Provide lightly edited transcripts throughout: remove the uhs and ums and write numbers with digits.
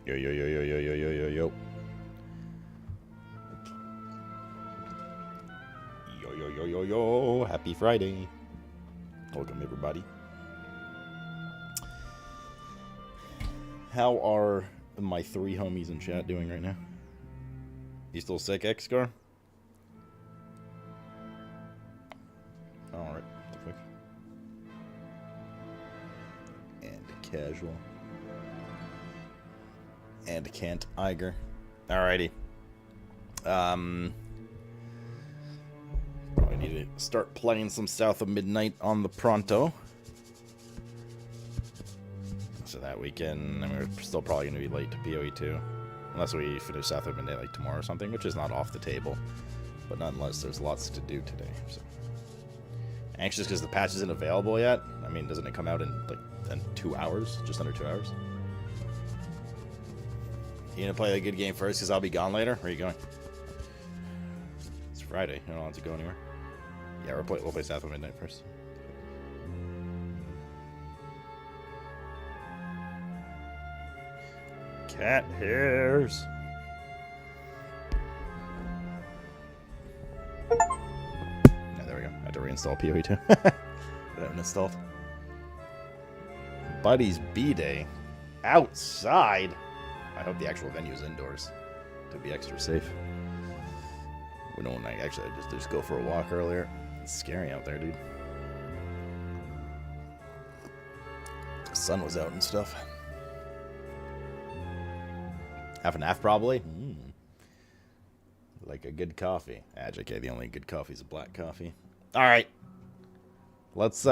Yo, yo, yo, yo, yo, yo, yo, yo, yo. Yo, yo, yo, yo, yo. Happy Friday. Welcome, everybody. How are my three homies in chat doing right now? You still sick, X-Scar? Alright, what the fuck? And casual. And Kent Iger. Alrighty. Probably need to start playing some South of Midnight on the pronto. So that weekend, I mean, we're still probably going to be late to PoE 2. Unless we finish South of Midnight like tomorrow or something, which is not off the table. But nonetheless, there's lots to do today. So anxious because the patch isn't available yet. I mean, doesn't it come out in like 2 hours? Just under 2 hours? You gonna play a good game first because I'll be gone later? Where are you going? It's Friday. You don't want to go anywhere. Yeah, we'll play South of Midnight first. Cat hairs. Yeah, there we go. I had to reinstall PoE 2. I haven't installed. Buddy's B-Day. Outside. I hope the actual venue is indoors to be extra safe. We don't actually just go for a walk earlier. It's scary out there, dude. The sun was out and stuff. Half and half, probably. Like a good coffee. JK, the only good coffee is a black coffee. All right, let's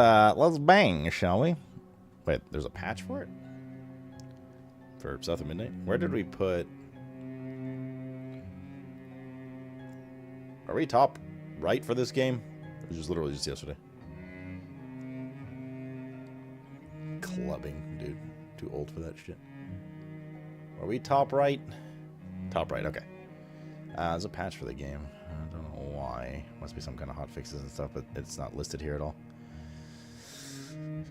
bang, shall we? Wait, there's a patch for it for South of Midnight. Where did we put? Are we top right for this game? It was just literally just yesterday. Clubbing, dude. Too old for that shit. Are we top right? Top right, okay. There's a patch for the game. I don't know why. Must be some kind of hot fixes and stuff, but it's not listed here at all.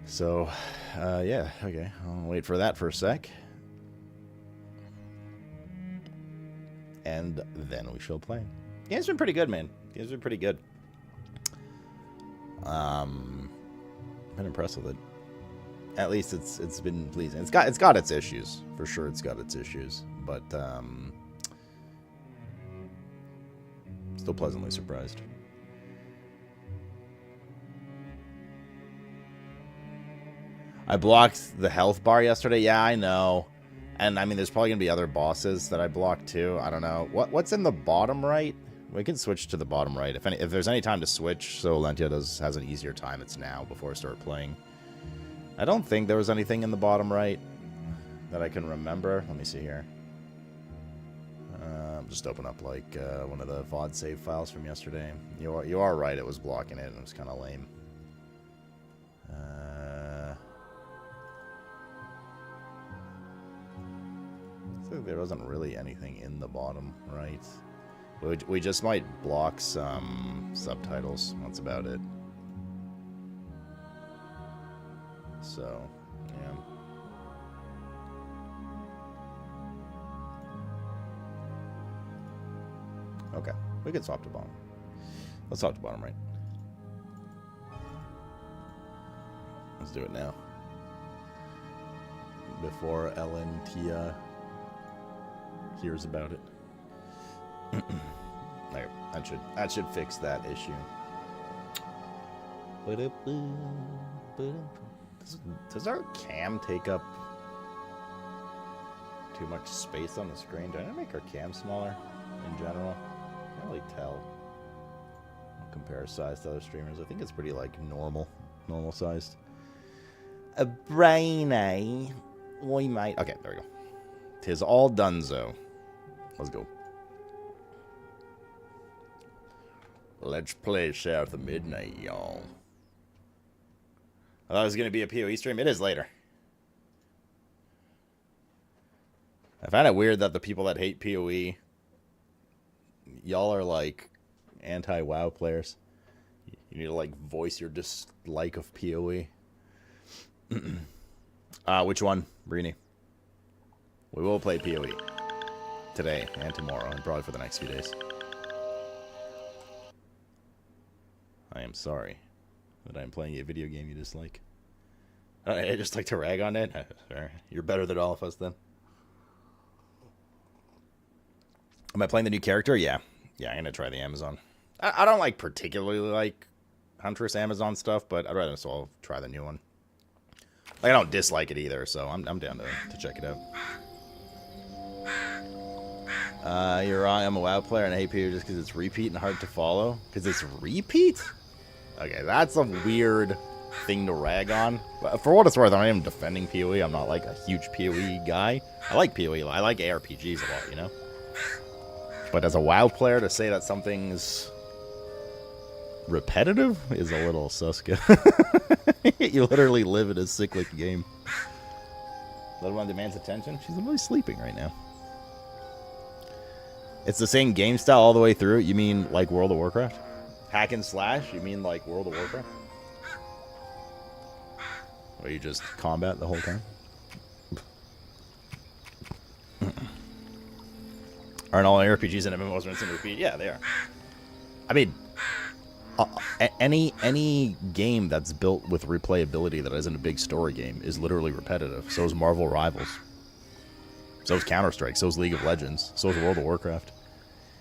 So, yeah, okay. I'll wait for that for a sec. And then we shall play. Game's been pretty good, man. Game's been pretty good. Been impressed with it. At least it's been pleasing. It's got its issues. For sure it's got its issues. But still pleasantly surprised. I blocked the health bar yesterday. Yeah, I know. And I mean there's probably gonna be other bosses that I blocked too. I don't know. What's in the bottom right? We can switch to the bottom right. If there's any time to switch, so Lentia has an easier time, it's now before I start playing. I don't think there was anything in the bottom right that I can remember. Let me see here. Just open up like one of the VOD save files from yesterday. You are right. It was blocking it, and it was kind of lame. So there wasn't really anything in the bottom right. We just might block some subtitles. That's about it. So, yeah. Okay, we can swap to bottom. Let's swap to bottom right. Let's do it now. Before LNT hears about it. There, that should fix that issue. Does our cam take up too much space on the screen? Do I need to make our cam smaller in general? I can't really tell. I'll compare size to other streamers. I think it's pretty like normal sized. A brainy. We might. Okay, there we go. 'Tis all donezo. Let's go. Let's play South of Midnight, y'all. I thought it was going to be a PoE stream. It is later. I find it weird that the people that hate PoE, y'all are like anti-WoW players. You need to like voice your dislike of PoE. Which one, Brini? We will play PoE. Today and tomorrow, and probably for the next few days. I am sorry that I'm playing a video game you dislike. I just like to rag on it. You're better than all of us, then. Am I playing the new character? Yeah. Yeah, I'm going to try the Amazon. I don't like particularly like Huntress Amazon stuff, but I'd rather so I'll try the new one. Like, I don't dislike it either, so I'm down to check it out. You're wrong. I'm a WoW player and I hate PoE just because it's repeat and hard to follow. Because it's repeat? Okay, that's a weird thing to rag on. But for what it's worth, I'm not even defending PoE. I'm not like a huge PoE guy. I like PoE. I like ARPGs a lot, you know? But as a WoW player, to say that something's repetitive is a little suska. You literally live in a cyclic game. Little one demands attention. She's literally sleeping right now. It's the same game style all the way through. You mean like World of Warcraft? Hack and slash? You mean like World of Warcraft? Or you just combat the whole time? Aren't all RPGs and MMOs rinse and repeat? Yeah, they are. I mean, any game that's built with replayability that isn't a big story game is literally repetitive. So is Marvel Rivals. So is Counter-Strike. So is League of Legends. So is World of Warcraft.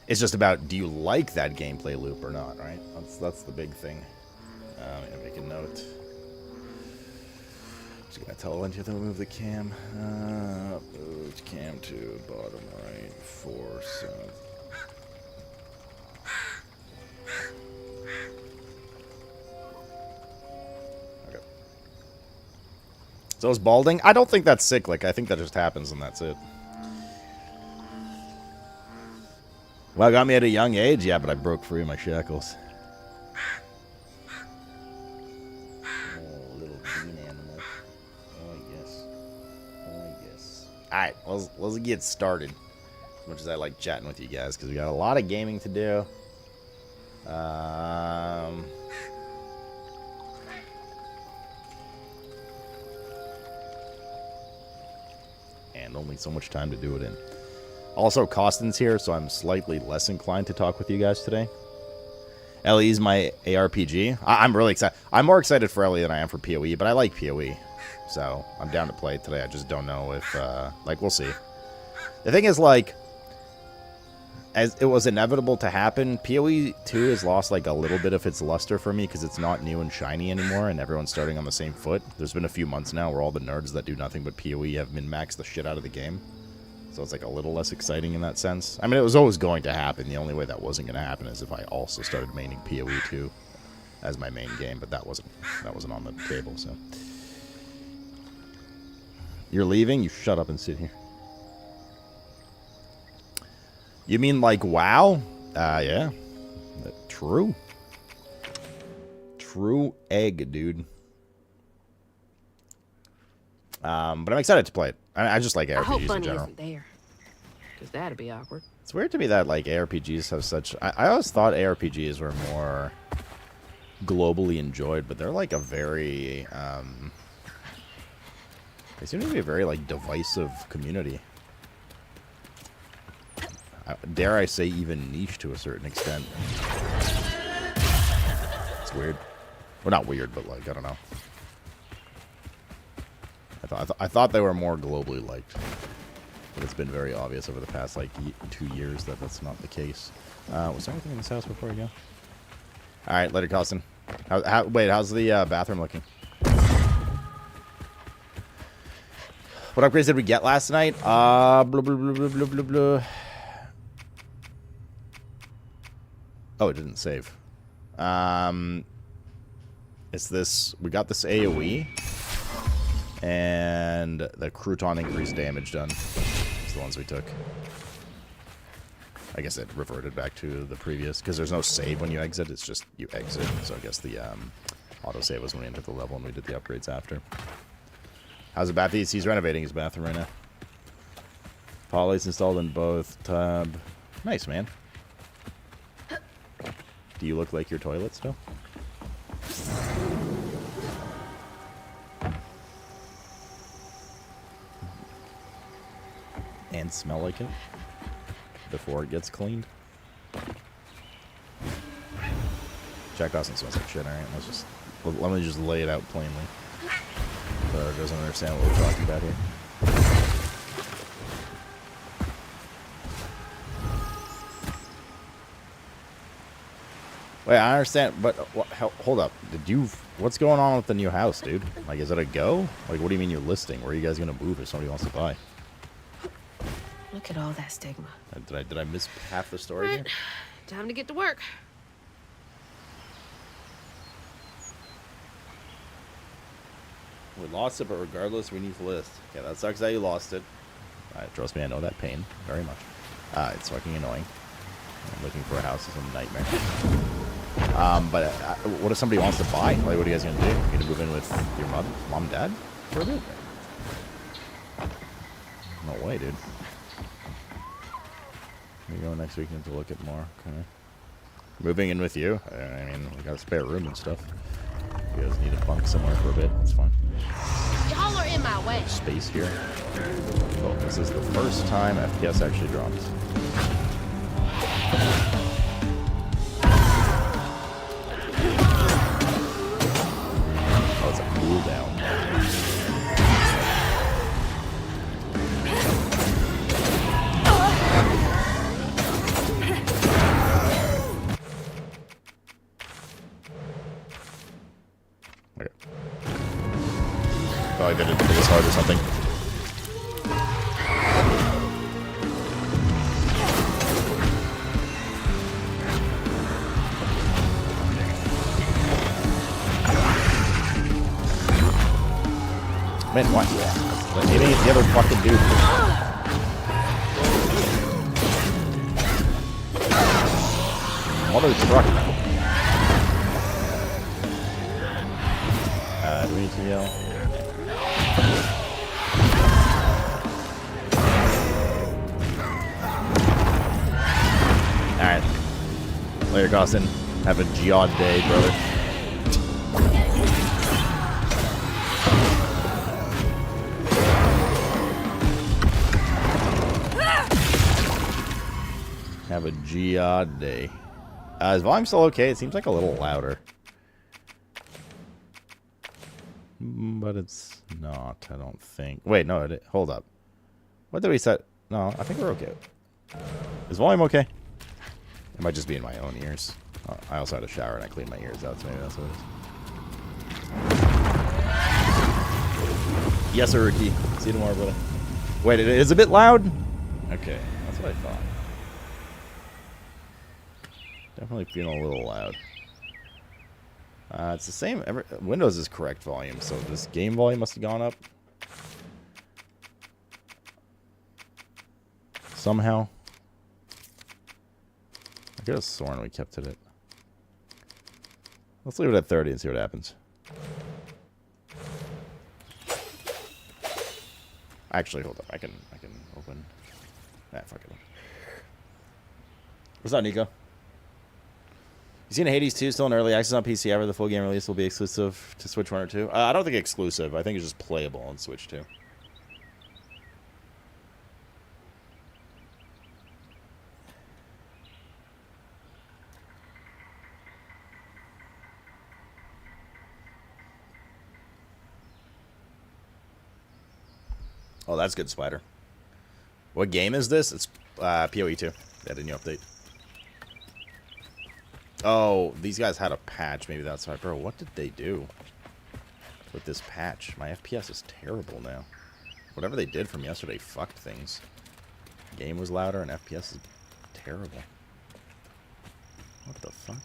It's just about, do you like that gameplay loop or not, right? That's the big thing. I'm going to make a note. Just going to tell Lindsay to move the cam. Move cam to bottom right, 4 south. Okay. So is balding? I don't think that's cyclic. I think that just happens and that's it. Well, it got me at a young age, yeah, but I broke free of my shackles. Oh, little green animal. Oh, yes. Oh, yes. Alright, let's get started. As much as I like chatting with you guys, because we got a lot of gaming to do. And only so much time to do it in. Also, Costin's here, so I'm slightly less inclined to talk with you guys today. Ellie's my ARPG. I'm really excited. I'm more excited for Ellie than I am for PoE, but I like PoE. So, I'm down to play it today. I just don't know if, like, we'll see. The thing is, like, as it was inevitable to happen, PoE 2 has lost, like, a little bit of its luster for me because it's not new and shiny anymore, and everyone's starting on the same foot. There's been a few months now where all the nerds that do nothing but PoE have min-maxed the shit out of the game. So it's like a little less exciting in that sense. I mean, it was always going to happen. The only way that wasn't going to happen is if I also started maining PoE 2 as my main game, but that wasn't on the table, so. You're leaving? You shut up and sit here. You mean like WoW? Yeah. True. True egg, dude. But I'm excited to play it. I just like RPGs in general. Isn't there, because that'd be awkward. It's weird to me that like ARPGs have such. I always thought ARPGs were more globally enjoyed, but they're like a very. They seem to be a very like divisive community. Dare I say, even niche to a certain extent. It's weird. Well, not weird, but like I don't know. I thought they were more globally liked, but it's been very obvious over the past like 2 years that that's not the case. Was there anything in this house before we go? All right, later, Costin. Wait, how's the bathroom looking? What upgrades did we get last night? Blah, blah, blah, blah, blah, blah, blah. Oh, it didn't save. It's this. We got this AoE. And the crouton increased damage done. It's the ones we took. I guess it reverted back to the previous, because there's no save when you exit, it's just you exit. So I guess the autosave was when we entered the level and we did the upgrades after. How's the bath? He's renovating his bathroom right now. Poly's installed in both tub. Nice, man. Do you look like your toilet still? And smell like it before it gets cleaned. Jack Dawson smells like shit. All right, let me just lay it out plainly. So it doesn't understand what we're talking about here. Wait, I understand, but hold up. What's going on with the new house, dude? Like, is it a go? Like, what do you mean you're listing? Where are you guys gonna move if somebody wants to buy? Look at all that stigma. Did I miss half the story Right. here? Time to get to work. We lost it, but regardless, we need to list. Yeah, that sucks that you lost it. Trust me, I know that pain very much. It's fucking annoying. Looking for a house is a nightmare. But what if somebody wants to buy? Like, what are you guys gonna do? You gonna move in with your mom and dad for a bit? No way, dude. We go next weekend to look at more. Okay. Moving in with you? I mean, we got a spare room and stuff. You guys need a bunk somewhere for a bit. It's fine. Y'all are in my way. Space here. Oh, this is the first time FPS actually dropped. Oh, it's a cooldown. Okay. Probably did it this hard or something. Man, what? Maybe it's the other fucking dude. Mother truck. Do we need to yell? Alright. Later, Costin. Have a geod day, brother. Have a geod day. Is volume still okay? It seems like a little louder. But it's not, I don't think. Wait, no, hold up. What did we set? No, I think we're okay. Is volume okay? It might just be in my own ears. I also had a shower and I cleaned my ears out, so maybe that's what it is. Yes, sir, Ricky. See you tomorrow, brother. Wait, it is a bit loud? Okay, that's what I thought. Definitely feeling a little loud. It's the same. Windows is correct volume, so this game volume must have gone up. Somehow. I could have sworn we kept it at... Let's leave it at 30 and see what happens. Actually, hold up. I can open... Nah, fuck it. What's up, Nico? You seen Hades 2 still in early access on PC ever? The full game release will be exclusive to Switch 1 or 2? I don't think exclusive. I think it's just playable on Switch 2. Oh, that's good, Spider. What game is this? It's PoE 2. That new update. Oh, these guys had a patch. Maybe that's why. Bro, what did they do with this patch? My FPS is terrible now. Whatever they did from yesterday fucked things. Game was louder and FPS is terrible. What the fuck?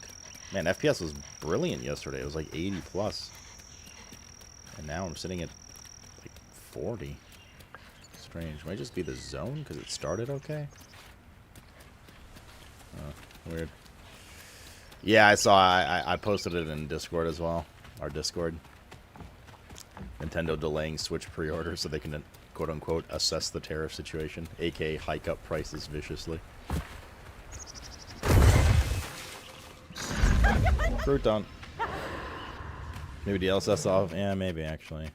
Man, FPS was brilliant yesterday. It was like 80 plus. And now I'm sitting at like 40. Strange. Might just be the zone because it started okay? Weird. Yeah, I saw. I posted it in Discord as well. Our Discord. Nintendo delaying Switch pre-order so they can, quote-unquote, assess the tariff situation, aka hike up prices viciously. Crouton. Maybe DLSS off? Yeah, maybe, actually.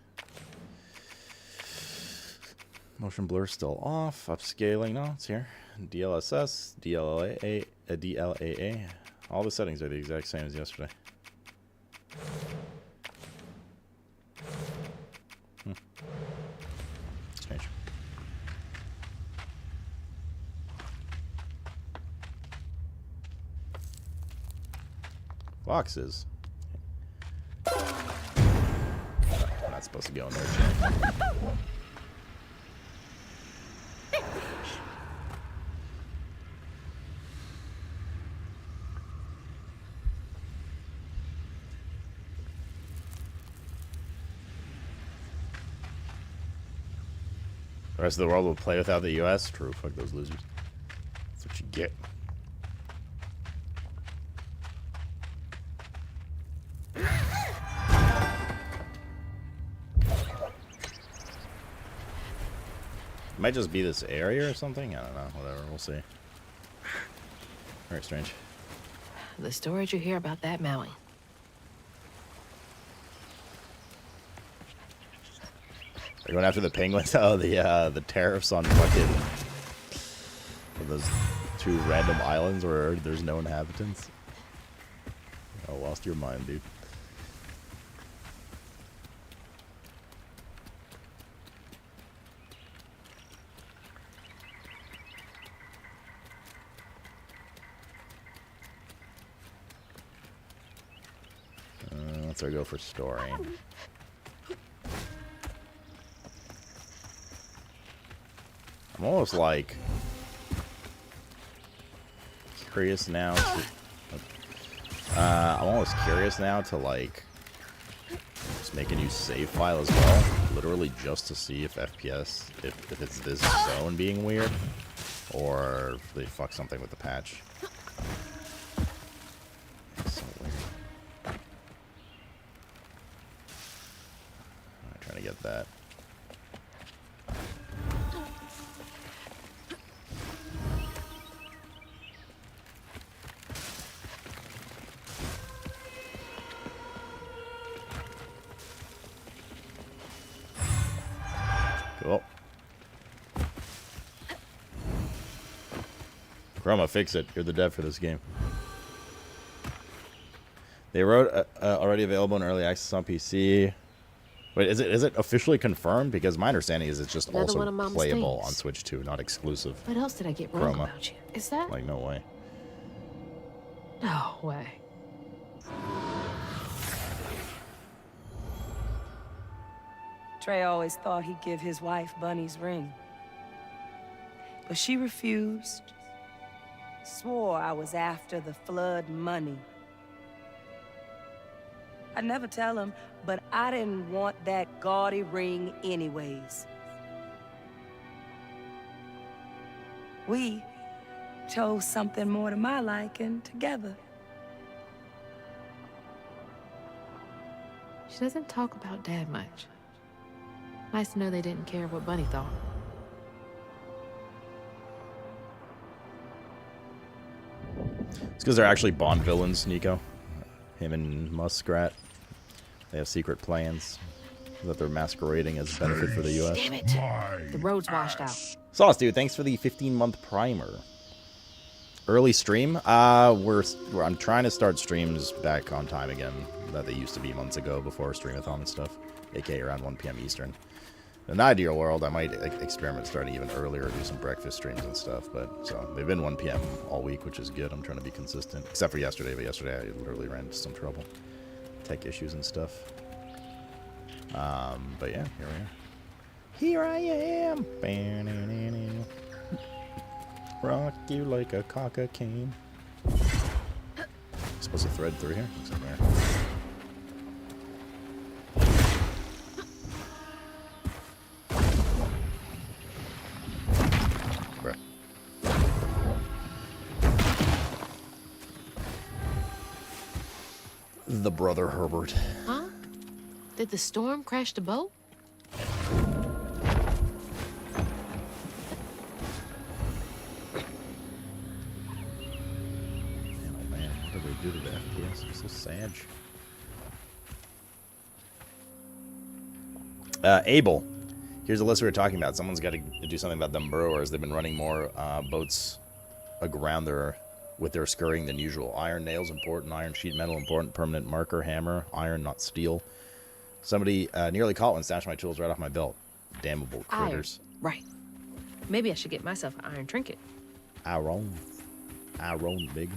Motion blur still off. Upscaling, no, it's here. DLSS, DLAA. All the settings are the exact same as yesterday. Strange. Boxes. I'm not supposed to go in there. The rest of the world will play without the U.S. True, fuck those losers. That's what you get. Might just be this area or something. I don't know. Whatever. We'll see. Very strange. The stories you hear about that Maui. They're going after the penguins. Oh, the tariffs on fucking those 2 random islands where there's no inhabitants. Oh, lost your mind, dude. Let's go for story. I'm almost like curious now. I'm almost curious now to like just make a new save file as well, literally just to see if FPS, if it's this zone being weird, or if they fuck something with the patch. So weird. I'm trying to get that. Cool. Chroma, fix it. You're the dev for this game. They wrote already available in early access on PC. Wait, is it officially confirmed? Because my understanding is it's just Another also playable on Switch 2, not exclusive. What else did I get wrong Chroma. about you? Is that? Like, no way. No way. Trey always thought he'd give his wife Bunny's ring. But she refused. Swore I was after the flood money. I'd never tell him, but I didn't want that gaudy ring anyways. We chose something more to my liking together. She doesn't talk about Dad much. Nice to know they didn't care what Bunny thought. It's because they're actually Bond villains, Nico. Him and Muskrat. They have secret plans that they're masquerading as benefit for the U.S. Damn it! The road's washed out. Sauce, dude, thanks for the 15-month primer. Early stream? I'm trying to start streams back on time again that they used to be months ago before Streamathon and stuff, aka around 1 p.m. Eastern. In an ideal world, I might experiment starting even earlier, do some breakfast streams and stuff, but so they've been 1 p.m. all week, which is good. I'm trying to be consistent, except for yesterday, but yesterday I literally ran into some trouble. Tech issues and stuff. But yeah, here we are. Here I am. Rock you like a cocker cane. Supposed to thread through here? Looks like there. Bruh. The brother Herbert. Huh? Did the storm crash the boat? Do to the FPS. I'm so sad. Abel. Here's a list we were talking about. Someone's got to do something about them burrowers. They've been running more boats aground there with their scurrying than usual. Iron nails important. Iron sheet metal important. Permanent marker. Hammer. Iron, not steel. Somebody nearly caught one. Stashed my tools right off my belt. Damnable critters. Iron. Right. Maybe I should get myself an iron trinket. Iron. Iron biggins.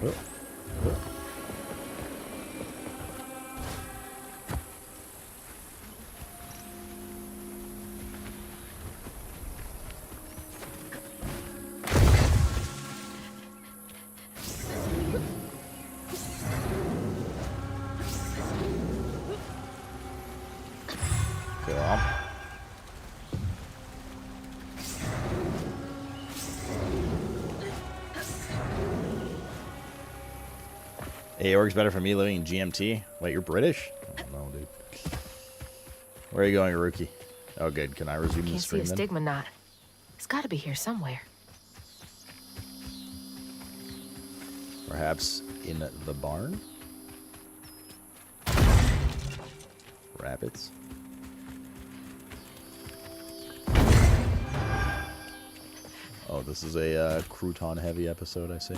Cool. Hey, it works better for me living in GMT. Wait, you're British? I don't know, dude. Where are you going, Rookie? Oh, good. Can I resume the Can't see stream a then? stigma knot. It's got to be here somewhere. Perhaps in the barn? Rabbits? Oh, this is a crouton-heavy episode, I see.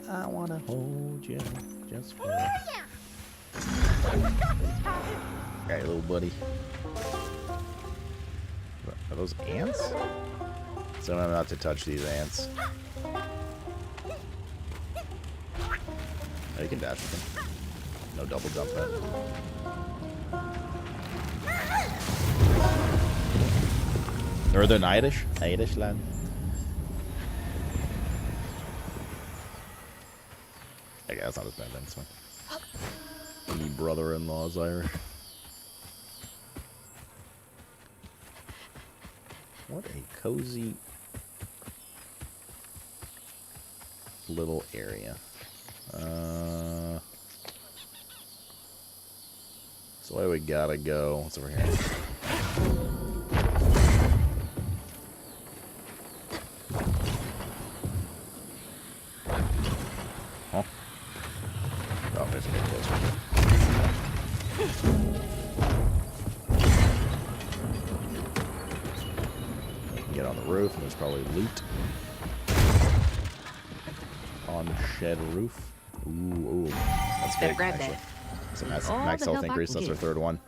I wanna hold you just for... Alright, little buddy. Are those ants? So I'm not to touch these ants. Oh, you can dash with them. No double jump that. Northern Irish? Irish land. Okay, that's not as bad then, it's fine. Me brother-in-law's Irish. What a cozy little area. So where we gotta go? What's over here? Huh? Oh, there's a bit closer. Get on the roof, and there's probably loot on the shed roof. Ooh, that's Better big, grab actually. that. So max All health the help I increase. can That's our get. third one.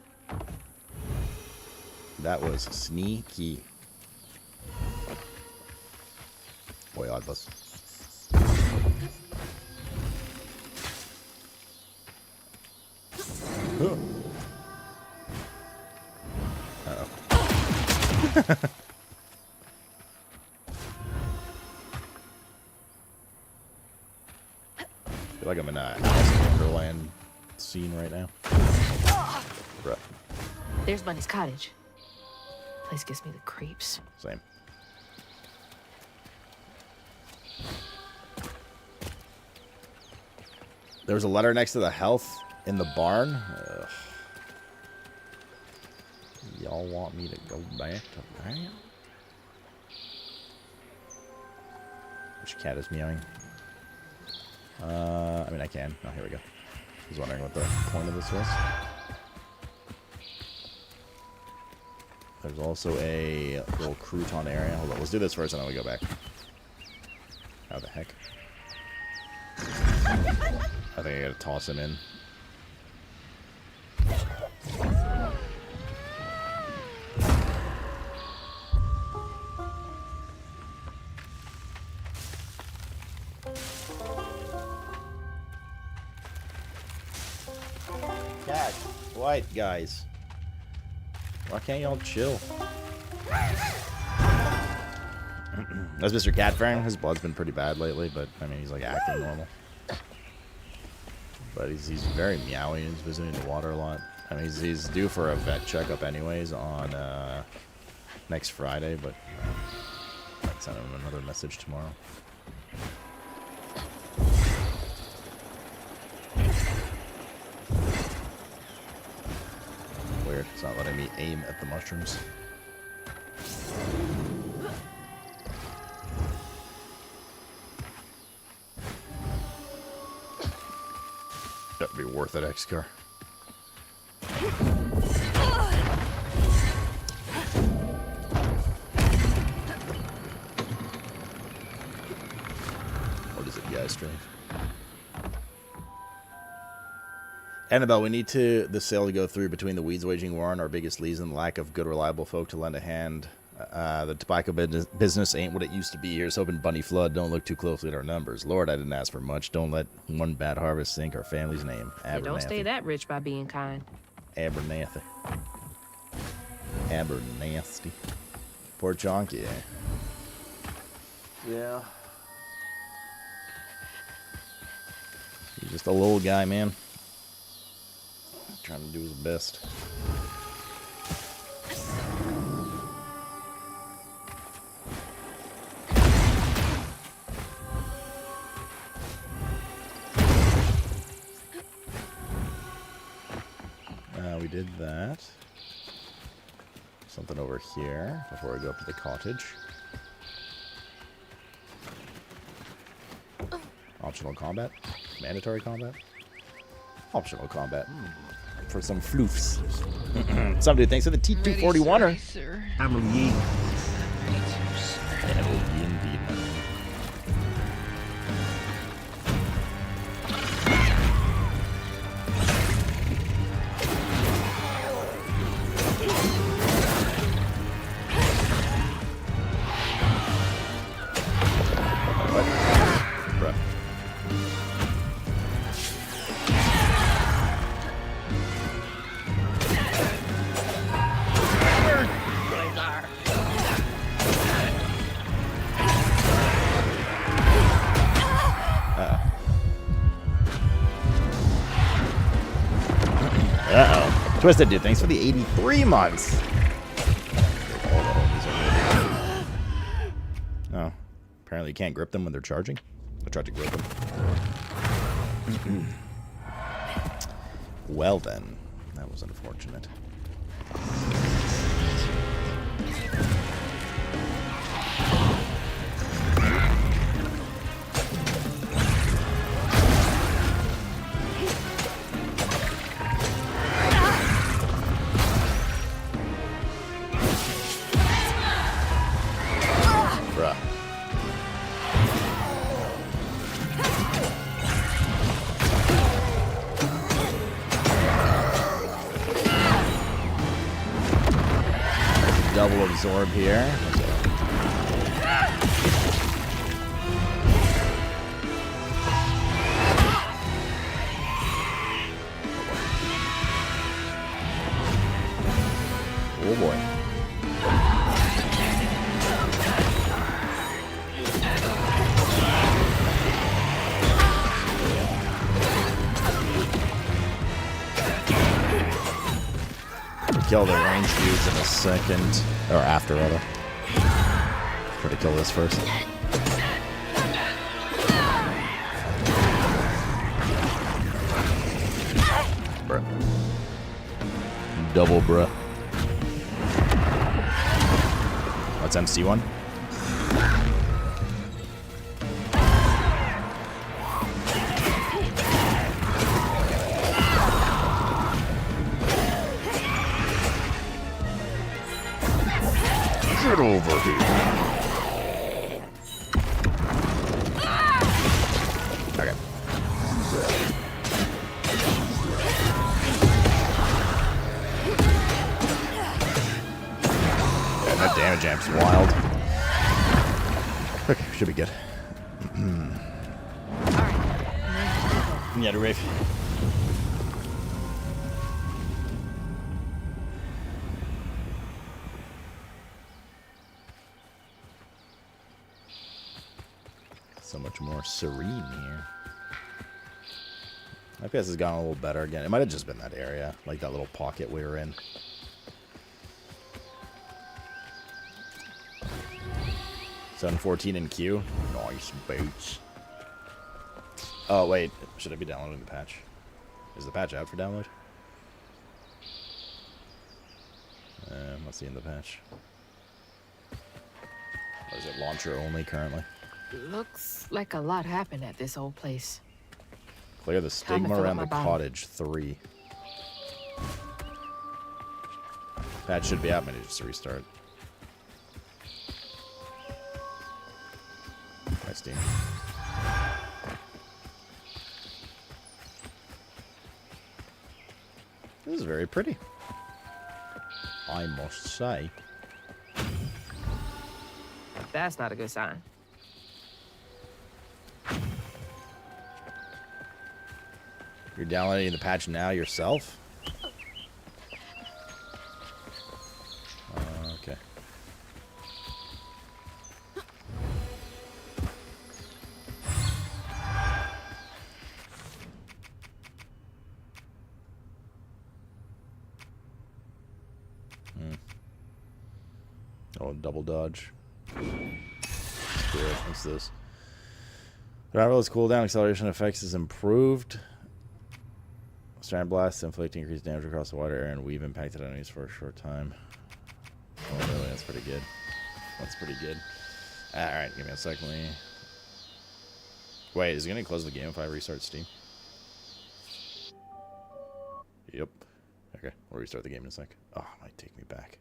That was sneaky. Boy, odd bus. Uh-oh. I feel like I'm in a Alice in Wonderland scene right now. Bruh. There's Bunny's cottage. Place gives me the creeps. Same. There was a letter next to the health in the barn. Ugh. Y'all want me to go back to that? Which cat is meowing? I mean, I can. Oh, here we go. I was wondering what the point of this was. There's also a little crouton area. Hold on, let's do this first and then we go back. How the heck? I think I gotta toss him in. Cat, white guys. Why can't y'all chill? That's Mr. Catfang. His blood's been pretty bad lately, but I mean, he's like acting normal. But he's very meowy. He's visiting the water a lot. I mean, he's due for a vet checkup anyways on next Friday, but I'll send him another message tomorrow. Weird. It's not letting me aim at the mushrooms. That'd be worth it, X-Car. What is it, guys? Strength. Annabelle, we need the sale to go through between the weeds waging war and our biggest leads and the lack of good, reliable folk to lend a hand. The tobacco business ain't what it used to be. Here's hoping Bunny Flood don't look too closely at our numbers. Lord, I didn't ask for much. Don't let one bad harvest sink our family's name. They don't stay that rich by being kind. Abernathy. Abernasty. Poor Chonky. Yeah. He's just a little guy, man. Trying to do his best. We did that. Something over here before we go up to the cottage. Optional combat? Mandatory combat? Optional combat. For some floofs. Somebody thanks for the T241er. Emily. Indeed. Uh-oh. Twisted Dude, thanks for the 83 months. Oh. Apparently you can't grip them when they're charging. I tried to grip them. Well then. That was unfortunate. Double absorb here. Oh boy. Kill the range dudes in a second, or after rather. Try to kill this first. Bruh. Double bruh. What's MC1? Get over here. Okay. Yeah, that damage amp's wild. Okay, should be good. Alright. Yeah, the Rafe. So much more serene here. FPS has gotten a little better again. It might have just been that area, like that little pocket we were in. $714 in queue. Nice boots. Oh wait, should I be downloading the patch? Is the patch out for download? I'm not seeing the patch. Or is it launcher only currently? Looks like a lot happened at this old place. Clear the stigma around the cottage. 3. Patch should be out. Maybe just restart. Nice team. This is very pretty, I must say. That's not a good sign. You're downloading the patch now yourself? Okay. Oh, double dodge. Good. What's this? Rival's cooldown acceleration effects is improved. Strand blasts inflict increased damage across the water area and weave impacted enemies for a short time. Oh, really? That's pretty good. That's pretty good. Alright, give me a second. Wait, is it going to close the game if I restart Steam? Yep. Okay, we'll restart the game in a sec. Oh, it might take me back.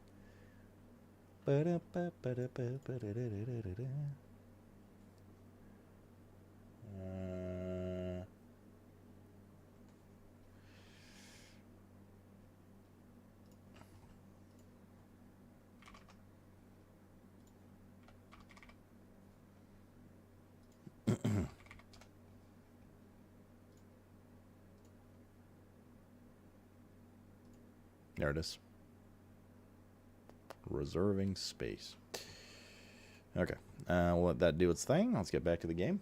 There it is. Reserving space. Okay. We'll let that do its thing. Let's get back to the game.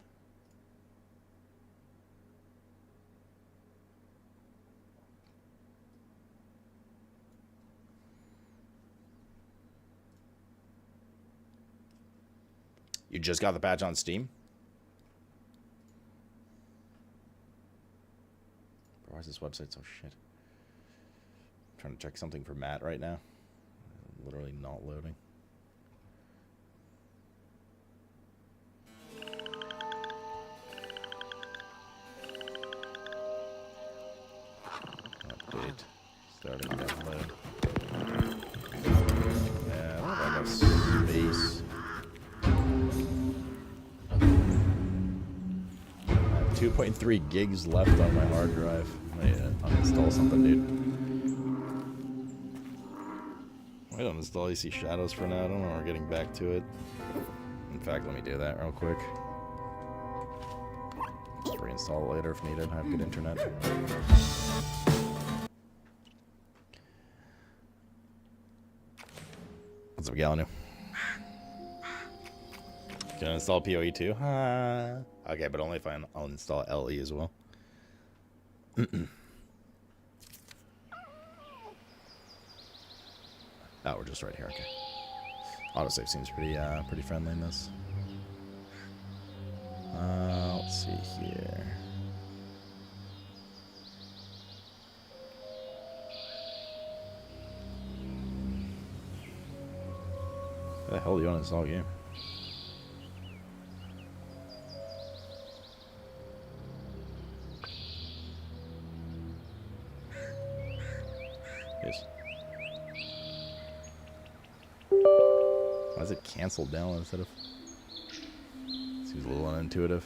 You just got the patch on Steam? Why is this website so shit? I'm trying to check something for Matt right now. Literally not loading. Update. Starting download. Yeah, I don't have enough space. I have 2.3 gigs left on my hard drive. I need to uninstall something, dude. I don't install AC Shadows for now. I don't know. We're getting back to it. In fact, let me do that real quick. Just reinstall it later if needed. I have good internet. What's up, Galanu? Can I install PoE too? Okay, but only if I uninstall LE as well. Oh, we're just right here. Okay. Autosave seems pretty friendly in this. Let's see here. How the hell do you want to install a game? Yes. Why is it canceled down instead of... Seems a little unintuitive.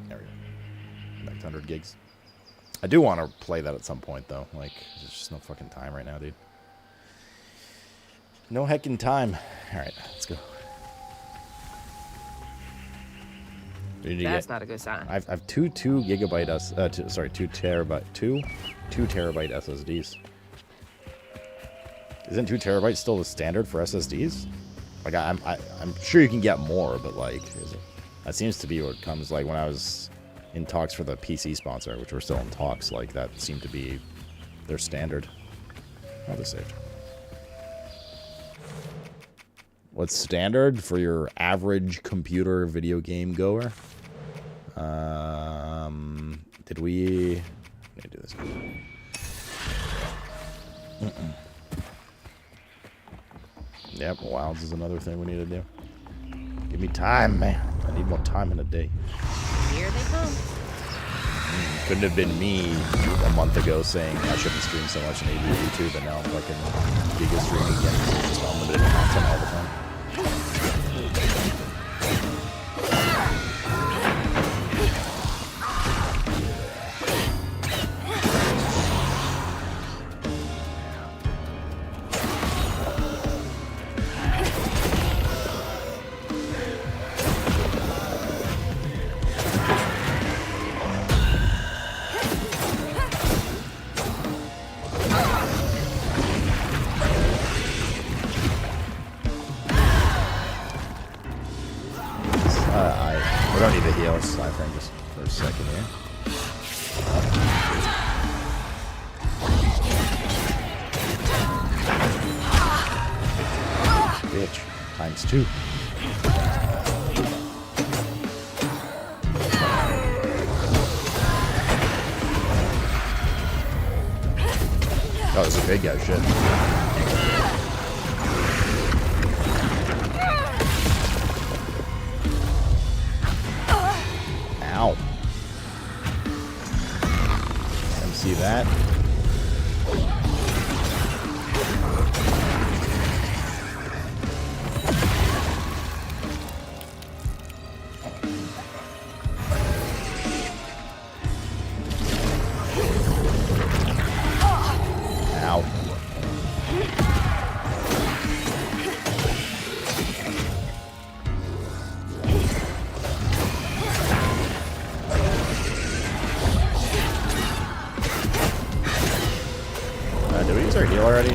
There we go. Back to 100 gigs. I do want to play that at some point, though. Like, there's just no fucking time right now, dude. No heckin' time. Alright, let's go. That's not a good sign. I have two gigabyte two terabyte SSDs. Isn't 2 terabytes still the standard for SSDs? Like I'm sure you can get more, but like that seems to be what comes. Like when I was in talks for the PC sponsor, which we're still in talks, like that seemed to be their standard. Oh, they saved. What's standard for your average computer video game goer? Did we... Let me do this. Yep, Wilds is another thing we need to do. Give me time, man. I need more time in a day. Here they come. Couldn't have been me a month ago saying I shouldn't stream so much on YouTube, and now I'm fucking giga streaming again. So just unlimited content all the time. We don't need to heal. Let's slide frame just for a second here. Bitch. Times 2. Oh, this is a big guy. Shit. Ow. Let me see that. Ow. Did we use our heal already?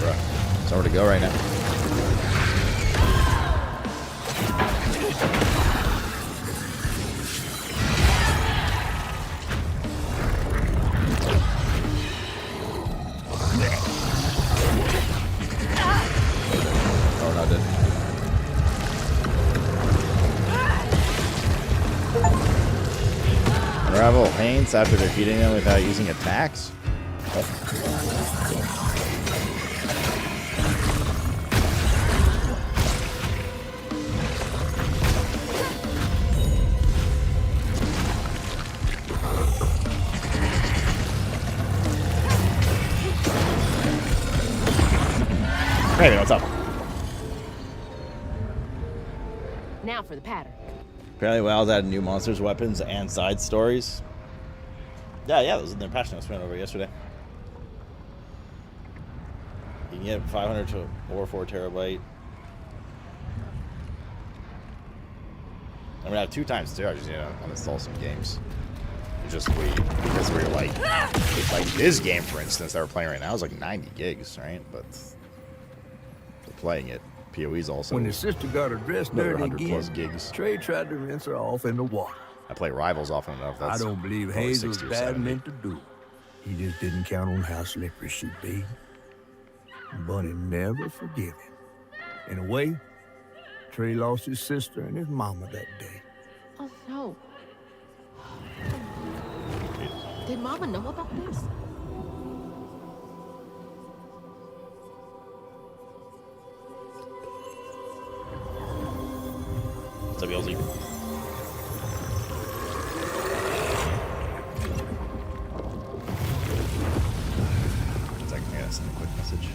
Bruh. It's nowhere to go right now. Oh, no, it didn't. Unravel paints after defeating them without using attacks? Hey, what's up? Now for the pattern. Apparently WoW's added new monsters, weapons, and side stories. Yeah, those are the patch notes we went over yesterday. You can get 500 to or 4 terabyte. I mean, I have 2 times 2. I just need to uninstall some games. Because we're like this game, for instance, that we're playing right now is like 90 gigs, right? But we're playing it. PoE's also When his sister got her dress another dirty 100 plus again, gigs. Trey tried to rinse her off in the water. I play Rivals often enough. I That's don't believe probably Hayes was 60 or bad 70. meant to do. He just didn't count on how slippery she'd be. Bunny never forgive him. In a way, Trey lost his sister and his mama that day. Oh, no. Did Mama know about this? What's up, Yelzy? One second, I gotta send a quick message.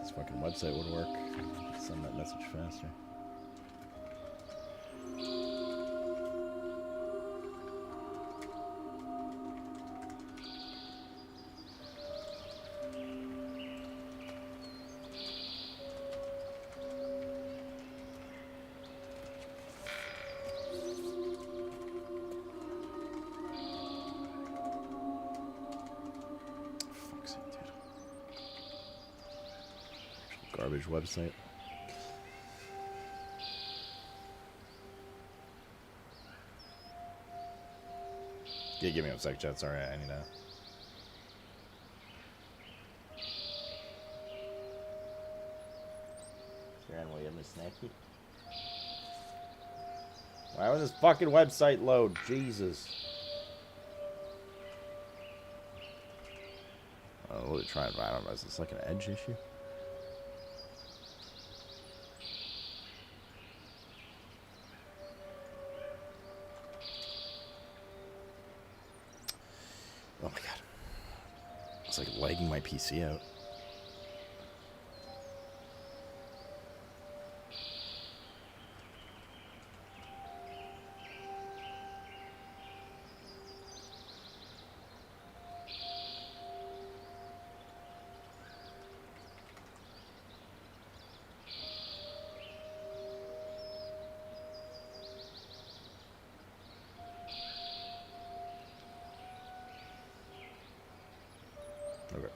This fucking website would work. Send that message faster. Fuck's sake, dude. Garbage website. Yeah, give me a sec, chat. Sorry, I need that. Sharon, will you have me snacky? Why would this fucking website load? Jesus. We'll try and I don't know. Is this like an edge issue? Oh my god. It's like lagging my PC out. Okay.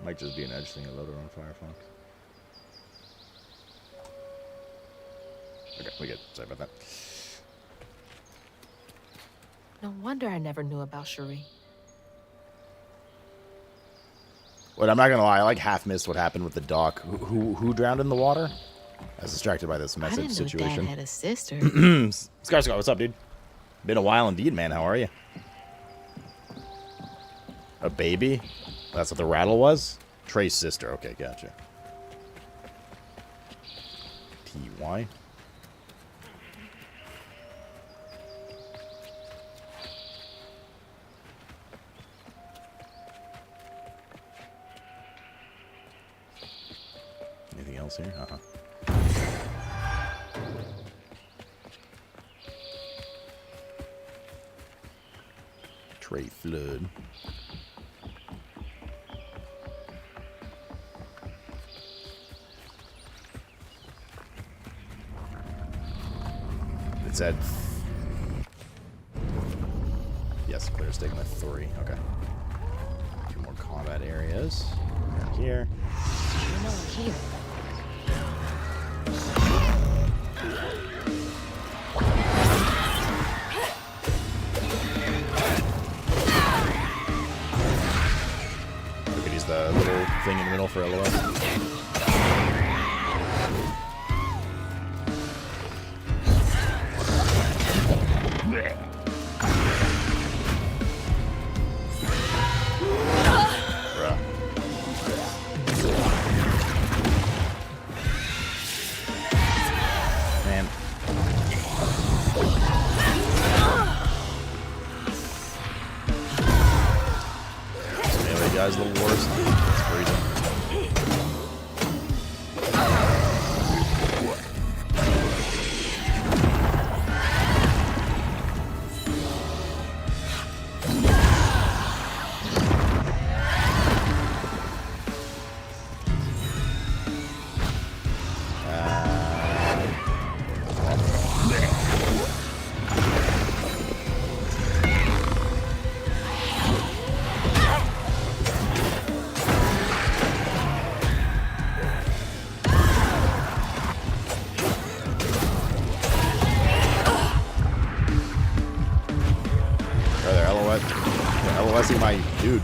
Might just be an edge thing I loaded on Firefox. Okay, we good. Sorry about that. No wonder I never knew about Cherie. Wait, I'm not gonna lie. I like half missed what happened with the doc. Who drowned in the water? I was distracted by this I message didn't know situation. Dad had a sister. Skarsgård, what's up, dude? Been a while indeed, man. How are you? A baby? That's what the rattle was? Trey's sister. Okay, gotcha. T-Y? Anything else here? Uh-huh. Trey Flood. It said... Yes, clear stigma 3. Okay. 2 more combat areas. Down here. You know I'm here. We could use the little thing in the middle for LOS. Bruh. Man. Melee guy's the worst. It's freezing. LOSing my dude.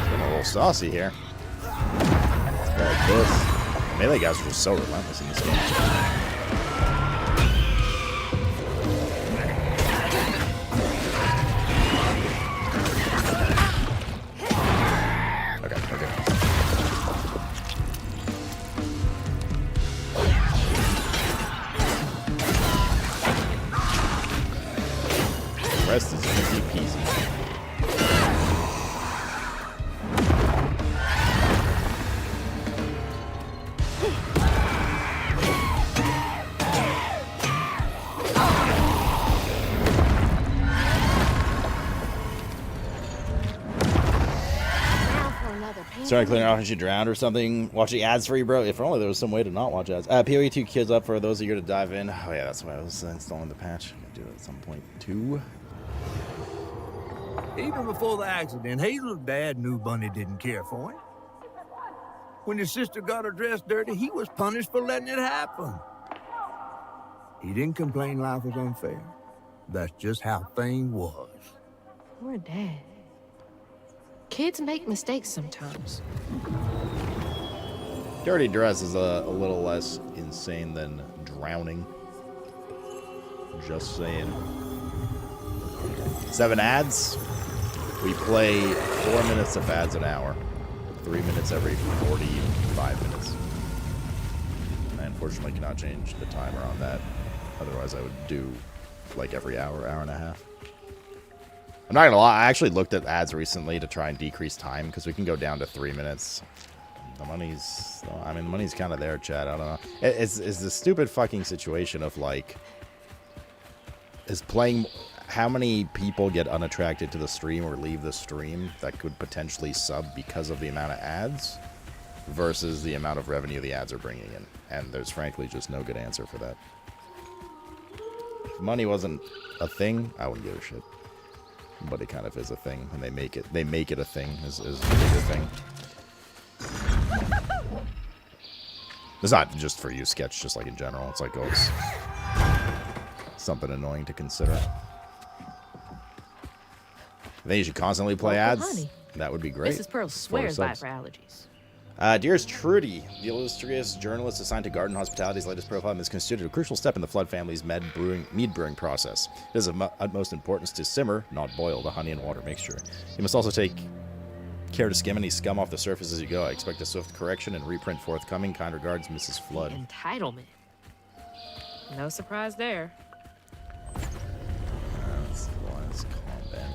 Getting a little saucy here. Like this. Melee guys are just so relentless in this game. Rest is easy peasy. Starting clearing off and she drowned or something. Watching ads for you, bro. If only there was some way to not watch ads. PoE 2 kids up for those of you to dive in. Oh yeah, that's why I was installing the patch. I'm gonna do it at some point too. Even before the accident, Hazel's dad knew Bunny didn't care for him. When his sister got her dress dirty, he was punished for letting it happen. He didn't complain life was— that's just how things was. Poor Dad. Kids make mistakes sometimes. Dirty dress is a little less insane than drowning. Just saying. 7 ads. We play 4 minutes of ads an hour. 3 minutes every 45 minutes. I unfortunately cannot change the timer on that. Otherwise, I would do like every hour, hour and a half. I'm not gonna lie, I actually looked at ads recently to try and decrease time because we can go down to 3 minutes. The money's, I mean, money's kind of there, Chad. I don't know. It's the stupid fucking situation of like, is playing. How many people get unattracted to the stream or leave the stream that could potentially sub because of the amount of ads versus the amount of revenue the ads are bringing in? And there's frankly just no good answer for that. If money wasn't a thing, I wouldn't give a shit. But it kind of is a thing, and they make it a thing is a bigger thing. It's not just for you, Sketch, just like in general. It's like, oh, it's something annoying to consider. I think you should constantly play ads. Honey. That would be great. Mrs. Pearl swears by it for allergies. Dearest Trudy, the illustrious journalist assigned to Garden Hospitality's latest profile is considered a crucial step in the Flood family's mead brewing process. It is of utmost importance to simmer, not boil, the honey and water mixture. You must also take care to skim any scum off the surface as you go. I expect a swift correction and reprint forthcoming. Kind regards, Mrs. Flood. Entitlement. No surprise there. Let's combat area.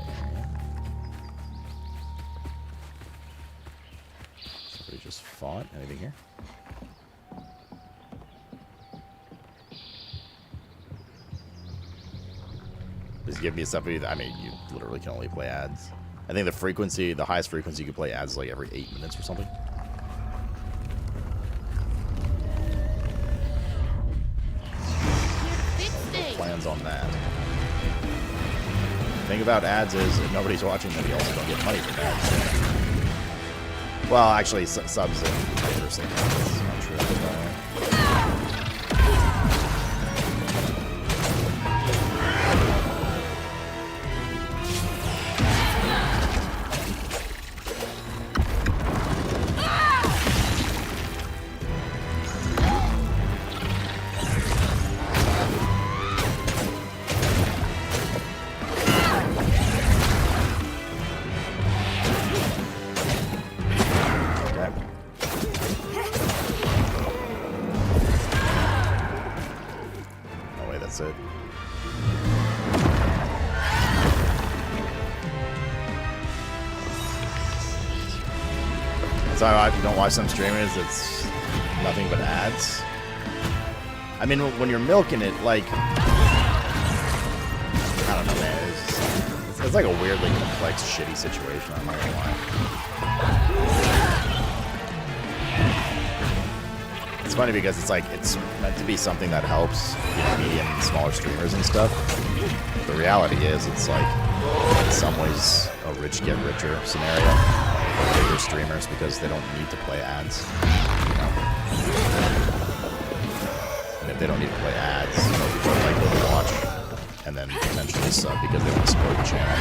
Somebody just fought. Anything here? Just give me stuff. I mean, you literally can only play ads. I think the highest frequency you can play ads is like every 8 minutes or something. Plans on that. The thing about ads is if nobody's watching them, you also don't get money from ads. Well, actually, subs and Huntress thing. That's not true. If you don't watch some streamers, it's nothing but ads. I mean, when you're milking it, like, I don't know, man. It's like a weirdly complex, shitty situation. I'm not gonna lie. It's funny because it's like it's meant to be something that helps, you know, medium and smaller streamers and stuff. But the reality is, it's like in some ways a rich get richer scenario. Bigger streamers because they don't need to play ads, you know? And if they don't need to play ads, you know, people are likely to watch and then potentially sub because they want to support the channel.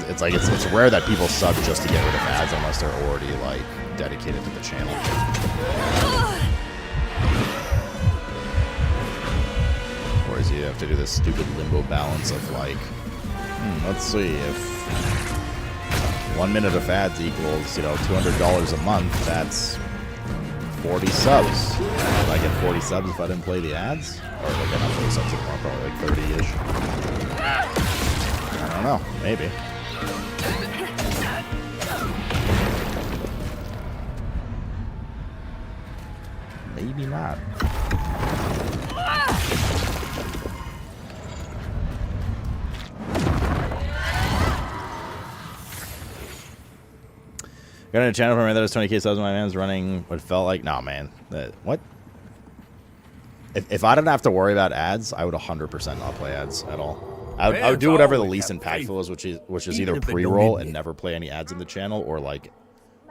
It's like it's rare that people sub just to get rid of ads unless they're already like dedicated to the channel. Whereas you have to do this stupid limbo balance of like, let's see if 1 minute of ads equals, you know, $200 a month. That's 40 subs. Would I get 40 subs if I didn't play the ads? Or like I don't play subs anymore, probably like 30-ish. I don't know. Maybe. Maybe not. Got a channel for me that was 20k subs. My man's running what felt like. Nah, man. What? If I didn't have to worry about ads, I would 100% not play ads at all. I would do whatever the least impactful is, which is either pre-roll and never play any ads in the channel, or like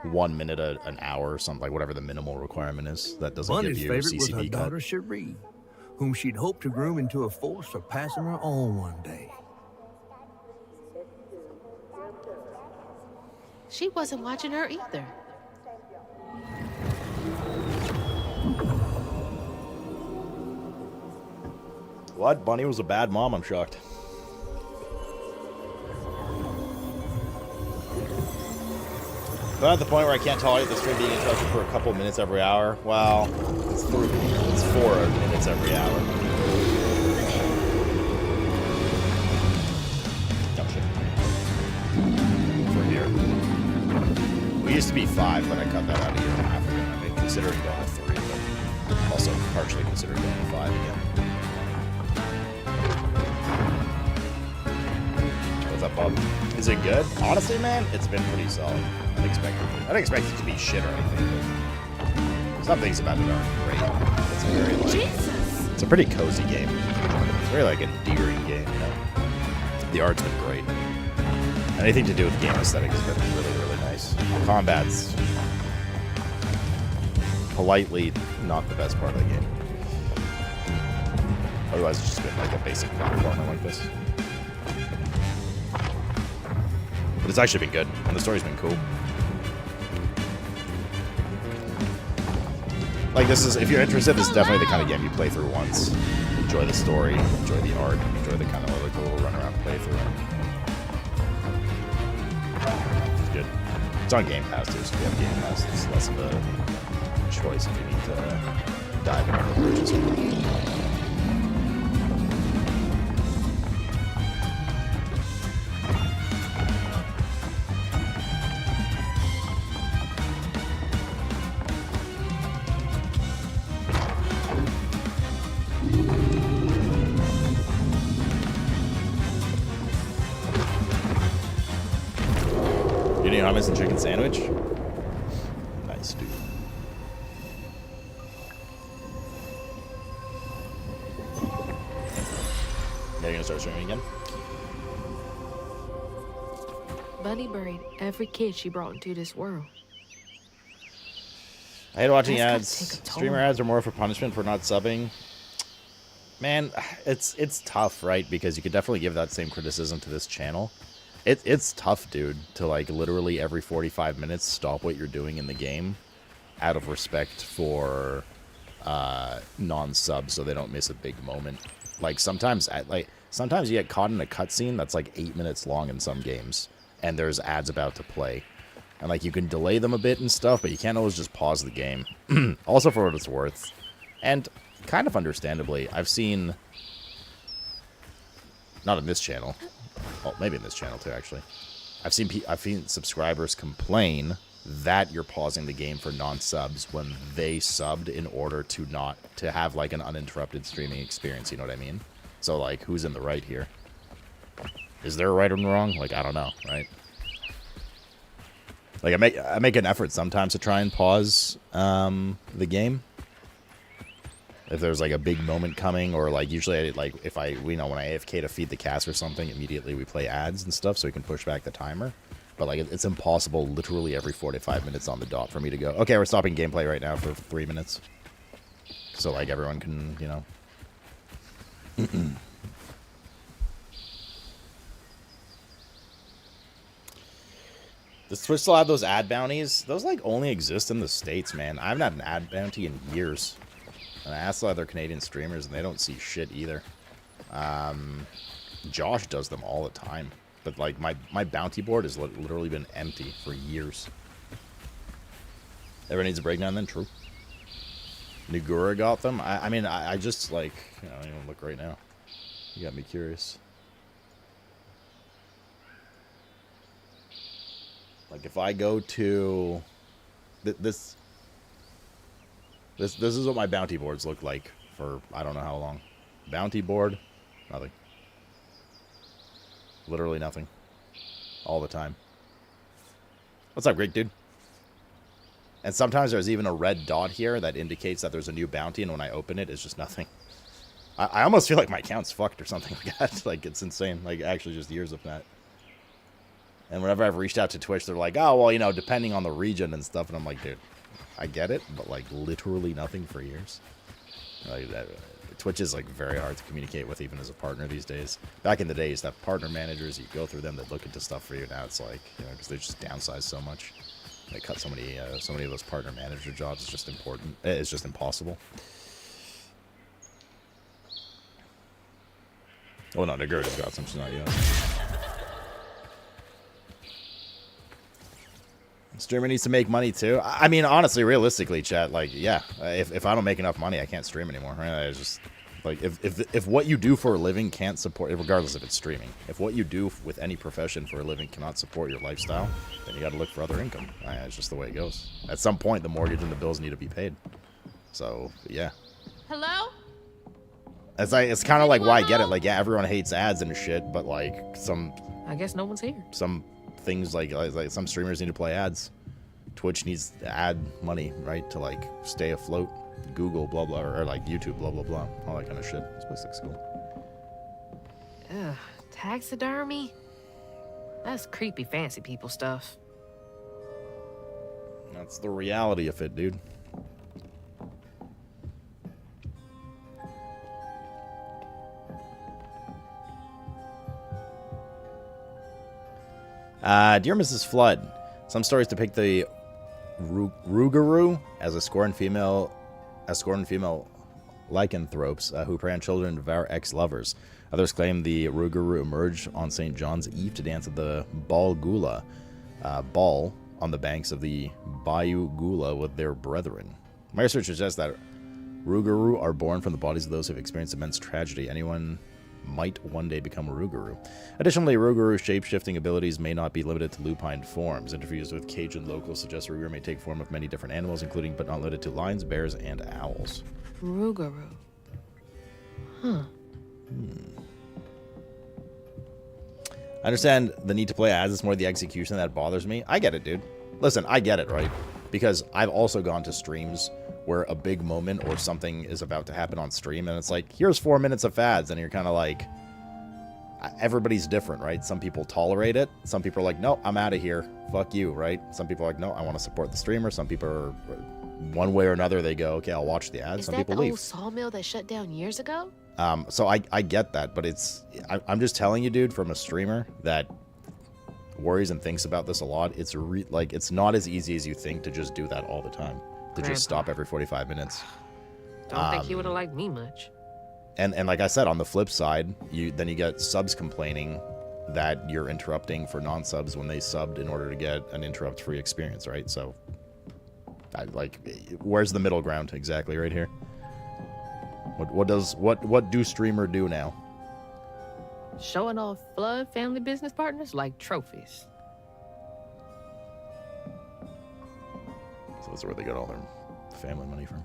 1 minute an hour or something, like whatever the minimal requirement is. That doesn't Bunny's give you favorite was her CCP daughter cut. Cherie, whom she'd hoped to groom into a force surpassing her own one day. She wasn't watching her either. What? Bunny was a bad mom, I'm shocked. But at the point where I can't tolerate the stream being interrupted for a couple minutes every hour, well, it's 4 minutes every hour. Oh shit. For here. We used to be 5, but I cut that out a year and a half ago. I mean, considering going to 3, but also partially considering going to 5 again. What's up, Bob? Is it good? Honestly, man, it's been pretty solid. I didn't expect it to be shit or anything, but some things about it aren't great. It's a very, like, Jesus! it's a pretty cozy game. It's a very, like, endearing game, you know? The art's been great. Anything to do with game aesthetics has been really, really nice. Combat's politely not the best part of the game. Otherwise, it's just been, like, a basic platformer like this. But it's actually been good, and the story's been cool. Like, this is, if you're interested, this is definitely the kind of game you play through once. Enjoy the story, enjoy the art, enjoy the kind of other cool run-around playthrough. It's good. It's on Game Pass, too, so if you have Game Pass, it's less of a choice if you need to dive into the purchase. Hummus and chicken sandwich. Nice, dude. Now you're gonna start streaming again? Bunny buried every kid she brought into this world. I hate watching That's ads. gotta take a toll. Streamer ads are more for punishment for not subbing. Man, it's tough, right? Because you could definitely give that same criticism to this channel. It's tough, dude, to, like, literally every 45 minutes stop what you're doing in the game out of respect for non-subs so they don't miss a big moment. Like, sometimes you get caught in a cutscene that's, like, 8 minutes long in some games, and there's ads about to play. And, like, you can delay them a bit and stuff, but you can't always just pause the game. Also, for what it's worth, and kind of understandably, I've seen... Not in this channel. Well, maybe in this channel too, actually. I've seen subscribers complain that you're pausing the game for non-subs when they subbed in order to have, like, an uninterrupted streaming experience. You know what I mean? So, like, who's in the right here? Is there a right or wrong? Like, I don't know, right? Like, I make an effort sometimes to try and pause the game. If there's, like, a big moment coming, or, like, usually, like, if when I AFK to feed the cats or something, immediately we play ads and stuff so we can push back the timer. But, like, it's impossible literally every 45 minutes on the dot for me to go, okay, we're stopping gameplay right now for 3 minutes. So, like, everyone can, you know. Does Twitch still have those ad bounties? Those, like, only exist in the States, man. I haven't had an ad bounty in years. And I asked other Canadian streamers, and they don't see shit either. Josh does them all the time. But, like, my bounty board has literally been empty for years. Everyone needs a breakdown then? True. Nagura got them? I mean, I just, like... You know, I don't even look right now. You got me curious. Like, if I go to... This is what my bounty boards look like for I don't know how long. Bounty board, nothing. Literally nothing. All the time. What's up, Greek dude? And sometimes there's even a red dot here that indicates that there's a new bounty, and when I open it, it's just nothing. I almost feel like my account's fucked or something like that. Like, it's insane. Like, actually just years of that. And whenever I've reached out to Twitch, they're like, oh, well, you know, depending on the region and stuff. And I'm like, dude, I get it, but, like, literally nothing for years. Like, Twitch is like very hard to communicate with even as a partner these days. Back in the day, you used to have partner managers. You go through them, they look into stuff for you. Now it's like, you know, because they just downsize so much. They cut so many of those partner manager jobs. It's just important. It's just impossible. Oh no, Nagurda's got some. She's not yet. Streamer needs to make money too. I mean, honestly, realistically, chat, like, yeah, if I don't make enough money, I can't stream anymore. Right? It's just like if what you do for a living can't support, regardless if it's streaming, if what you do with any profession for a living cannot support your lifestyle, then you got to look for other income. It's just the way it goes. At some point, the mortgage and the bills need to be paid. So yeah. Hello? It's kind of like why I get it. Like, yeah, everyone hates ads and shit, but like I guess no one's here. Some things like some streamers need to play ads. Twitch needs ad money, right, to like stay afloat. Google, blah blah, or like YouTube, blah blah blah, all that kind of shit. This place looks cool. Ugh, taxidermy? That's creepy fancy people stuff. That's the reality of it, dude. Dear Mrs. Flood, some stories depict the Rougarou as a scorned female lycanthropes who prey on children and devour ex-lovers. Others claim the Rougarou emerged on St. John's Eve to dance at the Bal Gula ball on the banks of the Bayou Gula with their brethren. My research suggests that Rougarou are born from the bodies of those who have experienced immense tragedy. Anyone might one day become a Rougarou. Additionally, Rougarou shape-shifting abilities may not be limited to lupine forms. Interviews with Cajun locals suggest Rougarou may take form of many different animals, including but not limited to lions, bears, and owls. Rougarou. Huh. I understand the need to play ads. It's more the execution that bothers me. I get it, dude. Listen, I get it, right? Because I've also gone to streams where a big moment or something is about to happen on stream, and it's like, here's 4 minutes of ads, and you're kind of like, everybody's different, right? Some people tolerate it. Some people are like, no, I'm out of here. Fuck you, right? Some people are like, no, I want to support the streamer. Some people are, one way or another, they go, okay, I'll watch the ads. Some people leave. Is that the old sawmill that shut down years ago? So I get that, but I'm just telling you, dude, from a streamer that worries and thinks about this a lot, it's not as easy as you think to just do that all the time. To just stop every 45 minutes. Don't think he would have liked me much. And like I said, on the flip side, you get subs complaining that you're interrupting for non-subs when they subbed in order to get an interrupt-free experience, right? So, where's the middle ground exactly right here? What do streamer do now? Showing off Flood family business partners like trophies. So that's where they got all their family money from.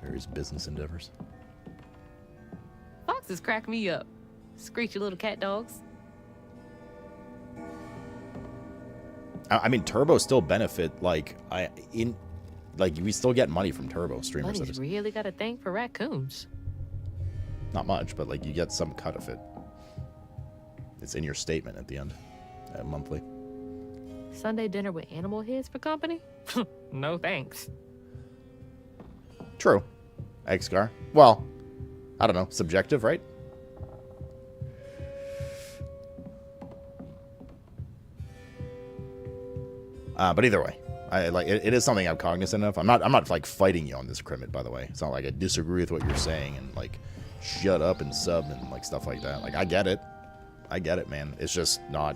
Various business endeavors. Foxes crack me up. Screechy little cat dogs. I mean, Turbo still benefit, we still get money from Turbo streamers. Buddy's really got a thing for raccoons. Not much, but like you get some cut of it. It's in your statement at the end, monthly. Sunday dinner with animal heads for company? No thanks. True. Eggscar. Well, I don't know. Subjective, right? But either way, it is something I'm cognizant of. I'm not like fighting you on this, Crimit, by the way. It's not like I disagree with what you're saying and like shut up and sub and like stuff like that. Like I get it, man. It's just not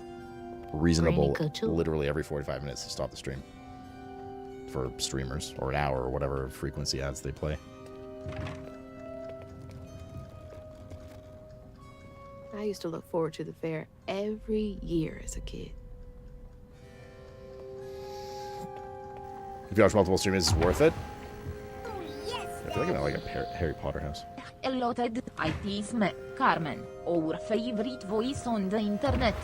reasonable literally every 45 minutes to stop the stream for streamers, or an hour, or whatever frequency ads they play. I used to look forward to the fair every year as a kid. If you watch multiple streamers, it's worth it. I feel like I'm at like a Harry Potter house. Allotted itisme, Carmen, or favorite voice on the internet.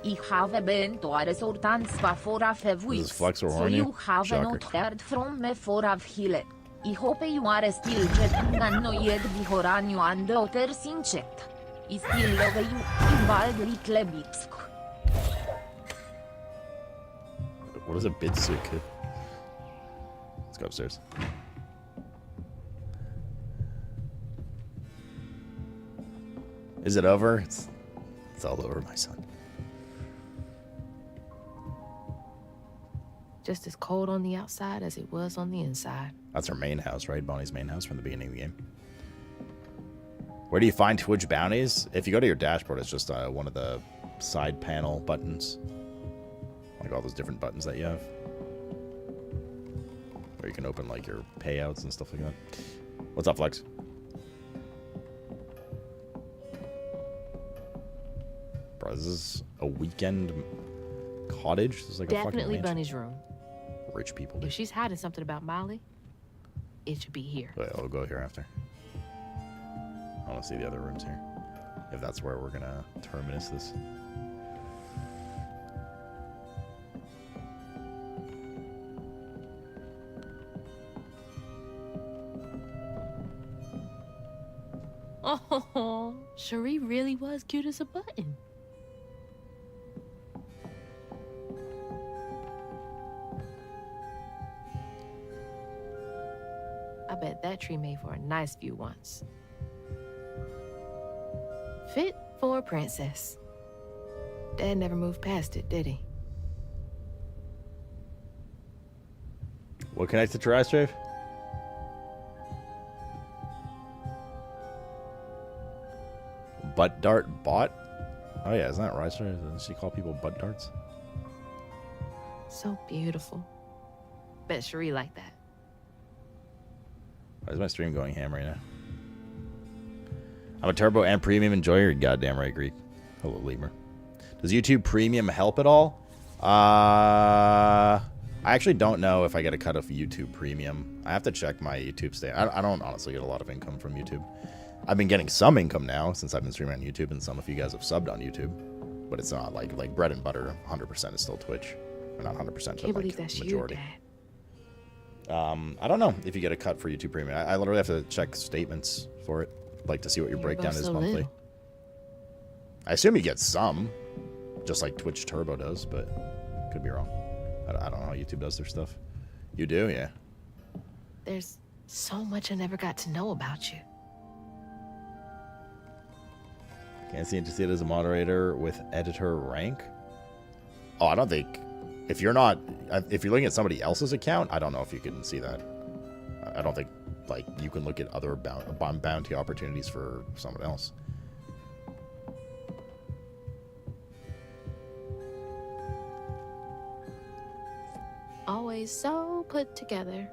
Ich habe been to a resultants for a voice, so you have not heard from me for a while. I hope you are still getting annoyed before you and daughter sinchet. I still love you, bald little bitch. What is a bitsuit, kid? Let's go upstairs. Is it over? It's all over, my son. Just as cold on the outside as it was on the inside. That's her main house, right? Bonnie's main house from the beginning of the game. Where do you find Twitch bounties? If you go to your dashboard, it's just one of the side panel buttons. Like all those different buttons that you have. Where you can open like your payouts and stuff like that. What's up, Flex? Bro, this is a weekend cottage? This is like Definitely a fucking Bunny's room. Rich people. If she's hiding something about Molly, it should be here. Wait, I'll go here after. I want to see the other rooms here. If that's where we're gonna terminus this. Oh, Cherie really was cute as a button. I bet that tree made for a nice view once. Fit for a princess. Dad never moved past it, did he? What connected to Rice Drive? Butt dart bot? Oh yeah, isn't that Rice Drive? Doesn't she call people butt darts? So beautiful. Bet Cherie liked that. Why is my stream going ham right now? I'm a turbo and premium enjoyer. You're goddamn right, Greek. Hello, Lemur. Does YouTube Premium help at all? I actually don't know if I get a cut of YouTube Premium. I have to check my YouTube state. I don't honestly get a lot of income from YouTube. I've been getting some income now since I've been streaming on YouTube, and some of you guys have subbed on YouTube. But it's not like bread and butter. 100% is still Twitch. Or not 100%, Can't but believe like that's majority. you, Dad. I don't know if you get a cut for YouTube Premium. I literally have to check statements for it, like to see what your You're breakdown both is so monthly. little. I assume you get some, just like Twitch Turbo does, but could be wrong. I don't know how YouTube does their stuff. You do, yeah. There's so much I never got to know about you. Can't seem to see it as a moderator with editor rank. Oh, I don't think. If you're looking at somebody else's account, I don't know if you can see that. I don't think like you can look at other bounty opportunities for someone else. Always so put together.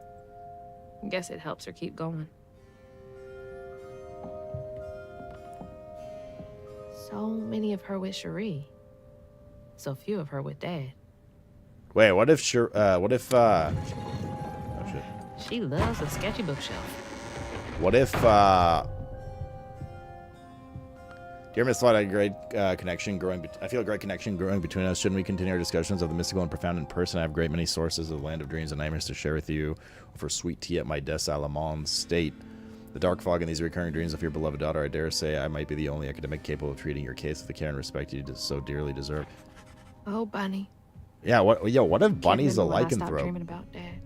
Guess it helps her keep going. So many of her with Cherie. So few of her with Dad. Wait, what if oh shit. She loves a sketchy bookshelf. What if Dear Miss Light, I feel a great connection growing between us. Shouldn't we continue our discussions of the mystical and profound in person? I have great many sources of the land of dreams and nightmares to share with you for sweet tea at my des Allemands state. The dark fog in these recurring dreams of your beloved daughter, I dare say I might be the only academic capable of treating your case with the care and respect you so dearly deserve. Oh, Bunny. Yeah, what if Bunny's a Can't remember when I stopped lycanthrope? dreaming about Dad.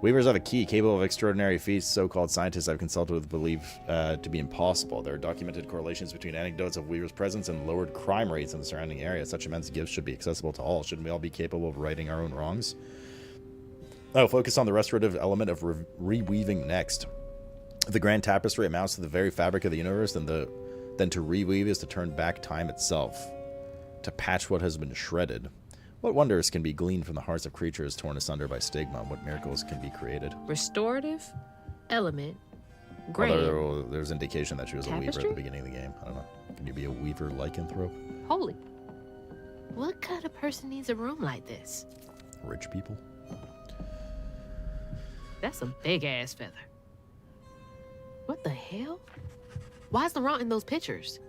Weavers have a key capable of extraordinary feats. So-called scientists I've consulted with believe to be impossible. There are documented correlations between anecdotes of Weaver's presence and lowered crime rates in the surrounding area. Such immense gifts should be accessible to all. Shouldn't we all be capable of righting our own wrongs? I'll focus on the restorative element of reweaving next. If the grand tapestry amounts to the very fabric of the universe, then to reweave is to turn back time itself, to patch what has been shredded. What wonders can be gleaned from the hearts of creatures torn asunder by stigma? What miracles can be created? Restorative element. Grand. Although there's indication that she was a weaver at Tapestry? the beginning of the game. I don't know. Can you be a weaver lycanthrope? Holy. What kind of person needs a room like this? Rich people? That's a big ass feather. What the hell? Why's Laurent in those pictures?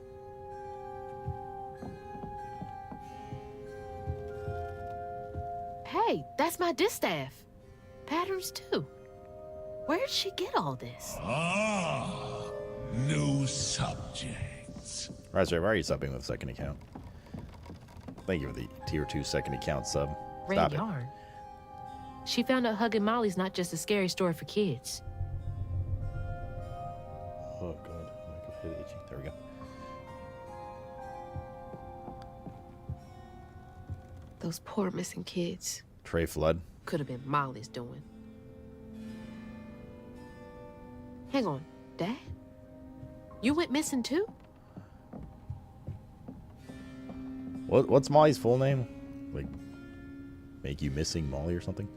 Hey, that's my distaff. Patterns too. Where'd she get all this? Ah, new subjects. Right, why are you subbing with a second account? Thank you for the tier 2 second account sub. Red Stop it. yarn. She found out hugging Molly's not just a scary story for kids. Oh, God. There we go. Those poor missing kids. Trey Flood. Could have been Molly's doing. Hang on, Dad? You went missing too? What's Molly's full name? Like, make you missing Molly or something?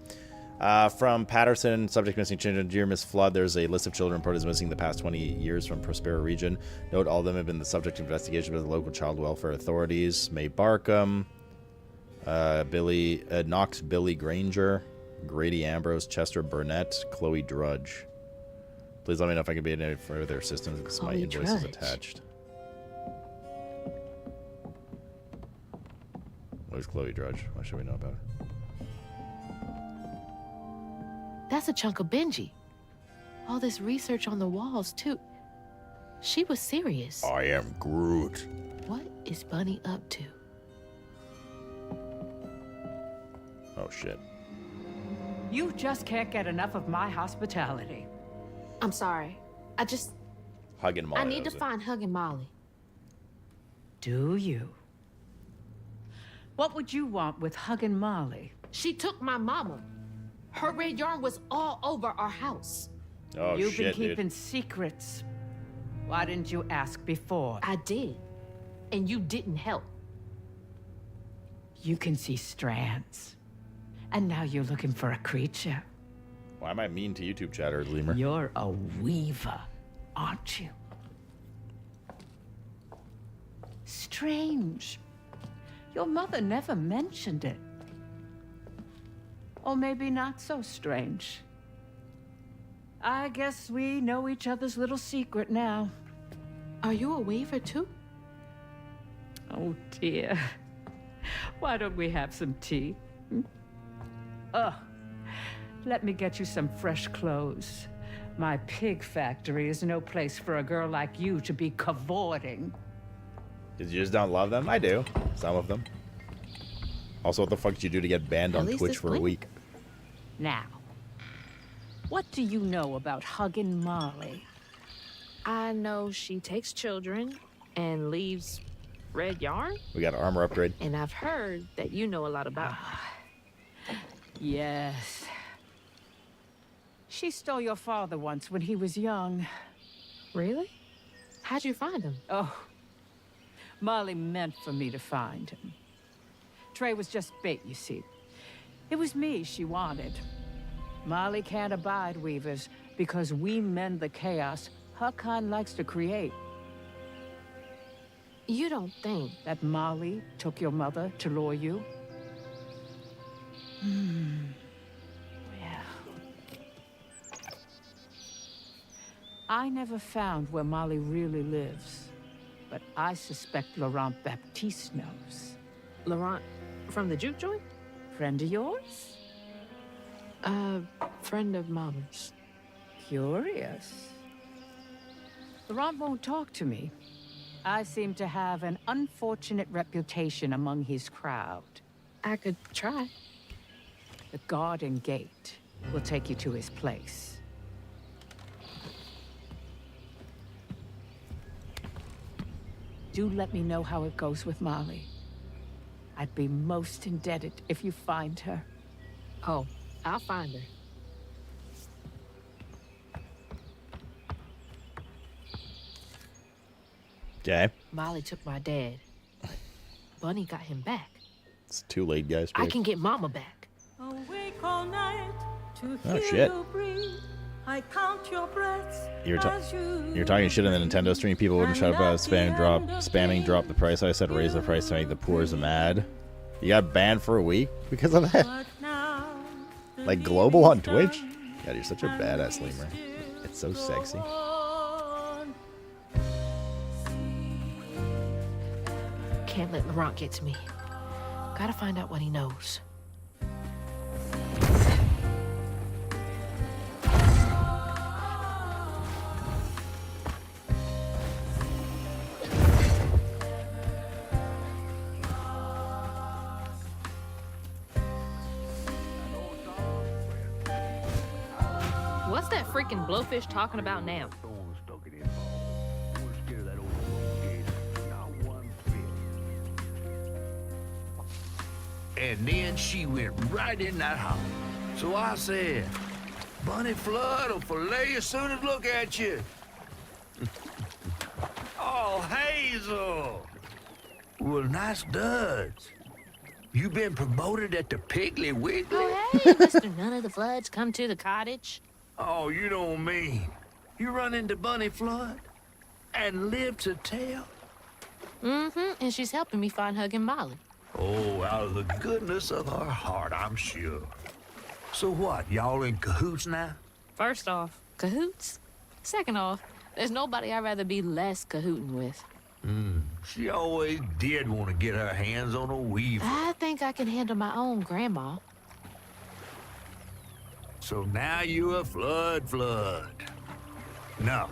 From Patterson, subject missing children. Dear Miss Flood, there's a list of children reported missing the past 20 years from Prospero region. Note all of them have been the subject of investigation by the local child welfare authorities. Mae Barkham, Knox Billy Granger, Grady Ambrose, Chester Burnett, Chloe Drudge. Please let me know if I can be in any further assistance because my invoice is attached. Where's Chloe Drudge? What should we know about her? That's a chunk of Benji. All this research on the walls, too. She was serious. I am Groot. What is Bunny up to? Oh, shit. You just can't get enough of my hospitality. I'm sorry. Hugging Molly. I need to find Hugging Molly. Do you? What would you want with Huggin' Molly? She took my mama. Her red yarn was all over our house. Oh, You've shit, been keeping dude. secrets. Why didn't you ask before? I did. And you didn't help. You can see strands. And now you're looking for a creature. Why am I mean to YouTube chatter, Lemur? You're a weaver, aren't you? Strange. Your mother never mentioned it. Or maybe not so strange. I guess we know each other's little secret now. Are you a weaver too? Oh dear. Why don't we have some tea? Let me get you some fresh clothes. My pig factory is no place for a girl like you to be cavorting. Because you just don't love them? I do. Some of them. Also, what the fuck did you do to get banned on Twitch for a week? Now, what do you know about Huggin' Molly? I know she takes children and leaves red yarn. We got an armor upgrade. And I've heard that you know a lot about her. Yes. She stole your father once when he was young. Really? How'd you find him? Oh, Molly meant for me to find him. Trey was just bait, you see. It was me she wanted. Molly can't abide weavers because we mend the chaos her kind likes to create. You don't think That Molly took your mother to lure you? Yeah. I never found where Molly really lives, but I suspect Laurent Baptiste knows. Laurent from the juke joint? Friend of yours? Friend of Mama's. Curious. Laurent won't talk to me. I seem to have an unfortunate reputation among his crowd. I could try. The garden gate will take you to his place. Do let me know how it goes with Molly. I'd be most indebted if you find her. Oh, I'll find her. Okay. Molly took my dad. But Bunny got him back. It's too late, guys. I can get Mama back. Awake all night to Oh, hear shit. you breathe. I count your breaths You're as You're talking shit in the Nintendo stream. People wouldn't shut up about spamming drop the price. I said raise the price to make the poor mad. You got banned for a week because of that? But now the Like global on evening's Twitch? done, God, you're such a and badass we lemur. still It's so go sexy. on. Can't let Laurent get to me. Gotta find out what he knows. What's that freaking blowfish talking about now? and then she went right in that hole. So I said, Bunny Flood will fillet you as soon as look at you. Oh, Hazel! Well, nice duds. You been promoted at the Piggly Wiggly? Oh, hey, Mr. None of the Floods, come to the cottage. Oh, you don't mean. You run into Bunny Flood and live to tell? Mm-hmm, and she's helping me find Huggin' Molly. Oh, out of the goodness of her heart, I'm sure. So what, y'all in cahoots now? First off, cahoots. Second off, there's nobody I'd rather be less cahooting with. She always did want to get her hands on a weaver. I think I can handle my own grandma. So now you a Flood. No,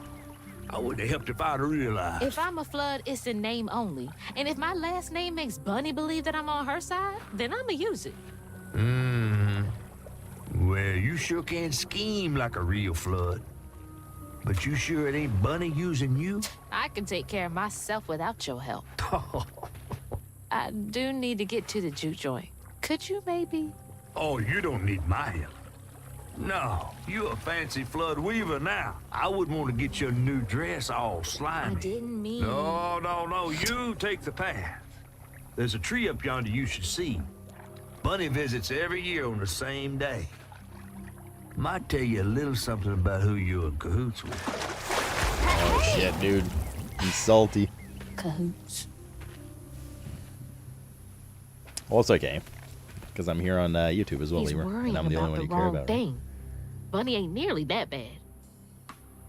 I wouldn't have helped if I'd realized. If I'm a Flood, it's in name only. And if my last name makes Bunny believe that I'm on her side, then I'ma use it. Well, you sure can scheme like a real Flood. But you sure it ain't Bunny using you? I can take care of myself without your help. I do need to get to the juke joint. Could you maybe? Oh, you don't need my help. No, you a fancy Flood weaver now. I wouldn't want to get your new dress all slimy. I didn't mean... No, you take the path. There's a tree up yonder you should see. Bunny visits every year on the same day. Might tell you a little something about who you're in cahoots with. Oh shit, dude. He's salty. Cahoots. Well, it's okay. Because I'm here on YouTube as well, He's Lemur. worrying And I'm the only one about you the care wrong about. thing. Bunny ain't nearly that bad.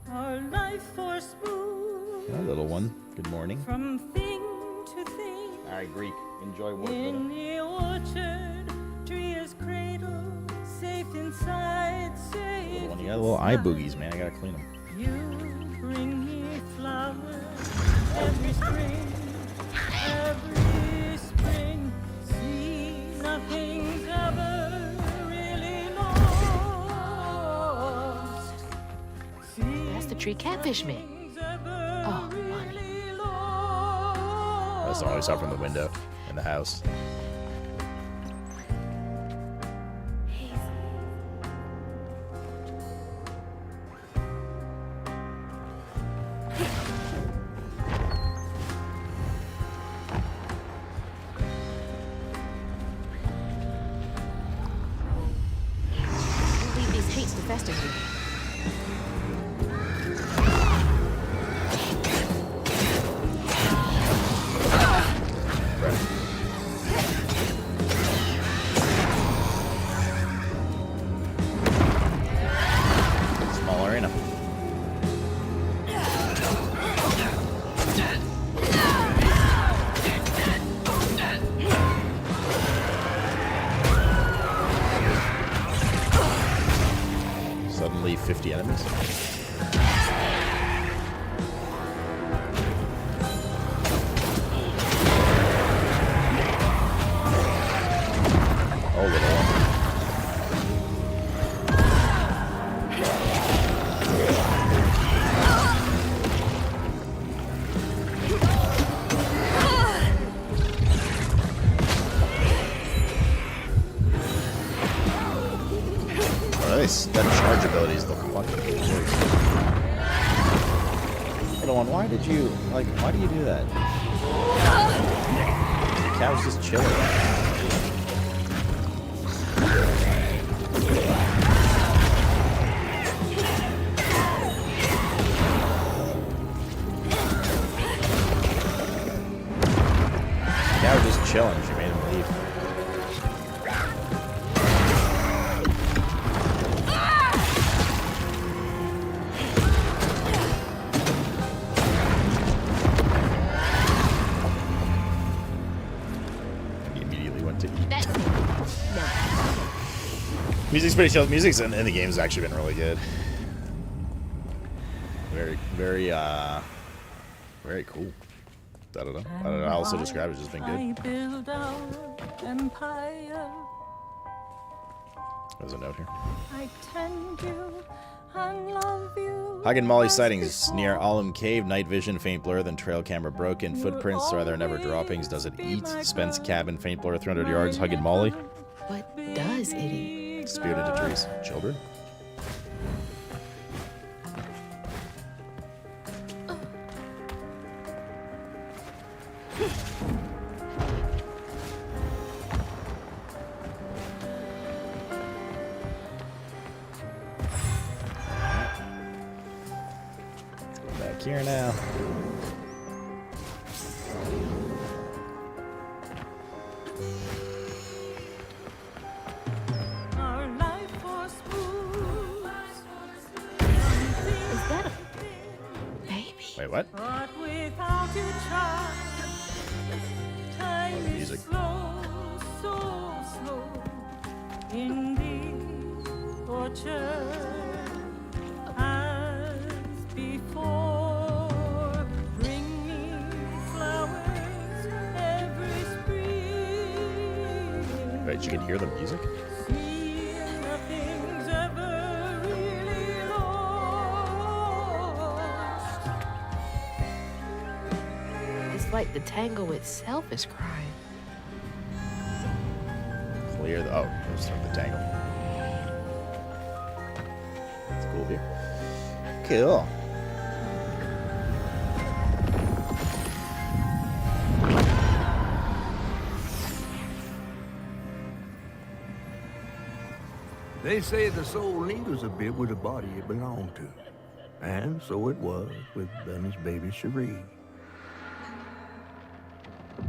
Our life force moves Hi, little one. Good morning. from thing to thing. Alright, Greek. Enjoy work. In the orchard, tree is cradle, safe inside, safe Little one. You got little eye boogies, man. I gotta clean them. You bring me flowers every spring, every spring. See, nothing's ever really lost. See, That's the tree catfish man. nothing's ever Oh, Bunny. really lost. That's the only stuff from the window in the house. Leave these hates to fester here. Small arena. Suddenly 50 enemies. Oh, little one. That charge ability is the fucking worst. Little one, why did you, like, why do you do that? The cow's just chilling. The cow was just chilling. She made him leave. Music's pretty chill. Music's in the game's actually been really good. Very cool. I don't know how else to describe it. It's just been good. I build our empire. There's a note here. I tend you and love you. Hug and Molly sightings near Alum Cave. Night vision, faint blur, then trail camera broken. Footprints are there never droppings. Does it eat? Spence cabin, faint blur, 300 yards. Hug and Molly. What does it eat? Spirited into trees. Children? Here now. Our life was smooth. Is that a baby? Wait, what? But without you, child, time is Music. slow, so slow. In the orchard, as before, bring me flowers every spring. Wait, you can hear the music? See, nothing's ever really lost. It's like the tango itself is crying. Clear the. Oh, let's start the tangle. That's cool, dude. Cool. They say the soul lingers a bit with the body it belonged to. And so it was with Bunny's baby Cherie.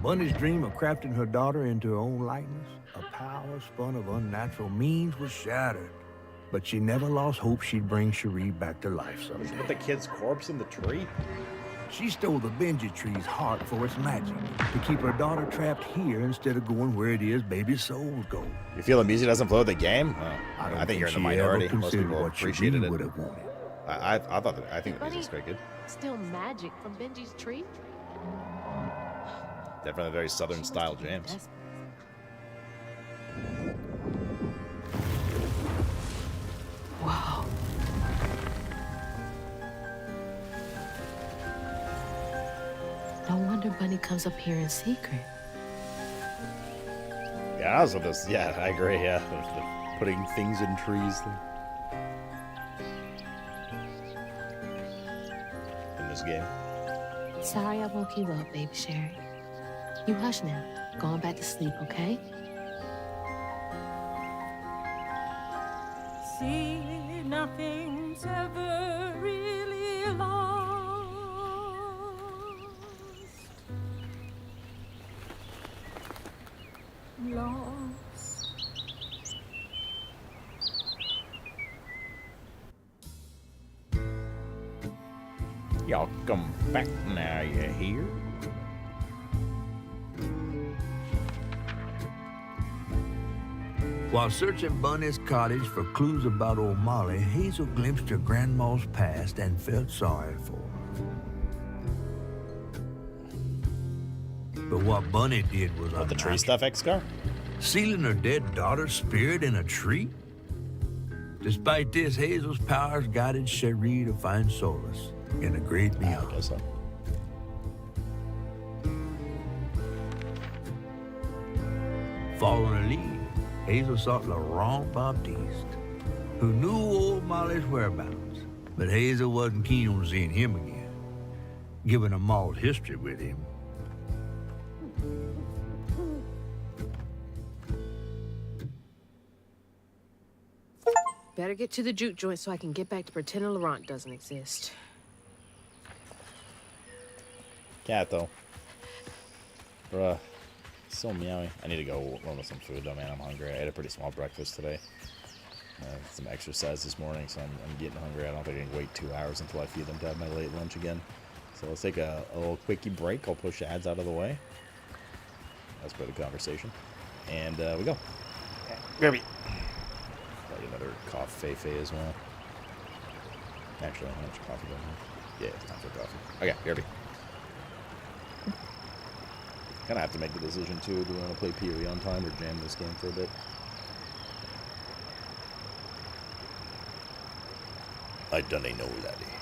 Bunny's dream of crafting her daughter into her own likeness, a power spun of unnatural means, was shattered. But she never lost hope she'd bring Cherie back to life someday. Put the kid's corpse in the tree? She stole the Benji tree's heart for its magic, to keep her daughter trapped here instead of going where it is baby's souls go. You feel the music doesn't flow with the game? I think you're in the she minority. ever Most considered people what appreciated Cherie it. would have wanted. I thought that. I think the music's quite good. Still magic from Benji's tree? Definitely very southern style jams. That's- Wow. No wonder Bunny comes up here in secret. Yeah, I was with this. Yeah, I agree. Yeah, the putting things in trees in this game. Sorry I woke you up, baby Sherry. You hush now. Going back to sleep, okay? See, nothing's ever really lost. Lost. Y'all come back now, you hear? While searching Bunny's cottage for clues about old Molly, Hazel glimpsed her grandma's past and felt sorry for her. But what Bunny did was What, the tree unnatural. stuff, X-Scar? Sealing her dead daughter's spirit in a tree? Despite this, Hazel's powers guided Cherie to find solace in the great I beyond. guess so. Following her lead, Hazel sought Laurent Baptiste, who knew old Molly's whereabouts, but Hazel wasn't keen on seeing him again, given a mauled history with him. Better get to the juke joint so I can get back to pretending Laurent doesn't exist. Cat, though. Bruh. So meowy. I need to go run with some food, though, man. I'm hungry. I ate a pretty small breakfast today. Some exercise this morning, so I'm getting hungry. I don't think I can wait 2 hours until I feed them to have my late lunch again. So let's take a little quickie break. I'll push ads out of the way. That's part of the conversation. And we go. Grab probably another coffee as well. Actually, how much coffee do I have? Yeah, it's time for coffee. Okay, BRB. Kind of have to make the decision, too. Do we want to play PoE on time or jam this game for a bit? I don't know, laddie.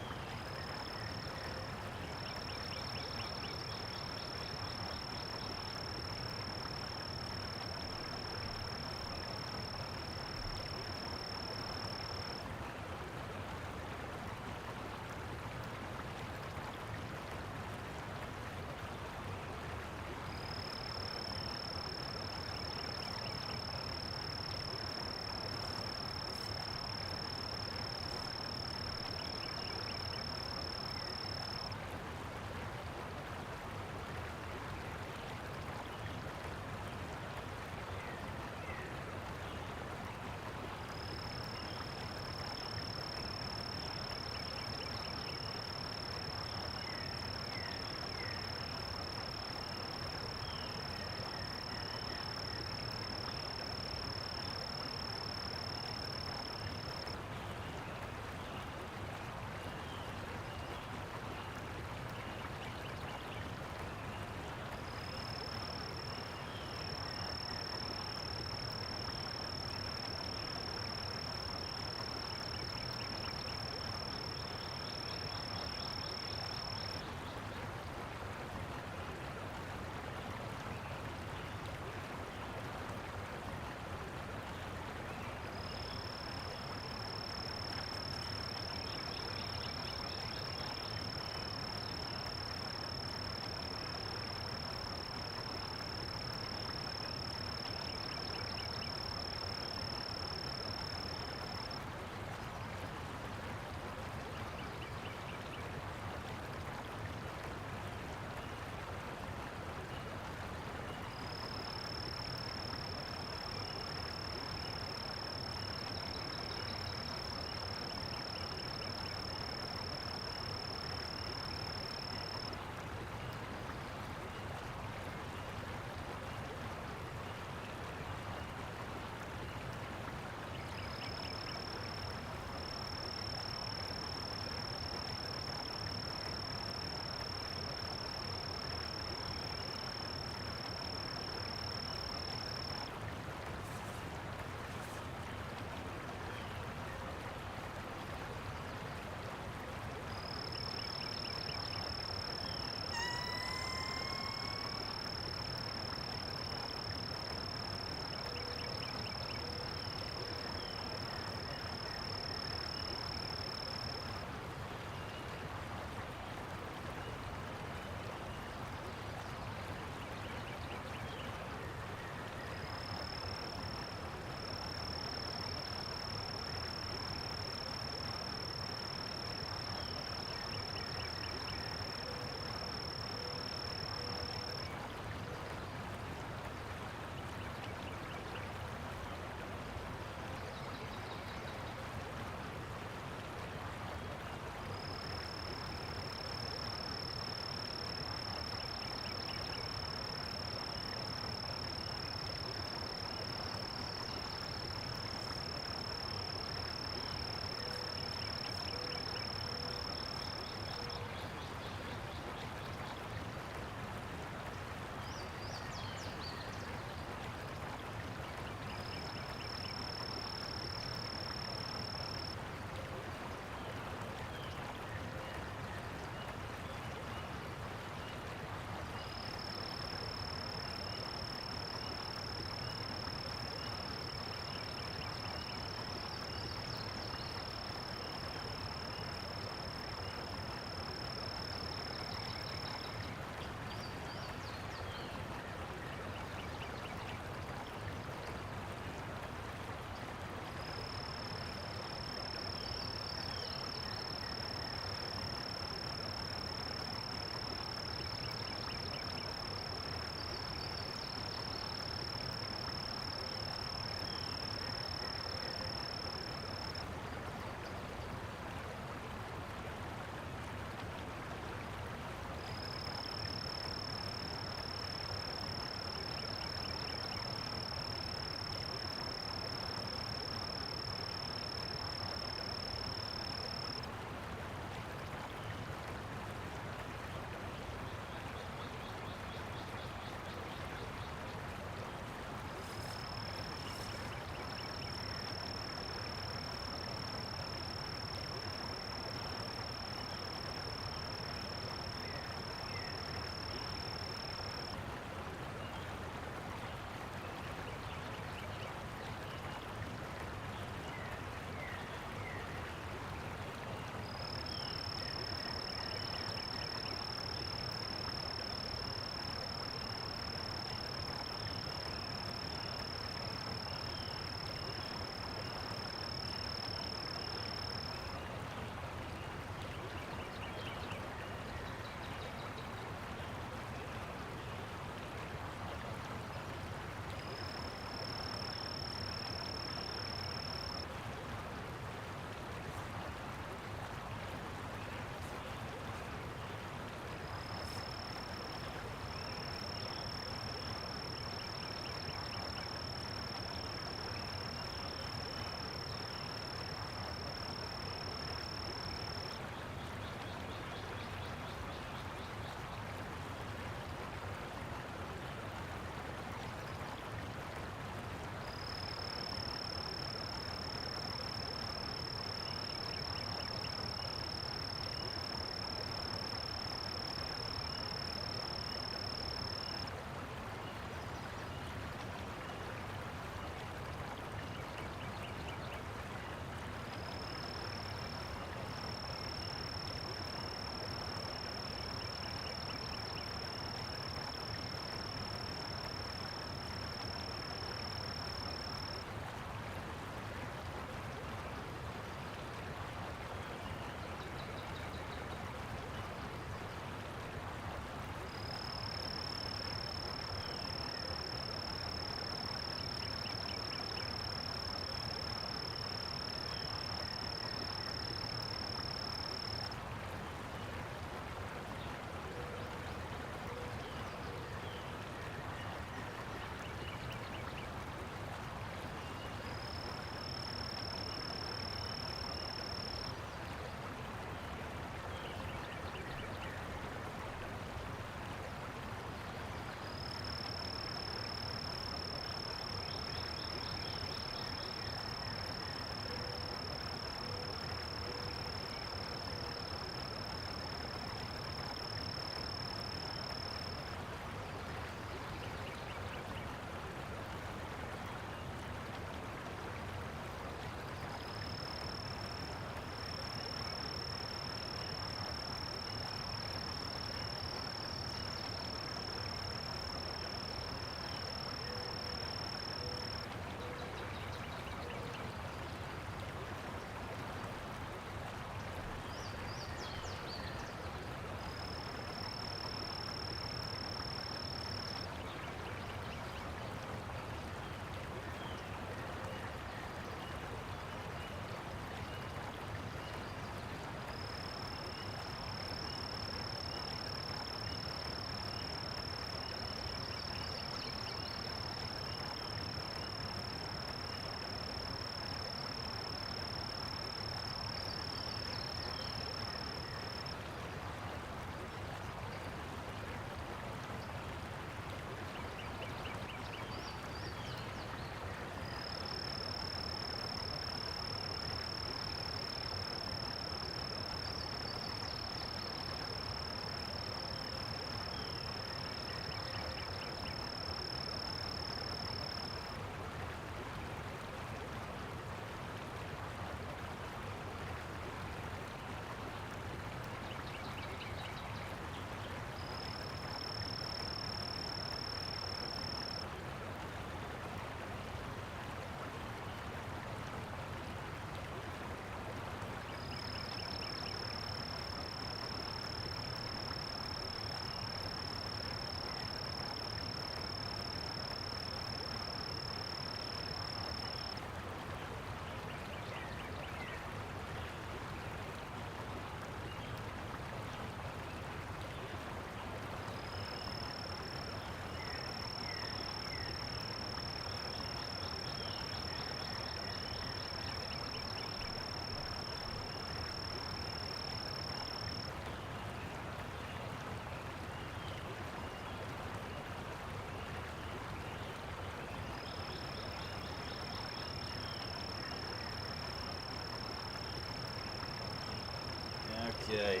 Yay.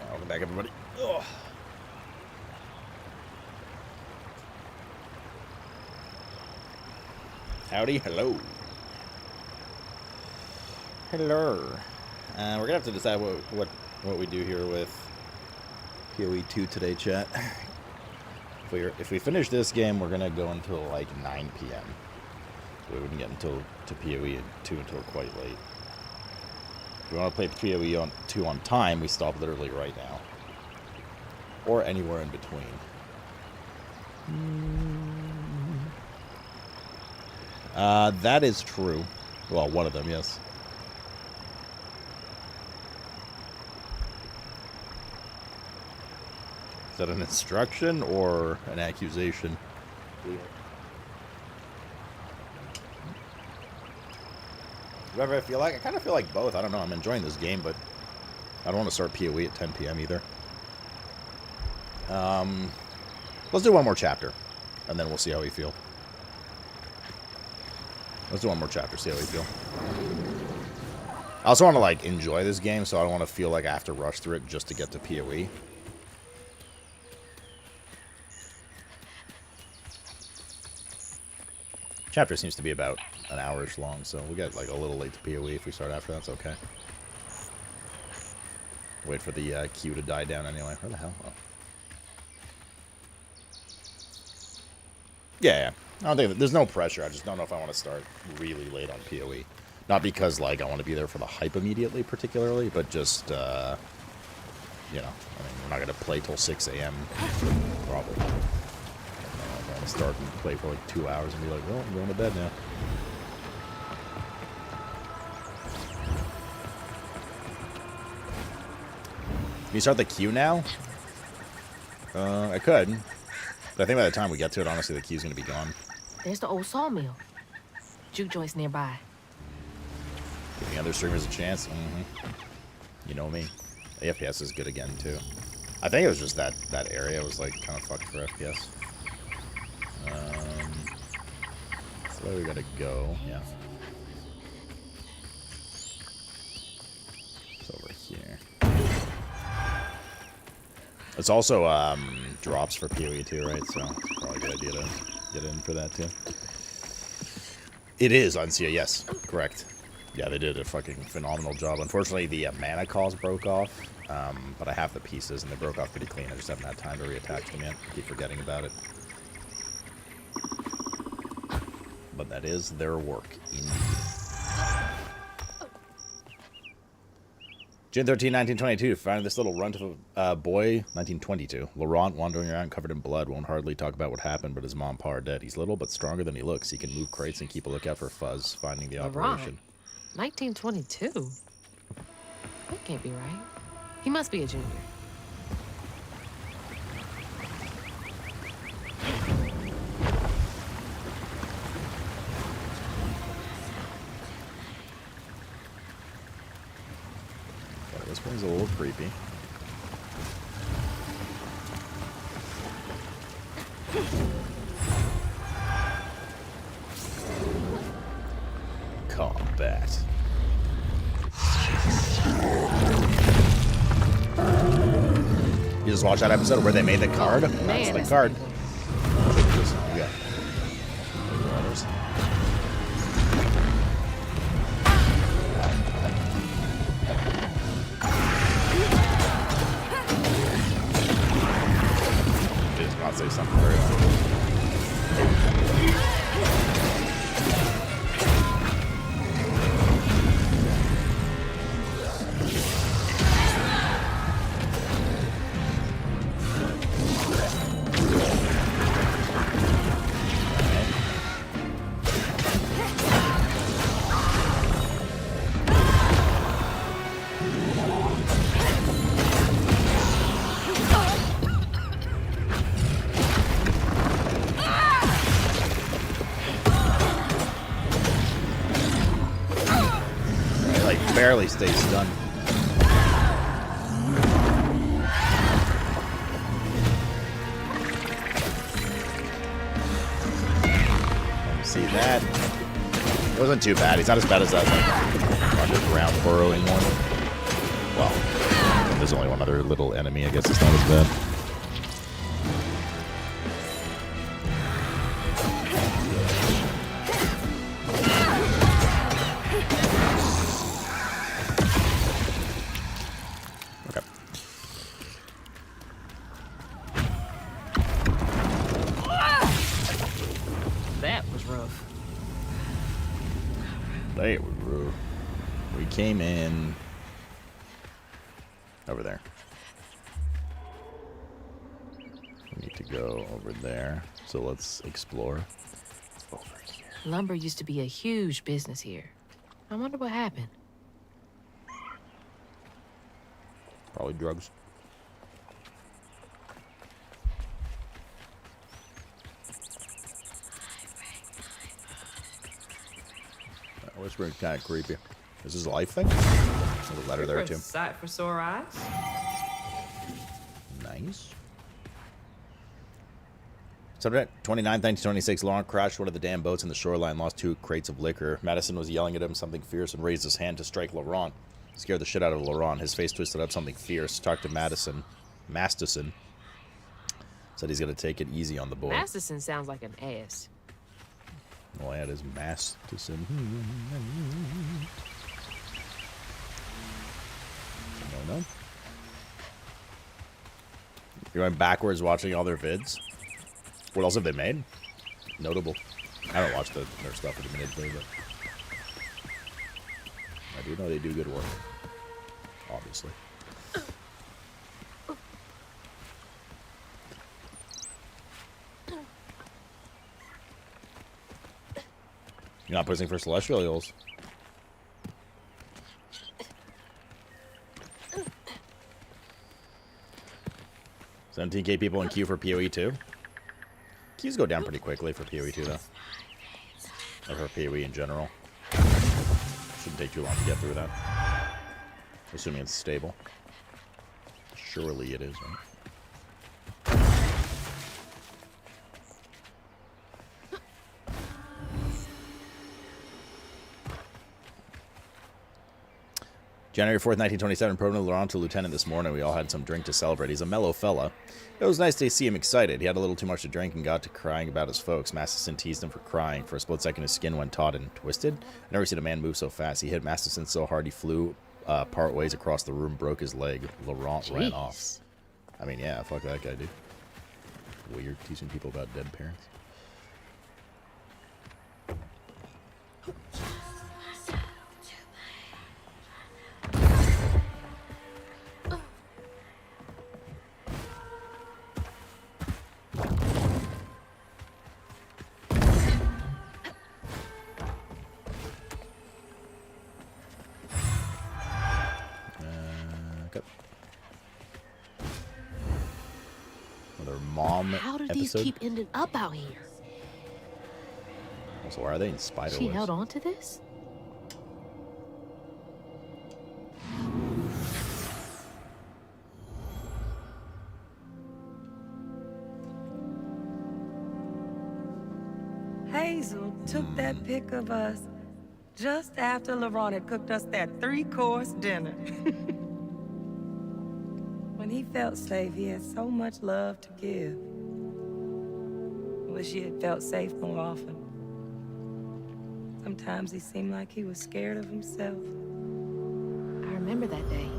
Welcome back, everybody. Ugh. Howdy, hello. Hello. We're gonna have to decide what we do here with PoE 2 today, chat. If we finish this game, we're gonna go until like 9 p.m. We wouldn't get to PoE 2 until quite late. If we want to play PoE 2 on time, we stop literally right now, or anywhere in between. That is true. Well, one of them, yes. Is that an instruction or an accusation? Whatever I feel like. I kind of feel like both. I don't know. I'm enjoying this game, but I don't want to start PoE at 10 p.m. either. Let's do one more chapter, and then we'll see how we feel. Let's do one more chapter, see how we feel. I also want to, like, enjoy this game, so I don't want to feel like I have to rush through it just to get to PoE. Chapter seems to be about an hour-ish long, so we get, like, a little late to PoE. If we start after, that's okay. Wait for the queue to die down anyway. Where the hell? Oh. Yeah. I don't think there's no pressure. I just don't know if I want to start really late on PoE. Not because, like, I want to be there for the hype immediately, particularly, but just, you know, I mean, we're not going to play till 6 a.m. probably. I'm going to start and play for like 2 hours and be like, well, I'm going to bed now. Can you start the queue now? I could. But I think by the time we get to it, honestly, the queue's going to be gone. There's the old sawmill. Juke joints nearby. Giving other streamers a chance. Mm-hmm. You know me. The FPS is good again, too. I think it was just that area was, like, kind of fucked for FPS. That's where we gotta go. Yeah. It's over here. It's also, drops for PoE too, right? So, it's probably a good idea to get in for that, too. It is on Sia, yes. Correct. Yeah, they did a fucking phenomenal job. Unfortunately, the mana calls broke off, but I have the pieces, and they broke off pretty clean. I just haven't had time to reattach them yet. I keep forgetting about it. But that is their work, indeed. June 13, 1922. Found this little runt of a boy, 1922. Laurent, wandering around covered in blood, won't hardly talk about what happened, but his mom and pa are dead. He's little but stronger than he looks. He can move crates and keep a lookout for Fuzz, finding the operation. 1922? That can't be right. He must be a junior. Okay, this one's a little creepy. Combat. You just watched that episode where they made the card? That's the card. Yeah. Did not say something very well. Barely stays stunned. that. It wasn't too bad. He's not as bad as that like underground burrowing one. Well, there's only one other little enemy. I guess it's not as bad. We came in over there. We need to go over there. So let's explore over here. Lumber used to be a huge business here. I wonder what happened. Probably drugs. Whispering kind of creepy. Is this a life thing? There's a letter there too. Sight for sore eyes. Nice. Subject 29, 1926. Laurent crashed one of the damn boats in the shoreline, lost 2 crates of liquor. Madison was yelling at him something fierce and raised his hand to strike Laurent. Scared the shit out of Laurent. His face twisted up something fierce. Talked to Masterson. Said he's going to take it easy on the boy. Masterson sounds like an ass. Well, that is Masterson. No. You're going backwards watching all their vids? What else have they made? Notable. I haven't watched their stuff admittedly, but I do know they do good work. Obviously. You're not pushing for Celestial Eels. $17K people in queue for PoE 2. Queues go down pretty quickly for PoE 2 though. Or for PoE in general. Shouldn't take too long to get through that. Assuming it's stable. Surely it is, right? January 4th, 1927, promoted Laurent to lieutenant this morning. We all had some drink to celebrate. He's a mellow fella. It was nice to see him excited. He had a little too much to drink and got to crying about his folks. Masterson teased him for crying. For a split second, his skin went taut and twisted. I've never seen a man move so fast. He hit Masterson so hard he flew part ways across the room, broke his leg. Laurent ran off. I mean, yeah, fuck that guy, dude. Weird, teasing people about dead parents. How do these keep ending up out here? So why are they in spider webs? She held on to this? Hazel took that pic of us just after Laurent had cooked us that 3-course dinner. When he felt safe, he had so much love to give. Wish he had felt safe more often. Sometimes he seemed like he was scared of himself. I remember that day.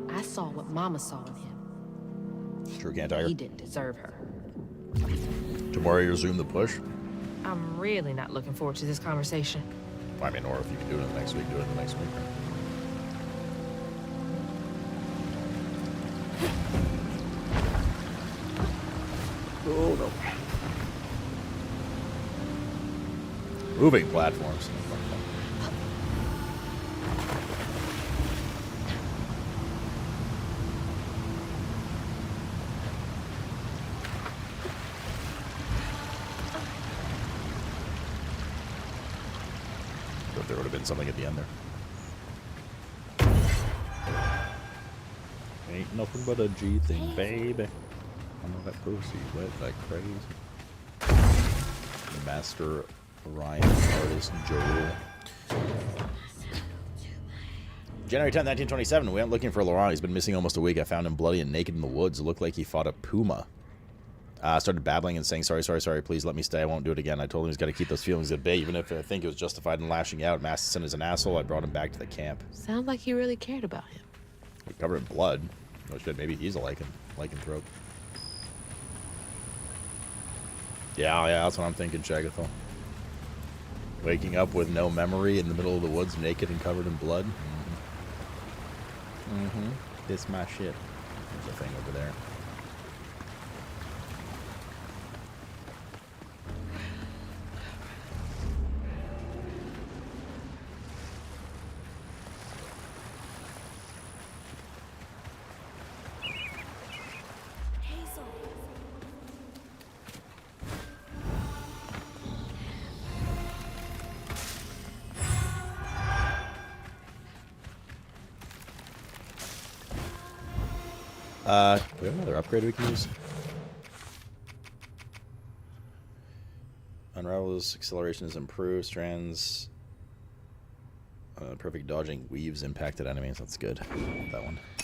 I saw what Mama saw in him. Sure can't, Tiger. He didn't deserve her. Tomorrow you resume the push? I'm really not looking forward to this conversation. I mean, or if you can do it in the next week, do it in the next week. Oh no. Moving platforms. But there would have been something at the end there. Ain't nothing but a G thing, baby. I know that pussy wet like crazy. Master Ryan, artist, Joel. January 10th, 1927. We went looking for Laurent. He's been missing almost a week. I found him bloody and naked in the woods. It looked like he fought a puma. Started babbling and saying, sorry, please let me stay. I won't do it again. I told him he's got to keep those feelings at bay, even if I think it was justified in lashing out. Maston is an asshole. I brought him back to the camp. Sounds like he really cared about him. We're covered in blood. Oh shit, maybe he's a lycanthrope. Yeah, that's what I'm thinking, Shagathol. Waking up with no memory in the middle of the woods, naked and covered in blood. This my shit. There's a thing over there. Do we have another upgrade we can use? Unravel's acceleration is improved. Strands. Perfect dodging weaves impacted enemies. That's good. I want that one. I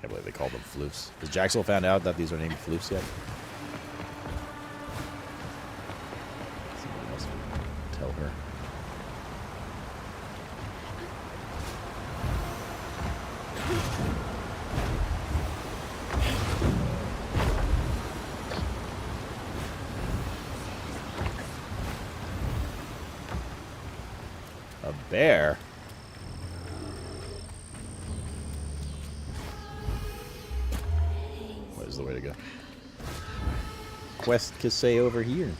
can't believe they called them floofs. Has Jaxel found out that these are named floofs yet? Somebody must tell her. Bear. Where's the way to go? Quest Cassay over here.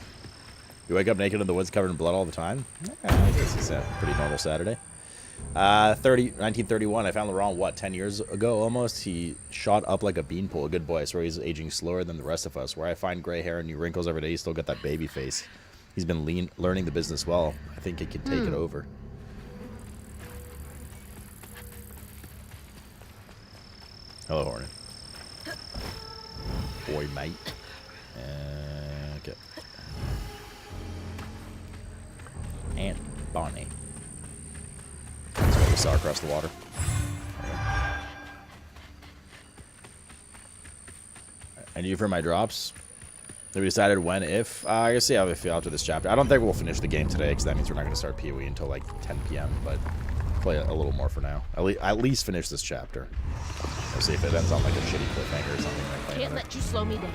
You wake up naked in the woods covered in blood all the time? I guess it's a pretty normal Saturday. 1931. I found Laurent, what, 10 years ago almost? He shot up like a beanpole. A good boy. I swear he's aging slower than the rest of us. Where I find gray hair and new wrinkles every day, he's still got that baby face. He's been learning the business well. I think he can take it over. Hello, Hornet. Boy, mate. Okay. And Bonnie. That's what we saw across the water. And you for my drops? Have we decided when, if? I guess see how we feel after this chapter. I don't think we'll finish the game today, because that means we're not going to start PoE until like 10 p.m., but play a little more for now. At least finish this chapter. We'll see if it ends on like a shitty cliffhanger or something like that. Can't let you slow me down.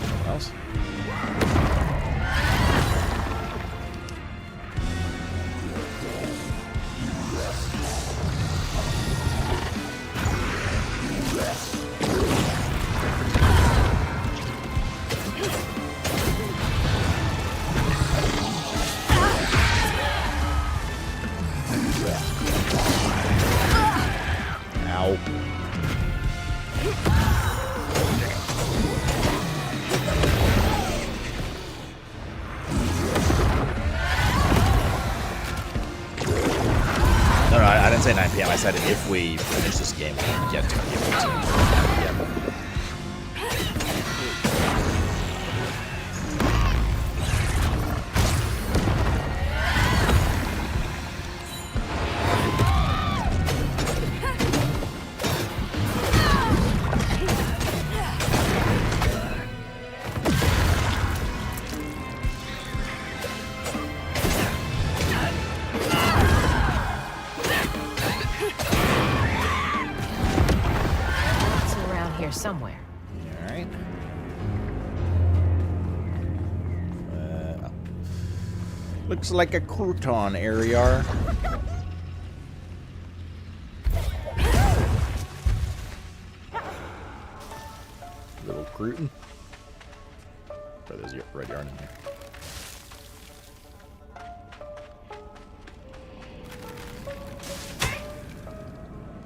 Someone else? I didn't say 9 p.m. I said if we finish this game, we can get to be able to 9 p.m. Somewhere. All right. Looks like a crouton area. Little crouton. Oh, there's red yarn in here.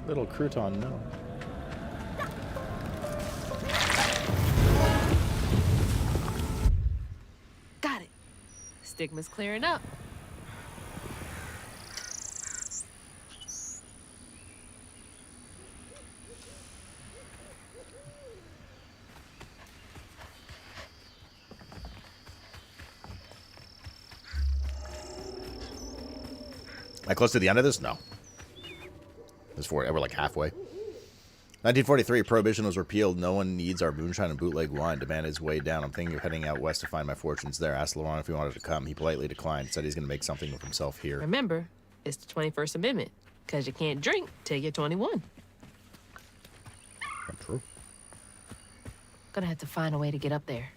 Little crouton, no. stigma's clearing up. Am I close to the end of this? No. We're like halfway. 1943, Prohibition was repealed. No one needs our moonshine and bootleg wine. Demand is way down. I'm thinking of heading out west to find my fortunes there. Asked Laurent if he wanted to come. He politely declined. Said he's going to make something of himself here. Remember, it's the 21st Amendment. Because you can't drink till you're 21. True. Gonna have to find a way to get up there.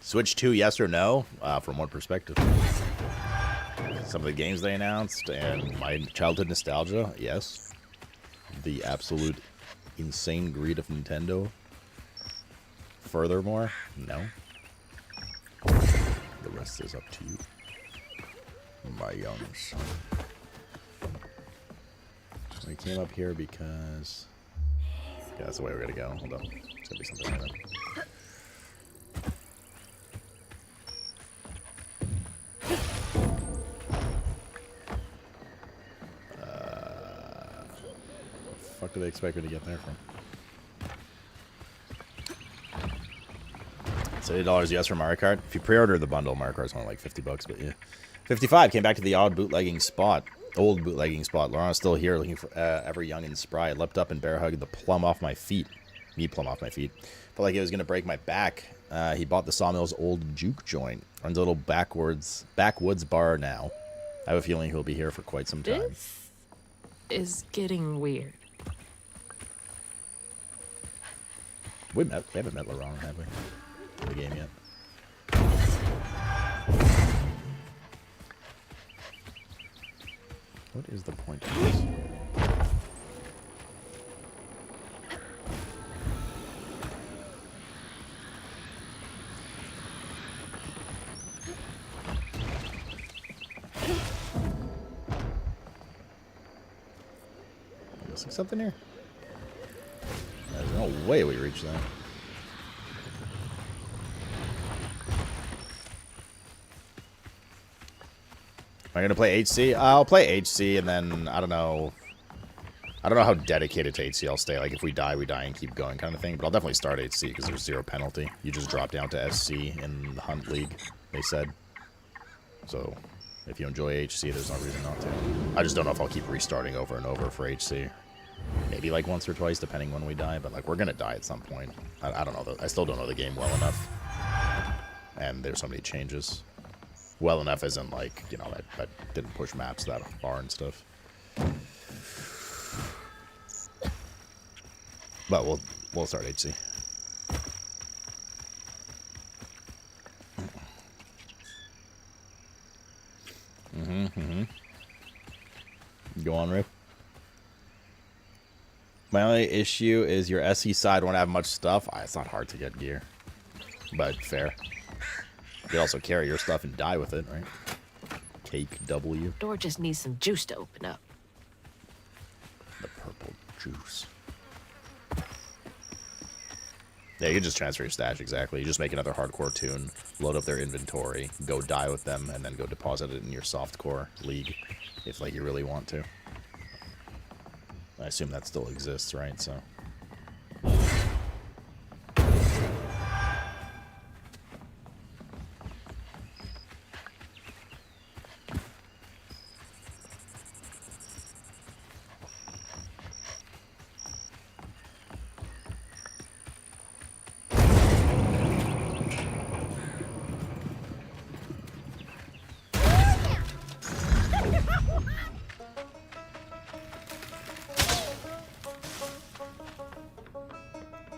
Switch 2, yes or no? From what perspective? Some of the games they announced and my childhood nostalgia, yes. The absolute insane greed of Nintendo. Furthermore, no. The rest is up to you, my young son. We came up here because... yeah, that's the way we're gonna go. Hold up. It's gonna be something like that. What do they expect me to get there from? It's $80 yes for Mario Kart. If you pre-order the bundle, Mario Kart's only like $50, but yeah. 55 came back to the old bootlegging spot. Laurent's still here looking for ever young and spry. I leapt up and bear hugged the plum off my feet. Felt like it was gonna break my back. He bought the Sawmill's old juke joint. Runs a little backwoods bar now. I have a feeling he'll be here for quite some time. This is getting weird. We haven't met Laurent, have we? In the game yet. What is the point of this? Am I missing something here? There's no way we reach that. Am I gonna play HC? I'll play HC, and then I don't know how dedicated to HC I'll stay. Like if we die and keep going, kind of thing. But I'll definitely start HC because there's 0 penalty. You just drop down to SC in the Hunt League. They said. So if you enjoy HC, there's no reason not to. I just don't know if I'll keep restarting over and over for HC. Maybe like once or twice, depending when we die. But like we're gonna die at some point. I don't know. I still don't know the game well enough. And there's so many changes. Well enough isn't like, you know, that didn't push maps that far and stuff. But we'll start HC. Go on, Rick. My only issue is your SE side won't have much stuff. It's not hard to get gear, but fair. You could also carry your stuff and die with it, right? Cake W. Door just needs some juice to open up. The purple juice. Yeah, you can just transfer your stash, exactly. You just make another hardcore tune, load up their inventory, go die with them, and then go deposit it in your softcore league, if like you really want to. I assume that still exists, right? So.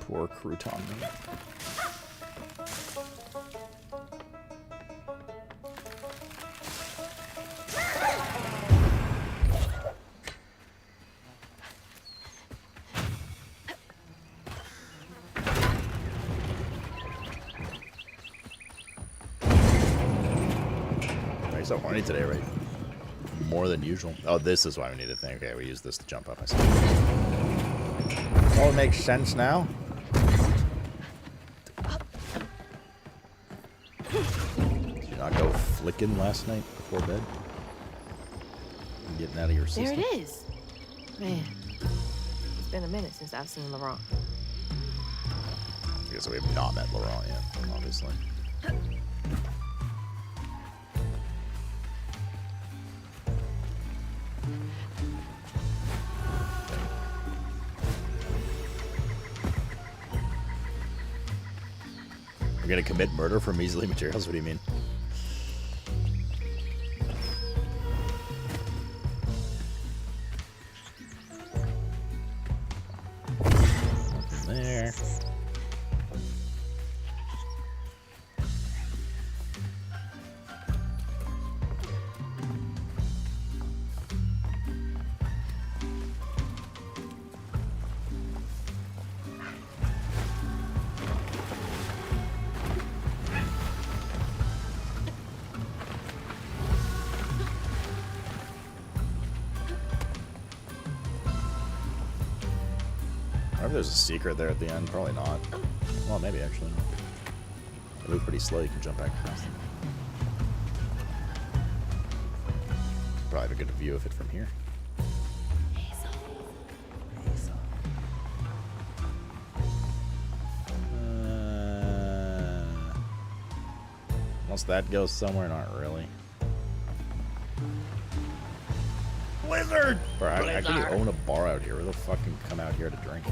Poor crouton. He's so horny today, right? More than usual. Oh, this is why we need a thing. Okay, we use this to jump up. I see. Oh, it makes sense now. flicking last night before bed? Getting out of your system. There it is. Man, it's been a minute since I've seen Laurent. I guess we have not met Laurent yet, obviously. We're gonna commit murder for measly materials? What do you mean? Nothing there. I wonder if there's a secret there at the end. Probably not. Well, maybe actually. They move pretty slow. You can jump back across them. Probably have a good view of it from here. Unless that goes somewhere, not really. Blizzard! Bro, I could own a bar out here. Where the fuck can come out here to drink?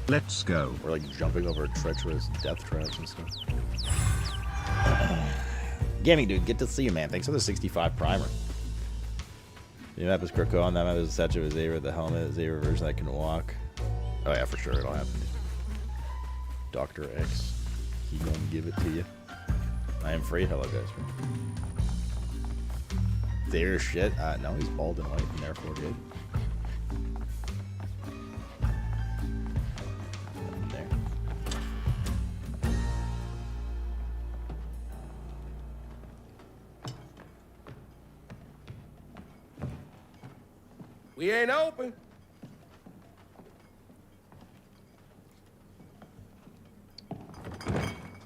Let's go. We're like jumping over treacherous death traps and stuff. Gaming dude, good to see you, man. Thanks for the 65 primer. The map is Krakow, on that map is a statue of Xavier, the helmet, Xavier version that can walk. Oh yeah, for sure, it'll happen. Dr. X, he gonna give it to you. I am free. Hello, guys. Xavier shit. No, he's bald and white and therefore good. There. We ain't open.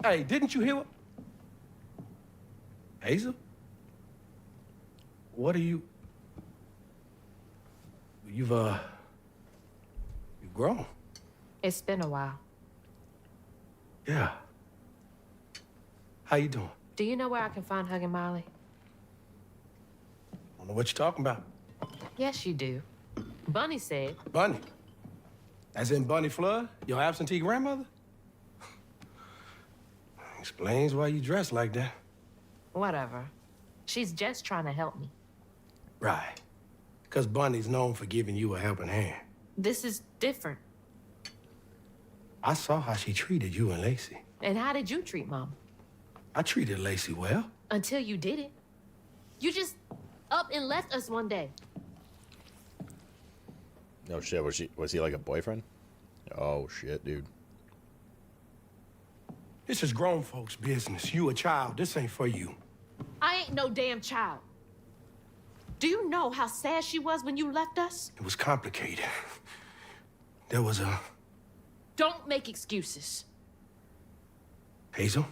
Hey, didn't you hear what? Hazel? What are you? You've grown. It's been a while. Yeah. How you doing? Do you know where I can find Huggin' Molly? I don't know what you're talking about. Yes, you do. Bunny said. Bunny? As in Bunny Flood, your absentee grandmother? Explains why you dress like that. Whatever. She's just trying to help me. Right. Because Bunny's known for giving you a helping hand. This is different. I saw how she treated you and Lacey. And how did you treat Mom? I treated Lacey well. Until you didn't. You just up and left us one day. No shit. Was he like a boyfriend? Oh shit, dude. This is grown folks' business. You a child. This ain't for you. I ain't no damn child. Do you know how sad she was when you left us? It was complicated. There was a... Don't make excuses. Hazel?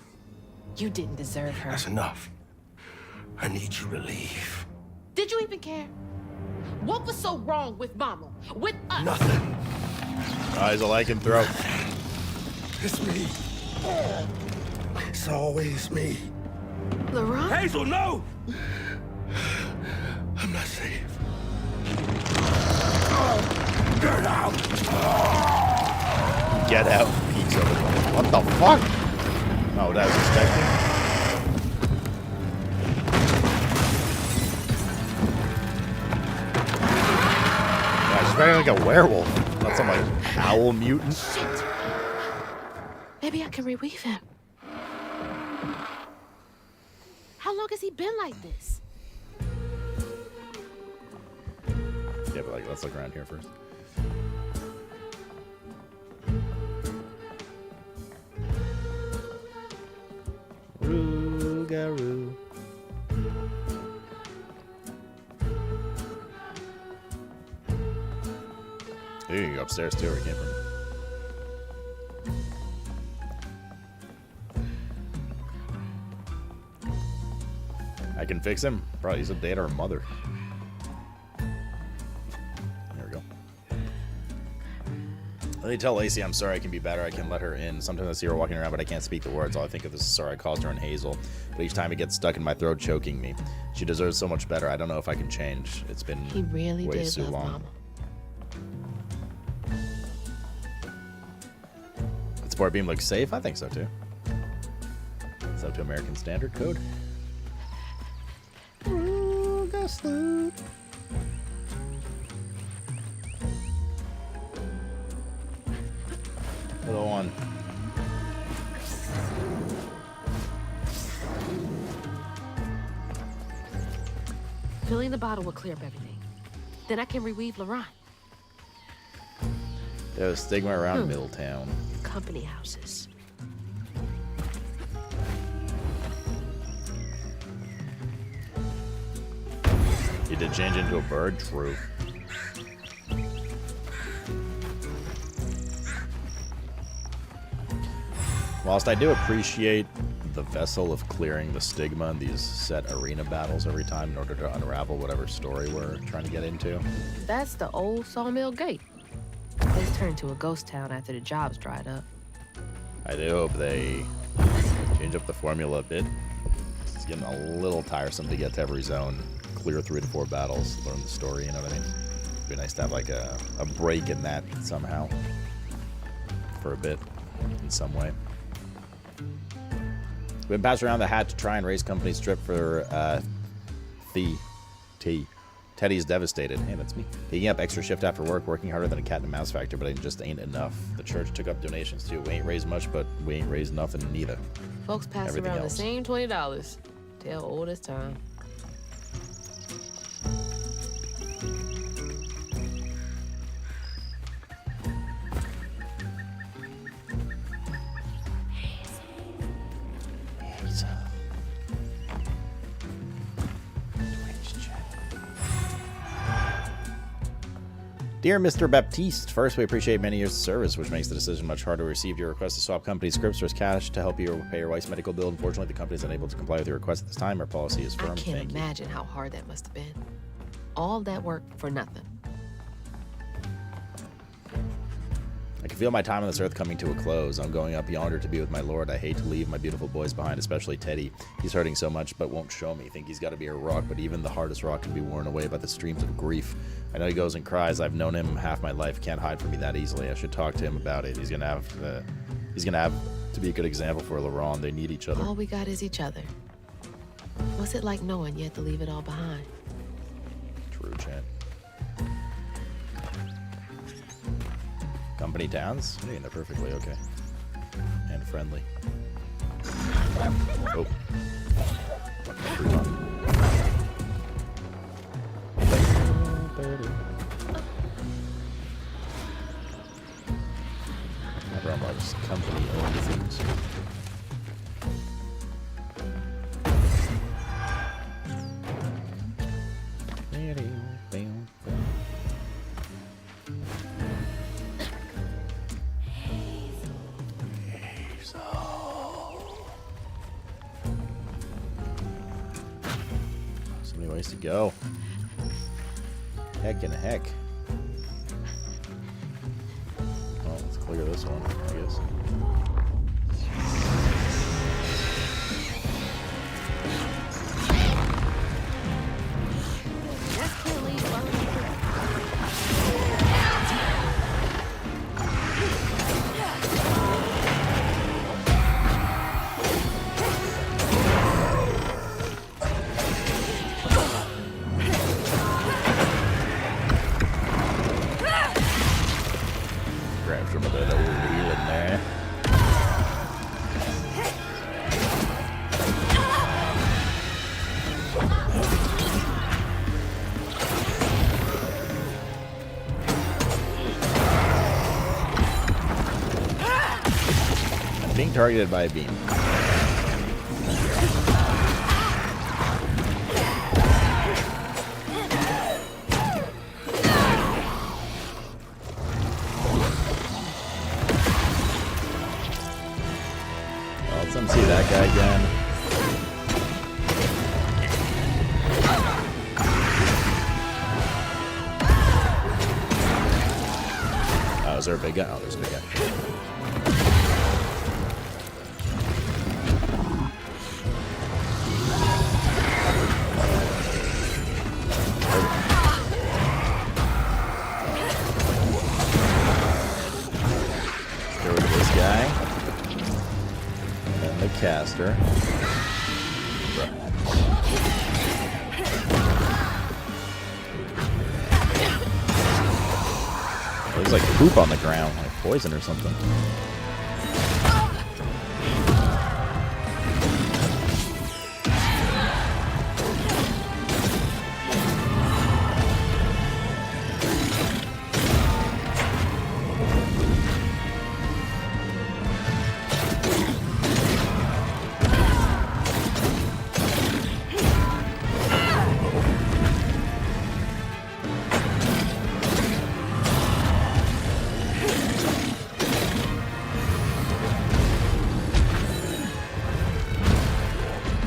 You didn't deserve her. That's enough. I need you to leave. Did you even care? What was so wrong with Mama? With us? Nothing. Eyes a lycanthrope. It's me. It's always me. Laurent? Hazel, no! I'm not safe. Get out! Get out, pizza. What the fuck? Oh, what I was expecting. Yeah, she's very like a werewolf. Not some like owl mutant. Shit. Maybe I can reweave him. How long has he been like this? Yeah, but like, let's look around here first. Rougarou. You can go upstairs too, where you came from. I can fix him. Probably use a date or a mother. There we go. Let me tell Lacey I'm sorry I can be better. I can let her in. Sometimes I see her walking around, but I can't speak the words. All I think of is sorry I caused her and Hazel. But each time it gets stuck in my throat, choking me. She deserves so much better. I don't know if I can change. It's been He really way did too love long. Mama. Sport beam looks safe? I think so too. It's up to American Standard Code. Ooh, gas loot. Little one. Filling the bottle will clear up everything. Then I can reweave Laurent. There's a stigma around Middletown. Company houses. You did change into a bird? True. Whilst I do appreciate the vessel of clearing the stigma in these set arena battles every time in order to unravel whatever story we're trying to get into. That's the old Sawmill Gate. It's turned to a ghost town after the jobs dried up. I do hope they change up the formula a bit. It's getting a little tiresome to get to every zone, clear 3 to 4 battles, learn the story, you know what I mean? It'd be nice to have like a break in that somehow. For a bit, in some way. We've been passing around the hat to try and raise company strip for Teddy's devastated. Hey, that's me. Taking up extra shift after work, working harder than a cat in a mouse factory, but it just ain't enough. The church took up donations too. We ain't raised much, but we ain't raised nothing neither. Folks pass Everything around else. the same $20. Tell old as time. Dear Mr. Baptiste, first we appreciate many years of service, which makes the decision much harder to receive your request to swap company scripts for cash to help you pay your wife's medical bill. Unfortunately, the company is unable to comply with your request at this time. Our policy is firm. I can't Thank you. imagine how hard that must have been. All that work for nothing. I can feel my time on this earth coming to a close. I'm going up yonder to be with my lord. I hate to leave my beautiful boys behind, especially Teddy. He's hurting so much, but won't show me. Think he's got to be a rock, but even the hardest rock can be worn away by the streams of grief. I know he goes and cries. I've known him half my life. Can't hide from me that easily. I should talk to him about it. He's gonna have to be a good example for Laurent. They need each other. All we got is each other. What's it like knowing you have to leave it all behind? True, Chad. Company towns? I mean, they're perfectly okay. And friendly. Oh. Everyone loves company-owned things. So many ways to go. Heck and heck. Well, let's clear this one, I guess. Just can't leave while I'm here. Grab some of that old healing there. I'm being targeted by a beam. Let's see that guy again. there a big guy? Oh, there's a big guy. Get rid of this guy. And the caster. There's like poop on the ground, like poison or something.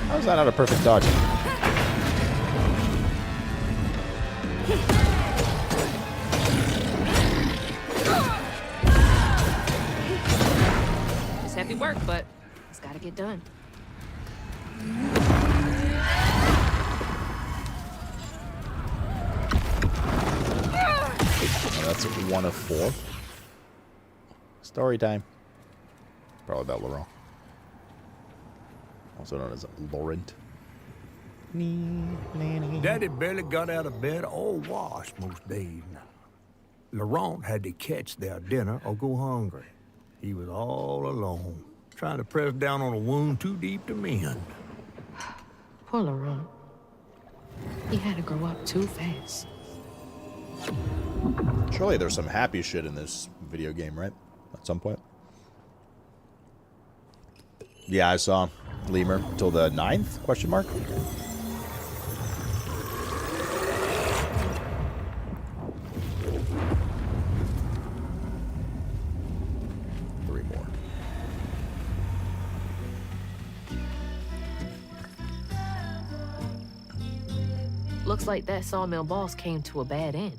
How's that not a perfect dodge? It's heavy work, but it's gotta get done. Oh, that's 1 of 4. Story time. Probably about Laurent. Also known as Laurent. Daddy barely got out of bed or washed most days now. Laurent had to catch their dinner or go hungry. He was all alone, trying to press down on a wound too deep to mend. Poor Laurent. He had to grow up too fast. Surely there's some happy shit in this video game, right? At some point. Yeah, I saw Lemur till the 9th? Question mark. Three more. Looks like that sawmill boss came to a bad end.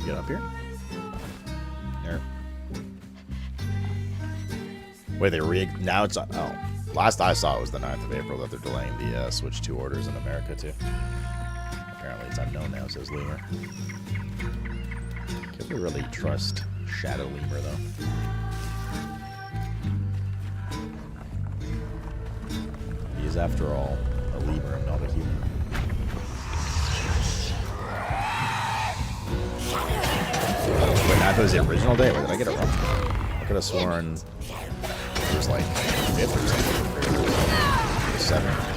Get up here. There. Wait, they now it's oh. Last I saw it was the 9th of April that they're delaying the Switch 2 orders in America too. Apparently it's unknown now, says Lemur. Can we really trust Shadow Lemur though? He is, after all, a lemur and not a human. Wait, that was the original date? Wait, did I get it wrong? I could have sworn it was like 5th or something. 7th.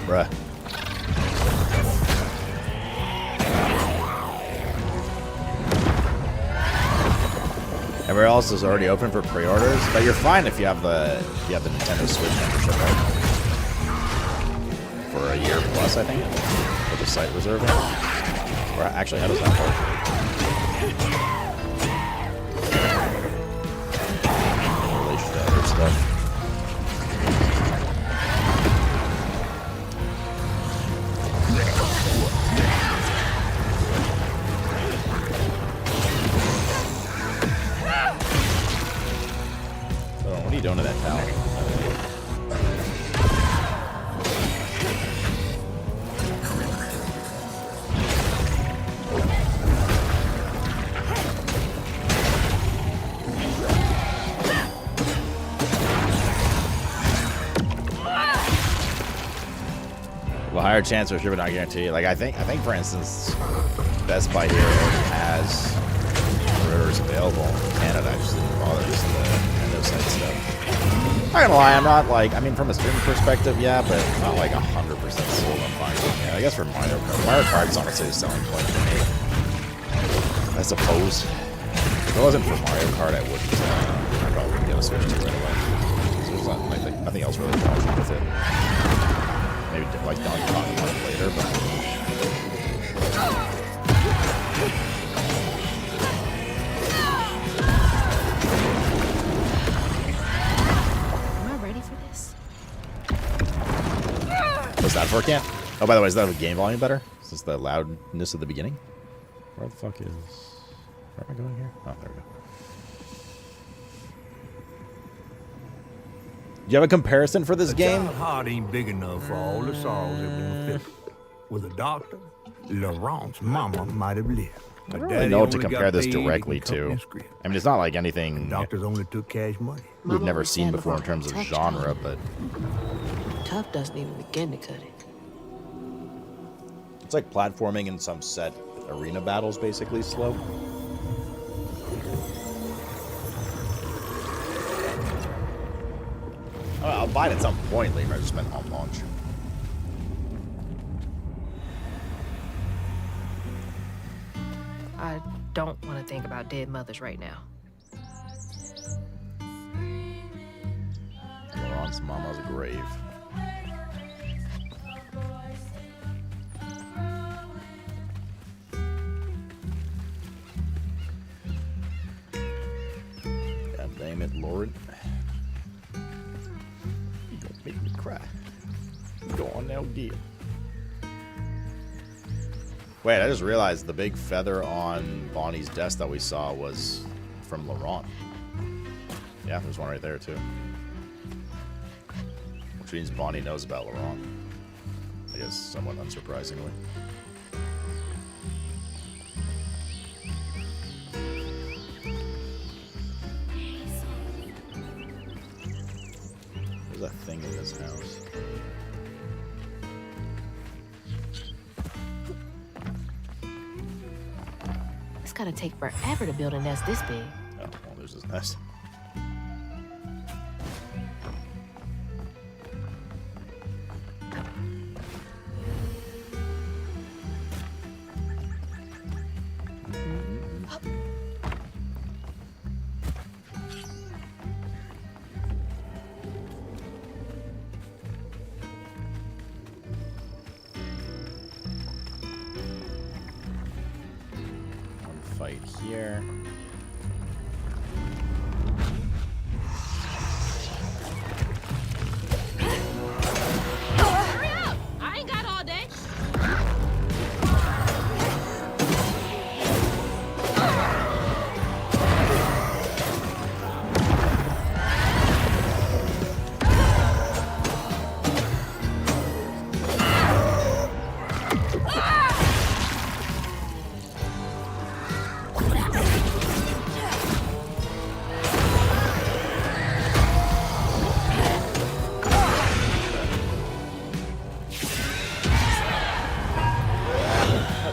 Bruh. Everywhere else is already open for pre-orders, but you're fine if you have the Nintendo Switch membership, right? For a year plus, I think, with the site reserving. Or actually, how does that work? In relation to other stuff. What are you doing to that tower? Well, higher chance for sure, but not guarantee. Like I think for instance, Best Buy here has servers available in Canada. I just didn't bother using the Nintendo site stuff. Not gonna lie, I'm not like, I mean, from a streaming perspective, yeah, but not like 100% sold on buying it. Yeah, I guess for Mario Kart. Mario Kart's honestly a selling point for me. I suppose. If it wasn't for Mario Kart, I wouldn't. I probably wouldn't get a Switch 2 right away. There's not, nothing else really wrong with it. Maybe like Donkey Kong Park later, but. Was that for a camp? Oh, by the way, is that the game volume better? Is this the loudness of the beginning? Where the fuck is... Where am I going here? Oh, there we go. Do you have a comparison for this game? The heart ain't big enough for all the sorrows it won't fit. With a doctor, Laurent's mama might have lived. I don't really know what to compare this directly to. I mean, it's not like anything doctors only took cash money. We've never seen before in terms of genre, but... Tough doesn't even begin to cut it. It's like platforming in some set arena battles, basically, slow. Oh, I'll buy it at some point later. I just meant on launch. I don't want to think about dead mothers right now. Laurent's mama's grave. God damn it, Laurent. You gonna make me cry. Go on now, deal. Wait, I just realized the big feather on Bonnie's desk that we saw was from Laurent. Yeah, there's one right there, too. Which means Bonnie knows about Laurent. I guess somewhat unsurprisingly. There's a thing in this house. It's gotta take forever to build a nest this big. Oh, well, there's this nest. Fight here. Hurry up! I ain't got all day.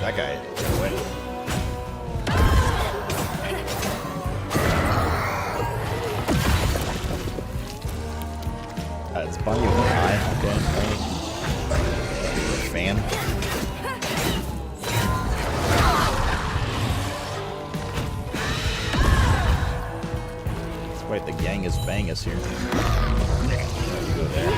That guy went. It's Bunny with an eye. Okay. Fan. Wait, the gang is bangus here. Oh, you go there.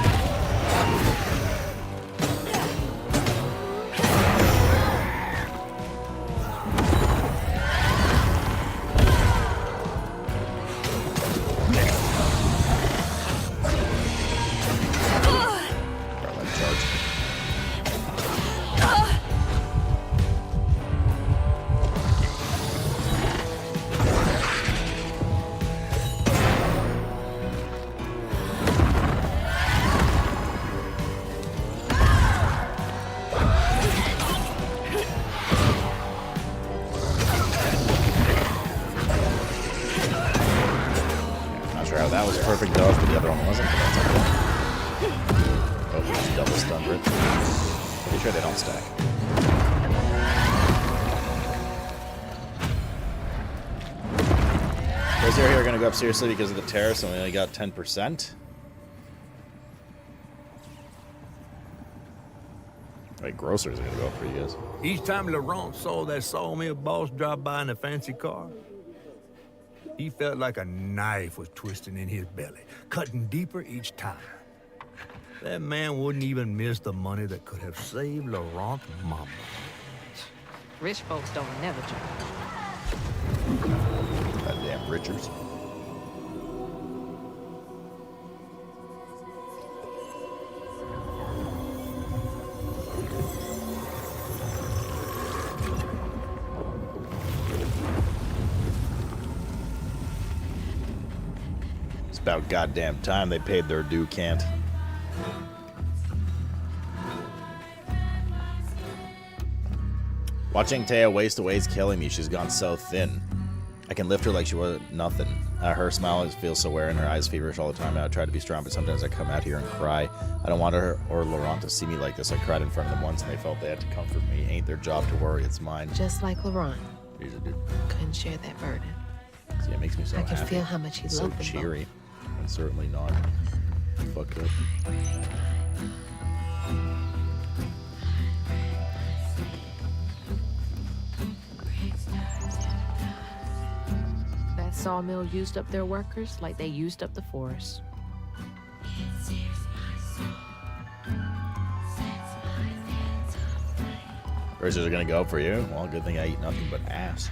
That was perfect dodge, but the other one wasn't. But that's okay. Oh, just double stun rip. Pretty sure they don't stack. Is here going to go up seriously because of the tariffs and we only got 10%? Right, grocers are going to go up for you guys. Each time Laurent saw that sawmill boss drop by in a fancy car, he felt like a knife was twisting in his belly, cutting deeper each time. That man wouldn't even miss the money that could have saved Laurent's mama. Rich folks don't never joke. Goddamn Richards. It's about goddamn time they paid their due, Can't. Watching Taya waste away is killing me. She's gone so thin. I can lift her like she was nothing. Her smile feels so weird and her eyes feverish all the time. I try to be strong, but sometimes I come out here and cry. I don't want her or Laurent to see me like this. I cried in front of them once and they felt they had to comfort me. Ain't their job to worry, it's mine. Just like Laurent. He's a dude. Couldn't share that burden. See, it makes me so I happy. can feel how much he So loved them cheery. And certainly not fucked up. That sawmill used up their workers like they used up the forest. Versus are gonna go for you. Well, good thing I eat nothing but ass.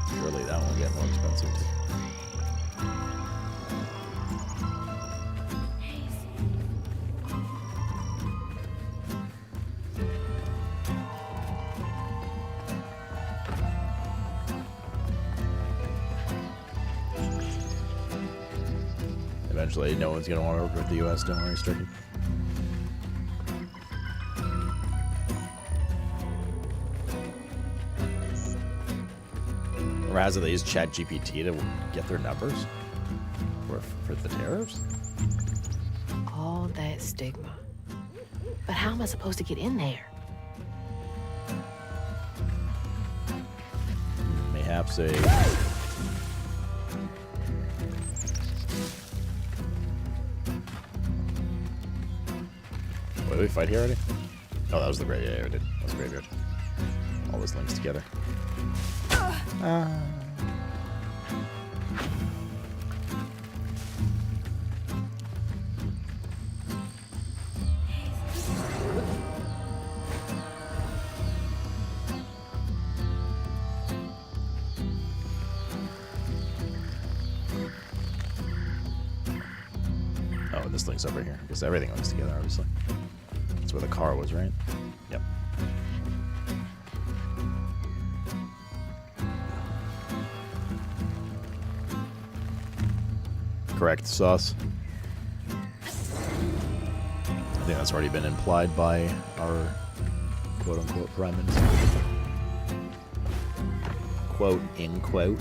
Surely that won't get more expensive too. Eventually, no one's gonna want to work with the U.S. Don't worry, Stricky. Or has they use ChatGPT to get their numbers for the tariffs? All that stigma. But how am I supposed to get in there? Mayhaps a... What, did we fight here already? Oh, that was the graveyard. Yeah, we did. That was the graveyard. All this links together. Oh, this link's over here. Because everything links together, obviously. That's where the car was, right? Yep. Correct, sauce. I think that's already been implied by our quote-unquote prime minister. Quote, in quote.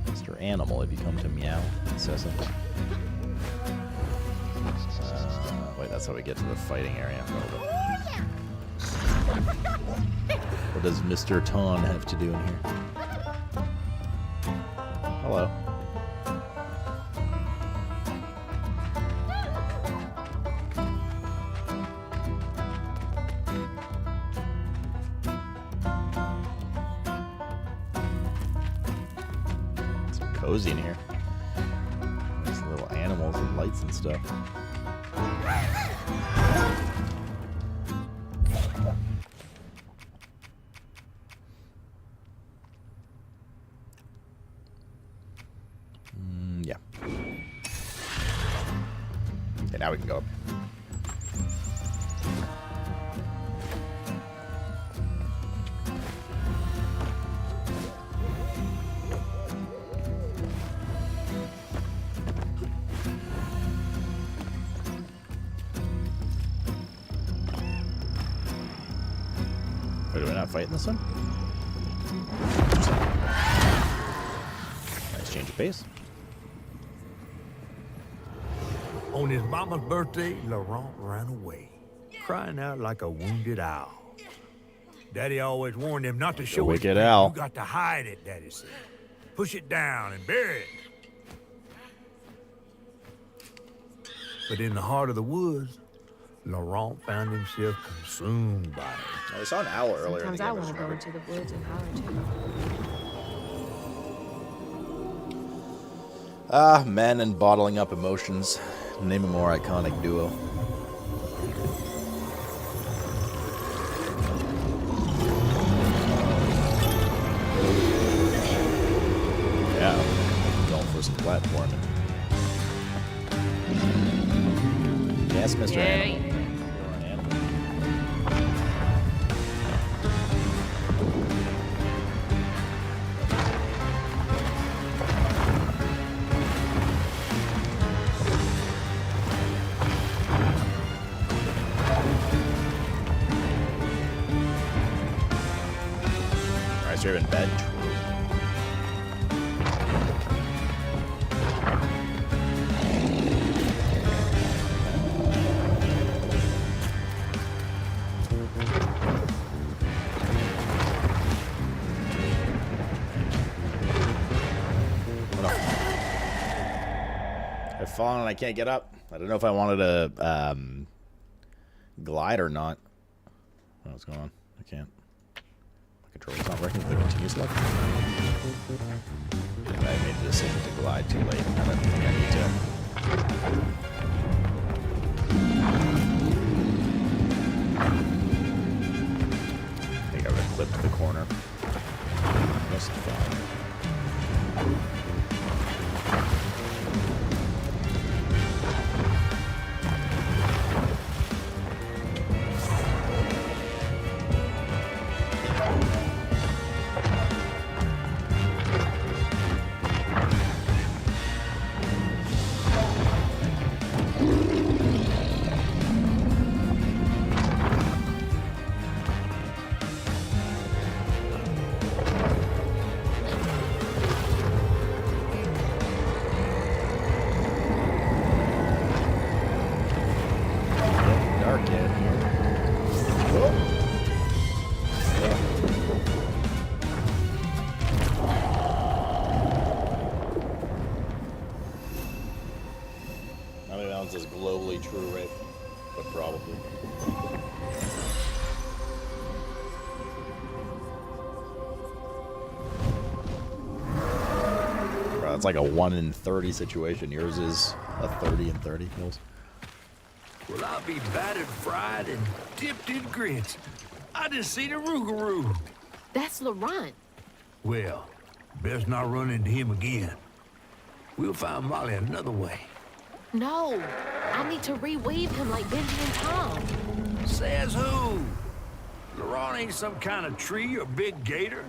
Mr. Animal, if you come to meow incessantly. Wait, that's how we get to the fighting area. What does Mr. Ton have to do in here? Hello. It's so cozy in here. These little animals and lights and stuff. Yeah. Okay, now we can go up. Wait, are we not fighting this one? Nice change of pace. On his mama's birthday, Laurent ran away, crying out like a wounded owl. Daddy always warned him not to show wicked his Al. You got to hide it, Daddy said. Push it down and bury it. But in the heart of the woods, Laurent found himself consumed by it. Oh, we saw an owl earlier in Sometimes the I game. want to go into the woods and holler too. Ah, men and bottling up emotions. Name a more iconic duo. Yeah, going for some platforming. Yes, Mr. Animal. You're an animal. Alright, so you're in bed. I've fallen and I can't get up. I don't know if I wanted to glide or not. Oh, what's going on? I can't. My controller's not working with the continuous look. I made the decision to glide too late. I don't think I need to. I think I would have clipped the corner. Just fine. Is globally true, right? But probably. Bro, it's like a 1 in 30 situation. Yours is a 30 in 30 kills. Well, I'll be battered, fried, and dipped in grits. I just seen a Rougarou. That's Laurent. Well, best not run into him again. We'll find Molly another way. No, I need to reweave him like Benji and Tom. Says who? Laurent ain't some kind of tree or big gator.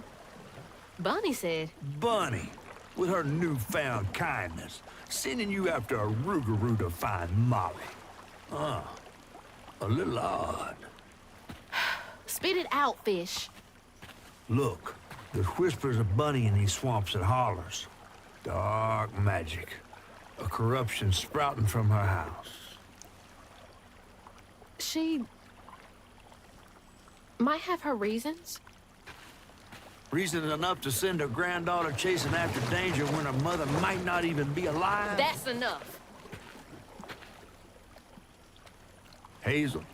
Bunny said. Bunny, with her newfound kindness, sending you after a Rougarou to find Molly. A little odd. Spit it out, fish. Look, there's whispers of Bunny in these swamps and hollers. Dark magic. A corruption sprouting from her house. She might have her reasons. Reason enough to send her granddaughter chasing after danger when her mother might not even be alive? That's enough. Hazel,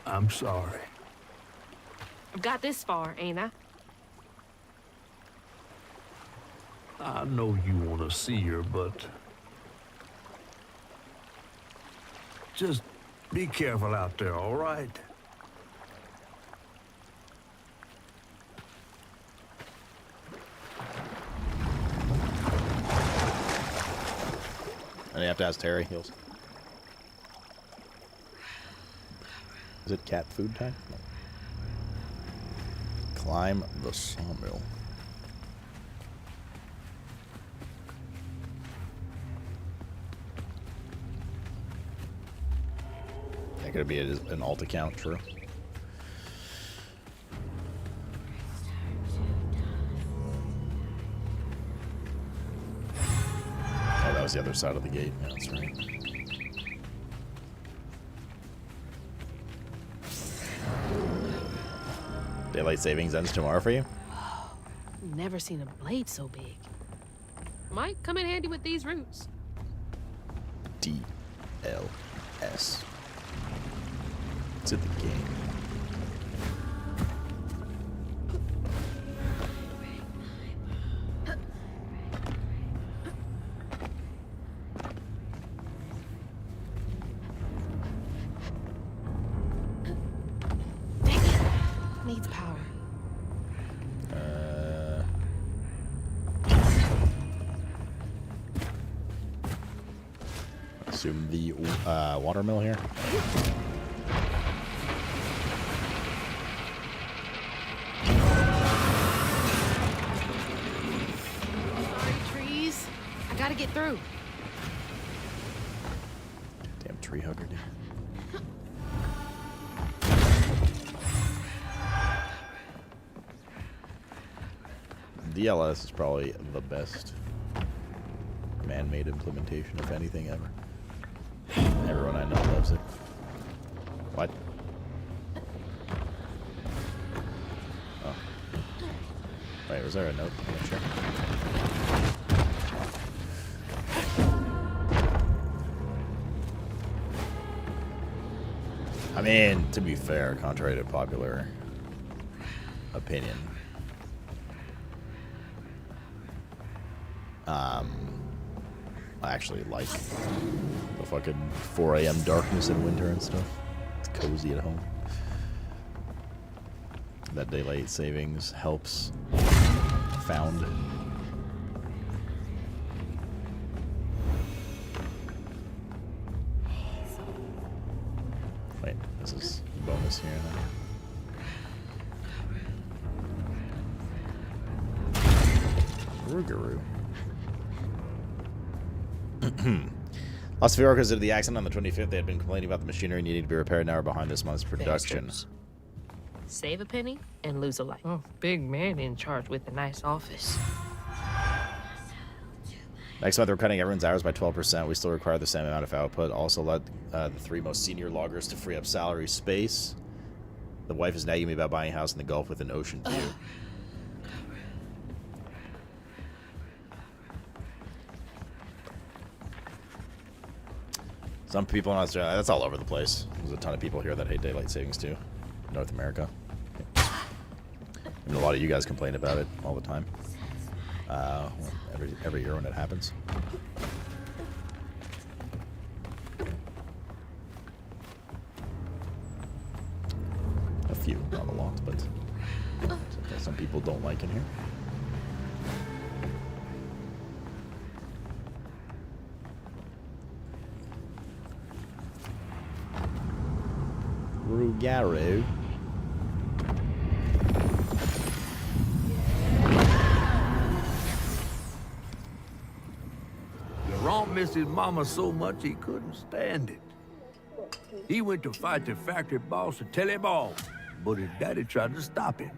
I'm sorry. I've got this far, ain't I? I know you want to see her, but just be careful out there, all right? And you have to ask Terry. Heals. Is it cat food time? No. Climb the sawmill. That could be an alt account, true. Oh, that was the other side of the gate. Yeah, that's right. Daylight savings ends tomorrow for you? Never seen a blade so big. Might come in handy with these roots. DLS. It's in the game. Needs power. Assume the watermill here. Sorry, trees. I gotta get through. Damn tree hugger, dude. DLS is probably the best man-made implementation of anything ever. Everyone I know loves it. What? Oh. Wait, was there a note? Sure. I mean, to be fair, contrary to popular opinion, I actually like the fucking 4 a.m. darkness in winter and stuff. It's cozy at home. That daylight savings helps. Found. Wait, this is a bonus here now. Rougarou. Los Fiorcas did the accident on the 25th. They had been complaining about the machinery needing to be repaired. Now we're behind this month's production. Save a penny and lose a life. Oh, big man in charge with a nice office. Next month, we're cutting everyone's hours by 12%. We still require the same amount of output. Also, let the 3 most senior loggers to free up salary space. The wife is nagging me about buying a house in the Gulf with an ocean view. Some people in Australia, that's all over the place. There's a ton of people here that hate daylight savings too. North America. And a lot of you guys complain about it all the time. Every year when it happens. A few, not a lot, but some people don't like in here. Rougarou. Laurent missed his mama so much he couldn't stand it. He went to fight the factory boss to tell him off, but his daddy tried to stop him.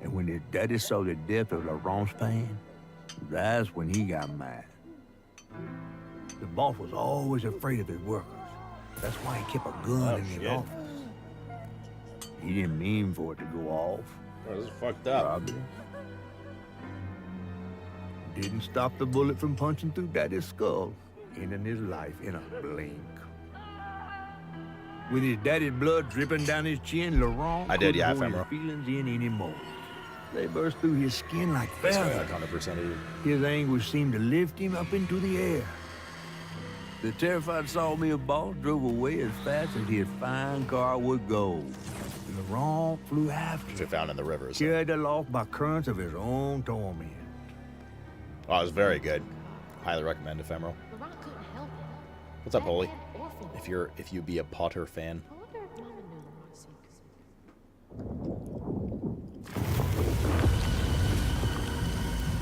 And when his daddy saw the death of Laurent's pain, that's when he got mad. The boss was always afraid of his workers. That's why he kept a gun in his office. He didn't mean for it to go off. Oh, this is fucked up. Probably. Didn't stop the bullet from punching through Daddy's skull, ending his life in a blink. With his daddy's blood dripping down his chin, Laurent couldn't hold his feelings in anymore. They burst through his skin like feathers. 100% His anguish seemed to lift him up into the air. The terrified sawmill boss drove away as fast as his fine car would go. Laurent flew after him, found in the rivers. carried aloft by currents of his own torment. Oh, it was very good. Highly recommend Ephemeral. Laurent couldn't help it. What's up, Holy? If you be a Potter fan. I wonder if Mama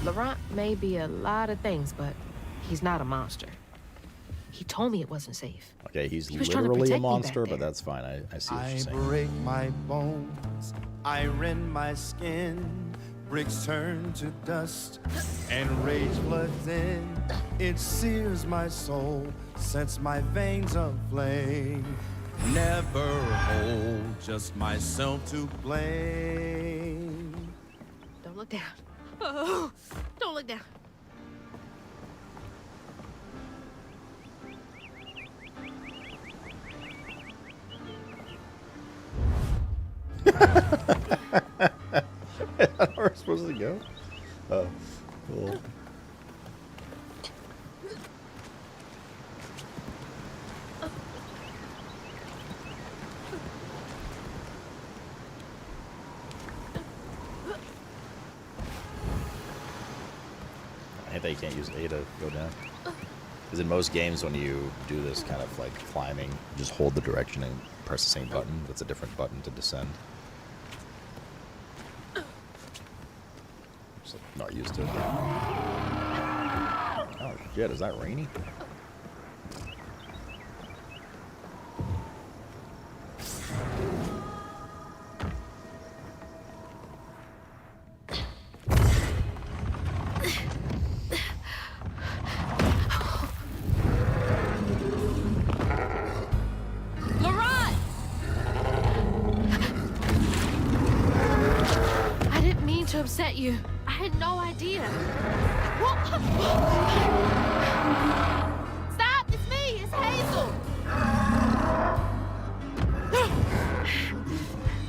knew Laurent may be a lot of things, but he's not a monster. He told me it wasn't safe. Okay, he's He was trying to literally a protect me back monster, but there. that's fine. I see what I you're saying. break my bones, I rend my skin, bricks turn to dust, and rage floods in. It sears my soul, sets my veins aflame. never hold, just myself to blame. Don't look down. Oh, don't look down. How are we supposed to go? Oh, cool. I hate that you can't use A to go down. Because in most games, when you do this kind of like climbing, you just hold the direction and press the same button. That's a different button to descend. Just not used to it. Oh shit, is that rainy? To upset you. I had no idea. Stop! It's me! It's Hazel!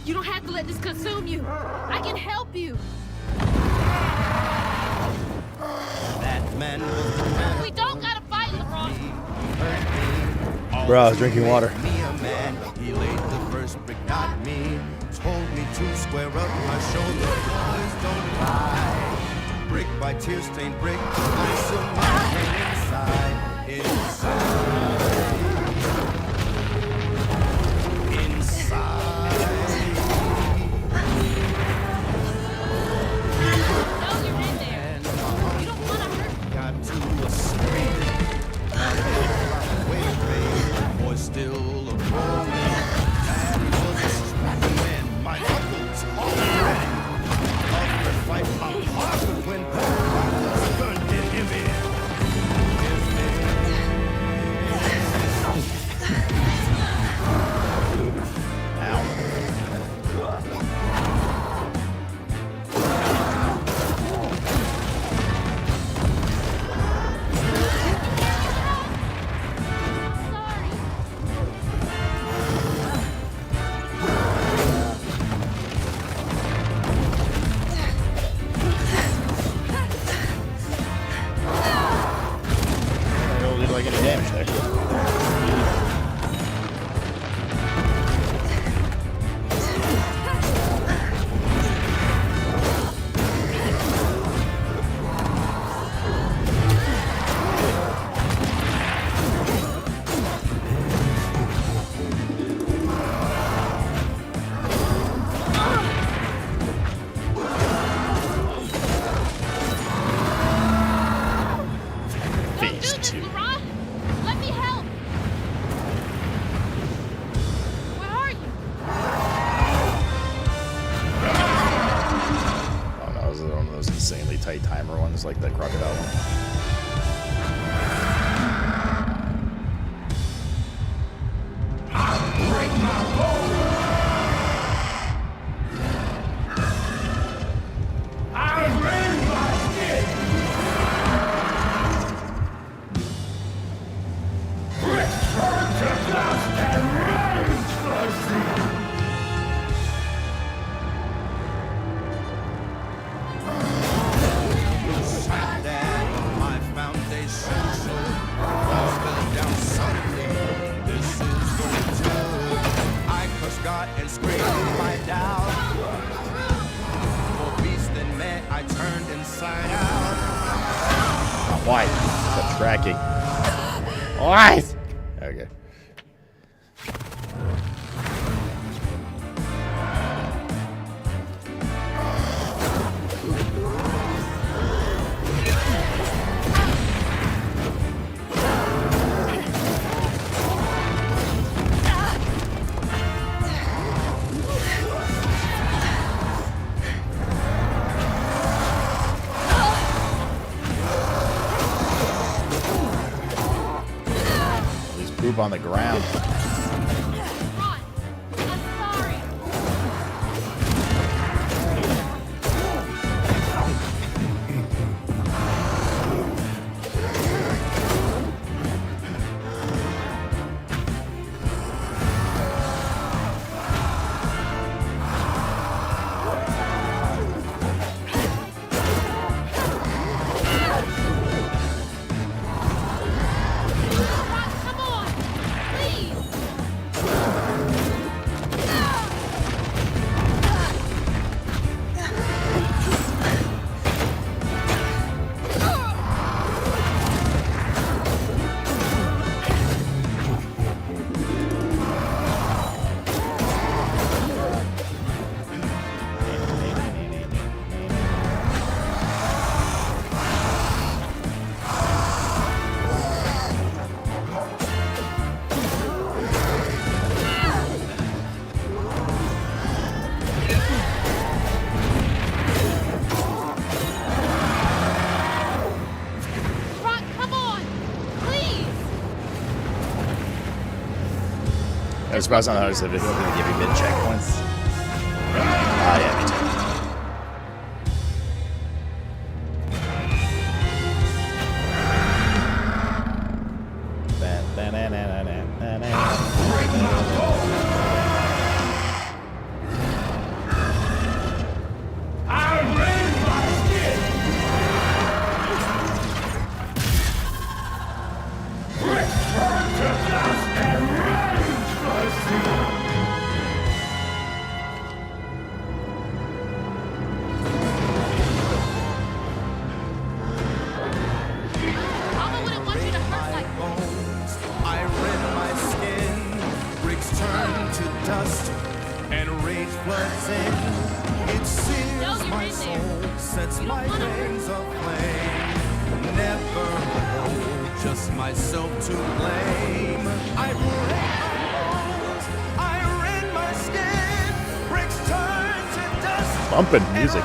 You don't have to let this consume you. I can help you. That man was the man. We don't gotta fight, LeBron. Bro, I was drinking water. Me a man, he laid the first brick, not me. Told me to square up my shoulder, boys don't lie. Brick by tear-stained brick, I still maintain inside. No, you're in there. You don't want to hurt. Got to a scream. Boy, still a rolling. Daddy was a strapping man. My uncle's already. After fight, I'm hard when the gun hit him in. tight timer ones like the crocodile one. Why? Stop tracking. Why? Okay. On the ground. I'm surprised on others if it's going to give you mid checkpoints. Yeah, me too. Bumping music.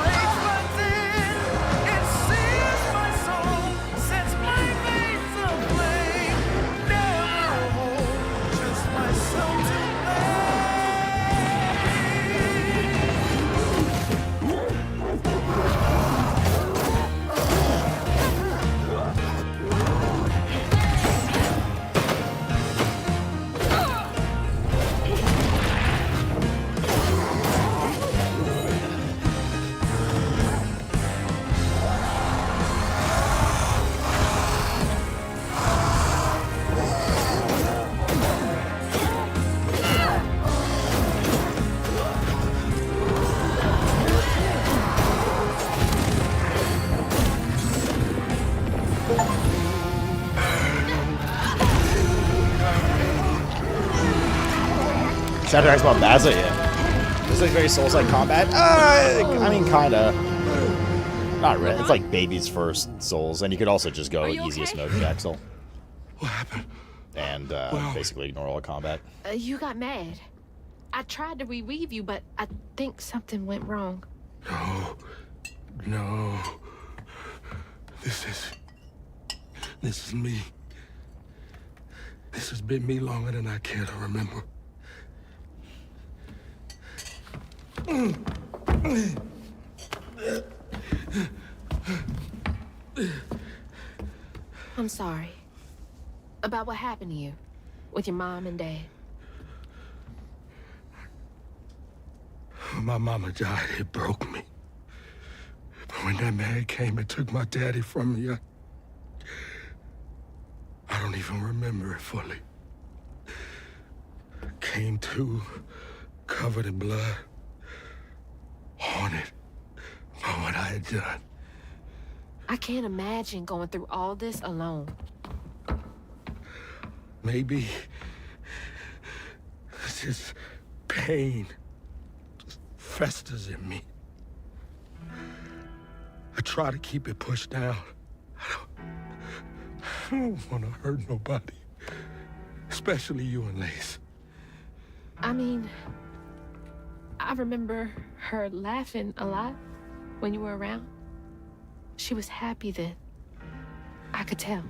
Soundtrack's about Baza, yeah. This looks very Souls-like combat. I mean, kinda. Not really. It's like baby's first Souls, and you could also just go easiest mode with Axel. What happened? And basically ignore all combat. You got mad. I tried to reweave you, but I think something went wrong. No. This is me. This has been me longer than I care to remember. I'm sorry. About what happened to you with your mom and dad. My mama died. It broke me. But when that man came and took my daddy from me, I don't even remember it fully. Came to, covered in blood, haunted by what I had done. I can't imagine going through all this alone. Maybe it's just pain just festers in me. I try to keep it pushed down. I don't want to hurt nobody, especially you and Lace. I mean, I remember her laughing a lot when you were around. She was happy then. I could tell.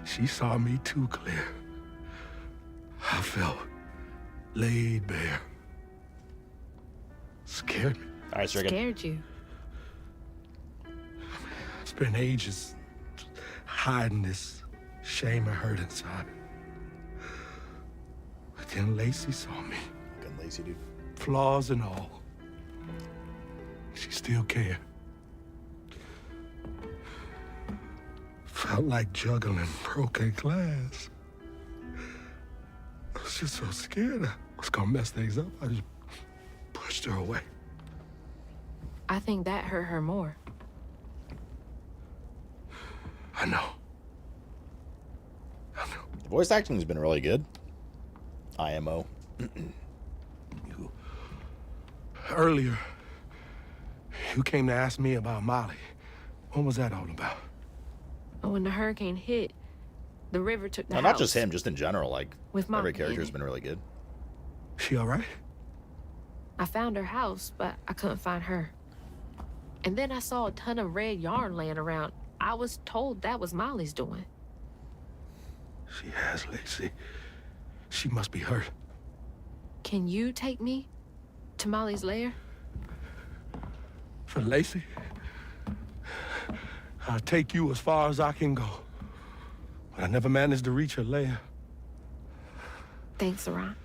She saw me too clear. I felt laid bare. Scared me. All right, scared you. I spent ages hiding this shame and hurt inside. But then Lacey saw me. Fucking Lacey, dude. Flaws and all. She still cared. Felt like juggling broken glass. I was just so scared I was gonna mess things up. I just pushed her away. I think that hurt her more. I know. The voice acting has been really good. IMO. Earlier, you came to ask me about Molly. What was that all about? When the hurricane hit, the river took the house. Not just him, just in general. Like, with Mom every character has been really good. She all right? I found her house, but I couldn't find her. And then I saw a ton of red yarn laying around. I was told that was Molly's doing. She has, Lacey. She must be hurt. Can you take me to Molly's lair? For Lacey? I'll take you as far as I can go. But I never managed to reach her lair. Thanks, Ron.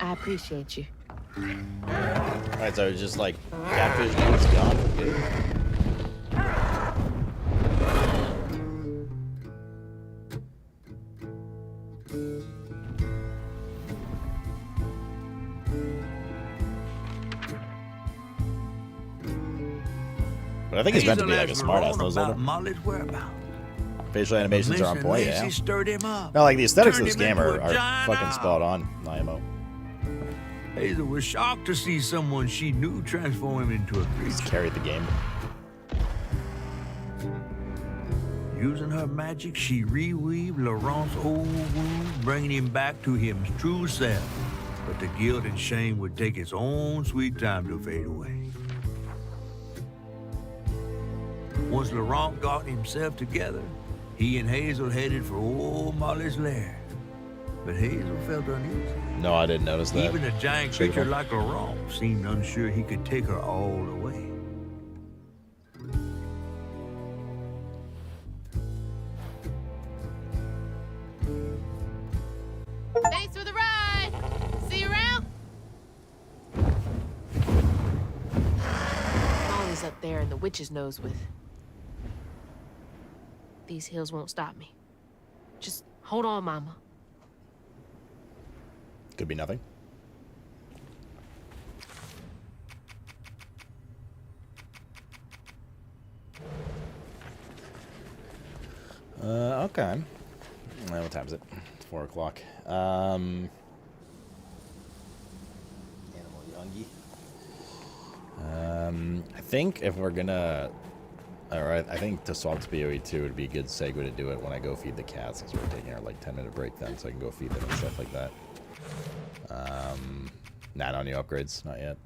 I appreciate you. Alright, so it's just like catfish is gone for good. But I think he's meant to be like a smartass, those little facial animations are on point, yeah. No, like the aesthetics of this game are fucking spot on, IMO. Hazel was shocked to see someone she knew transform him into a creature. Just carried the game. Using her magic, she reweaved Laurent's old wound, bringing him back to his true self. But the guilt and shame would take its own sweet time to fade away. Once Laurent got himself together, he and Hazel headed for old Molly's lair. But Hazel felt uneasy. No, I didn't notice that. Even a giant creature like Laurent seemed unsure he could take her all the way. Thanks for the ride. See you around. Molly's up there in the witch's nose with. These hills won't stop me. Just hold on, Mama. Could be nothing. Okay. What time is it? It's 4 o'clock. Animal Youngie. I think if we're gonna... Alright, I think to swap to BOE 2 would be a good segue to do it when I go feed the cats, because we're taking our like 10-minute break then, so I can go feed them and stuff like that. Nah, no new upgrades, not yet.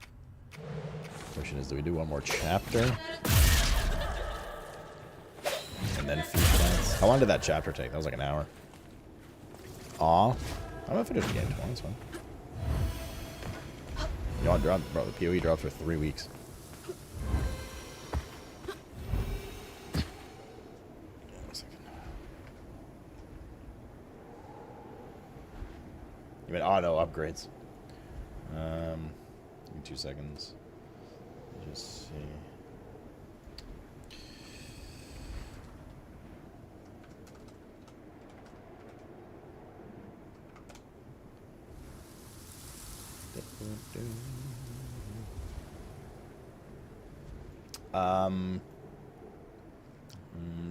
Question is, do we do one more chapter? And then feed cats? How long did that chapter take? That was like an hour. Aw. I'm gonna finish the game tomorrow, that's fine. You know what, bro, the PoE dropped for 3 weeks. You mean auto upgrades? Give me 2 seconds. Just see.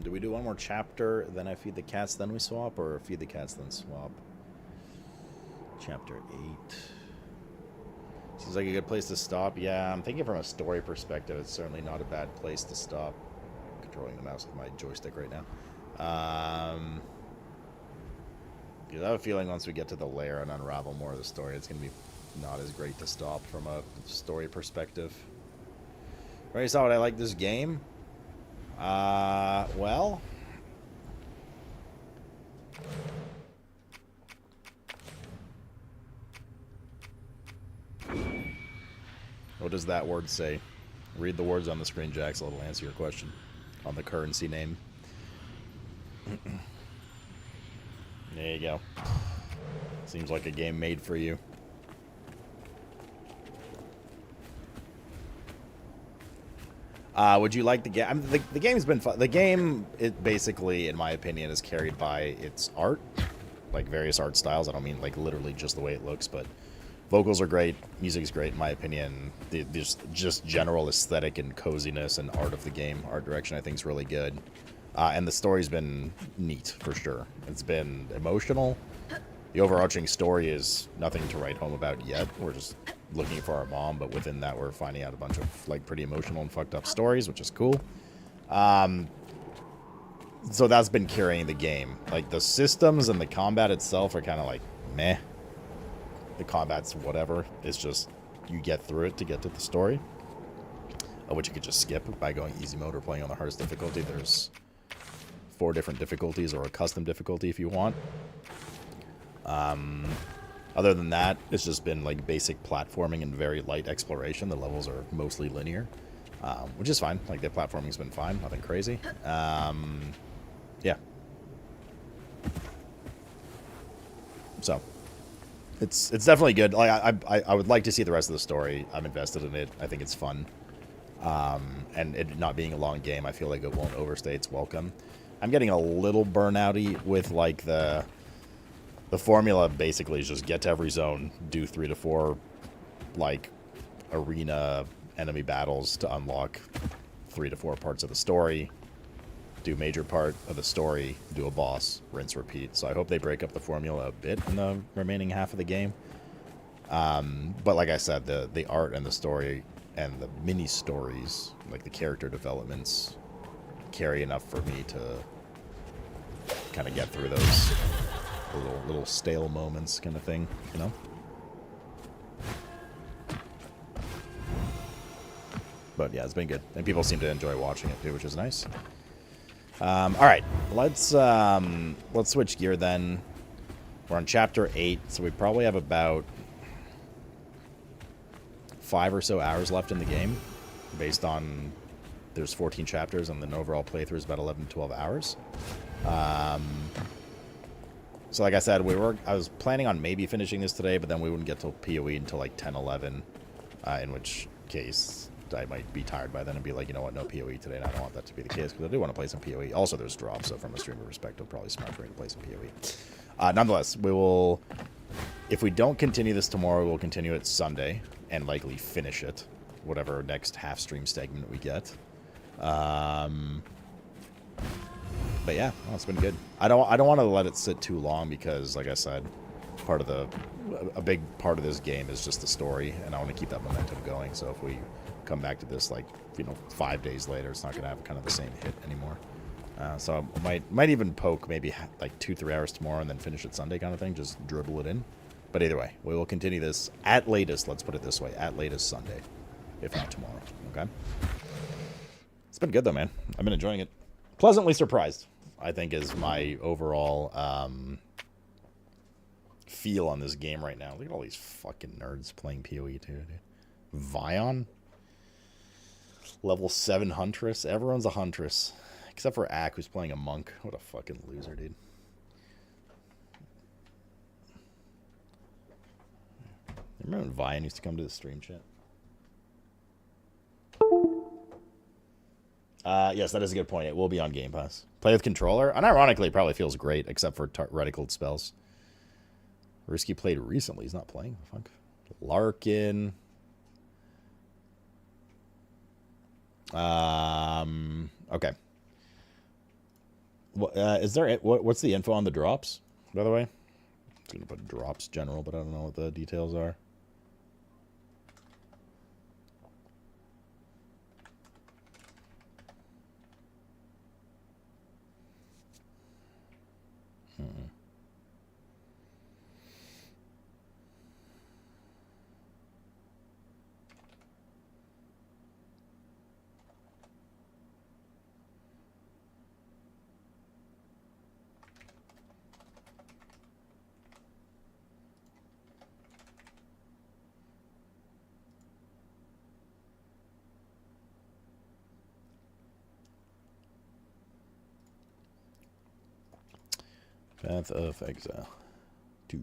Do we do one more chapter, then I feed the cats, then we swap, or feed the cats, then swap? Chapter 8. Seems like a good place to stop. Yeah, I'm thinking from a story perspective, it's certainly not a bad place to stop. I'm controlling the mouse with my joystick right now. Because I have a feeling once we get to the lair and unravel more of the story, it's going to be not as great to stop from a story perspective. Already saw what I like this game. Well... What does that word say? Read the words on the screen, Jax. It'll answer your question on the currency name. There you go. Seems like a game made for you. Would you like the game? I mean, the game's been fun. The game, it basically, in my opinion, is carried by its art, like various art styles. I don't mean like literally just the way it looks, but vocals are great, music's great in my opinion. The just general aesthetic and coziness and art of the game, art direction, I think is really good. And the story's been neat for sure. It's been emotional. The overarching story is nothing to write home about yet. We're just looking for our mom, but within that we're finding out a bunch of like pretty emotional and fucked up stories, which is cool. So that's been carrying the game. Like the systems and the combat itself are kind of like meh. The combat's whatever. It's just you get through it to get to the story. which you could just skip by going easy mode or playing on the hardest difficulty. There's 4 different difficulties or a custom difficulty if you want. Other than that, it's just been like basic platforming and very light exploration. The levels are mostly linear, which is fine. Like the platforming's been fine, nothing crazy. Yeah. So it's definitely good. Like I would like to see the rest of the story. I'm invested in it. I think it's fun. And it not being a long game, I feel like it won't overstay its welcome. I'm getting a little burnouty with like the formula basically is just get to every zone, do 3 to 4 like arena enemy battles to unlock 3 to 4 parts of the story, do major part of the story, do a boss, rinse, repeat. So I hope they break up the formula a bit in the remaining half of the game. But like I said, the art and the story and the mini stories, like the character developments, carry enough for me to kind of get through those little stale moments kind of thing, you know? But yeah, it's been good. And people seem to enjoy watching it too, which is nice. Alright, let's switch gear then. We're on chapter 8, so we probably have about 5 or so hours left in the game, based on there's 14 chapters and the overall playthrough is about 11 to 12 hours. So like I said, I was planning on maybe finishing this today, but then we wouldn't get to PoE until like 10, 11, in which case I might be tired by then and be like, you know what, no PoE today, and I don't want that to be the case, because I do want to play some PoE. Also, there's drops, so from a streamer perspective, probably smart for me to play some PoE. Nonetheless, we will, if we don't continue this tomorrow, we'll continue it Sunday, and likely finish it, whatever next half-stream segment we get. But yeah, well, it's been good. I don't want to let it sit too long because, like I said, a big part of this game is just the story, and I want to keep that momentum going. So if we come back to this, like, you know, 5 days later, it's not going to have kind of the same hit anymore. So I might even poke maybe like 2-3 hours tomorrow and then finish it Sunday kind of thing, just dribble it in. But either way, we will continue this at latest. Let's put it this way: at latest Sunday, if not tomorrow. Okay. It's been good though, man. I've been enjoying it. Pleasantly surprised, I think, is my overall feel on this game right now. Look at all these fucking nerds playing PoE too, dude. Vion? Level 7 Huntress? Everyone's a Huntress. Except for Ack, who's playing a monk. What a fucking loser, dude. Remember when Vion used to come to the stream chat? Yes, that is a good point. It will be on Game Pass. Play with controller. Unironically, it probably feels great, except for reticled spells. Risky played recently. He's not playing. Fuck. Larkin. Okay. Is there what's the info on the drops, by the way? I'm gonna put drops general, but I don't know what the details are. Path of Exile 2.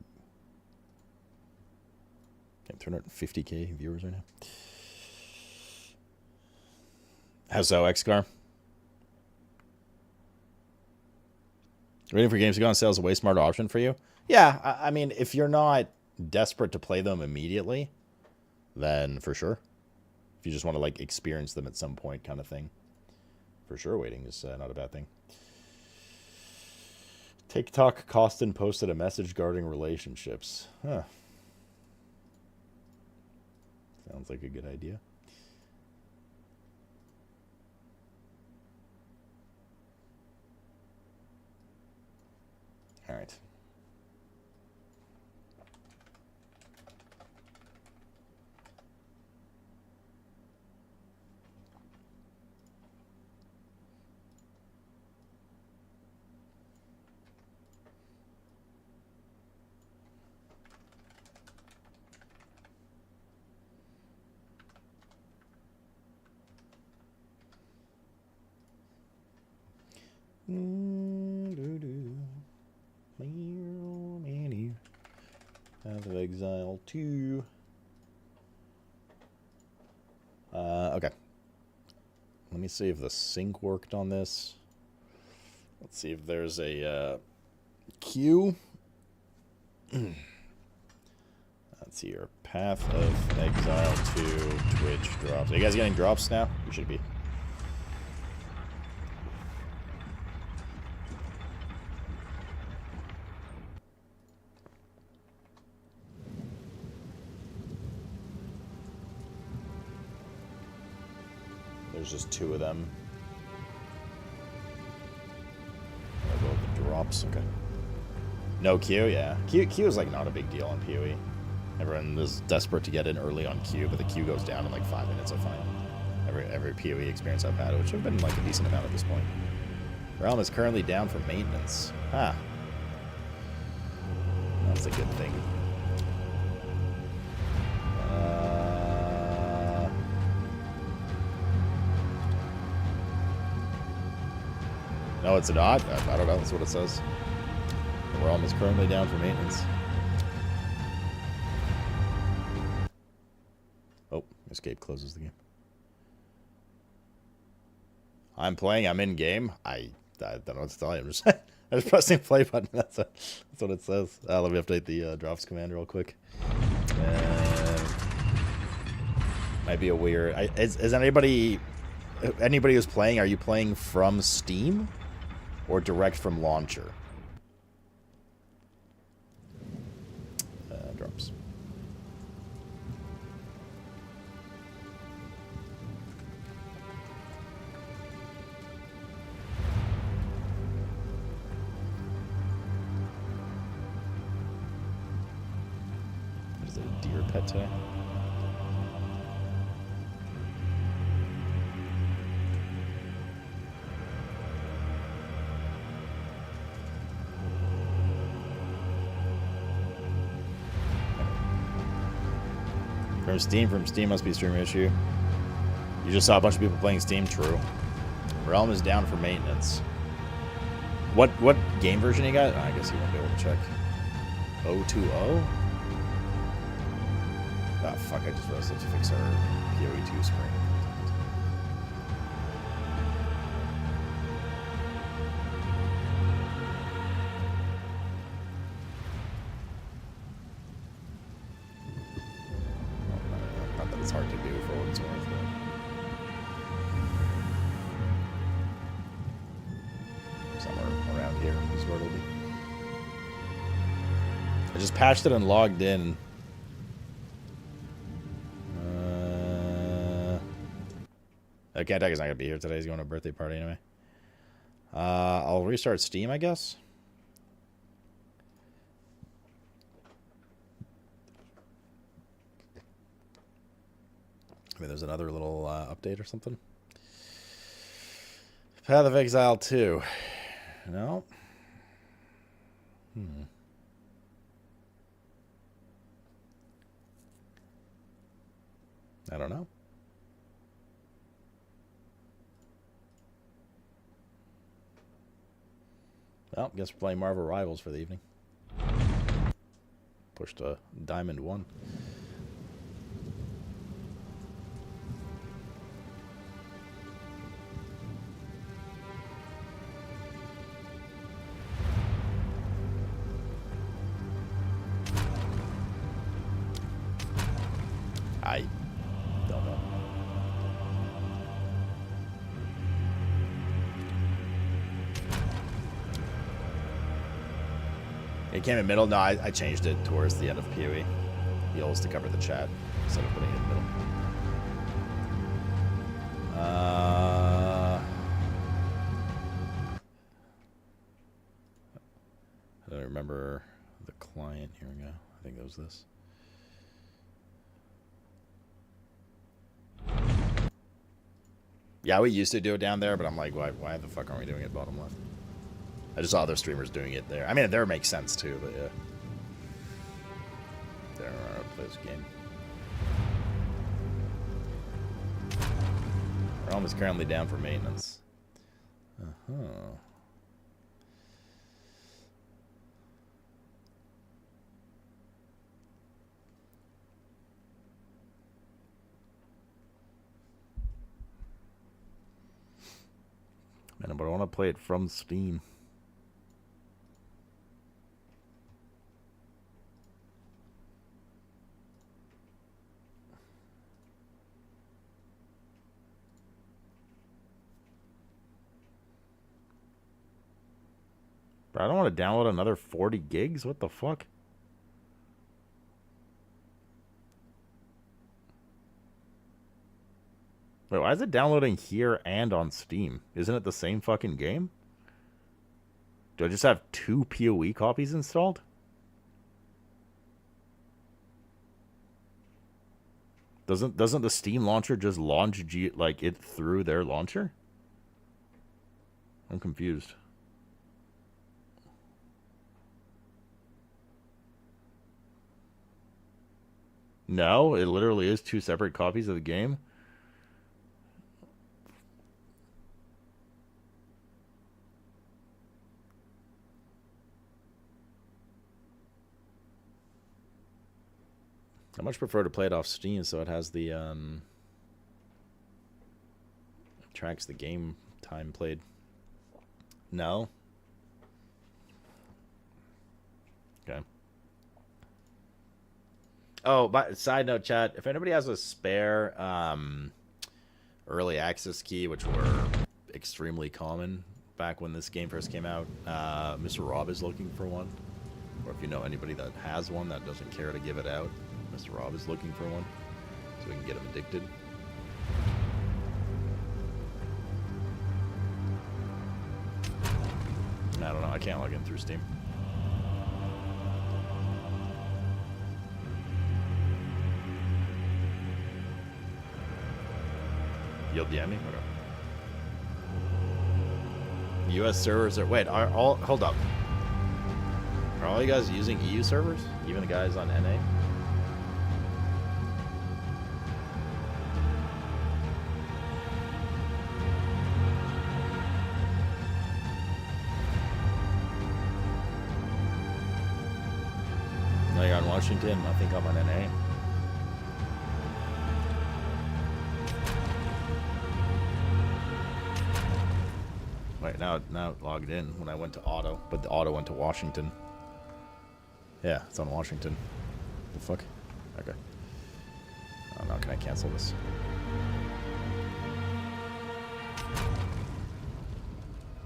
Okay, 350k viewers right now. How's so, Xcar? Waiting for games to go on sale is a way smarter option for you? Yeah, I mean, if you're not desperate to play them immediately, then for sure. If you just want to, like, experience them at some point kind of thing. For sure, waiting is not a bad thing. TikTok Costin posted a message guarding relationships. Huh. Sounds like a good idea. All right. Exile 2. Okay. Let me see if the sync worked on this. Let's see if there's a queue. Let's see your Path of Exile 2 Twitch drops. Are you guys getting drops now? You should be. There's just 2 of them. I'll go with the drops. Okay. No queue, yeah. Queue is like not a big deal on PoE. Everyone is desperate to get in early on queue, but the queue goes down in like 5 minutes. I find every PoE experience I've had, which have been like a decent amount at this point. Realm is currently down for maintenance. Ah, that's a good thing. No, it's not. I don't know. That's what it says. The realm is currently down for maintenance. Oh, escape closes the game. I'm playing. I'm in game. I don't know what to tell you. I'm just pressing the play button. That's what it says. Let me update the drops command real quick. Might be a weird. Is anybody who's playing? Are you playing from Steam? Or direct from launcher. Drops. Is it a deer pet today? From Steam must be a stream issue. You just saw a bunch of people playing Steam, true. Realm is down for maintenance. What game version you got? I guess you won't be able to check. 020? Ah, fuck, I just realized I have to fix our PoE2 screen. It's hard to do for what it's worth. Somewhere around here is where it'll be. I just patched it and logged in. Cat Tag is not going to be here today. He's going to a birthday party anyway. I'll restart Steam, I guess. I mean, there's another little update or something. Path of Exile 2. No. I don't know. Well, guess we're playing Marvel Rivals for the evening. Pushed a Diamond 1. I don't know. It came in middle? No, I changed it towards the end of PoE. The old is to cover the chat instead of putting it in the middle. I don't remember the client. Here we go. I think that was this. Yeah, we used to do it down there, but I'm like, why the fuck aren't we doing it bottom left? I just saw other streamers doing it there. I mean, there makes sense too, but yeah. There are play this game. Realm is currently down for maintenance. And but I want to play it from Steam. But I don't want to download another 40 gigs. What the fuck? Wait, why is it downloading here and on Steam? Isn't it the same fucking game? Do I just have 2 PoE copies installed? Doesn't the Steam launcher just launch it through their launcher? I'm confused. No, it literally is 2 separate copies of the game. I much prefer to play it off Steam so it has the tracks the game time played. No? Okay. Oh, but side note, chat, if anybody has a spare early access key, which were extremely common back when this game first came out, Mr. Rob is looking for one. Or if you know anybody that has one that doesn't care to give it out, Mr. Rob is looking for one, so we can get him addicted. I don't know, I can't log in through Steam. You'll DM me? Okay. US servers are... Wait, are all... Hold up. Are all you guys using EU servers? Even the guys on NA? No, you're on Washington. I think I'm on NA. Wait, now it logged in when I went to auto, but the auto went to Washington. Yeah, it's on Washington. The fuck? Okay. Oh no, can I cancel this?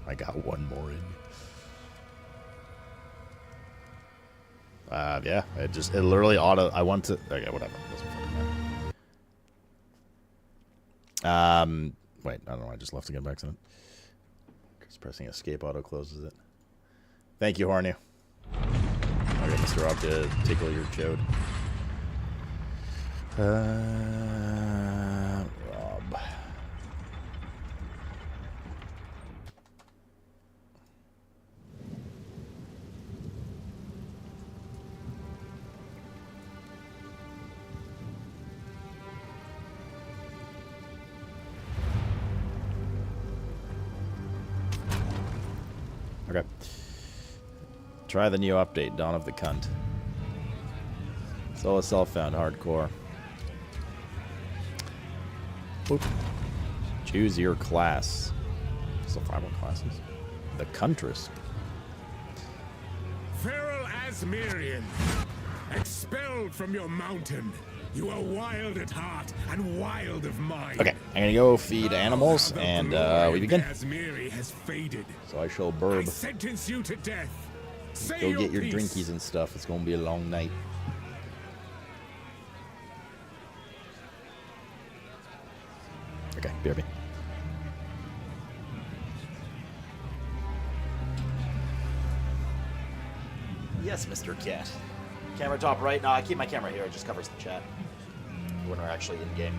I got one more in. Yeah, it literally auto. I want to. Okay, whatever. Doesn't fucking matter. Wait, I don't know. I just left again by accident. Just pressing escape auto closes it. Thank you, Horny. Okay, Mr. Rob to tickle your chode. Rob. Okay. Try the new update, Dawn of the Cunt. Solo self-found hardcore. Boop. Choose your class. Still 5 more classes. The Huntress. Feral Asmirian, expelled from your mountain. You are wild at heart and wild of mind. Okay, I'm gonna go feed animals and we begin. Asmiri has faded. So I shall burb. I sentence you to death. Say Go get your piece. drinkies and stuff. It's gonna be a long night. Okay, BRB. Yes, Mr. Cat. Camera top right. No, I keep my camera here. It just covers the chat when we're actually in game.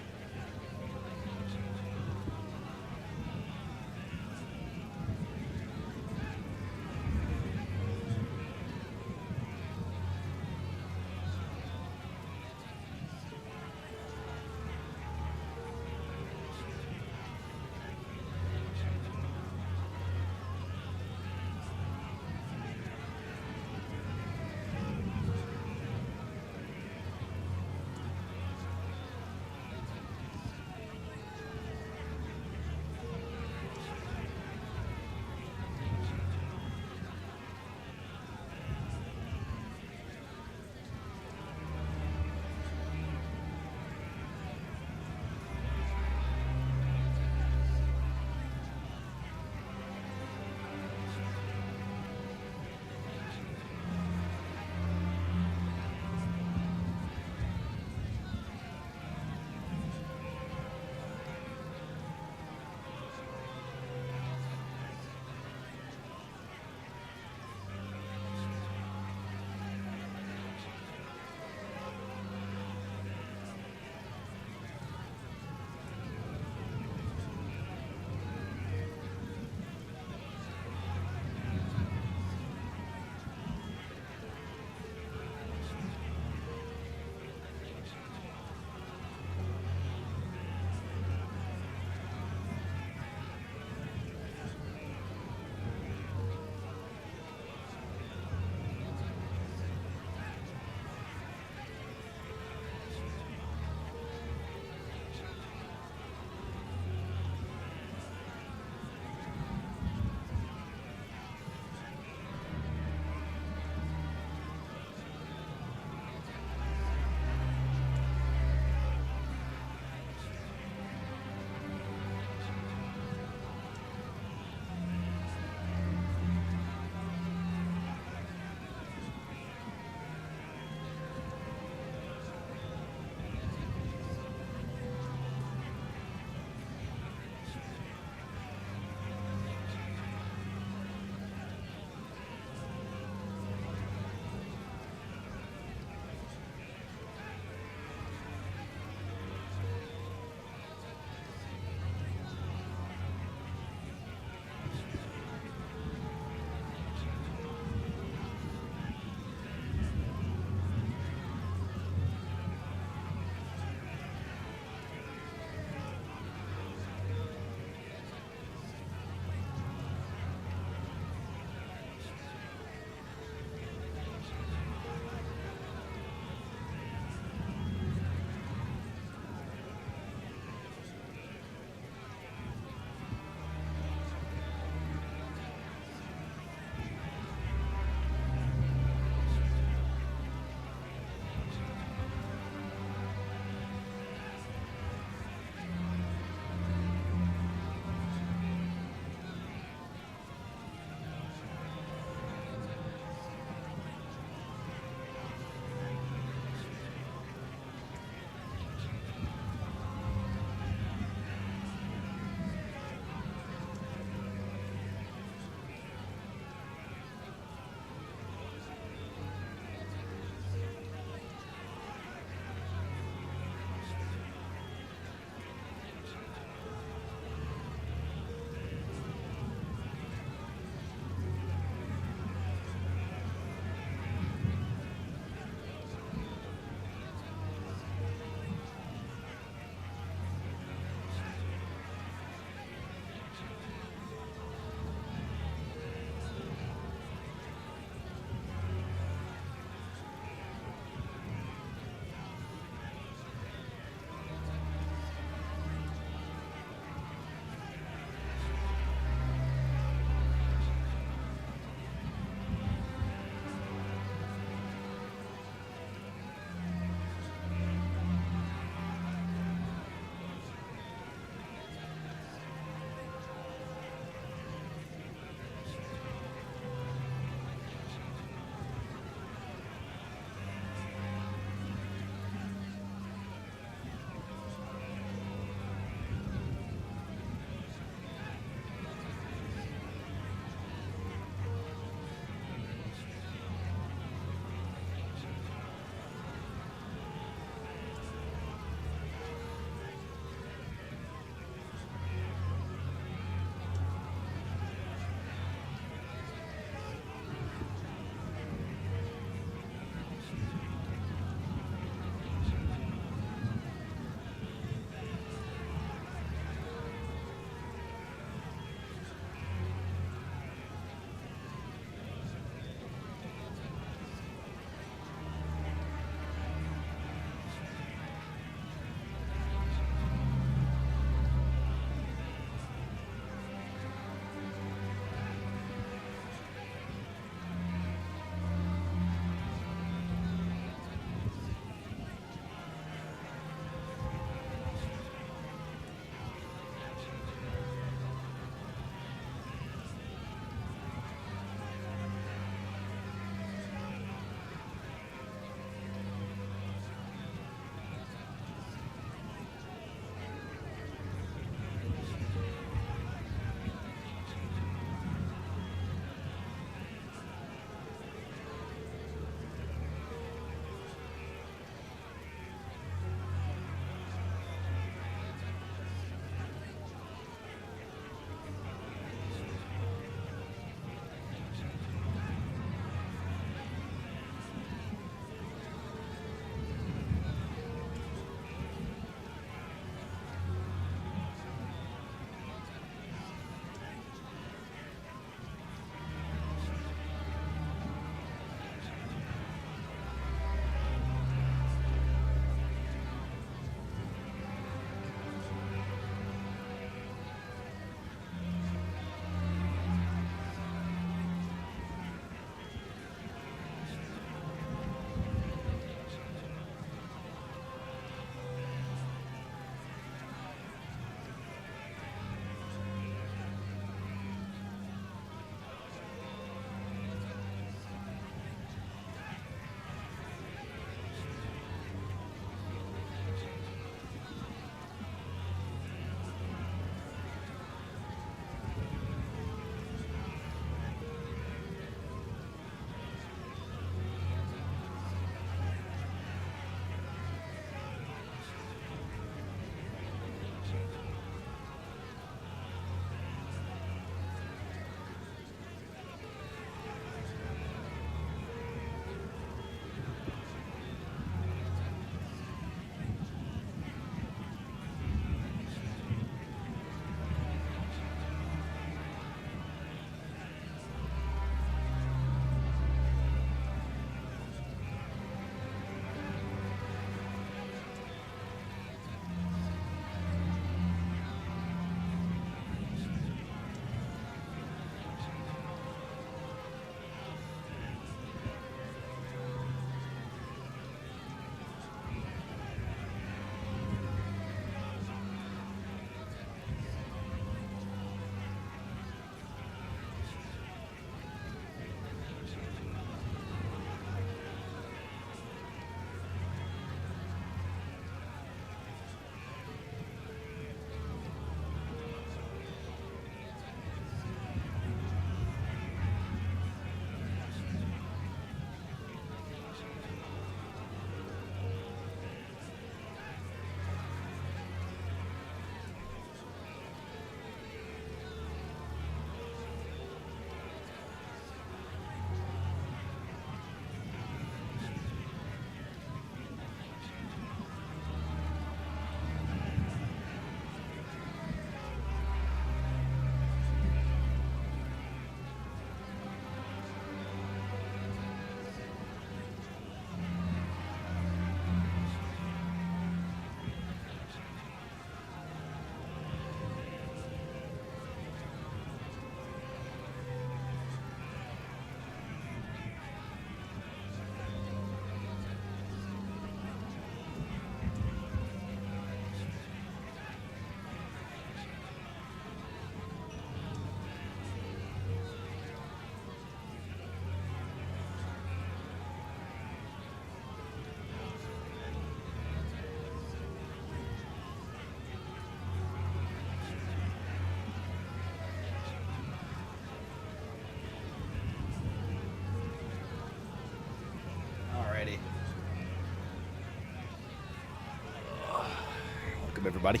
up, everybody?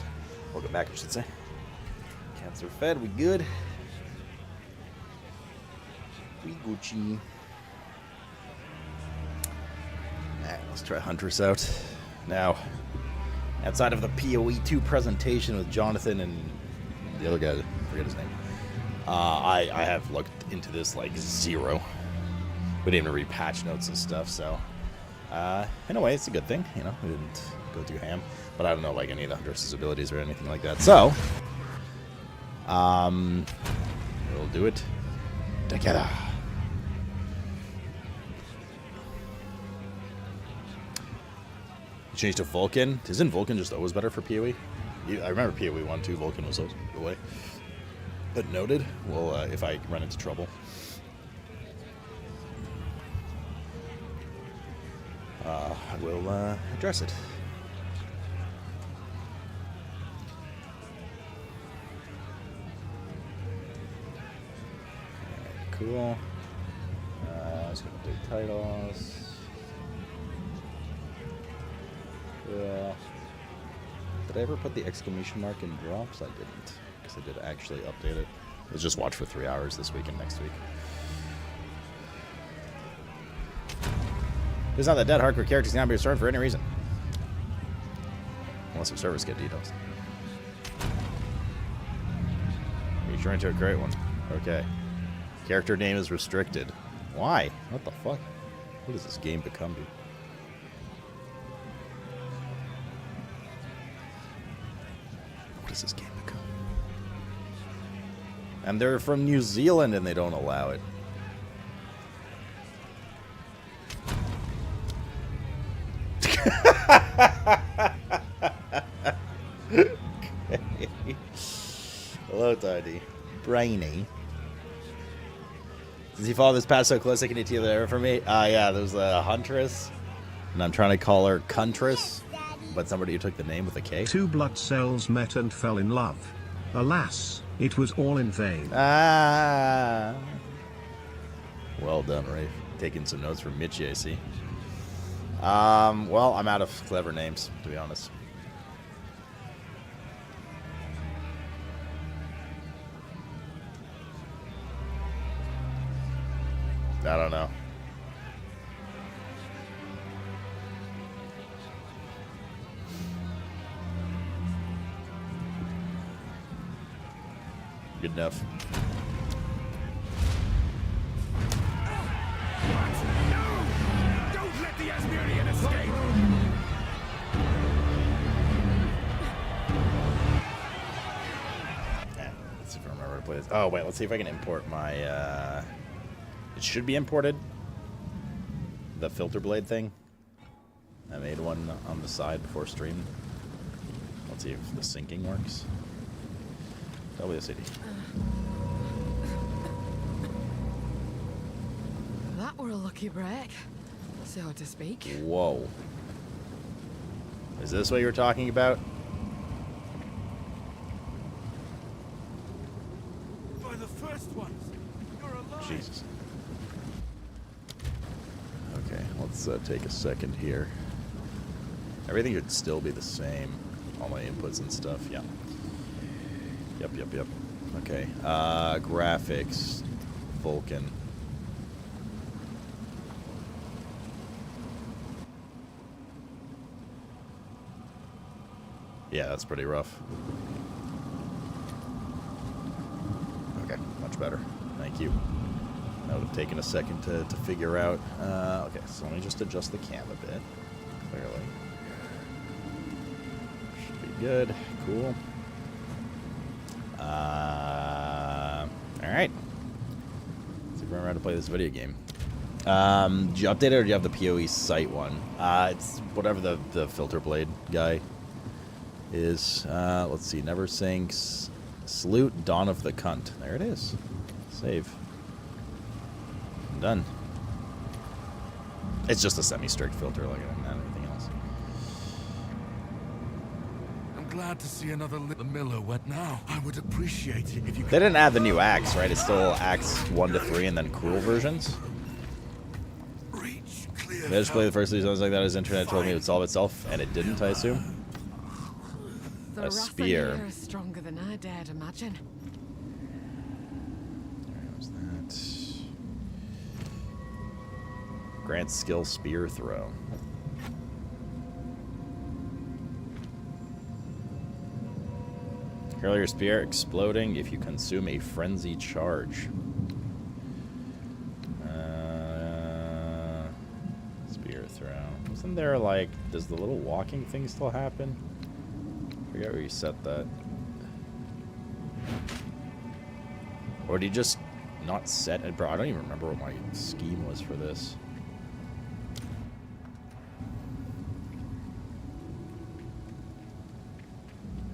Welcome back, I should say. Cats are fed. We good? We Gucci. Alright, let's try Huntress out. Now, outside of the PoE 2 presentation with Jonathan and the other guy, I forget his name, I have looked into this like zero. We didn't even read patch notes and stuff, so in a way, it's a good thing. You know, we didn't go too ham, but I don't know like any of the Huntress's abilities or anything like that. So, we'll do it together. Change to Vulcan. Isn't Vulcan just always better for PoE? I remember PoE 1, 2, Vulcan was the way. But noted. Well, if I run into trouble. I will address it. Alright, cool. Let's go update titles. Did I ever put the exclamation mark in drops? I didn't, because I did actually update it. Let's just watch for 3 hours this week and next week. It's not that dead hardcore characters cannot be restored for any reason. Unless their servers get DDoS. You're trying to a great one. Okay. Character name is restricted. Why? What the fuck? What does this game become to? What does this game become? And they're from New Zealand and they don't allow it. Okay. Hello, Tidy. Brainy. Does he follow this path so close? Can you tell there for me? Yeah, there's a Huntress. And I'm trying to call her Cuntress. But somebody who took the name with a K. 2 blood cells met and fell in love. Alas, it was all in vain. Ah. Well done, Rafe. Taking some notes from Mitchie, I see. Well, I'm out of clever names, to be honest. I don't know. Good enough. Don't let the Asmirian escape! Let's see if I remember how to play this. Oh, wait, let's see if I can import my, it should be imported. The filter blade thing. I made one on the side before stream. Let's see if the syncing works. WCD. That were a lucky break, so to speak. Whoa. Is this what you were talking about? By the first ones, you're alive. Jesus. Okay, let's take a second here. Everything should still be the same. All my inputs and stuff, yeah. Yep. Okay, graphics, Vulcan. Yeah, that's pretty rough. Okay, much better. Thank you. That would have taken a second to figure out. Okay, so let me just adjust the cam a bit. Clearly. Should be good. Cool. Alright. Let's see if I remember how to play this video game. Did you update it or do you have the PoE site one? It's whatever the filter blade guy is. Let's see. Never sinks. Salute Dawn of the Cunt. There it is. Save. Done. It's just a semi-strict filter like not anything else. I'm glad to see another Miller wet now. I would appreciate it if you could. They didn't add the new axe, right? It's still axe 1 to 3 and then cruel versions. They just played the first of these ones like that. His internet told me it would solve itself, and it didn't, I assume. The a wrath in spear. here is stronger than I dared imagine. There's that. Grant skill spear throw. Curl your spear exploding if you consume a frenzy charge. Spear throw. Wasn't there like, does the little walking thing still happen? I forget where you set that. Or did you just not set it? Bro, I don't even remember what my scheme was for this.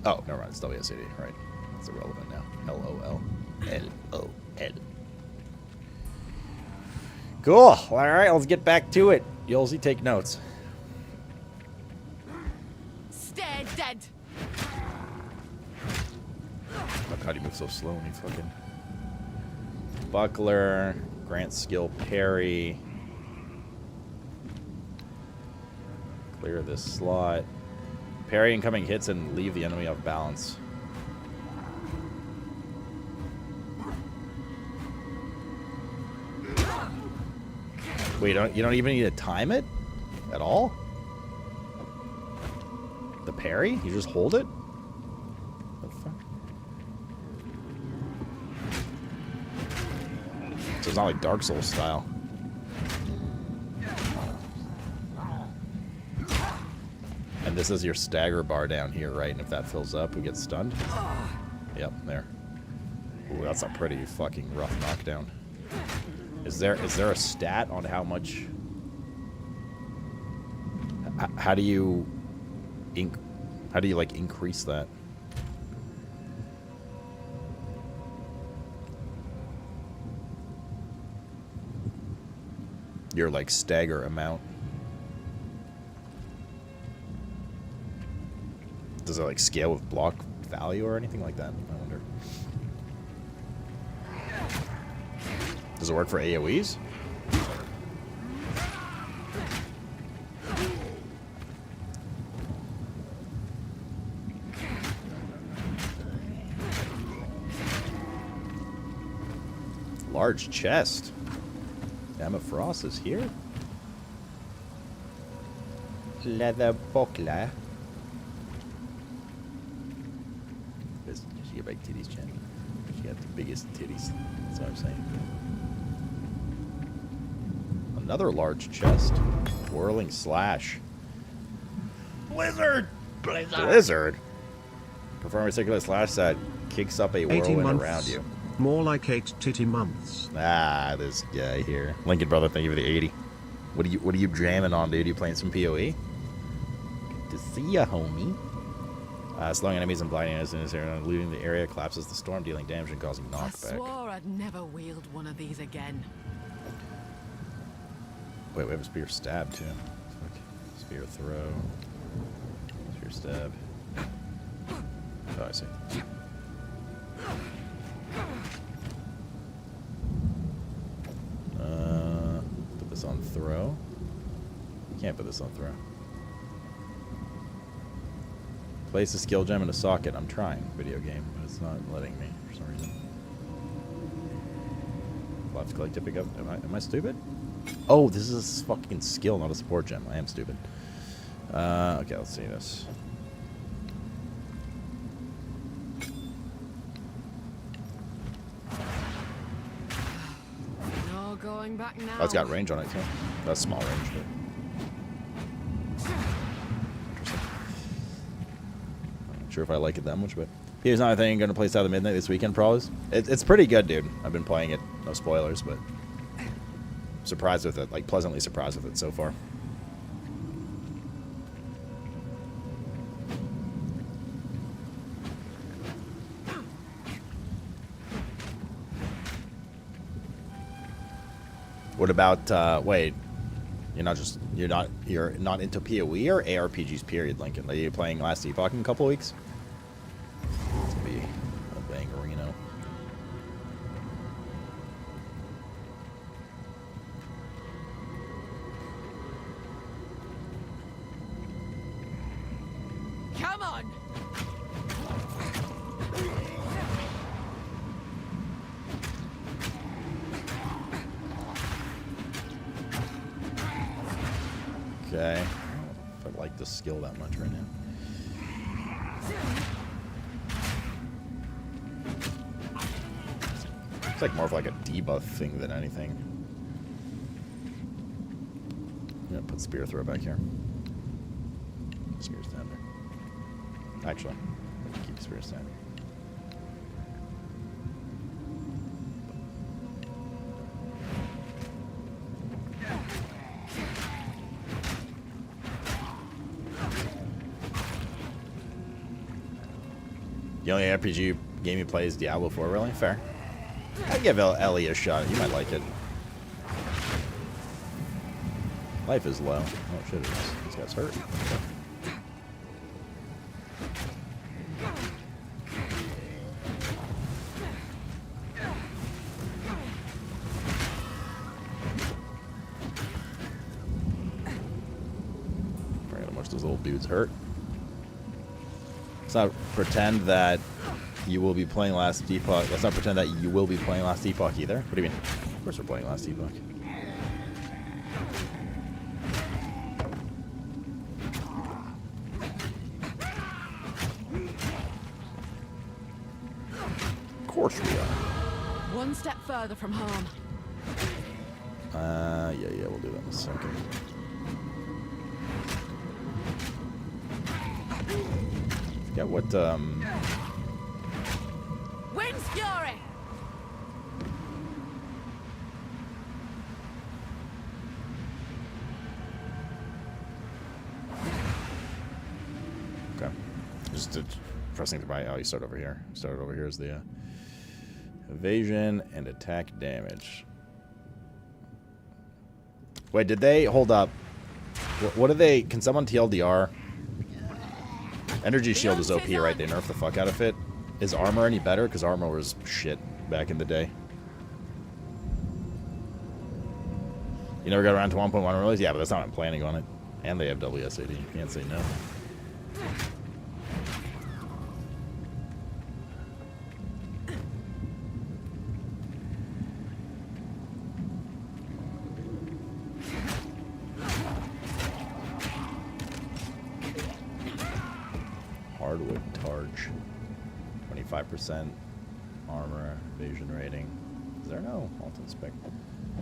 Oh, never mind. It's WSAD. Right. It's irrelevant now. LOL. LOL. Cool. All right, let's get back to it. Yolsey, take notes. Stay dead. Fuck, how do you move so slow when you fucking... Buckler. Grant skill parry. Clear this slot. Parry incoming hits and leave the enemy off balance. Wait, you don't even need to time it at all? The parry? You just hold it? What the fuck? So it's not like Dark Souls style. And this is your stagger bar down here, right? And if that fills up, we get stunned. Yep, there. Ooh, that's a pretty fucking rough knockdown. Is there a stat on how much? How do you like increase that? Your like stagger amount. Does it like scale with block value or anything like that? I wonder. Does it work for AoEs? Large chest. Emma Frost is here. Leather buckler. She got big titties, Jen. She got the biggest titties. That's what I'm saying. Another large chest. Whirling slash. Blizzard! Blizzard! Perform a circular slash that kicks up a whirlwind around you. More like 8 titty months. Ah, this guy here. Lincoln brother, thank you for the 80. What are you jamming on, dude? You playing some PoE? Good to see ya, homie. Slowing enemies and blinding us in this area, looting the area, collapses the storm, dealing damage and causing I knockback. swore I'd never wield one of these again. Wait, we have a spear stab too. Spear throw. Spear stab. Oh, I see. Put this on throw. Can't put this on throw. Place a skill gem in a socket. I'm trying. Video game, but it's not letting me for some reason. Left click to pick up. Am I stupid? Oh, this is a fucking skill, not a support gem. I am stupid. Okay, let's see this. No going back now. Oh, it's got range on it too. That's small range, but not sure if I like it that much, but here's another thing. I'm gonna play South of Midnight this weekend, probably. It's pretty good, dude. I've been playing it. No spoilers, but surprised with it. Like pleasantly surprised with it so far. What about wait? You're not into PoE or ARPGs period, Lincoln? Are you playing Last Epoch in a couple of weeks? It's gonna be a banger, you know. Come on. Okay. I don't know if I like this skill that much right now. It's like more of like a debuff thing than anything. I'm gonna put spear throw back here. Spear stand there. Actually, I'm gonna keep spear stand. The only RPG game you play is Diablo 4, really? Fair. I'd give Ellie a shot. You might like it. Life is low. Oh shit, this guy's hurt. Okay. Forget how much those little dudes hurt. Let's not pretend that you will be playing Last Epoch. Let's not pretend that you will be playing Last Epoch either. What do you mean? Of course we're playing Last Epoch. Of course we are. One step further from harm. Yeah, we'll do that in a second. Forget what, Wind's Fury! Okay. Just pressing the right. Oh, you start over here. Start over here is the evasion and attack damage. Wait, did they hold up? What do they? Can someone TLDR? Energy shield is OP, right? They nerfed the fuck out of it. Is armor any better? Because armor was shit back in the day. You never got around to 1.1 release? Yeah, but that's not what I'm planning on it. And they have WSAD. You can't say no. Hardwood Targe. 25% armor, evasion rating. Is there no alt inspect?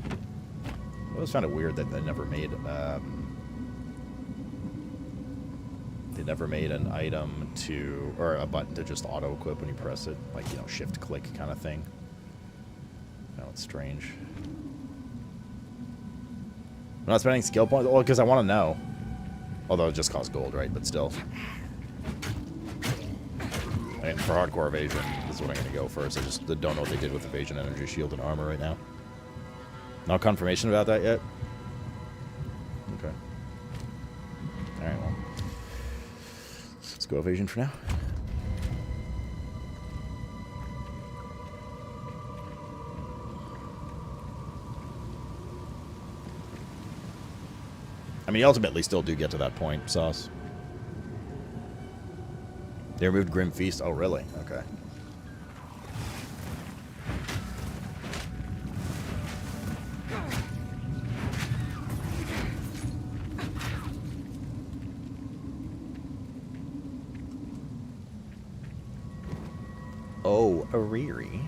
I always found it weird that they never made an item to, or a button to just auto equip when you press it, like, you know, shift click kind of thing. I know it's strange. I'm not spending skill points, well, because I want to know. Although it just costs gold, right? But still. And for hardcore evasion, this is what I'm going to go first. I just don't know what they did with evasion, energy shield, and armor right now. No confirmation about that yet? Okay. Alright, well. Let's go evasion for now. I mean, you ultimately still do get to that point, Sauce. They removed Grim Feast? Oh, really? Okay. Oh, Ariri.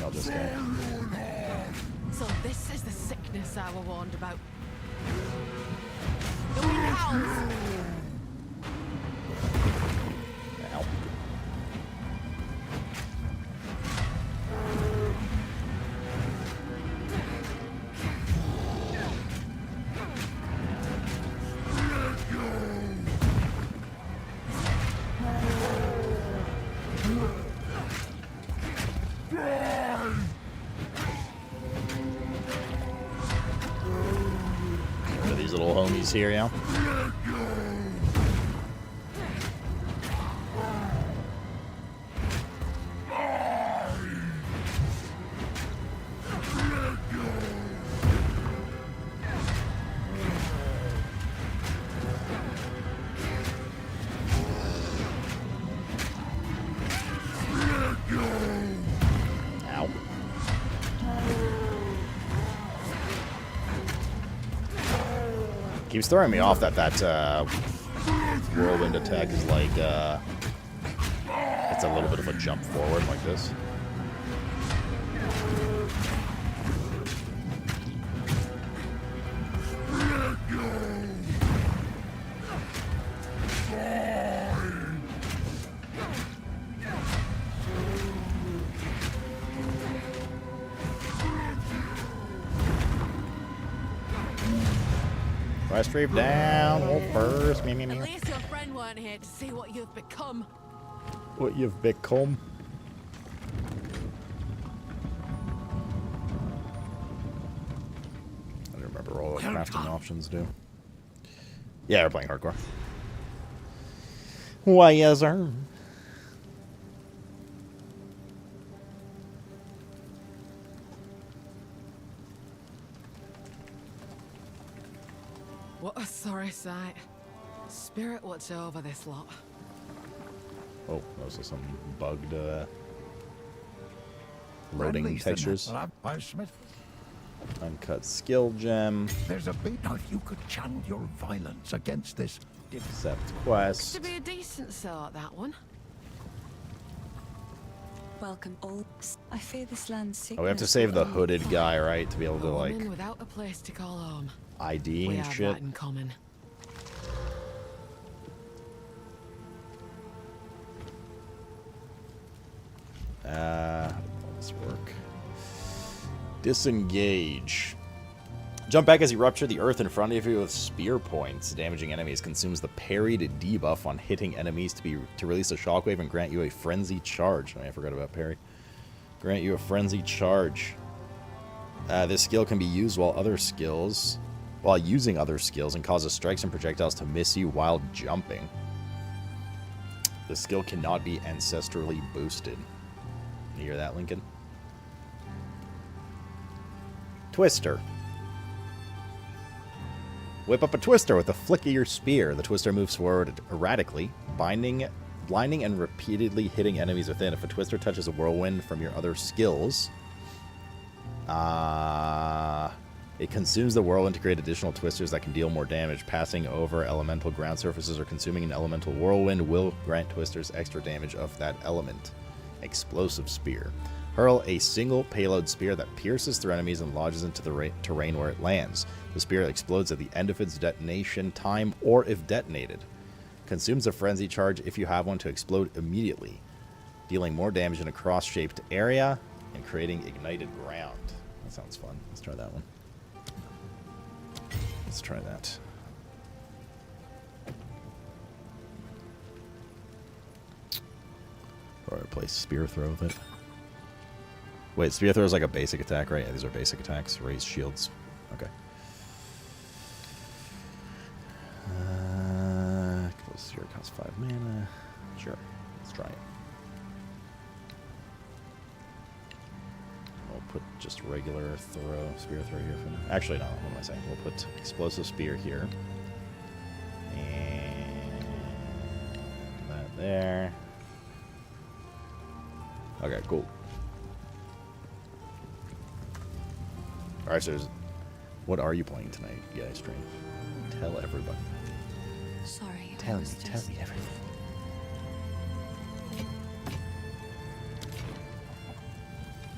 I'll just go. So this is the sickness I were warned about. The wind howls! Ow. One of these little homies here, yeah. Keeps throwing me off that whirlwind attack is like, it's a little bit of a jump forward like this. Quest reef down, hold first. Me. At least your friend weren't here to see what you've become. What you've become? I don't remember all the crafting options do. Yeah, we're playing hardcore. Why, yes, sir. What a sorry sight. Spirit watch over this lot. Oh, those are some bugged loading textures. Uncut skill gem. There's a bit of you could channel your violence against this. Accept quest. To be a decent sort, that one. Welcome all. I fear this land's sickness. Oh, we have to save the hooded guy, right? To be able to like without a place to call home. ID We and have shit. that in common. How does this work? Disengage. Jump back as you rupture the earth in front of you with spear points. Damaging enemies consumes the parried debuff on hitting enemies to release a shockwave and grant you a frenzy charge. Oh, I forgot about parry. Grant you a frenzy charge. This skill can be used while using other skills and causes strikes and projectiles to miss you while jumping. The skill cannot be ancestrally boosted. You hear that, Lincoln? Twister. Whip up a twister with a flick of your spear. The twister moves forward erratically, blinding and repeatedly hitting enemies within. If a twister touches a whirlwind from your other skills, it consumes the whirlwind to create additional twisters that can deal more damage. Passing over elemental ground surfaces or consuming an elemental whirlwind will grant twisters extra damage of that element. Explosive spear. Hurl a single payload spear that pierces through enemies and lodges into the terrain where it lands. The spear explodes at the end of its detonation time or if detonated. Consumes a frenzy charge if you have one to explode immediately, dealing more damage in a cross-shaped area and creating ignited ground. That sounds fun. Let's try that one. Let's try that. Or replace spear throw with it. Wait, spear throw is like a basic attack, right? Yeah, these are basic attacks. Raise shields. Okay. Spear costs 5 mana. Sure. Let's try it. We'll put just regular spear throw here for now. Actually, no. What am I saying? We'll put explosive spear here. And that there. Okay, cool. Alright, so what are you playing tonight, you guys stream? Tell everybody. Sorry. Tell me everything.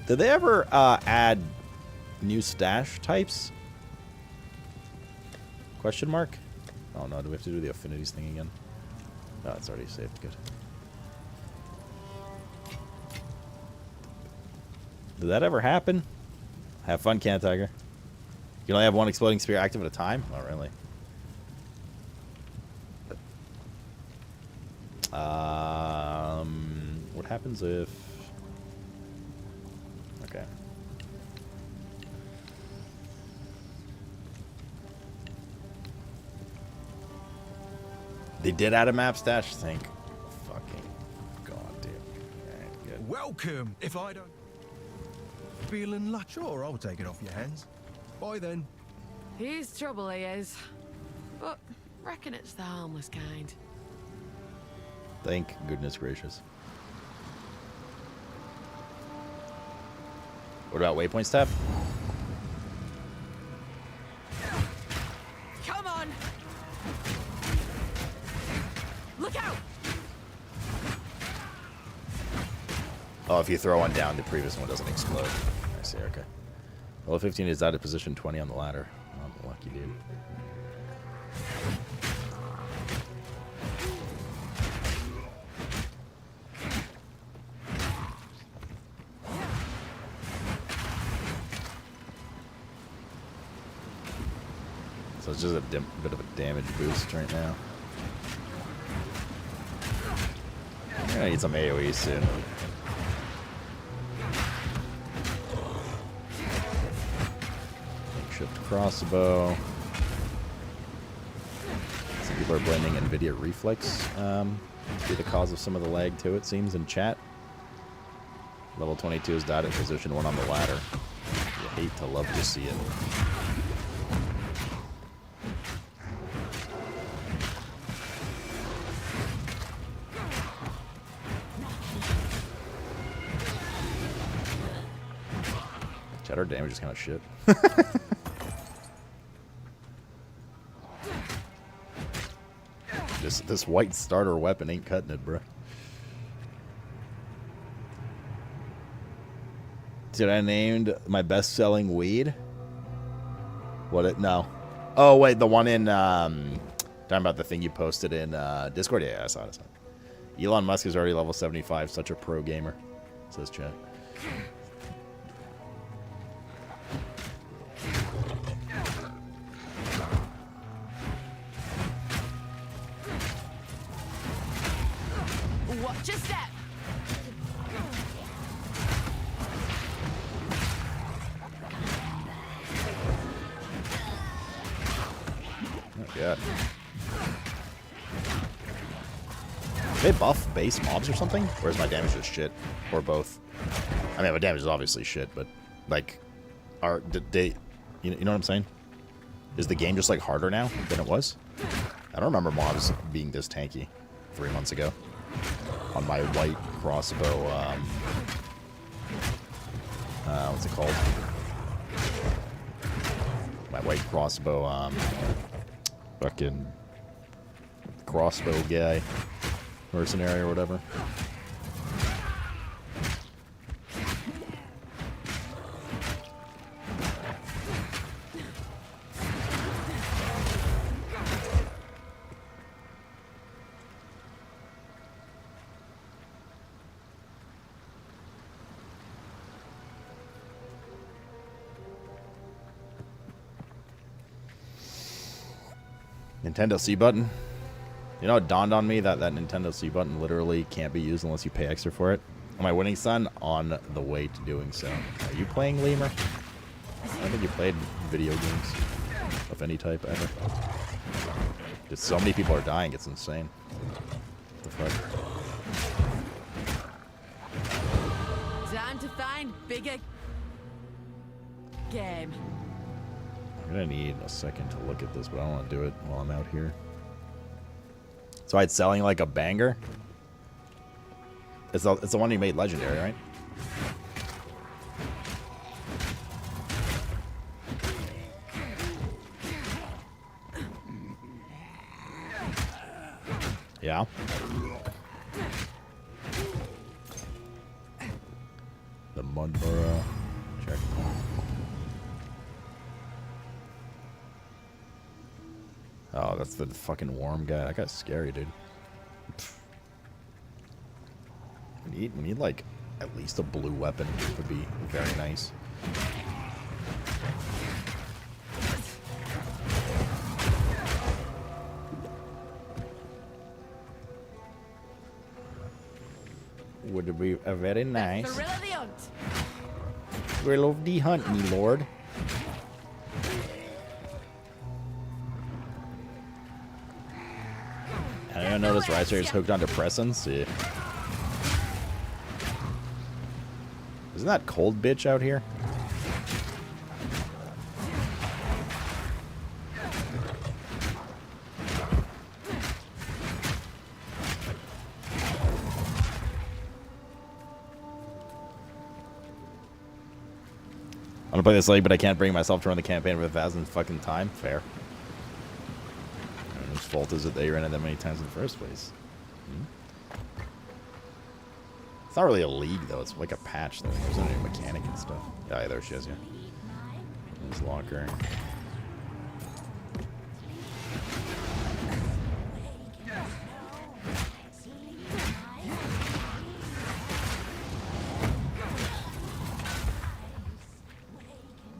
Did they ever add new stash types? Question mark? Oh no, do we have to do the affinities thing again? No, it's already saved. Good. Did that ever happen? Have fun, Can Tiger. You can only have one exploding spear active at a time? Oh, really? What happens if... Okay. They did add a map stash? Thank fucking God, dude. Alright, good. Welcome. If I don't... Feeling lucky? Sure, I'll take it off your hands. Bye then. He's trouble, he is. But reckon it's the harmless kind. Thank goodness gracious. What about waypoint step? Come on! Look out! Oh, if you throw one down, the previous one doesn't explode. I see, okay. Level 15 is out of position 20 on the ladder. I'm lucky, dude. So it's just a bit of a damage boost right now. I'm gonna need some AoE soon. Makeshift crossbow. Some people are blaming NVIDIA Reflex to be the cause of some of the lag too, it seems, in chat. Level 22 is died at position 1 on the ladder. You hate to love to see it. Our damage is kind of shit. This white starter weapon ain't cutting it, bro. Did I named my best-selling weed? What it? No. Oh wait, the one in talking about the thing you posted in Discord. Yeah, I saw it. Elon Musk is already level 75. Such a pro gamer, says chat. Watch your step. Oh god. They buff base mobs or something? Or is my damage just shit? Or both? I mean, my damage is obviously shit, but like, did they, you know what I'm saying? Is the game just like harder now than it was? I don't remember mobs being this tanky 3 months ago on my white crossbow. What's it called? My white crossbow. Fucking crossbow guy, mercenary or whatever. Nintendo C button. You know, it dawned on me that that Nintendo C button literally can't be used unless you pay extra for it. Am I winning, son? On the way to doing so. Are you playing Lemur? I don't think you played video games of any type ever. Just so many people are dying, it's insane. What the fuck? Time to find bigger game. I'm gonna need a second to look at this, but I don't want to do it while I'm out here. So I'd selling like a banger. It's the one you made legendary, right? Yeah. The Mudborough checkpoint. Oh, that's the fucking worm guy. That guy's scary, dude. We need like at least a blue weapon. Would be very nice. Would be a very nice. Thrill of the hunt. Thrill of the hunt, me lord. I didn't notice Ricer is hooked on depressants. Yeah. Isn't that cold bitch out here? I want to play this league, but I can't bring myself to run the campaign for 1,000 fucking time. Fair. fault is it that you ran it that many times in the first place? It's not really a league, though. It's like a patch, though. There's no new mechanic and stuff. Yeah, there she is, yeah. There's locker.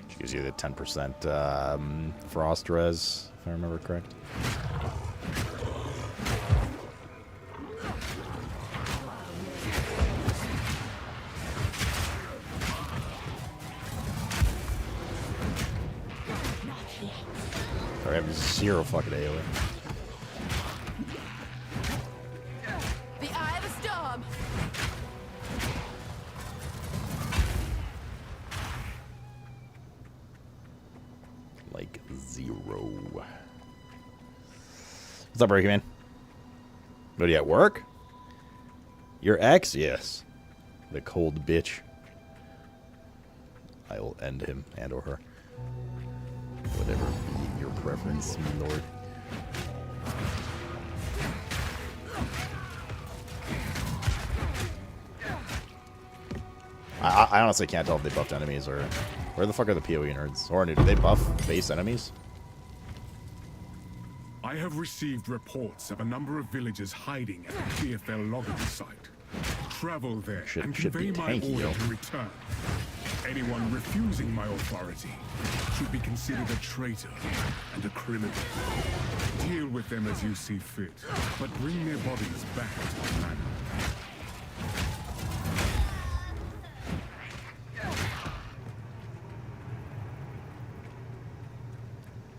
She gives you the 10% frost res, if I remember correct. I have zero fucking AoE. The eye of the storm. Like zero. What's up, Breaky Man? What, are you at work? Your ex? Yes. The cold bitch. I will end him and or her. Whatever be your preference, my lord. I honestly can't tell if they buffed enemies or... Where the fuck are the PoE nerds? Or do they buff base enemies? I have received reports of a number of villagers hiding at the PFL logging site. Travel there and convey my order to return. Anyone refusing my authority should be considered a traitor and a criminal. Deal with them as you see fit, but bring their bodies back to the manor.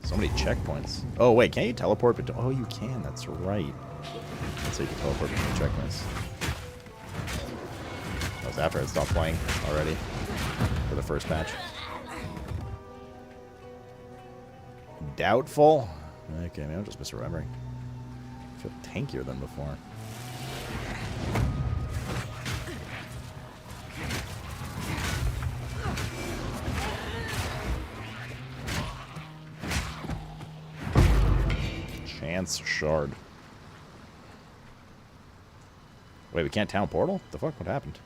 So many checkpoints. Oh, wait, can't you teleport between... Oh, you can, that's right. So you can teleport between checkpoints. That was after I stopped playing already. For the first patch. Doubtful? Okay, maybe I'm just misremembering. I feel tankier than before. Chance shard. Wait, we can't town portal? The fuck? What happened?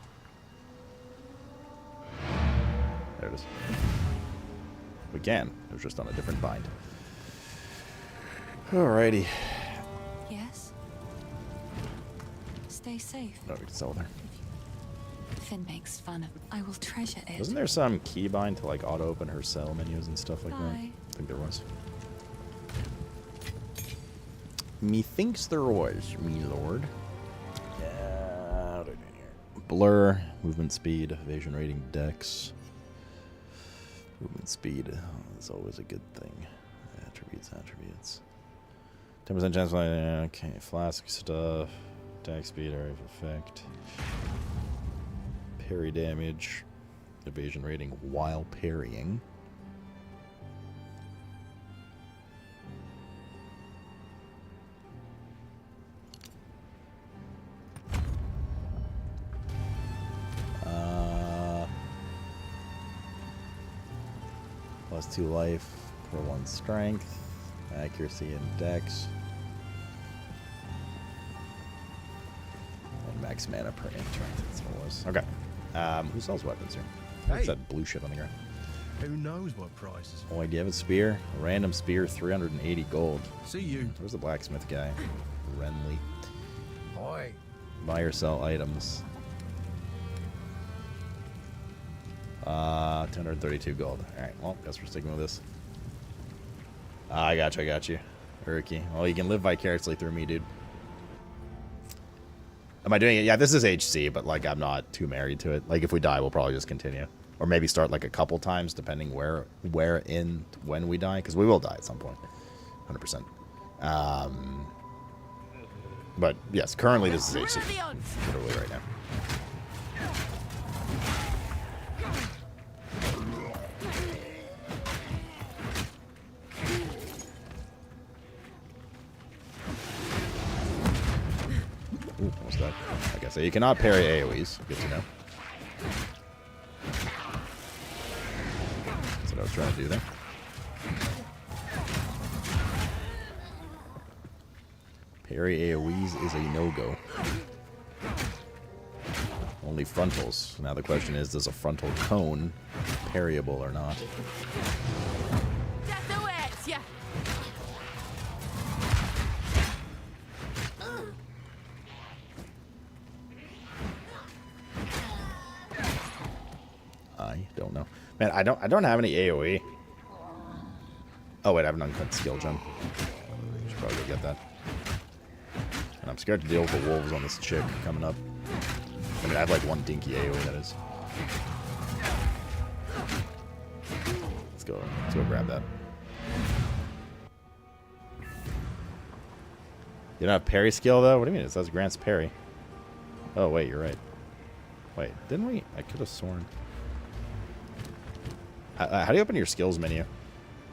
There it is. We can. It was just on a different bind. Alrighty. Yes? Stay safe. No, we can sell there. Finn makes fun of... I will treasure it. Wasn't there some keybind to like auto-open her cell menus and stuff like that? I think there was. Methinks there was, me lord. Yeah, what are we doing here? Blur, movement speed, evasion rating, dex. Movement speed is always a good thing. Attributes. 10% chance. Okay, flask stuff. Attack speed, area of effect. Parry damage. Evasion rating while parrying. Plus 2 life for 1 strength, accuracy and dex, and max mana per enter. That's what it was. Okay. Who sells weapons here? What's that blue shit on the ground? Who knows what prices? Oh, do you have a spear? A random spear, 380 gold. See you. Where's the blacksmith guy? Renly. Boy. Buy or sell items. 232 gold. Alright, well, guess we're sticking with this. I got you. Urky. Well, you can live vicariously through me, dude. Am I doing it? Yeah, this is HC, but, like, I'm not too married to it. Like, if we die, we'll probably just continue. Or maybe start, like, a couple times, depending when we die. Because we will die at some point. 100%. But, yes, currently this is HC. Literally right now. Ooh, what's that? Okay, so you cannot parry AoEs. Good to know. That's what I was trying to do there. Parry AoEs is a no-go. Only frontals. Now the question is, does a frontal cone parryable or not? Death awaits, yeah. I don't know. Man, I don't have any AoE. Oh wait, I have an uncut skill gem. Should probably go get that. And I'm scared to deal with the wolves on this chick coming up. I mean, I have like one dinky AoE, that is. Let's go grab that. You don't have parry skill though? What do you mean? It says grants parry. Oh wait, you're right. Wait, didn't we? I could have sworn. How do you open your skills menu?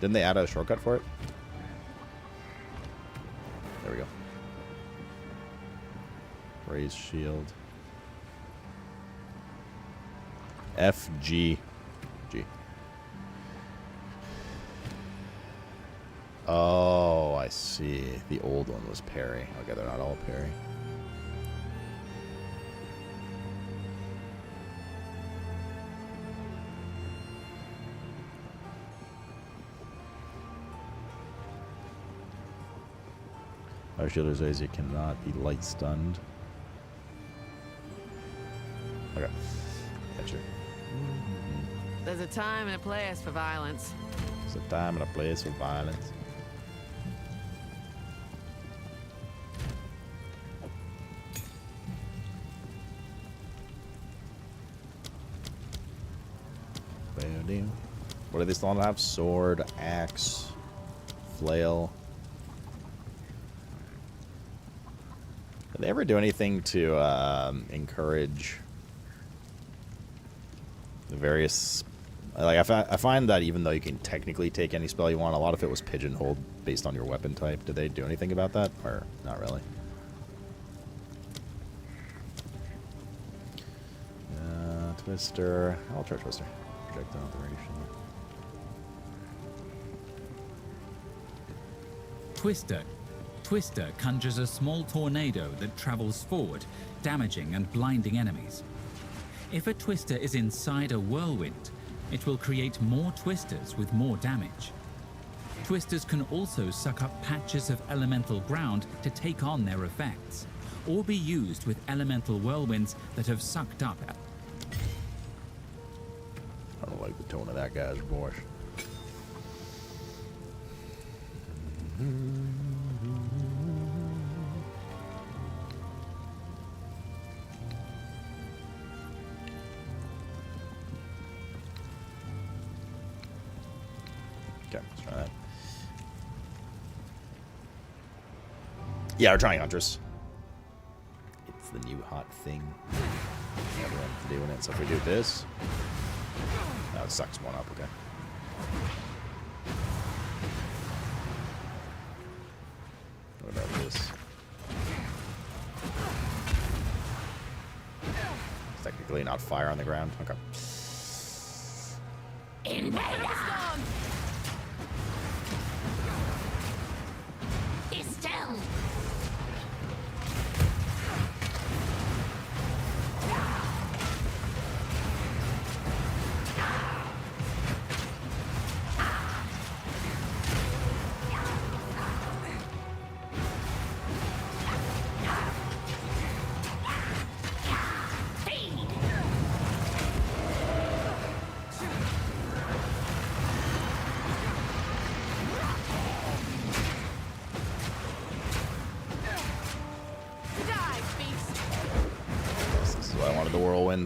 Didn't they add a shortcut for it? There we go. Raise shield. F, G. G. Oh, I see. The old one was parry. Okay, they're not all parry. Our shield says you cannot be light stunned. Okay. Gotcha. There's a time and a place for violence. There's a time and a place for violence. What do they still have? Sword, axe, flail. Did they ever do anything to encourage the various... Like, I find that even though you can technically take any spell you want, a lot of it was pigeonholed based on your weapon type. Did they do anything about that? Or not really? Twister. I'll try Twister. Projectile duration. Twister conjures a small tornado that travels forward, damaging and blinding enemies. If a Twister is inside a whirlwind, it will create more Twisters with more damage. Twisters can also suck up patches of elemental ground to take on their effects, or be used with elemental whirlwinds that have sucked up. I don't like the tone of that guy's voice. Okay, let's try that. Yeah, we're trying Huntress. It's the new hot thing. Everyone's doing it. So if we do this, that sucks one up. Okay. What about this? It's technically not fire on the ground. Okay. Invader! Estelle!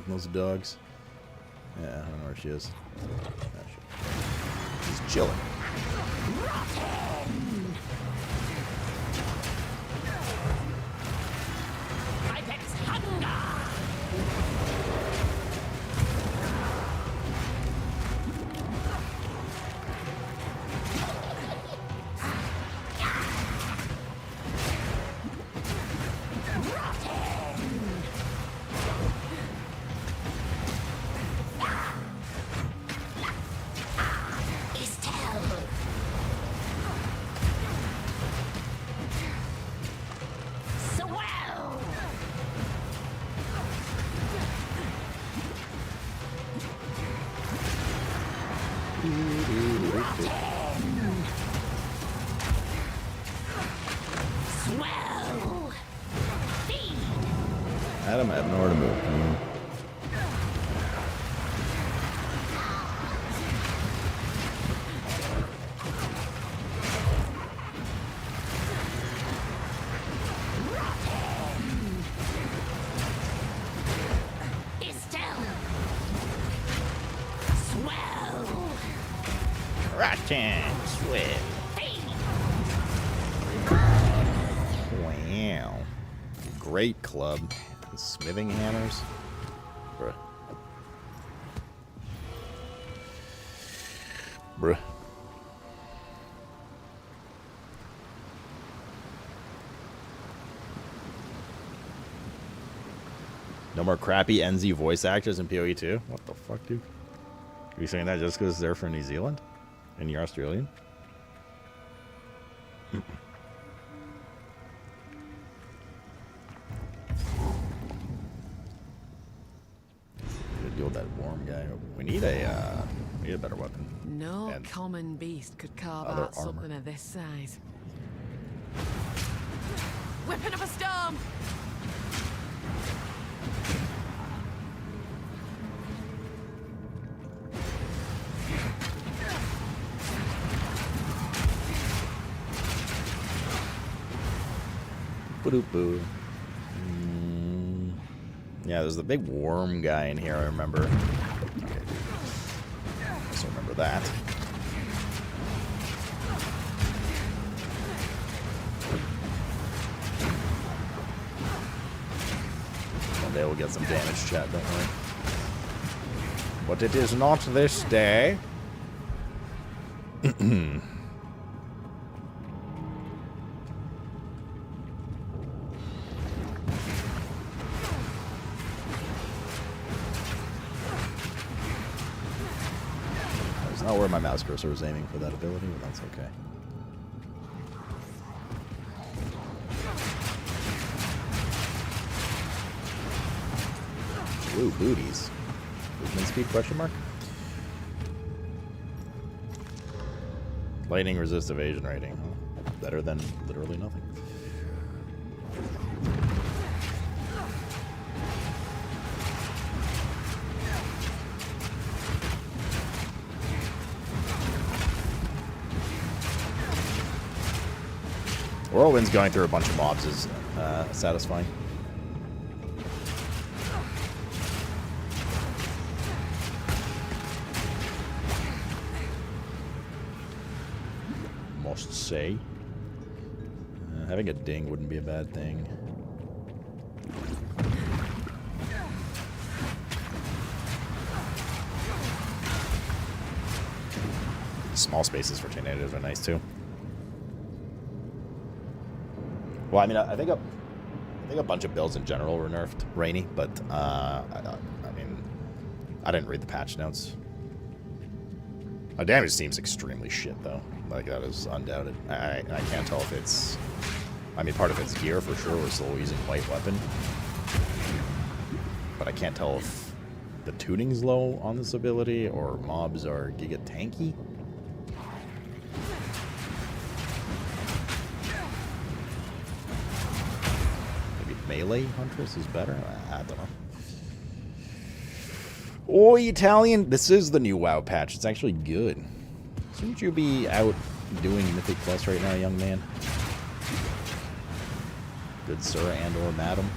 Those dogs. Yeah, I don't know where she is. She's chilling. Madam, I have nowhere to move. Rotten swell. Wow. Great club. Smithing hammers. Bruh. Bruh. No more crappy NZ voice actors in PoE 2? What the fuck, dude? Are you saying that just because they're from New Zealand? And you're Australian? Deal with that worm guy. We need a better weapon. No And common beast could carve other out something armor. of this size. Weapon of a storm! Boo-doo-boo. Yeah, there's the big worm guy in here, I remember. Okay. I also remember that. One day we'll get some damage, chat, don't worry. But it is not this day. That's not where my mouse cursor was aiming for that ability, but that's okay. Ooh, booties. Movement speed, question mark? Lightning resist evasion rating. Oh, better than literally nothing. Whirlwind's going through a bunch of mobs is satisfying. Must say. Having a ding wouldn't be a bad thing. Small spaces for tornadoes are nice too. Well, I mean, I think a bunch of builds in general were nerfed rainy, but I mean, I didn't read the patch notes. My damage seems extremely shit though. Like that is undoubted. I can't tell if it's. I mean, part of it's gear for sure. We're still using white weapon, but I can't tell if the tuning's low on this ability or mobs are giga tanky. Melee Huntress is better? I don't know. Oh, Italian! This is the new WoW patch. It's actually good. Shouldn't you be out doing Mythic Plus right now, young man? Good sir and or madam.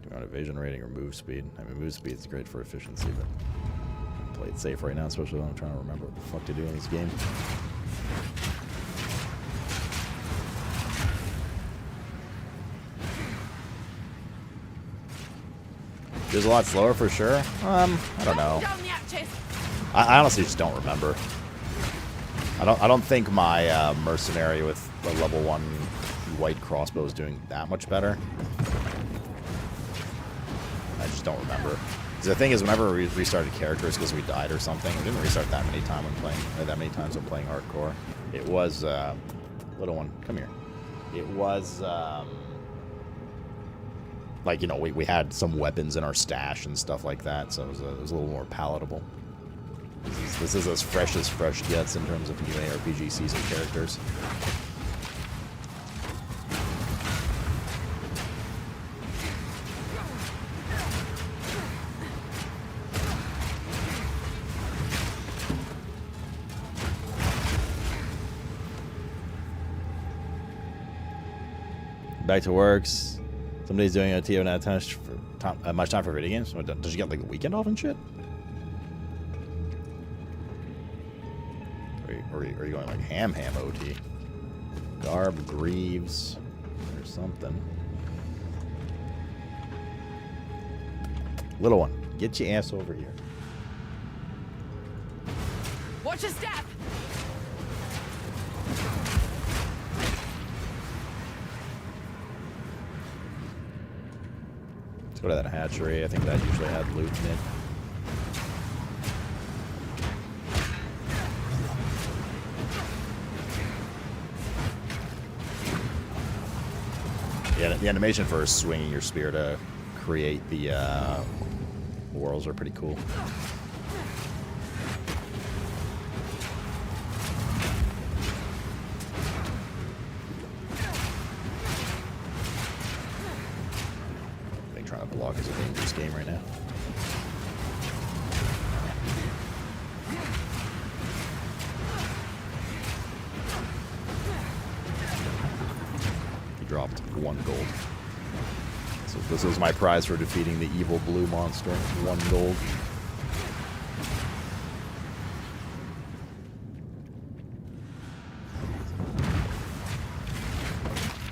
Do you want evasion rating or move speed? I mean, move speed is great for efficiency, but I play it safe right now, especially when I'm trying to remember what the fuck to do in this game. It was a lot slower for sure. I don't know. I honestly just don't remember. I don't think my mercenary with the level 1 white crossbow is doing that much better. I just don't remember. The thing is, whenever we restarted characters because we died or something, we didn't restart that many times when playing hardcore. It was little one, come here. It was like, you know, we had some weapons in our stash and stuff like that, so it was a little more palatable. This is as fresh gets in terms of new ARPG season characters. Back to works. Somebody's doing OT and not much time for video games. Does you get like the weekend off and shit? Or are you going like ham OT? Garb, Greaves, or something. Little one, get your ass over here. Watch your step. Let's go to that hatchery. I think that usually had loot in it. Yeah, the animation for swinging your spear to create the whorls are pretty cool. I think trying to block is a dangerous game right now. Dropped 1 gold. So this was my prize for defeating the evil blue monster. 1 gold.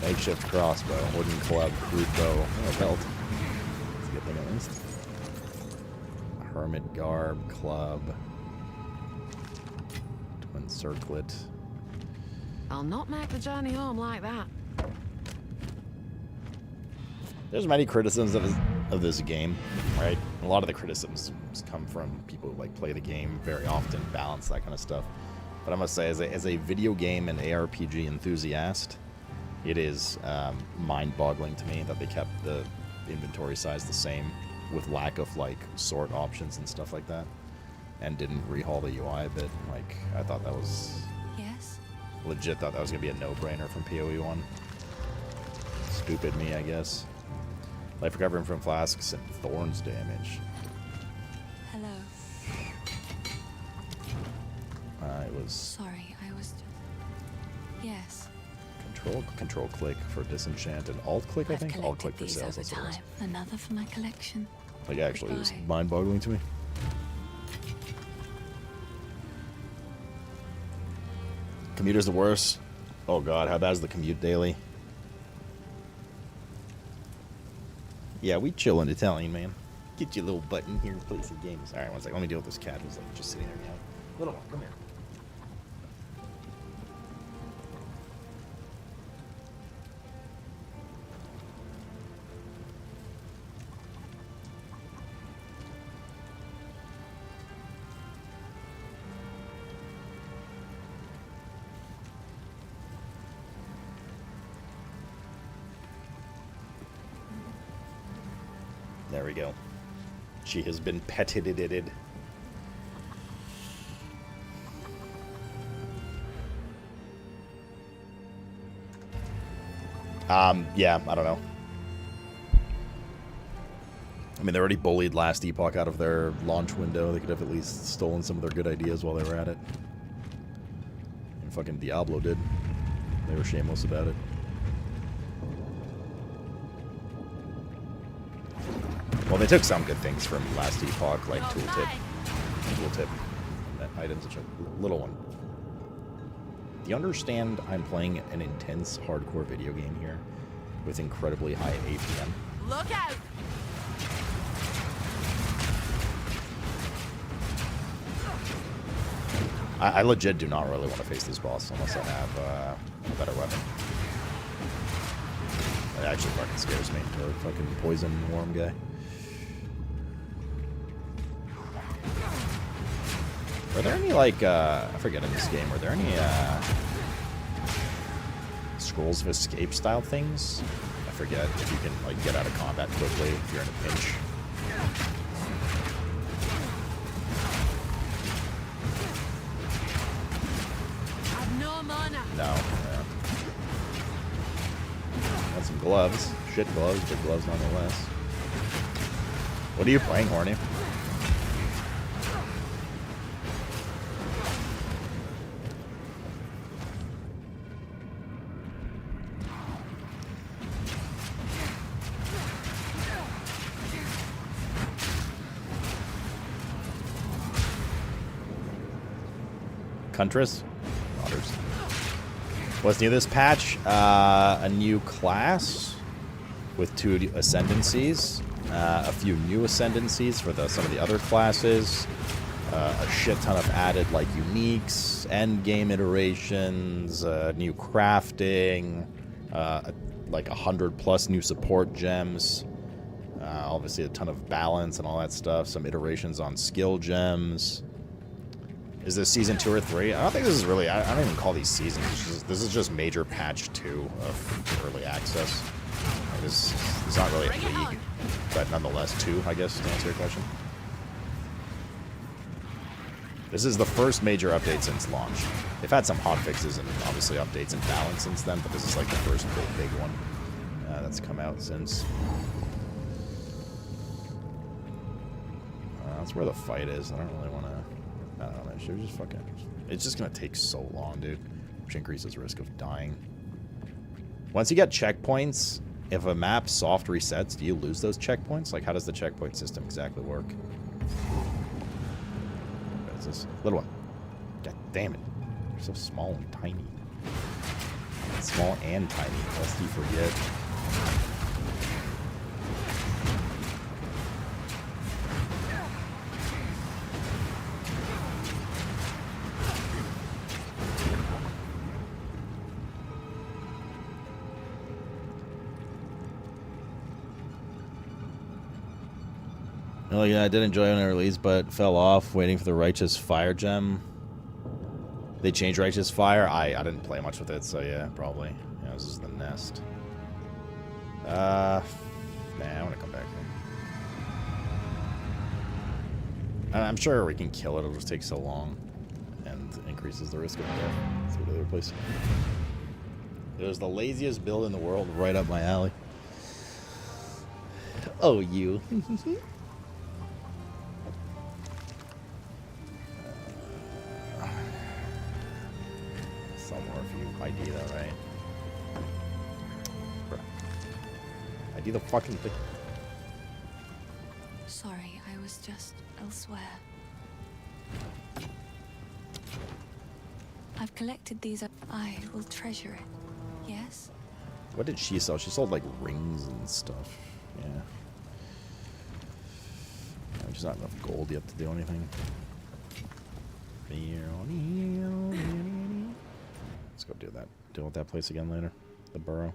Makeshift crossbow, wooden club, crude bow, belt. That's a good thing at least. Hermit garb, club, twin circlet. I'll not make the journey home like that. There's many criticisms of this game, right? A lot of the criticisms come from people who like play the game very often, balance, that kind of stuff. But I must say, as a video game and ARPG enthusiast, it is mind-boggling to me that they kept the inventory size the same with lack of like sort options and stuff like that, and didn't rehaul the UI a bit. Like, I thought that was legit. Thought that was gonna be a no-brainer from PoE 1. Stupid me, I guess. Life recovering from flasks and thorns damage. Hello. It was... Sorry, I was just... Yes. Control click for disenchant and alt click, I think? Alt click for sales, that's what it was. Another for my collection. Like, actually, it was mind-boggling to me. Commuter's the worst. Oh god, how bad is the commute daily? Yeah, we chillin' Italian, man. Get your little butt in here and play some games. Alright, one second. Let me deal with this cat who's like just sitting there meowing. Little one, come here. There we go. She has been petted. Yeah, I don't know. I mean, they already bullied Last Epoch out of their launch window. They could have at least stolen some of their good ideas while they were at it. And fucking Diablo did. They were shameless about it. Well, they took some good things from Last Epoch, like tooltip, and items, which a little one. Do you understand I'm playing an intense, hardcore video game here with incredibly high APM? Look out! I legit do not really want to face this boss unless I have a better weapon. It actually fucking scares me, the fucking poison worm guy. Are there any, like, I forget in this game, are there any, Scrolls of Escape style things? I forget if you can, like, get out of combat quickly if you're in a pinch. I've no mana. No. Yeah. Got some gloves. Shit gloves, but gloves nonetheless. What are you playing, Horny? Huntress. Otters. What's new this patch? A new class with 2 ascendancies. A few new ascendancies for some of the other classes. A shit ton of added like uniques, end game iterations, new crafting, like 100+ new support gems. Obviously a ton of balance and all that stuff. Some iterations on skill gems. Is this season 2 or 3? I don't think this is really. I don't even call these seasons. This is just major patch 2 of early access. This is not really a league, but nonetheless 2, I guess, to answer your question. This is the first major update since launch. They've had some hotfixes and obviously updates and balance since then, but this is like the first big one that's come out since. That's where the fight is. I don't really want to. I don't know. Should we just fucking? It's just gonna take so long, dude. Which increases risk of dying. Once you get checkpoints, if a map soft resets, do you lose those checkpoints? Like, how does the checkpoint system exactly work? What is this? Little one. God damn it. You're so small and tiny. Small and tiny, lest you forget. Oh yeah, I did enjoy it when it released, but fell off waiting for the Righteous Fire gem. They changed Righteous Fire? I didn't play much with it, so yeah, probably. Yeah, this is the nest. Nah, I want to come back here. I'm sure we can kill it, it'll just take so long. And increases the risk of death. Let's go to the other place. It was the laziest build in the world, right up my alley. Oh, you. Somewhere if you ID that, right? Bruh. ID the fucking thing. Sorry, I was just elsewhere. I've collected these. I will treasure it. Yes? What did she sell? She sold like rings and stuff. Yeah. There's not enough gold yet to do anything. Let's go do that. Deal with that place again later. The burrow.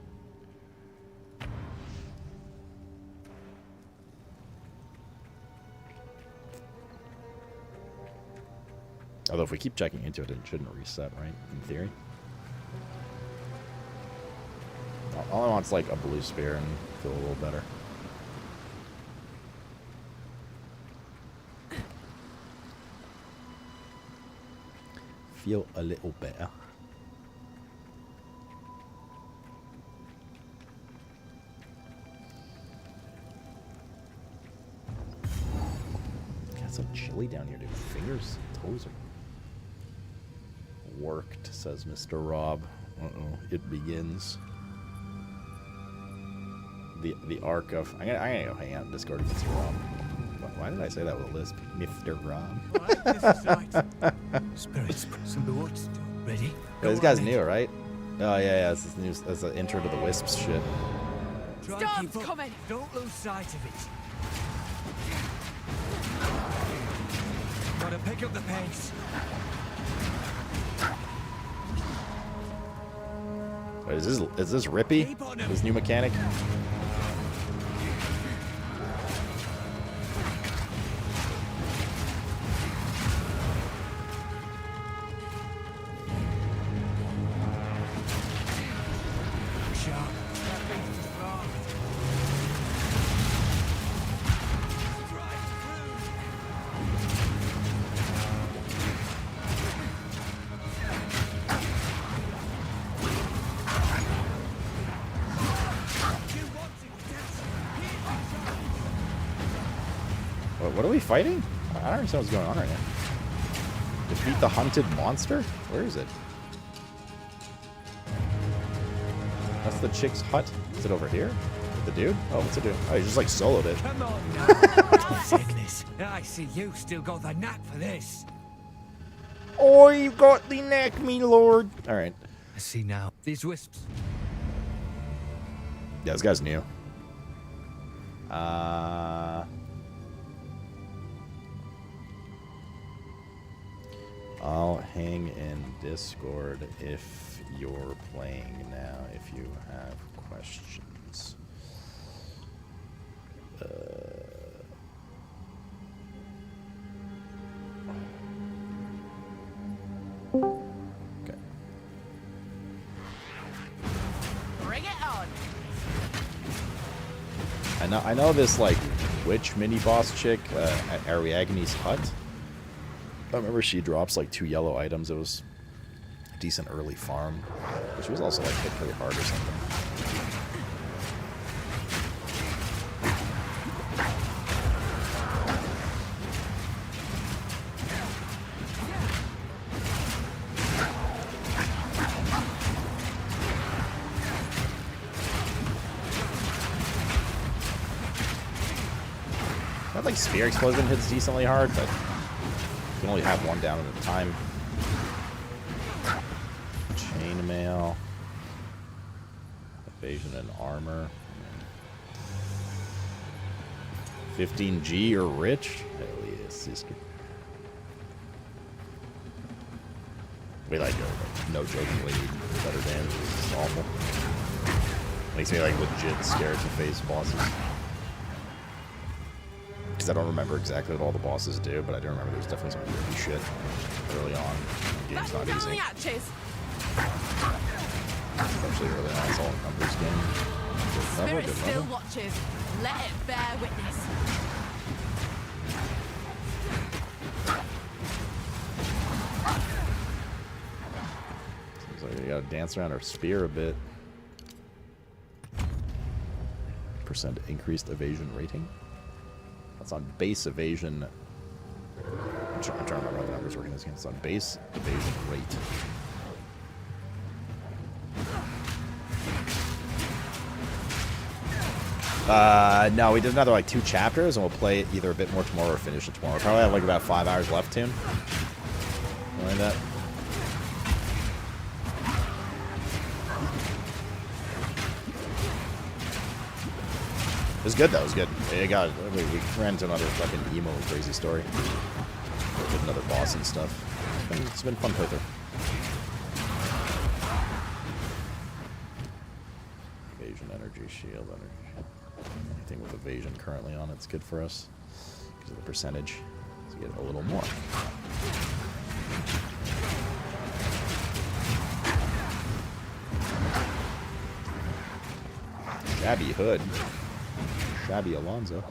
Although if we keep checking into it, it shouldn't reset, right? In theory. All I want is like a blue spear and feel a little better. Feel a little better. God, it's so chilly down here, dude. Fingers, toes are worked, says Mr. Rob. Uh-oh, it begins. The arc of... I'm gonna go hang out in Discord with Mr. Rob. Why did I say that with a lisp? Mr. Rob. Spirits, some boards. Ready? This guy's new, right? Oh yeah, this is new. That's the intro to the Wisps shit. Storm's coming! Don't lose sight of it. Gotta pick up the pace. Wait, is this Rippy? This new mechanic? What are we fighting? I don't understand what's going on right now. Defeat the hunted monster? Where is it? That's the chick's hut. Is it over here? The dude? Oh, what's it doing? Oh, he just like soloed it. Come on now. Sickness. I see you still got the knack for this. Oh, you got the neck, me lord. All right. I see now. These wisps. Yeah, this guy's new. I'll hang in Discord if you're playing now, if you have questions. Okay. Bring it on. I know this like witch mini boss chick at Ariadne's hut. I remember she drops like 2 yellow items. It was a decent early farm. But she was also like hit pretty hard or something. That like spear explosion hits decently hard, but you can only have one down at a time. Chainmail. Evasion and armor. 15G or rich? Hell yeah, sister. We like no jokingly better damage. This is awful. Makes me like legit scared to face bosses. Because I don't remember exactly what all the bosses do, but I do remember there's definitely some weird shit early on. The game's not easy. Especially early on, it's all a numbers game. Spirit still watches. Let it bear witness. Seems like we gotta dance around our spear a bit. Percent increased evasion rating. That's on base evasion. I'm trying to remember how the numbers work in this game. It's on base evasion rate. No, we did another like 2 chapters, and we'll play it either a bit more tomorrow or finish it tomorrow. We'll probably have like about 5 hours left, Tune. Something like that. It was good though. It was good. We ran into another fucking emo crazy story. With another boss and stuff. It's been fun playthrough. Evasion, energy, shield, energy. Anything with evasion currently on it's good for us because of the percentage. So we get a little more. Shabby hood. Shabby Alonzo.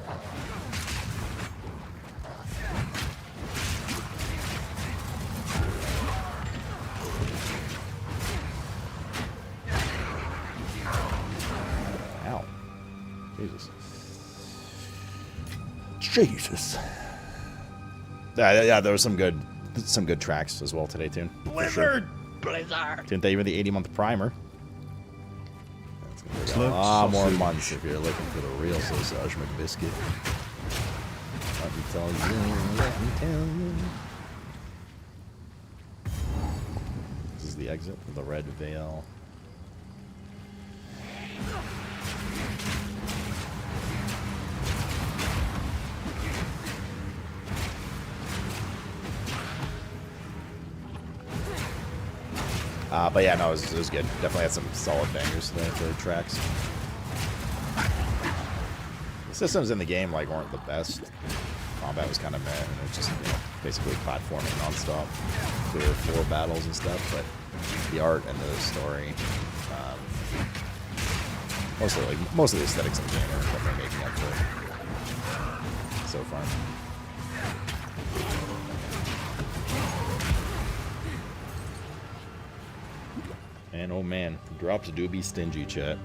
Ow. Jesus. Jesus. Yeah, there was some good tracks as well today, Tune. Blizzard! Blizzard! Didn't they even the 80-month primer? More months if you're looking for the real Sausage McBiscuit. Let me tell you. This is the exit of the Red Veil. But yeah, no, it was good. Definitely had some solid bangers there for the tracks. The systems in the game like weren't the best. Combat was kind of meh, and it was just basically platforming nonstop, clear 4 battles and stuff. But the art and the story, most of the aesthetics of the game are definitely making up for it so far. And oh man, drops do be stingy, chat.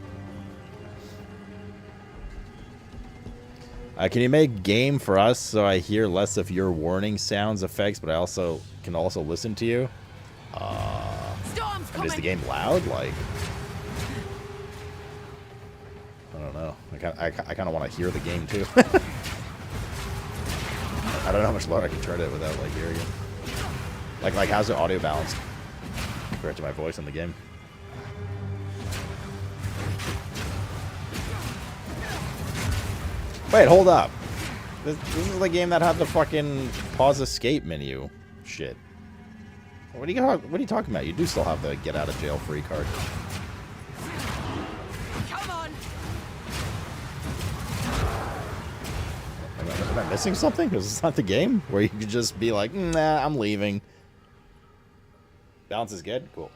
Can you make game for us so I hear less of your warning sounds effects, but I can also listen to you? Is the game loud? Like, I don't know. I kind of want to hear the game too. I don't know how much louder I can turn it without like hearing it. Like how's the audio balanced compared to my voice in the game? Wait, hold up. This is the game that had the fucking pause escape menu shit. What are you talking about? You do still have the get out of jail free card. Come on. Am I missing something? Is this not the game where you could just be like, nah, I'm leaving? Balance is good? Cool.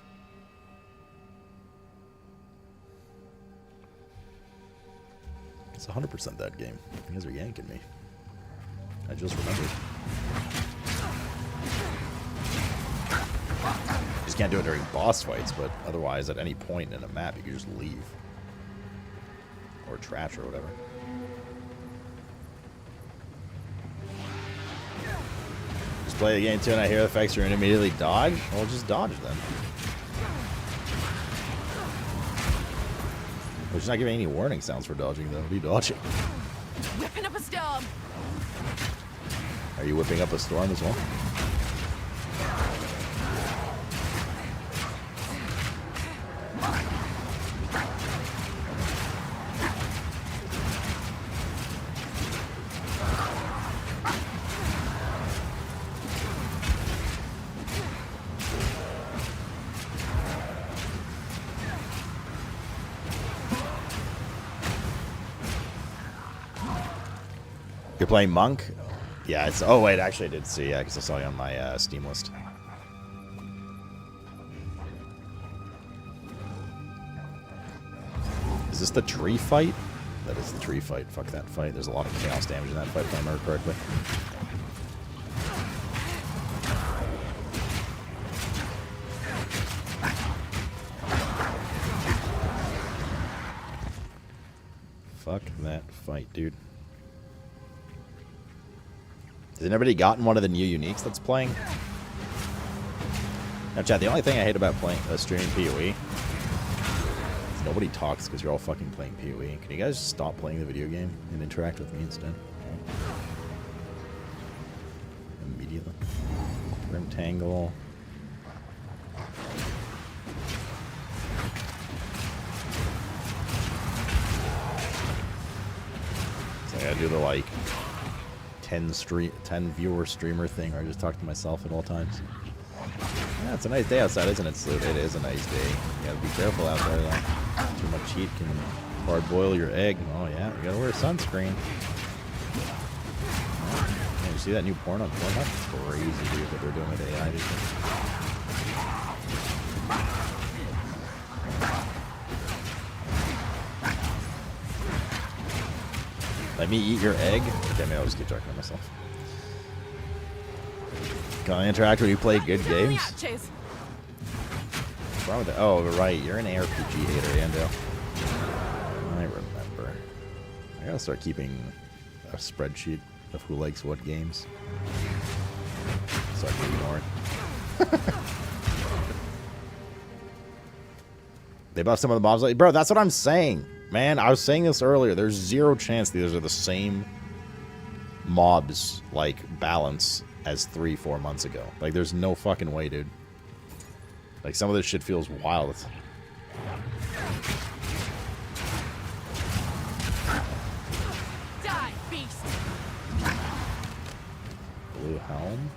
It's 100% that game. You guys are yanking me. I just remembered. You just can't do it during boss fights, but otherwise, at any point in a map, you can just leave. Or trash or whatever. Just play the game too, and I hear the effects are and immediately dodge? Well, just dodge then. But she's not giving any warning sounds for dodging, though. What are you dodging? Whipping up a storm. Are you whipping up a storm as well? You're playing Monk? Yeah, it's... Oh, wait, actually I did see, yeah, because I saw you on my Steam list. Is this the tree fight? That is the tree fight. Fuck that fight. There's a lot of chaos damage in that fight, if I remember correctly. Fuck that fight, dude. Has anybody gotten one of the new uniques that's playing? Now, Chad, the only thing I hate about playing streaming PoE is nobody talks because you're all fucking playing PoE. Can you guys stop playing the video game and interact with me instead? Immediately. Grim Tangle. So I gotta do the like 10 viewer streamer thing where I just talk to myself at all times. Yeah, it's a nice day outside, isn't it, Sloot? It is a nice day. You gotta be careful out there, though. Too much heat can hard boil your egg. Oh, yeah, you gotta wear sunscreen. Yeah, you see that new porn on Pornhub? It's crazy, dude, what they're doing with AI these days. Let me eat your egg? Okay, maybe I'll just keep talking to myself. Can I interact when you play good games? What's wrong with that? Oh, right. You're an ARPG hater, Ando. I remember. I gotta start keeping a spreadsheet of who likes what games. So I can ignore it. They buffed some of the mobs. Like, bro, that's what I'm saying. Man, I was saying this earlier. There's zero chance these are the same mobs, like, balance as 3-4 months ago. Like, there's no fucking way, dude. Like, some of this shit feels wild. Die, beast. Blue helm.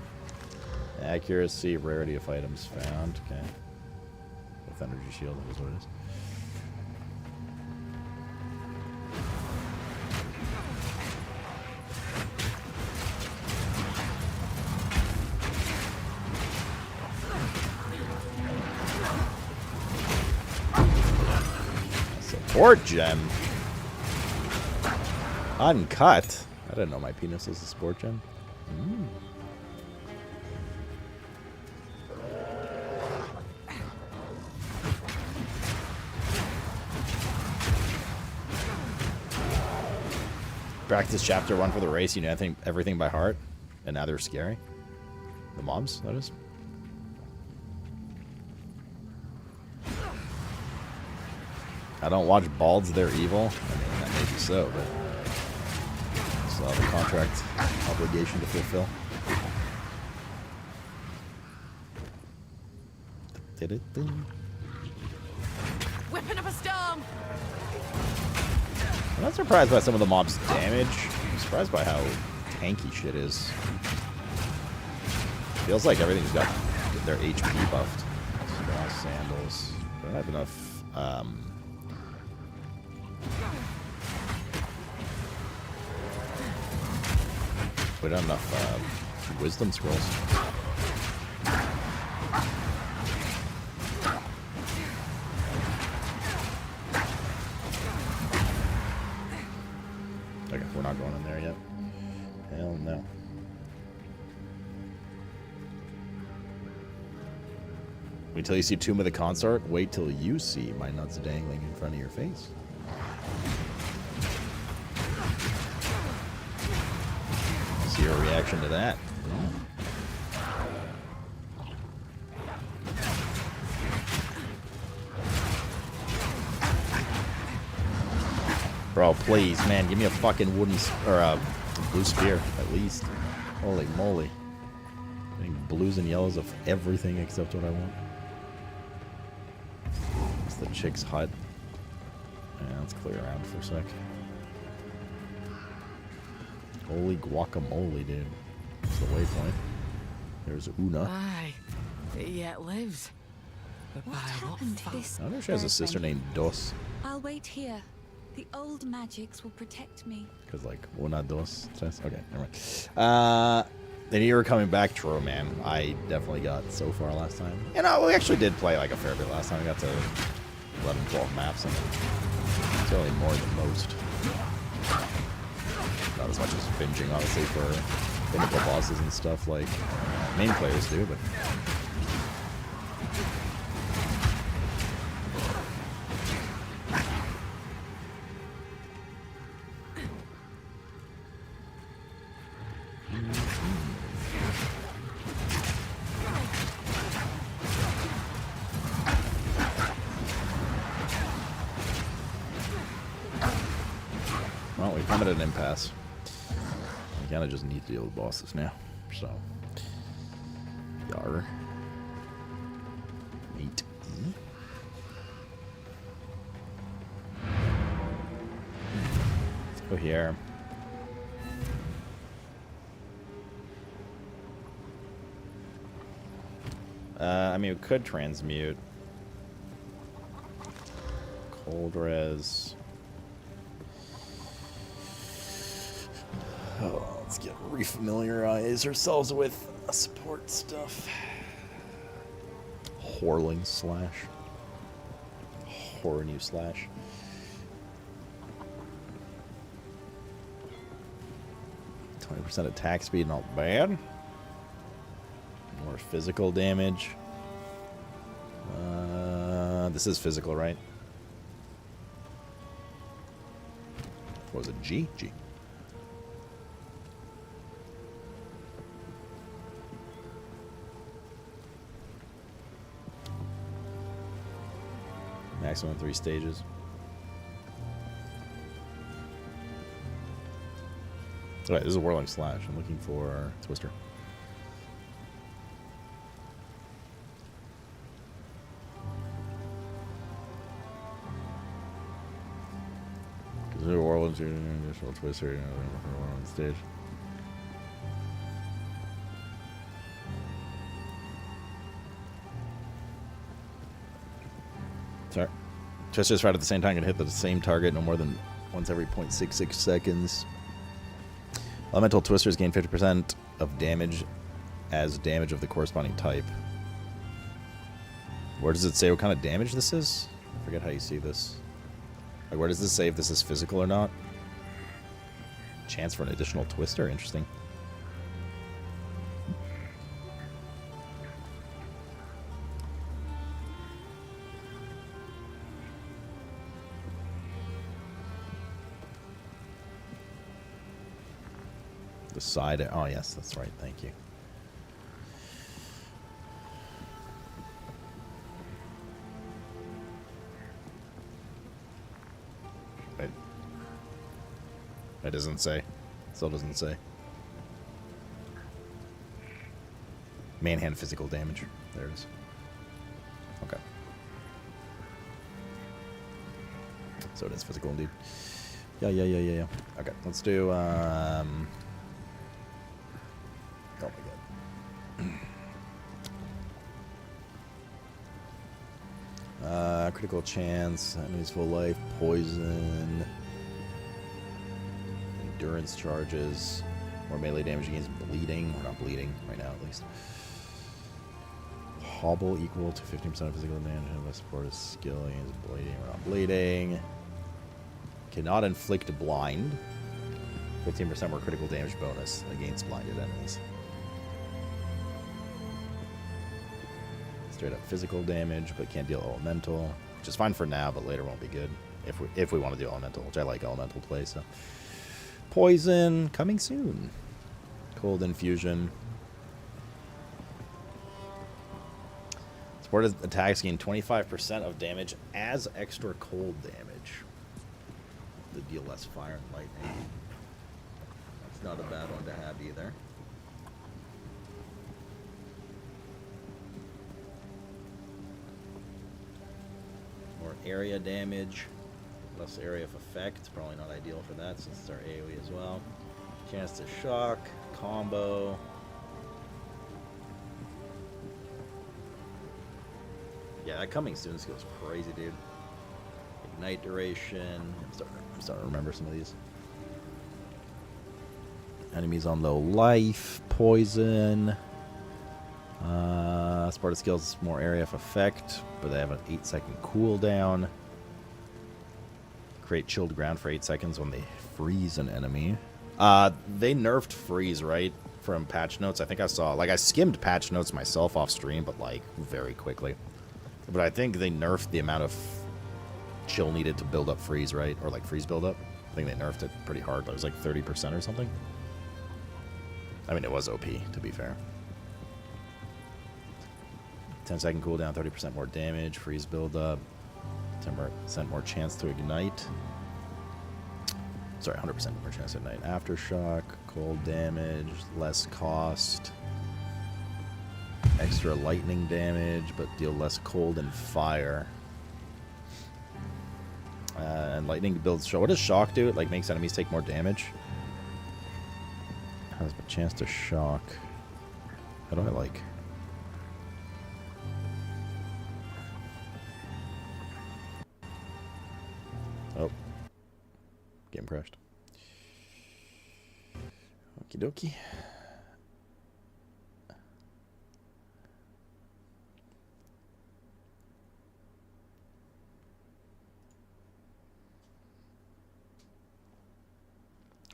Accuracy, rarity of items found. Okay. With energy shield, that is what it is. Support gem. Uncut. I didn't know my penis was a sport gem. Mm. Practice chapter 1 for the race. You know everything by heart, and now they're scary. The mobs, that is. I don't watch Balds, They're Evil. I mean, that may be so, but I still have a contract obligation to fulfill. Whipping up a storm. I'm not surprised by some of the mobs' damage. I'm surprised by how tanky shit is. Feels like everything's got their HP buffed. Straw sandals. I don't have enough. We don't have enough wisdom scrolls. Okay, we're not going in there yet. Hell no. Wait till you see Tomb of the Consort. Wait till you see my nuts dangling in front of your face. See your reaction to that. Bro, please, man, give me a fucking wooden or a blue spear at least. Holy moly! Getting blues and yellows of everything except what I want. It's the chick's hut. Yeah, let's clear around for a sec. Holy guacamole, dude. That's the waypoint. There's Una. Aye, it yet lives. But What happened to this? I wonder if she has a sister named Dos. I'll wait here. The old magics will protect me. Because, like, una, dos, tres. Okay, never mind. Then you were coming back, true, man. I definitely got so far last time. You know, we actually did play, like, a fair bit last time. We got to 11, 12 maps, and it's really more than most. Not as much as binging, obviously, for pinnacle bosses and stuff like main players do, but... Well, we come at an impasse. We kind of just need to deal with bosses now, so. Yar. Meat. Let's go here. I mean, we could transmute. Cold res. Oh, let's get refamiliarize ourselves with support stuff. Horling slash. Horn you slash. %, attack speed, not bad. More physical damage. This is physical, right? What was it? G? G. Maximum 3 stages. Alright, this is a Whirling Slash. I'm looking for Twister. Consider Whirling to an additional Twister on stage. Sorry. Twisters fired at the same time can hit the same target no more than once every 0.66 seconds. Elemental Twisters gain 50% of damage as damage of the corresponding type. Where does it say what kind of damage this is? I forget how you see this. Like, where does this say if this is physical or not? Chance for an additional Twister? Interesting. The side. Oh, yes, that's right. Thank you. Wait. It doesn't say. Still doesn't say. Manhand physical damage. There it is. So it is physical indeed. Yeah. Okay, let's do, oh my god. Critical chance, enemies full life, poison, endurance charges, more melee damage against bleeding. We're not bleeding right now, at least. Hobble equal to 15% of physical damage and less support is skill against bleeding. We're not bleeding. Cannot inflict blind. 15% more critical damage bonus against blinded enemies. Straight up physical damage, but can't deal elemental, which is fine for now, but later won't be good if we want to do elemental, which I like elemental play. So poison coming soon. Cold infusion. Supported attacks gain 25% of damage as extra cold damage. To deal less fire and lightning. That's not a bad one to have either. More area damage, less area of effect. Probably not ideal for that since it's our AoE as well. Chance to shock, combo. Yeah, that coming soon goes crazy, dude. Ignite duration. I'm starting to remember some of these. Enemies on low life. Poison. Sparta skills more area of effect, but they have an 8-second cooldown. Create chilled ground for 8 seconds when they freeze an enemy. They nerfed freeze, right? From patch notes. I think I saw, like, I skimmed patch notes myself off stream, but like very quickly. But I think they nerfed the amount of chill needed to build up freeze, right? Or like freeze build up. I think they nerfed it pretty hard. It was like 30% or something. I mean, it was OP, to be fair. 10-second cooldown, 30% more damage, freeze build up, 10% more chance to ignite. Sorry, 100% more chance to ignite. Aftershock, cold damage, less cost. Extra lightning damage, but deal less cold and fire. And lightning builds shock. What does shock do? It like makes enemies take more damage. Has a chance to shock. How do I like? Oh. Game crashed. Okie dokie.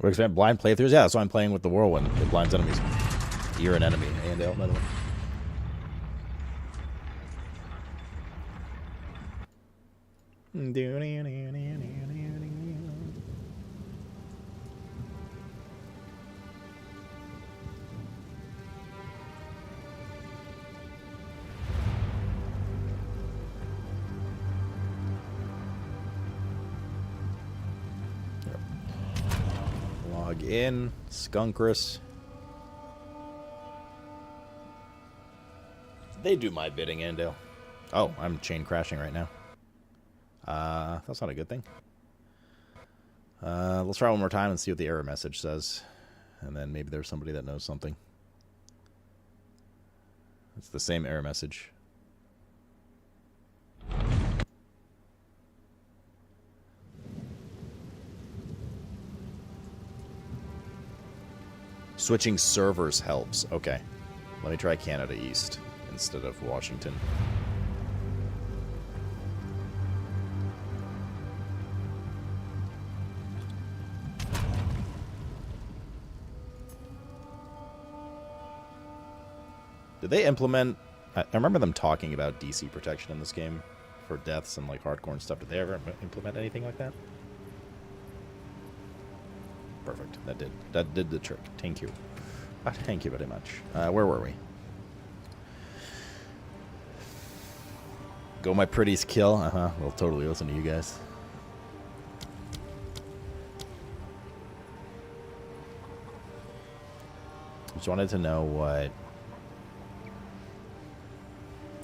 We're expanding blind playthroughs? Yeah, that's why I'm playing with the Whirlwind. It blinds enemies. You're an enemy. And out, by the way. Log in. Skunkris. They do my bidding, Ando. Oh, I'm chain crashing right now. That's not a good thing. Let's try one more time and see what the error message says. And then maybe there's somebody that knows something. It's the same error message. Switching servers helps. Okay. Let me try Canada East instead of Washington. Did they implement... I remember them talking about DC protection in this game for deaths and like hardcore and stuff. Did they ever implement anything like that? Perfect. That did the trick. Thank you. Thank you very much. Where were we? Go my pretties kill. We'll totally listen to you guys. Just wanted to know what...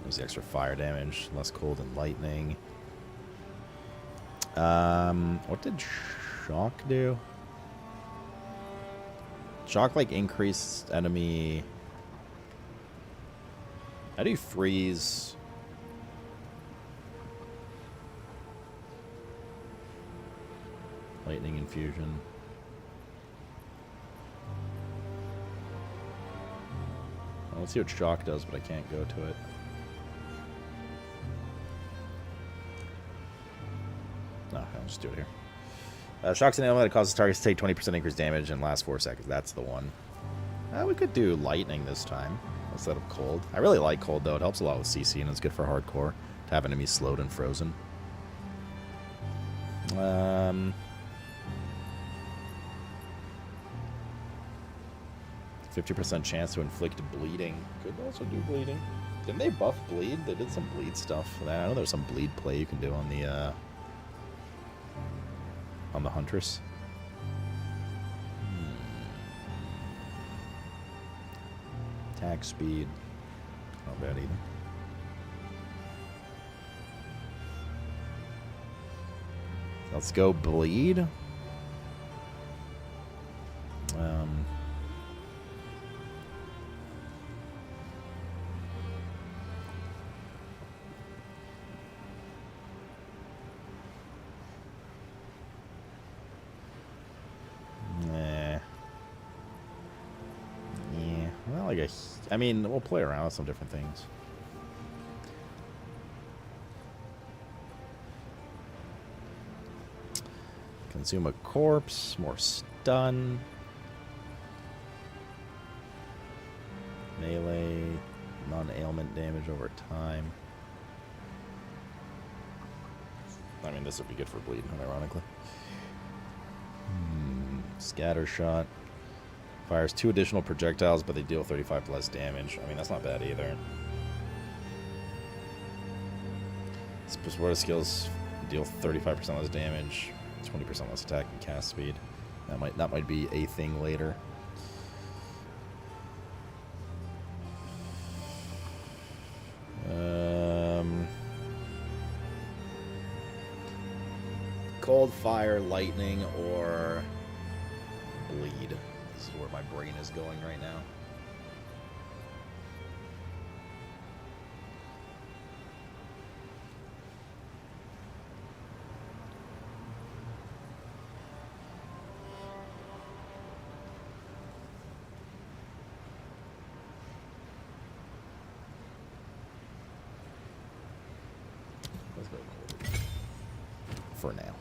There's the extra fire damage, less cold and lightning. What did shock do? Shock, like, increased enemy... How do you freeze? Lightning infusion. Let's see what shock does, but I can't go to it. No, I'll just do it here. Shock's an element that causes targets to take 20% increased damage and lasts 4 seconds. That's the one. We could do lightning this time instead of cold. I really like cold, though. It helps a lot with CC, and it's good for hardcore to have enemies slowed and frozen. 50% chance to inflict bleeding. Could also do bleeding. Didn't they buff bleed? They did some bleed stuff. I know there's some bleed play you can do on the Huntress. Attack speed. Not bad either. Let's go bleed. I mean, we'll play around with some different things. Consume a corpse, more stun. Melee, non-ailment damage over time. I mean, this would be good for bleeding, ironically. Scatter shot. Fires 2 additional projectiles, but they deal 35 less damage. I mean, that's not bad either. Supportive skills deal 35% less damage, 20% less attack and cast speed. That might be a thing later. Cold, fire, lightning, or bleed. This is where my brain is going right now. Let's go cold. For now.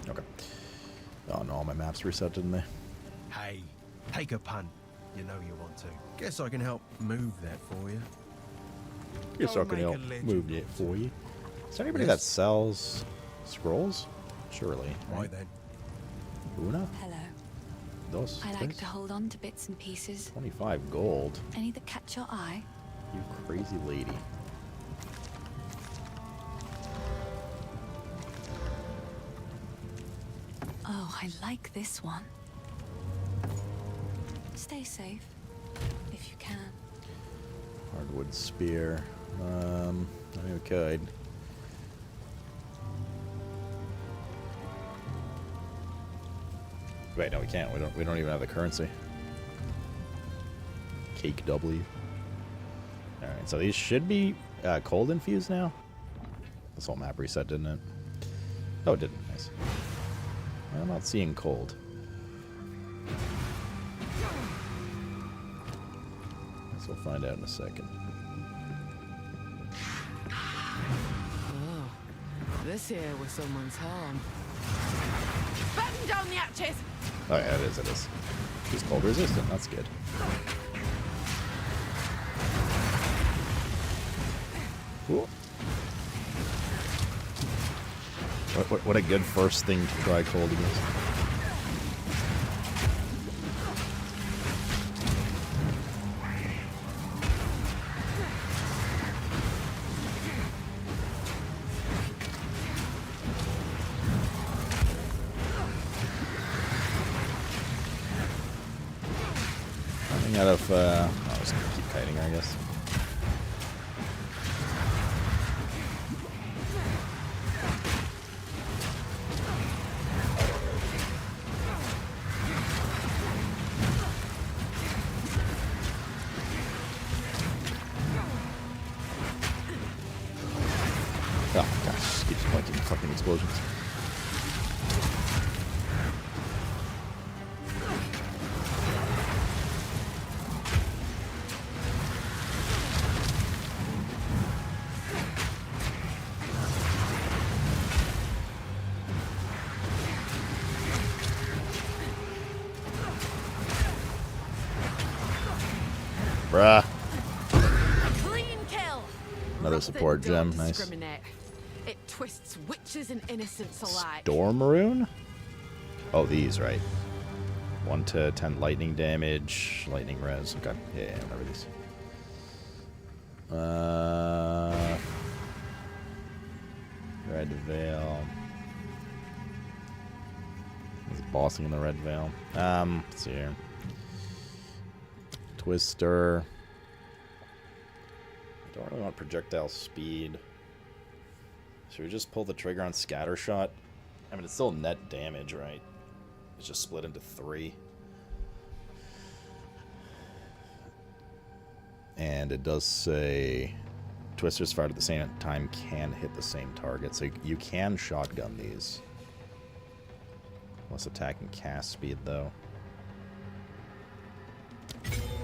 Okay. Oh no, all my maps reset, didn't they? Hey, take a punt. You know you want to. Guess I can help move that for you. Guess I can help move that for you. Is there anybody that sells scrolls? Surely. Why then? Una? Hello. Dos. I like to hold on to bits and pieces. 25 gold. Any that catch your eye? You crazy lady. Oh, I like this one. Stay safe, if you can. Hardwood spear. I mean, we could. Wait, no, we can't. We don't even have the currency. Cake W. All right, so these should be cold infused now. This whole map reset, didn't it? Oh, it didn't. Nice. I'm not seeing cold. Guess we'll find out in a second. Oh, this here was someone's home. Batten down the hatches! Oh yeah, it is. She's cold resistant. That's good. Cool. What a good first thing to try cold against. Running out of, I'll just keep kiting her, I guess. Oh gosh, keeps pointing fucking explosions. Bruh. Clean kill. Another support gem, nice. Discriminate. It twists witches and innocents alike. Storm Maroon? Oh, these, right. 1 to 10 lightning damage, lightning res. Okay, yeah, remember these. Red Veil. There's bossing in the Red Veil. Let's see here. Twister. I don't really want projectile speed. Should we just pull the trigger on scatter shot? I mean, it's still net damage, right? It's just split into 3. And it does say twisters fired at the same time can hit the same target. So you can shotgun these. Less attack and cast speed, though.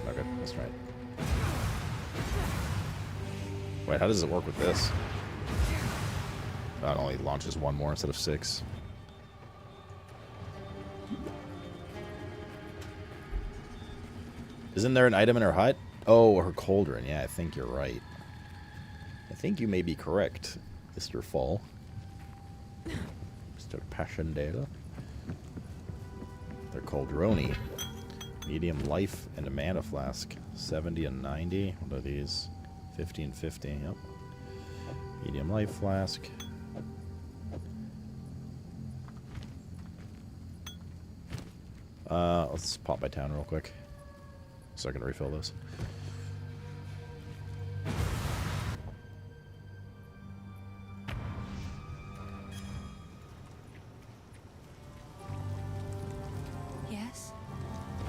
Okay, that's right. Wait, how does it work with this? Oh, it only launches 1 more instead of 6. Isn't there an item in her hut? Oh, her cauldron. Yeah, I think you're right. I think you may be correct, Mr. Fall. Mr. Passchendaele. They're cauldroni. Medium life and a mana flask. 70 and 90. What are these? 50 and 50. Yep. Medium life flask. Let's pop by town real quick. So I can refill this. Yes?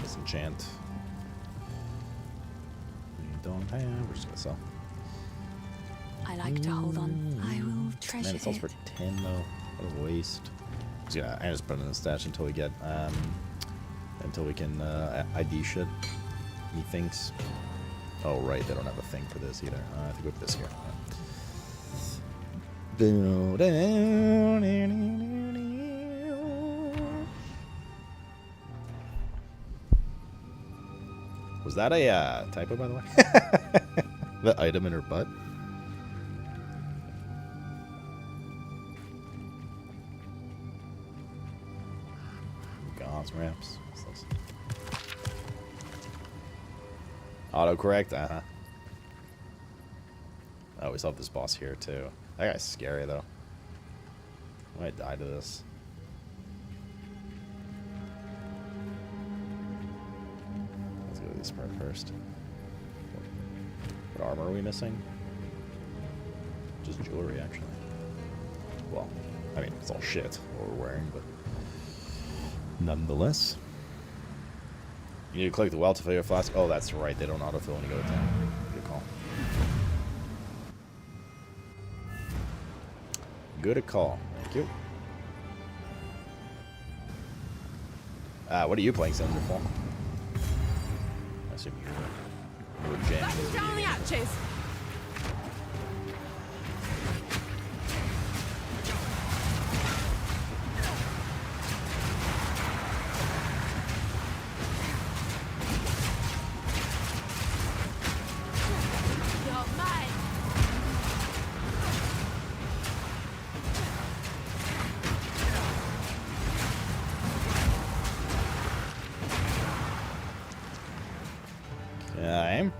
Disenchant. We don't have. We're just gonna sell. I like to hold on. I will treasure Man, it sells for 10 though. What a waste. Yeah, I just put it in the stash until we get until we can ID shit. Methinks. Oh right, they don't have a thing for this either. I think we put this here. Was that a typo, by the way? The item in her butt? Gauze wraps. Autocorrect? Uh-huh. Oh, we still have this boss here, too. That guy's scary, though. I might die to this. Let's go to this part first. What armor are we missing? Just jewelry, actually. Well, I mean, it's all shit what we're wearing, but nonetheless. You need to click the well to fill your flask. Oh, that's right. They don't autofill when you go to town. Good call. Good call. Thank you. What are you playing, Senator Paul? I assume you're jamming. Batten down the hatches. Okay.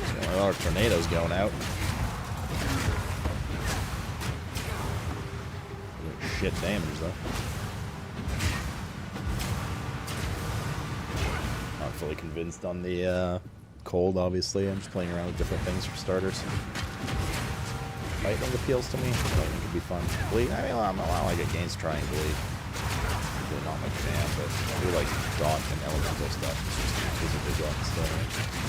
So a lot of tornadoes going out. Shit damage though. Not fully convinced on the cold, obviously. I'm just playing around with different things for starters. Lightning appeals to me. Lightning could be fun. Bleed, I mean, I like it. Gains try and bleed. Really not my jam, but I do like dot and elemental stuff. It's just a big rock stuff.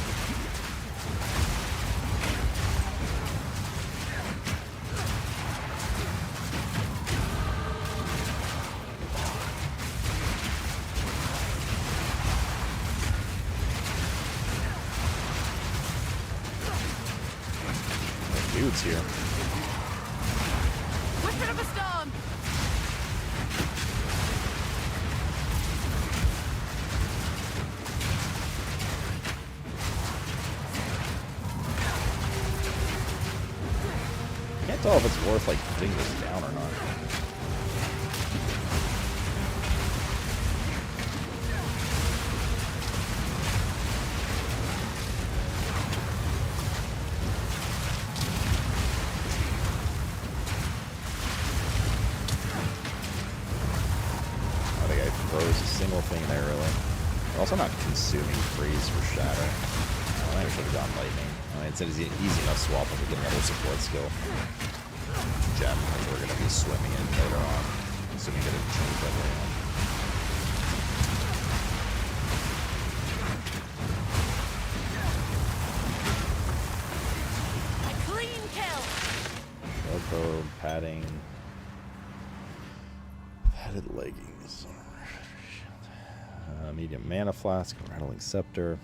Dudes here. Whipping up a storm. Can't tell if it's worth like putting this down or not. Thing there really. Also not consuming freeze for shadow. I should have gone lightning. I mean, it's an easy enough swap if we get another support skill. Gem, which we're going to be swimming in later on. Assuming that it changes that way on. A clean kill. Elbow, padding. Padded leggings. Medium mana flask, rattling scepter.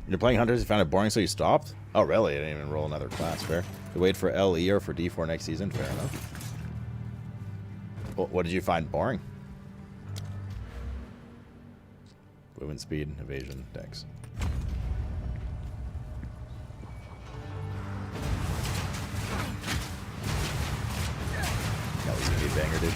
You're playing Hunters, you found it boring, so you stopped? Oh, really? I didn't even roll another class. Fair. You wait for LE or for D4 next season? Fair enough. What did you find boring? Movement speed, evasion, dex. That was gonna be a banger, dude.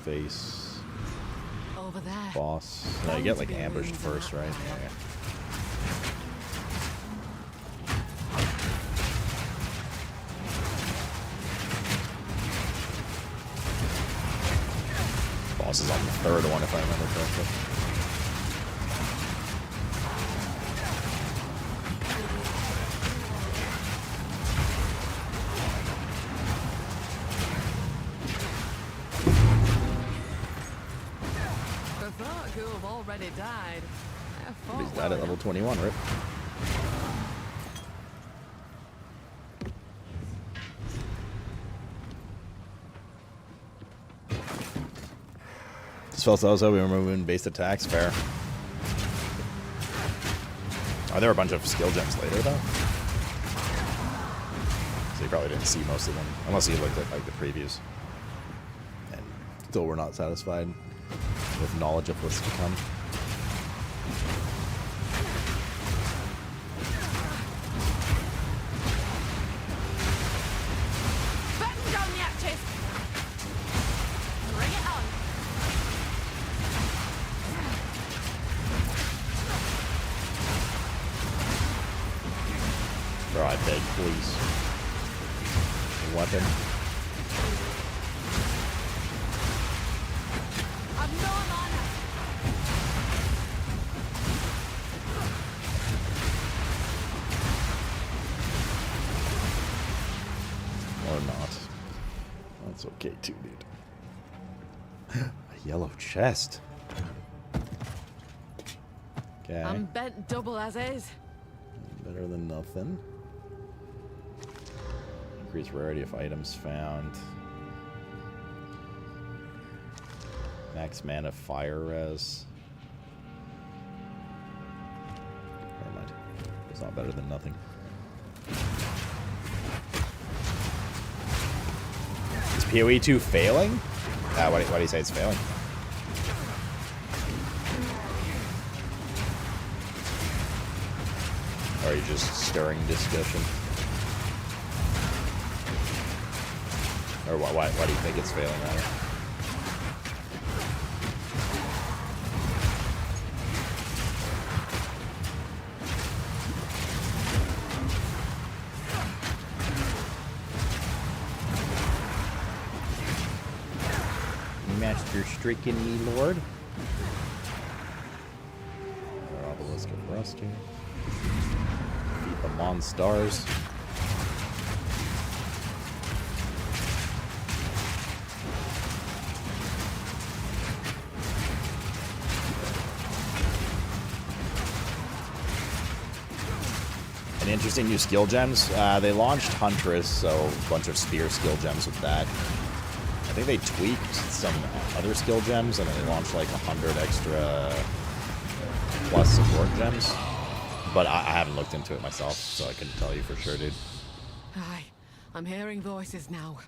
Face over there. Boss. No, you get like ambushed first, right? Yeah. Boss is on the third one if I remember correctly. Died. He's died at level 21, right? Just felt also we were moving base attacks. Fair. Are there a bunch of skill gems later though? So you probably didn't see most of them, unless you looked at like the previews. And still we're not satisfied with knowledge of what's to come. I beg, please. Weapon. Or not. That's okay too, dude. A yellow chest. Okay. I'm bent double as is. Better than nothing. Increase rarity of items found. Max mana fire res. Never mind. It's not better than nothing. Is PoE 2 failing? Why do you say it's failing? Or are you just stirring discussion? Or why do you think it's failing on it? Master streaking me, Lord. Obelisk of Rusty. Defeat the Monstars. And interesting new skill gems. They launched Huntress, so a bunch of spear skill gems with that. I think they tweaked some other skill gems, and then they launched like 100 extra plus support gems. But I haven't looked into it myself, so I couldn't tell you for sure, dude. Aye, I'm hearing voices now.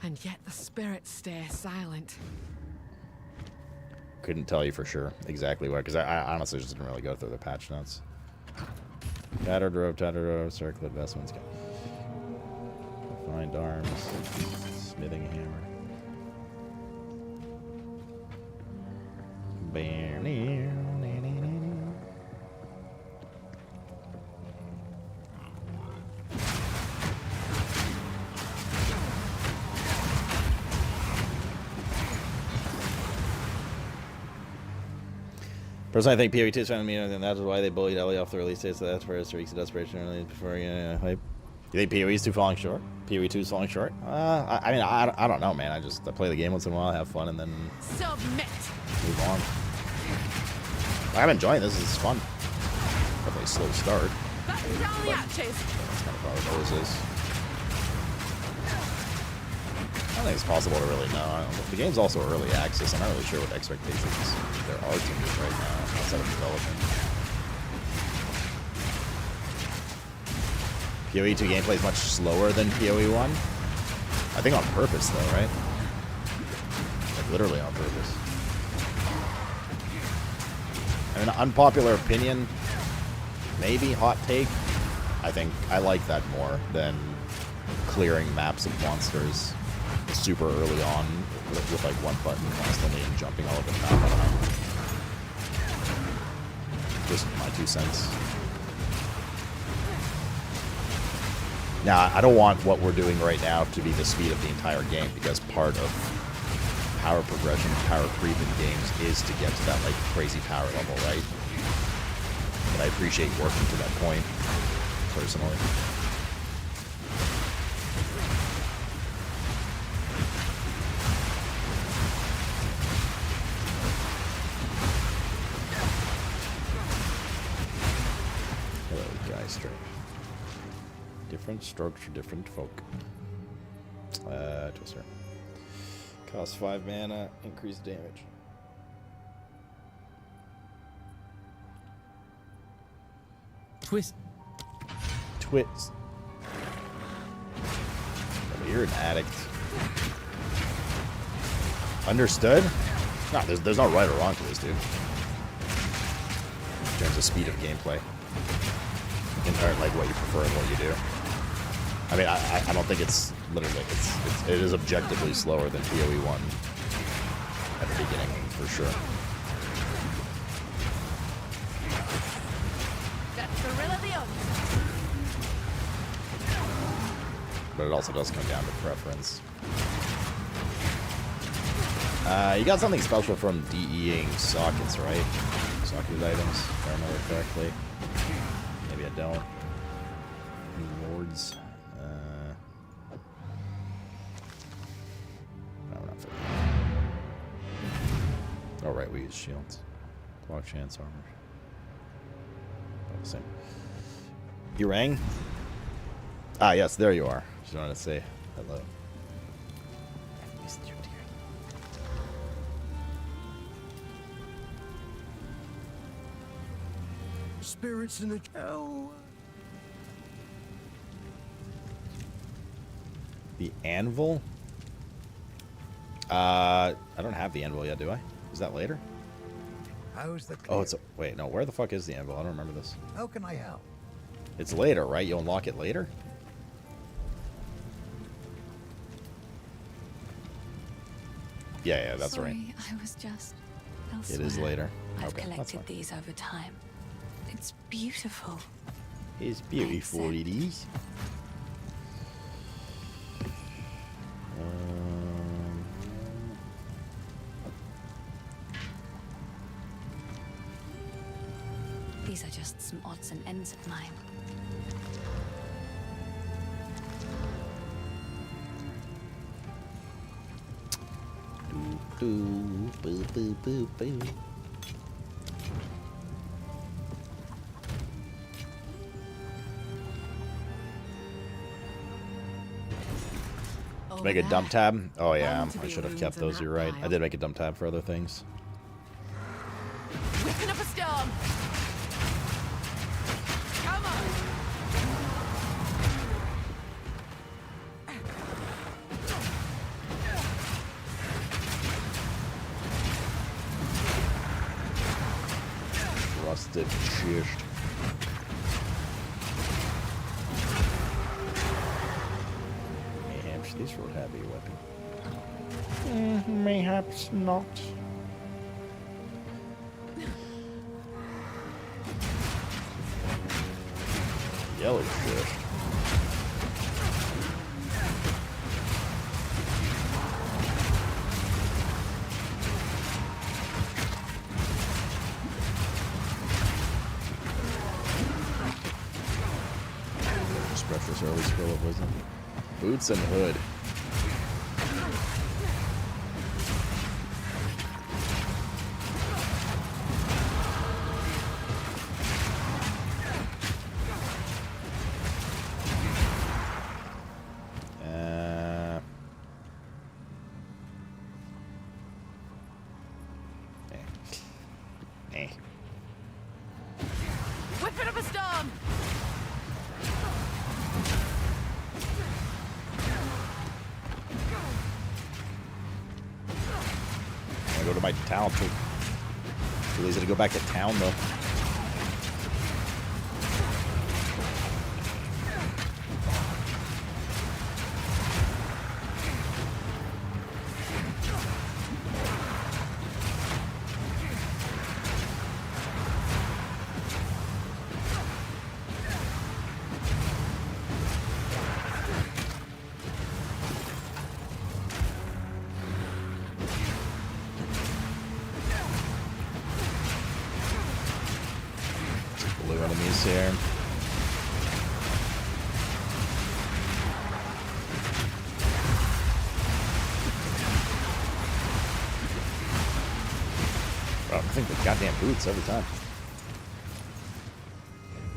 And yet the spirits stay silent. Couldn't tell you for sure exactly why, because I honestly just didn't really go through the patch notes. Tattered robe, circlet vestments. Refined arms, smithing hammer. Personally, I think PoE2 is found me, and that's why they bullied Ellie off the release date, so that's for his weeks of desperation early before hype. You think PoE is too falling short? PoE2 is falling short? I mean, I don't know, man. I play the game once in a while, have fun, and then submit. Move on. I'm enjoying this. This is fun. Definitely a slow start. Batten down the hatches. That's kind of how it always is. I don't think it's possible to really know. The game's also early access. I'm not really sure what expectations there are to me right now outside of development. PoE 2 gameplay is much slower than PoE 1. I think on purpose, though, right? Like, literally on purpose. I mean, unpopular opinion, maybe hot take. I think I like that more than clearing maps of monsters super early on with like one button constantly and jumping all over the map. Just my 2 cents. Now, I don't want what we're doing right now to be the speed of the entire game, because part of power progression, power creep in games is to get to that like crazy power level, right? But I appreciate working to that point, personally. Hello, Geister. Different strokes for different folk. Twister. Cost 5 mana, increased damage. Twist. You're an addict. Understood? No, there's no right or wrong to this, dude. In terms of speed of gameplay. Or like what you prefer and what you do. I mean, I don't think it's literally, it is objectively slower than PoE 1 at the beginning, for sure. But it also does come down to preference. You got something special from DEing sockets, right? Socket items, if I remember correctly. Maybe I don't. Rewards. No, we're not fit. Oh, right, we use shields. Clock chance armor. About the same. You rang? Ah, yes, there you are. Just wanted to say hello. Spirits in the cow. The anvil? I don't have the anvil yet, do I? Is that later? How's the Oh, it's a, wait, no, where the fuck is the anvil? I don't remember this. How can I help? It's later, right? You unlock it later? Yeah, that's right. Sorry, I was just elsewhere. It is later. I've Okay, that's collected fine. these over time. It's beautiful. It's beautiful, it is. These are just some odds and ends of mine. Boo, boo, boo, boo, boo. Make a dump tab? Oh yeah, I should have kept those, you're right. I did make a dump tab for other things. Whipping up a storm. Come on. Rusted chest. Mayhaps this would have a weapon. Mayhaps not. Yellow chest. Special early scroll of wisdom. Boots and hood. Whipping up a storm. I go to my town. Too lazy to go back to town though. Blue enemies here. Oh, I think the goddamn boots every time.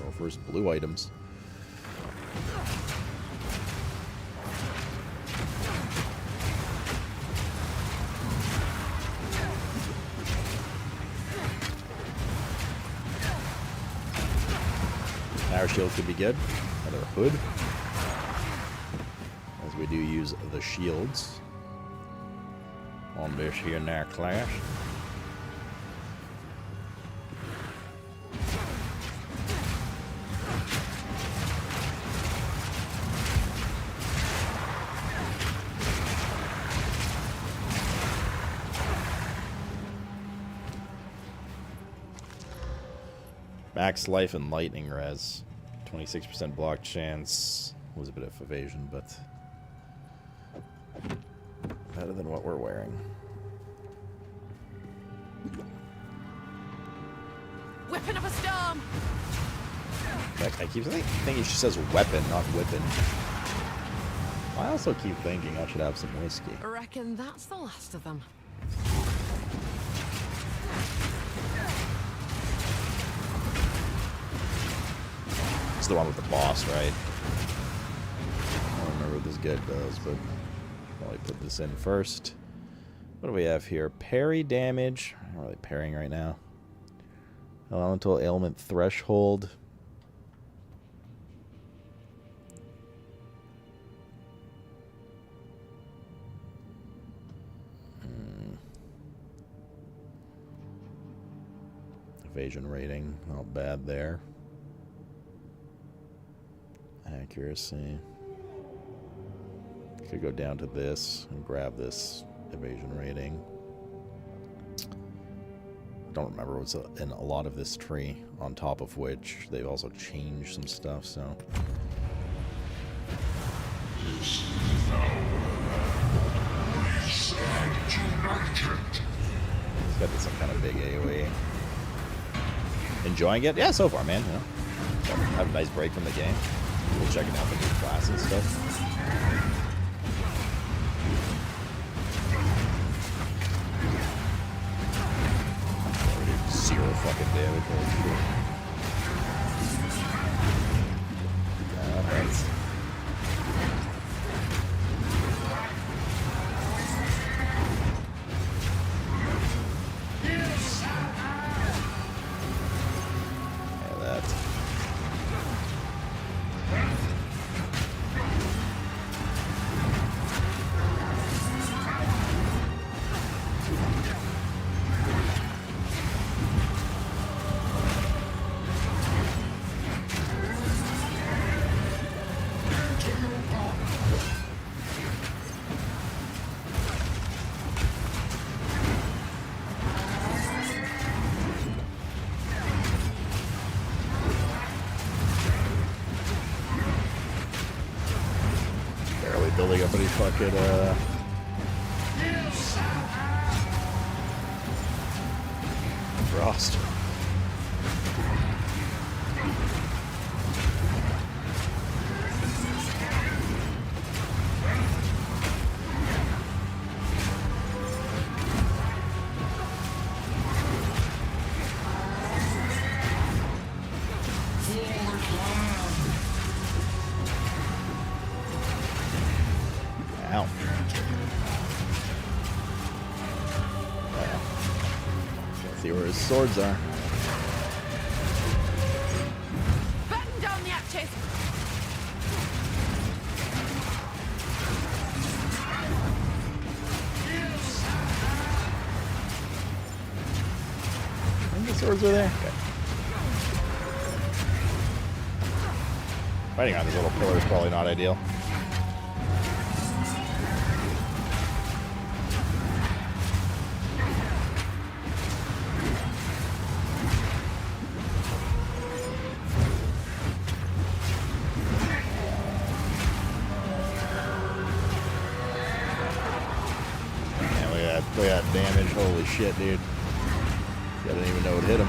Go first blue items. Power shield could be good. Another hood. As we do use the shields on this here in our class. Max life and lightning res. 26% block chance. Was a bit of evasion, but better than what we're wearing. Whipping up a storm. I keep thinking she says weapon, not whipping. I also keep thinking I should have some whiskey. Reckon that's the last of them. It's the one with the boss, right? I don't remember what this guy does, but I'll probably put this in first. What do we have here? Parry damage. I'm not really parrying right now. Elemental ailment threshold. Evasion rating, not bad there. Accuracy. Could go down to this and grab this evasion rating. Don't remember what's in a lot of this tree, on top of which they've also changed some stuff, so. It's got some kind of big AoE. Enjoying it? Yeah, so far, man. You know, have a nice break from the game. We're checking out the new class and stuff. Zero fucking damage. Holy shit. That hurts. Building up any fucking frost. Ow. Let's see where his swords are. Button down the hatches. I think the swords are there. Okay. Fighting on these little pillars is probably not ideal. Look at that damage. Holy shit, dude. I didn't even know it hit him.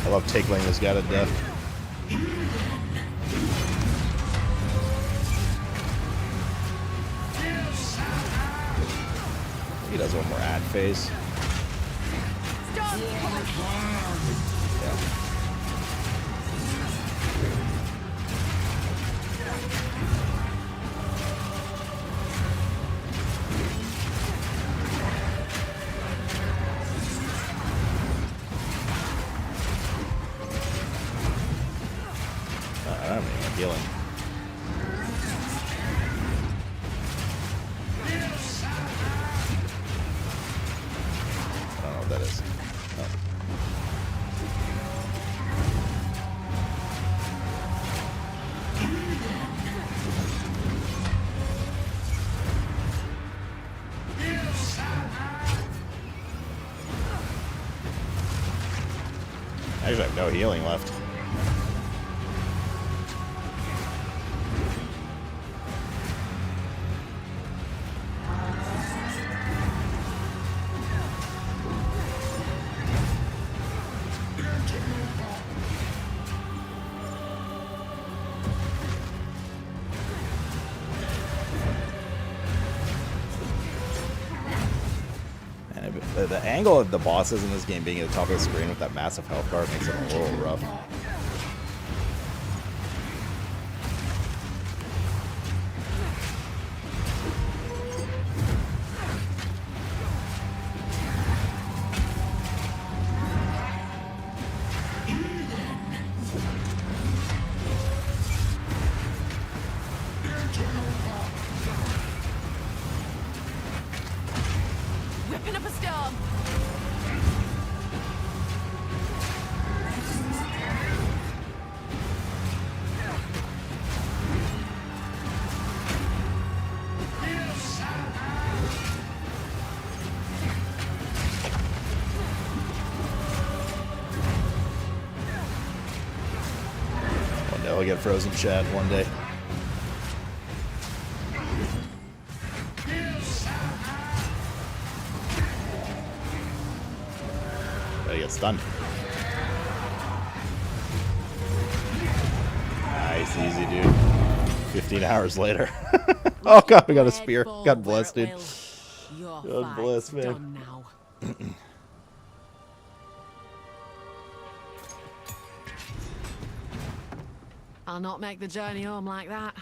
I love tickling this guy to death. He does one more ad phase. Yeah. I don't even healing. I don't know what that is. Oh. I actually have no healing left. The angle of the bosses in this game being at the top of the screen with that massive health bar makes it a little rough. Whipping up a storm. One day I'll get frozen chat one day. Gotta get stunned. Nice, easy, dude. 15 hours later. Oh god, we got a spear. God bless, dude. God bless, man. I'll not make the journey home like that.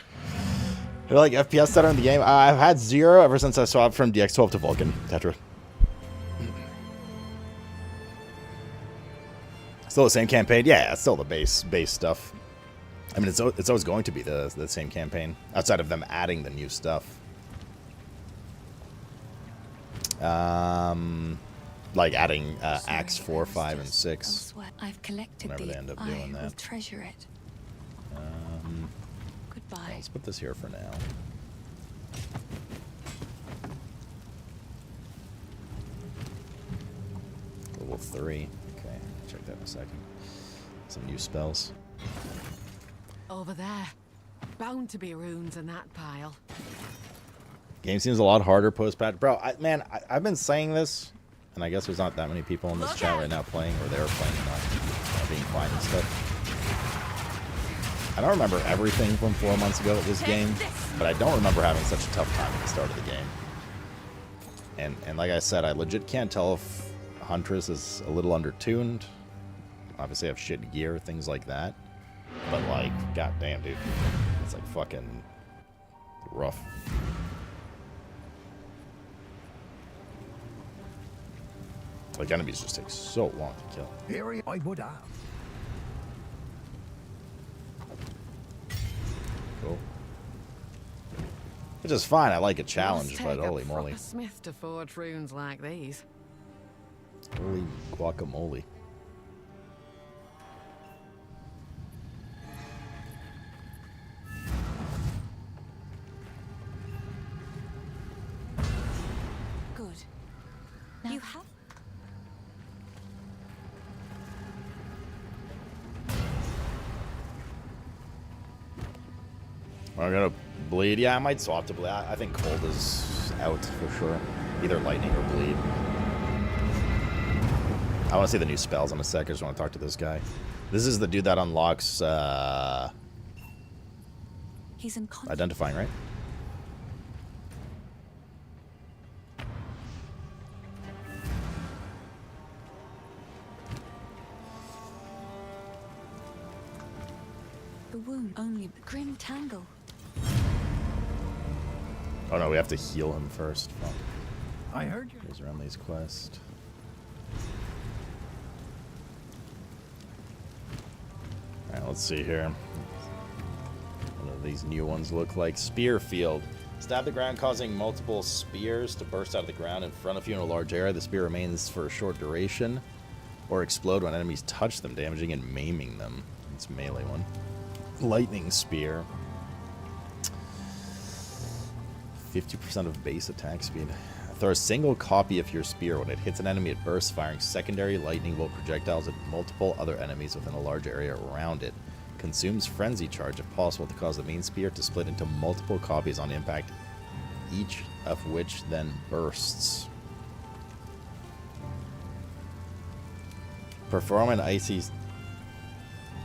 I like FPS stutter in the game. I've had 0 ever since I swapped from DX12 to Vulcan Tetra. Still the same campaign? Yeah, it's still the base stuff. I mean, it's always going to be the same campaign, outside of them adding the new stuff. Like adding Acts 4, 5, and 6. I've collected whenever they end up doing I will that. treasure it. Goodbye. Let's put this here for now. Level 3. Okay, check that in a second. Some new spells. Over there. Bound to be runes in that pile. Game seems a lot harder post-patch. Bro, I've been saying this, and I guess there's not that many people in this chat right now playing, or they were playing and not being fine and stuff. I don't remember everything from 4 months ago at this game, but I don't remember having such a tough time at the start of the game. And like I said, I legit can't tell if Huntress is a little undertuned. Obviously I have shit gear, things like that. But like, goddamn, dude. It's like fucking rough. Like, enemies just take so long to kill. Here I would have. Cool. Which is fine. I like a challenge, Must but take holy a moly. proper smith to forge runes like these. Holy guacamole. Good. Now you have. I'm gonna bleed. Yeah, I might swap to bleed. I think cold is out for sure. Either lightning or bleed. I want to see the new spells in a sec. I just want to talk to this guy. This is the dude that unlocks He's in identifying, right? The wound only grim tangle. Oh no, we have to heal him first. Fuck. I heard you. Here's Renly's quest. Alright, let's see here. What do these new ones look like? Spear field. Stab the ground, causing multiple spears to burst out of the ground in front of you in a large area. The spear remains for a short duration, or explode when enemies touch them, damaging and maiming them. It's a melee one. Lightning spear. 50% of base attack speed. Throw a single copy of your spear. When it hits an enemy, it bursts, firing secondary lightning bolt projectiles at multiple other enemies within a large area around it. Consumes frenzy charge if possible to cause the main spear to split into multiple copies on impact, each of which then bursts. Perform an icy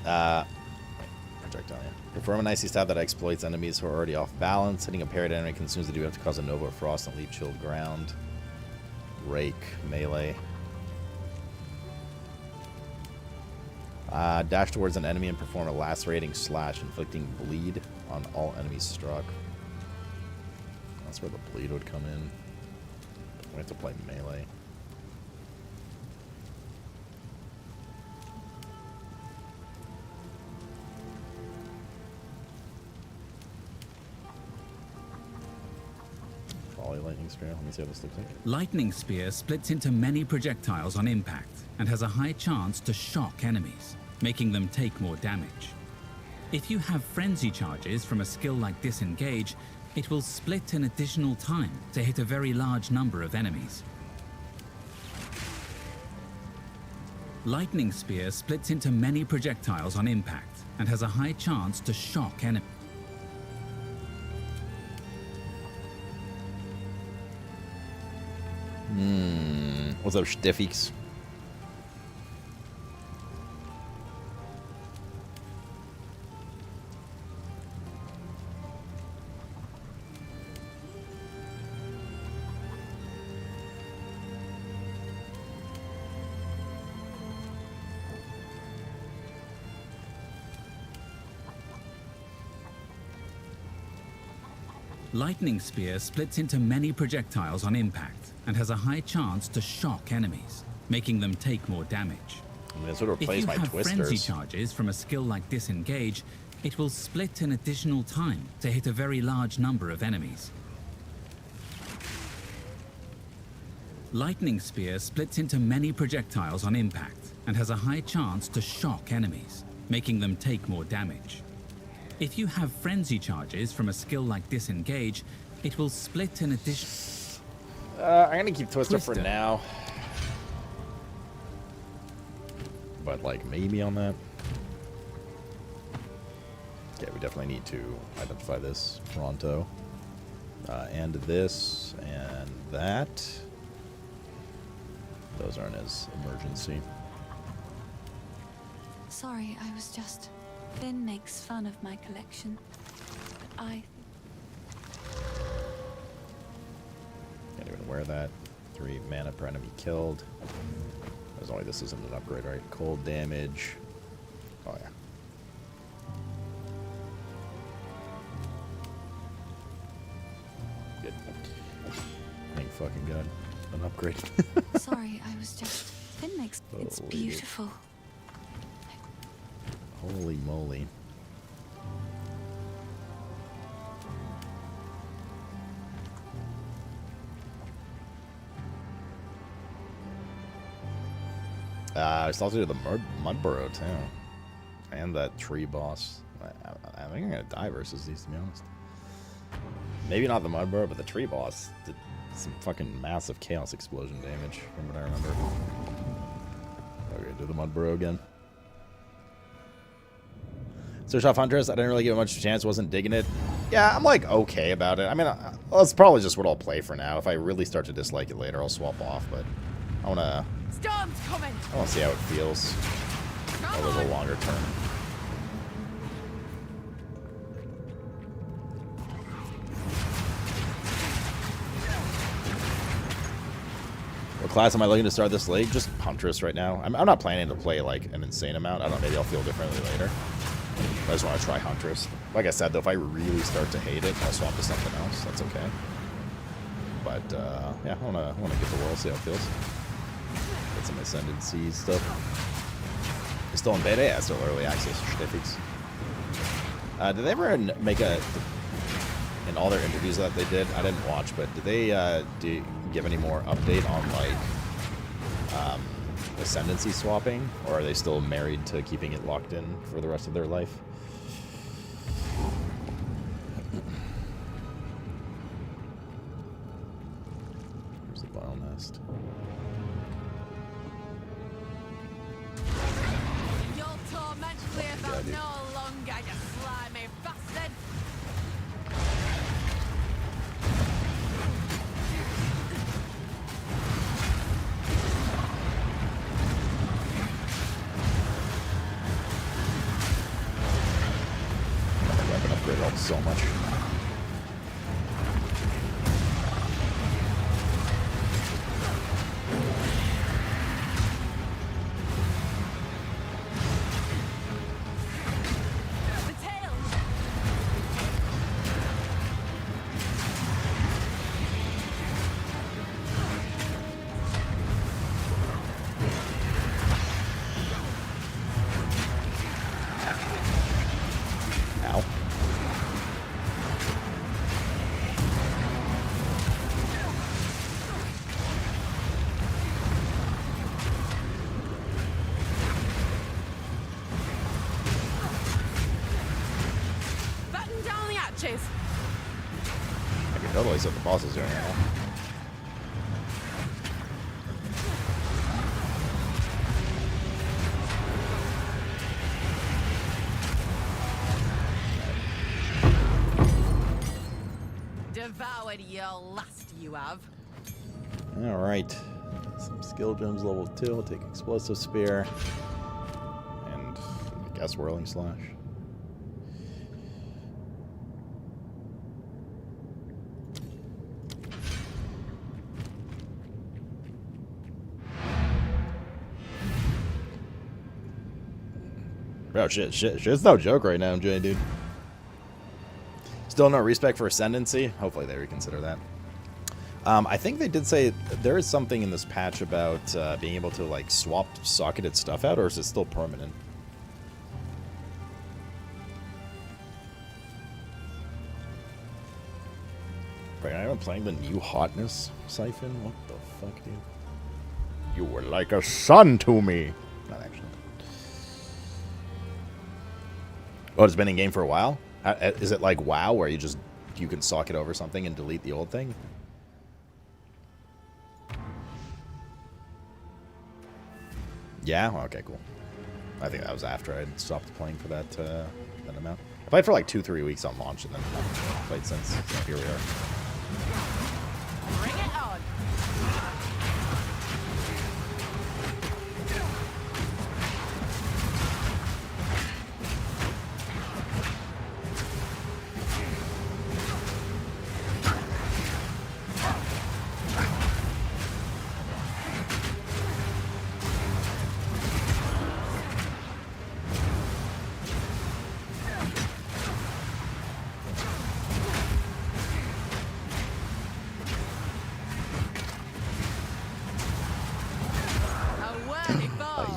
projectile. Yeah. Perform an icy stab that exploits enemies who are already off balance. Hitting a parried enemy consumes the debuff to cause a Nova Frost and leave chilled ground. Rake, melee. Dash towards an enemy and perform a lacerating slash, inflicting bleed on all enemies struck. That's where the bleed would come in. We have to play melee. Volley lightning spear. Let me see how this looks like. Lightning Spear splits into many projectiles on impact and has a high chance to shock enemies, making them take more damage. If you have frenzy charges from a skill like Disengage, it will split an additional time to hit a very large number of enemies. Lightning Spear splits into many projectiles on impact and has a high chance to shock enemies. What's up, Stiffies? Lightning Spear splits into many projectiles on impact and has a high chance to shock enemies, making them take more damage. I mean, it sort of If replace you my have frenzy twisters. charges from a skill like Disengage, it will split an additional time to hit a very large number of enemies. Lightning Spear splits into many projectiles on impact and has a high chance to shock enemies, making them take more damage. If you have frenzy charges from a skill like Disengage, it will split an addition. I'm gonna keep Twister for now. But like maybe on that. Yeah, we definitely need to identify this pronto. And this and that. Those aren't as emergency. Sorry, I was just... Finn makes fun of my collection, but I... Can't even wear that. 3 mana per enemy killed. As only this isn't an upgrade, right? Cold damage. Oh yeah. Good. Thank fucking god. An upgrade. Sorry, I was just... Finn makes... It's Holy beautiful. Holy moly. I still have to do the Mudburrow too. And that tree boss. I think I'm gonna die versus these, to be honest. Maybe not the Mudburrow, but the tree boss did some fucking massive chaos explosion damage, from what I remember. Okay, do the Mudburrow again. HC-SSF Huntress, I didn't really give it much chance, wasn't digging it. Yeah, I'm like okay about it. I mean, that's probably just what I'll play for now. If I really start to dislike it later, I'll swap off, but I wanna see how it feels a little longer term. What class am I looking to start this league? Just Huntress right now. I'm not planning to play like an insane amount. I don't know, maybe I'll feel differently later. I just want to try Huntress. Like I said, though, if I really start to hate it, I'll swap to something else. That's okay. But yeah, I wanna get the world, see how it feels. Get some Ascendancy stuff. It's still in beta? Yeah, it's still early access certificates. Did they ever make a... In all their interviews that they did, I didn't watch, but did they give any more update on, like, Ascendancy swapping? Or are they still married to keeping it locked in for the rest of their life? Here's the bile nest. You'll torment Clearfell no longer, you slimy bastard! Weapon upgrade helps so much. hatches. I can totally see what the boss is doing right now. Devoured your lust, you have. All right. Some skill gems level 2. We'll take explosive spear. And I guess whirling slash. Bro, shit's no joke right now, MJ, dude. Still no respect for ascendancy. Hopefully they reconsider that. I think they did say there is something in this patch about being able to like swap socketed stuff out, or is it still permanent? Right, I'm playing the new hotness siphon. What the fuck, dude? You were like a son to me. Not actually. Oh, it's been in game for a while? Is it like WoW where you can socket over something and delete the old thing? Yeah? Okay, cool. I think that was after I'd stopped playing for that that amount. I played for like 2-3 weeks on launch and then played since. So here we are. Bring it on.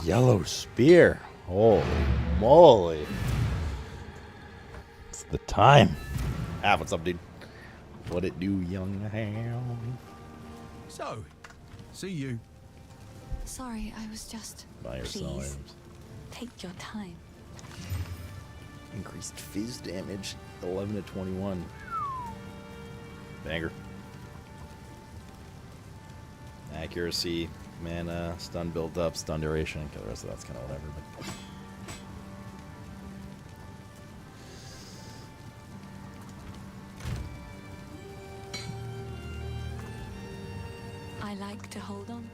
Yellow spear. Holy moly. It's the time. What's up, dude? What it do, young hound? So, see you. Sorry, I was just... By yourself. Take your time. Increased fizz damage, 11 to 21. Banger. Accuracy, mana, stun build up, stun duration. Okay, the rest of that's kind of whatever. But... I like to hold on.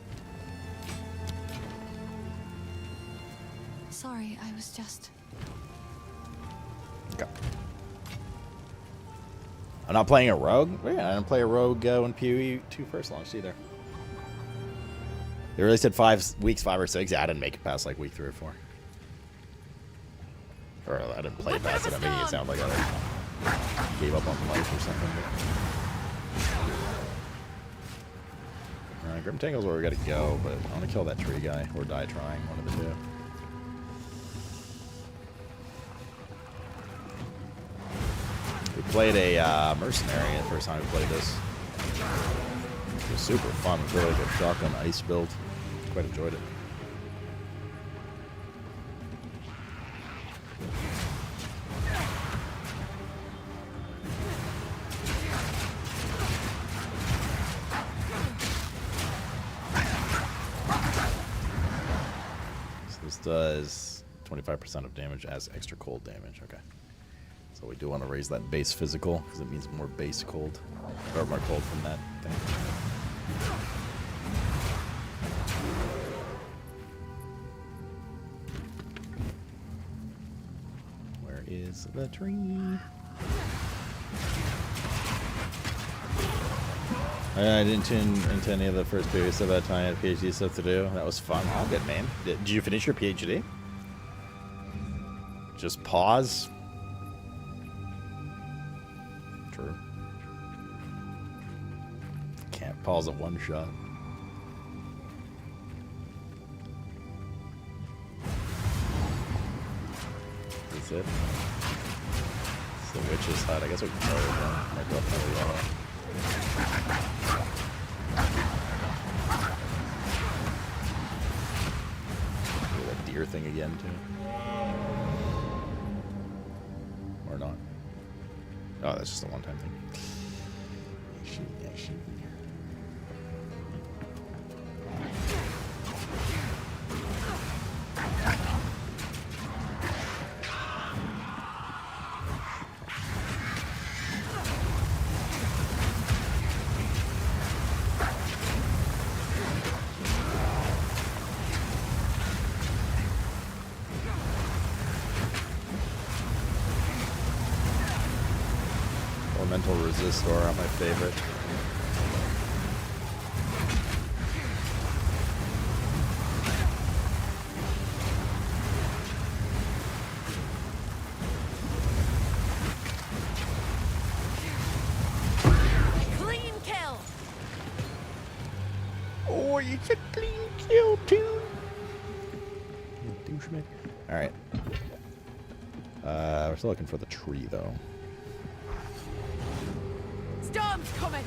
Sorry, I was just... Okay. I'm not playing a rogue? Yeah, I didn't play a rogue when PoE 2 first launched either. They released it 5 weeks, 5 or 6. Yeah, I didn't make it past like week 3 or 4. Or I didn't play past it. I'm making it sound like I gave up on life or something. But... Grim Tangle's where we gotta go, but I want to kill that tree guy or die trying. One of the two. We played a mercenary the first time we played this. It was super fun. It was really good shotgun ice build. Quite enjoyed it. So this does 25% of damage as extra cold damage. Okay. So we do want to raise that base physical because it means more base cold or more cold from that thing. Where is the tree? I didn't tune into any of the first periods of that time. I had PhD stuff to do. That was fun. All good, man. Did you finish your PhD? Just pause. True. Can't pause at one shot. That's it. It's the witch's hut. I guess we can throw it down. Might definitely do that deer thing again too. Or not. Oh, that's just a one-time thing. Elemental Resistor are my favorite. Clean kill. Oh, it's a clean kill, too. All right. We're still looking for the tree, though. Storm's coming.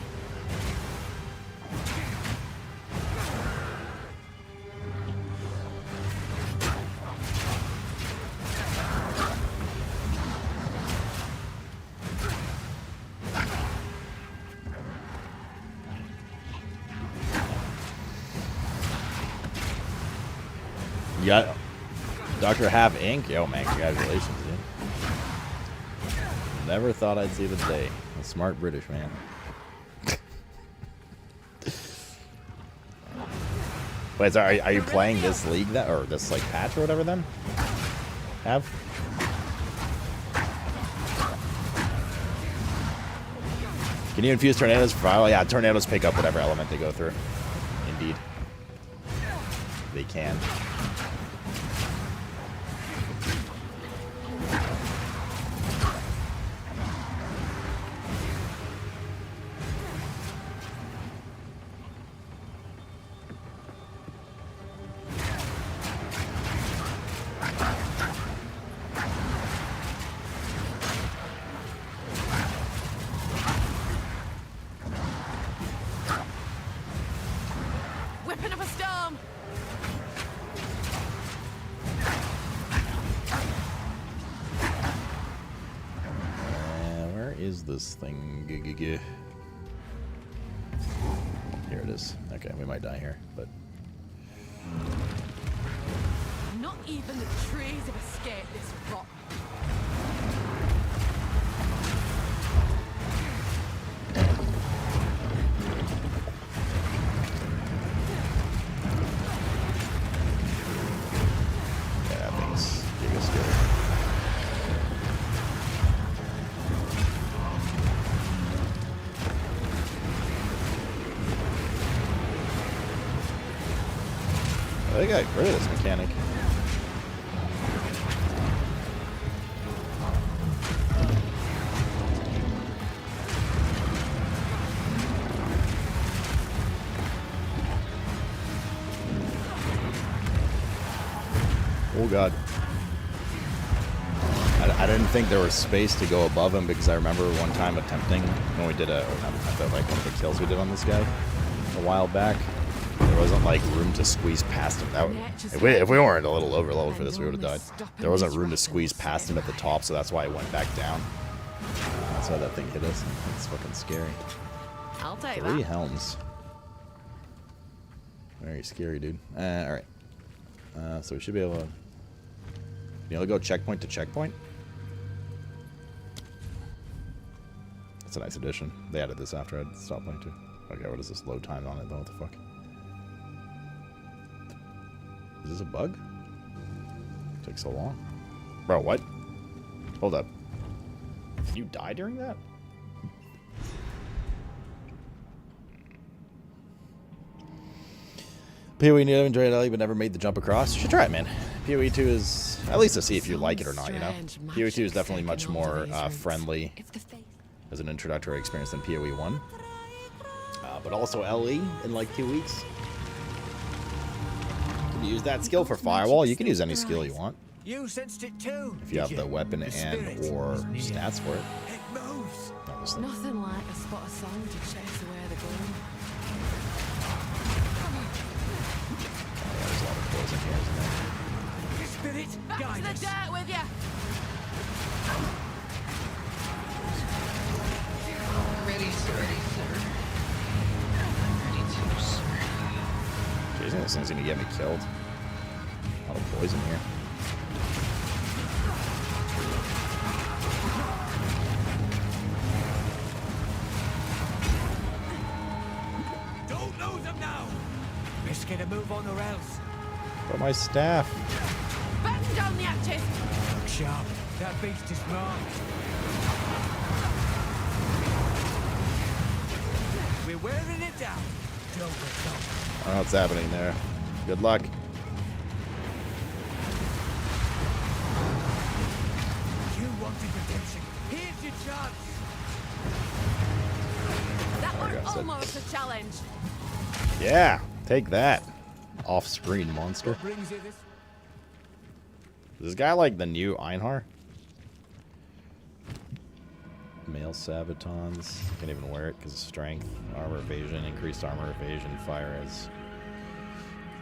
You got Dr. Have Ink? Yo, man, congratulations, dude. Never thought I'd see the day. A smart British man. Wait, so are you playing this league that, or this like patch or whatever then? Have? Can you infuse tornadoes for fire? Yeah, tornadoes pick up whatever element they go through. Indeed. They can. Whipping up a storm. Where is this thing? Here it is. Okay, we might die here, but Not even the trees have escaped this rot. yeah, that thing's giga scary. I think I got rid of this mechanic. Oh god. I didn't think there was space to go above him because I remember one time attempting when we did not attempt, like one of the kills we did on this guy a while back. There wasn't like room to squeeze past him. If we weren't a little over leveled for this, we would have died. There wasn't room to squeeze past him at the top, so that's why it went back down. That's why that thing hit us. It's fucking scary. I'll take 3 that. helms. Very scary, dude. Alright. So we should be able to... You know, go checkpoint to checkpoint? That's a nice addition. They added this after I'd stopped playing too. Okay, what is this load time on it though? What the fuck? Is this a bug? It takes so long. Bro, what? Hold up. Did you die during that? PoE new enjoyed it, but never made the jump across. You should try it, man. PoE 2 is, at least to see if you like it or not, you know? PoE 2 is definitely much more friendly as an introductory experience than PoE 1. But also LE in like 2 weeks. You can use that skill for Firewall. You can use any skill you want. You sensed it too. If you have the weapon and or stats for it. It moves. Obviously. Nothing like a spot of song to chase away the gloom. There's a lot of poison here, isn't there? Spirit, Back guide to the us. dirt with you. thing's gonna get me killed. A lot of poison here. Don't lose him now! Let's get a move on or else. Got my staff. Batten down the hatches! Look sharp. That beast is marked. We're wearing it down. Don't let up. I don't know what's happening there. Good luck. You wanted redemption. Here's your chance. That There we was go, almost a challenge. Yeah, take that. Off-screen monster. What brings you this? Is this guy like the new Einhar? Male Sabatons. Can't even wear it because of strength. Armor evasion, increased armor evasion, fire is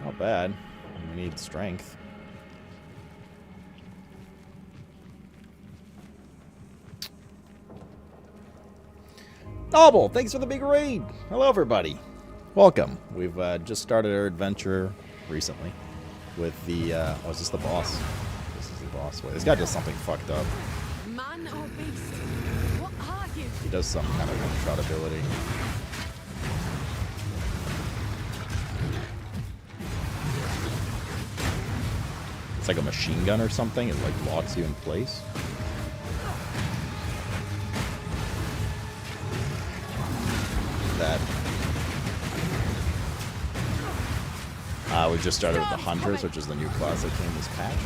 not bad. We need strength. Noble, thanks for the big raid. Hello, everybody. Welcome. We've just started our adventure recently with the. Oh, is this the boss? This is the boss. Wait, this guy does something fucked up. Man or beast? What are you? He does some kind of one-shot ability. It's like a machine gun or something. It like locks you in place. That. We just started with the Huntress, which is the new class that came this patch.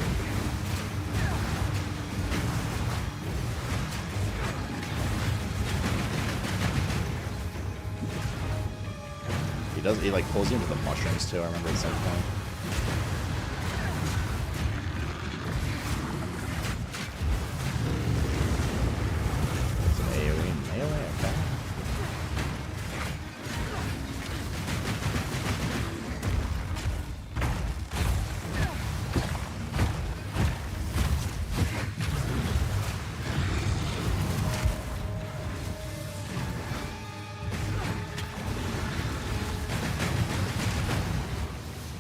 He like pulls you into the mushrooms too, I remember at some point. It's an AoE melee, okay.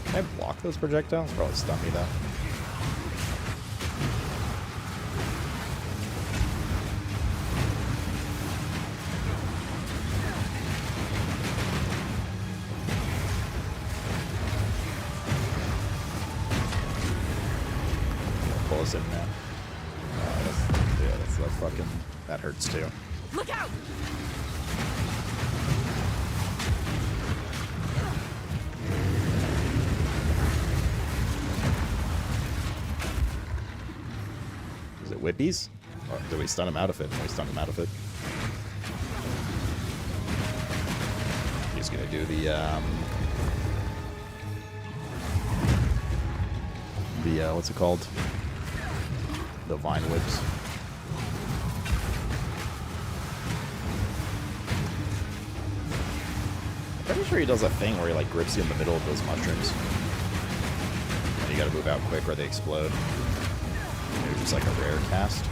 Can I block those projectiles? Probably stun me though. Pull us in now. That's fucking. That hurts too. Look out! Is it whippies? Or do we stun him out of it? No, we stun him out of it. He's gonna do the what's it called? The vine whips. I'm pretty sure he does a thing where he like grips you in the middle of those mushrooms. And you gotta move out quick or they explode. Maybe just like a rare cast.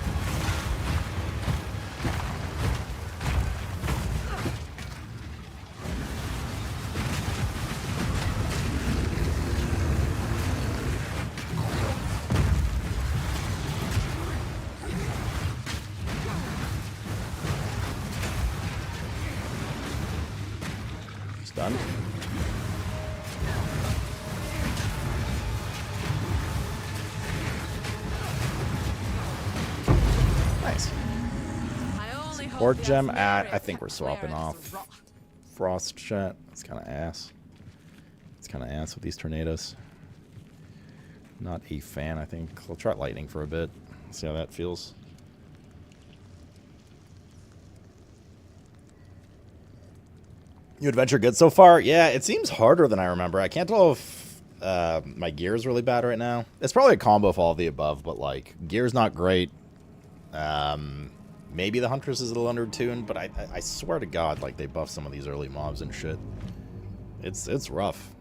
Done. Nice. Support gem at. I think we're swapping off Frost Chat. It's kind of ass. It's kind of ass with these tornadoes. Not a fan. I think we'll try lightning for a bit. See how that feels. New adventure good so far? Yeah, it seems harder than I remember. I can't tell if my gear is really bad right now. It's probably a combo of all of the above, but like gear's not great. Maybe the Huntress is a little under-tuned, but I swear to God, like they buff some of these early mobs and shit. It's rough.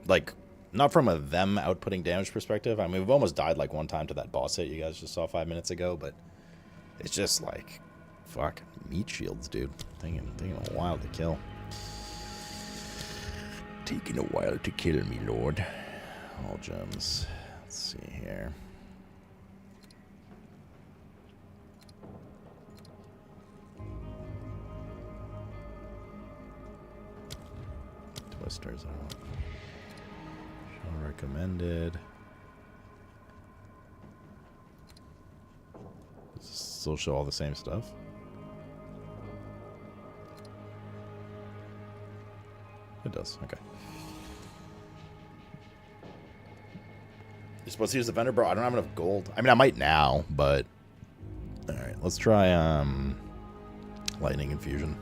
Like, not from a them outputting damage perspective. I mean, we've almost died like one time to that boss hit you guys just saw 5 minutes ago, but it's just like, fuck, meat shields, dude. Taking a while to kill. Taking a while to kill me, Lord. All gems. Let's see here. Twisters out. Show recommended. Does this still show all the same stuff? It does, okay. You're supposed to use the vendor, bro? I don't have enough gold. I mean, I might now, but... Alright, let's try, Lightning Infusion.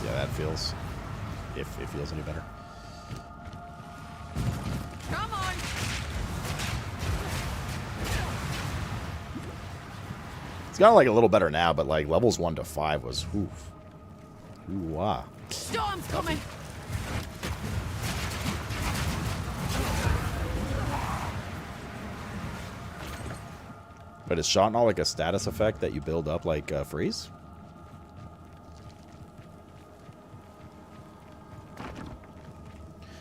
See how that feels. If it feels any better. Come on! It's got like a little better now, but like levels 1 to 5 was oof. Ooh-wah. Storm's coming! But is shot not like a status effect that you build up like freeze?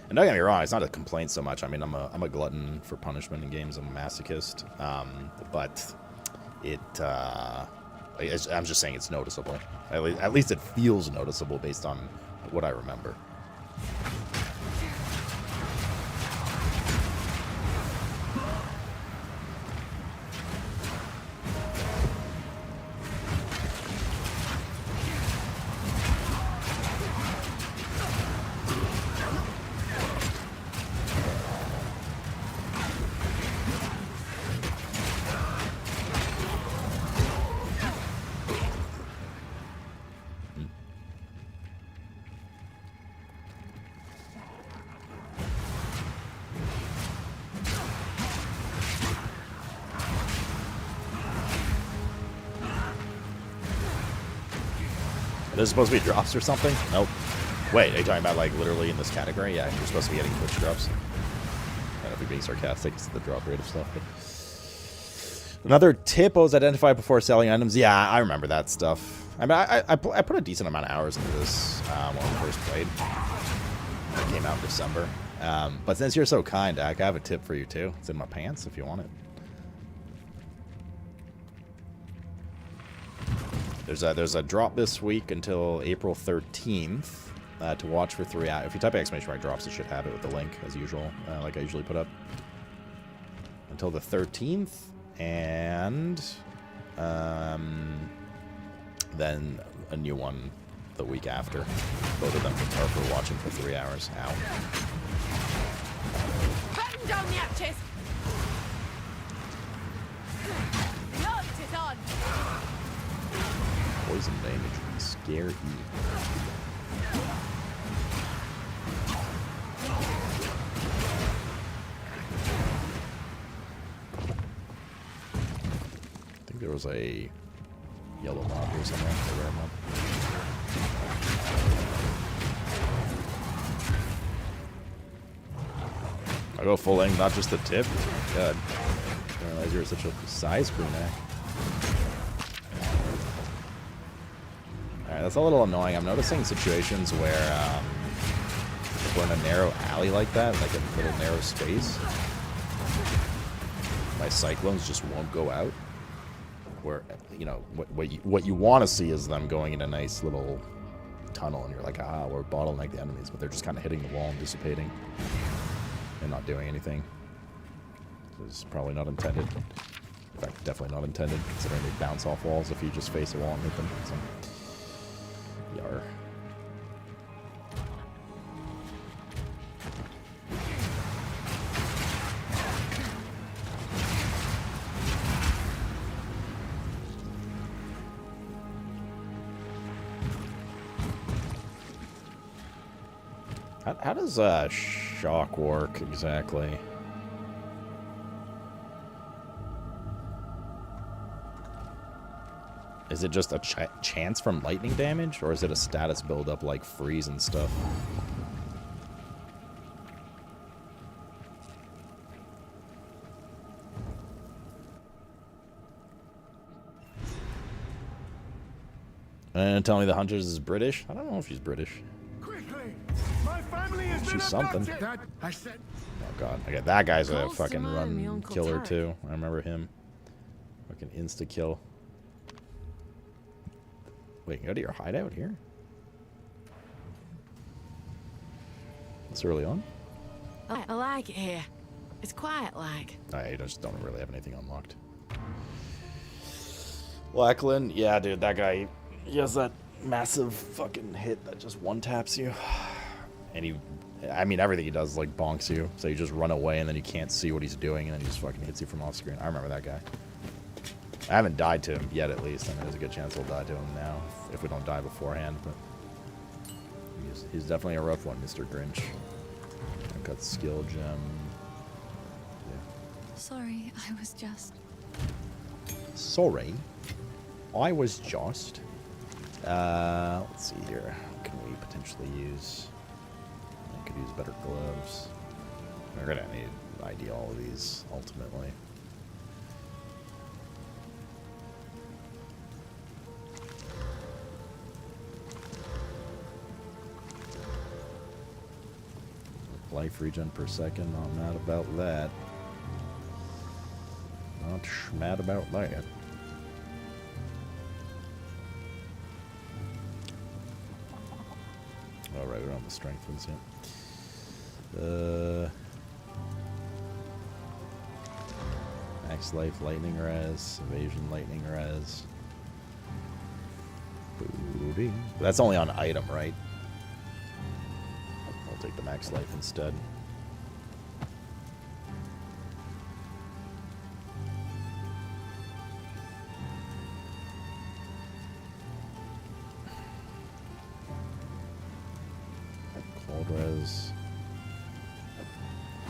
And don't get me wrong, it's not a complaint so much. I mean, I'm a glutton for punishment in games. I'm a masochist. But it, I'm just saying it's noticeable. At least it feels noticeable based on what I remember. There's supposed to be drops or something? Nope. Wait, are you talking about like literally in this category? Yeah, you're supposed to be getting Twitch drops. I don't know if you're being sarcastic, it's the drop rate of stuff. But... Another tip was identify before selling items. Yeah, I remember that stuff. I mean, I put a decent amount of hours into this when we first played. It came out in December. But since you're so kind, Dak, I have a tip for you too. It's in my pants if you want it. There's a drop this week until April 13th to watch for 3 hours. If you type ! drops, it should have it with the link as usual, like I usually put up. Until the 13th, and then a new one the week after. Both of them are for watching for 3 hours. Ow. Batten down the hatches! Load is on! Poison damage can scare you. I think there was a yellow mob here somewhere, a rare mob. I go full length, not just the tip. God, I didn't realize you were such a size crewneck. Alright, that's a little annoying. I'm noticing situations where if we're in a narrow alley like that, like a little narrow space, my cyclones just won't go out. Where, you know, what you want to see is them going in a nice little tunnel, and you're like, ah, we're bottleneck the enemies, but they're just kind of hitting the wall and dissipating and not doing anything. This is probably not intended. In fact, definitely not intended, considering they bounce off walls if you just face a wall and hit them. So, yar. How does shock work exactly? Is it just a chance from lightning damage, or is it a status buildup like freeze and stuff? And tell me the Huntress is British? I don't know if she's British. My family has She's something. I said. Oh god. Okay, that guy's a Calls to fucking mind me run Uncle killer Tarek. too. I remember him. Fucking insta kill. Wait, you go to your hideout here? This early on? I like it here. It's quiet like. I just don't really have anything unlocked. Lackland, yeah, dude, that guy, he has that massive fucking hit that just one-taps you. And I mean, everything he does, like, bonks you. So you just run away, and then you can't see what he's doing, and then he just fucking hits you from off screen. I remember that guy. I haven't died to him yet, at least. I mean, there's a good chance we'll die to him now, if we don't die beforehand, but he's definitely a rough one, Mr. Grinch. I've got skill gem. Sorry, I was just... Sorry. I was just... let's see here. What can we potentially use? I could use better gloves. We're gonna need ID all of these, ultimately. Life regen per second. I'm not about that. Not mad about that. Oh, right, we don't have the strength ones yet. Max life, lightning res, evasion, lightning res. Booty. That's only on item, right? I'll take the max life instead. Cold res.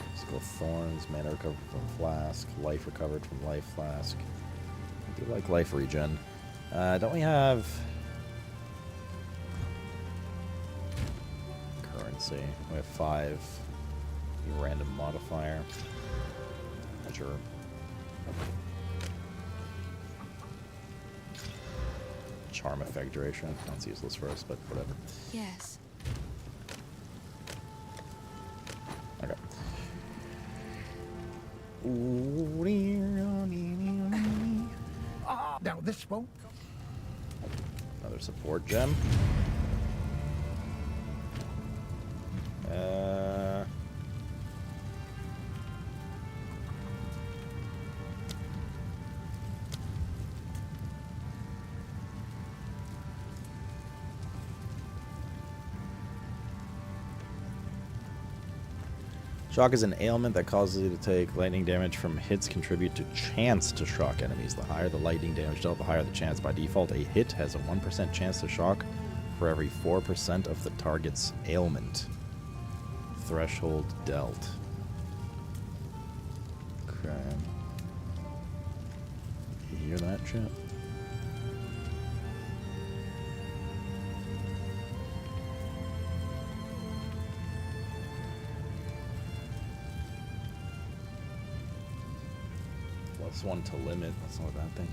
Let's go thorns, mana recovered from flask, life recovered from life flask. I do like life regen. Don't we have currency? We have 5. Random modifier. Sure. Charm effect duration. That's useless for us, but whatever. Yes. Okay. Now this won't. Another support gem. Shock is an ailment that causes you to take lightning damage from hits. Contribute to chance to shock enemies. The higher the lightning damage dealt, the higher the chance. By default, a hit has a 1% chance to shock for every 4% of the target's ailment. Threshold dealt. Okay. You hear that, chat? One to limit. That's not a bad thing.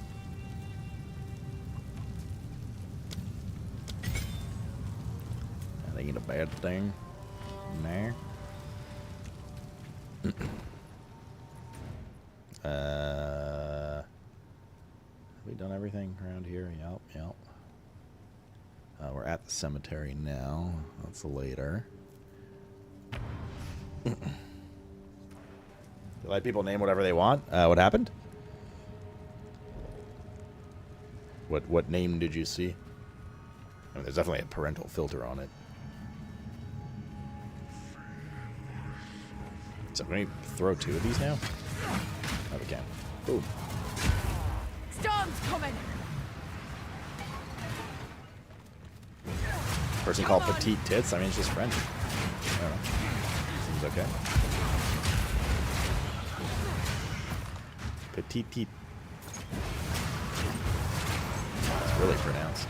That ain't a bad thing. Nah. Have we done everything around here? Yep. We're at the cemetery now. That's later. Let people name whatever they want. What happened? What name did you see? I mean, there's definitely a parental filter on it. So can we throw 2 of these now? Oh, we can. Boom. Storm's coming. Person called Petite Tits. I mean, it's just French. I don't know. Seems okay. Petite Tite. It's really pronounced.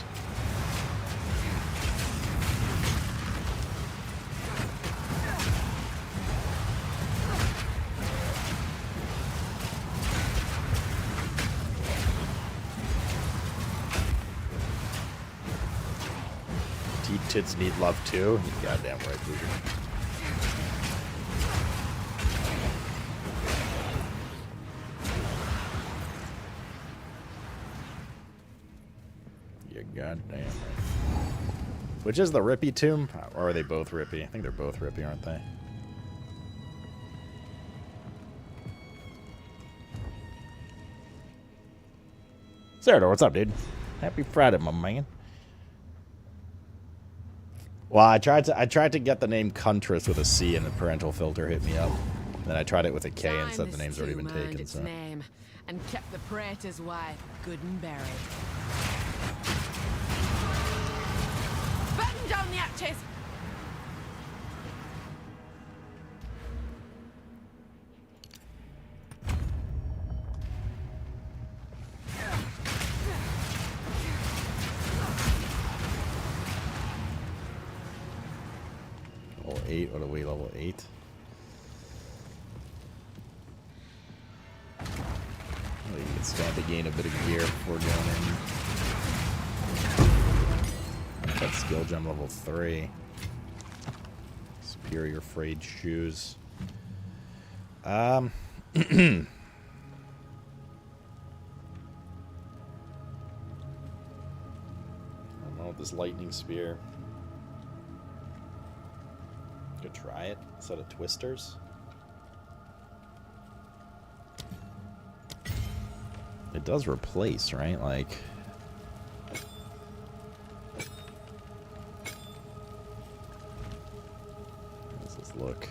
tits need love too. You goddamn right, Booger. You goddamn right. Which is the Rippy tomb? Or are they both Rippy? I think they're both Rippy, aren't they? Sarah, what's up, dude? Happy Friday, my man. Well, I tried to get the name Huntress with a C, and the parental filter hit me up. Then I tried it with a K and said the name's already been taken. Its So. name and kept the praetor's wife good and buried. Button down the hatches. Level 8, what are we, level 8? Well, you can stand to gain a bit of gear before going in. That skill gem level 3. Superior frayed shoes. I don't know, this lightning spear. Could try it. Set of twisters. It does replace, right? Like. How does this look?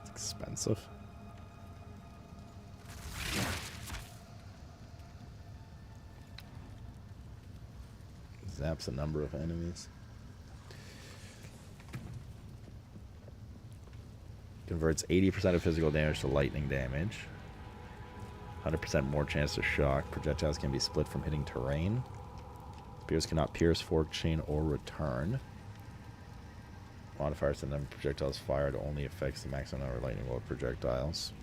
It's expensive. Zaps a number of enemies. Converts 80% of physical damage to lightning damage. 100% more chance to shock. Projectiles can be split from hitting terrain. Spears cannot pierce, fork, chain, or return. Modifiers to the number of projectiles fired only affects the maximum number of lightning bolt projectiles.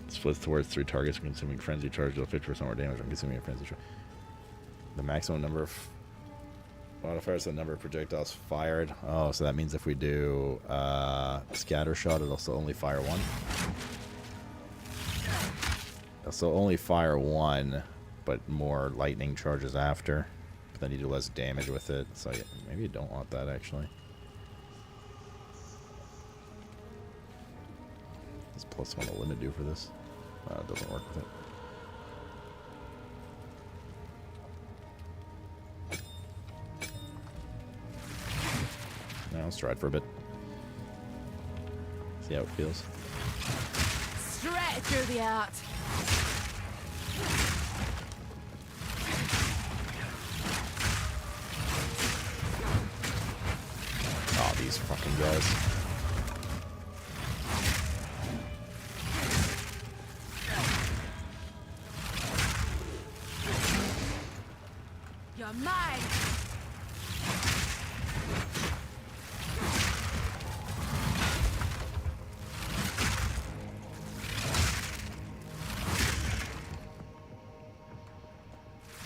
Splits towards 3 targets, consuming frenzy charge, deal 50% more damage when consuming a frenzy charge. The maximum number of modifiers to the number of projectiles fired. Oh, so that means if we do scatter shot, it'll also only fire 1. So only fire 1, but more lightning charges after. But then you do less damage with it. So maybe you don't want that actually. What's +1 the limit do for this? It doesn't work with it. Now let's try it for a bit. See how it feels. Straight through the heart. Oh, these fucking guys. You're mine.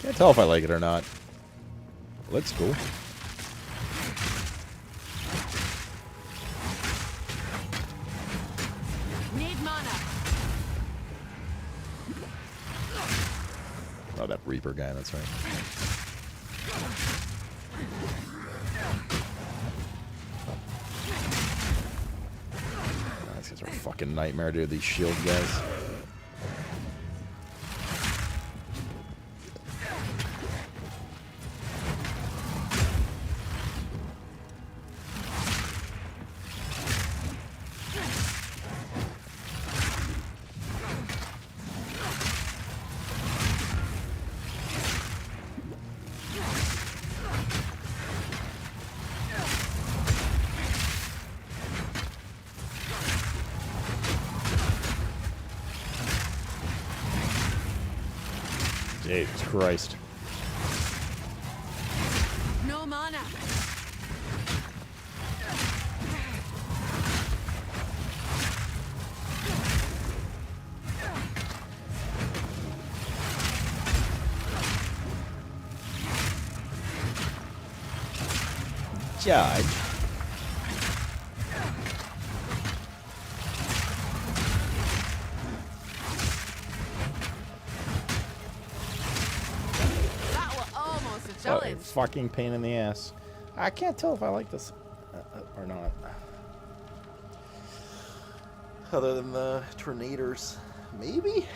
Can't tell if I like it or not. Looks cool. Need mana. Oh, that Reaper guy, that's right. Oh, these guys are a fucking nightmare, dude. These shield guys. Jesus Christ. No mana. Charge. That was almost a What a challenge. fucking pain in the ass. I can't tell if I like this or not. Other than the tornadoes, maybe?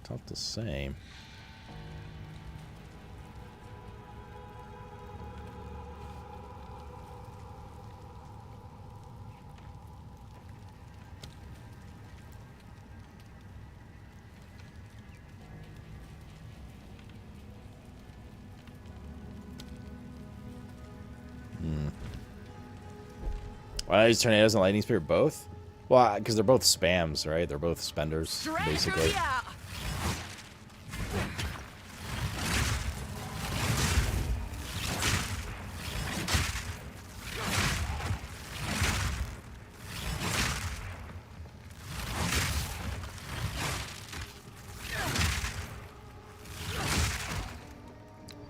Tough to say. Why are these tornadoes and lightning spear both? Well, because they're both spams, right? They're both spenders, basically.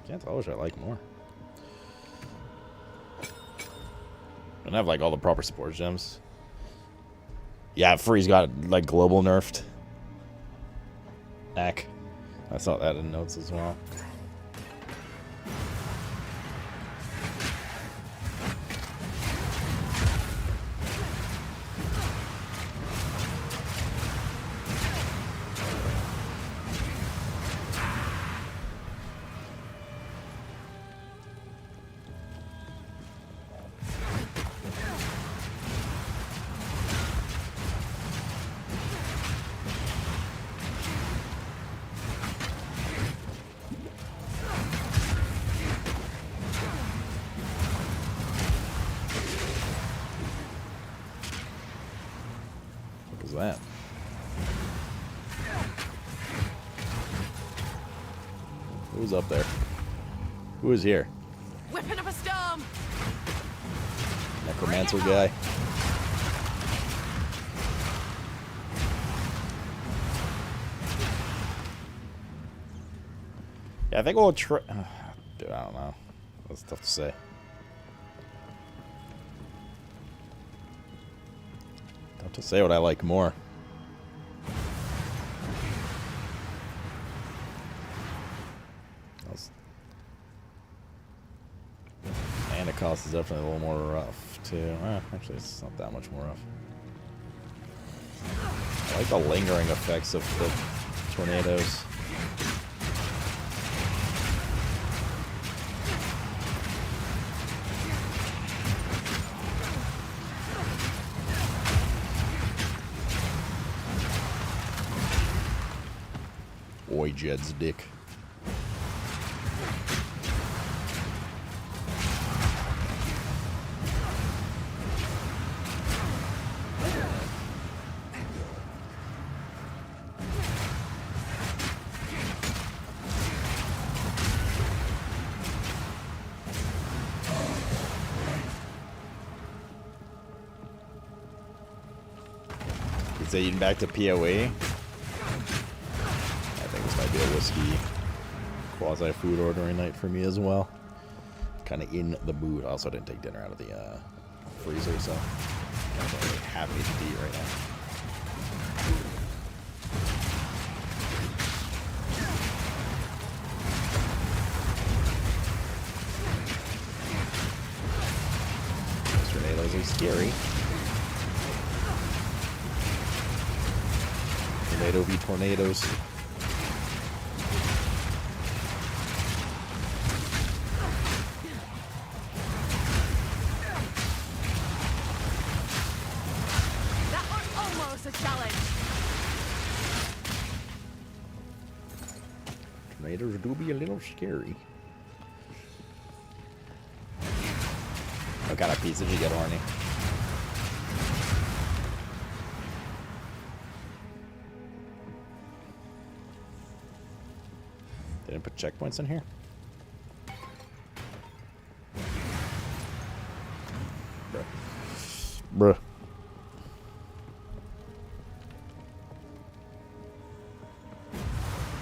Can't tell which I like more. I don't have like all the proper support gems. Yeah, Free's got like global nerfed. Knack. I saw that in notes as well. That? Who's up there? Who is here? Whipping up a storm. Necromancer guy. Yeah, I think we'll try. Dude, I don't know. That's tough to say. Tough to say what I like more. And the cost is definitely a little more rough too. Actually, it's not that much more rough. I like the lingering effects of the tornadoes. Oi, Jed's dick. Is that eating back to PoE? Might be a whiskey quasi food ordering night for me as well. Kind of in the mood. I also didn't take dinner out of the freezer, so kind of really happy to eat right now. Those tornadoes are scary. Tornado v tornadoes. Tornadoes do be a little scary. What kind of pizza did you get, Horny? They didn't put checkpoints in here?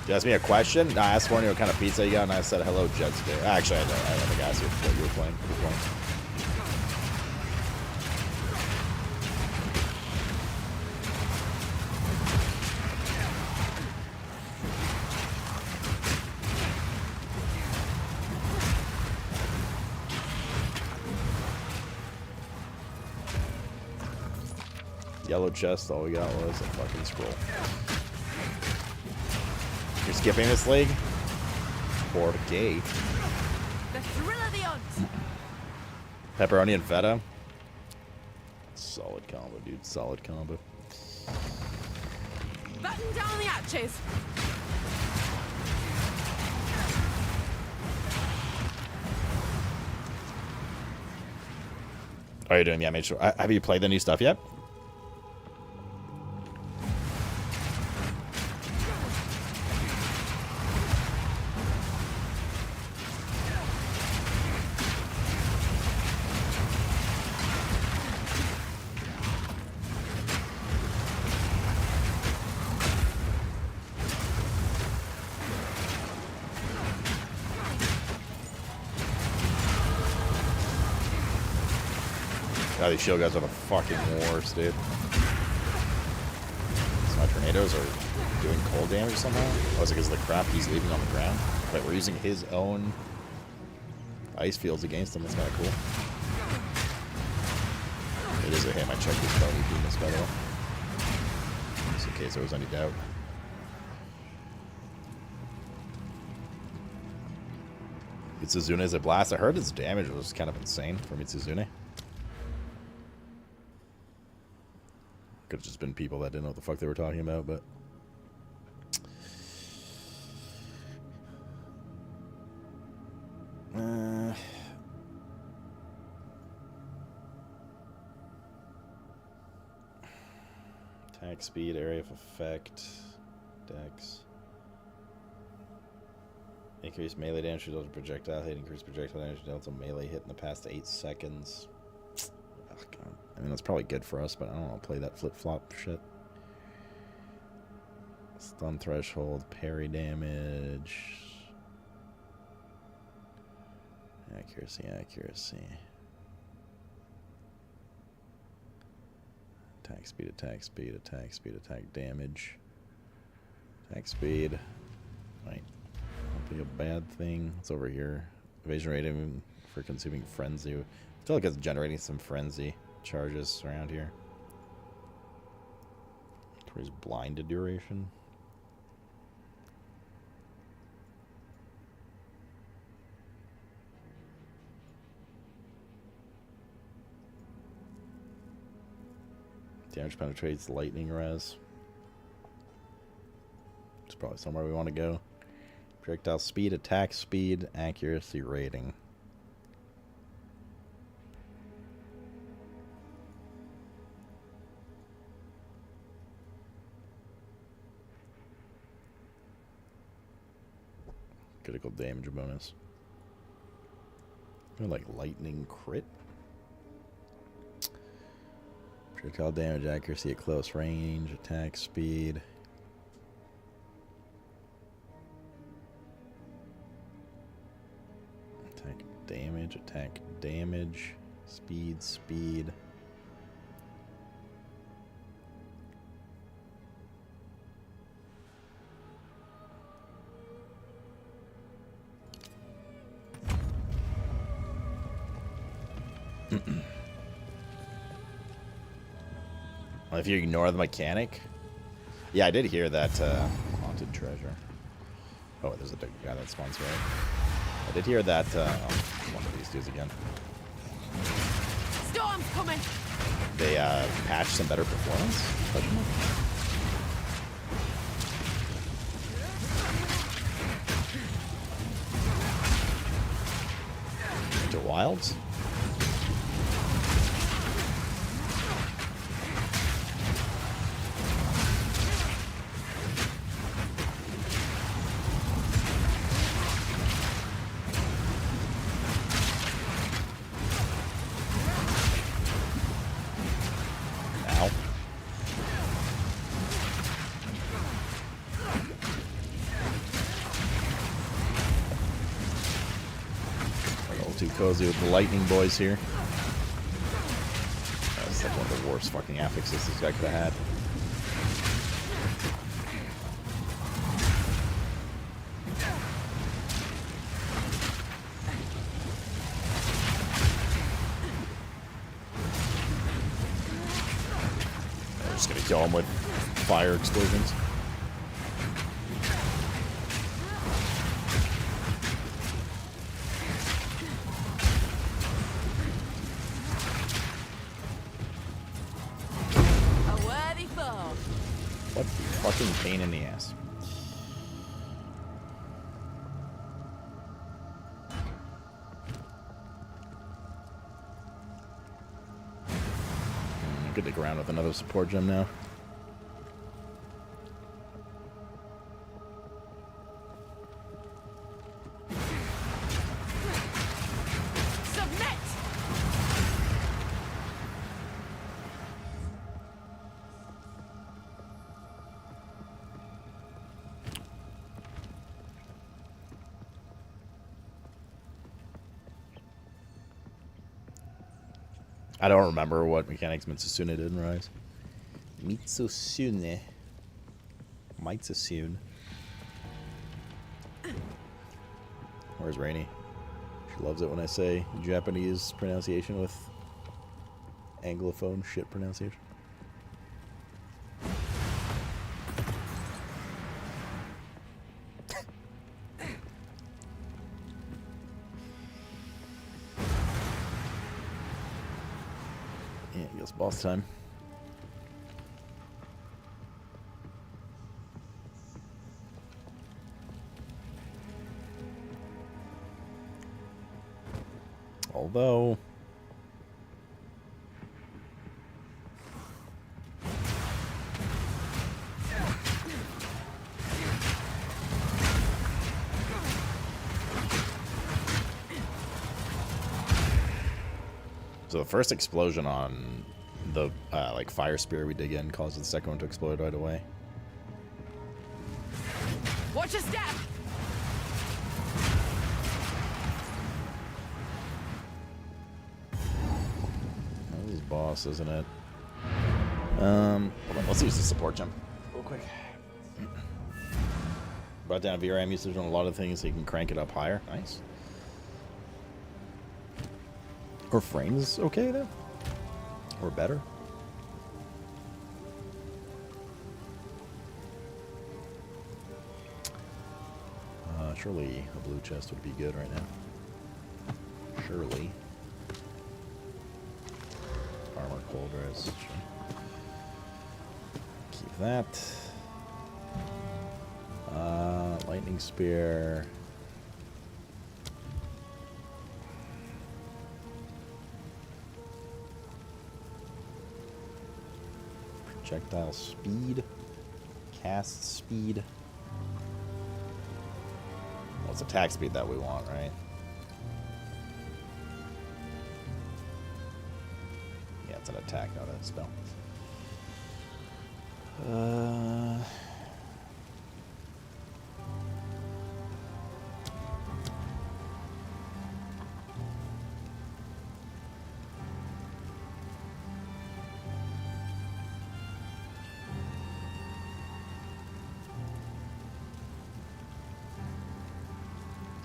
You asked me a question? I asked Warren what kind of pizza you got, and I said hello, Jets Day. Actually, I don't think I asked you what you were playing. Yellow chest, all we got was a fucking scroll. You're skipping this league? Or gay. The thrill of the hunt. Pepperoni and feta. Solid combo, dude. Solid combo. Button down the hatches. How are you doing? Yeah, made sure. Have you played the new stuff yet? God, these shield guys are the fucking worst, dude. So my tornadoes are doing cold damage somehow? Oh, is it because of the crap he's leaving on the ground? But we're using his own ice fields against him. That's kind of cool. It is a hit. I check this body this, by the way. Just in case there was any doubt. Mitsuzune is a blast. I heard his damage was kind of insane for Mitsuzune. Could have just been people that didn't know what the fuck they were talking about, but... Attack speed, area of effect, dex. Increase melee damage dealt to projectile hit, increase projectile damage dealt to melee hit in the past 8 seconds. Oh, God. I mean, that's probably good for us, but I don't want to play that flip-flop shit. Stun threshold, parry damage. Accuracy, accuracy. Attack speed, attack speed, attack speed, attack damage. Attack speed. Might not be a bad thing. It's over here. Evasion rating for consuming frenzy. I feel like it's generating some frenzy charges around here. Increase blinded duration. Damage penetrates lightning res. It's probably somewhere we want to go. Projectile speed, attack speed, accuracy rating. Critical damage bonus. Like lightning crit. Projectile damage, accuracy at close range, attack speed. Attack damage, speed. If you ignore the mechanic. Yeah, I did hear that haunted treasure. Oh, there's a big guy that spawns right. I did hear that one of these dudes again. Storm's coming. They patched some better performance. Into wilds. cozy with the lightning boys here. That's like one of the worst fucking affixes this guy could have had. I'm just gonna kill him with fire explosions. What fucking pain in the ass. Good to go around with another support gem now. I don't remember what mechanics Mitsusune did in Rise. Mitsusune. Where's Rainy? She loves it when I say Japanese pronunciation with Anglophone shit pronunciation. Yeah, I guess boss time. Although so the first explosion on the like fire spear we dig in causes the second one to explode right away. Watch your step. This is boss, isn't it? Hold on, let's use the support gem real quick. Brought down VRAM usage on a lot of things so you can crank it up higher. Nice. Or frames okay then? Or better? Surely a blue chest would be good right now. Surely. Armor cold res. Sure. Keep that. Lightning spear. Projectile speed. Cast speed. Well, it's attack speed that we want, right? Yeah, it's an attack, not a spell.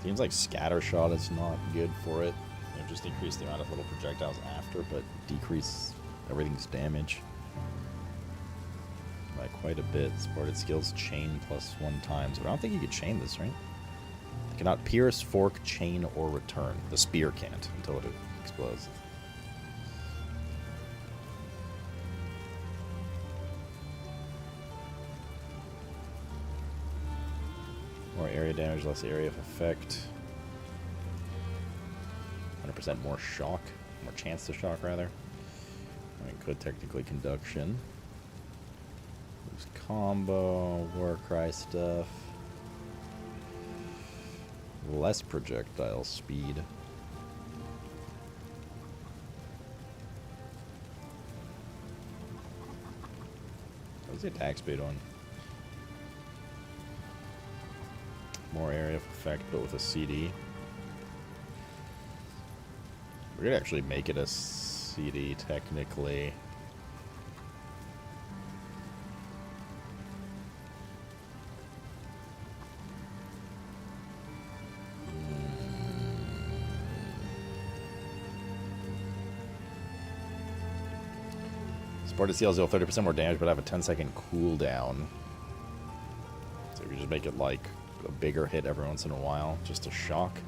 Seems like scattershot is not good for it. You know, just increase the amount of little projectiles after, but decrease everything's damage by quite a bit. Supported skills chain +1 times. But I don't think you could chain this, right? It cannot pierce, fork, chain, or return. The spear can't until it explodes. More area damage, less area of effect. 100% more shock. More chance to shock, rather. I mean, could technically conduction. There's combo, Warcry stuff. Less projectile speed. What's the attack speed on? More area of effect, but with a CD. We could actually make it a CD technically. Supported seals deal 30% more damage, but have a 10-second cooldown. So we could just make it like a bigger hit every once in a while, just a shock.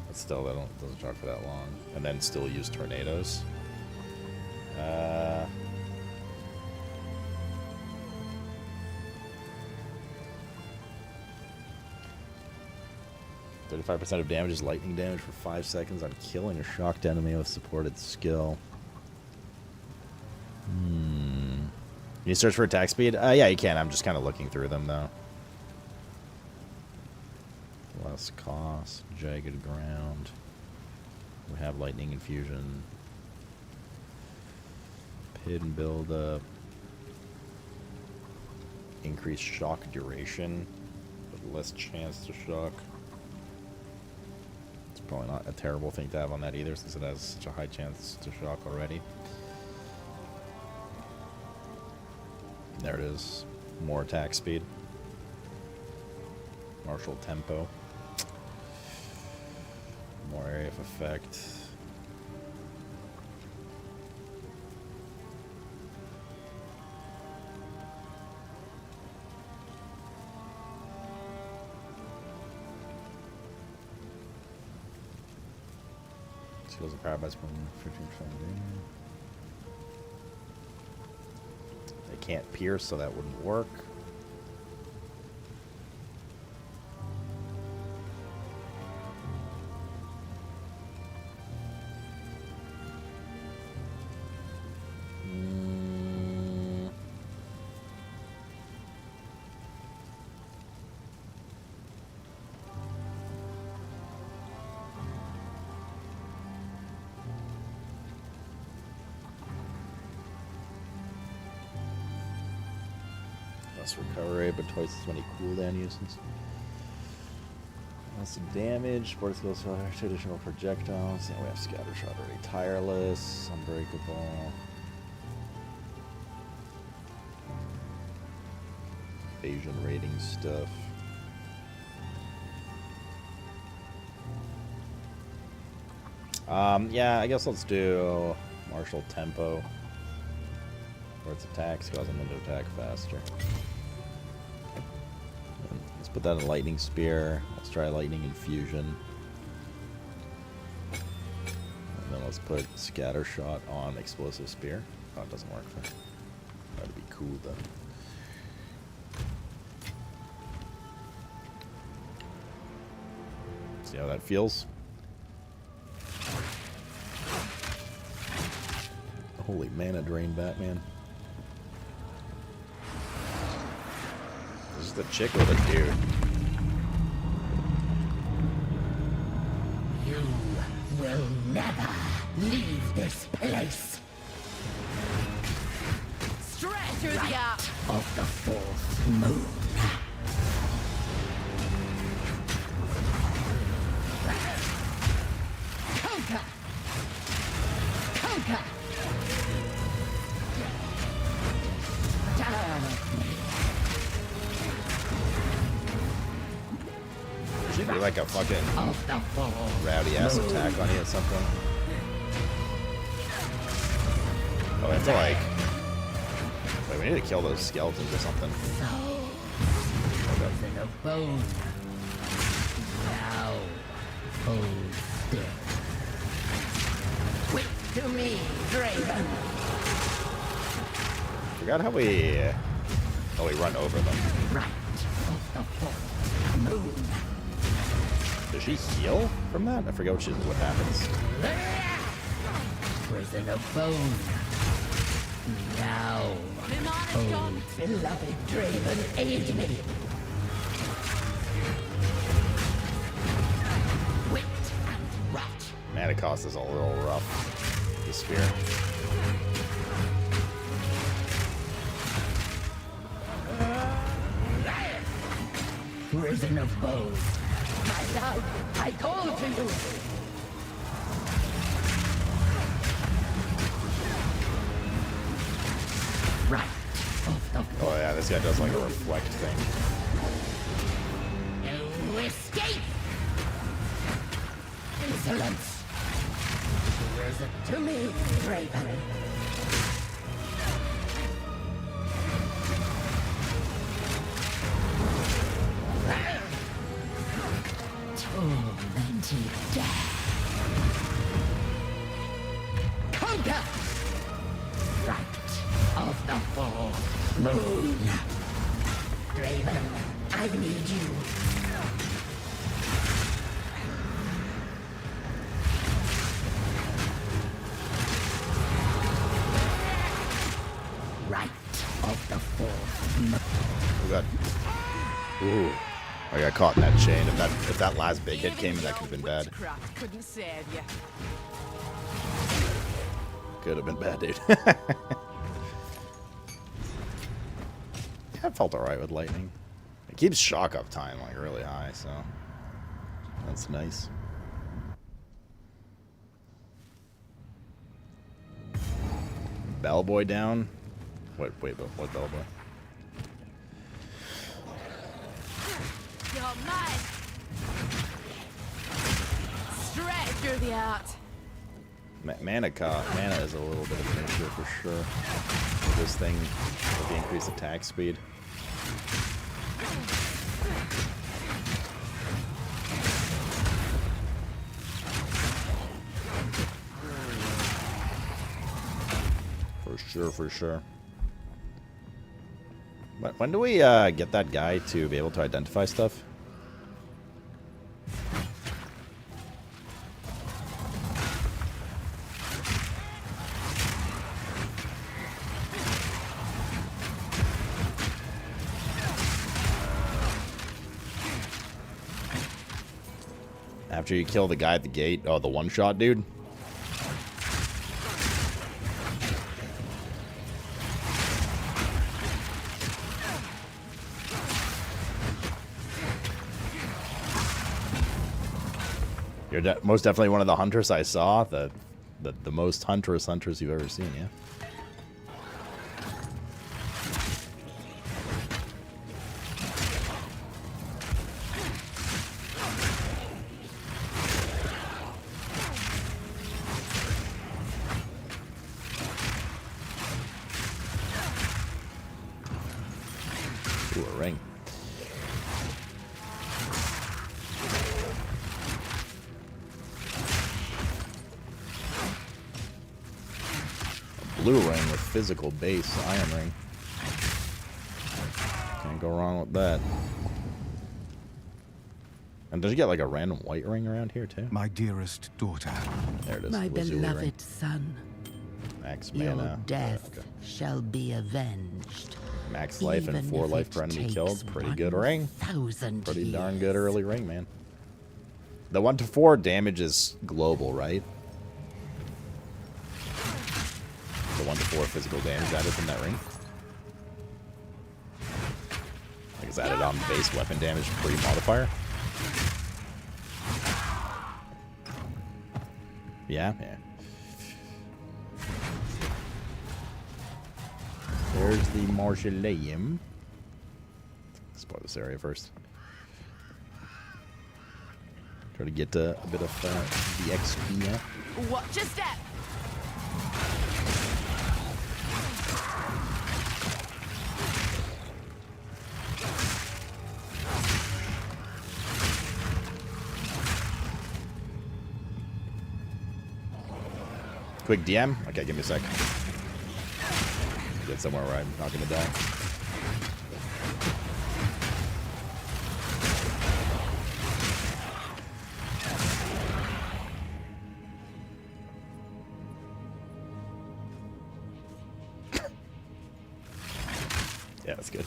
But still, that doesn't shock for that long. And then still use tornadoes. 35% of damage is lightning damage for 5 seconds on killing a shocked enemy with supported skill. Can you search for attack speed? Yeah, you can. I'm just kind of looking through them, though. Less cost, jagged ground. We have lightning infusion. Hidden buildup. Increased shock duration, but less chance to shock. It's probably not a terrible thing to have on that either, since it has such a high chance to shock already. There it is. More attack speed. Martial tempo. More area of effect. Skills and power bats from 15% damage. They can't pierce, so that wouldn't work. Less recovery, but twice as many cooldown uses. Lots of damage. Support skills, additional projectiles. Yeah, we have scatter shot already. Tireless, unbreakable. Evasion rating stuff. Yeah, I guess let's do martial tempo. Where its attacks causing them to attack faster. And let's put that in lightning spear. Let's try lightning infusion. And then let's put scatter shot on explosive spear. Oh, it doesn't work. That'd be cool though. See how that feels? Holy mana drain, Batman. This is the chick or the dude? You will never leave this place. Straight through the eye of the fourth moon. Conquer! Conquer! Should be like a fucking rowdy ass attack on you or something. Oh, we have to like. Wait, we need to kill those skeletons or something. Poison of bone. Now, hold still. Quick to me, Draven. Forgot how we. Oh, we run over them. Right of the fourth moon. Does she heal from that? I forget what happens. Prison of bone. Now, oh, beloved Draven, aid me. Wit and rot. Mana cost is a little rough. The spear. Prison of bone. My love, I call to you. Oh yeah, this guy does like a reflect thing. No escape! Insolence! Is it to me, Draven? Tormented death. Conquer! Right of the full moon. Draven, I need you. Right of the fourth moon. Oh god. Ooh. I got caught in that chain. If that last big hit came, that could have been bad. Couldn't save you. Could have been bad, dude. I felt alright with lightning. It keeps shock up time like really high, so that's nice. Bellboy down. Wait, what Bellboy? You're mine. Stretch through the art. Mana is a little bit of an issue for sure. This thing with the increased attack speed. For sure. When do we get that guy to be able to identify stuff? After you kill the guy at the gate? Oh, the one-shot dude? You're most definitely one of the hunters I saw. The most hunters you've ever seen, yeah? Ooh, a ring. Blue ring with physical base iron ring. Can't go wrong with that. And did you get like a random white ring around here too? My dearest daughter. There it is. My Lazuli beloved ring. son. Max Your mana. death Okay. shall be avenged. Max life and Even 4 if life it per enemy takes killed. Pretty good ring. 1,000 Pretty darn years. good early ring, man. The 1 to 4 damage is global, right? The 1 to 4 physical damage added from that ring. Like it's added on base weapon damage pre-modifier. Yeah. There's the mausoleum. Explore this area first. Try to get a bit of the XP. Yeah? Watch your step. Quick DM? Okay, give me a sec. Get somewhere where I'm not gonna die. Yeah, that's good.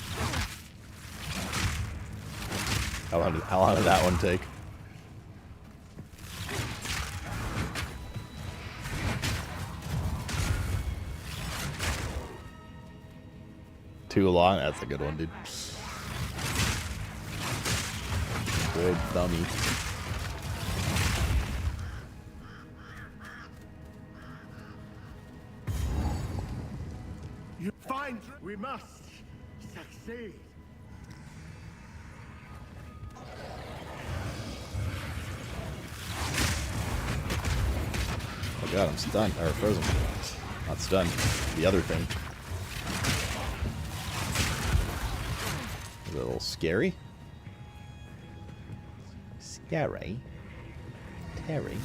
How long did that one take? Too long? That's a good one, dude. Good dummy. You mind, we must succeed. Oh god, I'm stunned. Or frozen. Not stunned. The other thing. Is it a little scary? Scary? Terry?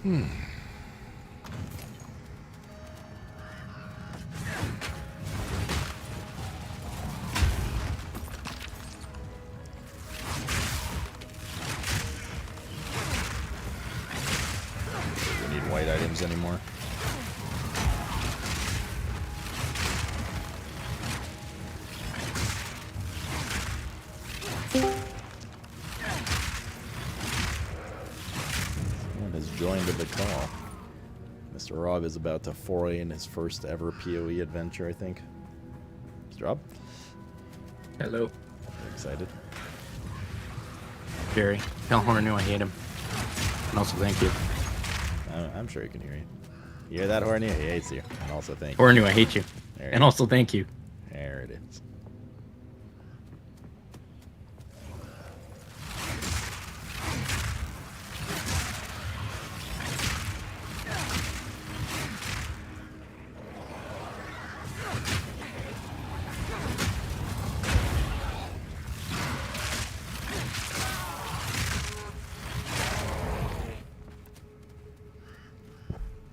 We need white items anymore. Someone has joined the call. Mr. Rob is about to foray in his first ever PoE adventure, I think. Mr. Rob? Hello. Excited? Jerry, tell Horner knew I hate him. And also thank you. I'm sure he can hear you. You hear that, Horny? He hates you. And also thank you. Horner knew I hate you. And also thank you. There it is.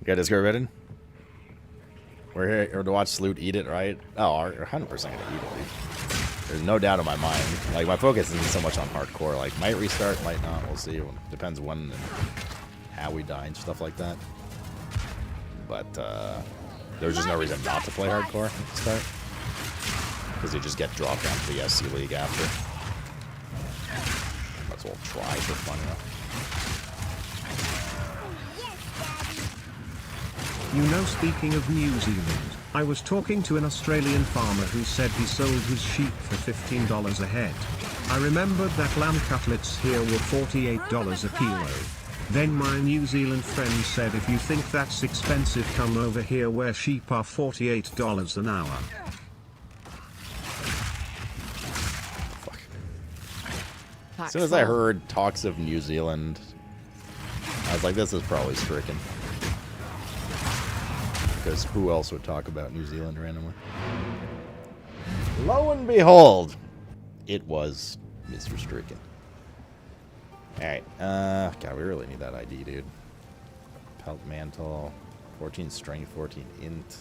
You got Discord ready? We're here to watch Sloot eat it, right? Oh, we're 100% gonna eat it, dude. There's no doubt in my mind. Like, my focus isn't so much on hardcore. Like, might restart, might not. We'll see. Depends when and how we die and stuff like that. But, there's just no reason not to play hardcore at the start. Because you just get dropped down to the SC League after. Might as well try for fun, you know? You know, speaking of New Zealand, I was talking to an Australian farmer who said he sold his sheep for $15 a head. I remembered that lamb cutlets here were $48 a kilo. Then my New Zealand friend said, if you think that's expensive, come over here where sheep are $48 an hour. Fuck. As soon as I heard talks of New Zealand, I was like, this is probably stricken. Because who else would talk about New Zealand randomly? Lo and behold, it was Mr. Stricken. Alright, God, we really need that ID, dude. Pelt mantle, 14 strength, 14 int.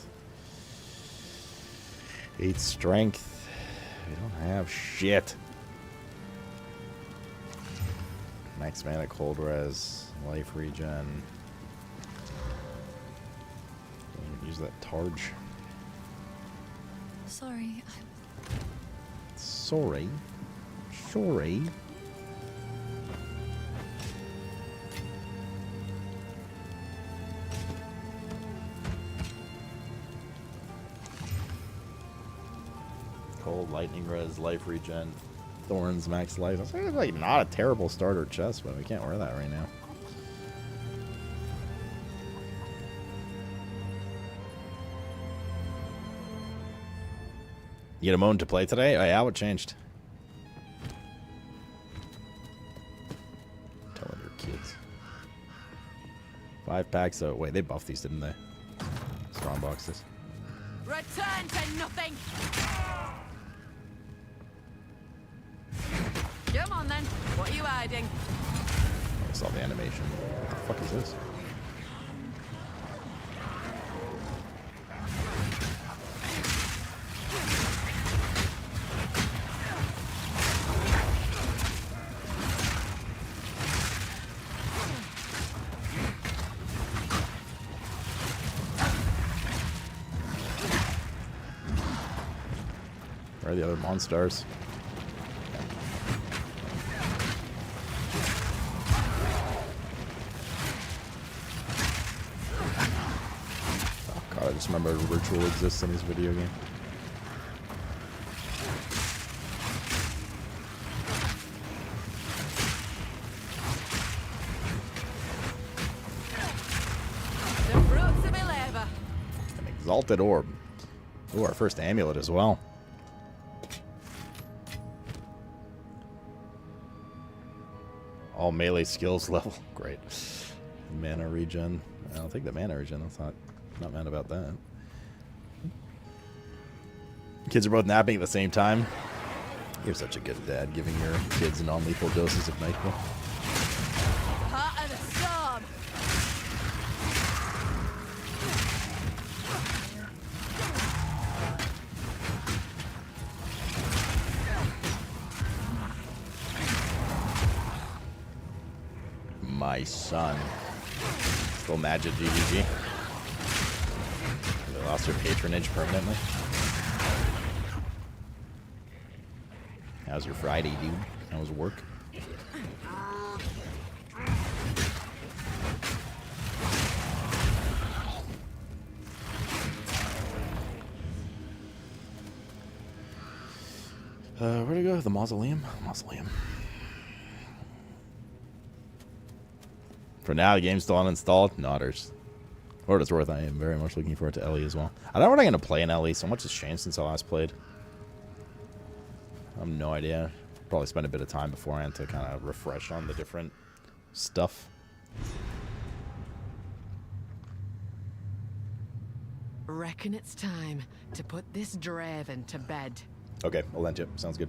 8 strength. We don't have shit. Max mana, cold res, life regen. Use that Targe. Sorry. Sorry. Sorry. Cold, lightning res, life regen, thorns, max life. That's like not a terrible starter chest, but we can't wear that right now. You get a moment to play today? Oh yeah, what changed? Telling your kids. 5 packs, so wait, they buffed these, didn't they? Strong boxes. Return to nothing! Come on then, what are you hiding? I saw the animation. What the fuck is this? Where are the other monsters? just remember a ritual exists in this video game. An exalted orb. Ooh, our first amulet as well. All melee skills level. Great. Mana regen. I'll take the mana regen. That's not mad about that. Kids are both napping at the same time. You're such a good dad, giving your kids non-lethal doses of NyQuil. Heart of the storm. My son. Still magic GGG. They lost their patronage permanently. How's your Friday, dude? How was work? Where'd it go? The mausoleum? Mausoleum. For now, the game's still uninstalled. Nodders. For what it's worth, I am very much looking forward to Ellie as well. I don't know what I'm going to play in Ellie. So much has changed since I last played. I have no idea. Probably spend a bit of time beforehand to kind of refresh on the different stuff. Reckon it's time to put this Draven to bed. Okay, I'll lend you. Sounds good.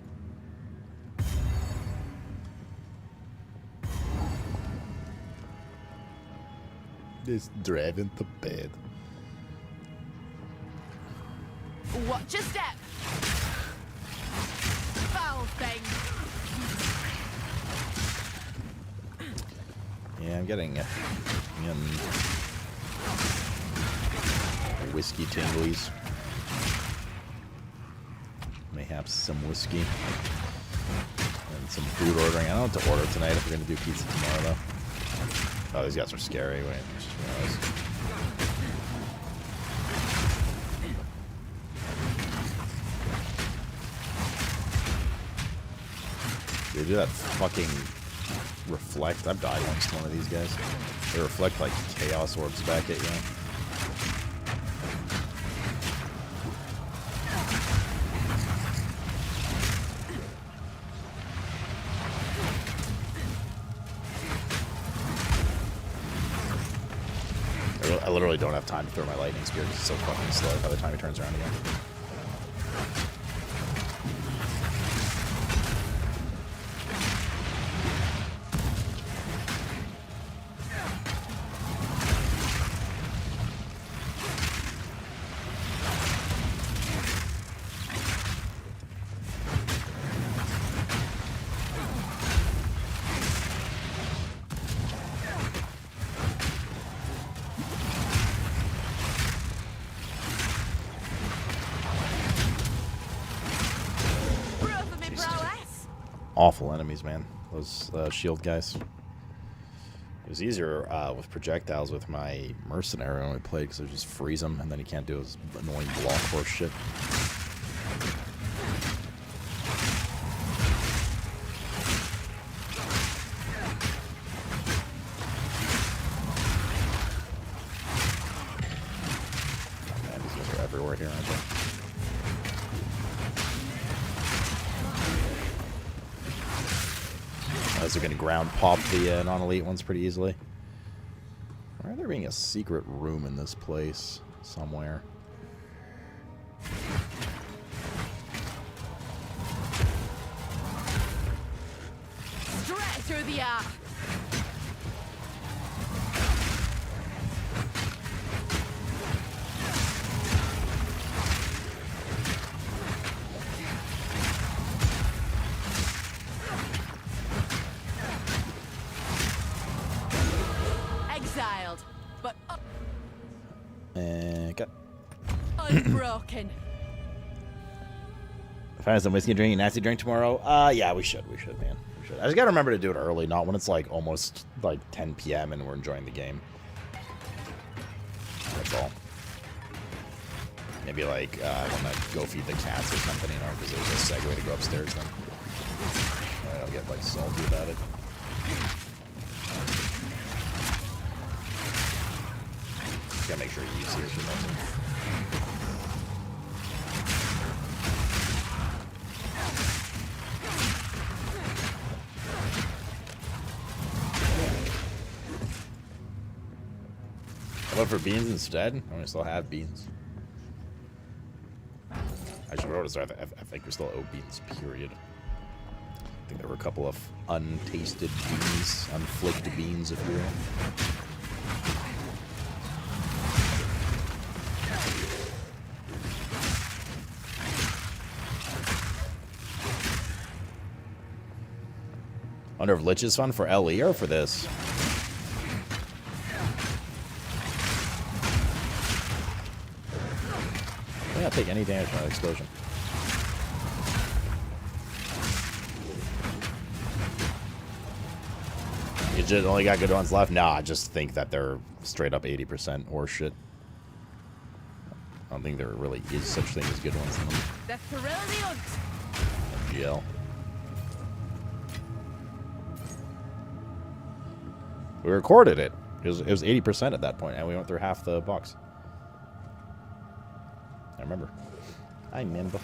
This Draven to bed. Watch your step. Foul thing. Yeah, I'm getting whiskey tinglies. Mayhaps some whiskey. And some food ordering. I don't know what to order tonight if we're going to do pizza tomorrow, though. Oh, these guys are scary. Wait, I just realized. They do that fucking reflect. I've died once to one of these guys. They reflect like chaos orbs back at you. I literally don't have time to throw my lightning spear because it's so fucking slow by the time he turns around again. Awful enemies, man. Those shield guys. It was easier with projectiles with my mercenary when I played because I just freeze him and then he can't do his annoying block horse shit. Man, these guys are everywhere here, aren't they? They're going to ground pop the non-elite ones pretty easily. Why are there being a secret room in this place somewhere? Straight through the eye. Exiled, but Okay. unbroken. Find some whiskey drinking, nasty drink tomorrow. Yeah, we should, man. We should. I just gotta remember to do it early, not when it's like almost like 10 p.m. and we're enjoying the game. That's all. Maybe like I want to go feed the cats or something, you know, because there's a segue to go upstairs then. Alright, I'll get like salty about it. Just gotta make sure you see her for nothing. I went for beans instead. I still have beans. I should notice. I think we still owe beans. Period. I think there were a couple of untasted beans, unflicked beans, if you will. I wonder if Lich is fun for LE or for this. I don't take any damage from that explosion. You just only got good ones left? Nah, I just think that they're straight up 80% or shit. I don't think there really is such thing as good ones in them. GL. We recorded it. It was 80% at that point, and we went through half the box. I remember. I remember.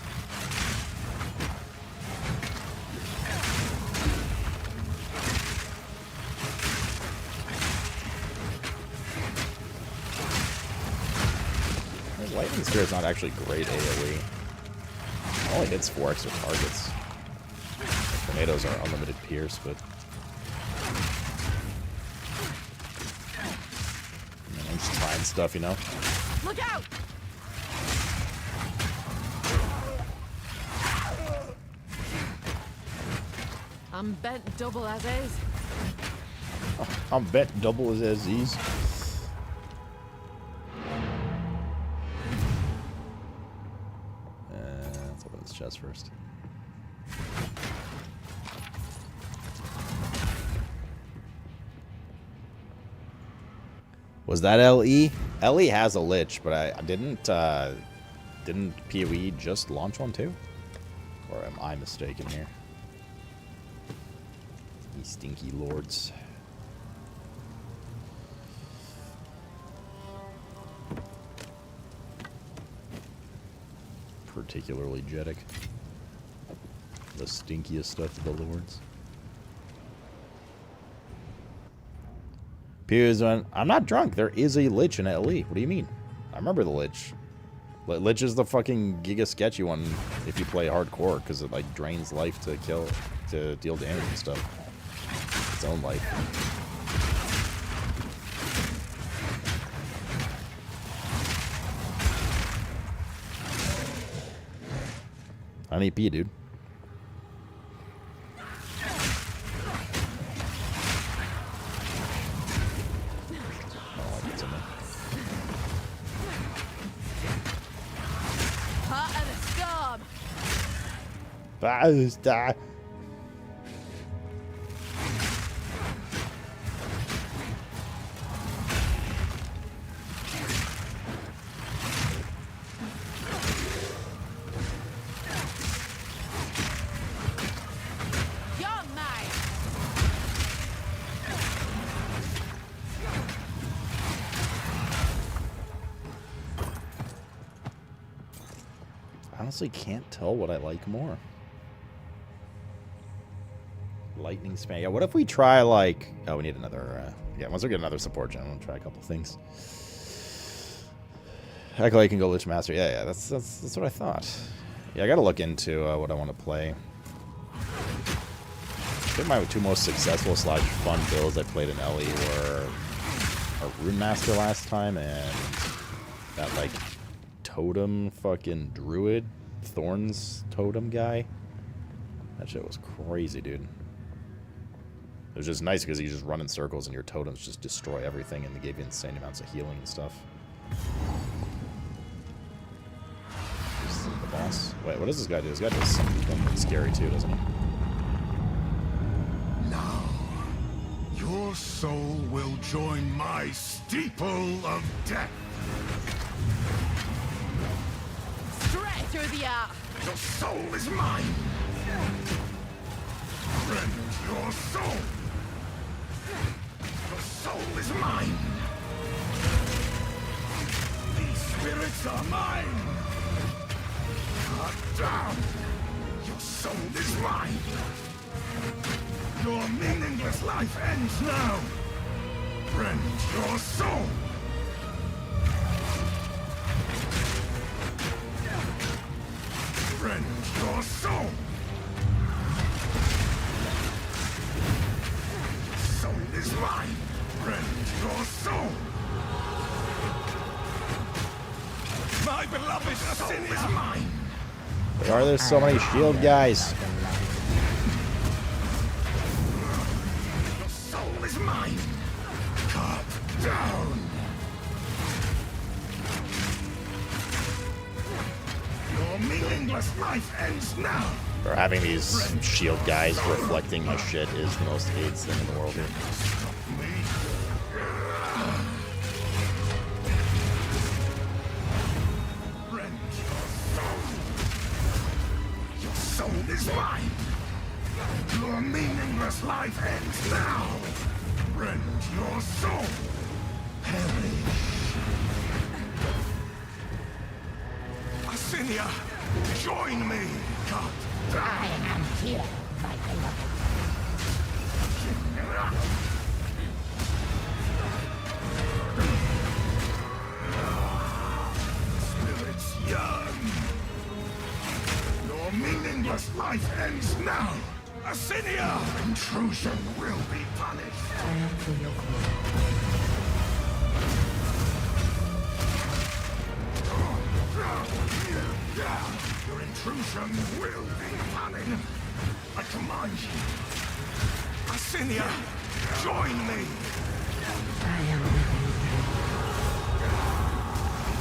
Lightning Spirit's not actually great AoE. It only hits 4 extra targets. Tornadoes are unlimited pierce, but... I'm just trying stuff, you know? Look out! I'm bent double as is. I'm bent double as is. Let's open this chest first. Was that LE? LE has a Lich, but I didn't PoE just launch one too? Or am I mistaken here? You stinky lords. Particularly Jeddick. The stinkiest stuff of the lords. Piers went, I'm not drunk. There is a Lich in LE. What do you mean? I remember the Lich. Lich is the fucking giga sketchy one if you play hardcore, because it like drains life to kill, to deal damage and stuff. Its own life. On EP, dude. Die. Honestly, can't tell what I like more. Lightning spam. Yeah, what if we try like... Oh, we need another... yeah, once we get another support gen, we'll try a couple things. Acolyte can go Lich Master. Yeah, that's what I thought. Yeah, I gotta look into what I want to play. I think my two most successful / fun builds I played in LE were a Rune Master last time and that like totem fucking druid thorns totem guy. That shit was crazy, dude. It was just nice because you just run in circles and your totems just destroy everything, and they gave you insane amounts of healing and stuff. This is the boss. Wait, what does this guy do? This guy does something scary too, doesn't he? Now, your soul will join my steeple of death. through the Your soul is mine. Rend your soul. Your soul is mine. These spirits are mine. Cut down. Your soul is mine. Your meaningless life ends now. Rend your soul. Rend your soul. Soul is mine. Rend your soul. My beloved soul is mine. Why are there so many shield guys? Your soul is mine. Cut down. Your meaningless life ends now. Or having these shield guys reflecting my shit is the most AIDS thing in the world here. Your soul is mine. Your meaningless life ends now. Rend your soul. Perish. Asinia, join me. God. I am here, my beloved. Spirits yearn. Your meaningless life ends now. Asinia, intrusion will be punished. I am for your call. Your intrusion will be punished. I command you. Asinia, join me. I am with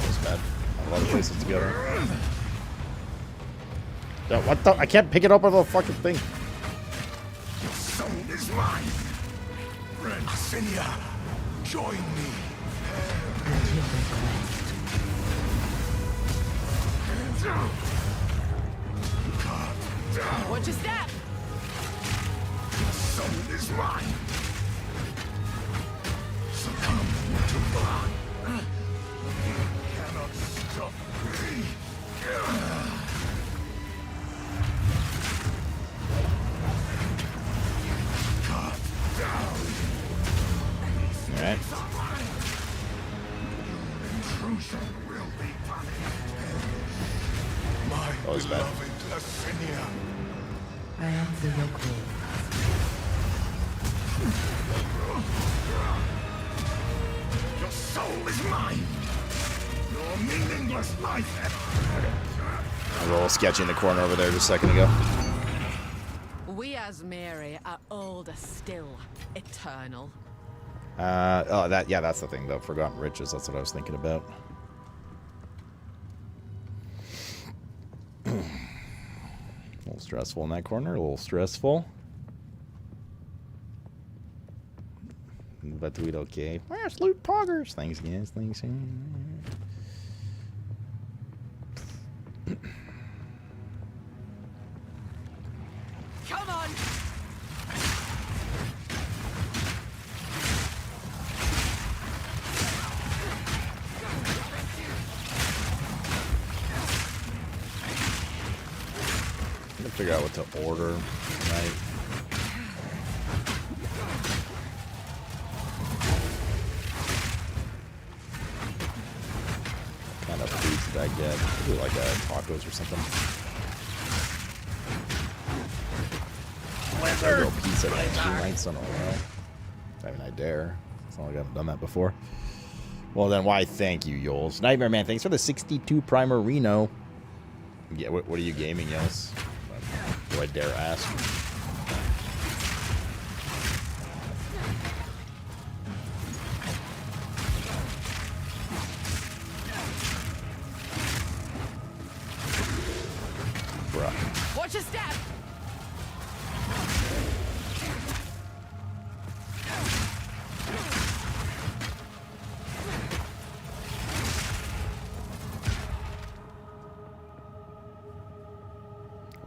That's bad. A lot of places to go. Yeah, what the? I can't pick it up with a fucking thing. Your soul is mine. Ren Asinia, join me. At your request. What'd you step? Your soul is mine. Succumb to blood. You cannot stop me. Cut down. All right. Your intrusion will be punished. My That was bad. beloved Asinia. I answer your call. Your soul is mine. Your meaningless life. I was a little sketchy in the corner over there just a second ago. We as Mary are older still, eternal. Oh, that's the thing though. Forgotten Riches. That's what I was thinking about. A little stressful in that corner. A little stressful. But we'd okay. Where's loot poggers? Thanks, guys. Thanks. Come on! I'm gonna figure out what to order tonight. What kind of foods did I get? Maybe like tacos or something. I'll go pizza night 2 nights in a row. I mean, I dare. It's not like I haven't done that before. Well, then why thank you, Yoles. Nightmare Man, thanks for the 62 Primer Reno. Yeah, what are you gaming, Yoles? Do I dare ask? Bruh. Watch your step!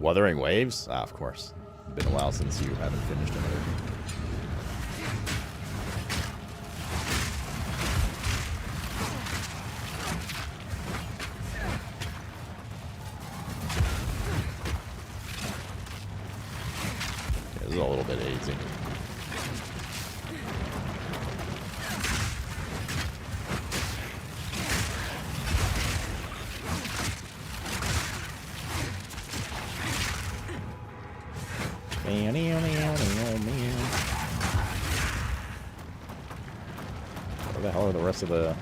Wuthering Waves? Ah, of course. Been a while since you haven't finished another. Okay, this is a little bit easy. Where the hell are the rest of the...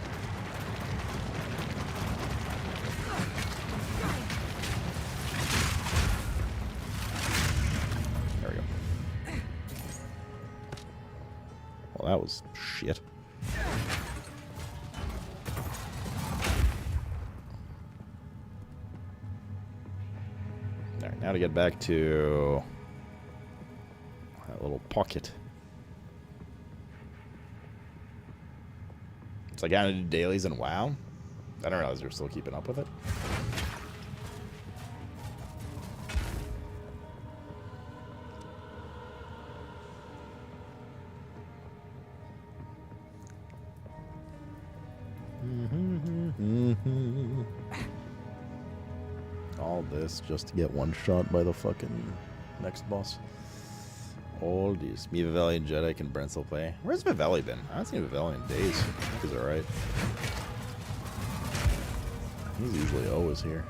There we go. Well, that was shit. Alright, now to get back to that little pocket. It's like I do dailies and WoW. I don't realize you're still keeping up with it. All this just to get one shot by the fucking next boss. All these. Me, Vivelli, and Jedi can Brent still play. Where's Vivelli been? I haven't seen Vivelli in days. I think he's alright. He's usually always here.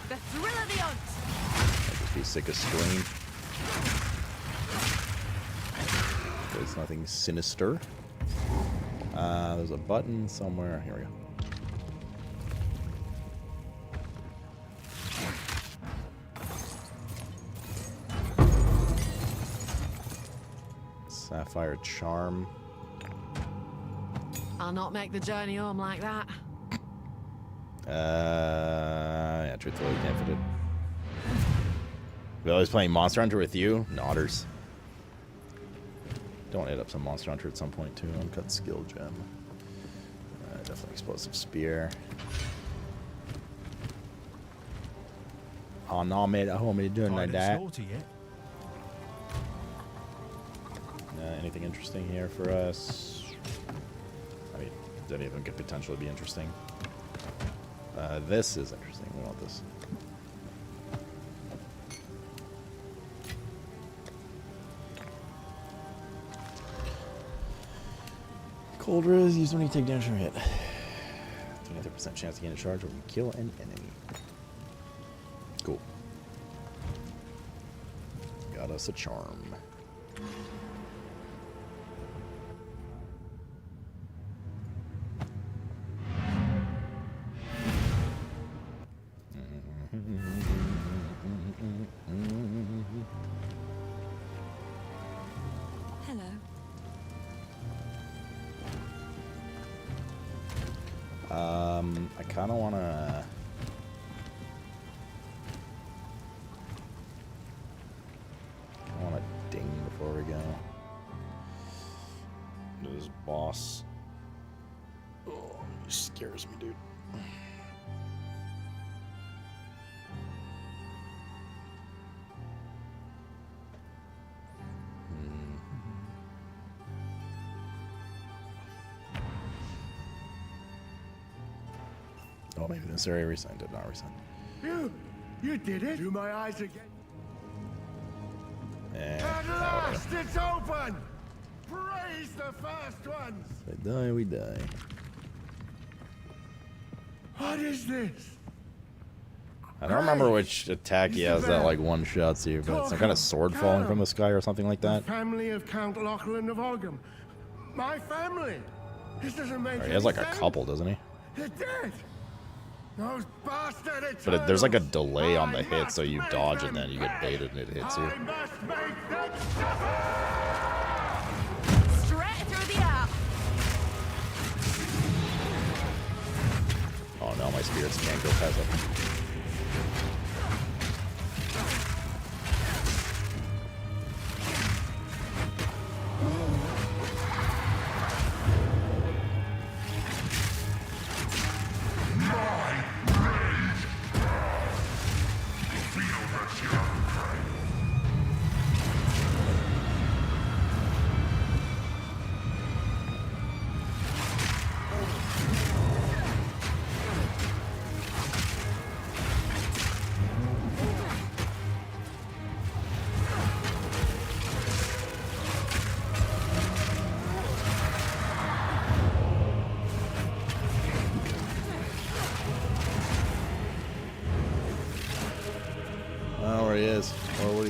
The thrill of the hunt. I'd just be sick of scream. There's nothing sinister. There's a button somewhere. Here we go. Sapphire Charm. I'll not make the journey home like that. Yeah, truthfully, you can't fit it. We always playing Monster Hunter with you? Nodders. Don't hit up some Monster Hunter at some point, too. Uncut Skill Gem. Definitely Explosive Spear. Oh, no, mate. I want me doing like that. Anything interesting here for us? I mean, any of them could potentially be interesting. This is interesting. We want this. Cold Riz used when you take damage from a hit. 23% chance to gain a charge when you kill an enemy. Cool. Got us a charm. I kind of want to... I want to ding before we go. This boss. Oh, he scares me, dude. Oh, maybe this area resigned. Did not resign. You did it. Do my eyes again. At last, it's open. Praise the first ones. If they die, we die. What is this? I don't remember which attack he has that like one shots you, but it's some kind of sword falling from the sky or something like that. Family of Count Lachlan of Olgam. My family. This doesn't make. He has like a couple, doesn't he? They're dead. Those bastard. But there's like a delay on the hit, so you dodge and then you get baited and it hits you. Straight through the air. Oh no, my spirits can't go past it.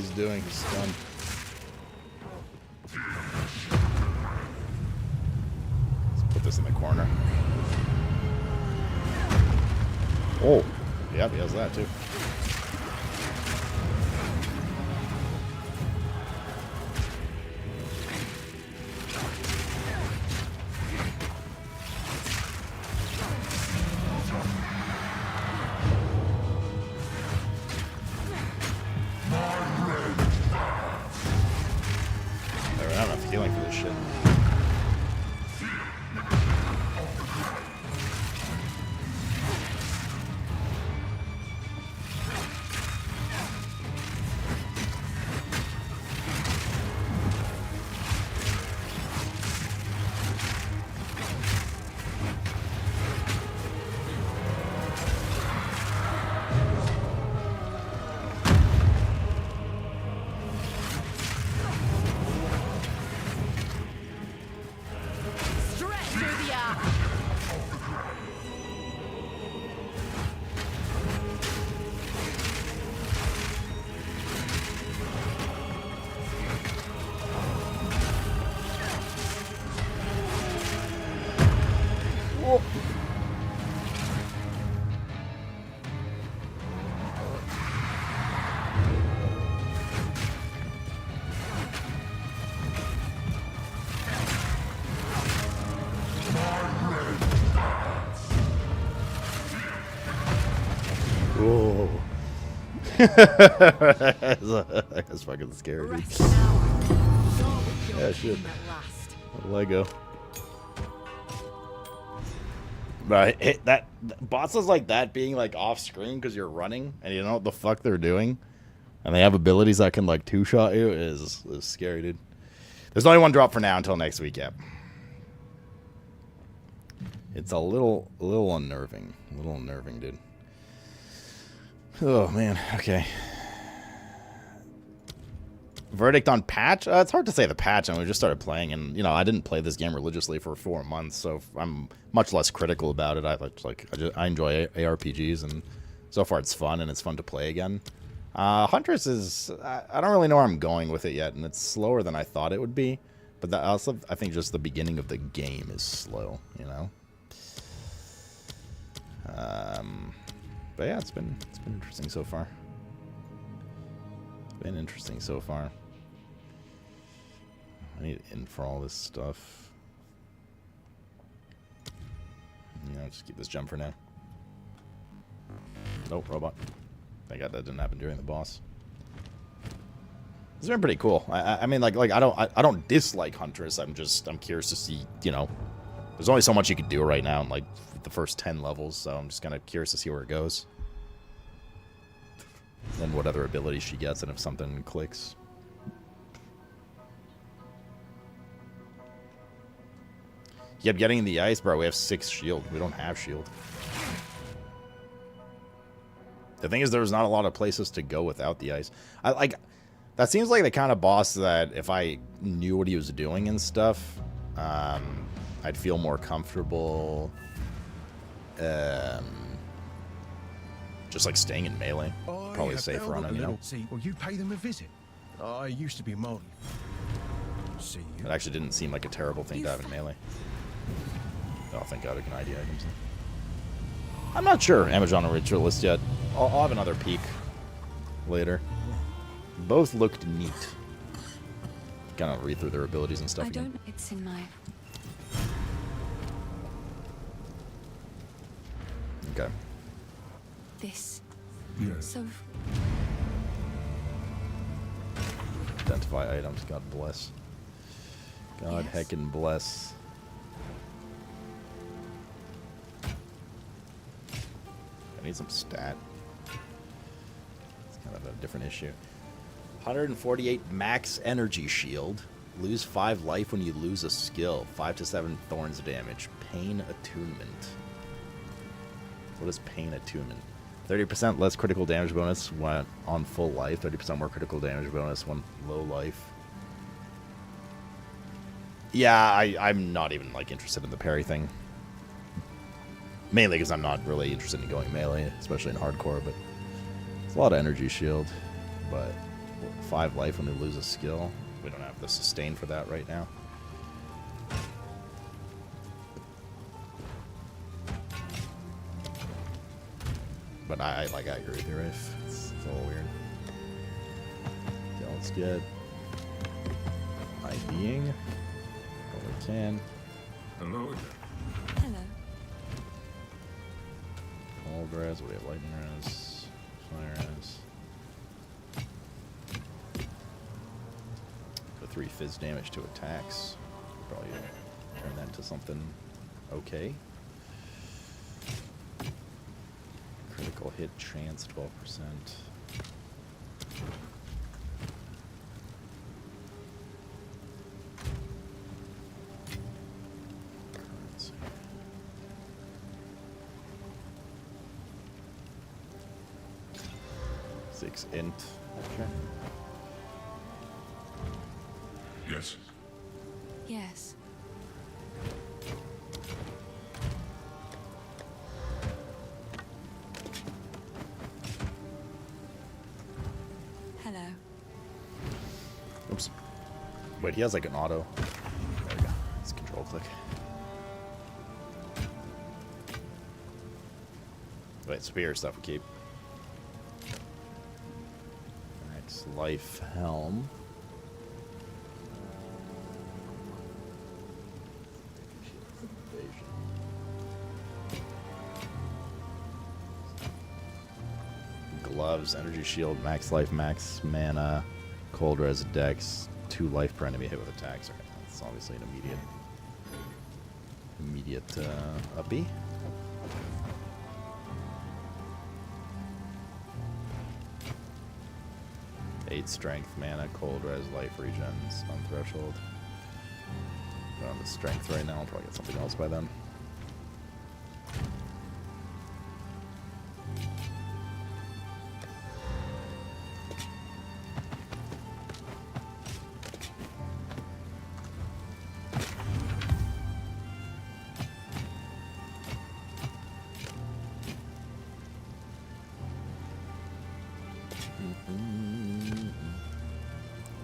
he's doing. He's stunned. Let's put this in the corner. Oh, yep, he has that too. I don't have healing for this shit. Whoa. That's fucking scary, dude. Yeah, shit. Lego. But that bosses like that being like off screen because you're running and you don't know what the fuck they're doing, and they have abilities that can like two-shot you is scary, dude. There's only one drop for now until next week, yep. It's a little unnerving. A little unnerving, dude. Oh, man. Okay. Verdict on patch? It's hard to say the patch. I mean, we just started playing, and, you know, I didn't play this game religiously for 4 months, so I'm much less critical about it. I enjoy ARPGs, and so far it's fun, and it's fun to play again. Huntress is... I don't really know where I'm going with it yet, and it's slower than I thought it would be. But that also, I think just the beginning of the game is slow, you know? But yeah, it's been interesting so far. It's been interesting so far. I need in for all this stuff. You know, just keep this gem for now. Nope, robot. Thank God that didn't happen during the boss. It's been pretty cool. I mean, like I don't dislike Huntress. I'm curious to see, you know, there's only so much you could do right now in like the first 10 levels, so I'm just kind of curious to see where it goes. And what other abilities she gets, and if something clicks. Yep, getting in the ice, bro. We have 6 shield. We don't have shield. The thing is, there's not a lot of places to go without the ice. That seems like the kind of boss that if I knew what he was doing and stuff, I'd feel more comfortable. Just like staying in melee. Probably safer on him, you know? See, well, you pay them a visit. I used to be Molly. See you. It actually didn't seem like a terrible thing to have in melee. Oh, thank God I can ID items. I'm not sure Amazon or Ritualist yet. I'll have another peek later. Both looked neat. Kind of read through their abilities and stuff again. It's in my... Okay. This. Yes. So... Identify items. God bless. God heckin' bless. I need some stat. It's kind of a different issue. 148 max energy shield. Lose 5 life when you lose a skill. 5 to 7 thorns damage. Pain attunement. What is pain attunement? 30% less critical damage bonus when on full life. 30% more critical damage bonus when low life. Yeah, I'm not even like interested in the parry thing. Mainly because I'm not really interested in going melee, especially in hardcore, but it's a lot of energy shield. But 5 life when we lose a skill. We don't have the sustain for that right now. But I agree with you, Rafe. It's a little weird. Okay, let's get IDing. What we can. Hello. Hello. Cold res, we have lightning res, fire res. The 3 fizz damage to attacks. Probably turn that into something okay. Critical hit chance 12%. Currency. Six int. Okay. Yes. Yes. Hello. Oops. Wait, he has like an auto. There we go. It's control click. Wait, superior stuff we keep. Max life helm. Gloves, energy shield, max life, max mana, cold res, dex, 2 life per enemy hit with attacks. Okay, that's obviously an immediate uppy. Eight strength, mana, cold res, life regens on threshold. We're on the strength right now. I'll probably get something else by then.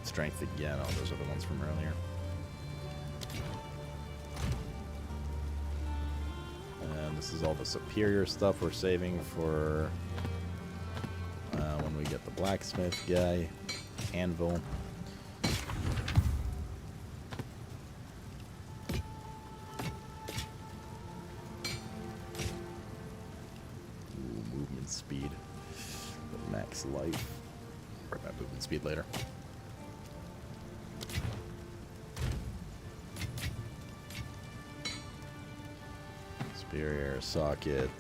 Strength again. Oh, those are the ones from earlier. And this is all the superior stuff we're saving for when we get the blacksmith guy. Anvil. Ooh, movement speed. The max life. Or that movement speed later. Superior socket.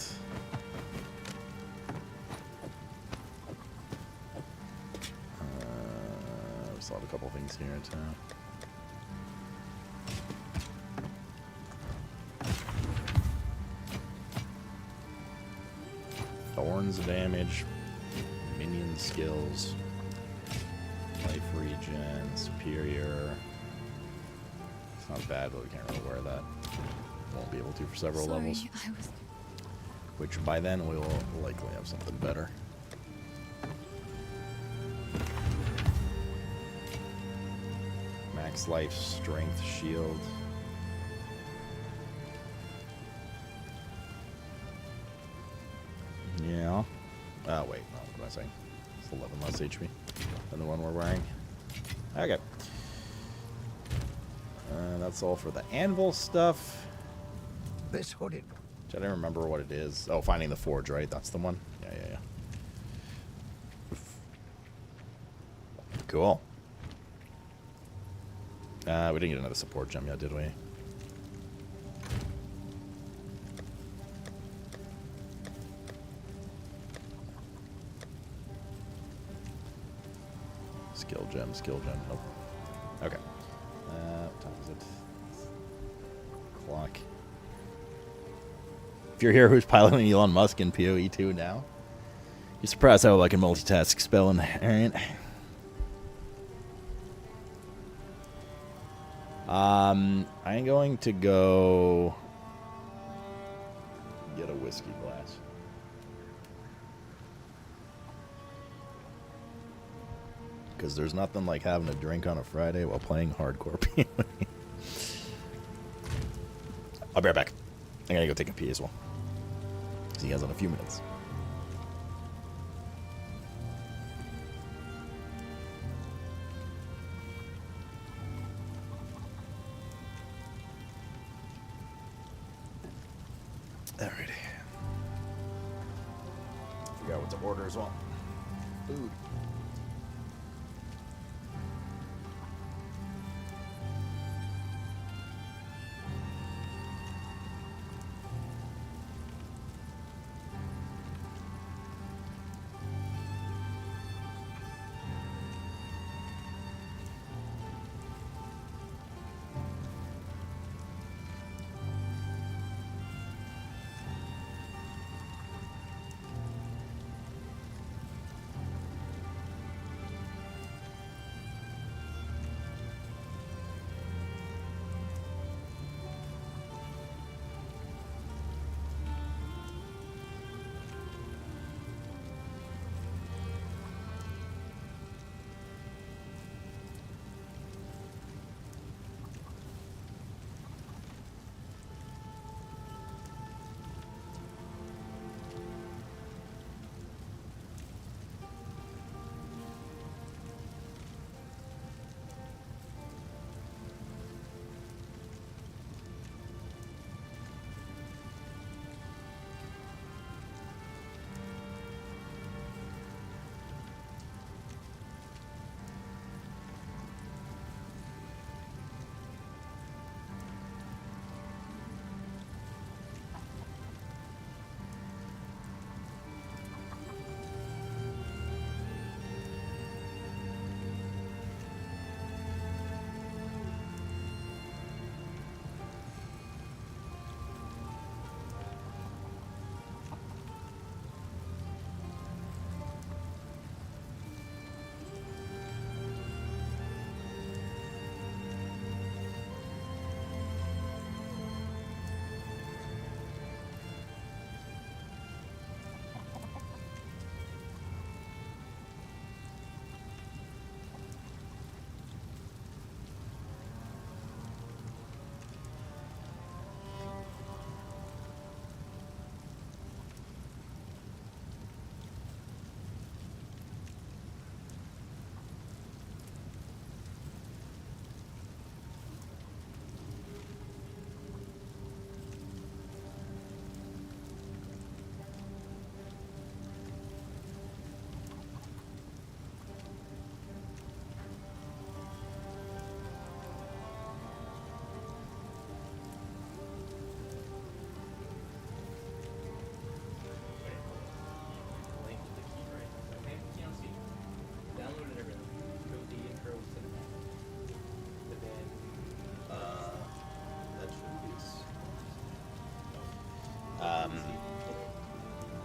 We saw a couple things here too. Thorns damage, minion skills, life regen, superior. It's not bad, but we can't really wear that. Won't be able to for several levels. Which by then we will likely have something better. Max life, strength, shield. Yeah. Oh wait, no, what am I saying? It's 11 less HP than the one we're wearing. Okay. That's all for the anvil stuff. This hooded. I don't remember what it is. Oh, finding the forge, right? That's the one? Yeah. Cool. We didn't get another support gem yet, did we? Skill gem. Nope. Okay. What time is it? Clock. If you're here, who's piloting Elon Musk in PoE 2 now? You're surprised how I can multitask spelling, alright? I'm going to go get a whiskey glass. because there's nothing like having a drink on a Friday while playing hardcore PoE. I'll be right back. I'm gonna go take a pee as well. See you guys in a few minutes. Alrighty. Forgot what to order as well. Food.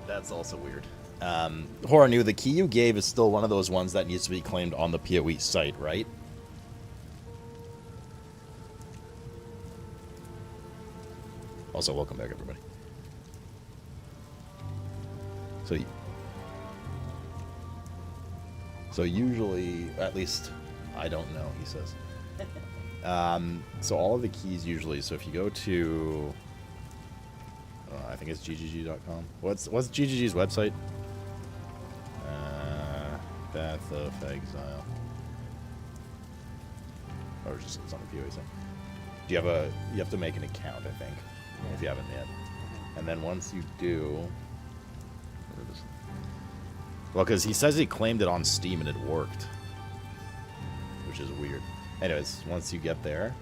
That's also weird. Horror knew the key you gave is still one of those ones that needs to be claimed on the PoE site, right? Also, welcome back, everybody. So usually, at least, I don't know, he says. So all of the keys usually, so if you go to... I think it's ggg.com. What's GGG's website? Path of Exile. Or just it's on the PoE site. Do you have to make an account, I think, if you haven't yet. And then once you do, well, because he says he claimed it on Steam and it worked, which is weird. Anyways, once you get there,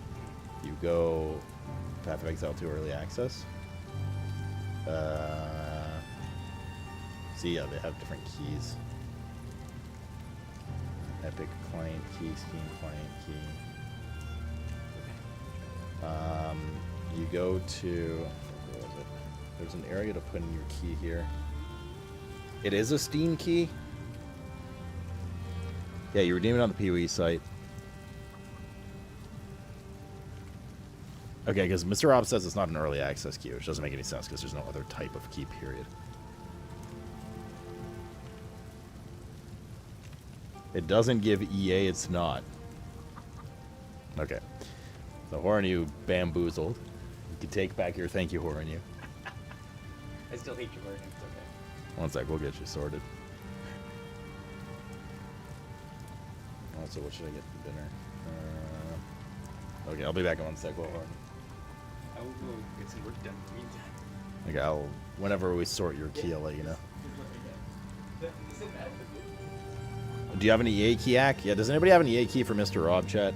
you go Path of Exile 2 Early Access. See, yeah, they have different keys. Epic client key, Steam client key. You go to, where was it? There's an area to put in your key here. It is a Steam key. Yeah, you redeem it on the PoE site. Okay, because Mr. Rob says it's not an early access key, which doesn't make any sense because there's no other type of key, period. It doesn't give EA its not. Okay. So Hornew bamboozled. You can take back your thank you, Hornew. I still hate your word. It's okay. One sec, we'll get you sorted. Also, what should I get for dinner? Okay, I'll be back in 1 sec. Well, I will go get some work done in the meantime. okay, I'll whenever we sort your key, I'll let you know. Do you have an EA key, Ack? Yeah, does anybody have an EA key for Mr. Rob, chat?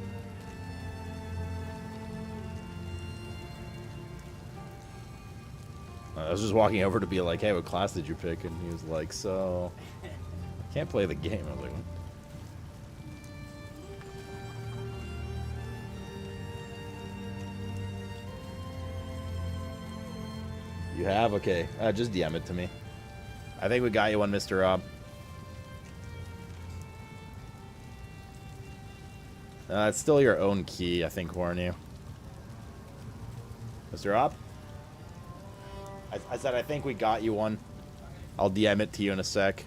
I was just walking over to be like, hey, what class did you pick? And he was like, so... I can't play the game. I was like, what? You have? Okay. Just DM it to me. I think we got you one, Mr. Rob. It's still your own key, I think, Hornew. Mr. Rob? I said I think we got you one. I'll DM it to you in a sec.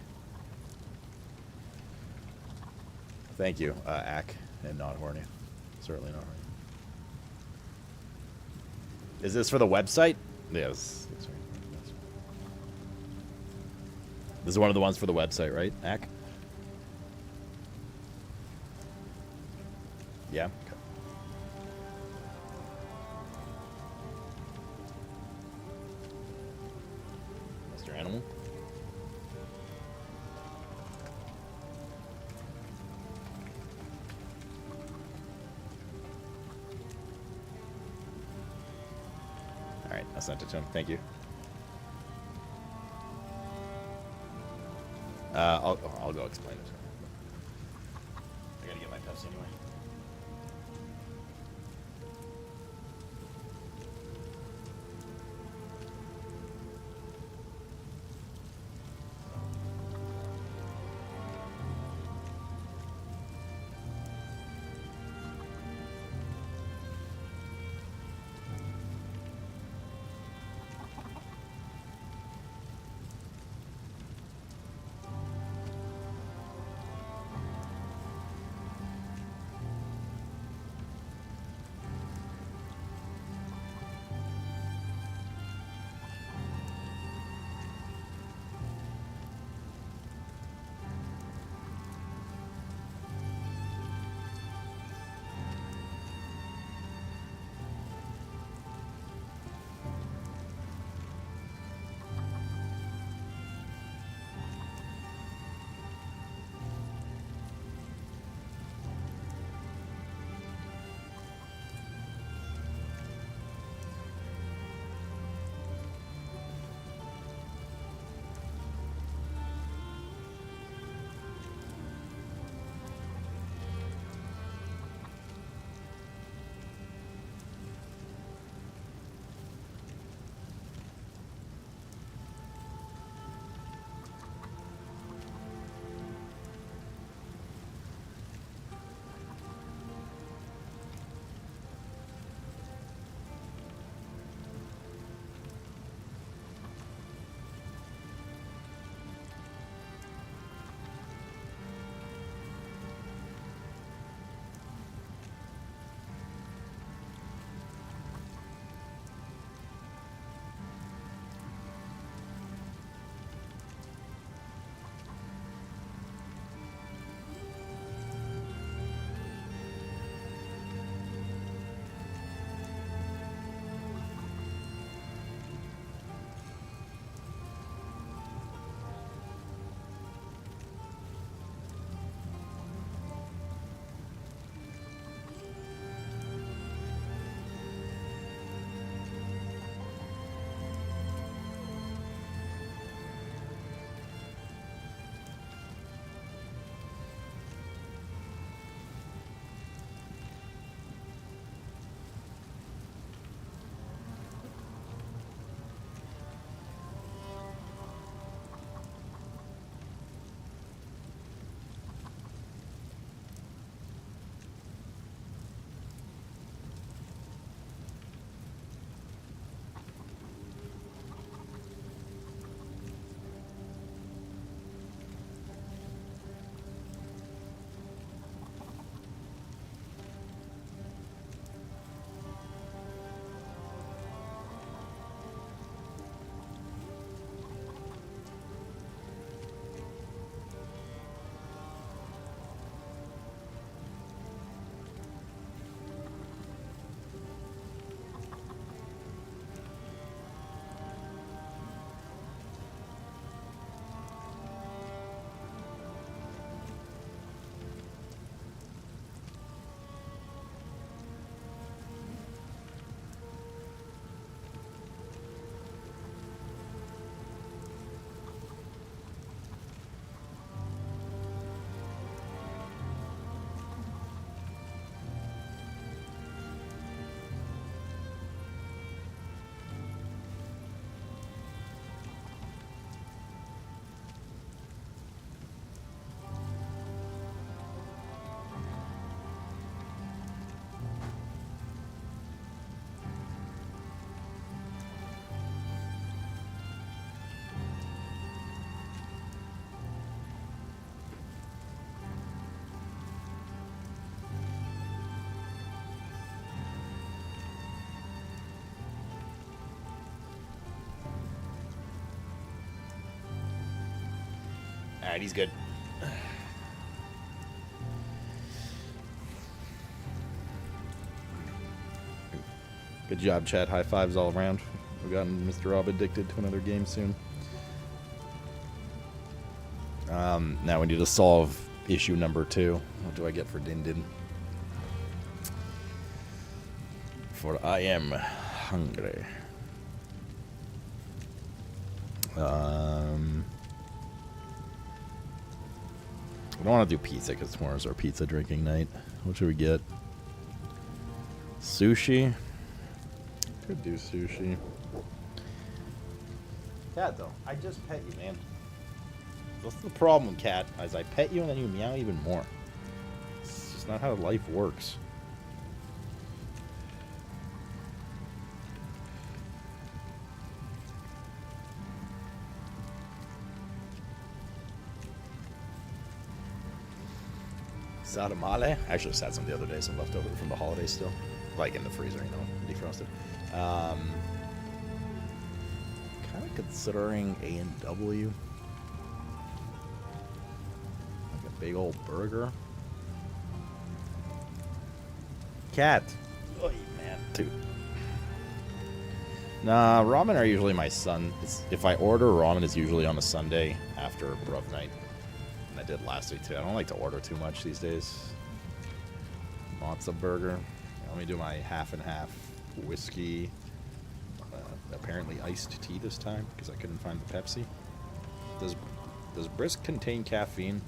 Thank you, Ack, and not Hornew. Certainly not Hornew. Is this for the website? Yes. That's right. This is one of the ones for the website, right, Ack? Yeah. Okay. Mr. Animal. All right, I sent it to him. Thank you. I'll go explain it to him. I gotta get my Pepsi anyway. Alright, he's good. Good job, chat. High fives all around. We've gotten Mr. Rob addicted to another game soon. Now we need to solve issue number 2. What do I get for Din Din? For I am hungry. We don't want to do pizza because tomorrow's our pizza drinking night. What should we get? Sushi? Could do sushi. Cat, though. I just pet you, man. What's the problem, cat? As I pet you and then you meow even more. It's just not how life works. Sadamale. I actually just had some the other day, some leftover from the holidays still. Like in the freezer, you know, defrosted. Kind of considering A&W. Like a big old burger. Cat. Oh, man. Dude. Nah, ramen are usually my son. If I order ramen, it's usually on a Sunday after Bruv night. And I did last week too. I don't like to order too much these days. Matzo burger. Let me do my half and half whiskey. Apparently iced tea this time because I couldn't find the Pepsi. Does Brisk contain caffeine?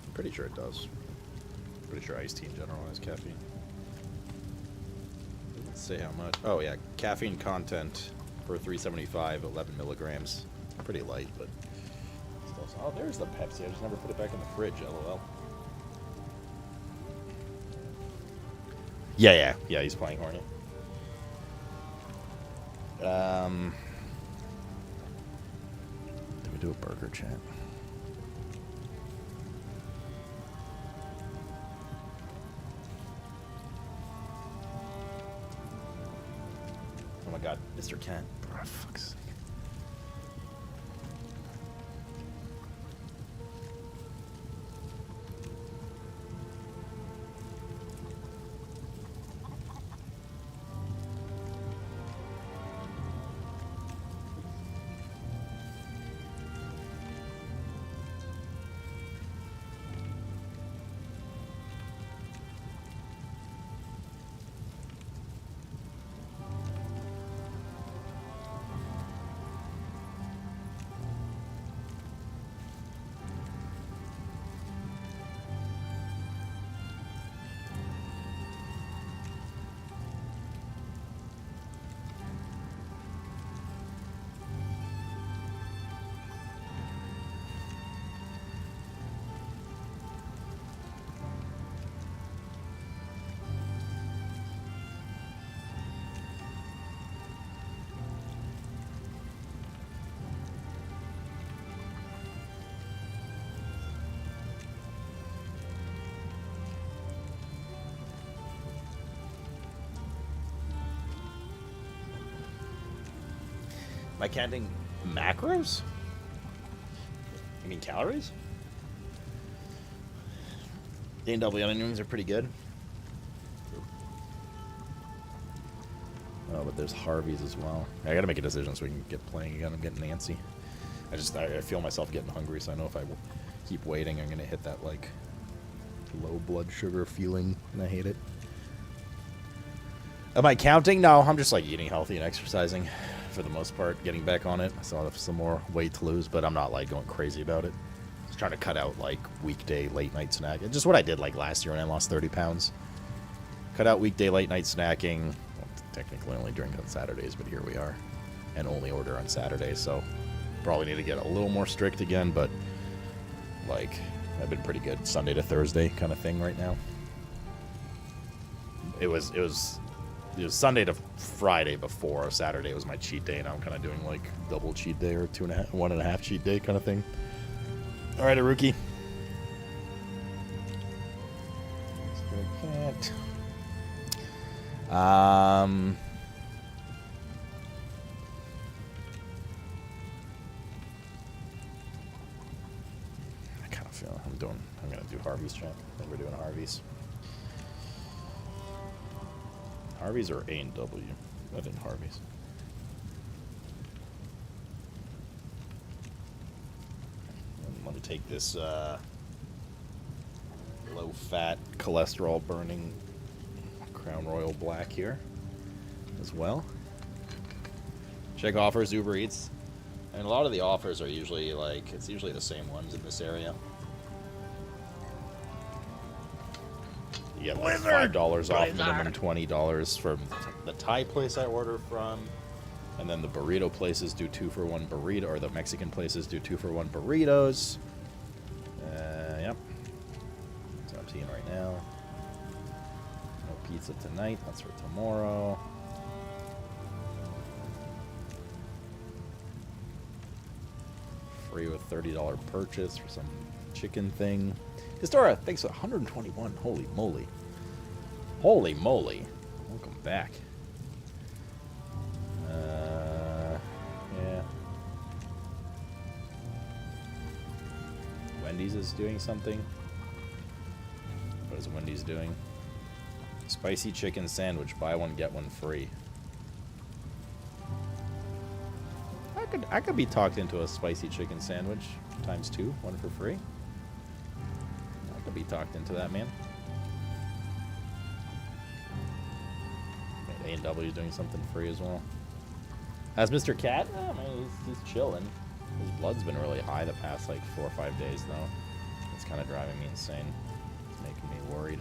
I'm pretty sure it does. Pretty sure iced tea in general has caffeine. Doesn't say how much. Oh yeah, caffeine content for 375, 11 milligrams. Pretty light, but still. Oh, there's the Pepsi. I just never put it back in the fridge. LOL. Yeah. He's playing horny. Did we do a burger chat? Oh my god, Mr. Cat. For fuck's sake. Am I counting macros? You mean calories? A&W onion rings are pretty good. Oh, but there's Harvey's as well. I gotta make a decision so we can get playing again. I'm getting antsy. I feel myself getting hungry, so I know if I keep waiting, I'm gonna hit that, like, low blood sugar feeling, and I hate it. Am I counting? No, I'm just, like, eating healthy and exercising. For the most part, getting back on it. I still have some more weight to lose, but I'm not like going crazy about it. Just trying to cut out like weekday late night snacking. Just what I did like last year when I lost 30 pounds. Cut out weekday late night snacking. Well, technically only drink on Saturdays, but here we are. And only order on Saturdays, so probably need to get a little more strict again, but like I've been pretty good Sunday to Thursday kind of thing right now. It was Sunday to Friday before. Saturday was my cheat day, and I'm kind of doing like double cheat day or 1.5 cheat day kind of thing. All right, Aruki. Cat. kind of feel I'm gonna do Harvey's chat. I think we're doing Harvey's. Harvey's or A&W? I think Harvey's. And let me take this low-fat, cholesterol-burning Crown Royal Black here as well. Check offers, Uber Eats. And a lot of the offers are usually like, it's usually the same ones in this area. You get like $5 off, minimum $20 from the Thai place I order from. And then the burrito places do 2-for-1 burrito, or the Mexican places do 2-for-1 burritos. Yep. That's what I'm seeing right now. No pizza tonight, that's for tomorrow. Free with $30 purchase for some chicken thing. Histora, thanks for 121. Holy moly. Holy moly. Welcome back. Yeah. Wendy's is doing something. What is Wendy's doing? Spicy chicken sandwich. Buy one, get one free. I could be talked into a spicy chicken sandwich ×2, one for free. I could be talked into that, man. A&W is doing something free as well. As Mr. Cat, man, he's chilling. His blood's been really high the past like 4 or 5 days though. It's kind of driving me insane. It's making me worried.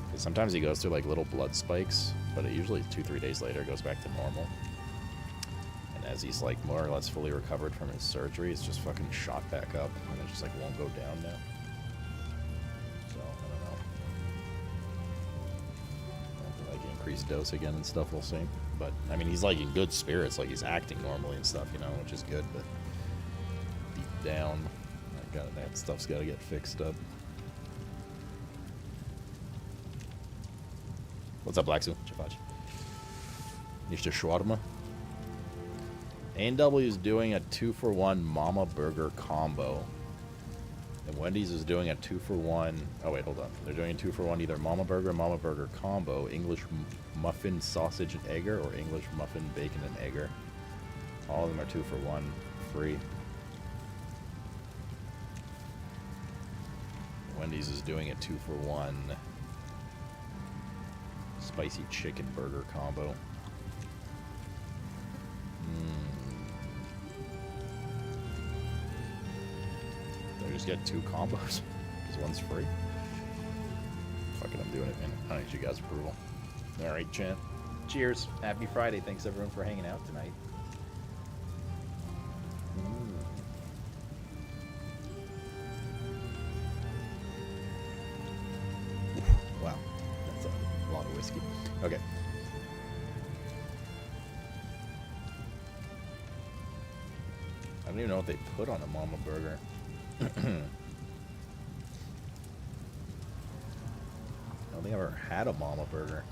Because sometimes he goes through like little blood spikes, but it usually 2-3 days later goes back to normal. As he's like more or less fully recovered from his surgery, it's just fucking shot back up, and it just like won't go down now. So I don't know. After, like increased dose again and stuff, we'll see. But I mean, he's like in good spirits, like he's acting normally and stuff, you know, which is good. But deep down, that stuff's got to get fixed up. What's up, Blacksu? Chafaj. Nishta Shawarma. A&W is doing a 2-for-1 Mama Burger combo. And Wendy's is doing a 2-for-1. Oh, wait, hold on. They're doing a 2-for-1 either Mama Burger combo, English muffin sausage and egger, or English muffin bacon and egger. All of them are 2-for-1 free. Wendy's is doing a 2-for-1 spicy chicken burger combo. Just get 2 combos because one's free. Fuck it, I'm doing it, man. I need you guys' approval. All right, chat. Cheers. Happy Friday. Thanks everyone for hanging out tonight. Wow, that's a lot of whiskey. Okay. I don't even know what they put on a Mama Burger. I don't think I've ever had a Mama Burger.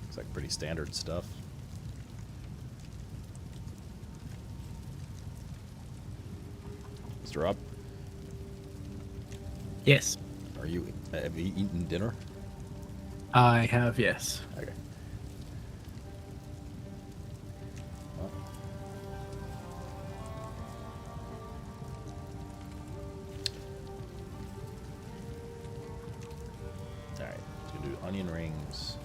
Looks like pretty standard stuff. Mr. Up? Yes. Have you eaten dinner? I have, yes. Okay. Onion rings.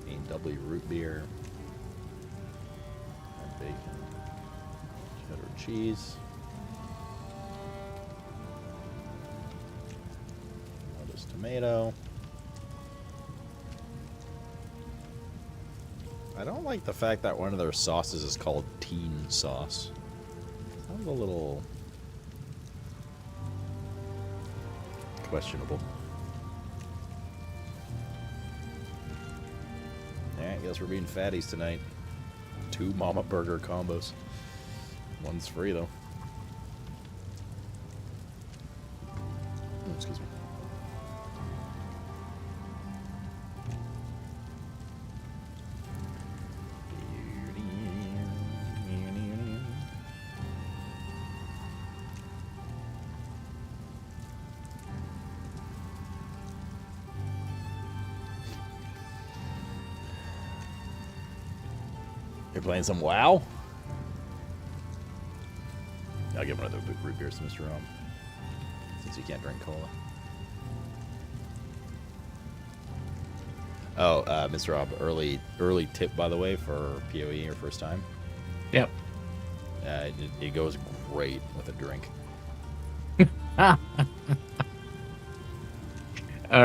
A&W root beer. And bacon. Cheddar cheese. Lettuce, tomato. I don't like the fact that one of their sauces is called teen sauce. Sounds a little questionable. Yeah, I guess we're being fatties tonight. 2 Mama Burger combos. One's free, though. Oh, excuse me. You're playing some WoW? I'll give one of the root beers to Mr. Rob, since you can't drink cola. Oh, Mr. Rob, early tip, by the way, for PoE, your first time. Yep. It goes great with a drink. All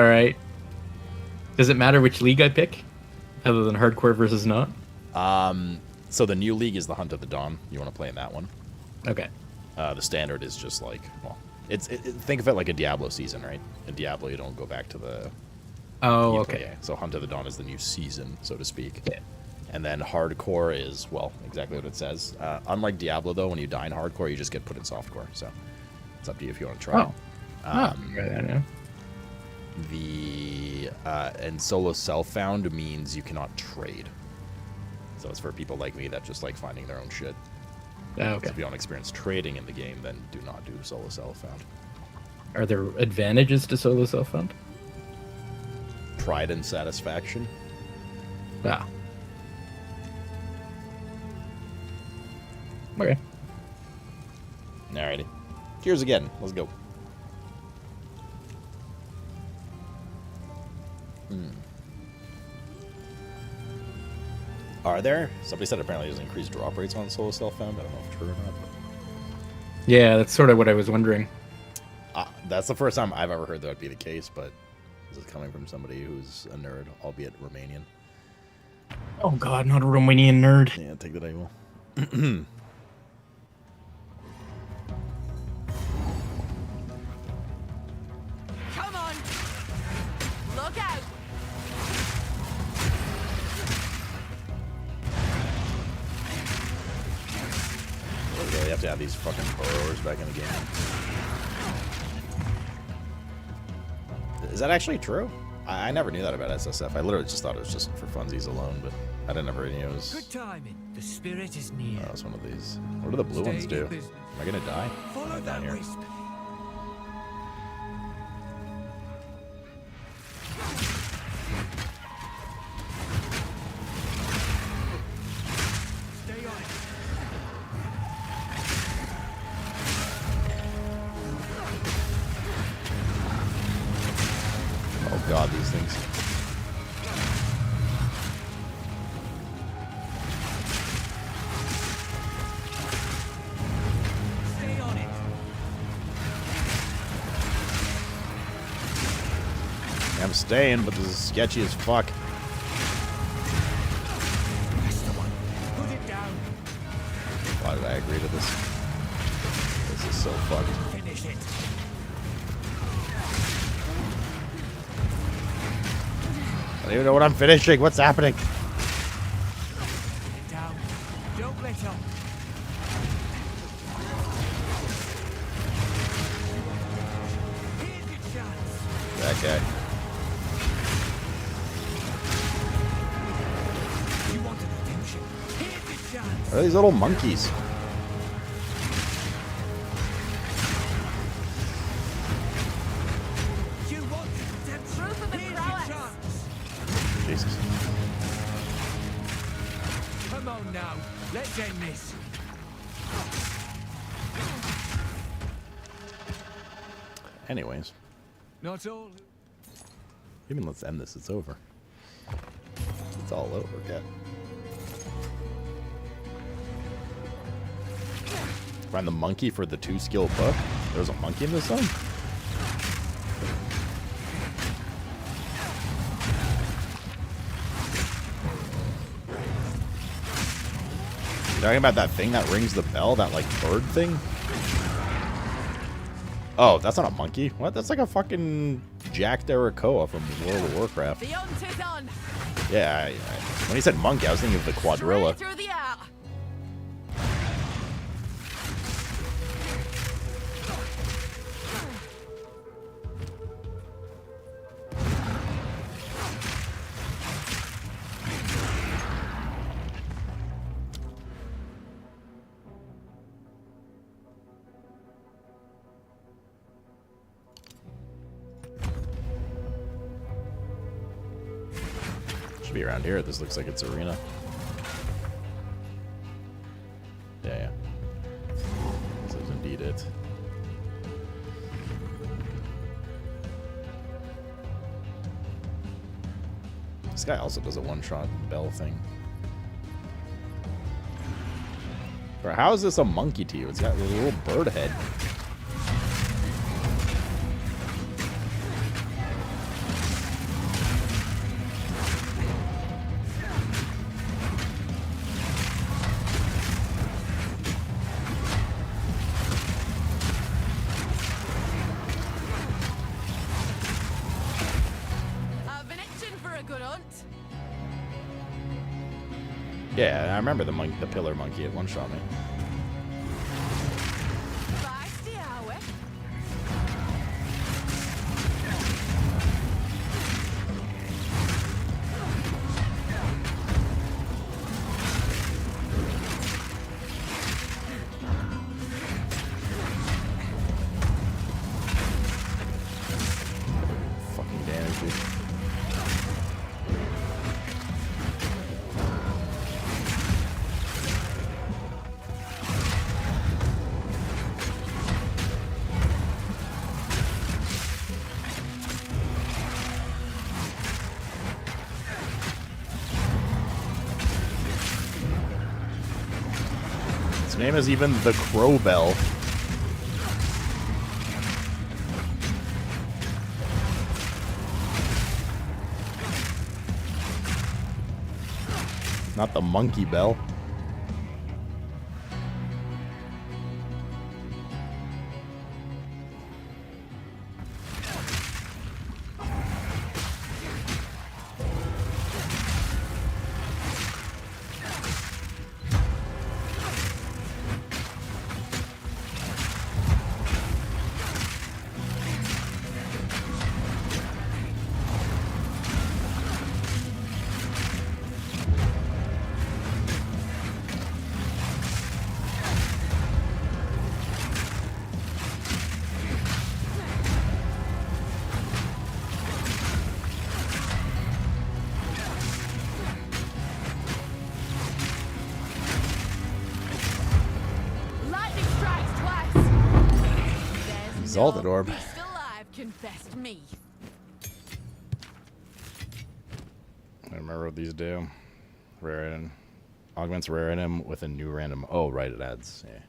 right. Does it matter which league I pick, other than hardcore versus not? So the new league is the Hunt of the Dawn. You want to play in that one? Okay. The standard is just like, well, think of it like a Diablo season, right? In Diablo, you don't go back to the. Oh, okay. Yeah. So Hunt of the Dawn is the new season, so to speak. Yeah. And then hardcore is, well, exactly what it says. Unlike Diablo, though, when you die in hardcore, you just get put in softcore. So it's up to you if you want to try. I know. And solo self-found means you cannot trade. So it's for people like me that just like finding their own shit. Okay. So if you don't experience trading in the game, then do not do solo self-found. Are there advantages to solo self-found? Pride and satisfaction. Ah. Okay. Alrighty. Cheers again. Let's go. Are there? Somebody said apparently there's increased drop rates on solo self-found. I don't know if true or not. But... Yeah, that's sort of what I was wondering. That's the first time I've ever heard that would be the case, but this is coming from somebody who's a nerd, albeit Romanian. Oh god, not a Romanian nerd. Yeah, take that I will. Come on! Look out! We really have to have these fucking burrowers back in the game. Is that actually true? I never knew that about SSF. I literally just thought it was just for funsies alone, but I didn't ever knew it was... Good timing. The spirit is near. Oh, it's one of these. What do the blue ones do? Am I gonna die? Follow that here. wisp. Stay on it. Oh god, these things. Stay on it. I'm staying, but this is sketchy as fuck. Put it down. Why did I agree to this? This is so fucked. Finish it. I don't even know what I'm finishing. What's happening? Put it down. Don't let up. Here's your chance. That guy. You wanted redemption. Here's your chance. What are these little monkeys? You wanted redemption. Here's your chance. Jesus. Come on now. Let's end this. Anyways, Not all. even let's end this. It's over. It's all over, cat. Find the monkey for the 2-skill book. There's a monkey in this zone? You talking about that thing that rings the bell? That, like, bird thing? Oh, that's not a monkey. What? That's like a fucking Jack Deracoa from World of Warcraft. The hunt is on. Yeah, when he said monkey, I was thinking of the quadrilla. Through the out. Should be around here. This looks like it's arena. Yeah. This is indeed it. This guy also does a one-shot bell thing. Bro, how is this a monkey to you? It's got a little bird head. Yeah, I remember the pillar monkey had one-shot me. Fucking damage, dude. His name is even the Crow Bell. Not the Monkey Bell. Exalted Orb. Me. I remember what these do. Rare item. Augments rare item with a new random. Oh, right, it adds. Yeah.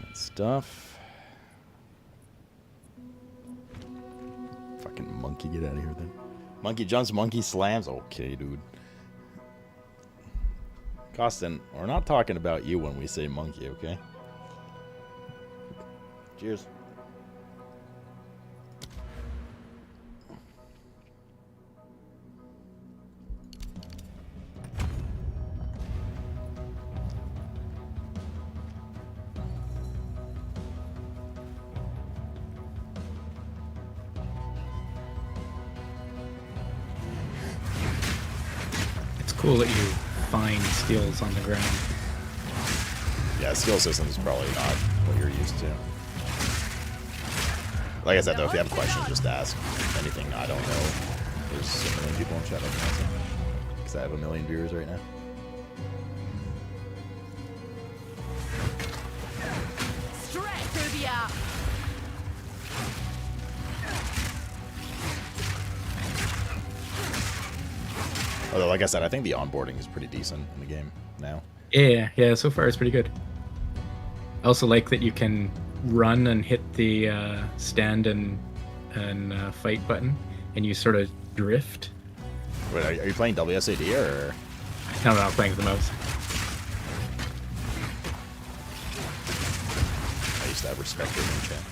Good stuff. Fucking monkey, get out of here then. Monkey jumps, monkey slams. Okay, dude. Costin, we're not talking about you when we say monkey, okay? Cheers. It's cool that you find skills on the ground. Yeah, skill system is probably not what you're used to. Like I said, though, if you have questions, just ask. Anything I don't know. There's a million people in chat because I have a million viewers right now. Straight through the air. Although, like I said, I think the onboarding is pretty decent in the game now. Yeah, so far it's pretty good. I also like that you can run and hit the stand and fight button, and you sort of drift. Wait, are you playing WSAD or? No, I'm not playing with the mouse. I used to have respect for in chat.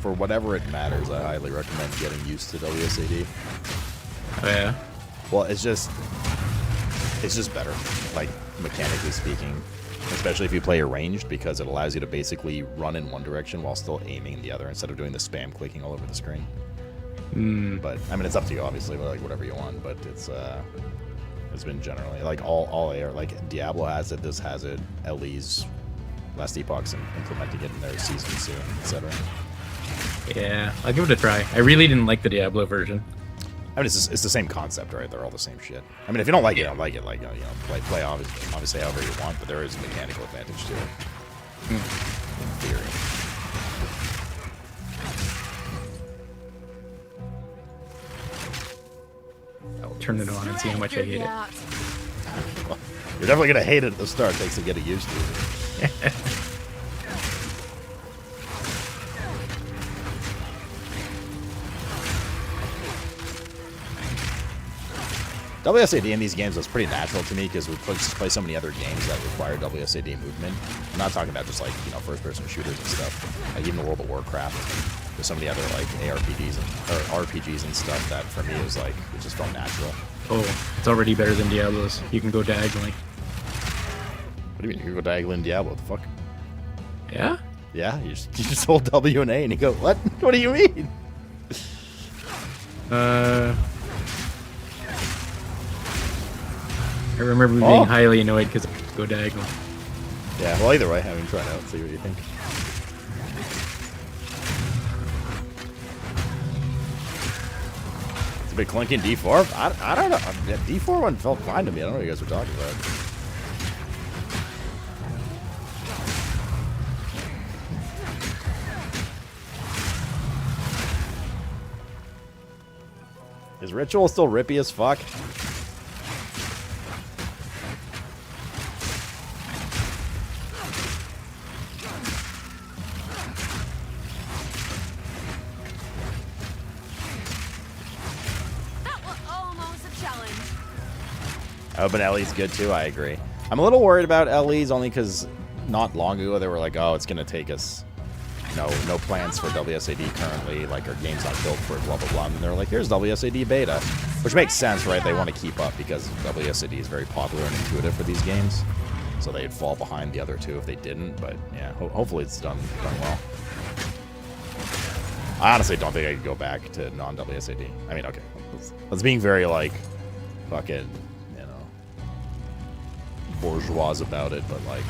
For whatever it matters, I highly recommend getting used to WSAD. Oh yeah. Well, it's just better, like mechanically speaking, especially if you play arranged, because it allows you to basically run in one direction while still aiming in the other instead of doing the spam clicking all over the screen. But I mean, it's up to you, obviously, like whatever you want. But it's has been generally like all AR. Like Diablo has it, this has it, LE's Last Epoch's implementing it in their season soon, etc. Yeah, I'll give it a try. I really didn't like the Diablo version. I mean, it's the same concept, right? They're all the same shit. I mean, if you don't like it, you don't like it. Like, play obviously however you want, but there is a mechanical advantage to it. In theory. I'll turn it on and see how much I hate it. Well, you're definitely gonna hate it at the start. It takes to get it used to. WSAD in these games was pretty natural to me because we just play so many other games that require WSAD movement. I'm not talking about just like, first-person shooters and stuff. Like even World of Warcraft. There's so many other like ARPGs or RPGs and stuff that for me it was like it just felt natural. Oh, it's already better than Diablo's. You can go diagonally. What do you mean? You can go diagonally in Diablo? What the fuck? Yeah? Yeah, you just hold W and A and you go, what? What do you mean? I remember being highly annoyed because I could go diagonal. Yeah, well, either way, I mean, try it out, see what you think. It's a bit clunky in D4. I don't know. D4 one felt fine to me. I don't know what you guys were talking about. Is Ritual still rippy as fuck? Oh, but LE's good too, I agree. I'm a little worried about LE's only because not long ago they were like, oh, it's going to take us, no plans for WSAD currently, like our game's not built for it, blah, blah, blah. And they're like, here's WSAD beta, which makes sense, right? They want to keep up because WSAD is very popular and intuitive for these games. So they'd fall behind the other two if they didn't, but yeah, hopefully it's done well. I honestly don't think I could go back to non-WSAD. I mean, okay, let's being very, like, fucking, bourgeois about it, but like,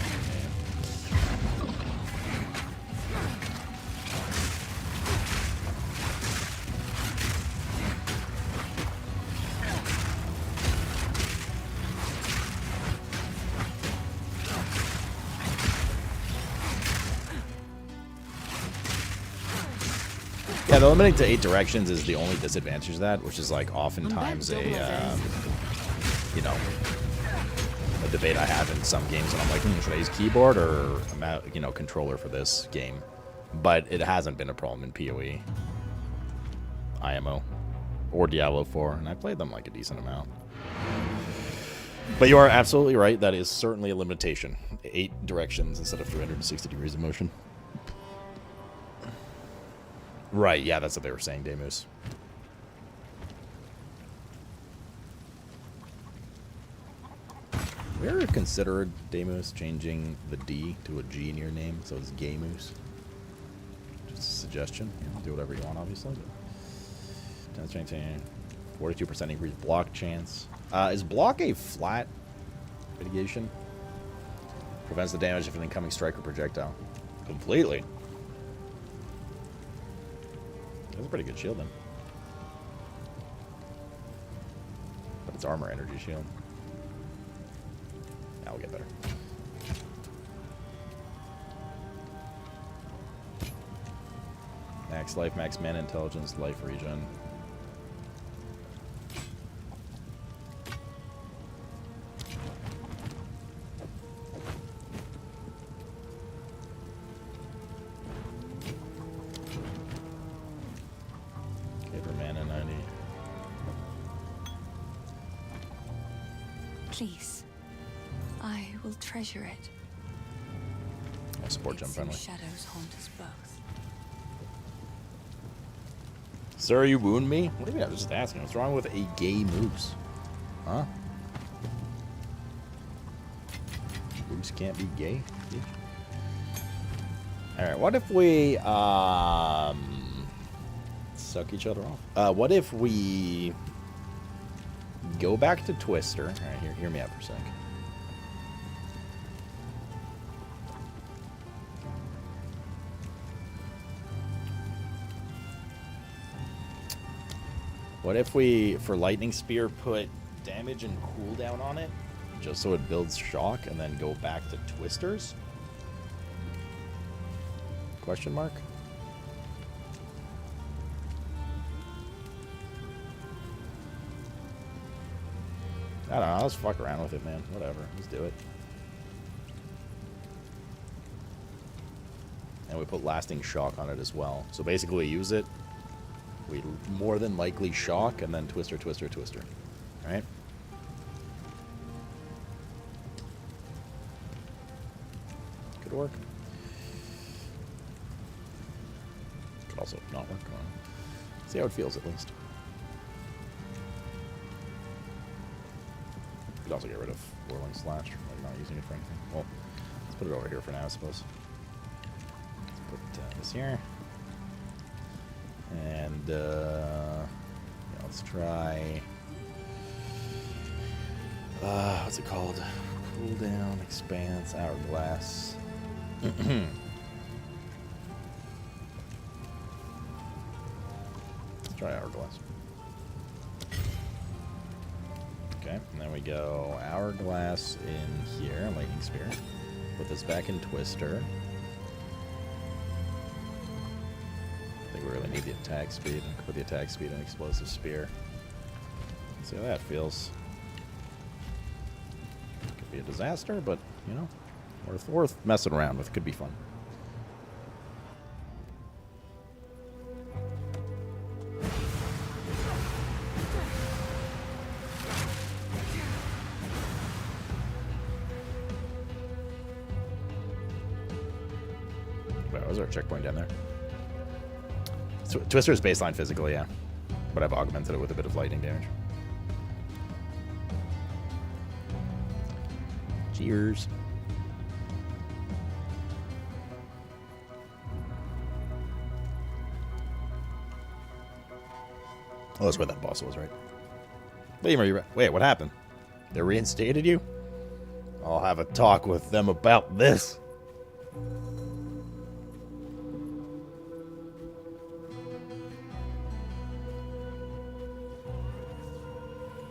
yeah, the limiting to 8 directions is the only disadvantage of that, which is like oftentimes a debate I have in some games, and I'm like, should I use keyboard or controller for this game? But it hasn't been a problem in PoE, IMO, or Diablo 4, and I played them like a decent amount. But you are absolutely right. That is certainly a limitation. 8 directions instead of 360 degrees of motion. Right? Yeah, that's what they were saying, Demus. Have you ever considered, Demus, changing the D to a G in your name so it's Gamus? Just a suggestion. Do whatever you want, obviously. 42% increase block chance. Is block a flat mitigation? Prevents the damage of an incoming strike or projectile. Completely. That's a pretty good shield then. But it's armor energy shield. Now we'll get better. Max life, max mana, intelligence, life regen. Okay, for mana 90. Please. I will treasure it. I'll support jump friendly. Shadows haunt us both. Sir, you wound me? What do you mean? I was just asking. What's wrong with a gay moose? Huh? Moose can't be gay? Alright, what if we, suck each other off? What if we go back to Twister. All right, hear me out for a sec. What if we, for Lightning Spear, put damage and cooldown on it, just so it builds shock, and then go back to Twisters? Question mark? I don't know, let's fuck around with it, man. Whatever, let's do it. And we put lasting shock on it as well. So basically we use it, we more than likely shock, and then Twister, Twister, Twister. Alright? Could work. Could also not work. See how it feels at least. Could also get rid of Whirling Slash. I'm not using it for anything. Well, let's put it over here for now, I suppose. Let's put this here. And, yeah, let's try... what's it called? Cooldown, Expanse, Hourglass. Let's try Hourglass. Okay, and then we go Hourglass in here, Lightning Spear. Put this back in Twister. I think we really need the attack speed. Put the attack speed in Explosive Spear. See how that feels. Could be a disaster, but, you know, worth messing around with. Could be fun. Was there a checkpoint down there? Twister is baseline physical, yeah. But I've augmented it with a bit of lightning damage. Cheers. Oh, that's where that boss was, right? Wait, what happened? They reinstated you? I'll have a talk with them about this.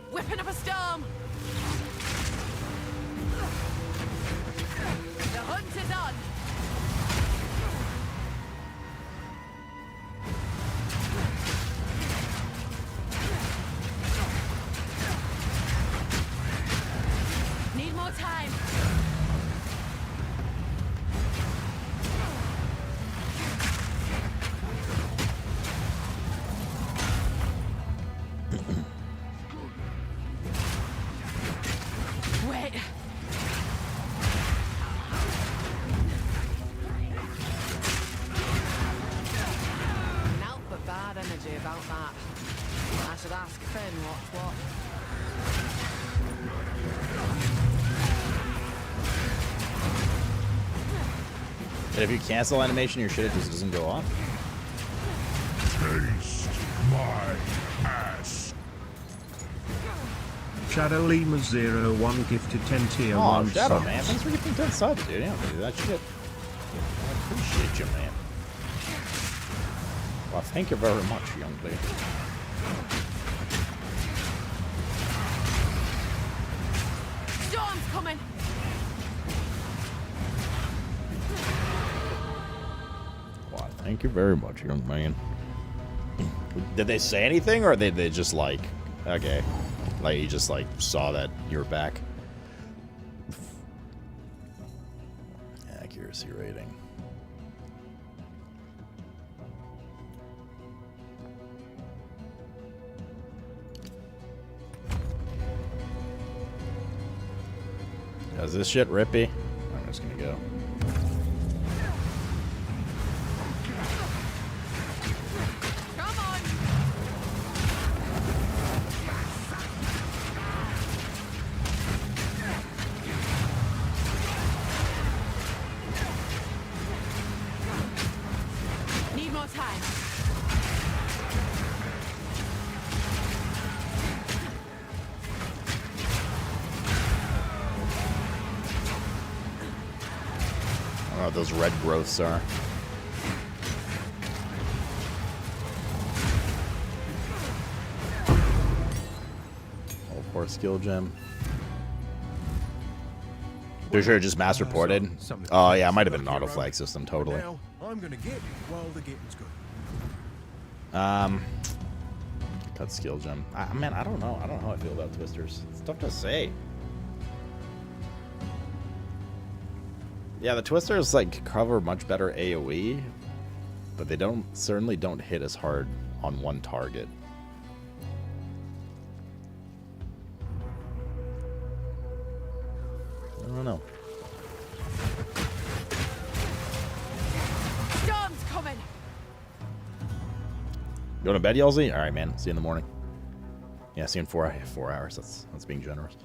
Whipping up a storm! The hunt is on! Need more time! Wait! Not but bad energy about that. I should ask Finn what's what. And if you cancel animation, your shit just doesn't go off? Taste my ass. Shadow Lima 01 gifted 10 tier Oh, 1 Shadow, subs. man. Thanks for gifting 10 subs, dude. You don't have to do that shit. I appreciate you, man. Well, thank you very much, young lady. Storm's coming! Well, thank you very much, young man. Did they say anything, or did they just like, okay, like you just like saw that you're back? Accuracy rating. Is this shit rippy? I'm just gonna go. Come on! Need more time. what those red growths are. Or skill gem. Pretty sure it just mass reported. Oh yeah, it might have been an auto flag system, totally. Now, I'm gonna get it while the getting's good. Cut skill gem. Man, I don't know. I don't know how I feel about twisters. It's tough to say. Yeah, the twisters like cover much better AoE, but they certainly don't hit as hard on one target. I don't know. Storm's coming. Going to bed, Yelzy? All right, man. See you in the morning. Yeah, see you in 4 hours. That's being generous.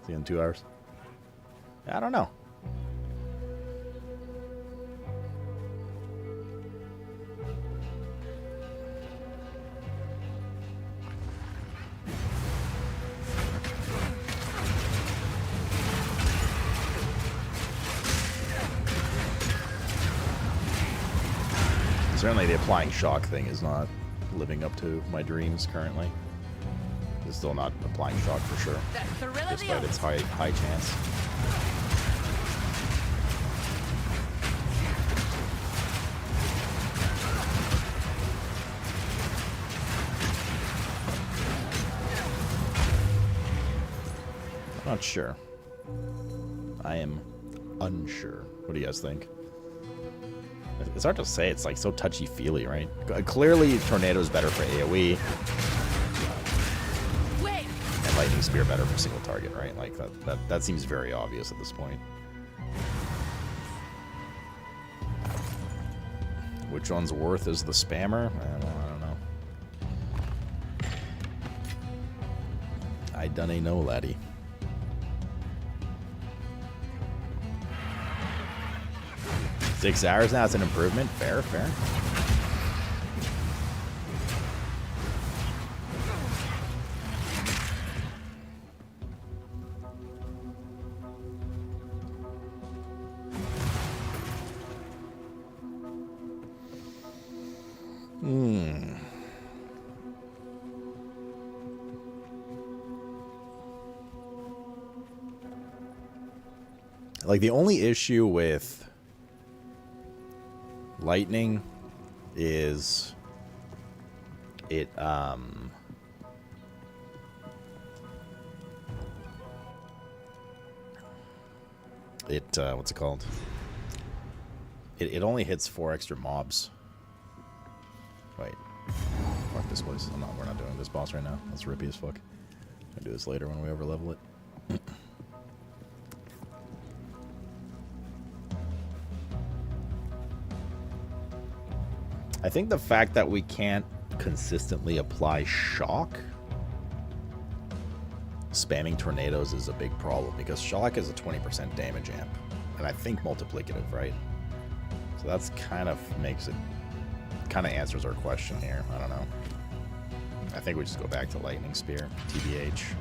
See you in 2 hours. I don't know. Certainly the applying shock thing is not living up to my dreams currently. It's still not applying shock for sure, despite its high chance. Not sure. I am unsure. What do you guys think? It's hard to say. It's like so touchy-feely, right? Clearly, Tornado is better for AoE. And Lightning Spear better for single target, right? Like that seems very obvious at this point. Which one's worth is the spammer? I don't know. I done a know, laddie. $6 hours now, it's an improvement. Fair, fair. Like, the only issue with Lightning is it what's it called? It only hits 4 extra mobs. Wait. Fuck this place. We're not doing this boss right now. That's rippy as fuck. I'll do this later when we overlevel it. I think the fact that we can't consistently apply shock, spamming tornadoes is a big problem, because shock is a 20% damage amp, and I think multiplicative, right? So that's kind of answers our question here. I don't know. I think we just go back to Lightning Spear, TBH.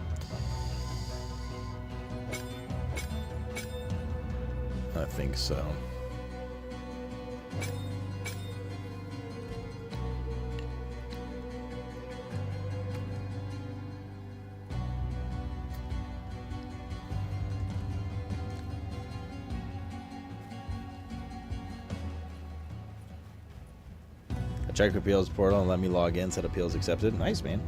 I think so. Check appeals portal and let me log in. Said appeals accepted. Nice, man.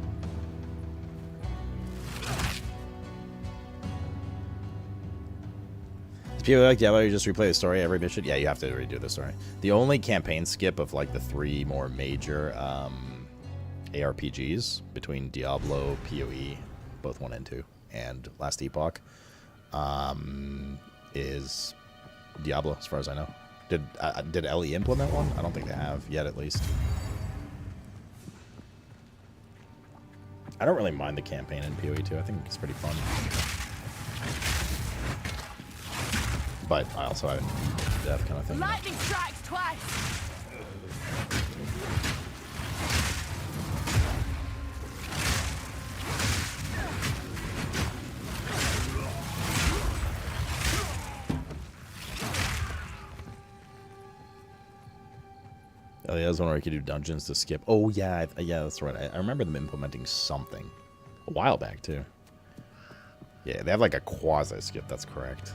Do people like Diablo, you just replay the story every mission? Yeah, you have to redo the story. The only campaign skip of like the 3 more major ARPGs between Diablo, PoE, both 1 and 2, and Last Epoch, is Diablo, as far as I know. Did LE implement one? I don't think they have yet, at least. I don't really mind the campaign in PoE 2. I think it's pretty fun. But I also have death kind of thing. Lightning strikes twice. Oh, yeah, there's one where you could do dungeons to skip. Oh, yeah, yeah, that's right. I remember them implementing something a while back, too. Yeah, they have like a quasi-skip, that's correct.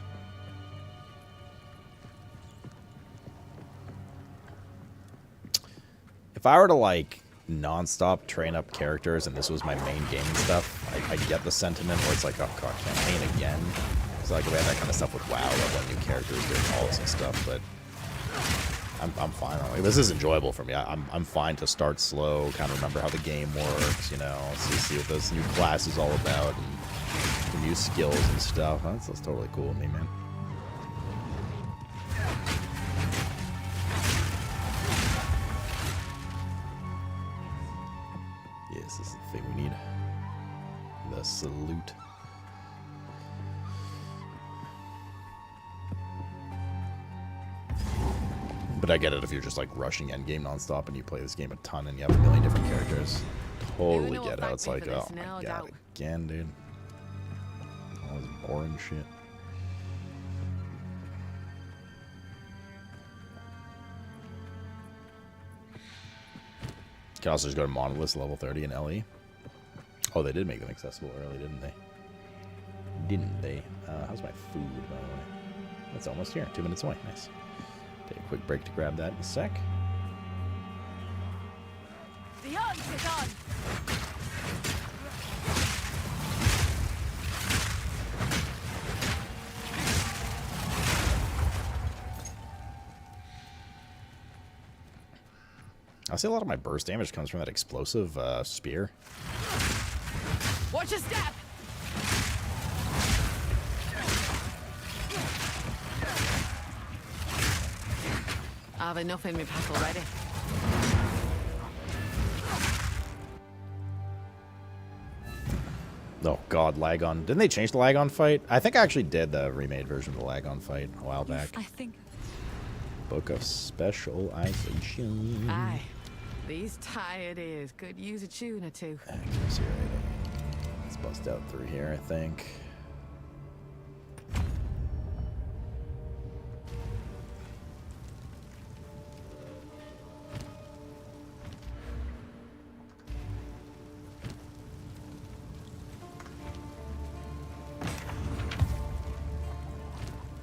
If I were to, like, non-stop train up characters and this was my main gaming stuff, I get the sentiment where it's like, oh, God, campaign again. So, like, we had that kind of stuff with WoW, leveling new characters, doing alts and stuff, but I'm fine on it. This is enjoyable for me. I'm fine to start slow, kind of remember how the game works, you know, see what this new class is all about, and the new skills and stuff. That's totally cool with me, man. Yes, this is the thing we need. The salute. But I get it if you're just like rushing endgame nonstop and you play this game a ton and you have a million different characters. Totally get how it's like, oh my god, again, dude. All this boring shit. You can also just go to Monoliths level 30 in LE. Oh, they did make them accessible early, didn't they? Didn't they? How's my food, by the way? That's almost here. 2 minutes away. Nice. Take a quick break to grab that in a sec. The hunt is on. I see a lot of my burst damage comes from that explosive spear. Watch your step. I have enough in my pack already. Oh god, Lagon. Didn't they change the Lagon fight? I think I actually did the remade version of the Lagon fight a while back. I think. Book of Specialization. Aye. These tired ears could use a tune or two. Accuracy rating. Let's bust out through here, I think.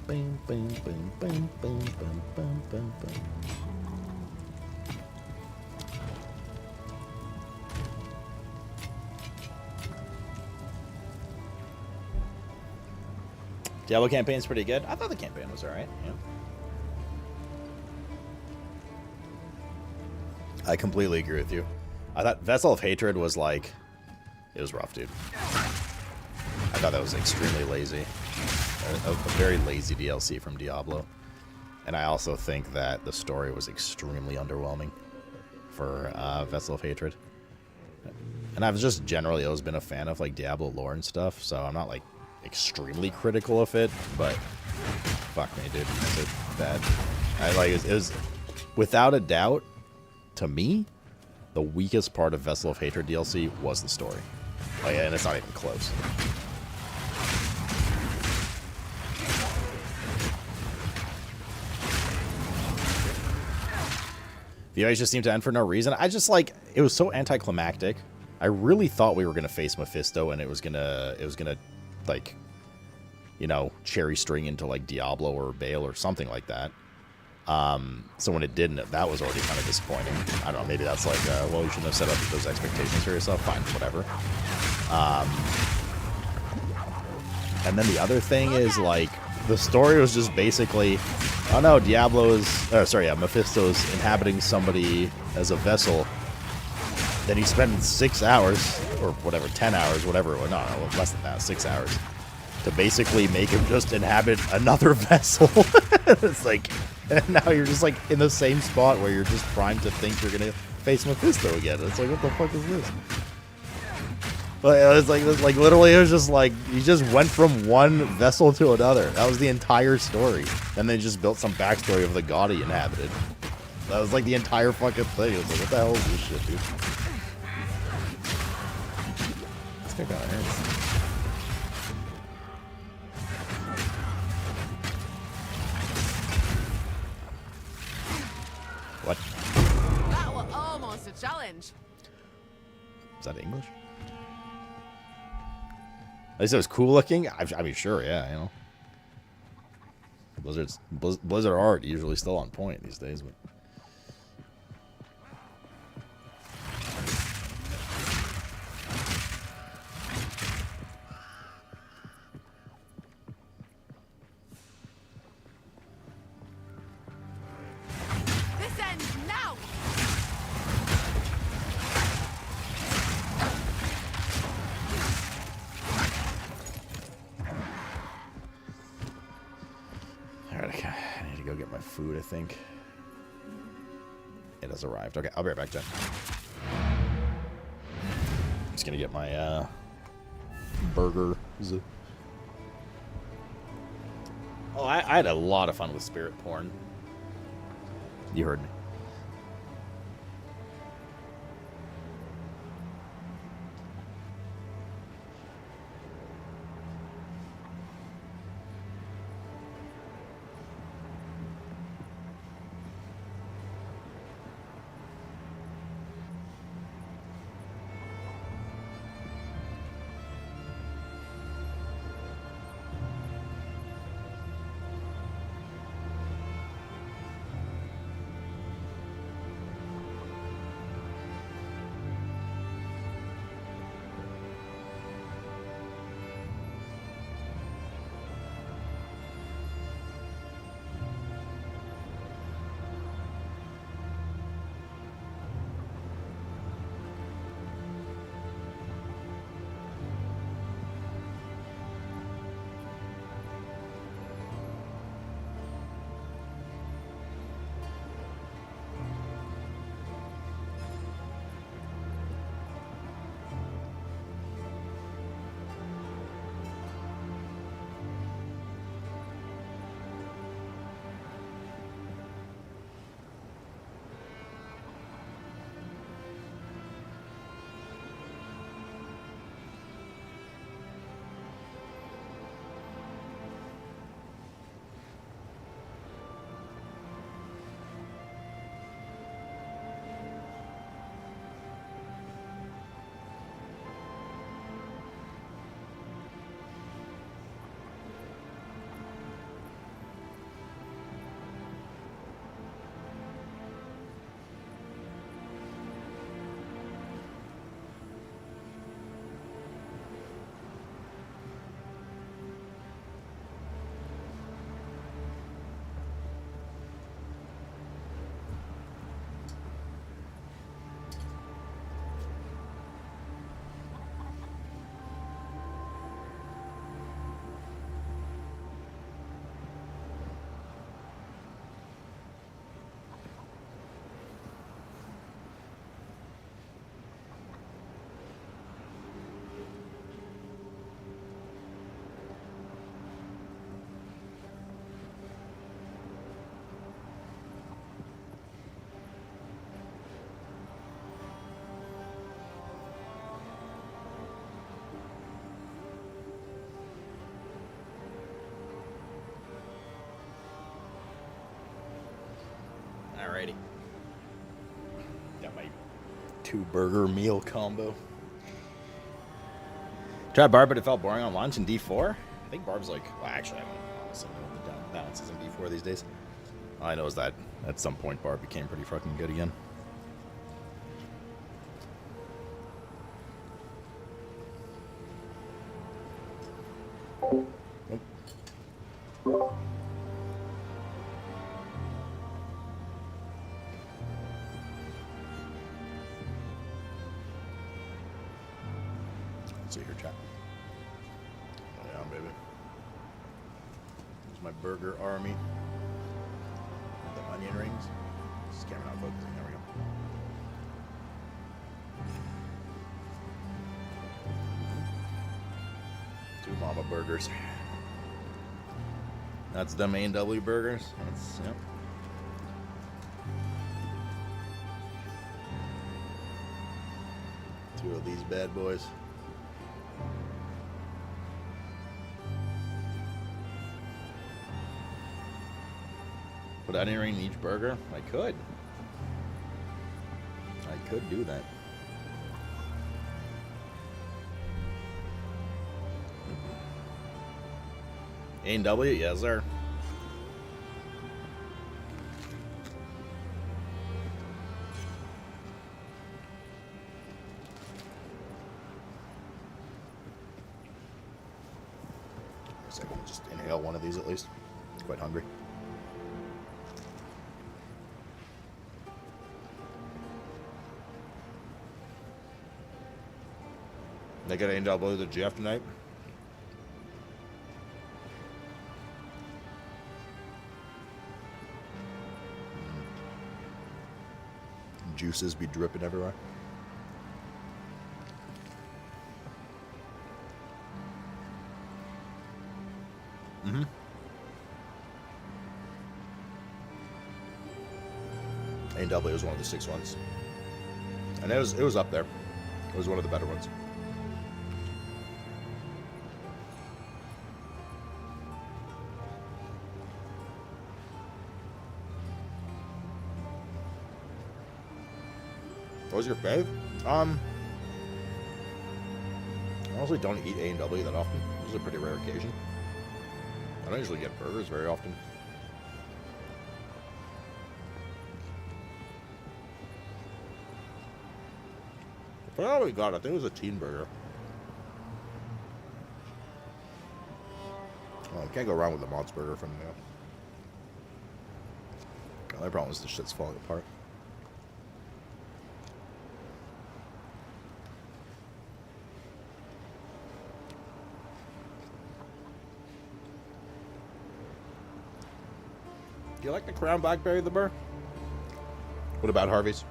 Bing, bing, bing, bing, bing, bing, bing, bing, bing. Diablo campaign's pretty good. I thought the campaign was alright. Yeah. I completely agree with you. I thought Vessel of Hatred was like, it was rough, dude. I thought that was extremely lazy. A very lazy DLC from Diablo. And I also think that the story was extremely underwhelming for Vessel of Hatred. And I've just generally always been a fan of like Diablo lore and stuff, so I'm not like extremely critical of it, but fuck me, dude, it's bad. It was without a doubt, to me, the weakest part of Vessel of Hatred DLC was the story. Like, and it's not even close. The ice just seemed to end for no reason. I just like, it was so anticlimactic. I really thought we were gonna face Mephisto and it was gonna like, you know, cherry string into like Diablo or Bale or something like that. So when it didn't, that was already kind of disappointing. I don't know, maybe that's like, well, you shouldn't have set up those expectations for yourself. Fine, whatever. And then the other thing is like, the story was just basically, oh no, Mephisto's inhabiting somebody as a vessel. Then he spends 6 hours, or whatever, 10 hours, whatever, no, less than that, 6 hours, to basically make him just inhabit another vessel. It's like, and now you're just like in the same spot where you're just primed to think you're gonna face Mephisto again. It's like, what the fuck is this? But it was like literally, it was just like, he just went from one vessel to another. That was the entire story. And then just built some backstory of the god he inhabited. That was like the entire fucking thing. It was like, what the hell is this shit, dude? This guy kinda hurts. What? Is that English? At least it was cool looking. I mean, sure, yeah, you know. Blizzard art usually still on point these days, but. Food, I think. It has arrived. Okay, I'll be right back, Jen. Just gonna get my burgers. Oh, I had a lot of fun with spirit porn. You heard me. Alrighty. Got my 2-burger meal combo. Tried Barb, but it felt boring on launch in D4. I think Barb's like, well, actually, I don't honestly know what the balance is in D4 these days. All I know is that at some point Barb became pretty fucking good again. Let's see here, chat. Yeah, baby. There's my burger army. The onion rings. Just camera not focusing. There we go. Two mama burgers. That's the main W burgers. That's, yep. Two of these bad boys. Put onion ring in each burger? I could. I could do that. A&W, yes, sir. So I can just inhale one of these at least. Quite hungry. They got A&W the GF tonight. Juices be dripping everywhere. Mm-hmm. A&W was one of the 6 ones. And it was up there. It was one of the better ones. What was your fave? I honestly don't eat A&W that often. This is a pretty rare occasion. I don't usually get burgers very often. I forgot what we got. I think it was a teen burger. Well, I can't go wrong with the Mott's burger from now. The only problem is the shit's falling apart. Do you like the Crown Blackberry, the burr? What about Harvey's?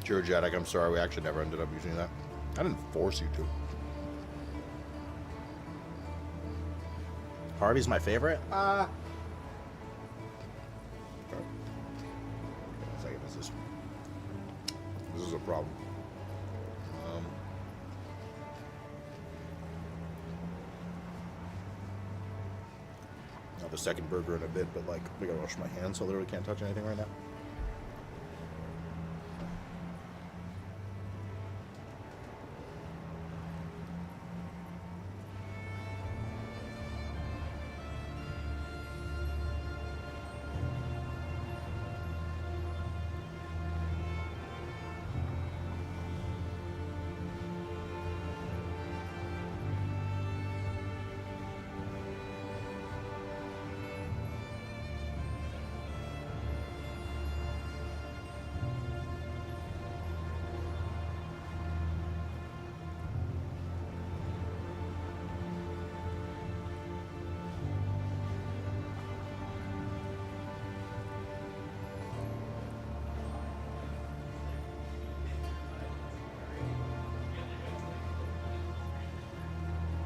Georgiatic, I'm sorry, we actually never ended up using that. I didn't force you to. Harvey's my favorite? This is a problem. I'll have a second burger in a bit, but like, we gotta wash my hands, so I literally can't touch anything right now.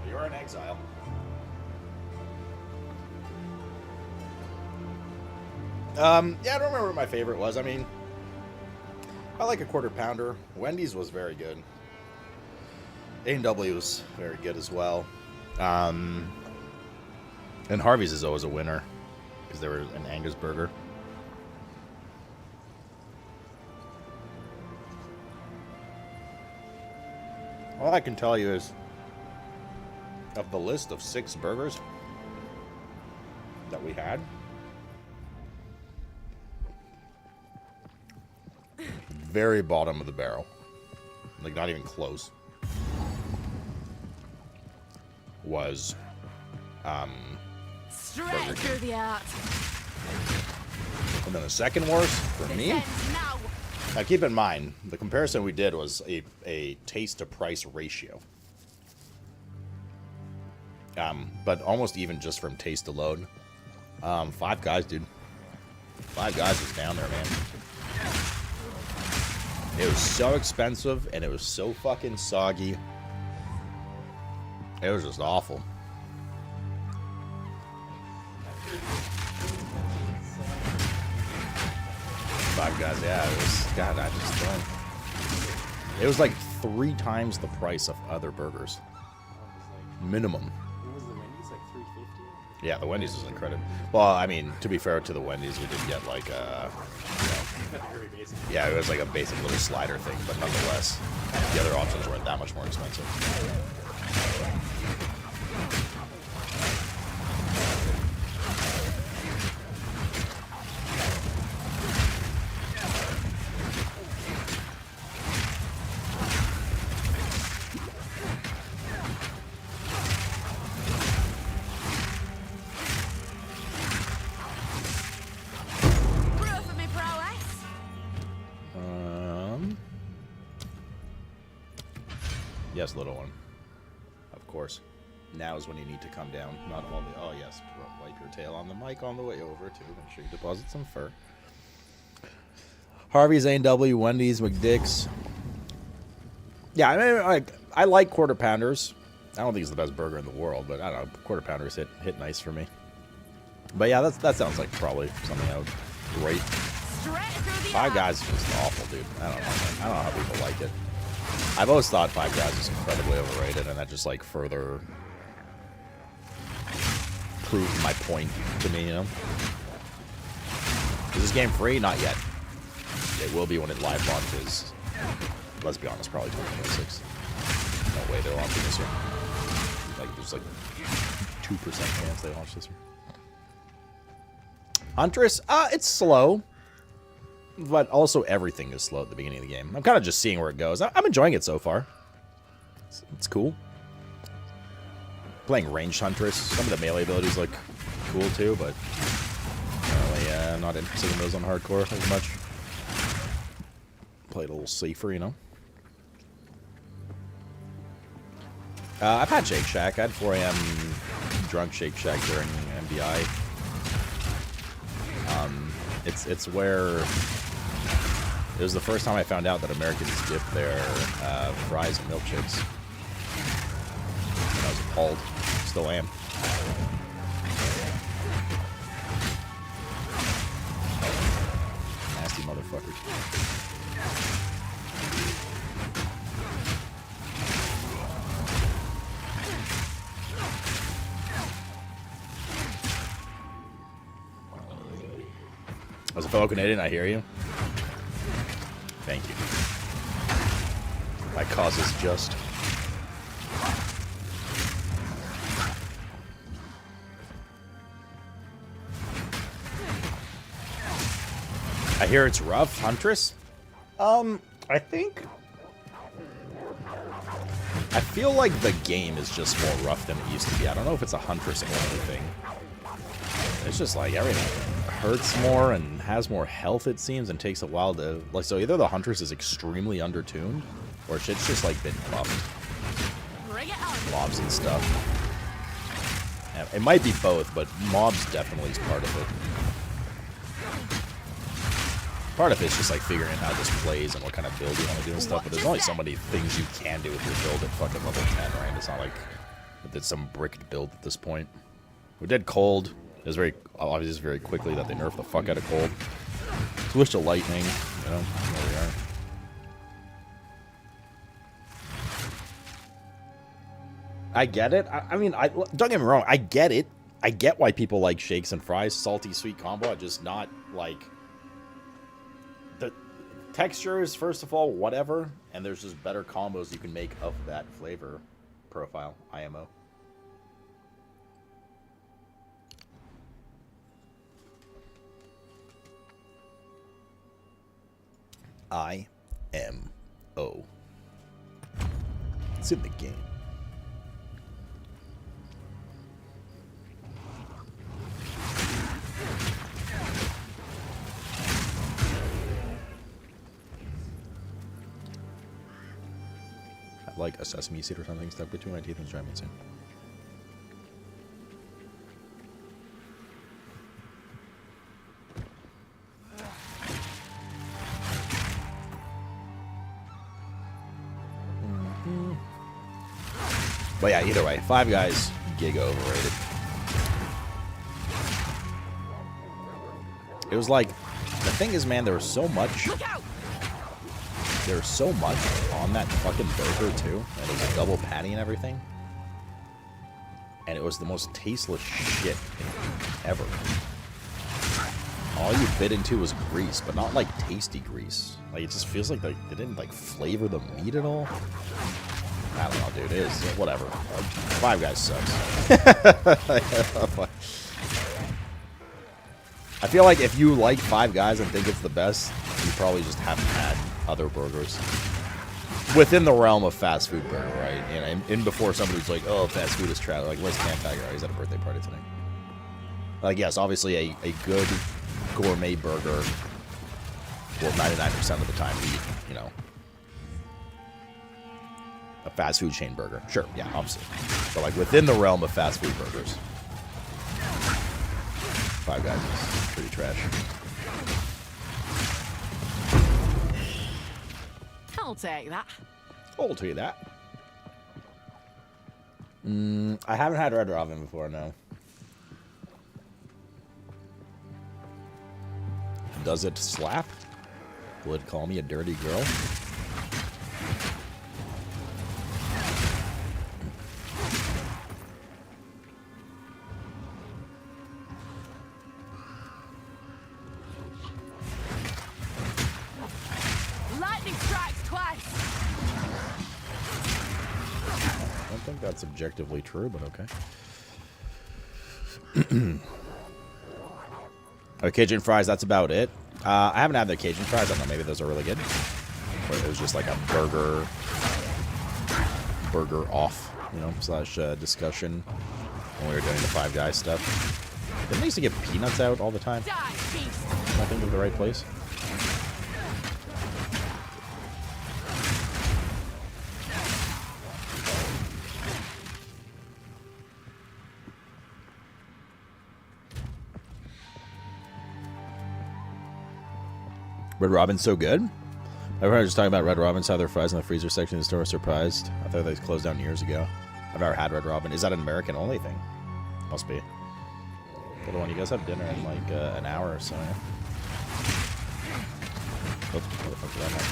You're in exile. Yeah, I don't remember what my favorite was. I mean, I like a quarter pounder. Wendy's was very good. A&W was very good as well. And Harvey's is always a winner because they were an Angus burger. All I can tell you is, of the list of 6 burgers that we had, very bottom of the barrel, like not even close, was Straight through the art. And then the second worst for me. Now keep in mind, the comparison we did was a taste to price ratio. But almost even just from taste alone. Five Guys, dude. Five Guys was down there, man. It was so expensive, and it was so fucking soggy. It was just awful. Five Guys, yeah, it was, God, I just don't. It was like 3 times the price of other burgers. Minimum. What was the Wendy's, like $3.50? Yeah, the Wendy's was incredible. Well, I mean, to be fair to the Wendy's, we did get like a, yeah, it was like a basic little slider thing, but nonetheless, the other options weren't that much more expensive. Yes, little one. Of course. Now is when you need to come down. Not all the... Oh, yes. Wipe your tail on the mic on the way over, too. Make sure you deposit some fur. Harvey's, A&W, Wendy's, McDick's. Yeah, I mean, I like Quarter Pounders. I don't think it's the best burger in the world, but I don't know. Quarter Pounders hit nice for me. But yeah, that sounds like probably something I would rate. Five Guys is just awful, dude. I don't know. I don't know how people like it. I've always thought Five Guys is incredibly overrated, and that just like further proved my point to me, you know? Is this game free? Not yet. It will be when it live launches. Let's be honest, probably 2026. No way they're launching this year. Like, there's like 2% chance they launch this year. Huntress? It's slow. But also everything is slow at the beginning of the game. I'm kind of just seeing where it goes. I'm enjoying it so far. It's cool. Playing ranged Huntress. Some of the melee abilities look cool too, but apparently I'm not interested in those on hardcore as much. Play it a little safer, you know. I've had Shake Shack. I had 4 AM drunk Shake Shack during MBI. It's where... It was the first time I found out that Americans dip their fries in milkshakes. I was appalled. Still am. Nasty motherfuckers. As a fellow Canadian, I hear you. Thank you. My cause is just. I hear it's rough, Huntress. I think... I feel like the game is just more rough than it used to be. I don't know if it's a Huntress only thing. It's just like everything hurts more and has more health, it seems, and takes a while to... Like, so either the Huntress is extremely undertuned, or shit's just, like, been buffed. Mobs and stuff. Yeah, it might be both, but mobs definitely is part of it. Part of it's just, like, figuring out how this plays and what kind of build you want to do and stuff, but there's only so many things you can do with your build at fucking level 10, right? It's not like it's some bricked build at this point. We did Cold. It was very obvious very quickly that they nerfed the fuck out of Cold. Switch to Lightning, you know, there we are. I get it. I mean, don't get me wrong. I get it. I get why people like shakes and fries, salty, sweet combo. I just not like the textures, first of all, whatever. And there's just better combos you can make of that flavor profile, IMO. IMO. It's in the game. I'd like a sesame seed or something stuck between my teeth and driving me insane. But yeah, either way, Five Guys, giga overrated. It was like, the thing is, man, there was so much on that fucking burger too, and it was a double patty and everything. and it was the most tasteless shit ever. All you bit into was grease, but not like tasty grease. Like it just feels like they didn't like flavor the meat at all. I don't know, dude. It is whatever. Five Guys sucks. I feel like if you like Five Guys and think it's the best, you probably just haven't had other burgers within the realm of fast food burger, right? And in before somebody's like, "Oh, fast food is trash." Like, where's Cam Tiger? He's at a birthday party today. Like, yes, obviously a good gourmet burger will 99% of the time be, you know, a fast food chain burger. Sure, yeah, obviously. But like within the realm of fast food burgers, Five Guys is pretty trash. I'll take that. I'll take that. I haven't had Red Robin before, no. Does it slap? Will it call me a dirty girl? Lightning strikes twice. I don't think that's objectively true, but okay. Cajun fries, that's about it. I haven't had the Cajun fries. I don't know, maybe those are really good. Or it was just like a burger off, you know, slash discussion when we were doing the Five Guys stuff. Didn't they used to get peanuts out all the time? I think of the right place. Red Robin's so good. Everyone was just talking about Red Robin's, how their fries in the freezer section of the store were surprised. I thought they closed down years ago. I've never had Red Robin. Is that an American only thing? Must be. Little one, you guys have dinner in like an hour or so, yeah? What the fuck did that happen?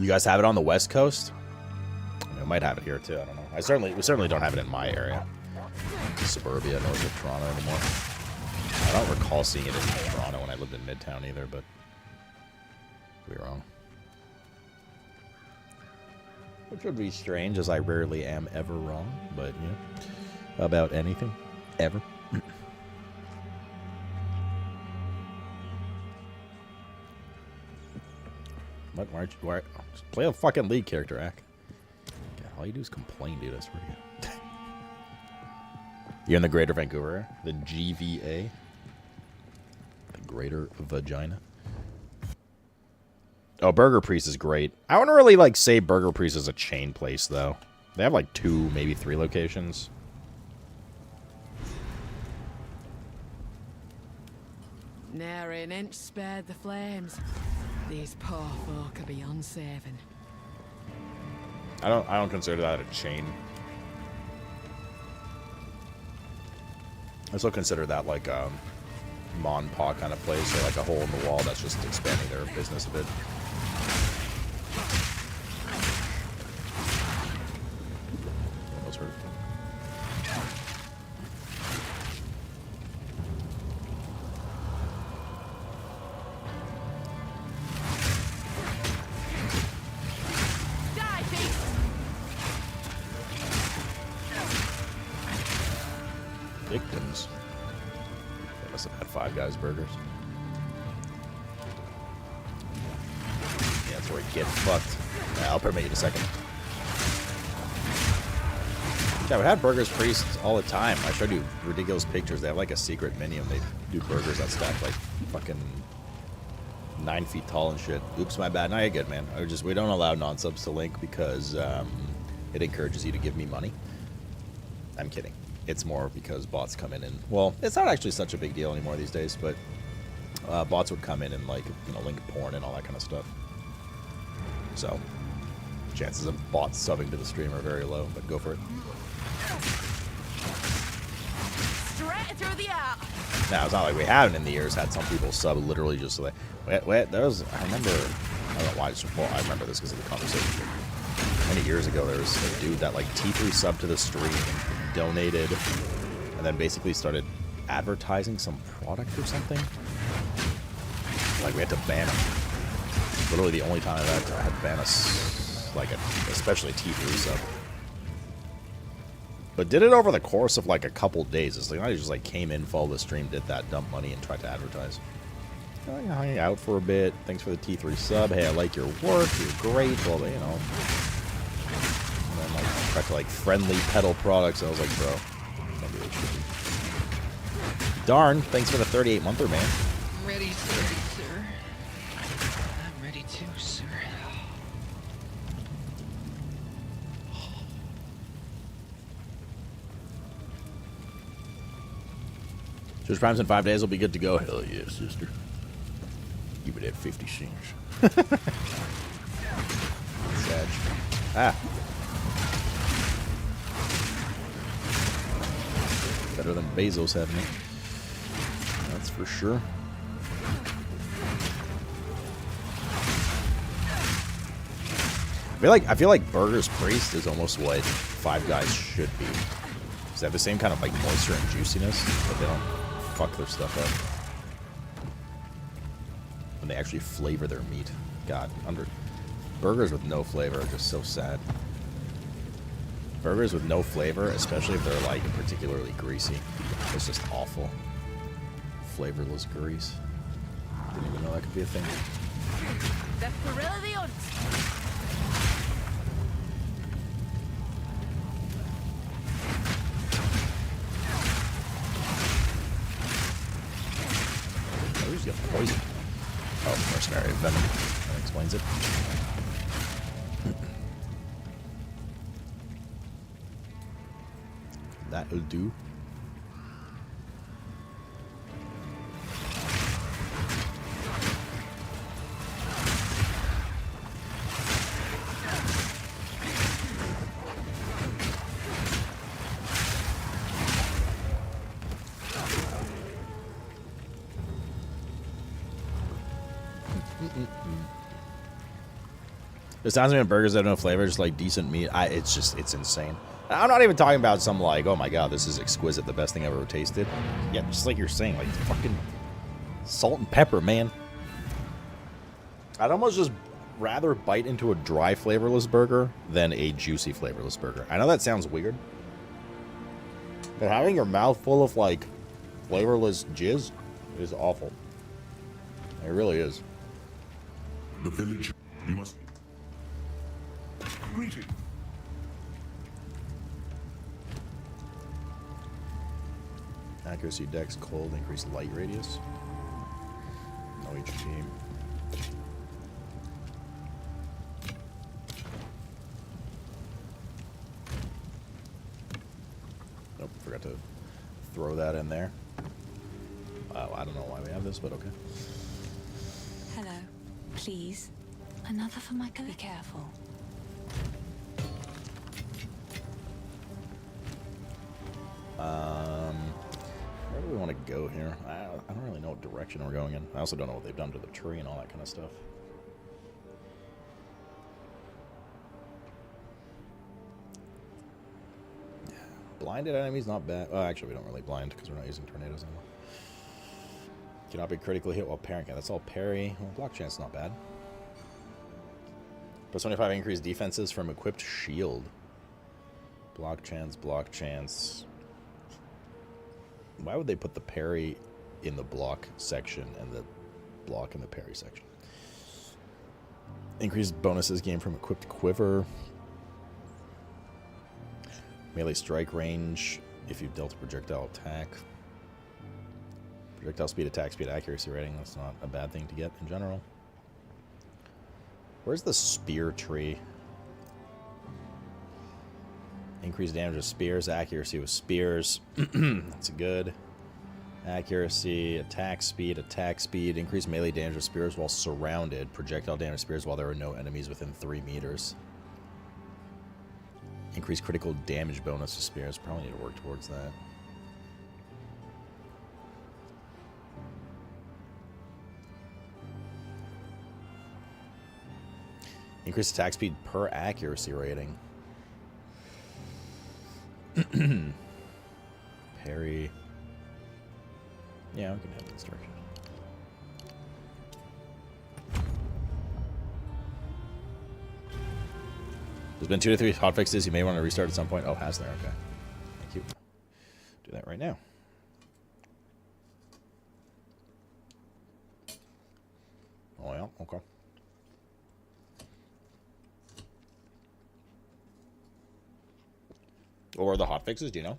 You guys have it on the West Coast? I might have it here too. I don't know. We certainly don't have it in my area, suburbia, north of Toronto anymore. I don't recall seeing it in Toronto when I lived in Midtown either, but could be wrong. Which would be strange, as I rarely am ever wrong. But yeah, about anything, ever. What? Why? Just play a fucking lead character, Ack. All you do is complain, dude. I swear to God. You're in the Greater Vancouver, the GVA, the Greater Vagina. Oh, Burger Priest is great. I wouldn't really like say Burger Priest is a chain place though. They have like 2, maybe 3 locations. Nary an inch spared the flames. These poor folk are beyond saving. I don't consider that a chain. I still consider that like a mon pa kind of place, or like a hole in the wall that's just expanding their business a bit. Those hurt. Victims. They must have had Five Guys burgers. Yeah, that's where you get fucked. Yeah, I'll permit you in a second. Yeah, we had Burgers Priest all the time. I showed you ridiculous pictures. They have like a secret menu and they do burgers that stack like fucking 9 feet tall and shit. Oops, my bad. No, you're good, man. We don't allow non-subs to link because it encourages you to give me money. I'm kidding. It's more because bots come in and, well, it's not actually such a big deal anymore these days, but bots would come in and like, you know, link porn and all that kind of stuff. So chances of bots subbing to the stream are very low, but go for it. Straight Now, it's not like we haven't in the years had some people sub literally just like, wait, there was, I remember, I don't know why, well, I remember this because of the conversation. Many years ago, there was a dude that like T3 subbed to the stream, donated, and then basically started advertising some product or something. Like we had to ban him. Literally the only time I've had to ban us, like especially a T3 sub. But did it over the course of like a couple days. It's like I just like came in, followed the stream, did that, dumped money, and tried to advertise. Hang out for a bit. Thanks for the T3 sub. Hey, I like your work. You're great. Well, you know. And then like tried to like friendly peddle products. I was like, bro, don't do that shit. Darn. Thanks for the 38-monther, man. I'm ready, sir. I'm ready too, sir. Just Primes in 5 days will be good to go. Hell yeah, sister. Give it at 50 cents. Sag. Ah. Better than Bezos having it. That's for sure. I feel like Burger's Priest is almost what Five Guys should be. Because they have the same kind of like moisture and juiciness, but they don't fuck their stuff up. When they actually flavor their meat. God, burgers with no flavor are just so sad. Burgers with no flavor, especially if they're like particularly greasy, it's just awful. Flavorless grease. Didn't even know that could be a thing. Who's got poison? Oh, mercenary venom. That explains it. That'll do. It sounds to me burgers that have no flavor, just like decent meat. It's insane. I'm not even talking about some like, oh my god, this is exquisite, the best thing I've ever tasted. Yeah, just like you're saying, like fucking salt and pepper, man. I'd almost just rather bite into a dry flavorless burger than a juicy flavorless burger. I know that sounds weird, but having your mouth full of like flavorless jizz is awful. It really is. The village, you must... Greeting. Accuracy, dex, cold, increased light radius. No HP. Nope, forgot to throw that in there. I don't know why we have this, but okay. Hello. Please. Another for my collection. Be careful. Where do we want to go here? I don't really know what direction we're going in. I also don't know what they've done to the tree and all that kind of stuff. Blinded enemies, not bad. Well, actually, we don't really blind because we're not using tornadoes anymore. Cannot be critically hit while parrying. That's all parry. Well, block chance, not bad. Plus 25 increased defenses from equipped shield. Block chance, block chance. Why would they put the parry in the block section and the block in the parry section? Increased bonuses gained from equipped quiver. Melee strike range if you've dealt a projectile attack. Projectile speed, attack speed, accuracy rating. That's not a bad thing to get in general. Where's the spear tree? Increased damage with spears, accuracy with spears. That's good. Accuracy, attack speed, increased melee damage with spears while surrounded. Projectile damage with spears while there are no enemies within 3 meters. Increased critical damage bonus with spears. Probably need to work towards that. Increase attack speed per accuracy rating. Parry. Yeah, we can have instruction. There's been 2 to 3 hotfixes. You may want to restart at some point. Oh, has there? Okay. Thank you. Do that right now. Oh, yeah. Okay. Or the hotfixes, do you know?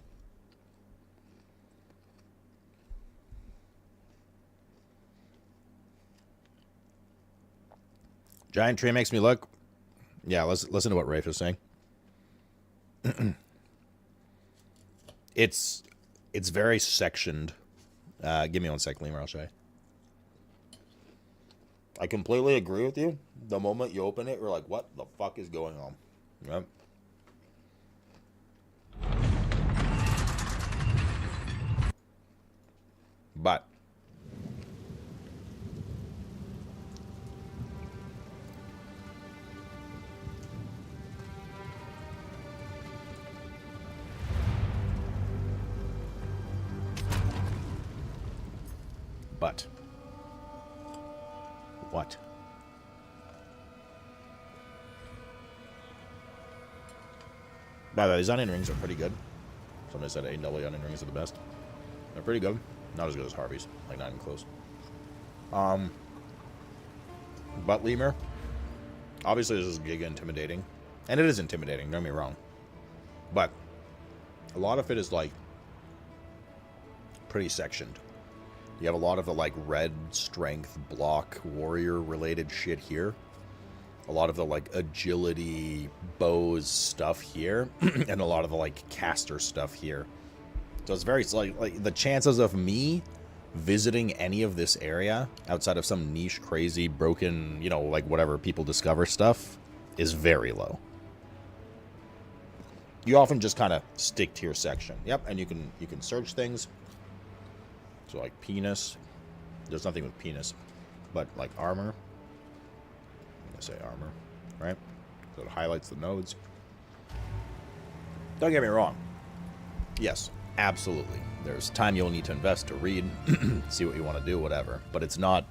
Giant tree makes me look. Yeah, let's listen to what Rafe is saying. It's very sectioned. Give me 1 sec, Lemur, I'll show you. I completely agree with you. The moment you open it, you're like, what the fuck is going on? Yep. But what? By the way, these onion rings are pretty good. Somebody said A&W onion rings are the best. They're pretty good. Not as good as Harvey's. Like, not even close. But Lemur, obviously this is giga intimidating. And it is intimidating, don't get me wrong. But a lot of it is, like, pretty sectioned. You have a lot of the, like, red strength block warrior related shit here. A lot of the, like, agility bows stuff here. And a lot of the, like, caster stuff here. So it's very, like the chances of me visiting any of this area outside of some niche, crazy, broken, you know, like whatever people discover stuff is very low. You often just kind of stick to your section. Yep, and you can search things. So like penis, there's nothing with penis, but like armor. I'm gonna say armor, right? So it highlights the nodes. Don't get me wrong. Yes. Absolutely. There's time you'll need to invest to read, see what you want to do, whatever. But it's not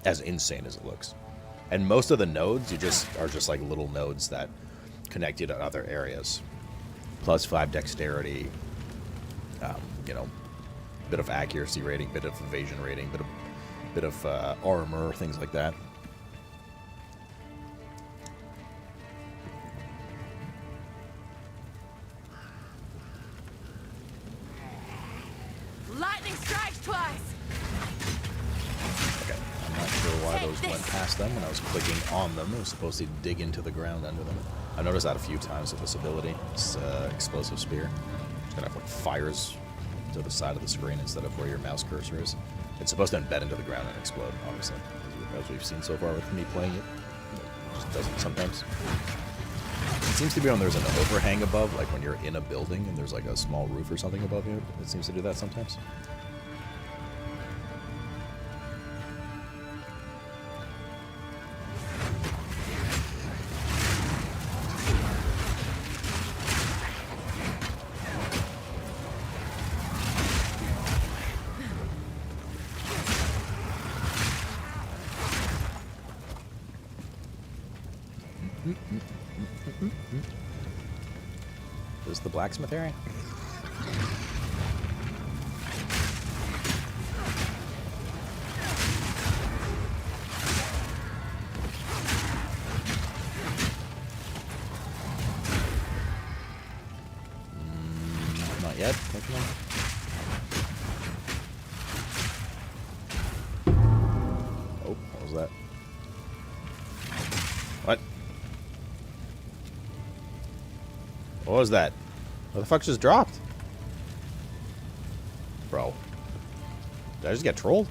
as insane as it looks. And most of the nodes are just like little nodes that connect you to other areas. +5 dexterity, you know, bit of accuracy rating, bit of evasion rating, bit of armor, things like that. Lightning strikes twice. Okay, I'm not sure why those went past them when I was clicking on them. It was supposed to dig into the ground under them. I noticed that a few times with this ability. This explosive spear. It's gonna have like fires to the side of the screen instead of where your mouse cursor is. It's supposed to embed into the ground and explode, obviously, as we've seen so far with me playing it. It just doesn't sometimes. It seems to be when there's an overhang above, like when you're in a building and there's like a small roof or something above you. It seems to do that sometimes. This is the blacksmith area? Not yet. Oh, what was that? What? What was that? What the fuck just dropped? Bro. Did I just get trolled?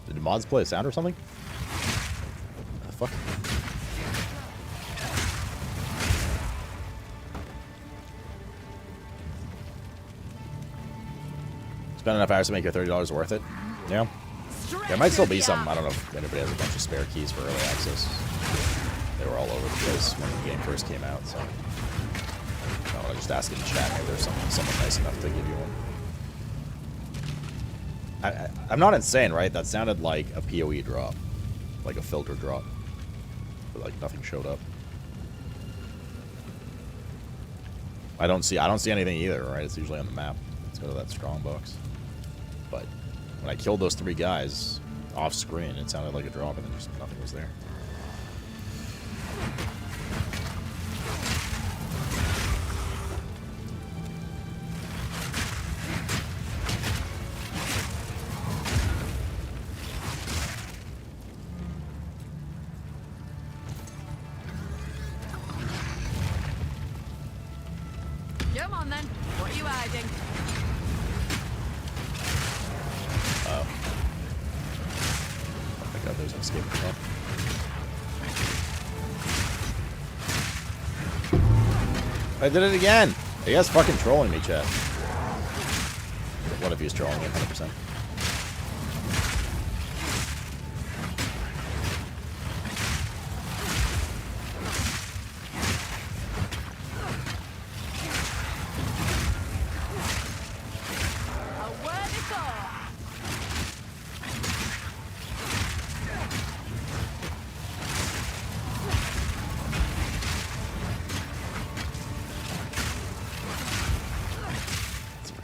Did the mods play a sound or something? What the fuck? Spend enough hours to make your $30 worth it? Yeah. There might still be some, I don't know if anybody has a bunch of spare keys for early access. They were all over the place when the game first came out, so I was just asking in chat if there's someone nice enough to give you one. I'm not insane, right? That sounded like a PoE drop, like a filter drop, but like nothing showed up. I don't see anything either, right? It's usually on the map. Let's go to that strong box. But when I killed those 3 guys off screen, it sounded like a drop, and then just nothing was there. Come on then. What are you hiding? Oh. Oh my god, there's an escape trap. I did it again! Are you guys fucking trolling me, chat? One of you is trolling me 100%.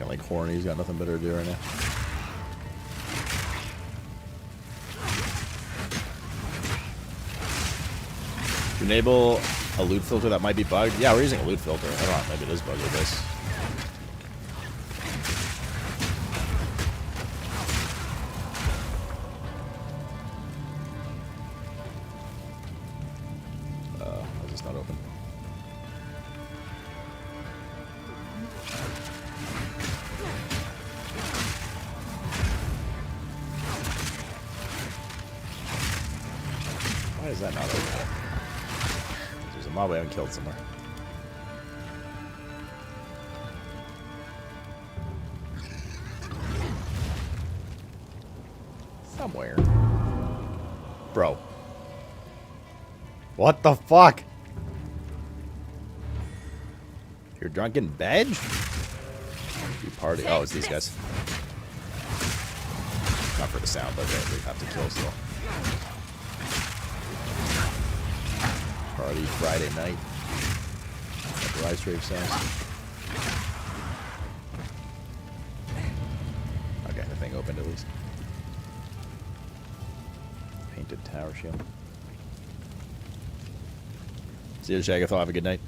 Like horny, he's got nothing better to do right now. Enable a loot filter that might be bugged. Yeah, we're using a loot filter. I don't know, maybe it is bugged with this. Why is this not open? Why is that not open? There's a mob we haven't killed somewhere. Somewhere. Bro. What the fuck? You're drunk in bed? You party. Oh, it's these guys. Not for the sound, but they have to kill still. Party Friday night. Like the live stream says. Okay, the thing opened at least. Painted tower shield. See you, Shagathon. Have a good night.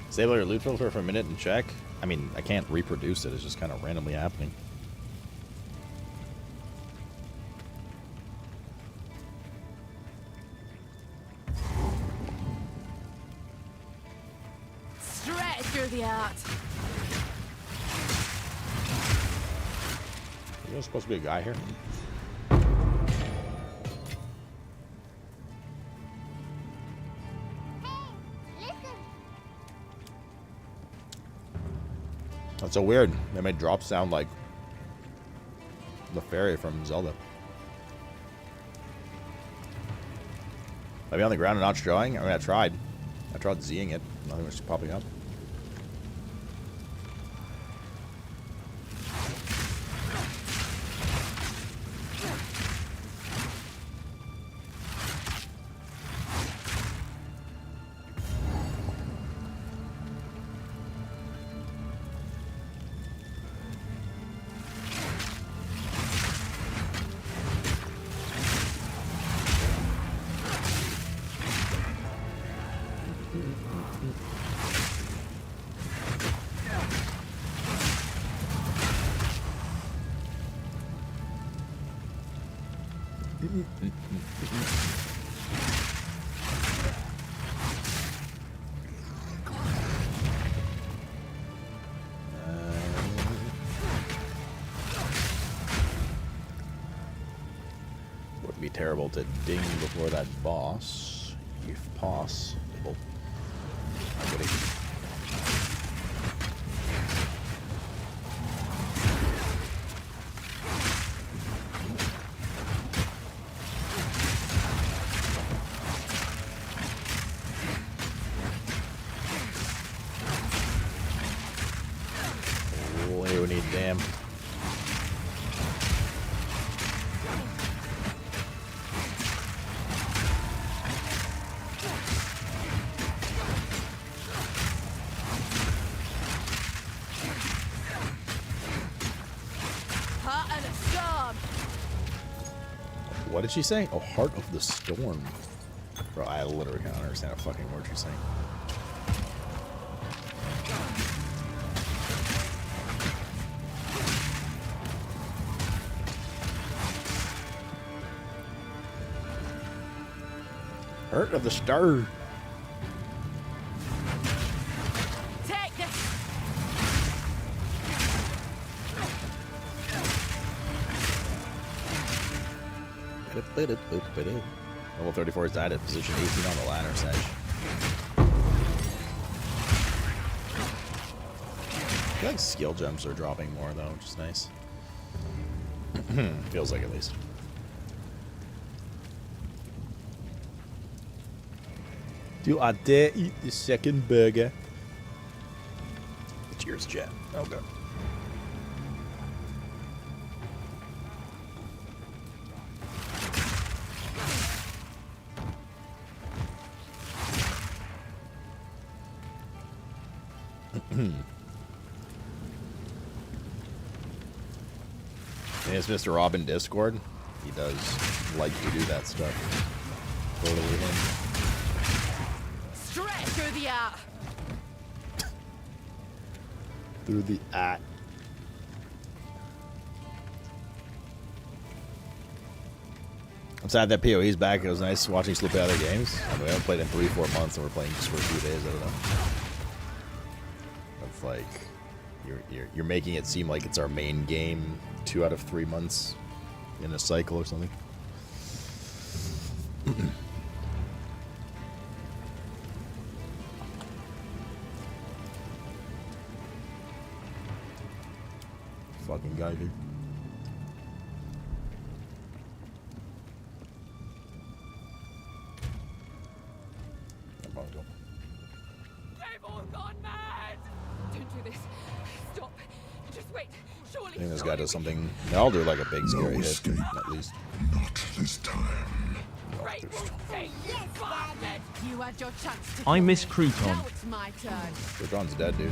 Disable your loot filter for a minute and check. I mean, I can't reproduce it. It's just kind of randomly happening. Stretch through the art. Is there supposed to be a guy here? That's so weird. They made drops sound like the fairy from Zelda. Maybe on the ground and not showing? I mean, I tried. I tried Zing it. Nothing was popping up. Wouldn't be terrible to ding before that boss, if possible. damn. Heart of the storm. What did she say? Oh, Heart of the Storm. Bro, I literally can't understand a fucking word she's saying. Heart of the Star. Take this. Level 34 is died at position 18 on the ladder, Sage. I feel like skill gems are dropping more though, which is nice. Feels like at least. Do I dare eat the second burger? Cheers, chat. Okay. It's Mr. Robin Discord. He does like to do that stuff. Totally him. Straight through the art. Through the at. I'm sad that PoE's back. It was nice watching Slip out of the games. I mean, we haven't played in 3-4 months, and we're playing just for a few days. I don't know. It's like you're making it seem like it's our main game 2 out of 3 months in a cycle or something. Fucking guy, dude. They've all gone mad. Don't do this. Stop. Just wait. Surely. I think this guy does something. I'll do like a big scary hit, at least. Not this time. You had your chance to I miss Crouton. Now it's my turn. Crouton's dead, dude.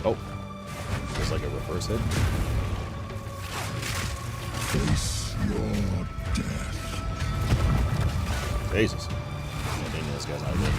Oh, just like a reverse hit. Face your death. Jesus. I think this guy's not good.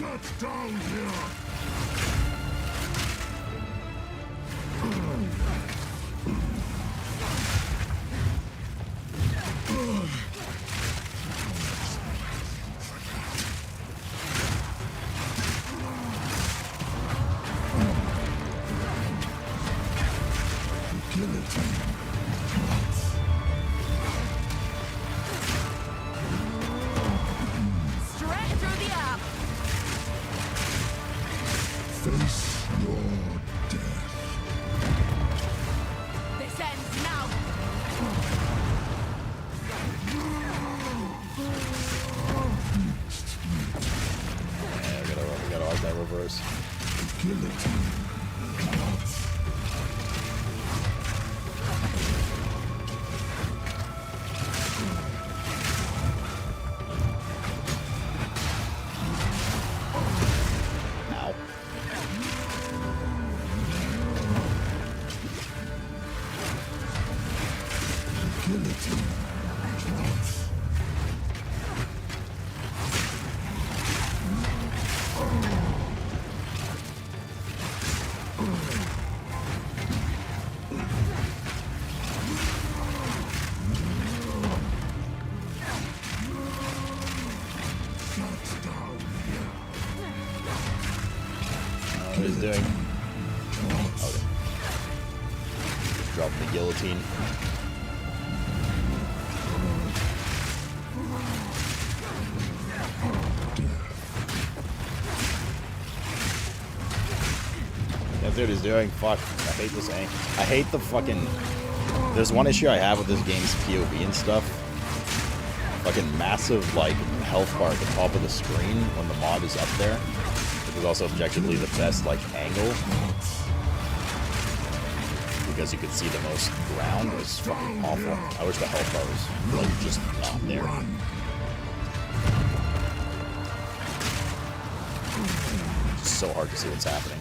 Get down here. Straight through the app. Face your death. This ends now. Yeah, we gotta arc that reverse. Ow. What he's doing. Okay. Dropping the guillotine. That's what he's doing. Fuck. I hate this aim. I hate the fucking... There's one issue I have with this game's POV and stuff. Fucking massive, like, health bar at the top of the screen when the mod is up there. Which is also objectively the best, like, angle. Because you can see the most ground. It's fucking awful. I wish the health bar was, like, just not there. It's so hard to see what's happening.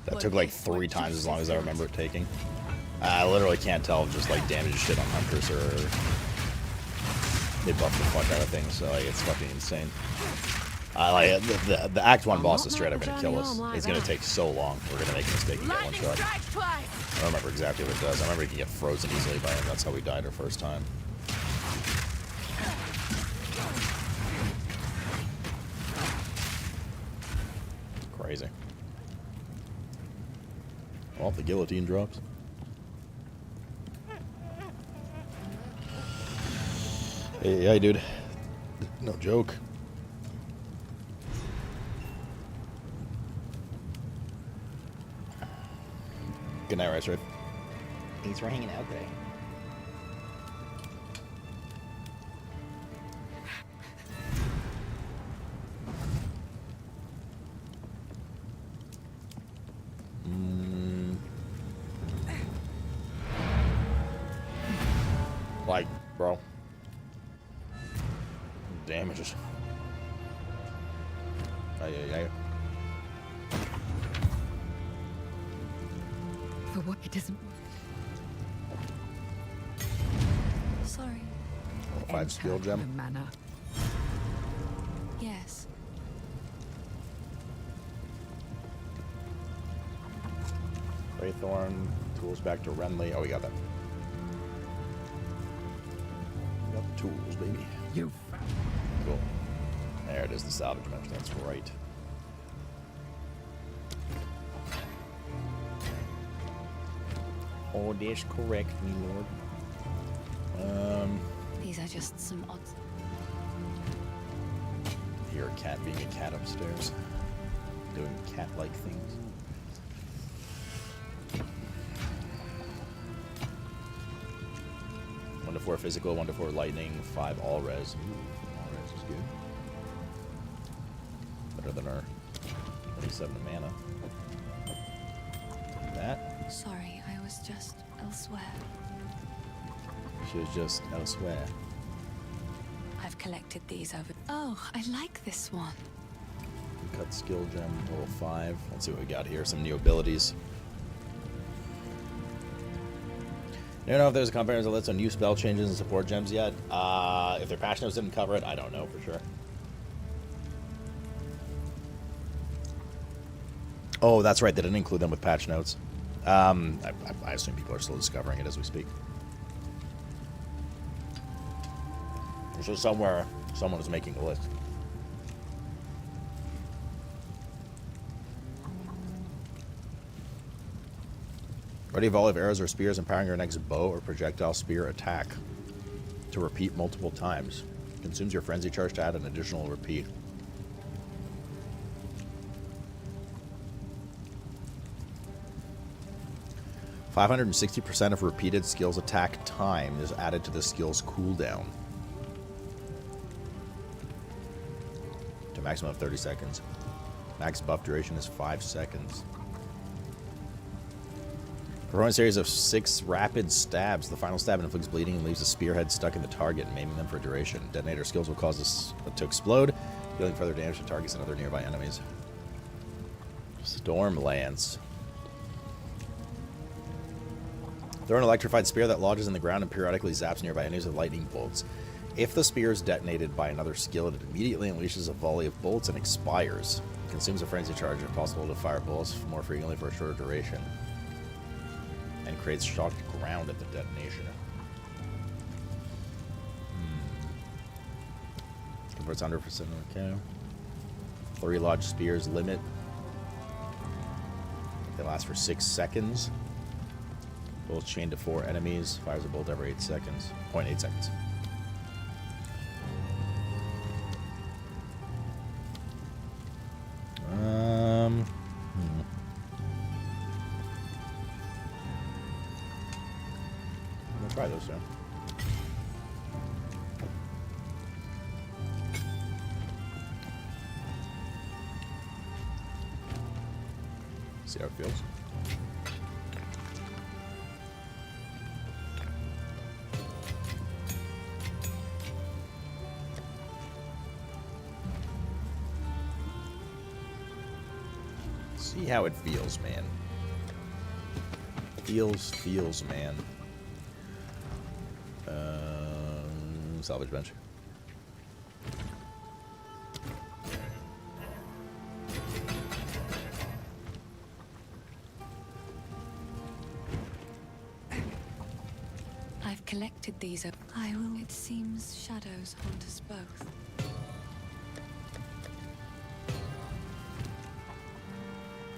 That took like 3 times as long as I remember it taking. I literally can't tell if just like damage shit on Huntress or they buff the fuck out of things, so like, it's fucking insane. Like the Act 1 boss is straight up gonna kill us. It's gonna take so long. We're gonna make a mistake and get one shot. I don't remember exactly what it does. I remember he can get frozen easily by him. That's how we died our first time. Crazy. Well, the guillotine drops. Hey, dude. No joke. Good night, Rice Riff. Thanks for hanging out today. Like, bro. Damages. Ay. For what it doesn't. Sorry. 5 skill gem. Mana. Yes. Wraithorn, tools back to Renly. Oh, we got that. We got the tools, baby. You. Cool. There it is, the salvage match. That's right. Oh, that's correct, me lord. These are just some odds. Hear a cat being a cat upstairs. Doing cat-like things. One to 4 physical, 1 to 4 lightning, 5 all res. Ooh, all res is good. Better than our 27 mana. That. Sorry, I was just elsewhere. She was just elsewhere. I've collected these over. Oh, I like this one. Cut skill gem, level 5. Let's see what we got here. Some new abilities. I don't know if there's a comprehensive list on new spell changes and support gems yet. If their patch notes didn't cover it, I don't know for sure. Oh, that's right. They didn't include them with patch notes. I assume people are still discovering it as we speak. So somewhere, someone is making a list. Ready volley of arrows or spears empowering your next bow or projectile spear attack to repeat multiple times. Consumes your frenzy charge to add an additional repeat. "560% of repeated skills attack time is added to the skill's cooldown. To a maximum of 30 seconds. Max buff duration is 5 seconds. Perform a series of 6 rapid stabs. The final stab inflicts bleeding and leaves a spearhead stuck in the target, maiming them for duration. Detonator skills will cause this to explode, dealing further damage to targets and other nearby enemies. Storm Lance. Throw an electrified spear that lodges in the ground and periodically zaps nearby enemies with lightning bolts. If the spear is detonated by another skill, it immediately unleashes a volley of bolts and expires. It consumes a frenzy charge if possible to fire bolts more frequently for a shorter duration. And creates shocked ground at the detonation. Converts 100%. Okay. 3 lodged spears limit. They last for 6 seconds. Bolts chained to 4 enemies. Fires a bolt every 8 seconds. 0.8 seconds. I'm gonna try those soon. See how it feels. See how it feels, man. Feels, man. Salvage bench. I've collected these. I will. It seems shadows haunt us both.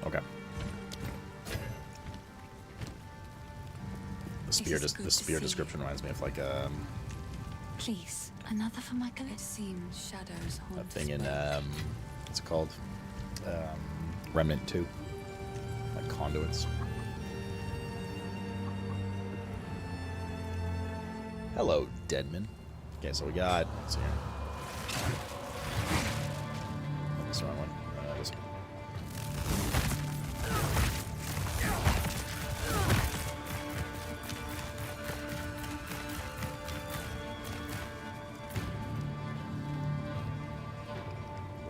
Okay. The spear description reminds me of like Please, another for my collection. It seems shadows haunt a thing us in both. what's it called? Remnant 2. Like conduits. Hello, Deadman. Okay, so we got. Let's see here. This wrong one. This one.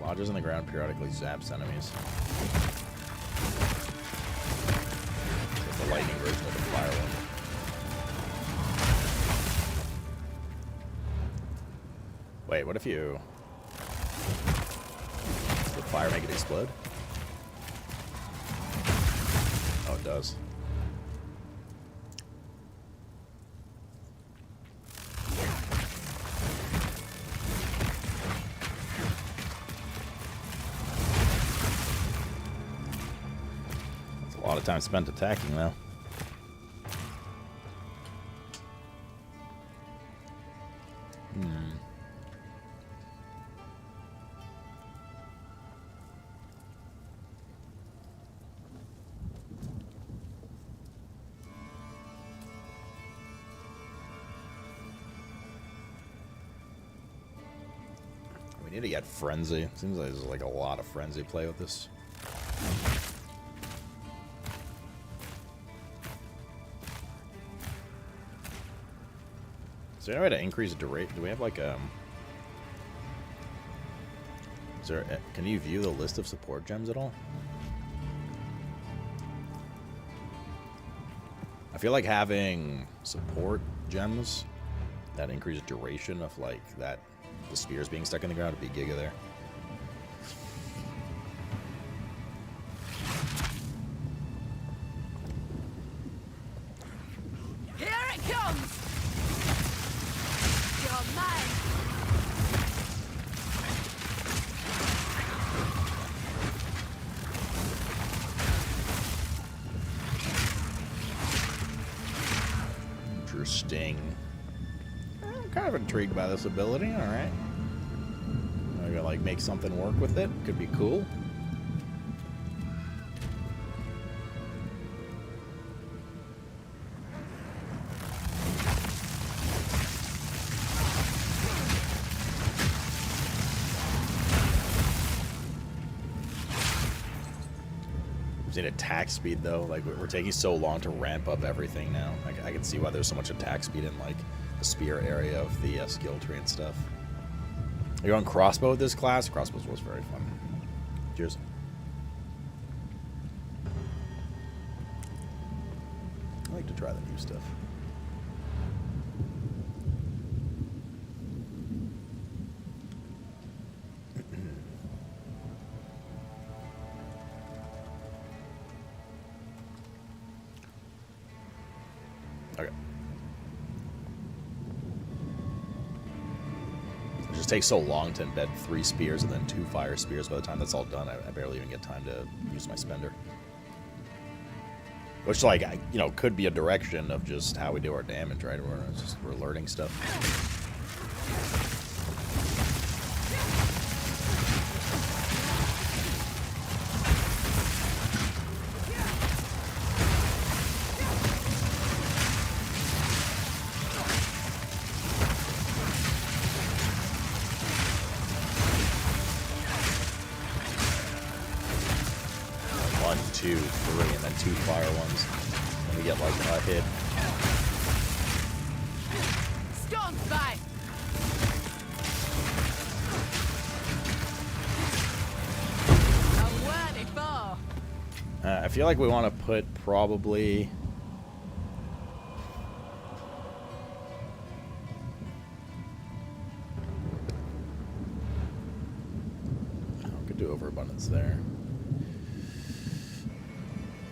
Lodges in the ground, periodically zaps enemies. It's the lightning version of the fire one. Wait, what if you... Does the fire make it explode? Oh, it does. That's a lot of time spent attacking, though. We need to get Frenzy. Seems like there's like a lot of Frenzy play with this. Is there any way to increase duration? Do we have like is there? Can you view the list of support gems at all? I feel like having support gems that increase duration of like that. The spears being stuck in the ground would be giga there. Here it comes! You're mine! Interesting. I'm kind of intrigued by this ability, alright. Maybe like make something work with it. Could be cool. Need attack speed though. Like we're taking so long to ramp up everything now. I can see why there's so much attack speed in like the spear area of the skill tree and stuff. You're on crossbow with this class. Crossbows was very fun. Cheers. I like to try the new stuff. Okay. It just takes so long to embed 3 spears and then 2 fire spears. By the time that's all done, I barely even get time to use my spender. Which, like, you know, could be a direction of just how we do our damage, right? We're learning stuff. Two, 3, and then 2 fire ones. And we get like a hit. Storm by. I feel like we want to put probably. We could do overabundance there.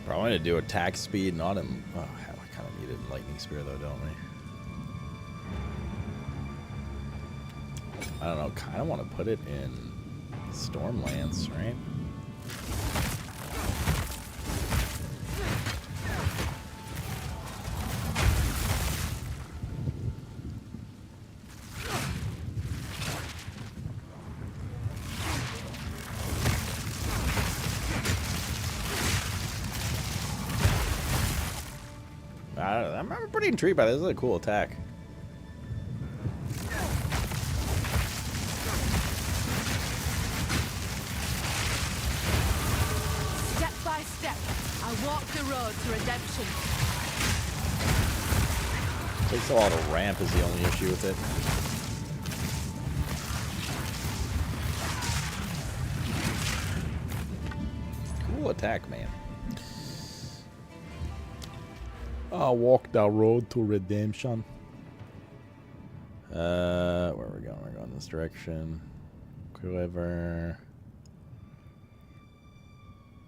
Probably to do attack speed, not in. Oh, hell, I kind of need it in lightning spear though, don't we? I don't know. Kind of want to put it in storm lance, right? I'm pretty intrigued by this. This is a cool attack. Step by step, I walk the road to redemption. Takes a lot of ramp is the only issue with it. Cool attack, man. I'll walk the road to redemption. Where are we going? We're going this direction. Quiver.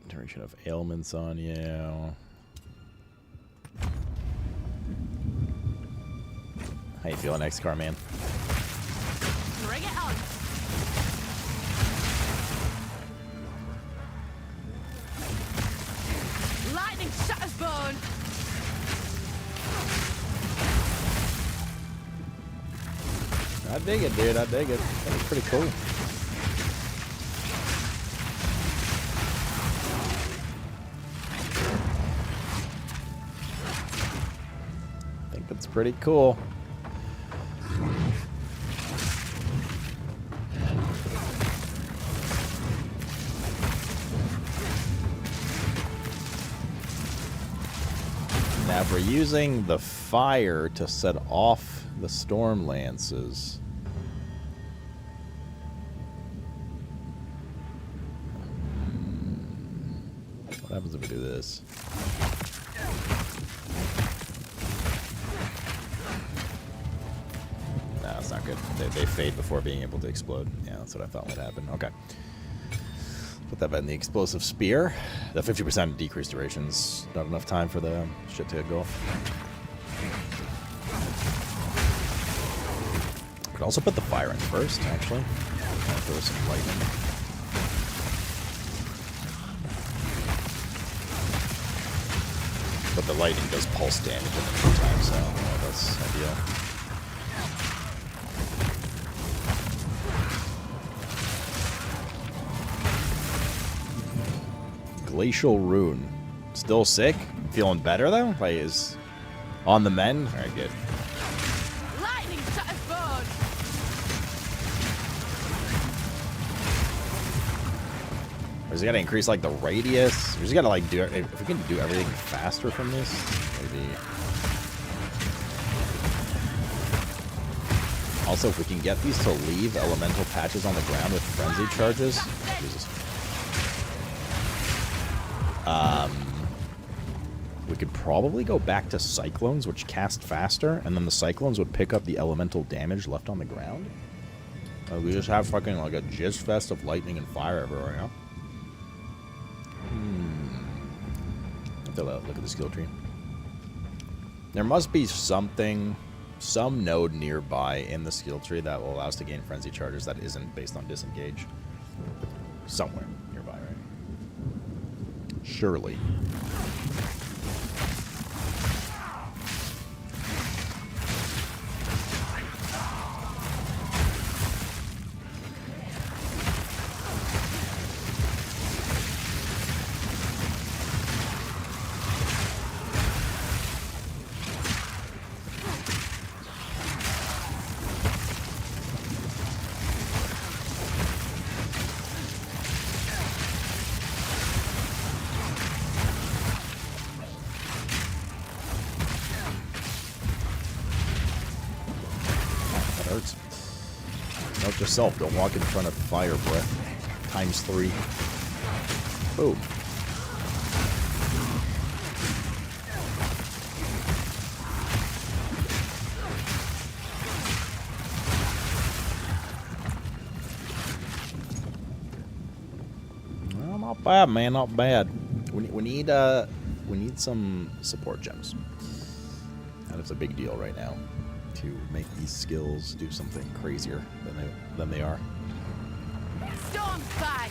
Duration of ailments on you. How you feeling, X-Car man? Bring it on. Lightning shatters bone. I dig it, dude. I dig it. That was pretty cool. I think that's pretty cool. Now, if we're using the fire to set off the storm lances, what happens if we do this? No, it's not good. They fade before being able to explode. Yeah, that's what I thought would happen. Okay. Put that in the explosive spear. The 50% decreased duration's not enough time for the shit to go. Could also put the fire in first, actually. Throw some lightning. But the lightning does pulse damage in the meantime, so that's ideal. Glacial Rune. Still sick? Feeling better though? Like, is on the mend? Alright, good. Lightning to his bone. Or is he gotta increase like the radius? Or is he gotta like do it? If we can do everything faster from this, maybe. Also, if we can get these to leave elemental patches on the ground with frenzy charges. Jesus. We could probably go back to Cyclones, which cast faster, and then the Cyclones would pick up the elemental damage left on the ground. We just have fucking like a jizz fest of lightning and fire everywhere, huh? Have to look at the skill tree. There must be something, some node nearby in the skill tree that will allow us to gain frenzy charges that isn't based on disengage. Somewhere nearby, right? Surely. Note yourself, don't walk in front of fire breath. Times 3. Boom. Well, not bad, man, not bad. We need some support gems. That is a big deal right now. To make these skills do something crazier than they are. Storm spy.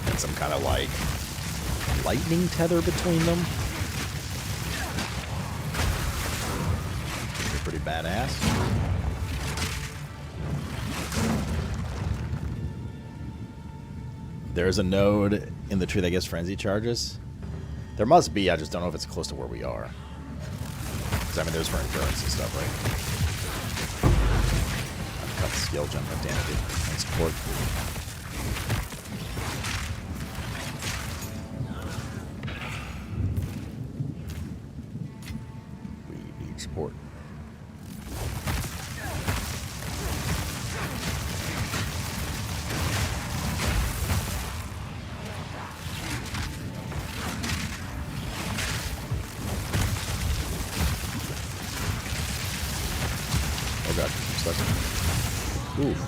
And some kind of like lightning tether between them. Pretty badass. There's a node in the tree that gets frenzy charges. There must be, I just don't know if it's close to where we are. Because I mean, there's for endurance and stuff, right? I've got the skill gem, but damn it, and support. We need support. Oh god, I'm stuck. Oof.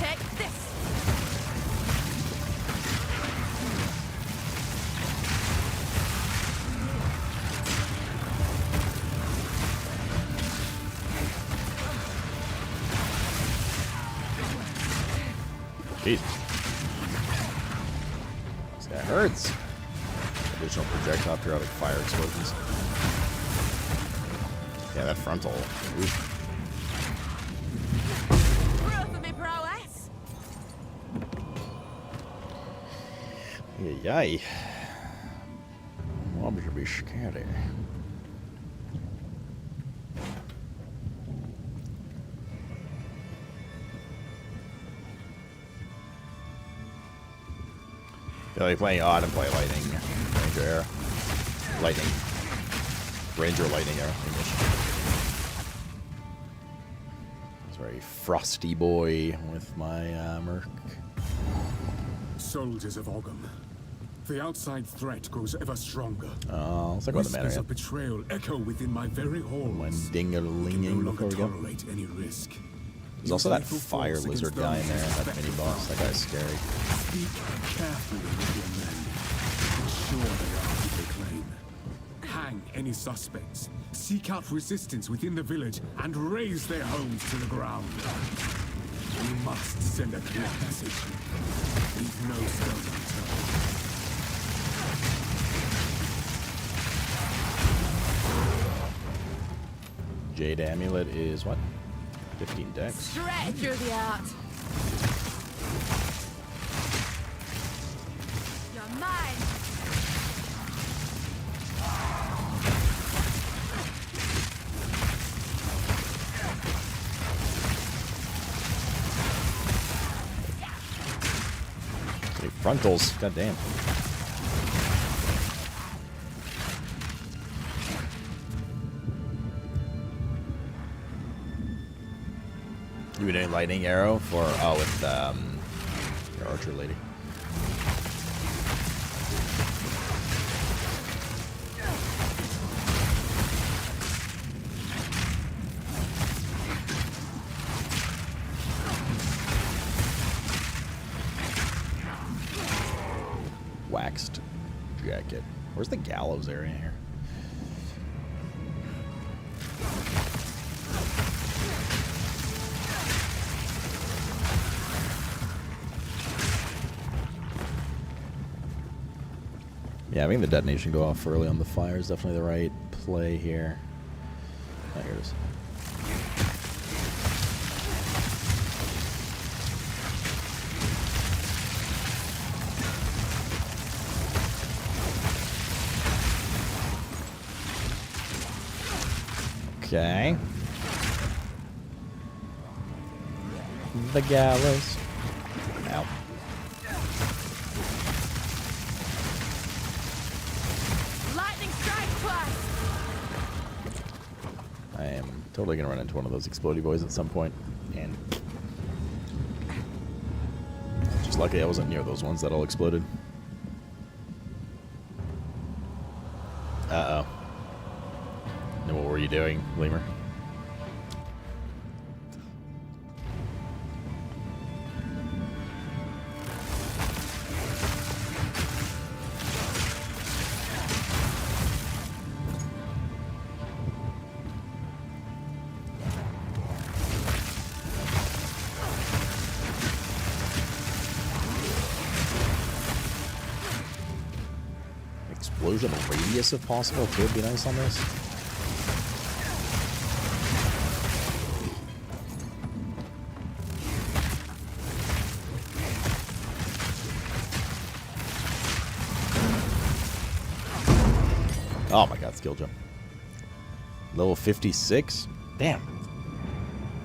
Take this. Jeez. That hurts. Additional projectile periodic fire explosions. Yeah, that frontal. Oof. Proof of me prowess. Yay. Mobs should be scary. Yeah, like playing odd and play lightning, ranger air, lightning, ranger lightning air English. It's very frosty boy with my merc. Soldiers of Ogham, the outside threat grows ever stronger. Oh, let's talk about the mana. Whispers of betrayal echo within my very halls. When ding-a-linging before we go. Tolerate any risk. There's also that fire lizard guy in there, that mini boss. That guy's scary. Speak carefully with your men. Ensure they are who they claim. Hang any suspects. Seek out resistance within the village and raise their homes to the ground. We must send a clear message. Leave no stone unturned. Jade Amulet is what? 15 dex. Straight through the art. You're mine. Hey, frontals. God damn. You would any lightning arrow for with your archer lady. Waxed jacket. Where's the gallows area here? Yeah, having the detonation go off early on the fire is definitely the right play here. Oh, here it is. Okay. The gallows. Ow. Lightning strike twice. I am totally gonna run into one of those explodey boys at some point, and just lucky I wasn't near those ones that all exploded. Uh-oh. And what were you doing, Lemur? Explosion radius if possible too would be nice on this. Oh my god, skill jump. Level 56? Damn.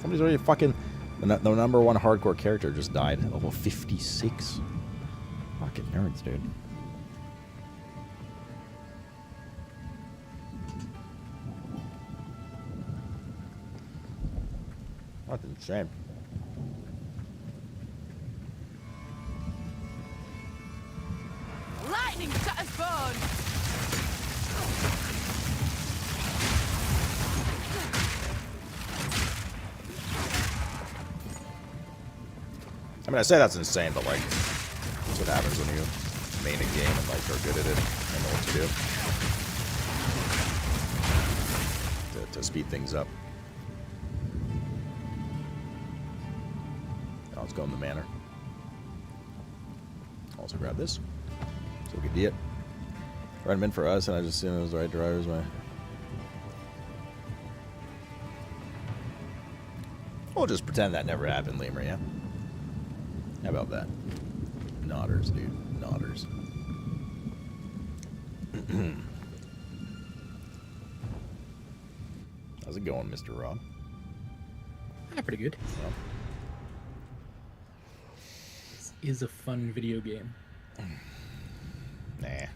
Somebody's already fucking... The number one hardcore character just died at level 56. Fucking nerds, dude. That's insane. Lightning to his bone. I mean, I say that's insane, but like, that's what happens when you main a game and like are good at it and know what to do. To speed things up. Now let's go in the manor. Also grab this. So we can do it. Right meant for us, and I just assumed it was the right driver's way. We'll just pretend that never happened, Lemur, yeah? How about that? Nodders, dude. Nodders. How's it going, Mr. Rob? Yeah, pretty good. Yeah. This is a fun video game. Nah.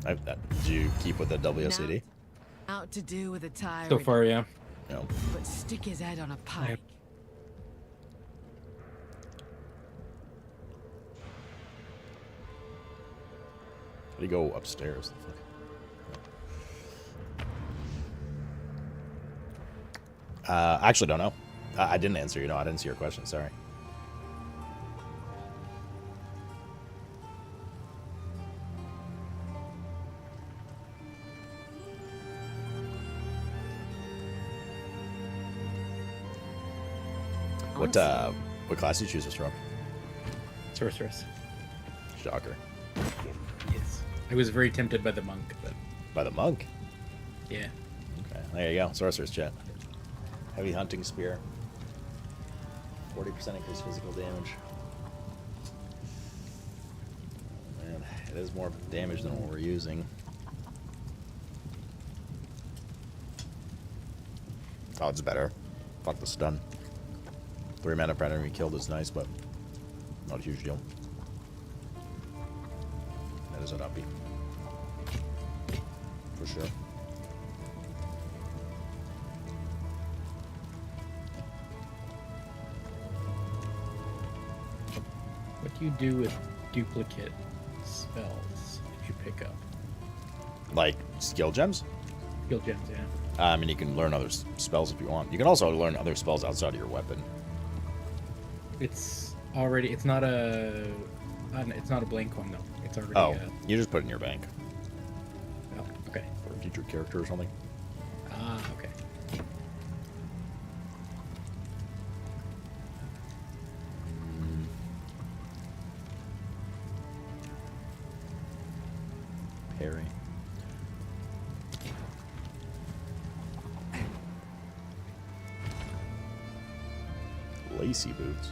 Did you keep with the WSCD? Out to do with a tyrant. So far, yeah. No. But stick his head on a pike. How do you go upstairs? I actually don't know. I didn't answer you. No, I didn't see your question. Sorry. What class do you choose this from? Sorceress. Shocker. Yes. I was very tempted by the monk, but... By the monk? Yeah. Okay, there you go. Sorceress chat. Heavy hunting spear. 40% increased physical damage. Oh, man, it is more damage than what we're using. Oh, it's better. Fuck the stun. 3 mana per enemy killed is nice, but not a huge deal. That is an uppy. For sure. What do you do with duplicate spells that you pick up? Like skill gems? Skill gems, yeah. I mean, you can learn other spells if you want. You can also learn other spells outside of your weapon. It's already. It's not a blank one though. It's already. Oh, you just put it in your bank. Oh, okay. For a future character or something. Ah, okay. Parry. Lacy boots.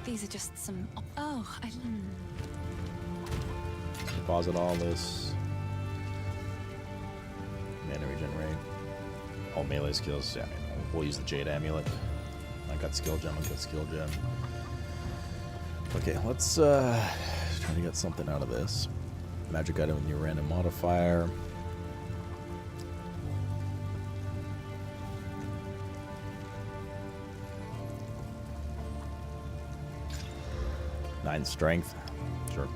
These are just some... Oh, Deposit all this. Mana regenerate. All melee skills. Yeah, I mean, we'll use the Jade Amulet. I got skill gem. I got skill gem. Okay, let's try to get something out of this. Magic item with your random modifier. Nine strength. Sure.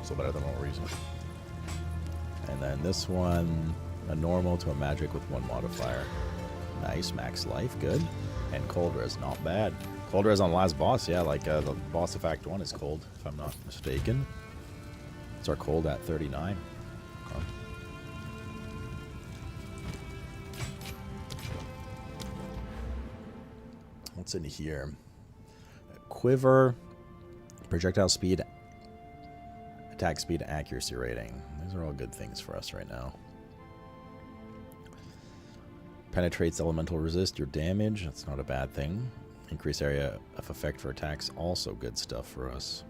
Still better than what we're using. And then this one, a normal to a magic with 1 modifier. Nice, max life, good. And cold res, not bad. Cold res on last boss, yeah, like the boss of Act 1 is cold, if I'm not mistaken. It's our cold at 39. Okay. What's in here? Quiver, projectile speed, attack speed, accuracy rating. These are all good things for us right now. Penetrates elemental resist your damage. That's not a bad thing. Increase area of effect for attacks. Also good stuff for us.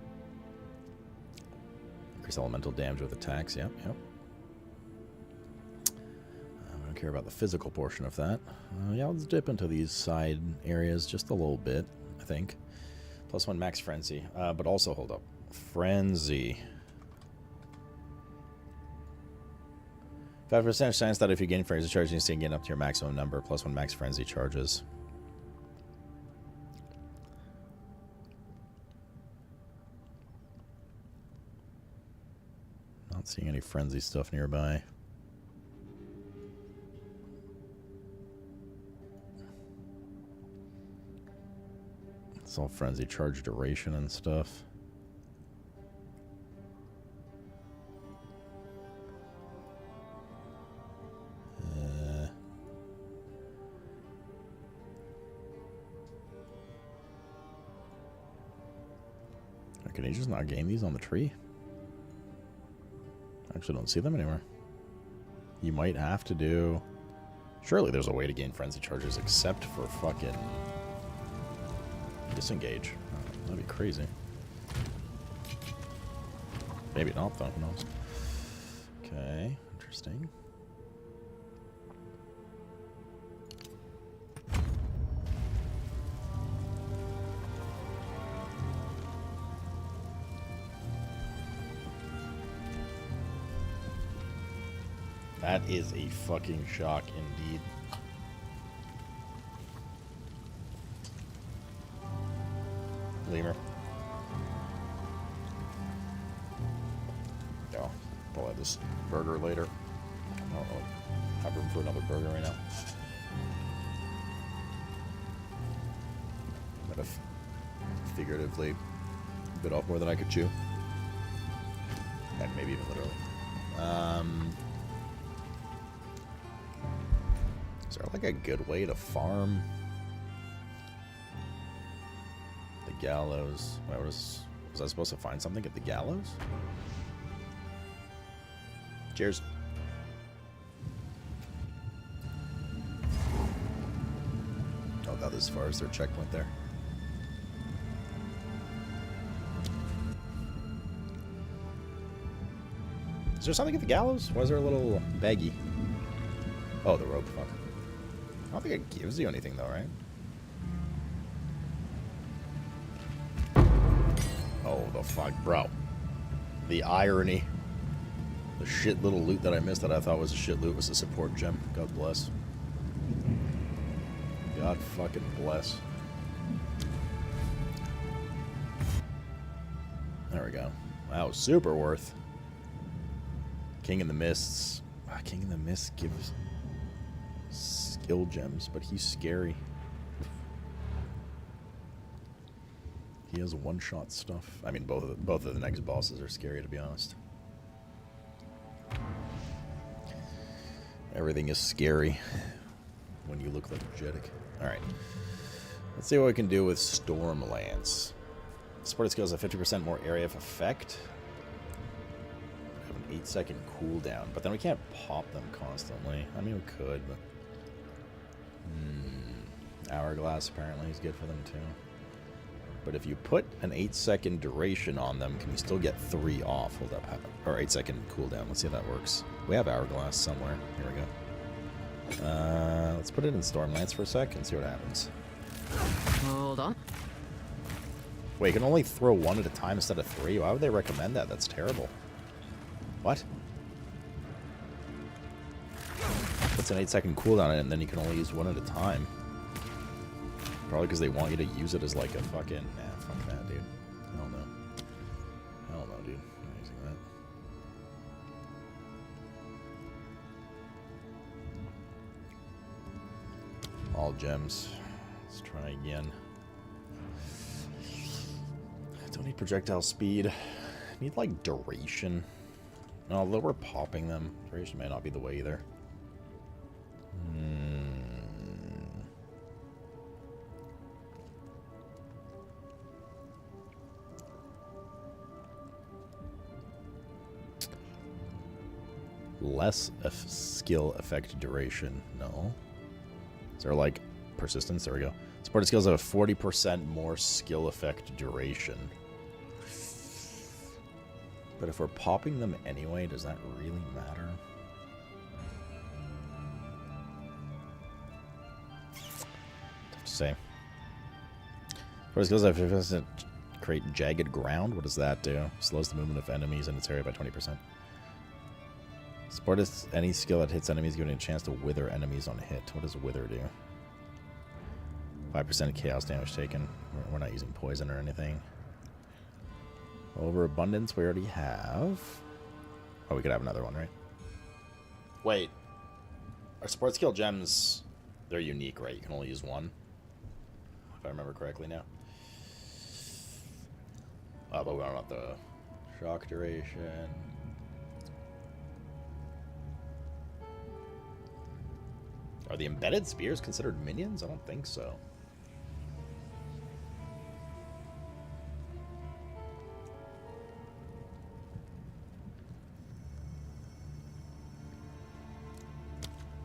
Increase elemental damage with attacks. Yep, yep. I don't care about the physical portion of that. Yeah, let's dip into these side areas just a little bit, I think. +1 max frenzy. But also, hold up. Frenzy. 5% chance that if you gain frenzy charge, you can gain up to your maximum number. +1 max frenzy charges. Not seeing any frenzy stuff nearby. It's all frenzy charge duration and stuff. Can you just not gain these on the tree? I actually don't see them anywhere. You might have to do... Surely there's a way to gain frenzy charges except for fucking... disengage. That'd be crazy. Maybe not, though. Who knows? Okay, interesting. That is a fucking shock indeed. Lemur. Yeah, probably have this burger later. I don't know. Have room for another burger right now. Might have figuratively bit off more than I could chew. And maybe even literally. there like a good way to farm the gallows? Wait, was I supposed to find something at the gallows? Cheers. Oh, that as far as their checkpoint there. Is there something at the gallows? Why is there a little baggie? Oh, the rope. Fuck. I don't think it gives you anything though, right? Oh, the fuck, bro. The irony. The shit little loot that I missed that I thought was a shit loot was a support gem. God bless. God fucking bless. There we go. Wow, super worth. King in the Mists. King in the Mists gives skill gems, but he's scary. He has one-shot stuff. I mean, both of the next bosses are scary, to be honest. Everything is scary when you look like a Jeddick. Alright. Let's see what we can do with Storm Lance. Supported skills have 50% more area of effect. Have an 8-second cooldown, but then we can't pop them constantly. I mean, we could, but... Hourglass apparently is good for them too. But if you put an 8-second duration on them, can you still get 3 off? Hold up. Or 8-second cooldown. Let's see how that works. We have Hourglass somewhere. Here we go. Let's put it in Stormlance for a sec and see what happens. Hold on. Wait, you can only throw 1 at a time instead of 3? Why would they recommend that? That's terrible. What? Puts an 8-second cooldown on it, and then you can only use 1 at a time. Probably because they want you to use it as like a fucking... Nah, fuck that, dude. Hell no. Hell no, dude. I'm not using that. All gems. Let's try again. I don't need projectile speed. I need like duration. No, although we're popping them, duration may not be the way either. Less skill effect duration. No. Is there like persistence? There we go. Supported skills have a 40% more skill effect duration. But if we're popping them anyway, does that really matter? Tough to say. Supported skills have 50% create jagged ground. What does that do? Slows the movement of enemies in its area by 20%. Supported any skill that hits enemies, giving a chance to wither enemies on hit. What does wither do? 5% chaos damage taken. We're not using poison or anything. Overabundance we already have. Oh, we could have another one, right? Wait. Our support skill gems, they're unique, right? You can only use 1. If I remember correctly now. Oh, but we don't want the shock duration. Are the embedded spears considered minions? I don't think so.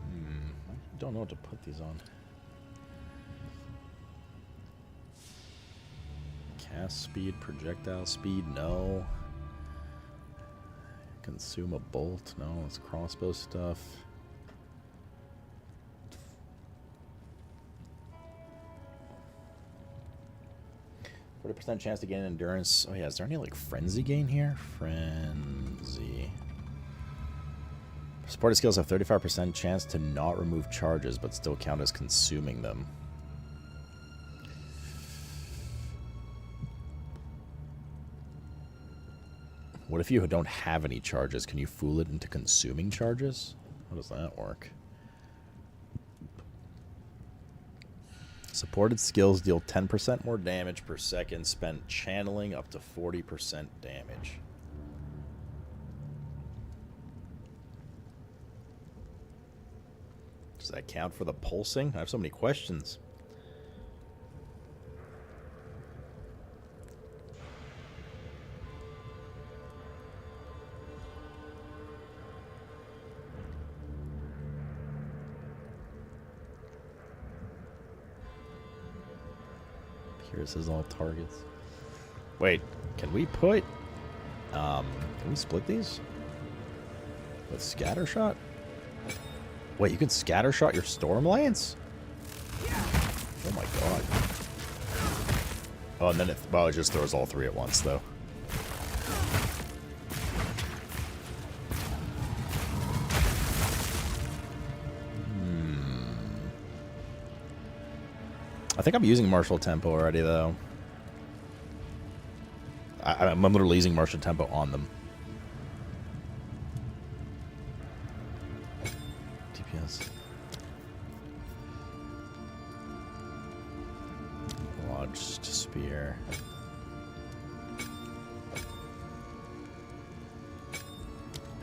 I don't know what to put these on. Cast speed, projectile speed, no. Consume a bolt, no. It's crossbow stuff. 40% chance to gain endurance. Oh yeah, is there any like frenzy gain here? Frenzy. Supported skills have 35% chance to not remove charges, but still count as consuming them. What if you don't have any charges? Can you fool it into consuming charges? How does that work? Supported skills deal 10% more damage per second spent channeling up to 40% damage. Does that count for the pulsing? I have so many questions. Here it says all targets. Wait, can we put... can we split these? With scattershot? Wait, you can scattershot your Stormlance? Oh my god. Oh, and then it just throws all three at once, though. I think I'm using martial tempo already, though. I'm literally using martial tempo on them. DPS. Lodged spear.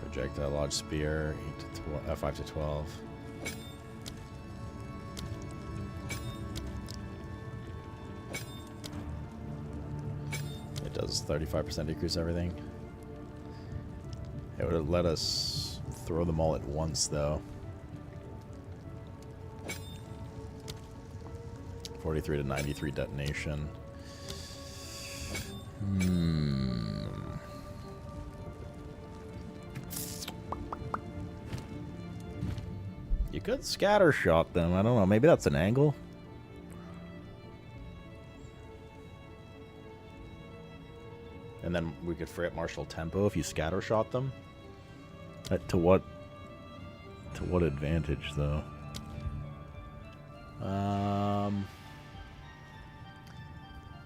Projectile lodged spear. 5 to 12. Does 35% decrease everything. It would have let us throw them all at once, though. 43 to 93 detonation. You could scattershot them. I don't know. Maybe that's an angle. And then we could free up martial tempo if you scattershot them. To what advantage, though?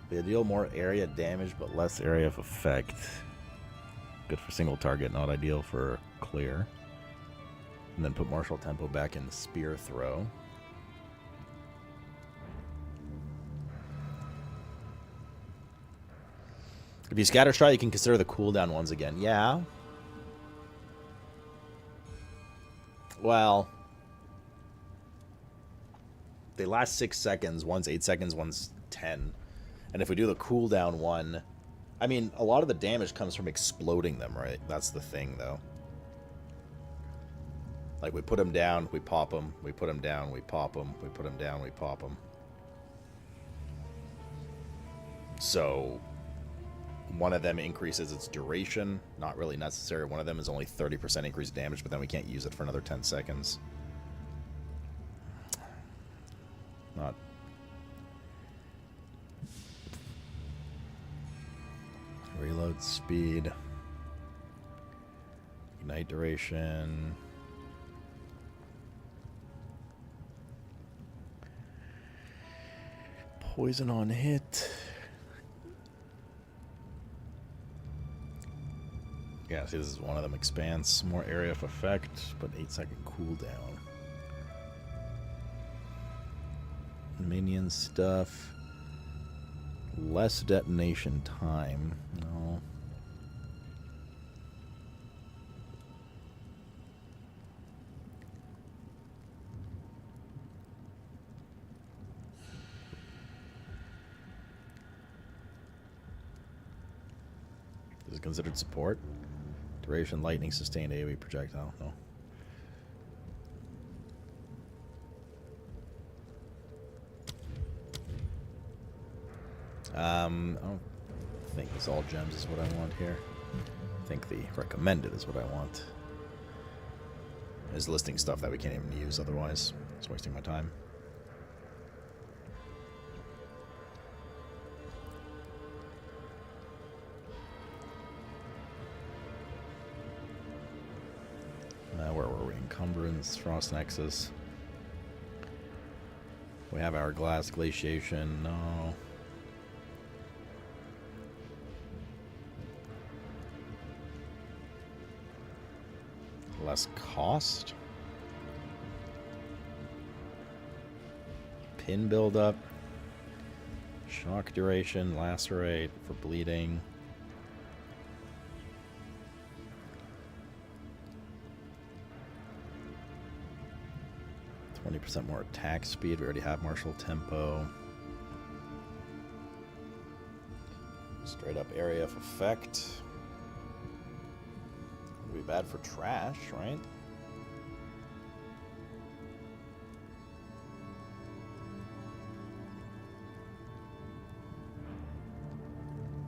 They deal more area damage but less area of effect. Good for single target, not ideal for clear. And then put martial tempo back in the spear throw. If you scattershot, you can consider the cooldown ones again. Yeah. Well, they last 6 seconds. One's 8 seconds, one's 10. And if we do the cooldown one, I mean, a lot of the damage comes from exploding them, right? That's the thing, though. Like, we put them down, we pop them. We put them down, we pop them. We put them down, we pop them. So... one of them increases its duration. Not really necessary. One of them is only 30% increased damage, but then we can't use it for another 10 seconds. Not... reload speed. Ignite duration. Poison on hit. Yeah, see, this is one of them. Expanse, more area of effect, but 8-second cooldown. Minion stuff. Less detonation time. No. Is it considered support? Duration, lightning, sustained AoE projectile. No. I don't think this all gems is what I want here. I think the recommended is what I want. Is listing stuff that we can't even use otherwise. It's wasting my time. Where were we? Encumbrance, Frost Nexus. We have Hourglass, Glaciation. No. Less cost. Pin buildup. Shock duration, lacerate for bleeding. 20% more attack speed. We already have martial tempo. Straight up area of effect. Would be bad for trash, right?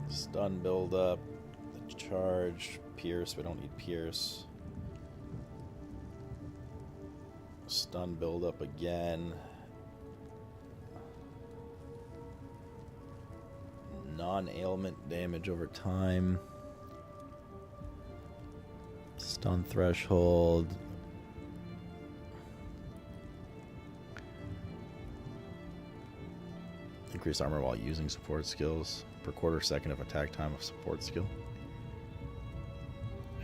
Stun build up. The charge. Pierce. We don't need pierce. Stun build up again. Non-ailment damage over time. Stun threshold. Increase armor while using support skills. Per quarter second of attack time of support skill.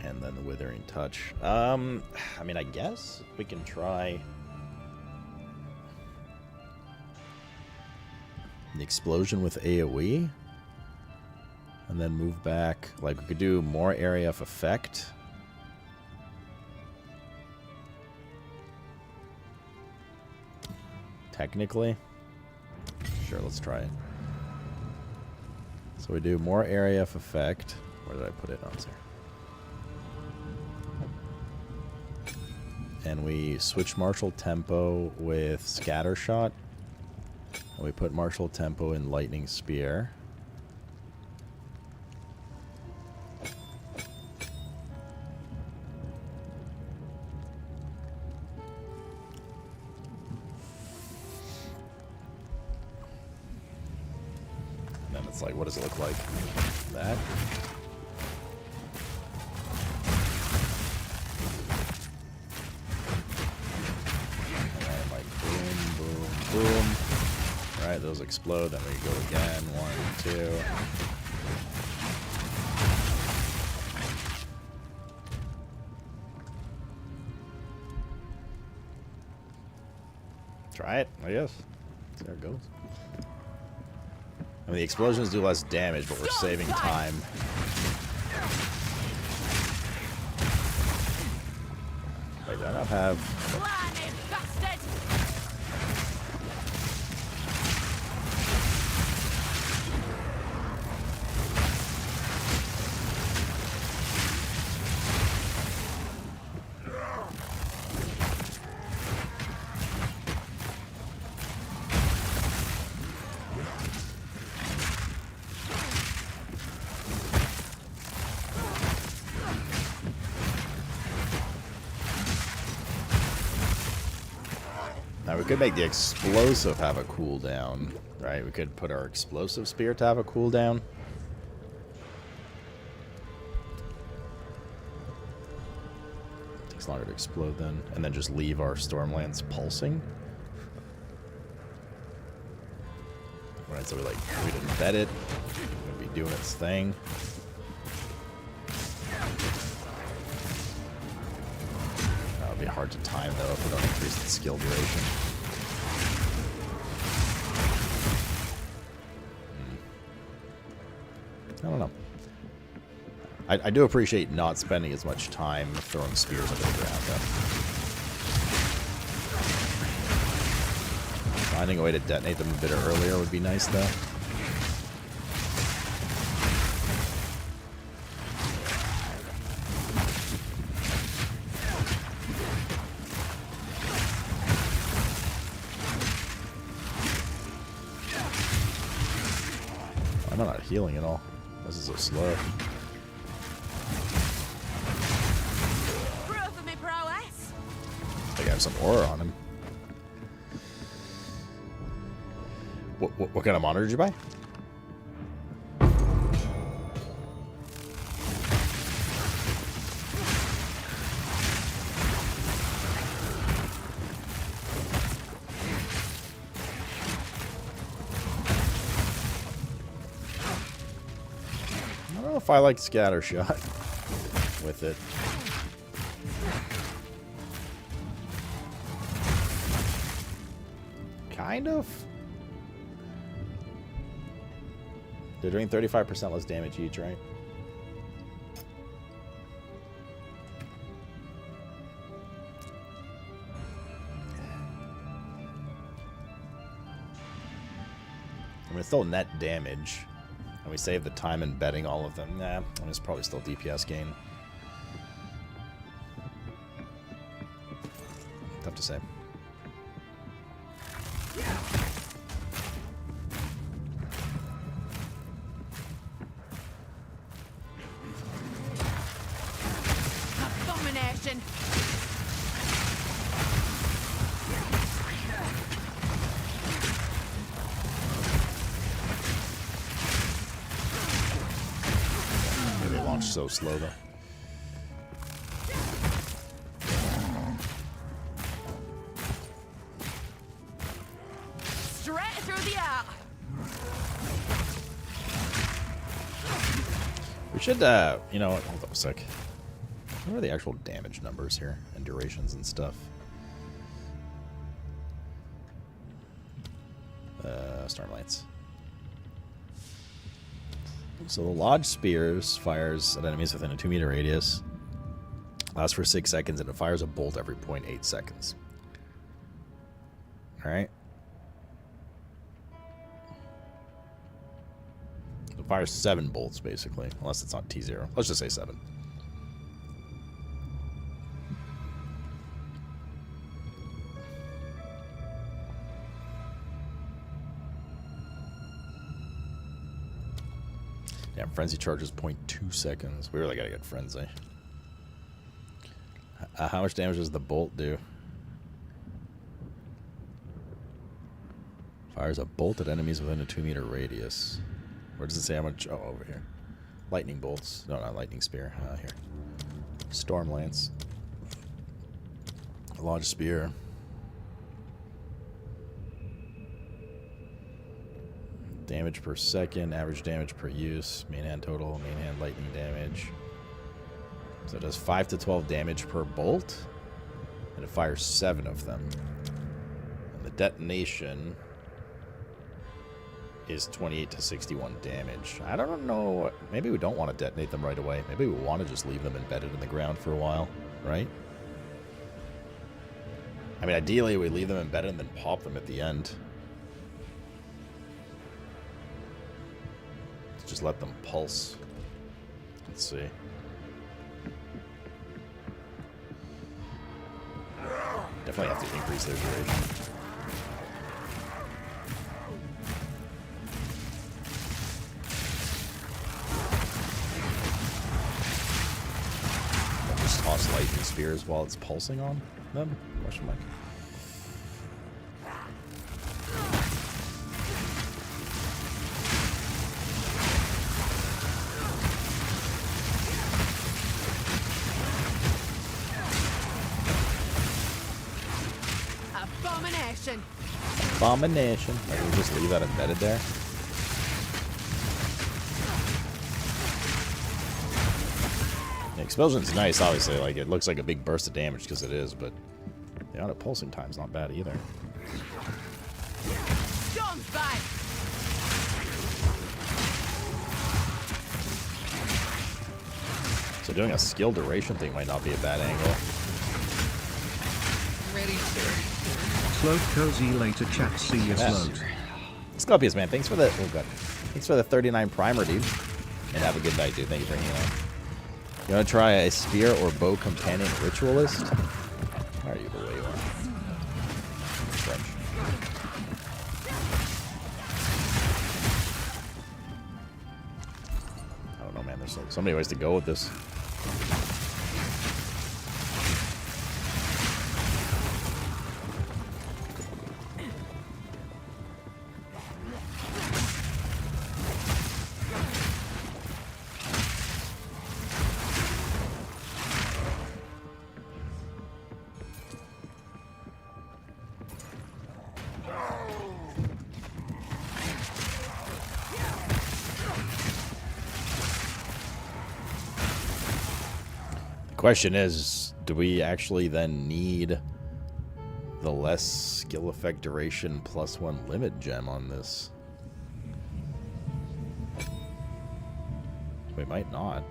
And then the Withering Touch. I mean, I guess we can try the explosion with AoE. And then move back. Like, we could do more area of effect. Technically. Sure, let's try it. So we do more area of effect. Where did I put it? Oh, it's here. And we switch martial tempo with scatter shot. And we put martial tempo in lightning spear. And then it's like, what does it look like? That. Boom. Alright, those explode, then we go again. 1, 2. Try it, I guess. See how it goes. I mean, the explosions do less damage, but we're saving time. Wait, do I not have... Now we could make the explosive have a cooldown, right? We could put our explosive spear to have a cooldown. Takes longer to explode then, and then just leave our Stormlands pulsing. Right, so we'd embed it. It would be doing its thing. Be hard to time though if we don't increase the skill duration. I don't know. I do appreciate not spending as much time throwing spears into the ground though. Finding a way to detonate them a bit earlier would be nice though. I'm not healing at all. This is so slow. Proof of me prowess. I think I have some aura on him. What kind of monitor did you buy? I don't know if I like scatter shot with it. Kind of. They're doing 35% less damage each, right? still net damage. And we save the time in betting all of them. Nah, and it's probably still DPS gain. Tough to say. Abomination! They launch so slow though. We should, you know what, hold up a sec. What are the actual damage numbers here and durations and stuff? Stormlights. So the Lodge Spears fires at enemies within a 2-meter radius. Lasts for 6 seconds and it fires a bolt every 0.8 seconds. Alright. It fires 7 bolts, basically. Unless it's on T0. Let's just say 7. Yeah, Frenzy charges 0.2 seconds. We really gotta get Frenzy. How much damage does the bolt do? Fires a bolt at enemies within a 2-meter radius. Where does it say how much? Oh, over here. Lightning bolts. No, not lightning spear. Here. Storm lance. Lodge spear. Damage per second, average damage per use, main hand total, main hand lightning damage. So it does 5 to 12 damage per bolt, and it fires 7 of them. And the detonation is 28 to 61 damage. I don't know, maybe we don't want to detonate them right away. Maybe we want to just leave them embedded in the ground for a while, right? I mean, ideally we leave them embedded and then pop them at the end. Just let them pulse. Let's see. Definitely have to increase their duration. Just toss lightning spears while it's pulsing on them? Question mark. Abomination. Like, we'll just leave that embedded there. The explosion's nice, obviously. Like, it looks like a big burst of damage because it is, but the auto pulsing time's not bad either. So doing a skill duration thing might not be a bad angle. Ready, sir. Slow cozy later chat. See you slow. Scorpius, man, thanks for the thanks for the 39 primer, dude. And have a good night, dude. Thank you for hanging out. You wanna try a spear or bow companion ritualist? Why are you the way you are? French. I don't know, man. There's so many ways to go with this. Question is, do we actually then need the less skill effect duration +1 limit gem on this? We might not.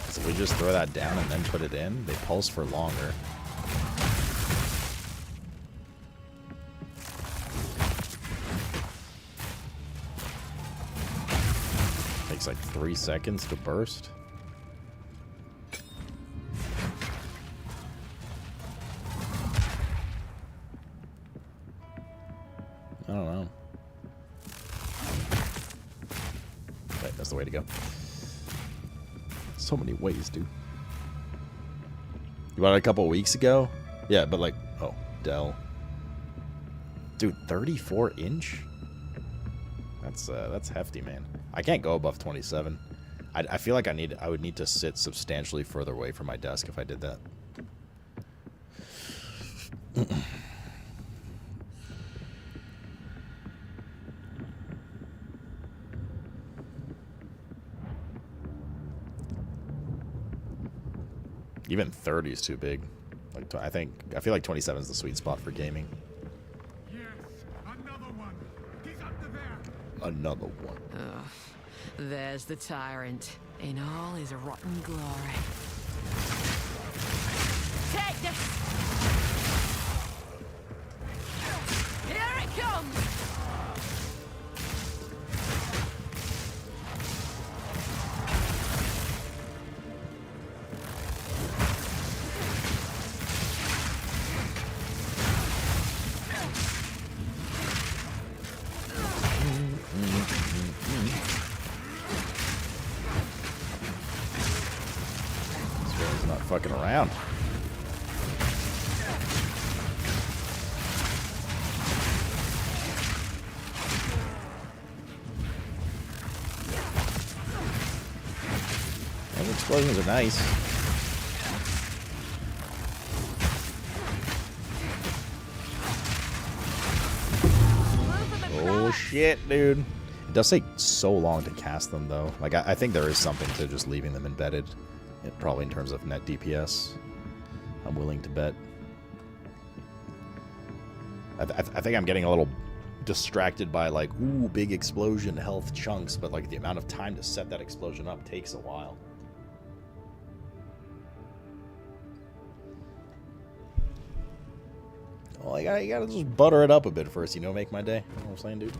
So we just throw that down and then put it in? They pulse for longer. takes like 3 seconds to burst. I don't know. Right, that's the way to go. So many ways, dude. You bought it a couple weeks ago? Yeah, but like, oh, Dell. Dude, 34-inch? That's hefty, man. I can't go above 27. I feel like I would need to sit substantially further away from my desk if I did that. Even 30 is too big. Like I feel like 27 is the sweet spot for gaming. Yes, another one. He's up to there. Another one. Ugh. There's the tyrant in all his rotten glory. Take this! Here it comes! Fucking around. Those explosions are nice. Oh shit, dude. It does take so long to cast them though. Like I think there is something to just leaving them embedded. Probably in terms of net DPS. I'm willing to bet. I think I'm getting a little distracted by like, ooh, big explosion, health chunks, but like the amount of time to set that explosion up takes a while. Well, you gotta just butter it up a bit first, you know, make my day. You know what I'm saying, dude?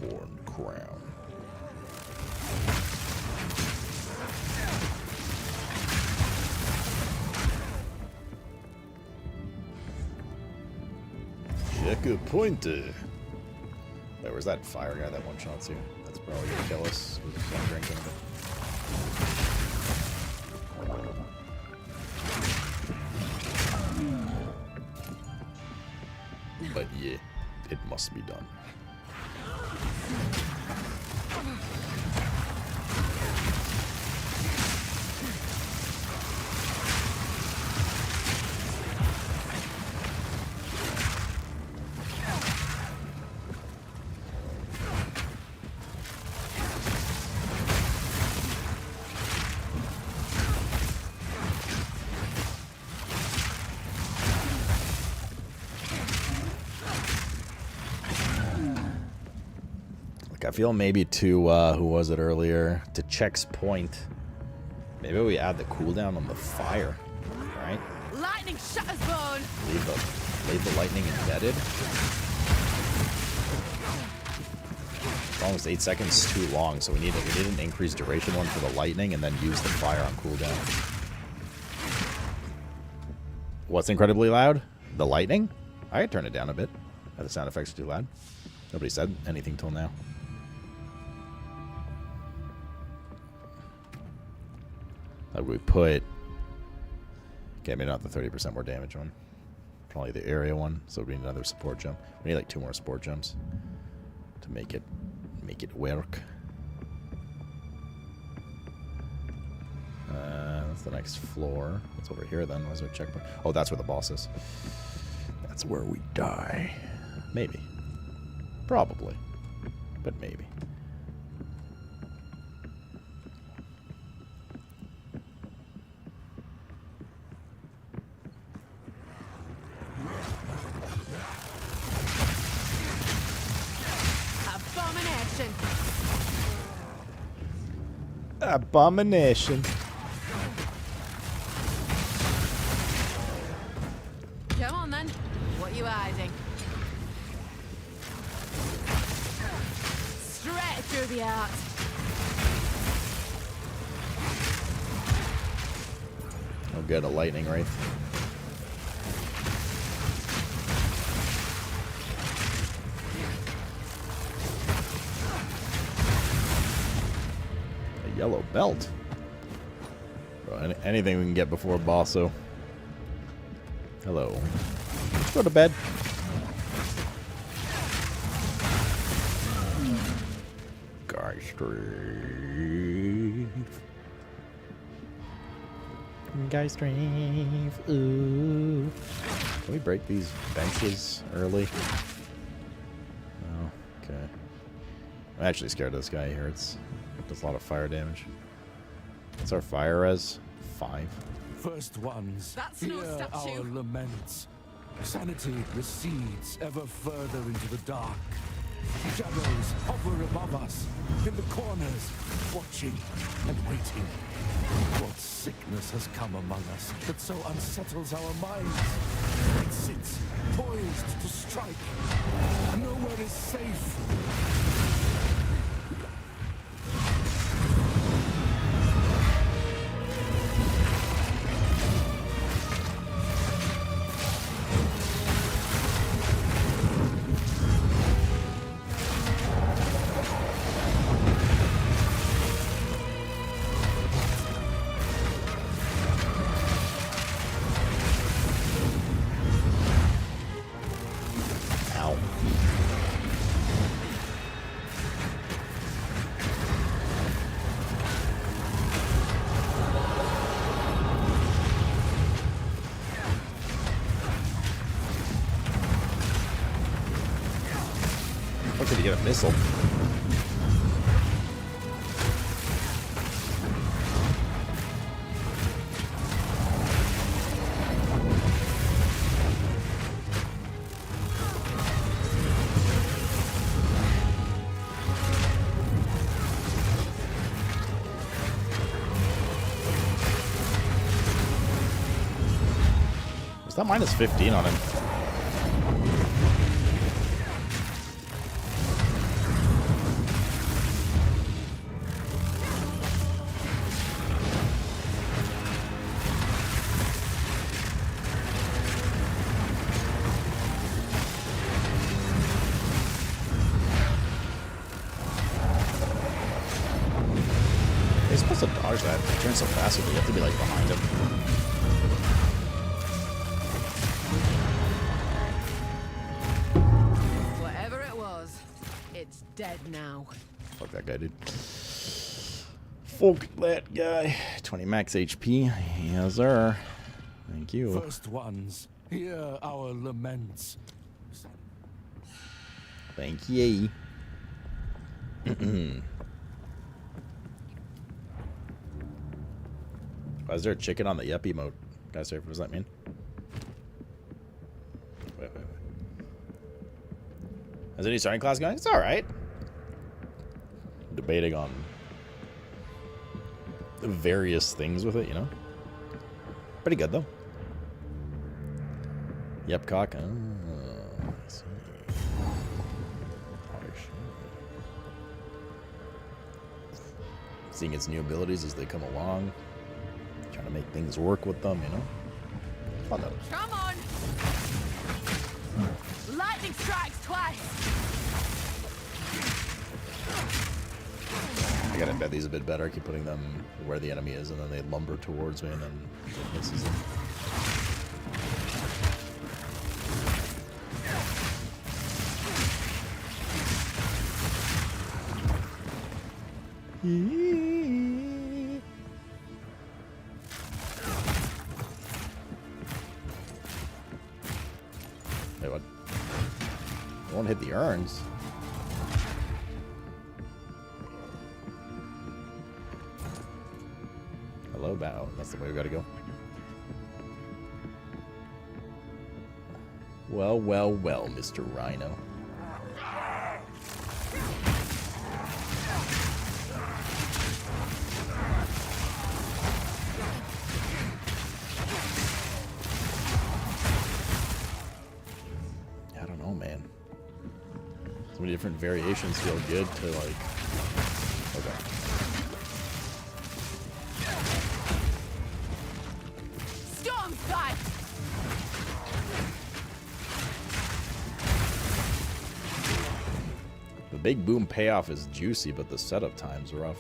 Horned Crown. Good pointer. Wait, where's that fire guy that one shot to? That's probably gonna kill us. We're just not drinking it. But yeah, it must be done. I feel maybe to, who was it earlier? To Check's point, maybe we add the cooldown on the fire, right? Lightning shatters bone! Leave the lightning embedded. As long as 8 seconds is too long, so we need an increased duration one for the lightning and then use the fire on cooldown. What's incredibly loud? The lightning? I could turn it down a bit. The sound effects are too loud. Nobody said anything till now. We put, okay, maybe not the 30% more damage one, probably the area one, so we need another support jump. We need like 2 more support jumps to make it work. That's the next floor. What's over here then? Where's our checkpoint? Oh, that's where the boss is. That's where we die. Maybe. Probably. But maybe. Abomination. Come on then. What you hiding? Stretch your be out. Oh, good, a lightning wraith. A yellow belt. Bro, anything we can get before Bosso. Hello. Let's go to bed. Guy strength. Ooh. Can we break these benches early? Oh, okay. I'm actually scared of this guy here. It does a lot of fire damage. What's our fire res? 5. First ones, That's no hear statue. our laments. Sanity recedes ever further into the dark. Shadows hover above us, in the corners, watching and waiting. What sickness has come among us that so unsettles our minds? It sits, poised to strike. Nowhere is safe. How could he get a missile? Was that minus 15 on him? He's supposed to dodge that. He turns so fast that you have to be like behind him. Whatever it was, it's dead now. Fuck that guy, dude. Fuck that guy. 20 max HP. Yes, sir. Thank you. First ones, hear our laments. Thank ye. Why is there a chicken on the yep emote? Guys, what does that mean? Wait. Has any starting class going? It's alright. Debating on various things with it, you know? Pretty good, though. Yep, cock. Oh, I see. Seeing its new abilities as they come along. Trying to make things work with them, you know? Fun, though. Come on! Lightning strikes twice! I gotta embed these a bit better. I keep putting them where the enemy is, and then they lumber towards me, and then it misses them. Wait, what? I won't hit the urns. Hello, bow. That's the way we gotta go. Well, well, well, Mr. Rhino. I don't know, man. So many different variations feel good to, like, The big boom payoff is juicy, but the setup time's rough.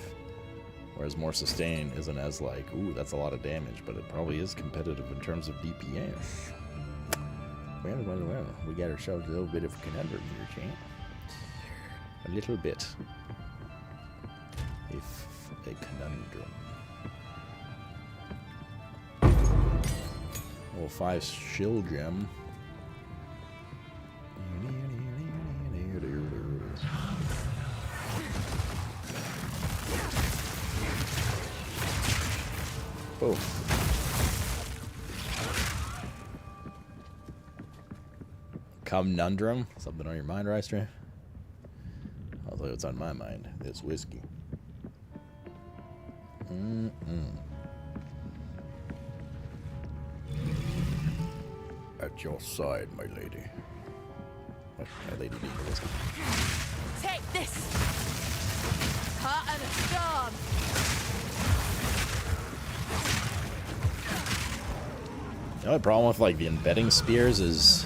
Whereas more sustain isn't as like, ooh, that's a lot of damage, but it probably is competitive in terms of DPS. Well, we got ourselves a little bit of a conundrum here, champ. A little bit. If a conundrum. Level 5 shield gem. Oh. Conundrum? Something on your mind, Rystray? I'll tell you what's on my mind. This whiskey. At your side, my lady. What, my lady being the whiskey? Take this! Heart and a storm! The only problem with like the embedding spears is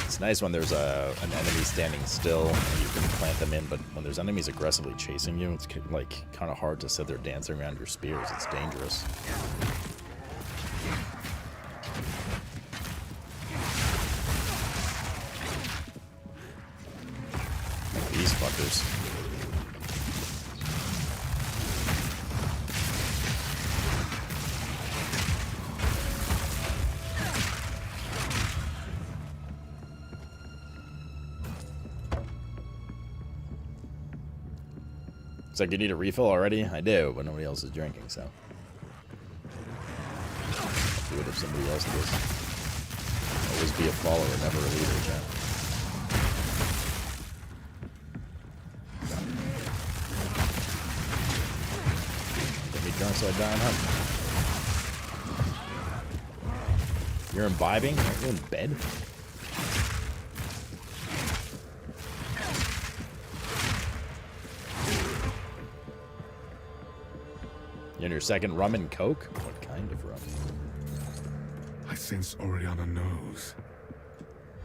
it's nice when there's an enemy standing still and you can plant them in, but when there's enemies aggressively chasing you, it's like kind of hard to sit there dancing around your spears. It's dangerous. These fuckers. It's like, you need a refill already? I do, but nobody else is drinking, so. I'll do it if somebody else does. Always be a follower, never a leader, John. Get me drunk so I die on hunt. You're imbibing? Aren't you in bed? In your second rum and coke? What kind of rum? I sense Oriana knows.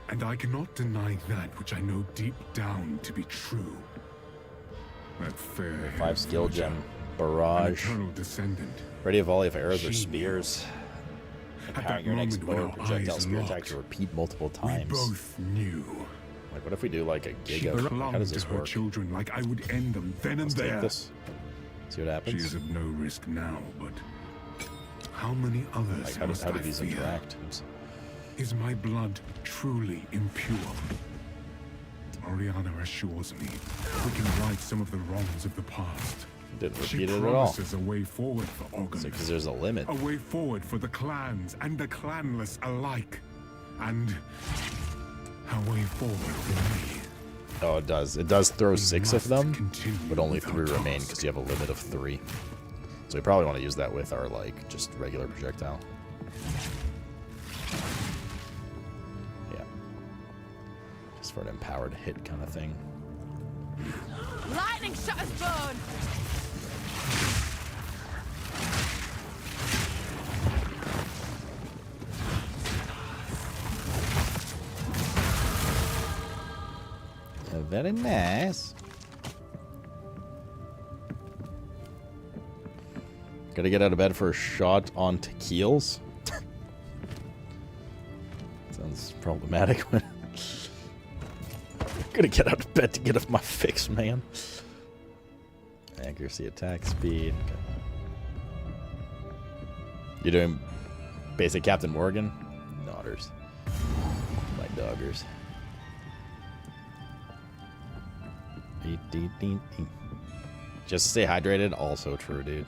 And I cannot deny that which I know deep down to be true. That fair 5 skill gem. Barrage. Descendant. Ready a volley of arrows or spears. Empowering your next bow or projectile spear attack to repeat multiple times. We both knew. Like, what if we do like a She giga? clung How does to this her work? children like I would end them then and Let's take there. this. See what happens. She is at no risk now, but how many others Like, how must do I these fear? interact? Is my blood truly impure? Oriana assures me we can right some of the wrongs of the past. Didn't She repeat it at all. promises a way forward for Ogden. Because there's a limit. A way forward for the clans and the clanless alike. And a way forward for me. Oh, it does. It does throw 6 of them, but only 3 remain because you have a limit of 3. So we probably want to use that with our, like, just regular projectile. Yeah. Just for an empowered hit kind of thing. Lightning shot his bone! Very nice. Gotta get out of bed for a shot on tequilas. Sounds problematic. Gotta get out of bed to get off my fix, man. Accuracy, attack speed. You're doing basic Captain Morgan? Nodders. My doggers. Just stay hydrated, also true, dude.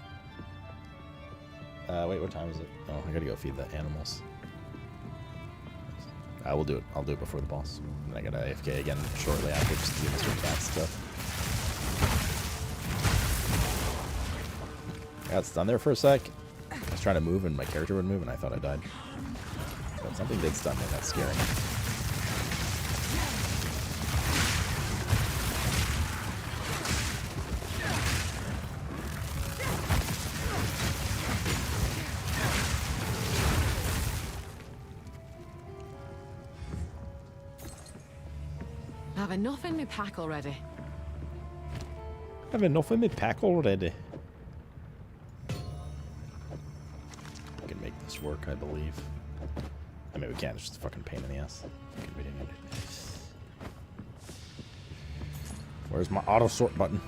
Wait, what time is it? Oh, I gotta go feed the animals. I will do it. I'll do it before the boss. And I gotta AFK again shortly after just to do Mr. Cat stuff. I got stunned there for a sec. I was trying to move and my character would move and I thought I died. But something did stun me, that's scary. Have enough in my pack already. Have enough in my pack already. We can make this work, I believe. I mean, we can't. It's just a fucking pain in the ass. Where's my auto sort button?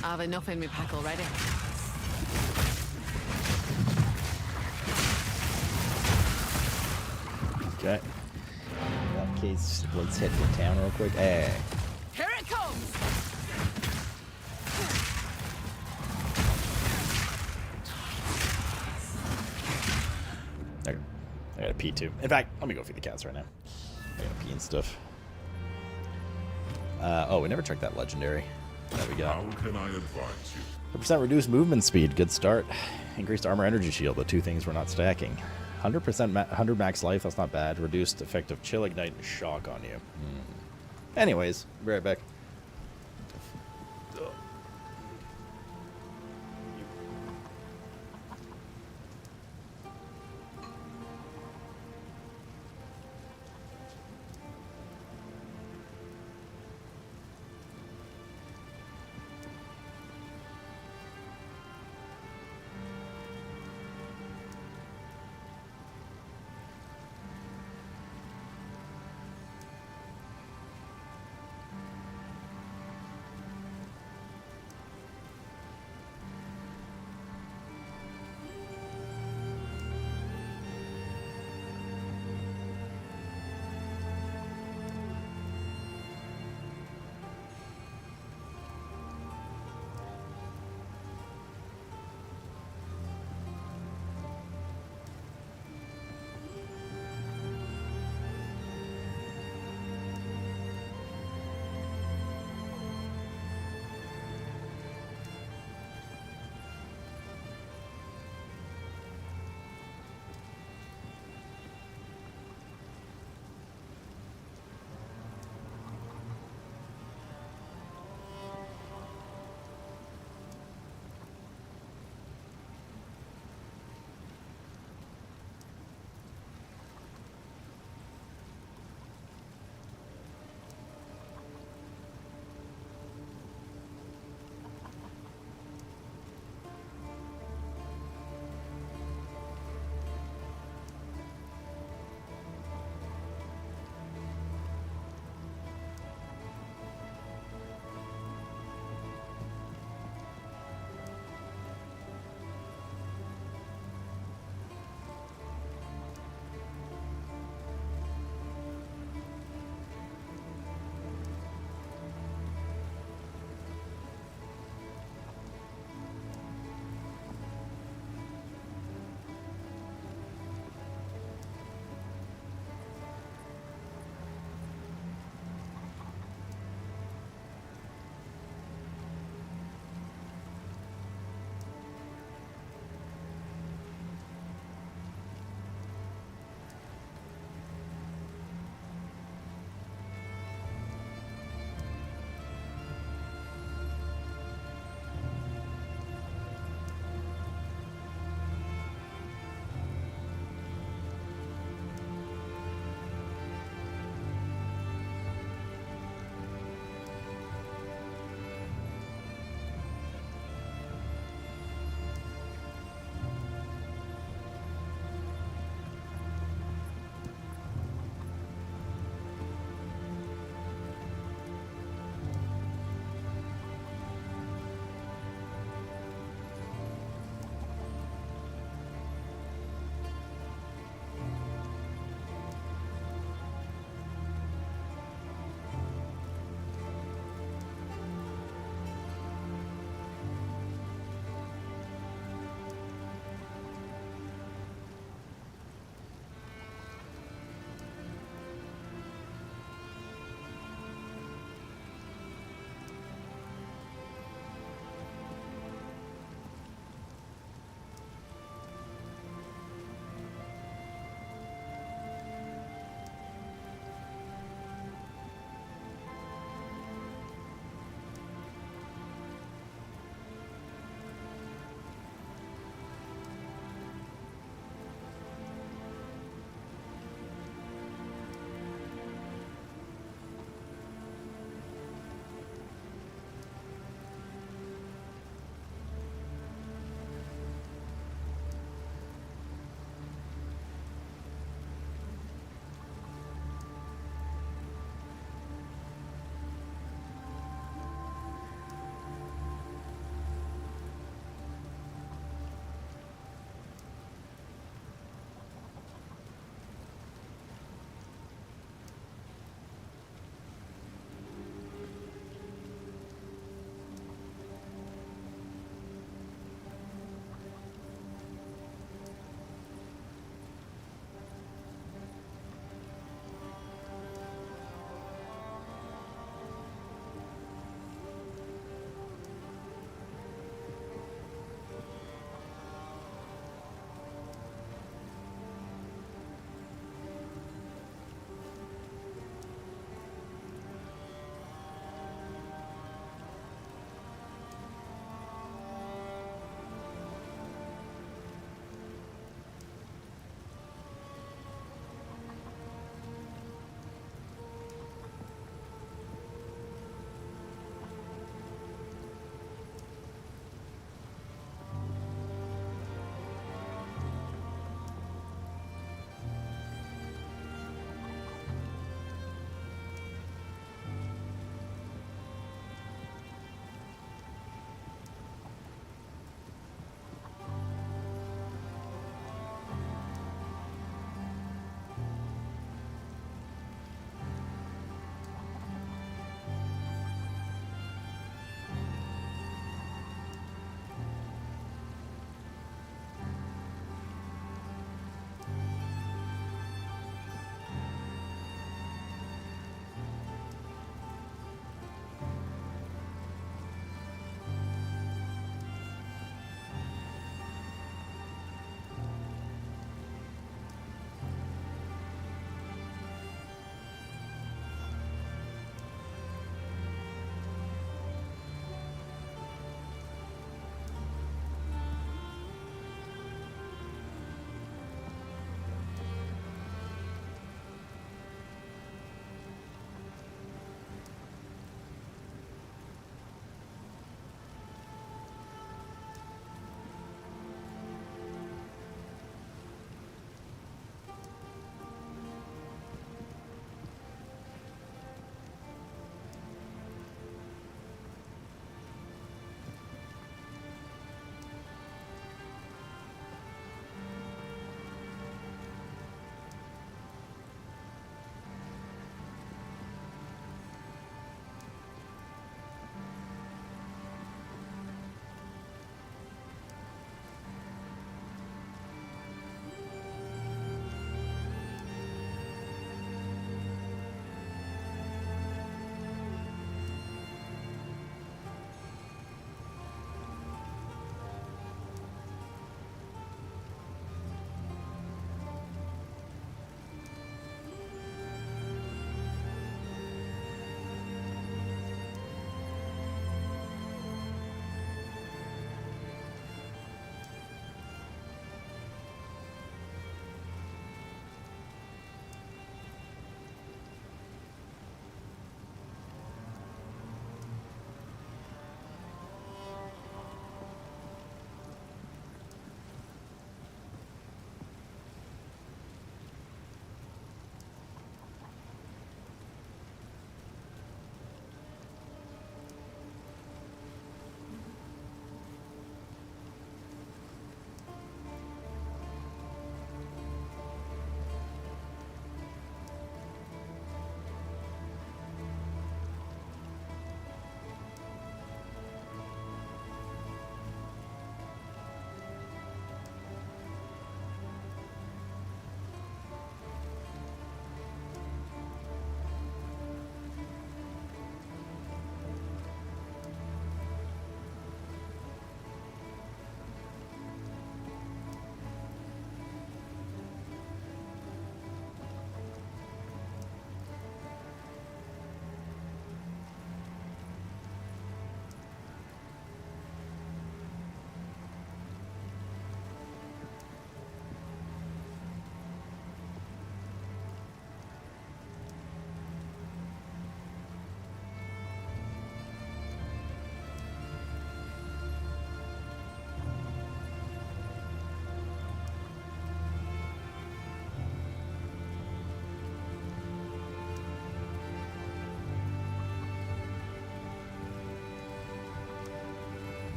I have enough in my pack already. Okay. In that case, let's hit the town real quick. Hey. Here it comes! I gotta pee too. In fact, let me go feed the cats right now. I gotta pee and stuff. Oh, we never checked that legendary. There we go. How can I advise you? 100% reduced movement speed. Good start. Increased armor energy shield. The two things we're not stacking. 100% 100 max life. That's not bad. Reduced effective chill, ignite, and shock on you. Anyways, be right back.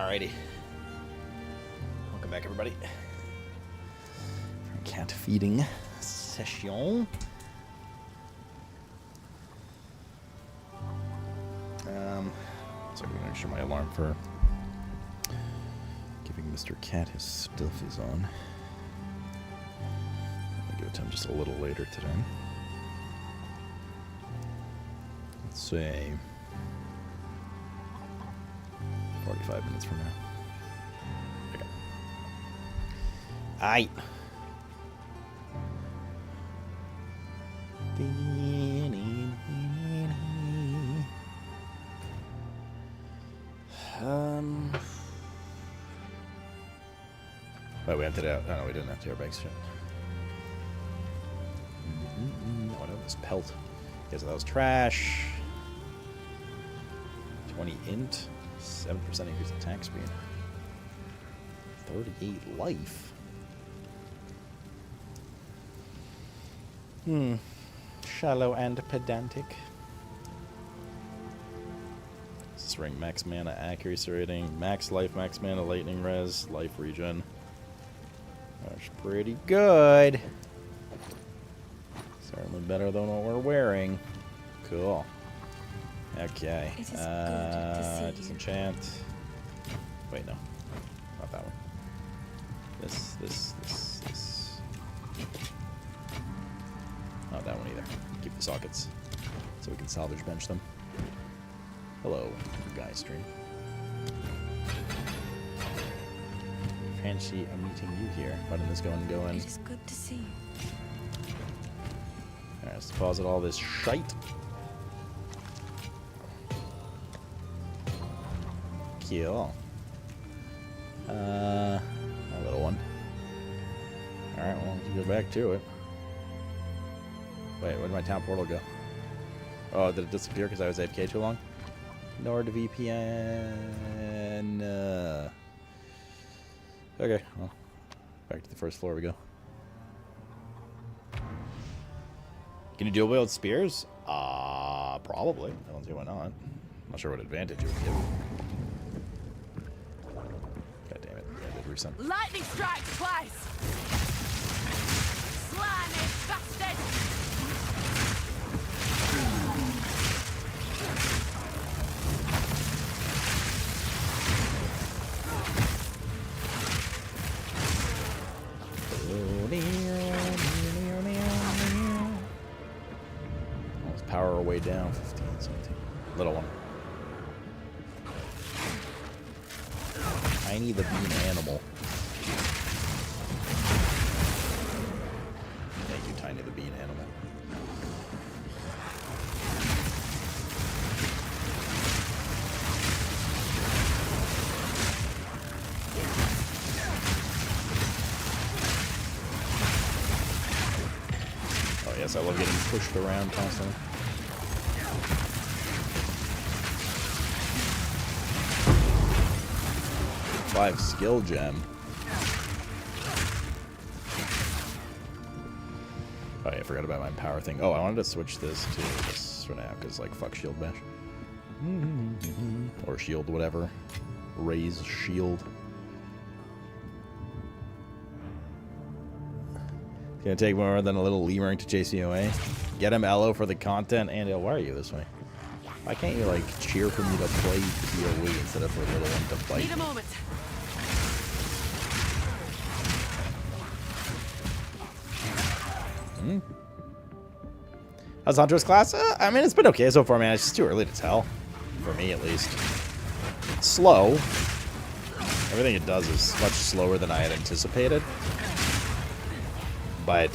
Alrighty. Welcome back, everybody. Cat feeding session. So I'm gonna make sure my alarm for giving Mr. Cat his stuff is on. I'll give it to him just a little later today. Let's say 45 minutes from now. Okay. Aight. Wait, we emptied out. Oh, no, we didn't empty our bags yet. Oh, no, this pelt. Okay, so that was trash. 20 int. 7% increase attack speed. 38 life. Shallow and pedantic. This ring max mana accuracy rating, max life, max mana, lightning res, life regen. That's pretty good. Certainly better than what we're wearing. Cool. Okay. It is good to see disenchant. Wait, no. Not that one. This. Not that one either. Keep the sockets so we can salvage bench them. Hello, guy stream. Fancy meeting you here. Letting this go and go in. It is good to see you. Alright, let's deposit all this shite. Cool. A little one. Alright, well, let's go back to it. Wait, where did my town portal go? Oh, did it disappear because I was AFK too long? NordVPN. Okay, well, back to the first floor we go. Can you dual wield spears? Probably. I don't see why not. Not sure what advantage it would give. God damn it. Yeah, I did reset. Lightning strikes twice! Slimy bastard! Let's power our way down. 15, 17. Little one. Tiny the bean animal. Thank you, Tiny the bean animal. Oh yes, I love getting pushed around constantly. Five skill gem. Oh yeah, I forgot about my power thing. Oh, I wanted to switch this to this for now, because like fuck shield bash. Or shield, whatever. Raise shield. It's gonna take more than a little lemurring to chase you away. Get him Elo for the content, and why are you this way? Why can't you like cheer for me to play PoE instead of for a little one to fight? Need a moment. How's Huntress class? I mean, it's been okay so far, man. It's just too early to tell. For me, at least. It's slow. Everything it does is much slower than I had anticipated. But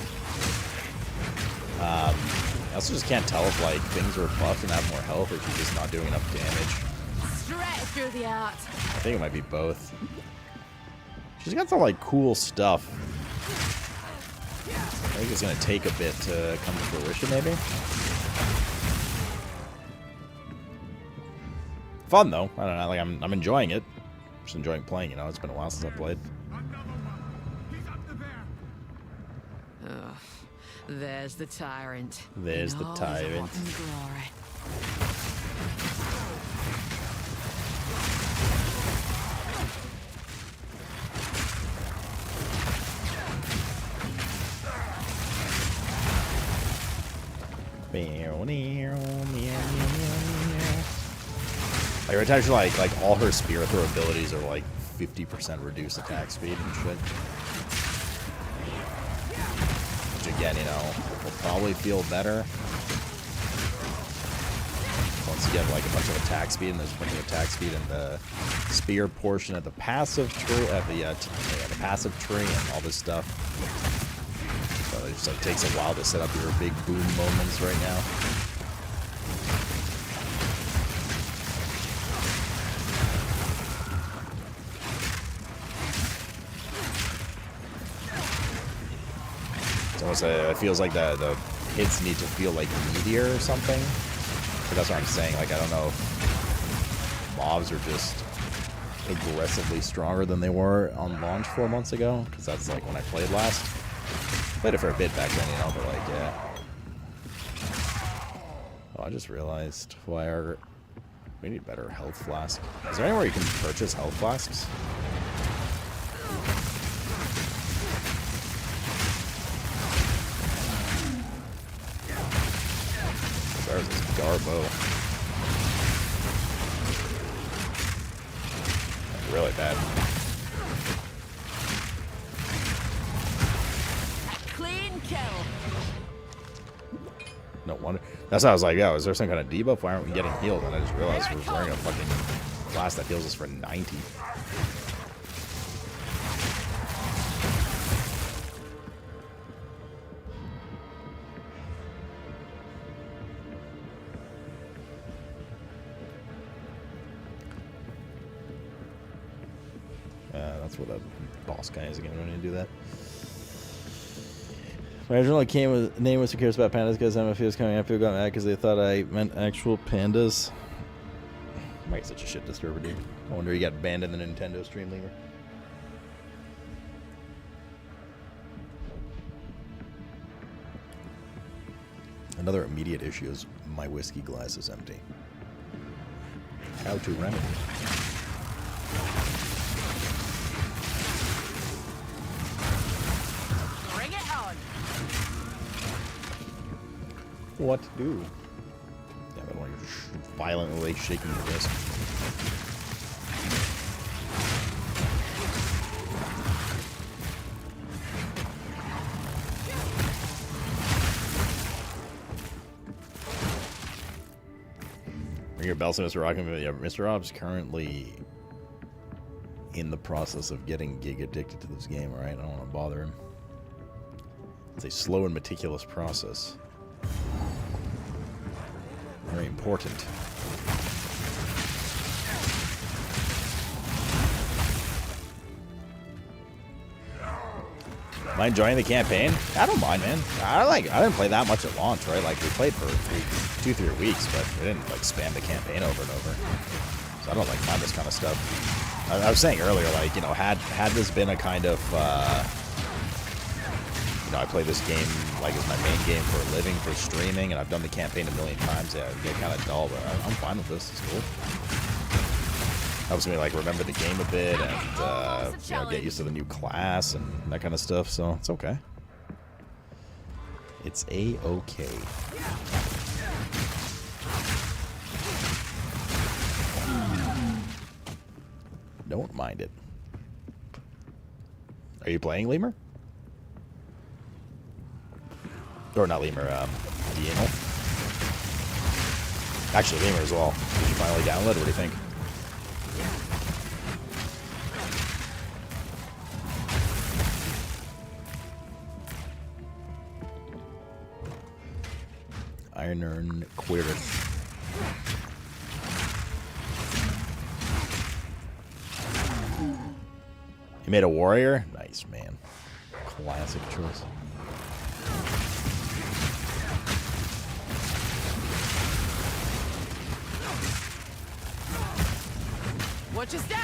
I also just can't tell if like things are buffed and have more health, or she's just not doing enough damage. Straight through the art. I think it might be both. She's got some like cool stuff. I think it's gonna take a bit to come to fruition, maybe. Fun though. I don't know. Like I'm enjoying it. Just enjoying playing. You know, it's been a while since I played. Oh, there's the tyrant. There's the tyrant. Like it's actually like all her spear throw abilities are like 50% reduced attack speed and shit. Which again, you know, will probably feel better once you get like a bunch of attack speed, and there's a bunch of attack speed in the spear portion of the passive tree, the passive tree, and all this stuff. So it just like takes a while to set up your big boom moments right now. It's almost it feels like the hits need to feel like meteor or something. But that's what I'm saying. Like I don't know if mobs are just aggressively stronger than they were on launch 4 months ago, because that's like when I played last. Played it for a bit back then, you know, but like, yeah. Oh, I just realized why we need better health flask. Is there anywhere you can purchase health flasks? There's this Garbo. Really bad. Clean kill. No wonder. That's how I was like, yo, is there some kind of debuff? Why aren't we getting healed? And I just realized we're wearing a fucking class that heals us for 90. That's what that boss guy is again when you do that. My original name was Who Cares About Pandas, because MFA was coming up. People got mad because they thought I meant actual pandas. Why is such a shit disturber, dude? I wonder he got banned in the Nintendo stream, Lemur. Another immediate issue is my whiskey glass is empty. How to remedy it? What to do? Yeah, but when you're just violently shaking your wrist. Ring your bell, Mr. Rockin'. Yeah, Mr. Rob's currently in the process of getting gig addicted to this game, alright? I don't want to bother him. It's a slow and meticulous process. Very important. Am I enjoying the campaign? I don't mind, man. I didn't play that much at launch, right? Like we played for 2-3 weeks, but we didn't like spam the campaign over and over. So I don't like mind this kind of stuff. I was saying earlier, like, you know, had this been a kind of I play this game like as my main game for a living, for streaming, and I've done the campaign a million times. Yeah, it'd get kind of dull, but I'm fine with this. It's cool. Helps me like remember the game a bit and you know, get used to the new class and that kind of stuff. So it's okay. It's a-okay. Don't mind it. Are you playing, Lemur? Or not Lemur, Diano. Actually, Lemur as well. Did you finally download it? What do you think? Iron Queereth. You made a warrior? Nice, man. Classic choice. Watch your step. I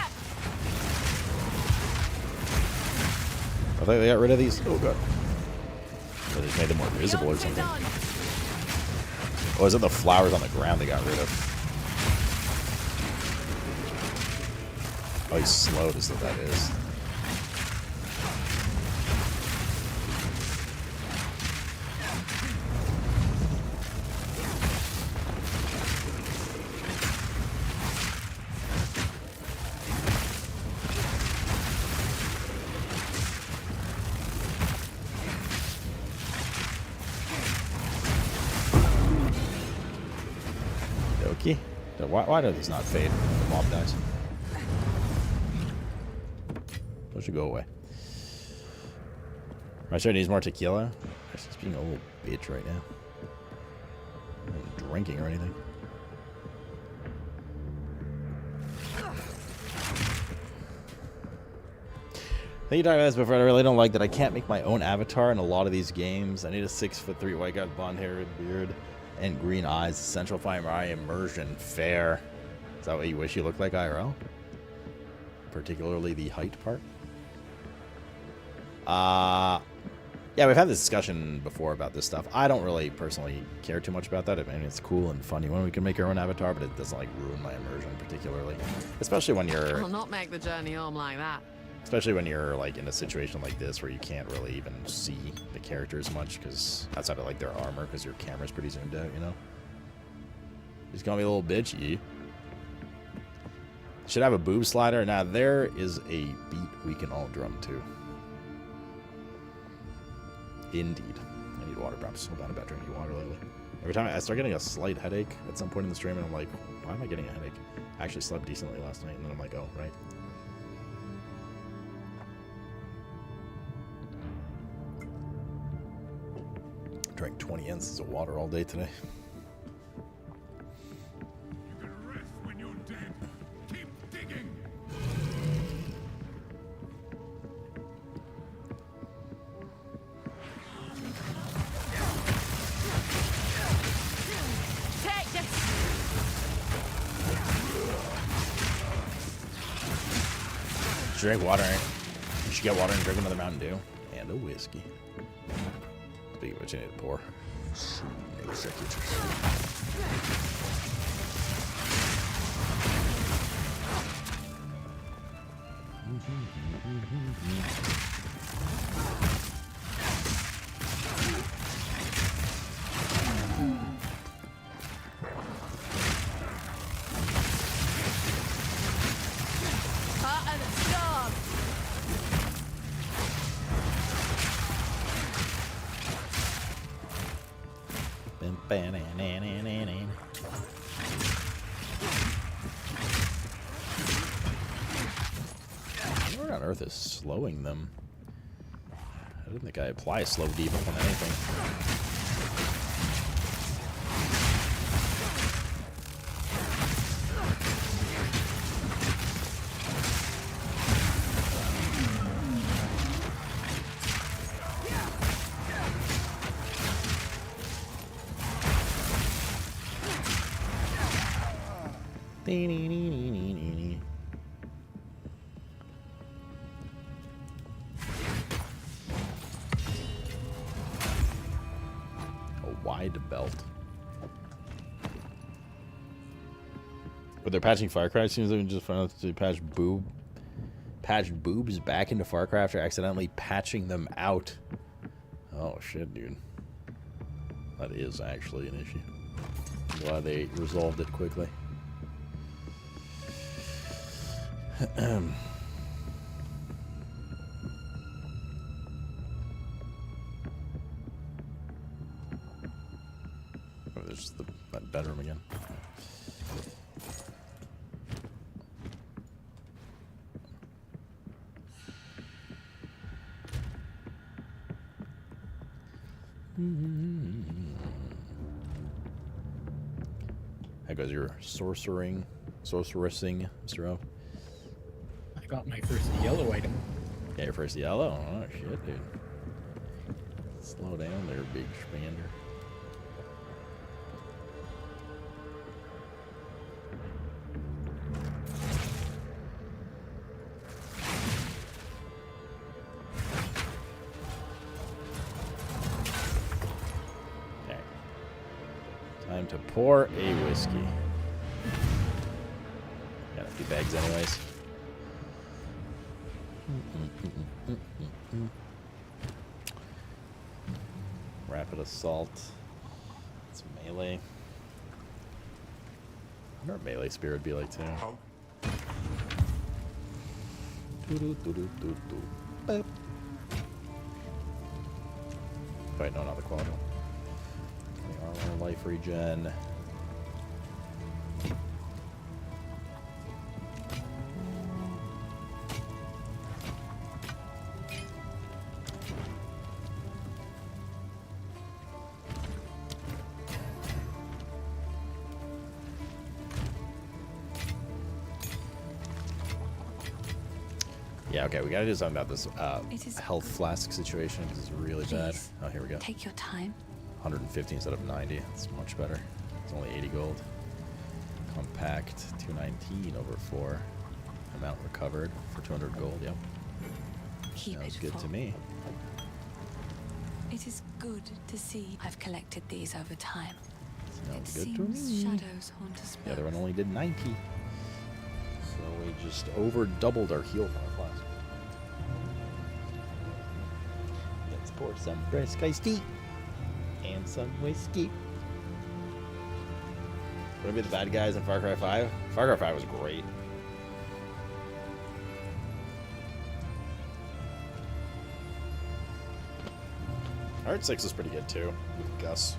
thought they got rid of these. Oh god. Or they just made them more visible or something. Oh, is it the flowers on the ground they got rid of? Oh, he's slowed is what that is. Cookie? Why does this not fade when the mob dies? That should go away. Am I sure it needs more tequila? She's being a little bitch right now. I'm not drinking or anything. I think you talked about this before. I really don't like that I can't make my own avatar in a lot of these games. I need a 6'3" white guy with blonde hair, beard, and green eyes. Essential for my immersion. Fair. Is that what you wish you looked like IRL? Particularly the height part? Yeah, we've had this discussion before about this stuff. I don't really personally care too much about that. I mean, it's cool and funny when we can make our own avatar, but it doesn't like ruin my immersion particularly. Especially when you're... I'll not make the journey home like that. Especially when you're like in a situation like this where you can't really even see the character as much because outside of like their armor, because your camera's pretty zoomed out, you know? He's gonna be a little bitchy. Should have a boob slider. Now there is a beat we can all drum to. Indeed. I need water, but I'm so bad about drinking water lately. Every time I start getting a slight headache at some point in the stream, and I'm like, why am I getting a headache? I actually slept decently last night, and then I'm like, oh, right. Drank 20 ounces of water all day today. You can rest when you're dead. Keep digging. Drink water. You should get water and drink another Mountain Dew. And a whiskey. Speaking of which, I need to pour. What on earth is slowing them? I didn't think I apply slow debuff on anything. A wide belt. But they're patching Firecraft. Seems like just found out to patch boobs back into Firecraft after accidentally patching them out. Oh shit, dude. That is actually an issue. I'm glad they resolved it quickly. Oh, there's that bedroom again. How goes your sorceressing, Mr. O? I got my first yellow item. Yeah, your first yellow? Oh, shit, dude. Slow down there, big expander. Okay. Time to pour a whiskey. Got a few bags anyways. Rapid assault. It's melee. I wonder what melee spear would be like too. Wait, no, not the quadruple. Armor, life regen. Yeah, okay, we gotta do something about this It is health flask situation because it's really bad. Please, Oh, here we go. take your time. 150 instead of 90. It's much better. It's only 80 gold. Compact 219 over 4. Amount recovered for 200 gold. Yep. Keep Sounds it good full. to me. It is good to see I've collected these over time. Sounds It good to seems me. shadows haunt us The other both. one only did 90. So we just over doubled our heal from our flask. Let's pour some brisk iced tea and some whiskey. Gonna be the bad guys in Far Cry 5? Far Cry 5 was great. Art 6 is pretty good too, with Gus.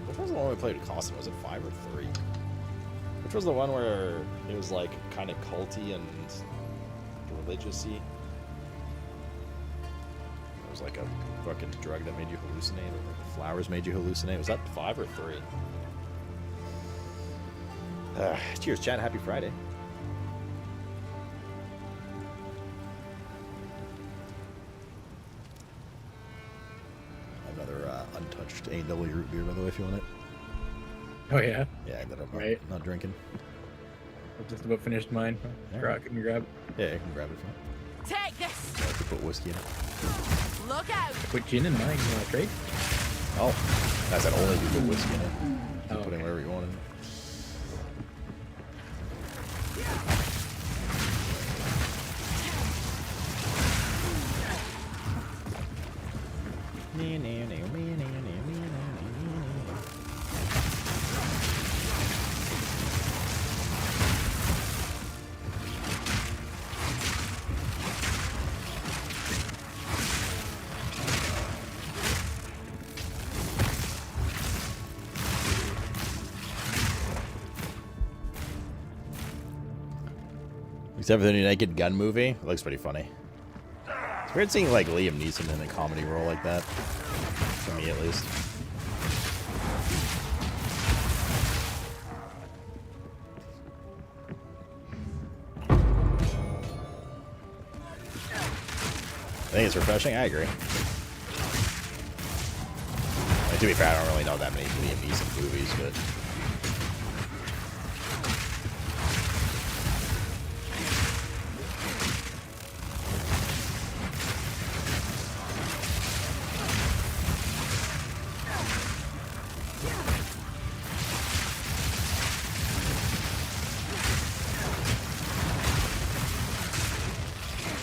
Which was the one we played with Costin? Was it 5 or 3? Which was the one where it was like kind of culty and religious-y? It was like a fucking drug that made you hallucinate, or the flowers made you hallucinate. Was that 5 or 3? Cheers, chat. Happy Friday. Another untouched A&W root beer, by the way, if you want it. Oh, yeah? Yeah, that I'm Right. not drinking. I've just about finished mine. Yeah. Can you grab it? Yeah, you can grab it if you want. Take this! I have to put whiskey in it. Look out! Put gin in mine. You want to trade? Oh, that's that only if you put whiskey in it. Oh, Putting whatever you want in it. Except for the new Naked Gun movie. It looks pretty funny. It's weird seeing like Liam Neeson in a comedy role like that. For me at least. I think it's refreshing. I agree. Like, to be fair, I don't really know that many Liam Neeson movies, but...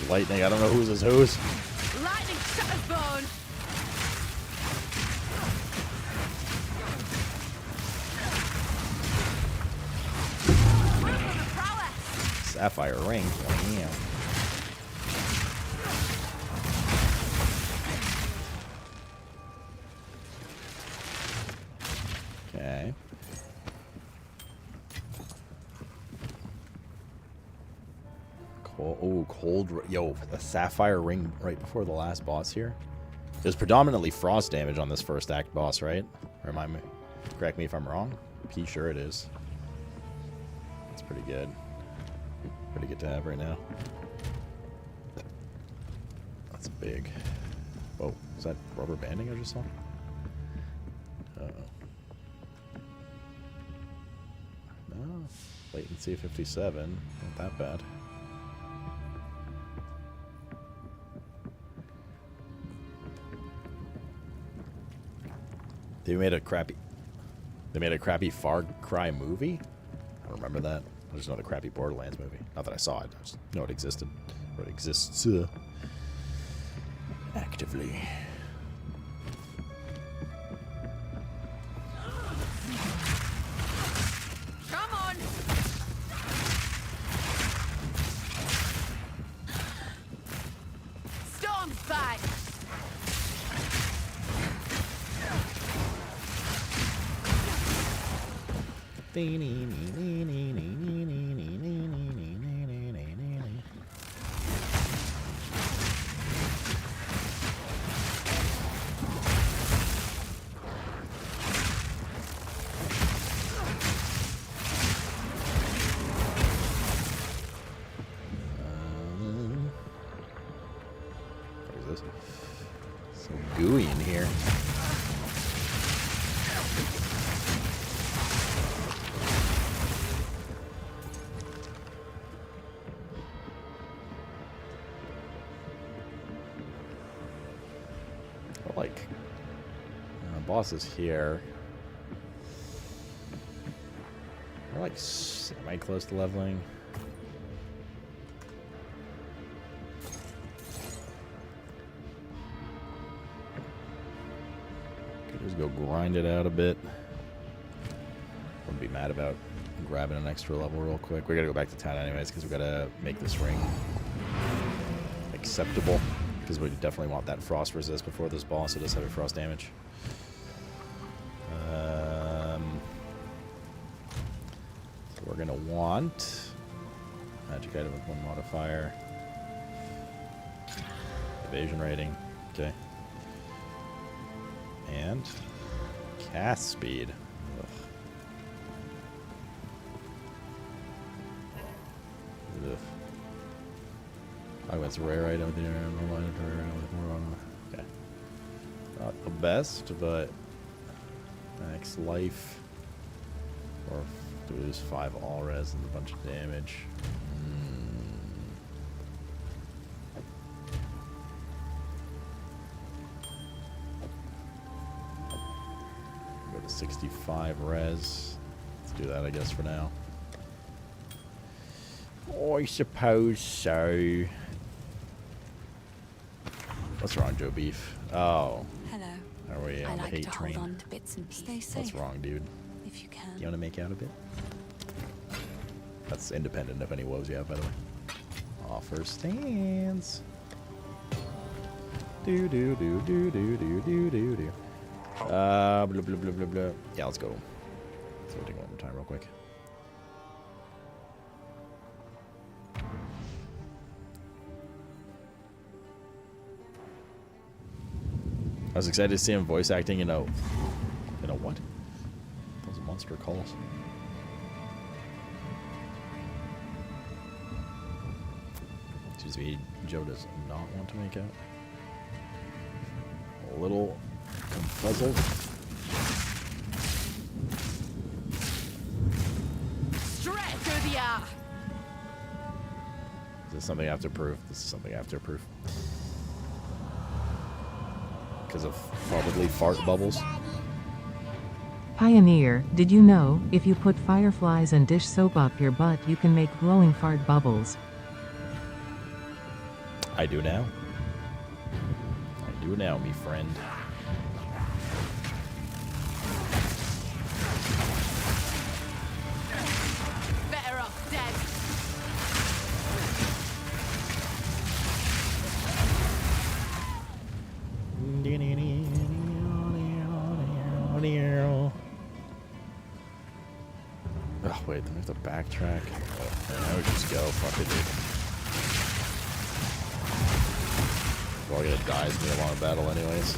Lightning, I don't know whose is whose. Lightning shatters bone! Sapphire ring. Yeah. Okay. Yo, a sapphire ring right before the last boss here. There's predominantly frost damage on this first act boss, right? Remind me. Correct me if I'm wrong. P sure it is. That's pretty good. Pretty good to have right now. That's big. Whoa, is that rubber banding I just saw? Uh-oh. No. Latency 57. Not that bad. They made a crappy Far Cry movie? I don't remember that. I just know the crappy Borderlands movie. Not that I saw it. I just know it existed. Or it exists actively. Come on! Storm's back! Jesus. So gooey in here. Like, boss is here. We're like semi-close to leveling. Could just go grind it out a bit. Wouldn't be mad about grabbing an extra level real quick. We gotta go back to town anyways because we gotta make this ring acceptable. Because we definitely want that frost resist before this boss. It does heavy frost damage. So we're gonna want magic item with 1 modifier, evasion rating, okay, and cast speed. Ugh. Ugh. Oh, it's a rare item with the normal item, rare item with more on. Okay. Not the best, but max life. Or lose 5 all res and a bunch of damage. Go to 65 res. Let's do that, I guess, for now. I suppose so. What's wrong, Joe Beef? Oh. Hello. Are we on the hate train? Hold on to bits and pieces. Stay safe. What's wrong, dude? If you can. You want to make out a bit? That's independent of any woes you have, by the way. Offer stands. Do do do do do do do do do. Blah blah blah blah blah. Yeah, let's go. Let's go take one more time, real quick. I was excited to see him voice acting in a what? Those monster calls. Excuse me, Joe does not want to make out. A little confuzzled. Straight through the eye. Is this something I have to prove? This is something I have to prove. Because of probably fart bubbles. Pioneer, did you know, if you put fireflies and dish soap up your butt, you can make glowing fart bubbles? I do now. I do now, me friend. Better off dead. Oh, wait, do we have to backtrack? I would just go. Fuck it, dude. Well, I gotta die as me along a battle, anyways.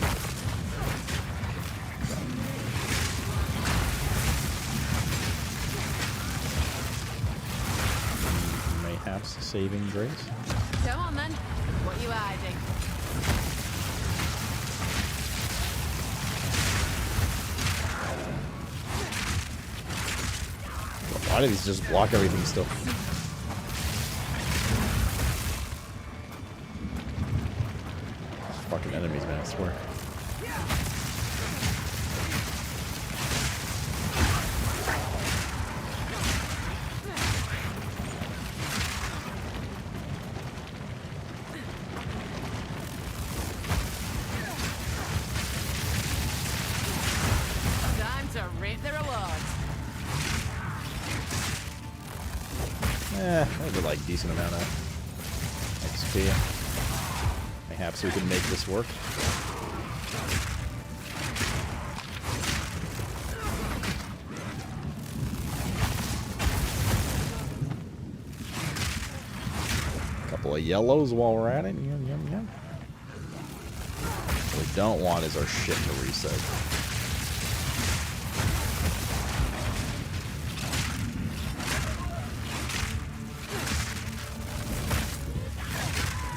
Mayhaps saving grace. Come on then. What are you hiding? Why do these just block everything still? Fucking enemies, man, I swear. Time to reap the rewards. I would like decent amount of XP. Perhaps we can make this work. Couple of yellows while we're at it. Yum, yum, yum. What we don't want is our shit to reset.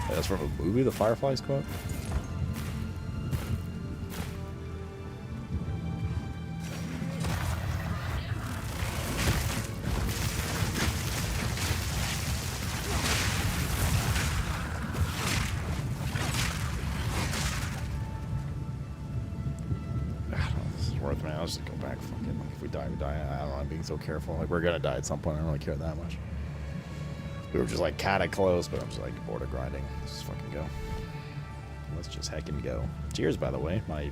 That's from a movie, the Fireflies quote? worth, man. I'll just go back. Fucking, if we die, we die. I don't know. I'm being so careful. Like, we're gonna die at some point. I don't really care that much. We were just like kinda close, but I'm just like bored of grinding. Let's just fucking go. Let's just heckin' go. Cheers, by the way. My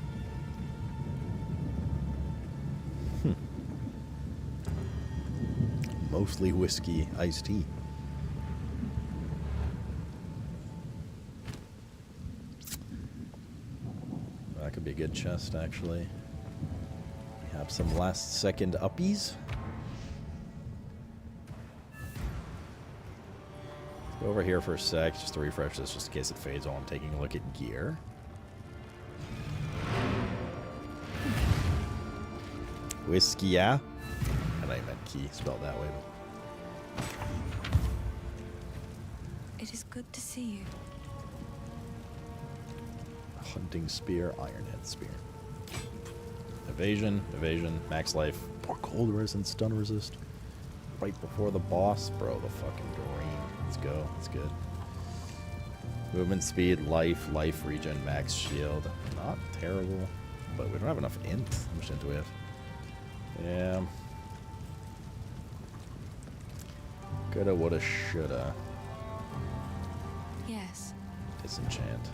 mostly whiskey iced tea. That could be a good chest, actually. We have some last second uppies. Go over here for a sec, just to refresh this, just in case it fades while I'm taking a look at gear. Whiskey, yeah? I thought you meant key, spelled that way. It is good to see you. Hunting spear, ironhead spear. Evasion, max life, more cold resist, stun resist. Right before the boss, bro, the fucking green. Let's go, that's good. Movement speed, life regen, max shield. Not terrible, but we don't have enough int. How much int do we have? Yeah. Coulda, woulda, shoulda. Yes. Disenchant.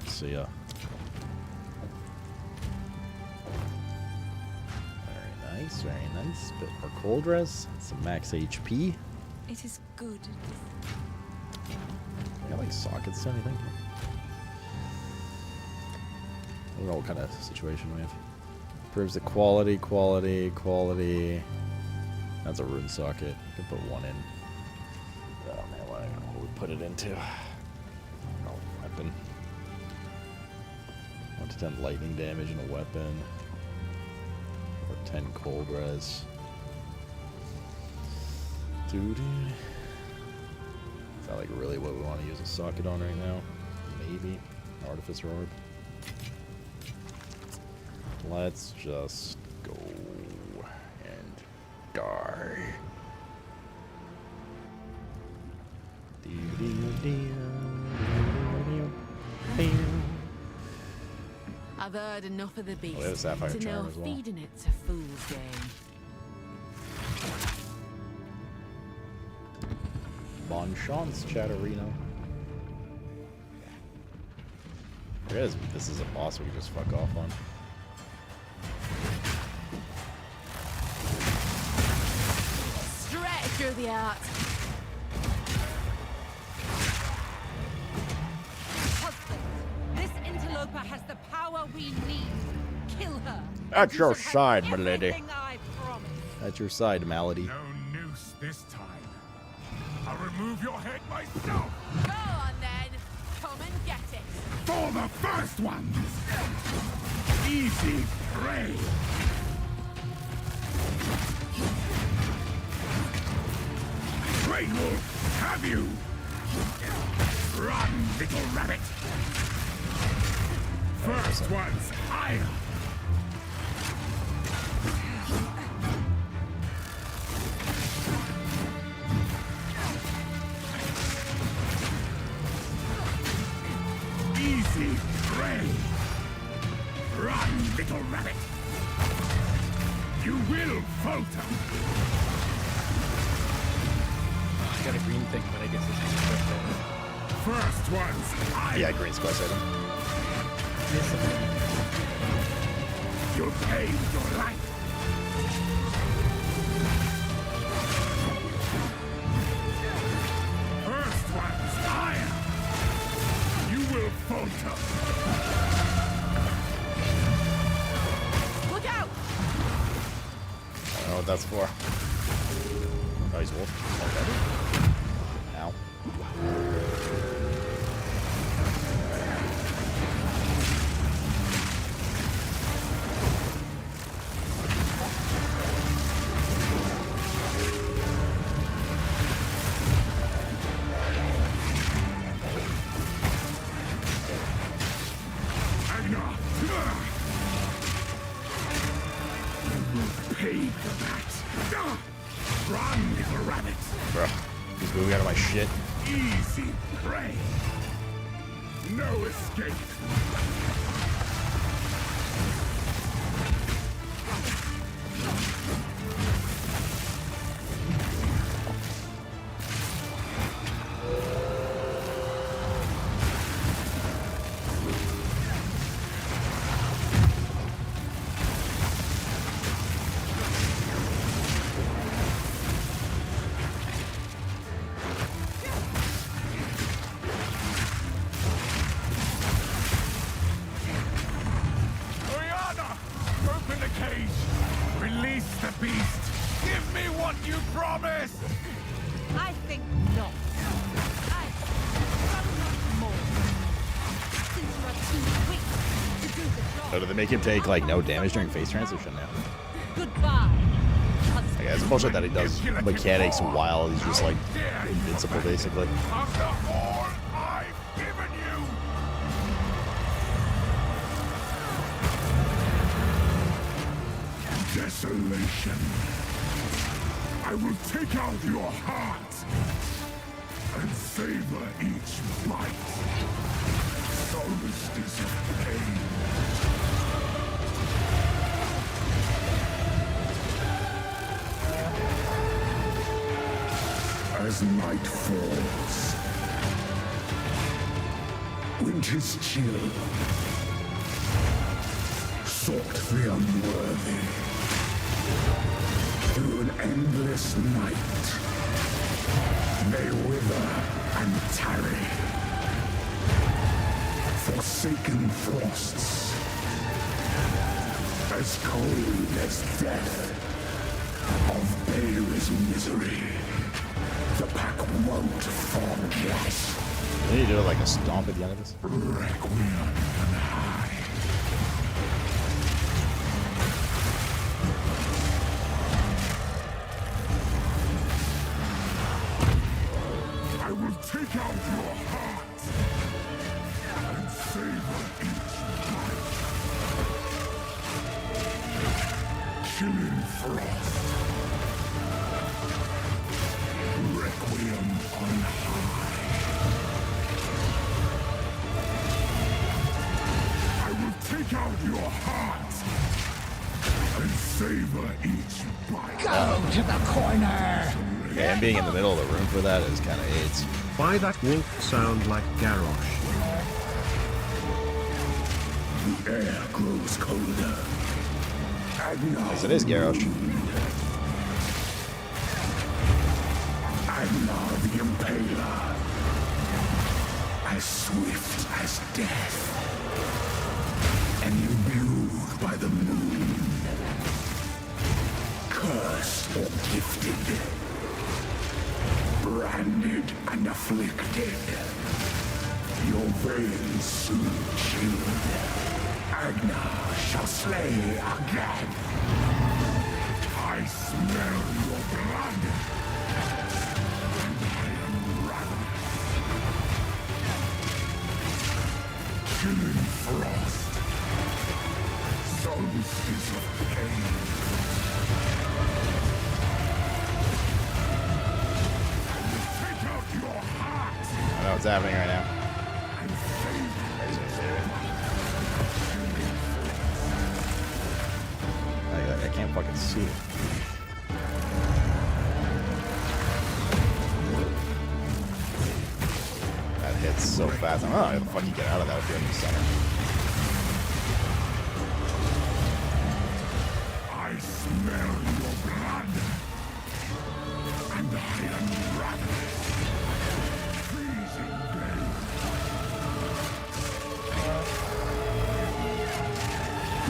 See ya. Very nice. Bit more cold res. Some max HP. It is good. I got like sockets to anything? I don't know what kind of situation we have. Improves the quality. That's a rune socket. You can put one in. Oh man, what would we put it into? No weapon. 1 to 10 lightning damage in a weapon. Or 10 cold res. Dude. Is that like really what we want to use a socket on right now? Maybe. Artificer orb. Let's just go and die. I've heard enough of the beast we have a sapphire to know charm as well. feeding it's a fool's game. Bon chance, Chatterino. This is a boss we can just fuck off on. Straight through the heart. Husband, this interloper has the power we need. Kill her. At your side, my lady. Everything I promise. At your side, Malady. No noose this time. I'll remove your head myself. Go on then. Come and get it. For the first one! Easy prey! Grey Wolf, have you? Run, little rabbit! First one's higher! Easy prey! Run, little rabbit! You will falter! I got a green thing, but I guess this is just First one's higher! Yeah, green's quest item. You'll pay with your life! First one's higher! You will falter! Look out! I don't know what that's for. Oh, he's wolf already? Ow. Agnar! You will pay for that! Run, little rabbit! Bro, he's moving out of my shit. Easy prey! No escape! you promised? I think not. I've done much more. Since you are too weak to do the job. So do they make him take like no damage during phase transition now? Goodbye. I guess it's bullshit that he does mechanics while he's just like invincible basically. After all I've given you. Desolation. I will take out your heart and savor each bite. Solstice of pain. As night falls, winter's chill sought the unworthy through an endless night. They wither and tarry, forsaken frosts, as cold as death of Bail's misery. The pack won't forget. Then you do it like a stomp at the end of this. Requiem on high. I will take out your heart and savor each bite. Chilling frost. Requiem on high. I will take out your heart and savor each bite. Go to the corner! Okay, and being in the middle of the room for that is kind of AIDS. Why that wolf sound like Garrosh? The air grows colder. Yes, it is Garrosh. Agnar the Impaler, as swift as death, and imbued by the moon, cursed or gifted, branded and afflicted, your veins soon chilled. Agnar shall slay again. I smell your blood. Chilling frost, solstice of pain. I will take out your heart. I know what's happening right now. I can't fucking see it. That hits so fast. I don't know how the fuck you get out of that if you're in the center. I smell your blood, and I am ravenous. Freezing day.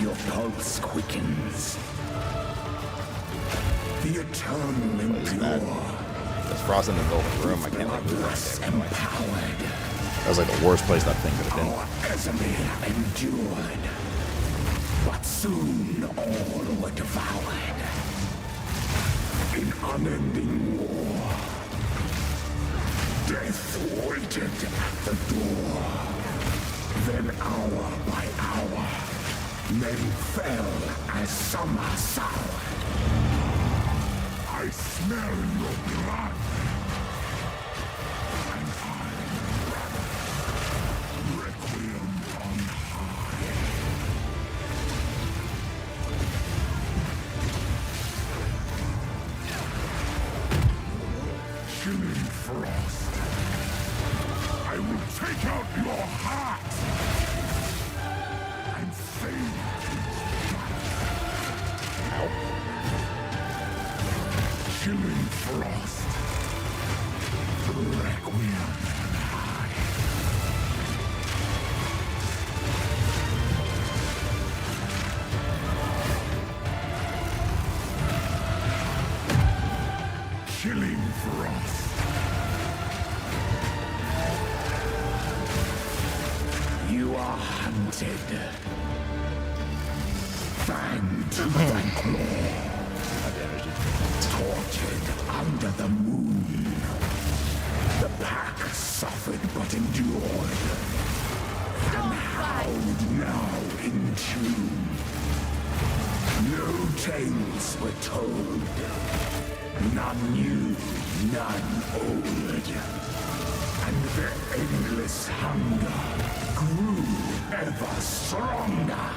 Your pulse quickens. The eternal impure. There's frost in the middle of the room. I can't like move that thing. That was like the worst place that thing could have been. Casimir endured, but soon all were devoured in unending war. Death waited at the door. Then hour by hour, men fell as summer soured. I smell your blood. And I am Requiem on high. Chilling frost. I will take out your heart and save it. Chilling frost. Hunted. Fang to the claw. Tortured under the moon. The pack suffered but endured. And howled now in tune. No tales were told. None new, none old. And their endless hunger grew ever stronger.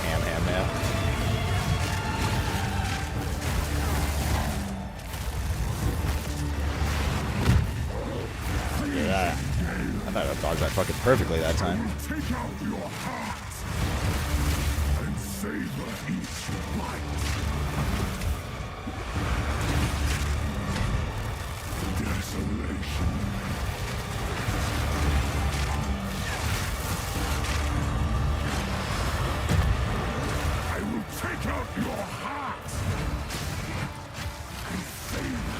Ham now. Yeah, I thought I dodged that fucking perfectly that time. Take out your heart and savor each bite. Desolation. I will take out your heart and savor.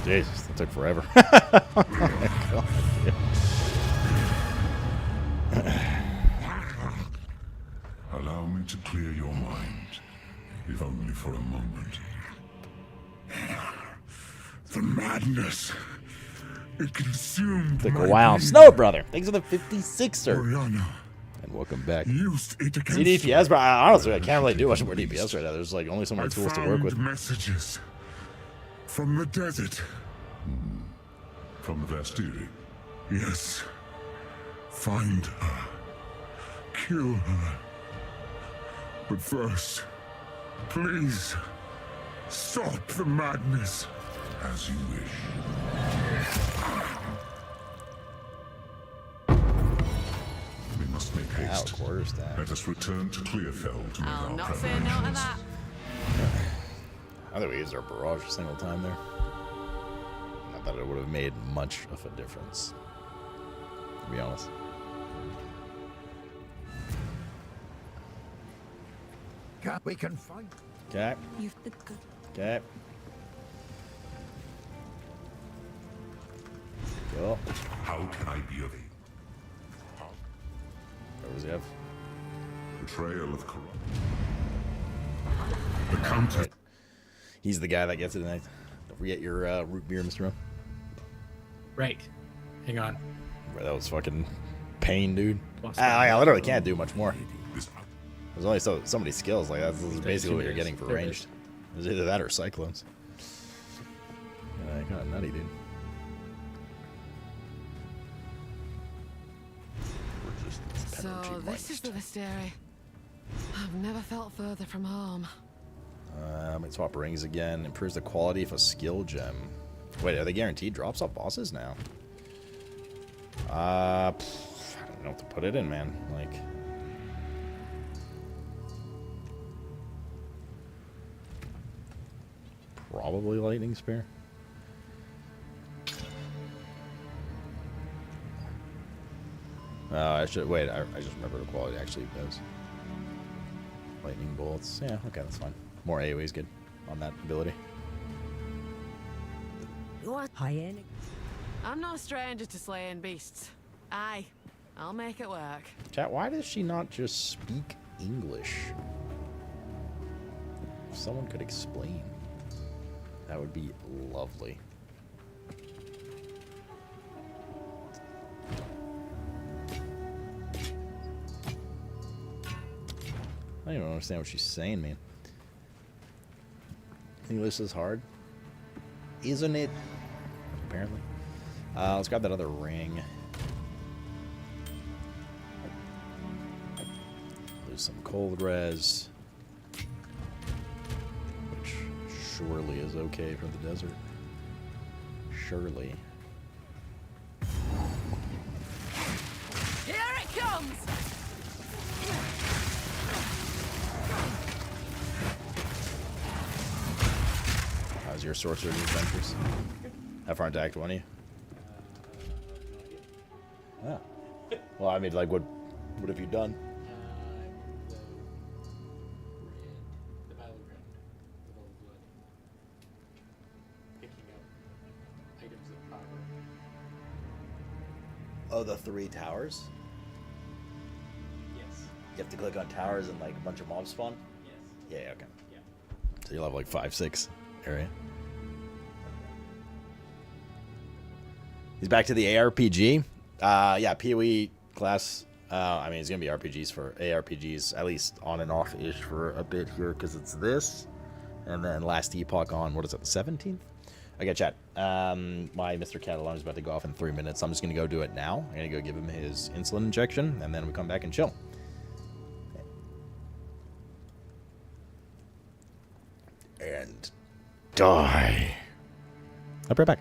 Jesus, that took forever. Oh my God. Allow me to clear your mind, if only for a moment. The madness. It consumed Took my a while. being. Snow Brother, thanks for the 56er. Oriana. And welcome back. Used it against See DPS, but honestly, I can't really do much more DPS right now. There's like only so many tools to work with. I found messages from the desert. From the Vastiri? Yes. Find her. Kill her. But first, please, stop the madness. As you wish. We must make haste. Let us return to Clearfell to make I'll our not say no to preparations. that. I think we used our barrage a single time there. Not that it would have made much of a difference, to be honest. We can find. Okay. You've the good. Okay. Cool. How can I be of aid? What does he have? Betrayal of corrupt. The counter. He's the guy that gets it tonight. Don't forget your root beer, Mr. Rum. Right. Hang on. Bro, that was fucking pain, dude. I literally can't do much more. There's only so many skills. Like that's basically what you're getting for There it ranged. It's either that or cyclones. Yeah, kind of nutty, dude. So this is the Vastiri. I've never felt further from home. Might swap rings again. Improves the quality of a skill gem. Wait, are they guaranteed drops off bosses now? I don't know what to put it in, man. Like, probably lightning spear. I should wait. I just remember the quality actually does. Lightning bolts. Yeah, okay, that's fine. More AoE is good on that ability. I'm no stranger to slaying beasts. Aye, I'll make it work. Chat, why does she not just speak English? If someone could explain, that would be lovely. I don't even understand what she's saying, man. English is hard, isn't it? Apparently. Let's grab that other ring. Lose some cold res, which surely is okay for the desert. Surely. Here it comes! How's your sorcerer's adventures? How far into Act 1 are you? Oh. Well, I mean, like, what have you done? Oh, the 3 towers? Yes. You have to click on towers and like a bunch of mobs spawn? Yes. Yeah, okay. Yeah. So you'll have like 5-6 area. He's back to the ARPG. Yeah, PoE class. I mean, it's going to be RPGs for ARPGs, at least on and off-ish for a bit here, because it's this. And then last epoch on, what is it, the 17th? Okay, chat. My Mr. Cat alarm is about to go off in 3 minutes. I'm just going to go do it now. I'm going to go give him his insulin injection, and then we come back and chill. And die. I'll be right back.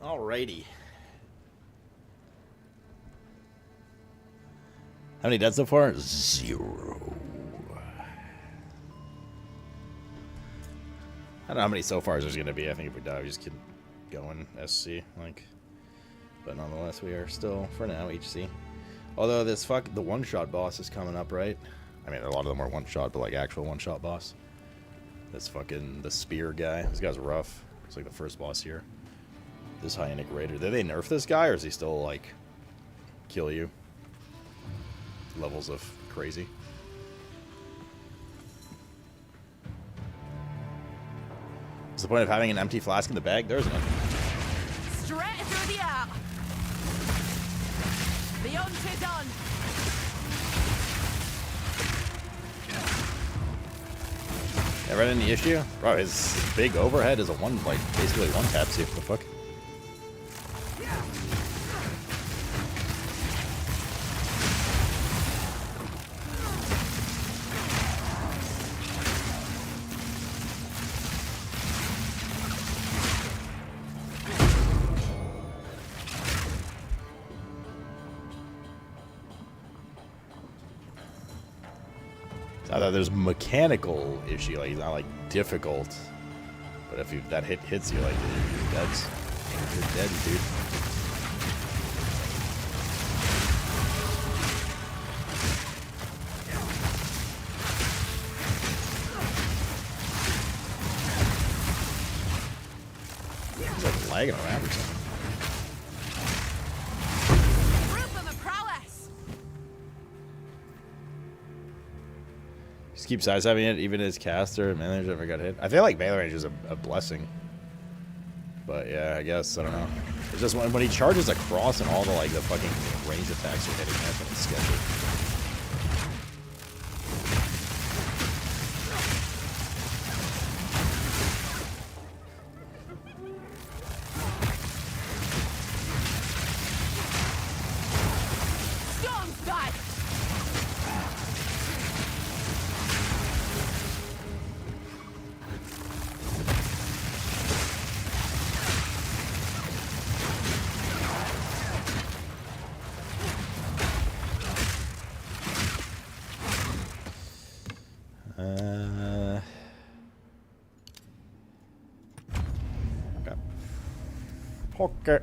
Alrighty. How many dead so far? 0. I don't know how many so far there's gonna be. I think if we die, we just keep going SC, like. But nonetheless, we are still, for now, HC. Although the one-shot boss is coming up, right? I mean, a lot of them are one-shot, but like actual one-shot boss. This the spear guy. This guy's rough. It's like the first boss here. This Hyenic Raider. Did they nerf this guy, or is he still like kill you? Levels of crazy. What's the point of having an empty flask in the bag? There's none. Straight through the heart. The hunt is on. Ever had any issue? Bro, his big overhead is a basically one tap. See what the fuck. I thought there's mechanical issue, like he's not like difficult, but if that hits you, like you're dead. You're dead, dude. He's like lagging around or something. Just keep sidestepping it, even as caster. Melee range never got hit. I feel like melee range is a blessing. But yeah, I guess, I don't know. It's just when he charges across and all the fucking range attacks are hitting, that's when it's sketchy. Okay.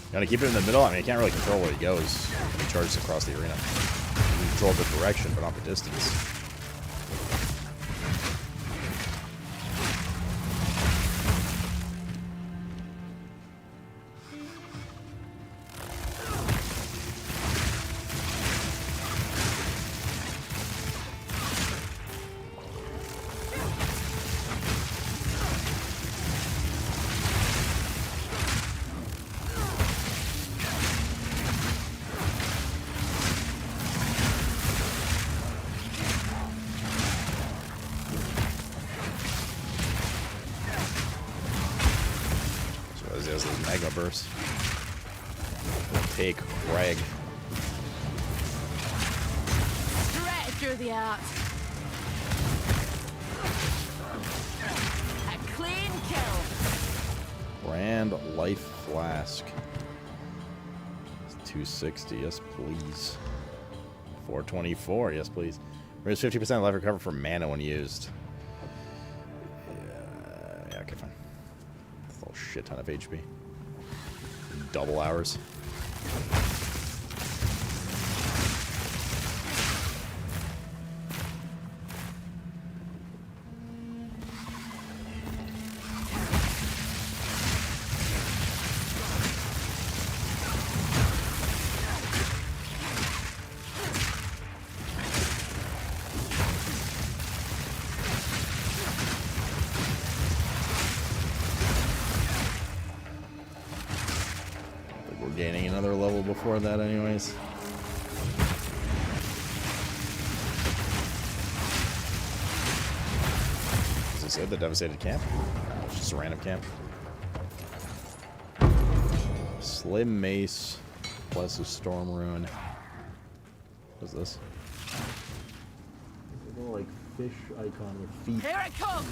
You want to keep it in the middle? I mean, you can't really control where he goes when he charges across the arena. You can control the direction, but not the distance. Burst. Take Craig. Straight through the heart. A clean kill. Brand Life Flask. 260, yes please. 424, yes please. There's 50% life recover for mana when used. Yeah, okay, fine. That's a little shit ton of HP. Double hours. Gaining another level before that anyways. As I said, the devastated camp. It's just a random camp. Slim Mace plus a Storm Rune. What's this? Like fish icon with feet. Here it comes!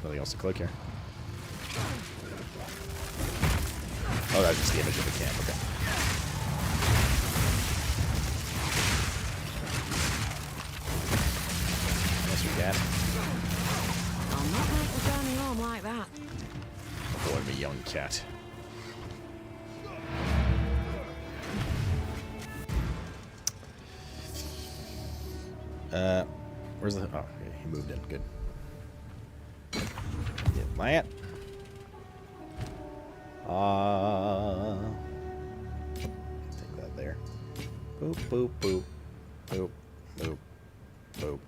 Nothing else to click here. Oh, that's just the image of the camp. Okay. Yes, we can. I'll not make the journey home like that. Avoid me, young cat. Where's the... Oh, okay, he moved in. Good. Get plant. Take that there. Boop, boop, boop. Boop, boop, boop.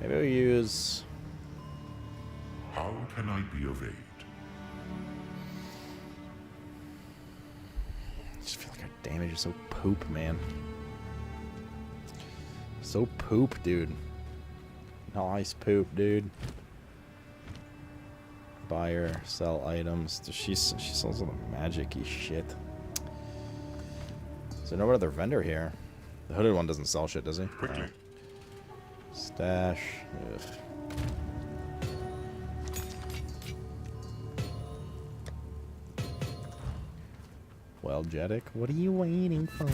Maybe we'll use... How can I be of aid? I just feel like our damage is so poop, man. So poop, dude. Nice poop, dude. Buyer, sell items. She sells all the magic-y shit. Is there no other vendor here? The hooded one doesn't sell shit, does he? Quickly. Stash. Ugh. Well, Jeddick, what are you waiting for?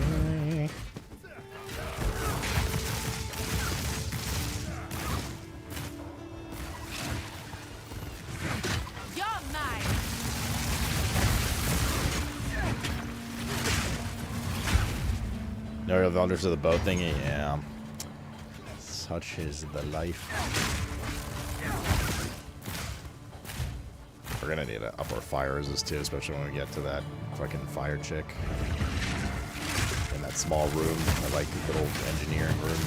No vendors to the boat thingy? Yeah. Such is the life. We're gonna need to up our fire resist too, especially when we get to that fucking fire chick. In that small room, that like little engineering room.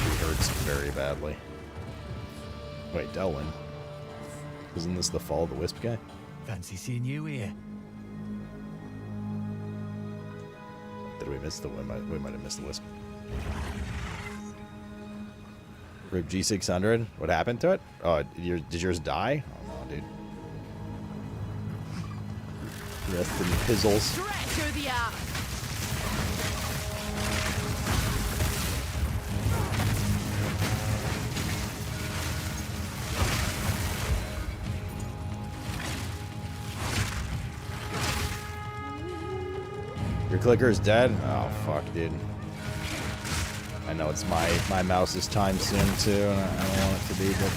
She hurts very badly. Wait, Delwyn? Isn't this the Fall of the Wisp guy? Fancy seeing you here. Did we miss the... We might have missed the Wisp. Rip G600? What happened to it? Oh, did yours die? Oh, no, dude. Rest in pizzles. Straight through the arm. Your clicker is dead? Oh, fuck, dude. I know it's my mouse's time soon, too, and I don't want it to be, but...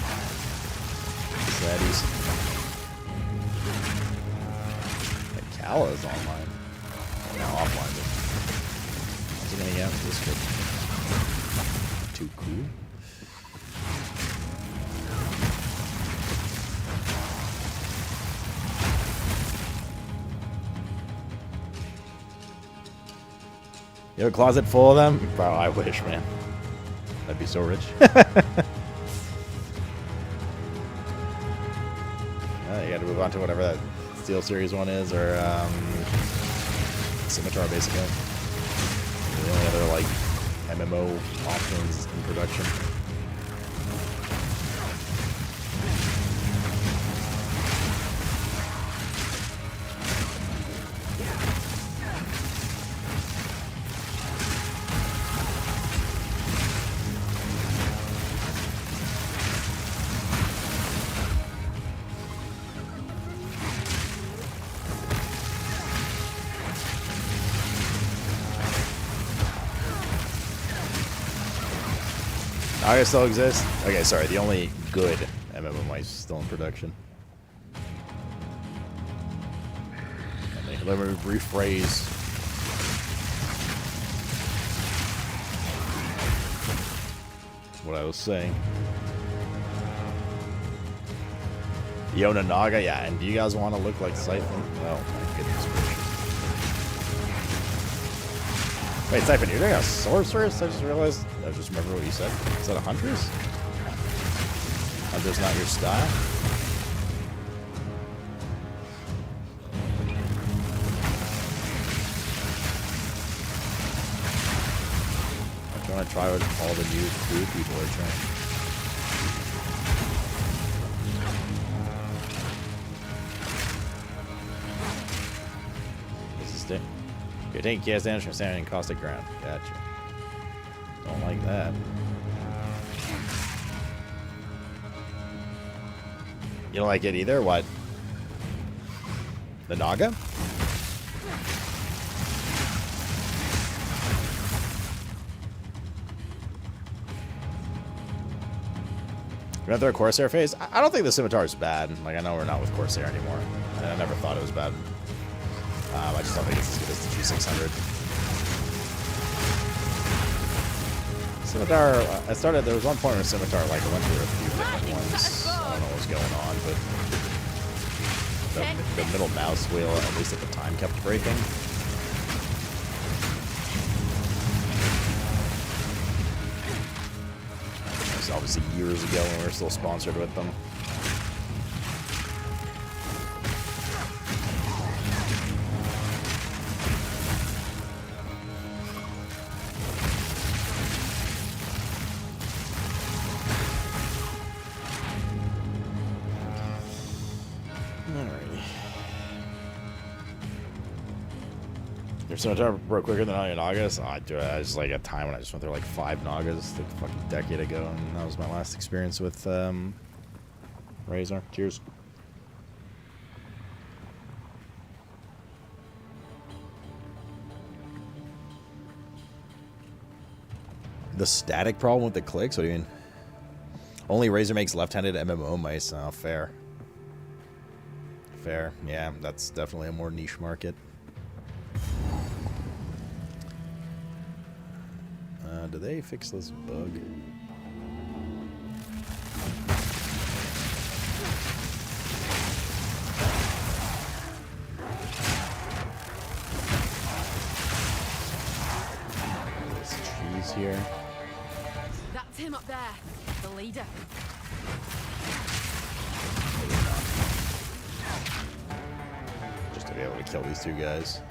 Saddies. Hey, Kala is online. Oh, no, offline, but... How's it gonna get after this kid? Too cool? You have a closet full of them? Bro, I wish, man. That'd be so rich. You gotta move on to whatever that Steel Series one is, or Scimitar, basically. The only other, like, MMO options in production. Naga still exists? Okay, sorry, the only good MMO is still in production. Let me rephrase. What I was saying. Yona Naga, yeah, and do you guys want to look like Siphon? Oh my goodness gracious. Wait, Siphon, you're doing a sorceress? I just realized. I just remember what you said. Is that a Huntress? Huntress not your style? I want to try what all the new cool people are trying. You're taking chaos damage from standing in caustic ground. Gotcha. Don't like that. You don't like it either? What? The Naga? You went through a Corsair phase? I don't think the Scimitar is bad. Like, I know we're not with Corsair anymore. And I never thought it was bad. I just don't think it's as good as the G600. Scimitar, there was one point where Scimitar, like, I went through a few different ones. I don't know what was going on, but the middle mouse wheel, at least at the time, kept breaking. It was obviously years ago when we were still sponsored with them. Scimitar broke quicker than all your Nagas. Oh, I was like a time when I just went through like 5 Nagas like a fucking decade ago, and that was my last experience with Razor. Cheers. The static problem with the clicks? What do you mean? Only Razor makes left-handed MMO mice. Oh, fair. Fair. Yeah, that's definitely a more niche market. Did they fix this bug? This cheese here. That's him up there, the leader. Just to be able to kill these two guys.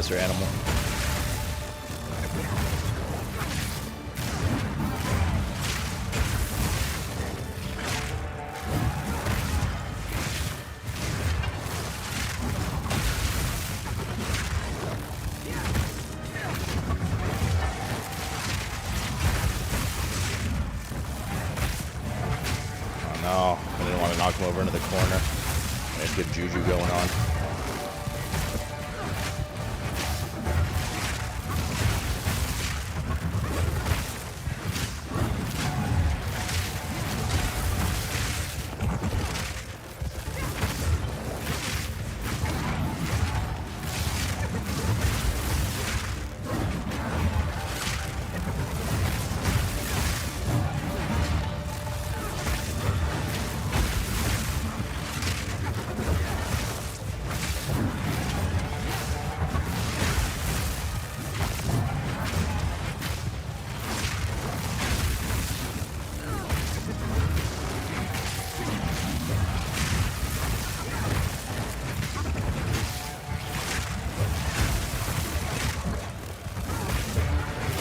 Mr. Animal. Oh no, I didn't want to knock him over into the corner. I had good juju going on.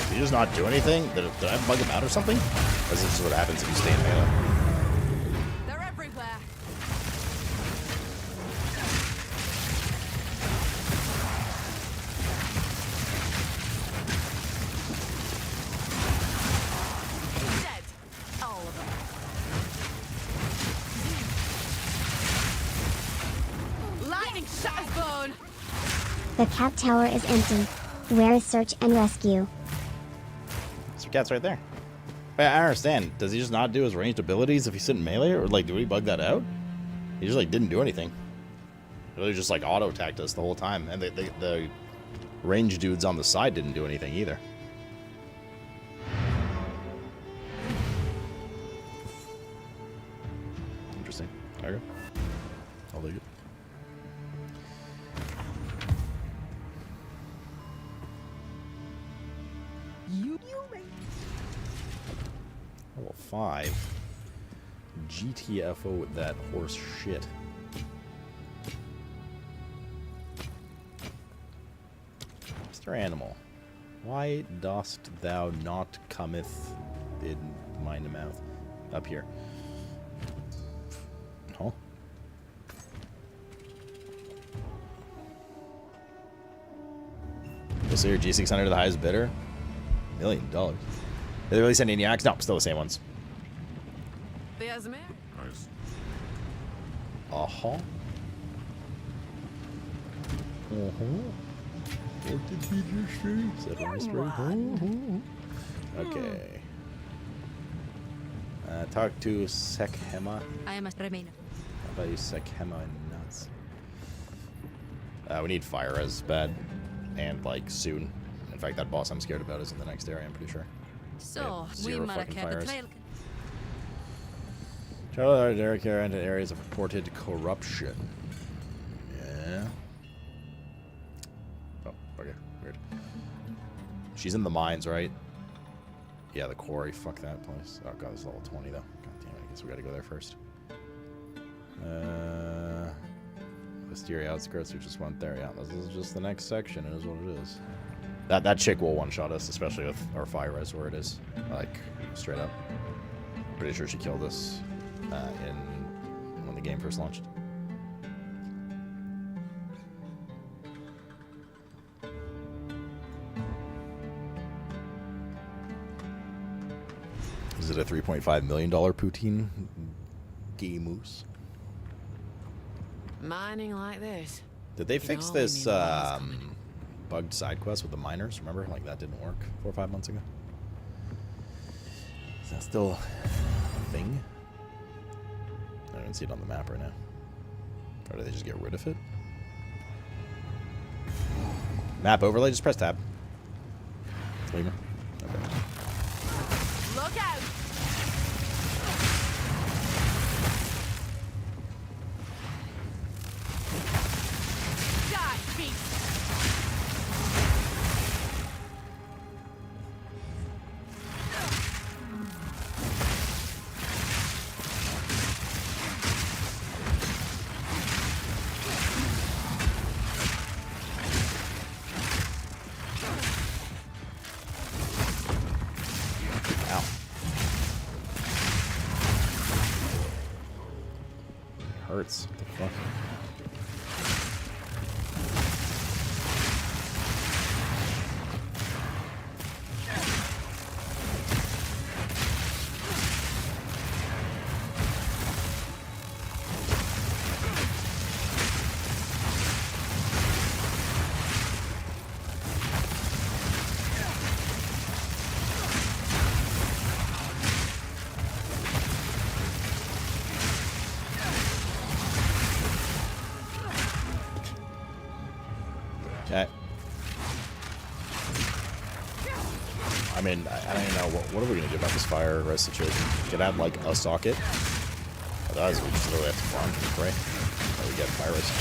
Did he just not do anything? Did I bug him out or something? Or is this what happens if you stay in melee? They're everywhere. Dead. All of them. Lightning shatters bow. The cat tower is empty. Where is search and rescue? So cat's right there. Wait, I don't understand. Does he just not do his ranged abilities if he's sitting melee? Or, like, do we bug that out? He just, like, didn't do anything. He really just, like, auto-attacked us the whole time. And the range dudes on the side didn't do anything either. Interesting. There you go. I'll leave it. Level 5. GTFO with that horse shit. Mr. Animal, why dost thou not cometh in mine mouth? Up here. Huh? So your G600 the highest bidder? $1 million. Did they really send any yaks? No, still the same ones. There's me. Nice. Uh-huh. What did he just say? Set on straight. Okay. Talk to Sekhema. I am a remainer. How about you Sekhema and nuts? We need fire res bad. And, like, soon. In fact, that boss I'm scared about is in the next area, I'm pretty sure. So, we zero might fucking have fires. the trail. Charlotte Derek here into areas of reported corruption. Yeah. Oh, okay. Weird. She's in the mines, right? Yeah, the quarry. Fuck that place. Oh god, it's level 20 though. God damn it, I guess we gotta go there first. Wisteria outskirts, we just went there. Yeah, this is just the next section. It is what it is. That chick will one-shot us, especially with our fire res where it is. Like, straight up. Pretty sure she killed us when the game first launched. Is it a $3.5 million poutine game-moose? Mining like this. Did they fix this bugged side quest with the miners? Remember? Like, that didn't work 4 or 5 months ago. Is that still a thing? I don't even see it on the map right now. Or did they just get rid of it? Map overlay? Just press tab. Lever. Okay. Look out! Hurts. What the fuck? Okay. I mean, I don't even know. What are we going to do about this fire res situation? Get out, like, a socket? Otherwise, we just really have to farm and pray that we get fire res.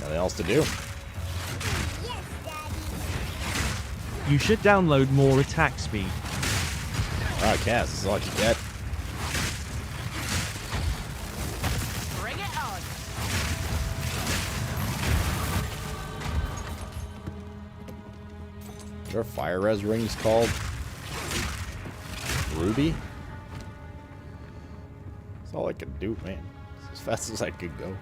Nothing else to do. You should download more attack speed. Alright, Cass, this is all you get. Bring it on. Is our fire res rings called? Ruby? That's all I can do, man. It's as fast as I could go.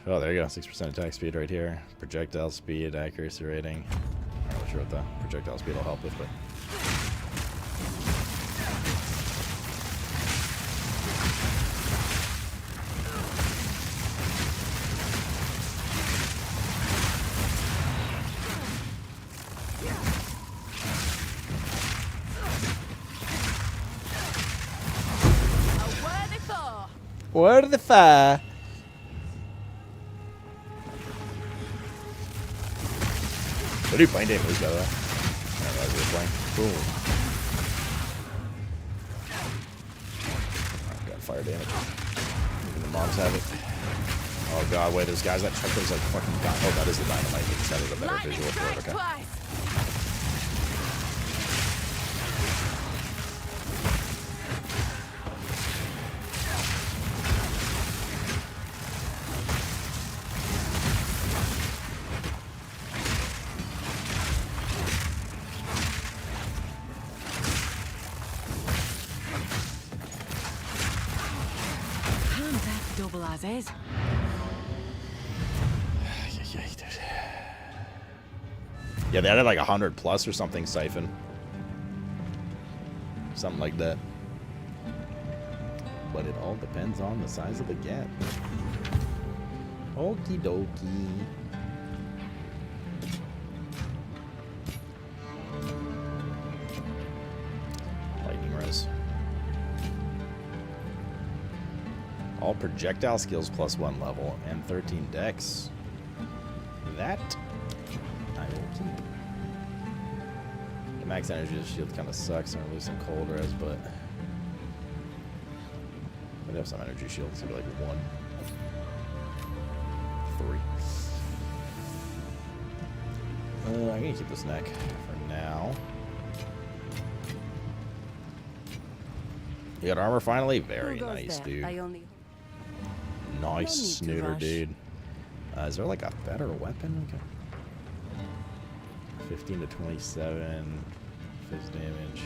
Oh, there you go. 6% attack speed right here. Projectile speed, accuracy rating. I'm not sure what the projectile speed will help with, but... Word of the fire. What do you find it moves by the way? I don't know what you're playing. Cool. Got fire damage. Even the mobs have it. Oh god, wait, there's guys that chuck those like fucking oh, that is the dynamite. That is a better visual for it, okay. Double as is. Yeah, they added like 100 plus or something, Siphon. Something like that. But it all depends on the size of the gap. Okie dokie. Lightning res. All projectile skills +1 level and 13 dex. That I will keep. The max energy of the shield kind of sucks. I'm losing cold res, but I have some energy shields. Maybe like 1, 3. I'm gonna keep this neck for now. You got armor finally? Very nice, dude. Nice snooter, dude. Is there like a better weapon? Okay. 15 to 27 fizz damage.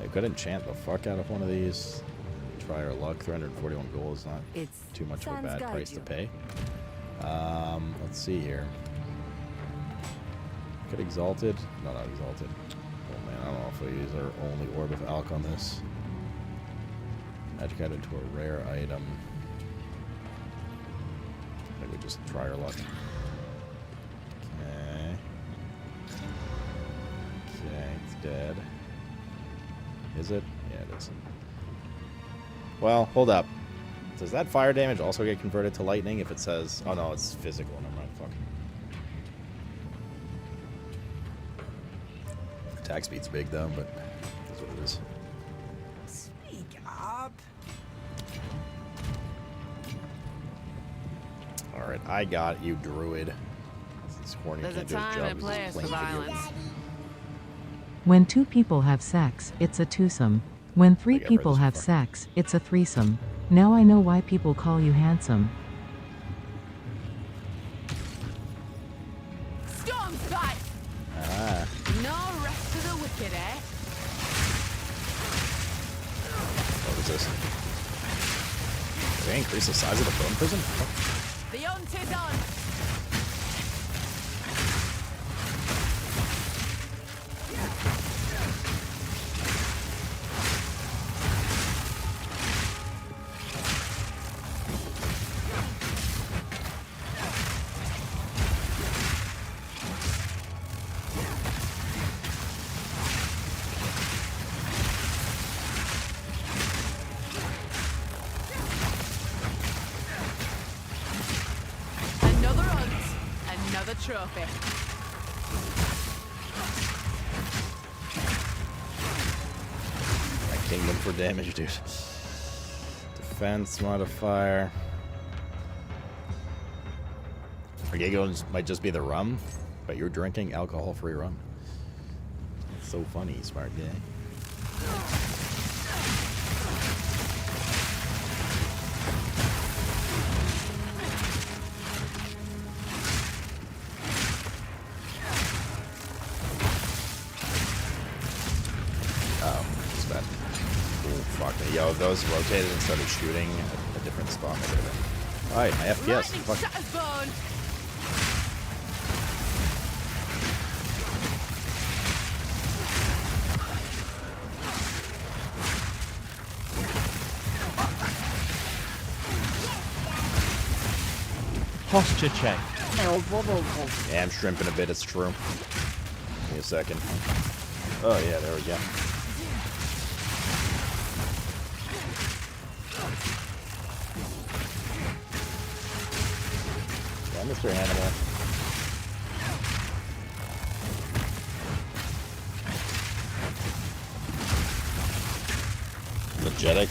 I could enchant the fuck out of one of these. Try our luck. 341 gold is not too much of a bad price to pay. Let's see here. Could exalted? No, not exalted. Oh man, I don't know if we use our only orb of alch on this. Magic added to a rare item. I think we just try our luck. Okay. Okay, it's dead. Is it? Yeah, it is. Well, hold up. Does that fire damage also get converted to lightning if it says... Oh no, it's physical. Never mind. Fuck. Attack speed's big though, but that's what it is. Speak up. Alright, I got you, druid. This corny There's a can't do his time job and 'cause he's place for playing video violence. games. When 2 people have sex, it's a twosome. When 3 I've read people this have before. sex, it's a threesome. Now I know why people call you handsome. Storm spike! Ah. No rest for the wicked, eh? What is this? Did they increase the size of the bone prison? Oh. The hunt is on! Another hunt, another trophy. That kingdom for damage, dude. Defense modifier. Argagos might just be the rum, but you're drinking alcohol-free rum. That's so funny, smart guy. Oh, it's bad. if those rotated and started shooting at a different spot, maybe. Alright, my FPS. Fuck. Posture check. Yeah, I'm shrimping a bit, it's true. Give me a second. Oh yeah, there we go. Yeah, Mr. Animal. Legetic.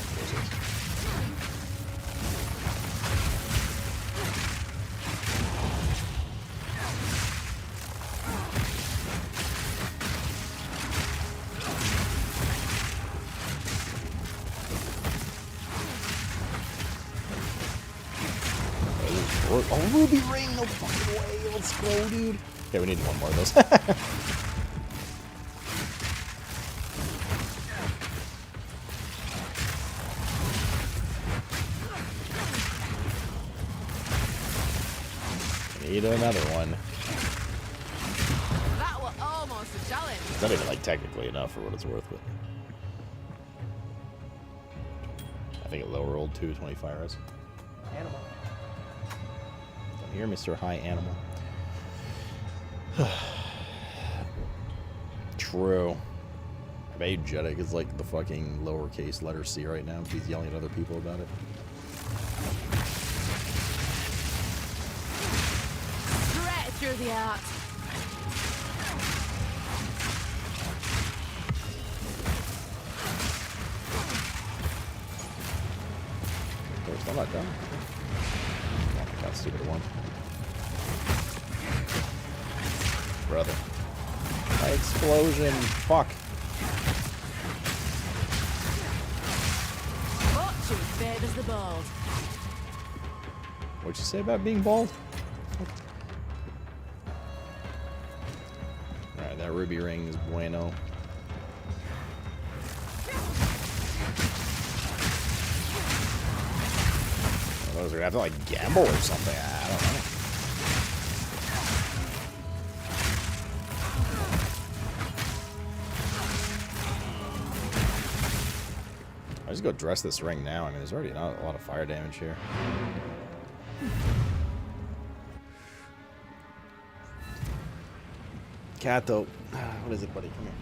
Oh, ruby ring, no fucking way. Let's go, dude. Okay, we need one more of those. Need another one. That was almost a challenge. It's not even like technically enough for what it's worth, but I think it lower rolled too, 20 fires. Animal. Don't hear Mr. High Animal. True. I bet Jeddick is like the fucking lowercase letter C right now. He's yelling at other people about it. Straight through the art. We're still not done. Oh my god, stupid one. Brother. My explosion. Fuck. Fortune favors the bold. What'd you say about being bald? Alright, that ruby ring is bueno. Those are gonna have to like gamble or something. I don't know. I just go dress this ring now. I mean, there's already not a lot of fire damage here. Kato, what is it, buddy? Come here.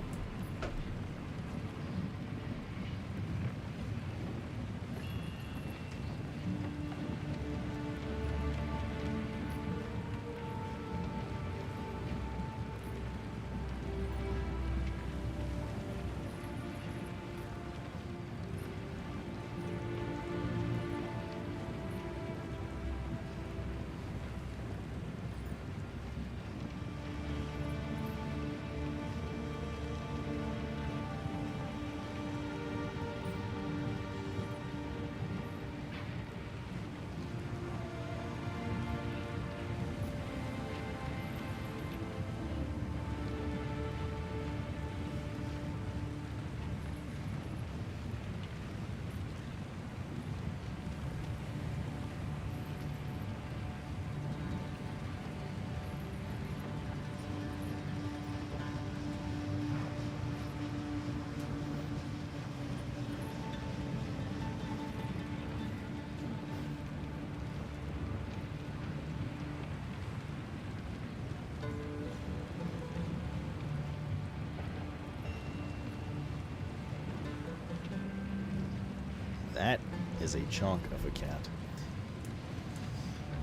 That is a chunk of a cat.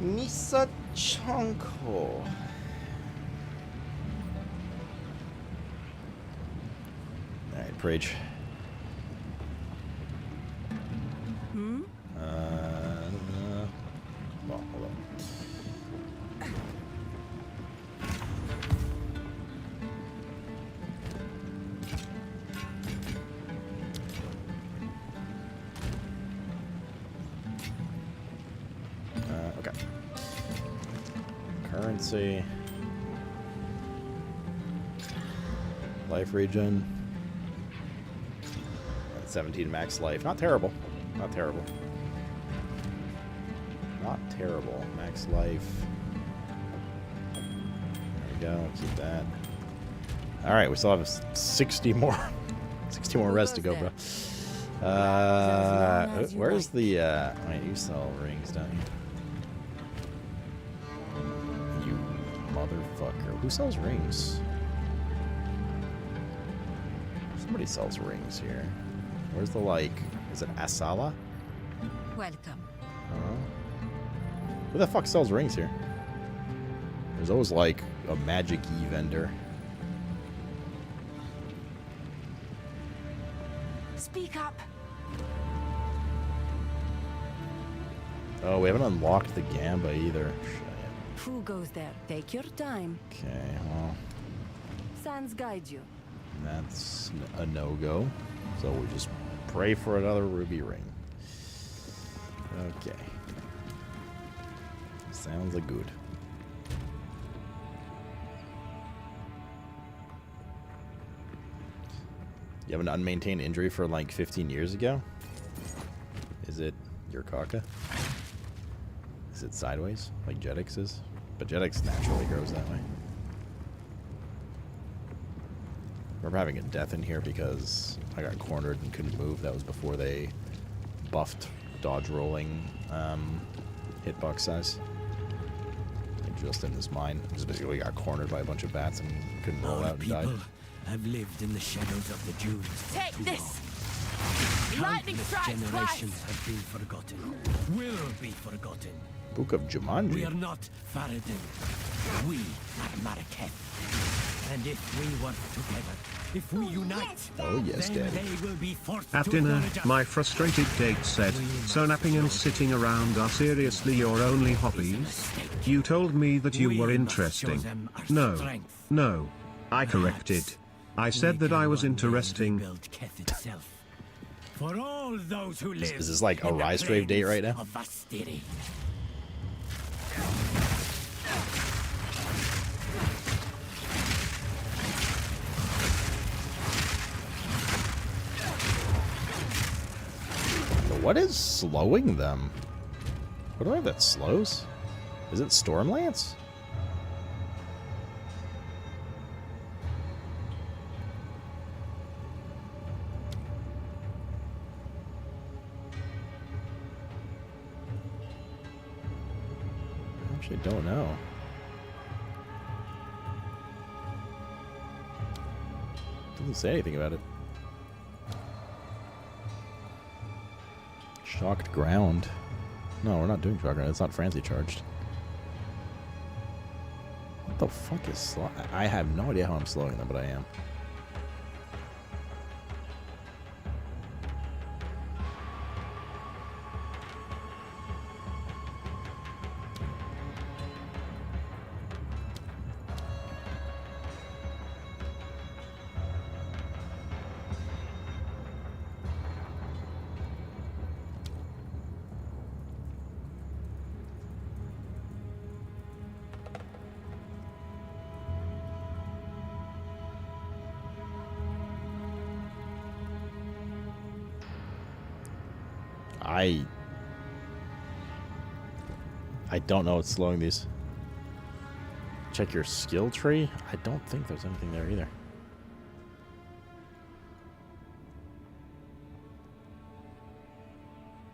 Misa Chunko. Alright, Preach. Hmm? Well, hold on. Okay. Currency. Life regen. That's 17 max life. Not terrible. Not terrible. Not terrible. Max life. There we go. Keep that. Alright, we still have 60 more. 60 more rests to go, bro. Where's the, wait, you sell rings, don't you? You motherfucker. Who sells rings? Somebody sells rings here. Where's the, like, is it Asala? Welcome. Who the fuck sells rings here? There's always, like, a magic-y vendor. Speak up. Oh, we haven't unlocked the Gamba either. Who goes there? Take your time. Okay, well, Sans guide you. that's a no-go. So we just pray for another ruby ring. Okay. Sounds like good. You have an unmaintained injury for like 15 years ago? Is it your caca? Is it sideways, like Jetix is? But Jetix naturally grows that way. I remember having a death in here because I got cornered and couldn't move. That was before they buffed dodge rolling hitbox size. Just in this mine. Just basically got cornered by a bunch of bats and couldn't roll out and died. I've lived in the shadows of the dunes. Take this! Lightning strikes generations have been forgotten. Will be forgotten. Book of Jumanji. We are not Faradin. We are Marraketh. And if we work together, if we unite, oh yes, then Daddy. they will be forced At to dinner, acknowledge us. my frustrated date said, "So napping and sitting around are seriously your only hobbies? You told me that you were interesting." No. I corrected. I said that I was interesting. For all those who live Is this like a Rise Drave date right now? What is slowing them? What do I have that slows? Is it Stormlance? I actually don't know. Doesn't say anything about it. Shocked ground. No, we're not doing shocked ground. It's not frenzy charged. What the fuck is slow? I have no idea how I'm slowing them, but I am. I don't know what's slowing these. Check your skill tree. I don't think there's anything there either.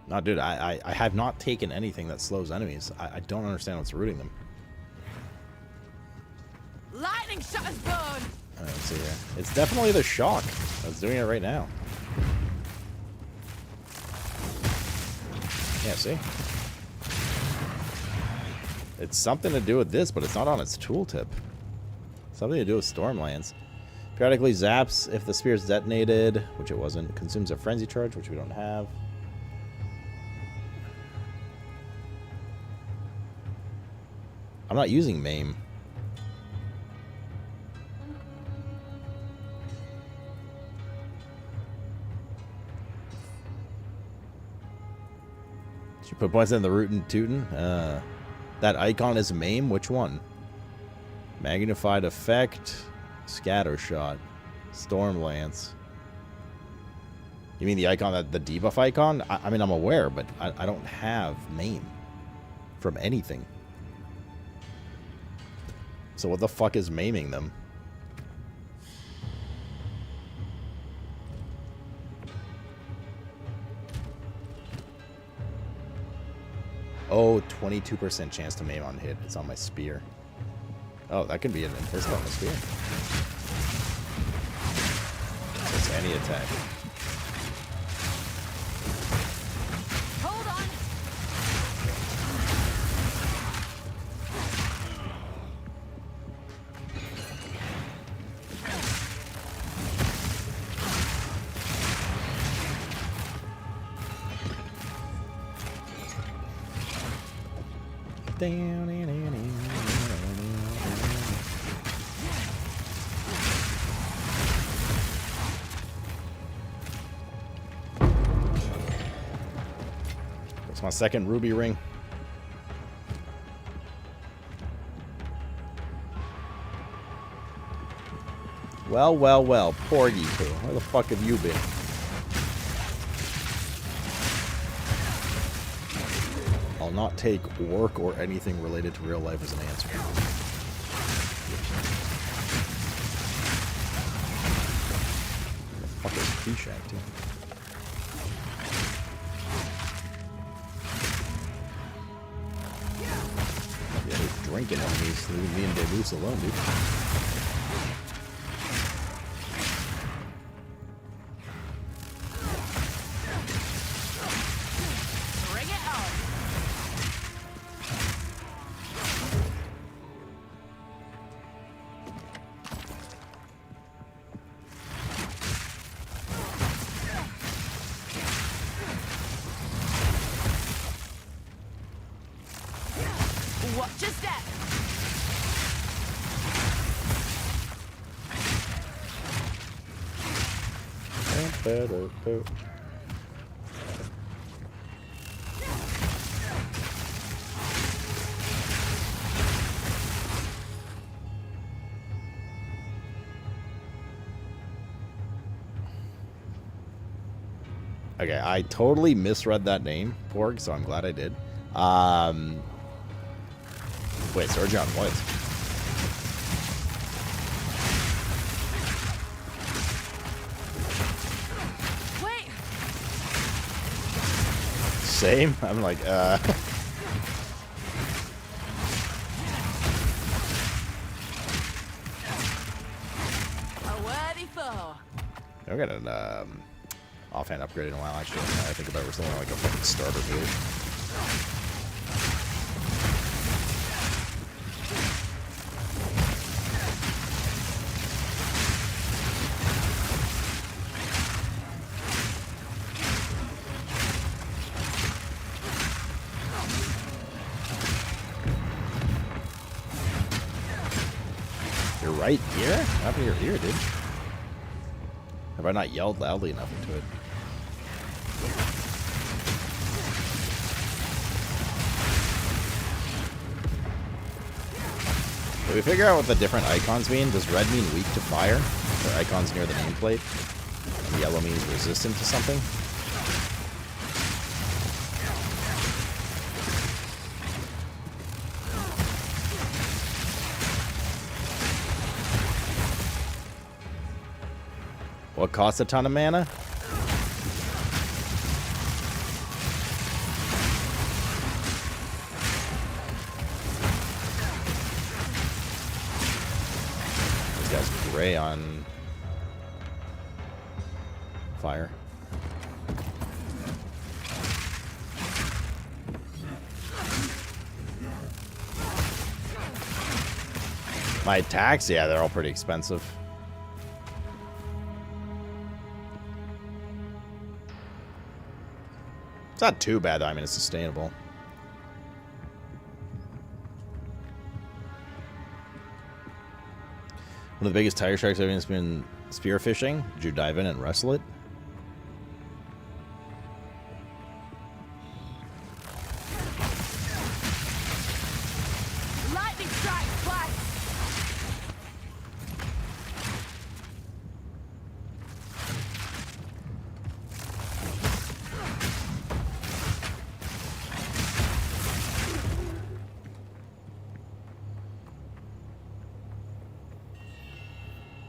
No, dude, I have not taken anything that slows enemies. I don't understand what's rooting them. Lightning shutters burn! Let's see here. It's definitely the shock that's doing it right now. Yeah, see? It's something to do with this, but it's not on its tooltip. Something to do with Stormlands. Periodically zaps if the spear is detonated, which it wasn't. Consumes a frenzy charge, which we don't have. I'm not using Maim. Did you put points in the rootin' tootin'? That icon is Maim? Which one? Magnified Effect, Scatter Shot, Stormlance. You mean the icon, the debuff icon? I mean, I'm aware, but I don't have maim from anything. So what the fuck is maiming them? Oh, 22% chance to maim on hit. It's on my spear. Oh, that can be an implicit on the spear. It's any attack. Hold on. That's my second ruby ring. Well, well, well, Porgy Poo. Where the fuck have you been? I'll not take work or anything related to real life as an answer. What the fuck is P-Shack, too? Yeah, they're drinking enemies, leaving me and Deluce alone, dude. Watch your step. Okay, I totally misread that name, Porg, so I'm glad I did. Wait, Surge on what? Wait. Same? I'm like, A worthy foe. I've got an offhand upgrade in a while, actually. Now I think about it, we're something like a fucking starter build. You're right here? What happened to your ear, dude? Have I not yelled loudly enough into it? Did we figure out what the different icons mean? Does red mean weak to fire? Or icons near the nameplate? And yellow means resistant to something? What costs a ton of mana? This guy's gray on fire. My attacks, yeah, they're all pretty expensive. It's not too bad, though. I mean, it's sustainable. One of the biggest tiger sharks I've seen has been spearfishing. Did you dive in and wrestle it? Lightning strike twice.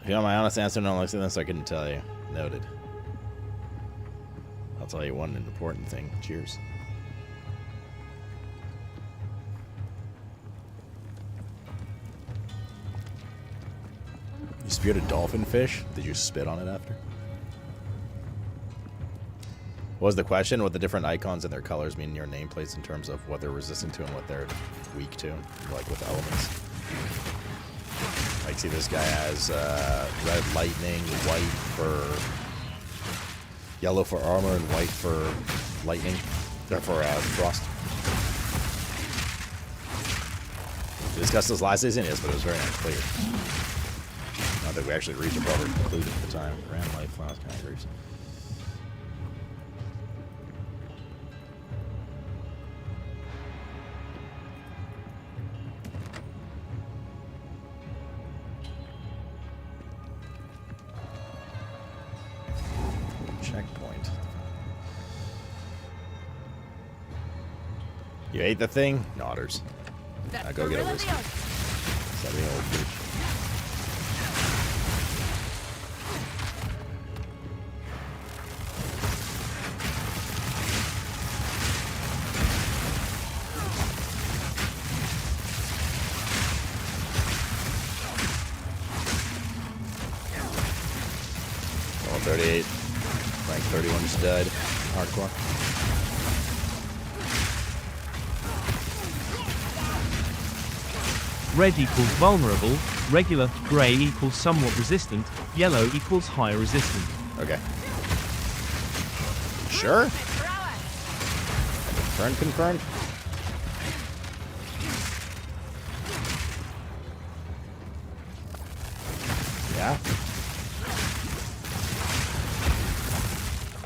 If you want my honest answer, no, like this, I couldn't tell you. Noted. I'll tell you one important thing. Cheers. You speared a dolphin fish? Did you spit on it after? What was the question? What the different icons and their colors mean in your nameplates in terms of what they're resistant to and what they're weak to, like with elements. Like, see, this guy has red lightning, white for yellow for armor, and white for lightning. Therefore, frost. We discussed this last season, yes, but it was very unclear. Not that we actually reached a proper conclusion at the time. Grand life, flask, kind of groups. Checkpoint. You ate the thing? Nodders. Now go get a whiskey. Sorry, old bitch. Level 38. Rank 31 just died. Hardcore. Red equals vulnerable, regular, grey equals somewhat resistant, yellow equals high resistant. Okay. Sure? Confirmed. Yeah?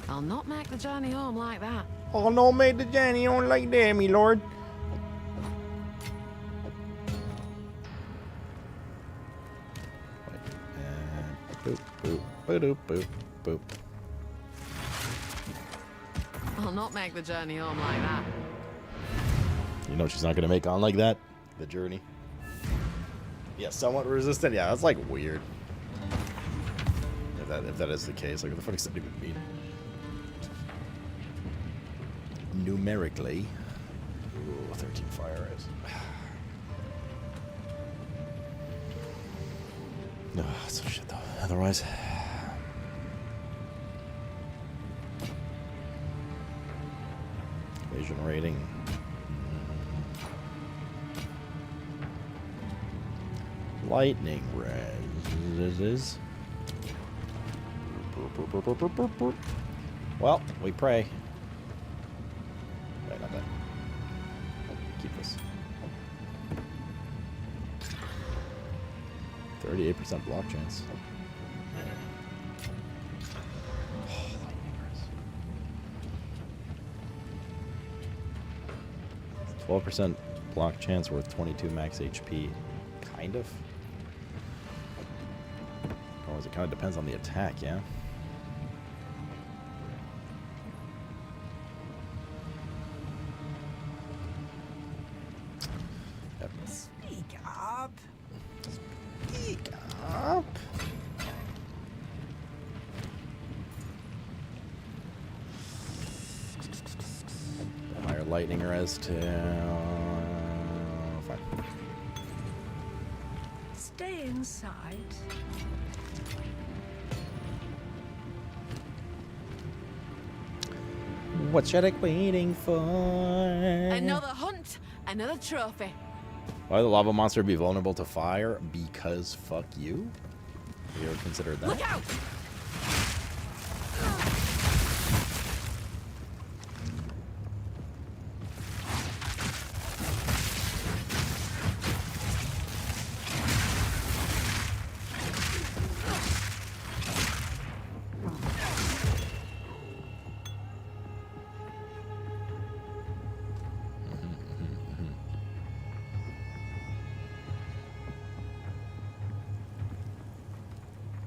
I'll not make the journey home like that. I'll not make the journey home like that, me lord. Boop, boop, boop, boop, boop. I'll not make the journey home like that. You know she's not going to make on like that? The journey. Yeah, somewhat resistant. Yeah, that's like weird. If that is the case, like what the fuck does that even mean? Numerically. Ooh, 13 fire eyes. No, that's some shit though. Otherwise. Evasion rating. Lightning res. Well, we pray. Wait, not that. Keep this. 38% block chance. 12% block chance worth 22 max HP. Kind of. Oh, it kind of depends on the attack, yeah? Yep. Speak up. Speak up. Higher lightning res to fine. Stay inside. What's Shadek waiting for? Another hunt, another trophy. Why would the lava monster be vulnerable to fire? Because fuck you? Have you ever considered that? Look out!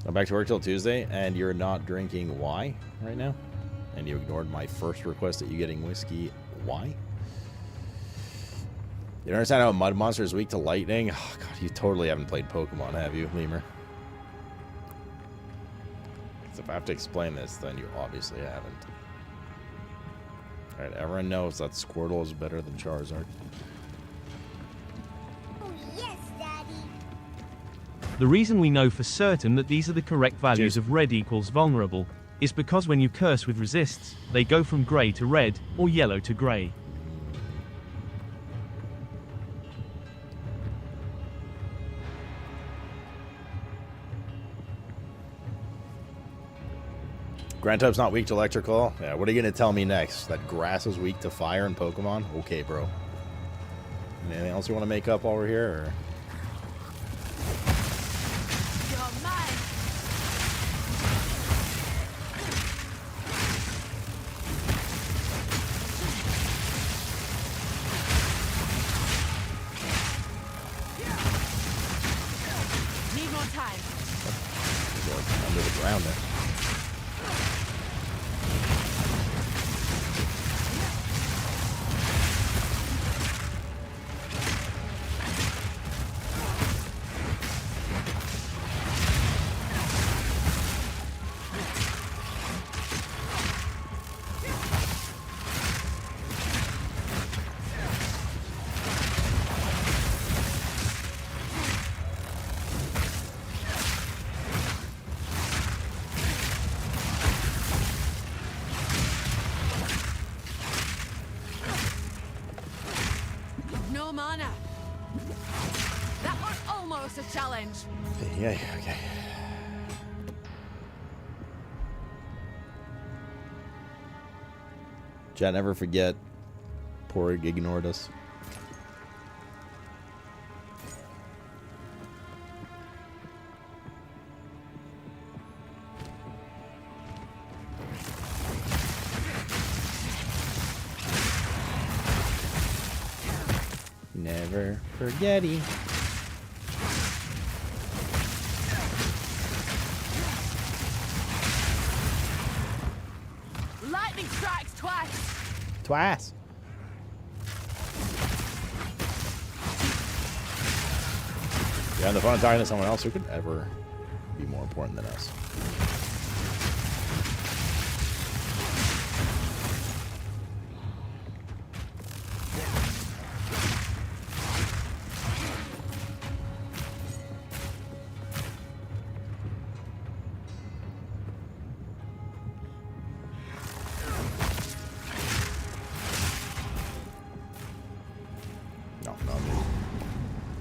I'm back to work till Tuesday, and you're not drinking why right now? And you ignored my first request at you getting whiskey. Why? You don't understand how a mud monster is weak to lightning? Oh, God, you totally haven't played Pokemon, have you, Lemur? I have to explain this, then you obviously haven't. Alright, everyone knows that Squirtle is better than Charizard. Oh, yes, Daddy. The reason we know for certain that these are the correct values of red equals vulnerable is because when you curse with resists, they go from grey to red, or yellow to grey. Grand type's not weak to electrical? Yeah, what are you going to tell me next? That grass is weak to fire in Pokemon? Okay, bro. Anything else you want to make up while we're here? Or? You're mine. Need more time. Go under the ground there. No mana. That was almost a challenge. Yeah, okay. Chat, never forget. Porg ignored us. Never forgetty. Lightning strikes twice. Twice. Yeah, and the fun of talking to someone else who could ever be more important than us.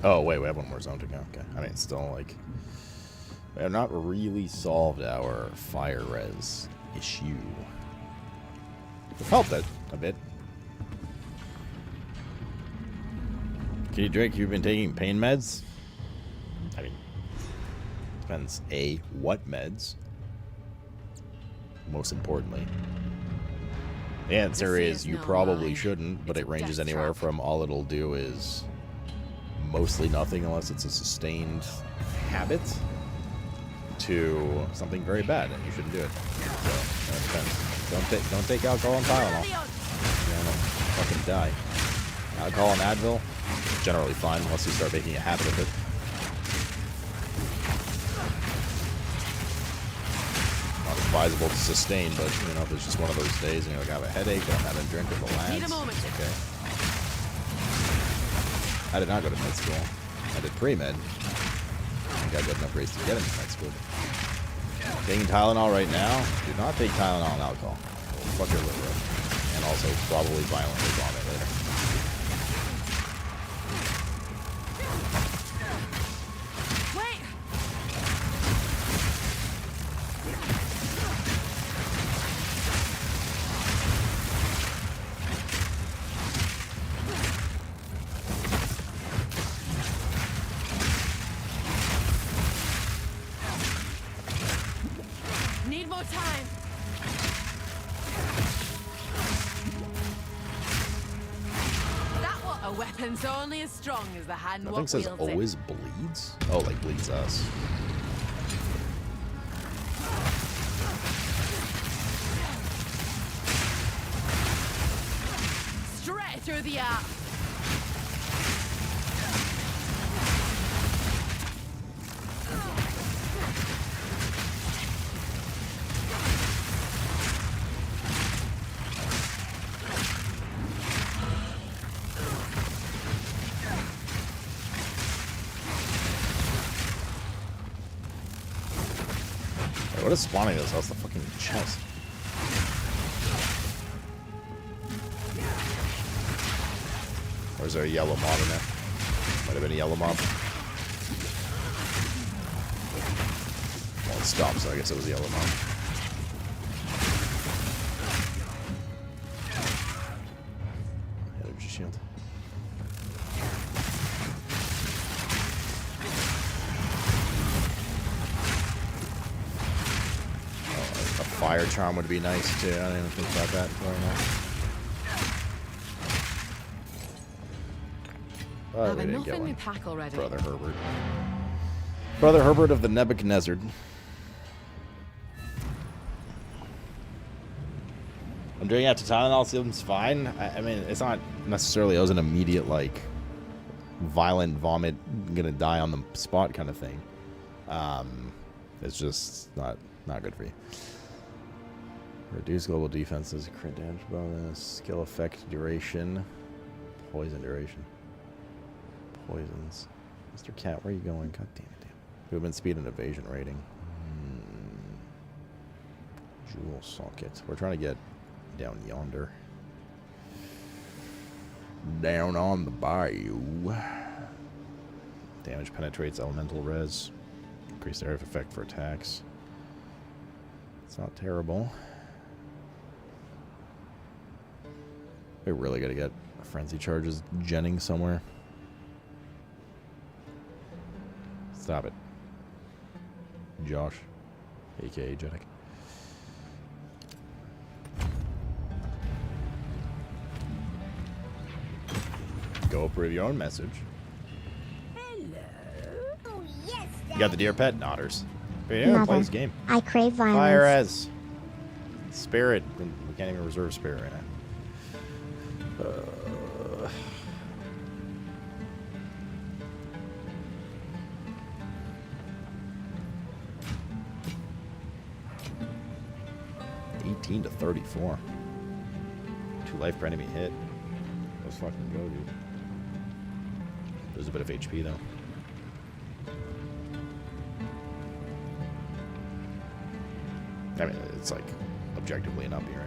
Oh, wait, we have one more zone to go. Okay. I mean, it's still, like... We have not really solved our fire res issue. We've helped it a bit. Can you drink? You've been taking pain meds? I mean, depends, A, what meds? Most importantly. The answer is you probably shouldn't, but it ranges anywhere from all it'll do is... mostly nothing unless it's a sustained habit to something very bad and you shouldn't do it. So that depends. Don't take alcohol and Tylenol. You're gonna fucking die. Alcohol and Advil, generally fine unless you start making a habit of it. Not advisable to sustain, but you know, if it's just one of those days and you're like, I have a headache and I'm having a drink with the lads. Need a moment. Okay. I did not go to med school. I did pre-med. I think I got enough grades to get into med school. Taking Tylenol right now? Do not take Tylenol and alcohol. It'll fuck your liver up. And also probably violently vomit later. Wait! Need more time. That was a weapon's only as strong as the hand Nothing what says wields it. always bleeds? Oh, like bleeds us. Straight through the arm. What is spawning this? That's the fucking chest. Or is there a yellow mob in there? Might have been a yellow mob. Well, it stopped, so I guess it was a yellow mob. Energy shield. A fire charm would be nice too. I didn't even think about that. Oh, we didn't get one. Pack already. Brother Herbert. Brother Herbert of the Nebuchadnezzar. I'm doing it after Tylenol. Seems fine. I mean, it's not necessarily as an immediate, like, violent vomit, gonna die on the spot kind of thing. It's just not good for you. Reduce global defenses, crit damage bonus, skill effect duration, poison duration. Poisons. Mr. Cat, where are you going? God damn it. Movement speed and evasion rating. Jewel socket. We're trying to get down yonder. Down on the bayou. Damage penetrates elemental res. Increased area of effect for attacks. It's not terrible. We really gotta get frenzy charges genning somewhere. Stop it. Josh, aka Jeddick. Go approve your own message. Hello. Oh, yes, You got the deer pet? Nodders. But yeah, play this game. I crave violence. Fire as. Spirit. We can't even reserve spirit right now. 18 to 34. 2 life per enemy hit. Let's fucking go, dude. There's a bit of HP though. I mean, it's like objectively an uppy, right?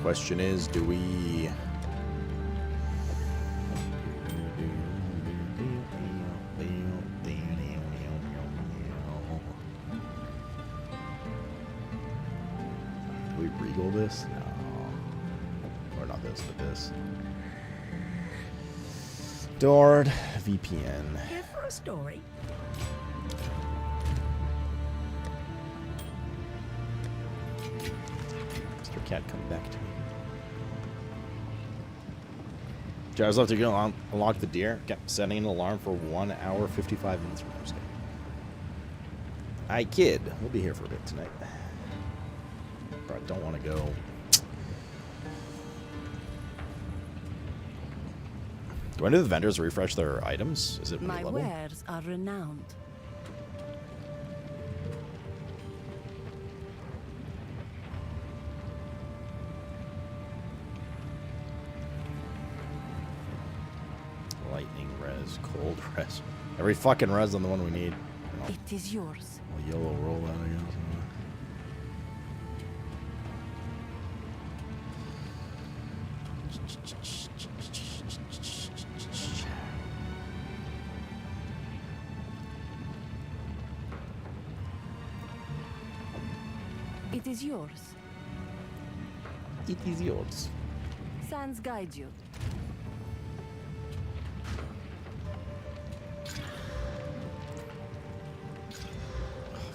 Question is, do we... Do we regal this? No. Or not this, but this. Dord VPN. Here for a story. Mr. Cat, come back to me. Jars left to go unlock the deer. Kept setting an alarm for 1 hour 55 minutes from Thursday. I kid. We'll be here for a bit tonight. But I don't want to go. Do any of the vendors refresh their items? Is it My level? wares are renowned. Lightning res, cold res. Every fucking res on the one we need. It is yours. A yellow rollout, I guess. It is yours. It is yours. Sands guide you.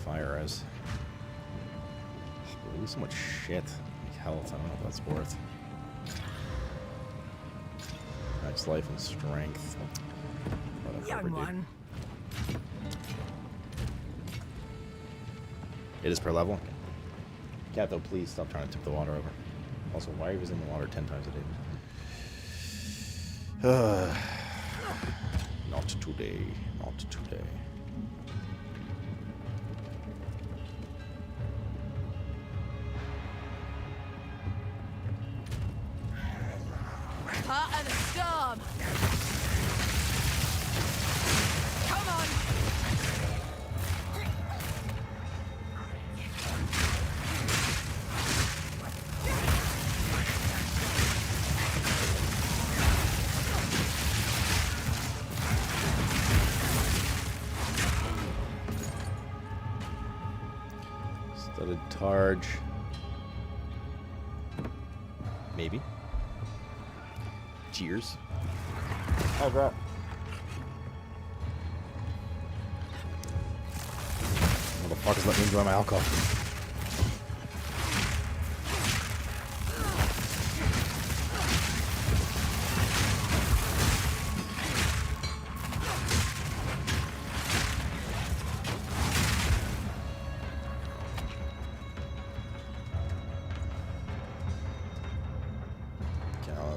Fire res. We lose so much shit. Like health, I don't know if that's worth. Max life and strength. Young one. It is per level. Cat, though, please stop trying to tip the water over. Also, why are you in the water 10 times a day? Not today. Not today. Studded targe. Maybe. Cheers. Oh, bro. Motherfuckers, let me enjoy my alcohol.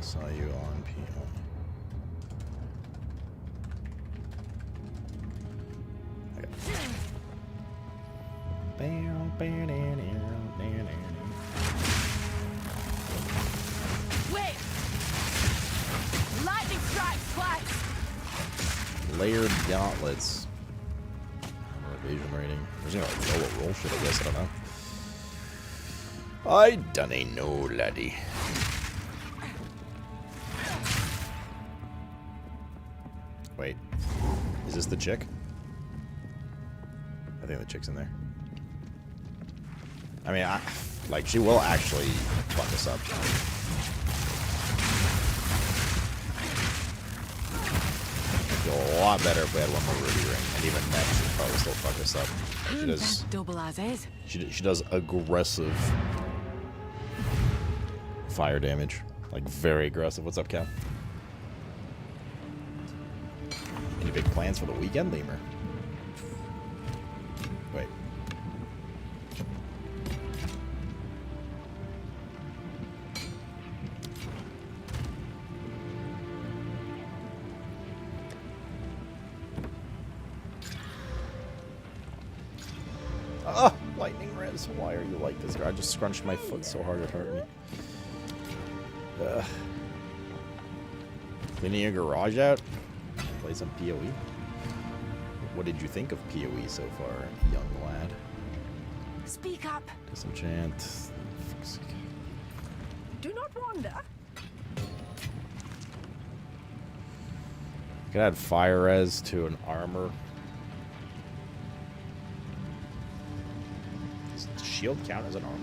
Saw you on PO. Wait! Lightning strikes twice! Layered gauntlets. Evasion rating. There's no like roll shit, I guess. I don't know. I done know, laddie. Wait, is this the chick? I think the chick's in there. I mean, like, she will actually fuck us up. It'd feel a lot better if we had one more ruby ring, and even then, she'd probably still fuck us up. She does double as is. She does aggressive fire damage, like very aggressive. What's up, Cal? Any big plans for the weekend, Lemur? Wait. Oh, lightning res. Why are you like this? I just scrunched my foot so hard it hurt me. Cleaning your garage out? Play some PoE. What did you think of PoE so far, young lad? Speak up. Disenchant. Do not wander. Could add fire res to an armor. Does the shield count as an armor?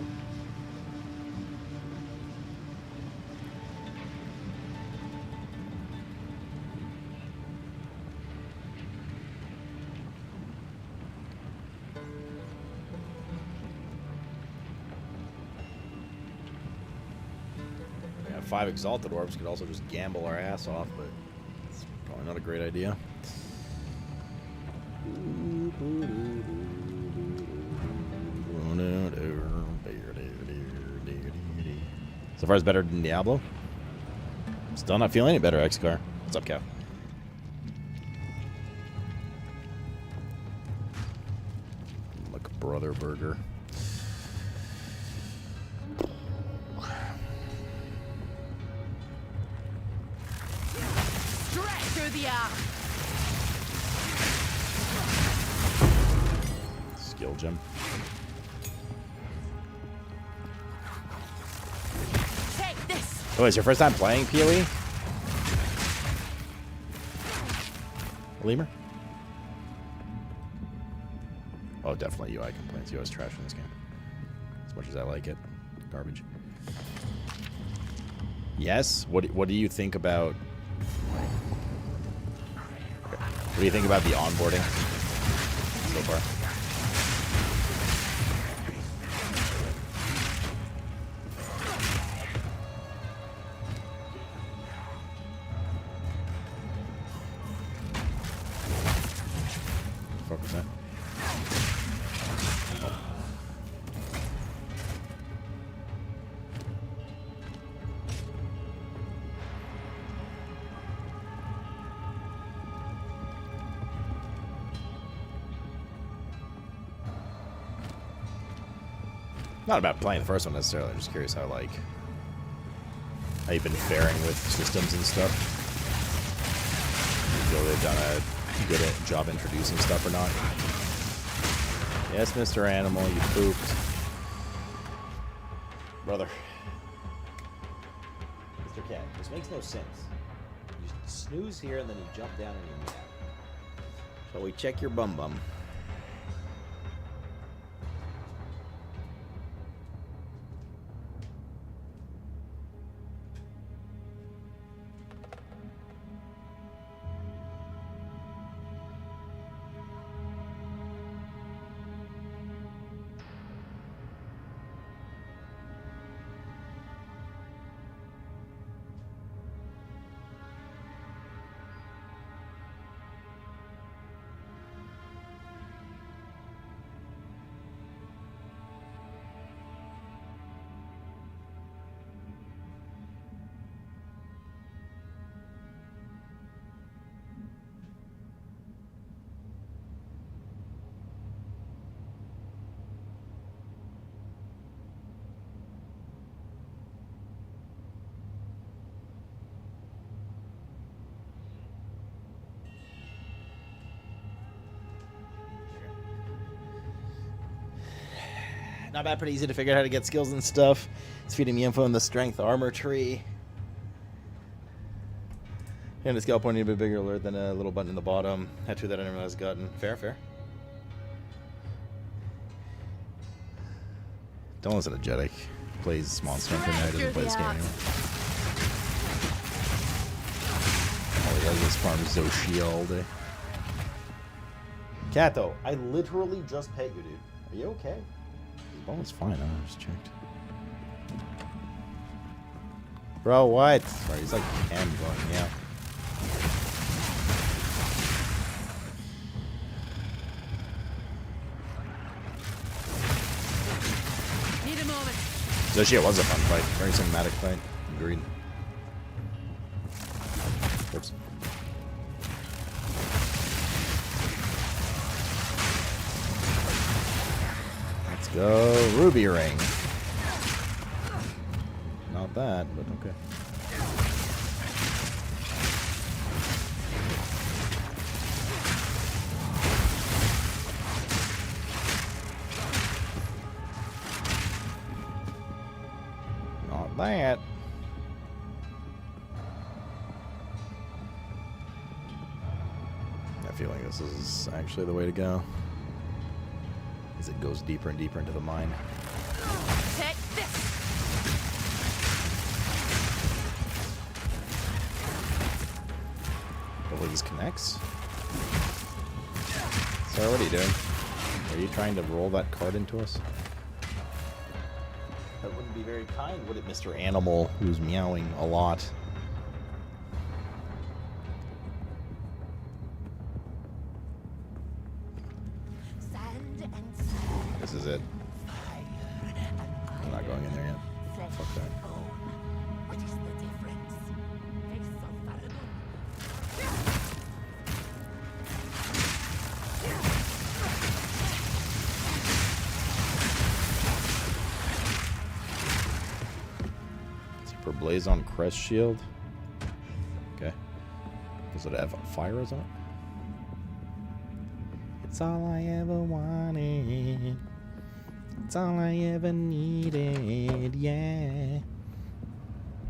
Yeah, 5 exalted orbs could also just gamble our ass off, but it's probably not a great idea. So far, it's better than Diablo. Still not feeling any better, X-Car. What's up, Cow? Like a brother burger. Straight through the arm. Skill gem. Take this. Oh, it's your first time playing PoE? Lemur? Oh, definitely UI complaints. UI's trash in this game. As much as I like it. Garbage. Yes? What do you think about... Okay. What do you think about the onboarding so far? Fuck was that? Not about playing the first one necessarily. I'm just curious how you've been faring with systems and stuff. You feel they've done a good job introducing stuff or not? Yes, Mr. Animal, you pooped. Brother. Mr. Cat, this makes no sense. You snooze here and then you jump down and you nap. Shall we check your bum bum? Not bad, pretty easy to figure out how to get skills and stuff. It's feeding me info in the strength armor tree. And the skill point need a bit bigger alert than a little button in the bottom. Had two that I didn't realize gotten. Fair, fair. Don't listen to Jeddick. Plays Monster Hunter now, doesn't play this game anymore. All he does is farm Zoshia all day. Kato, I literally just pet you, dude. Are you okay? His bone's fine, I just checked. Bro, what? Sorry, he's like Ken going, yeah. Need a moment. Zoshia was a fun fight. Very cinematic fight. Agreed. Oops. Let's go Ruby Ring. Not that, but okay. Not that. I feel like this is actually the way to go. As it goes deeper and deeper into the mine. Take this. Hopefully this connects. Sorry, what are you doing? Are you trying to roll that card into us? That wouldn't be very kind, would it, Mr. Animal, who's meowing a lot? This is it. I'm not going in there yet. Fuck that. What is the difference? Super Blaze on Crest Shield. Okay. Does it have fires on it? It's all I ever wanted. It's all I ever needed, yeah.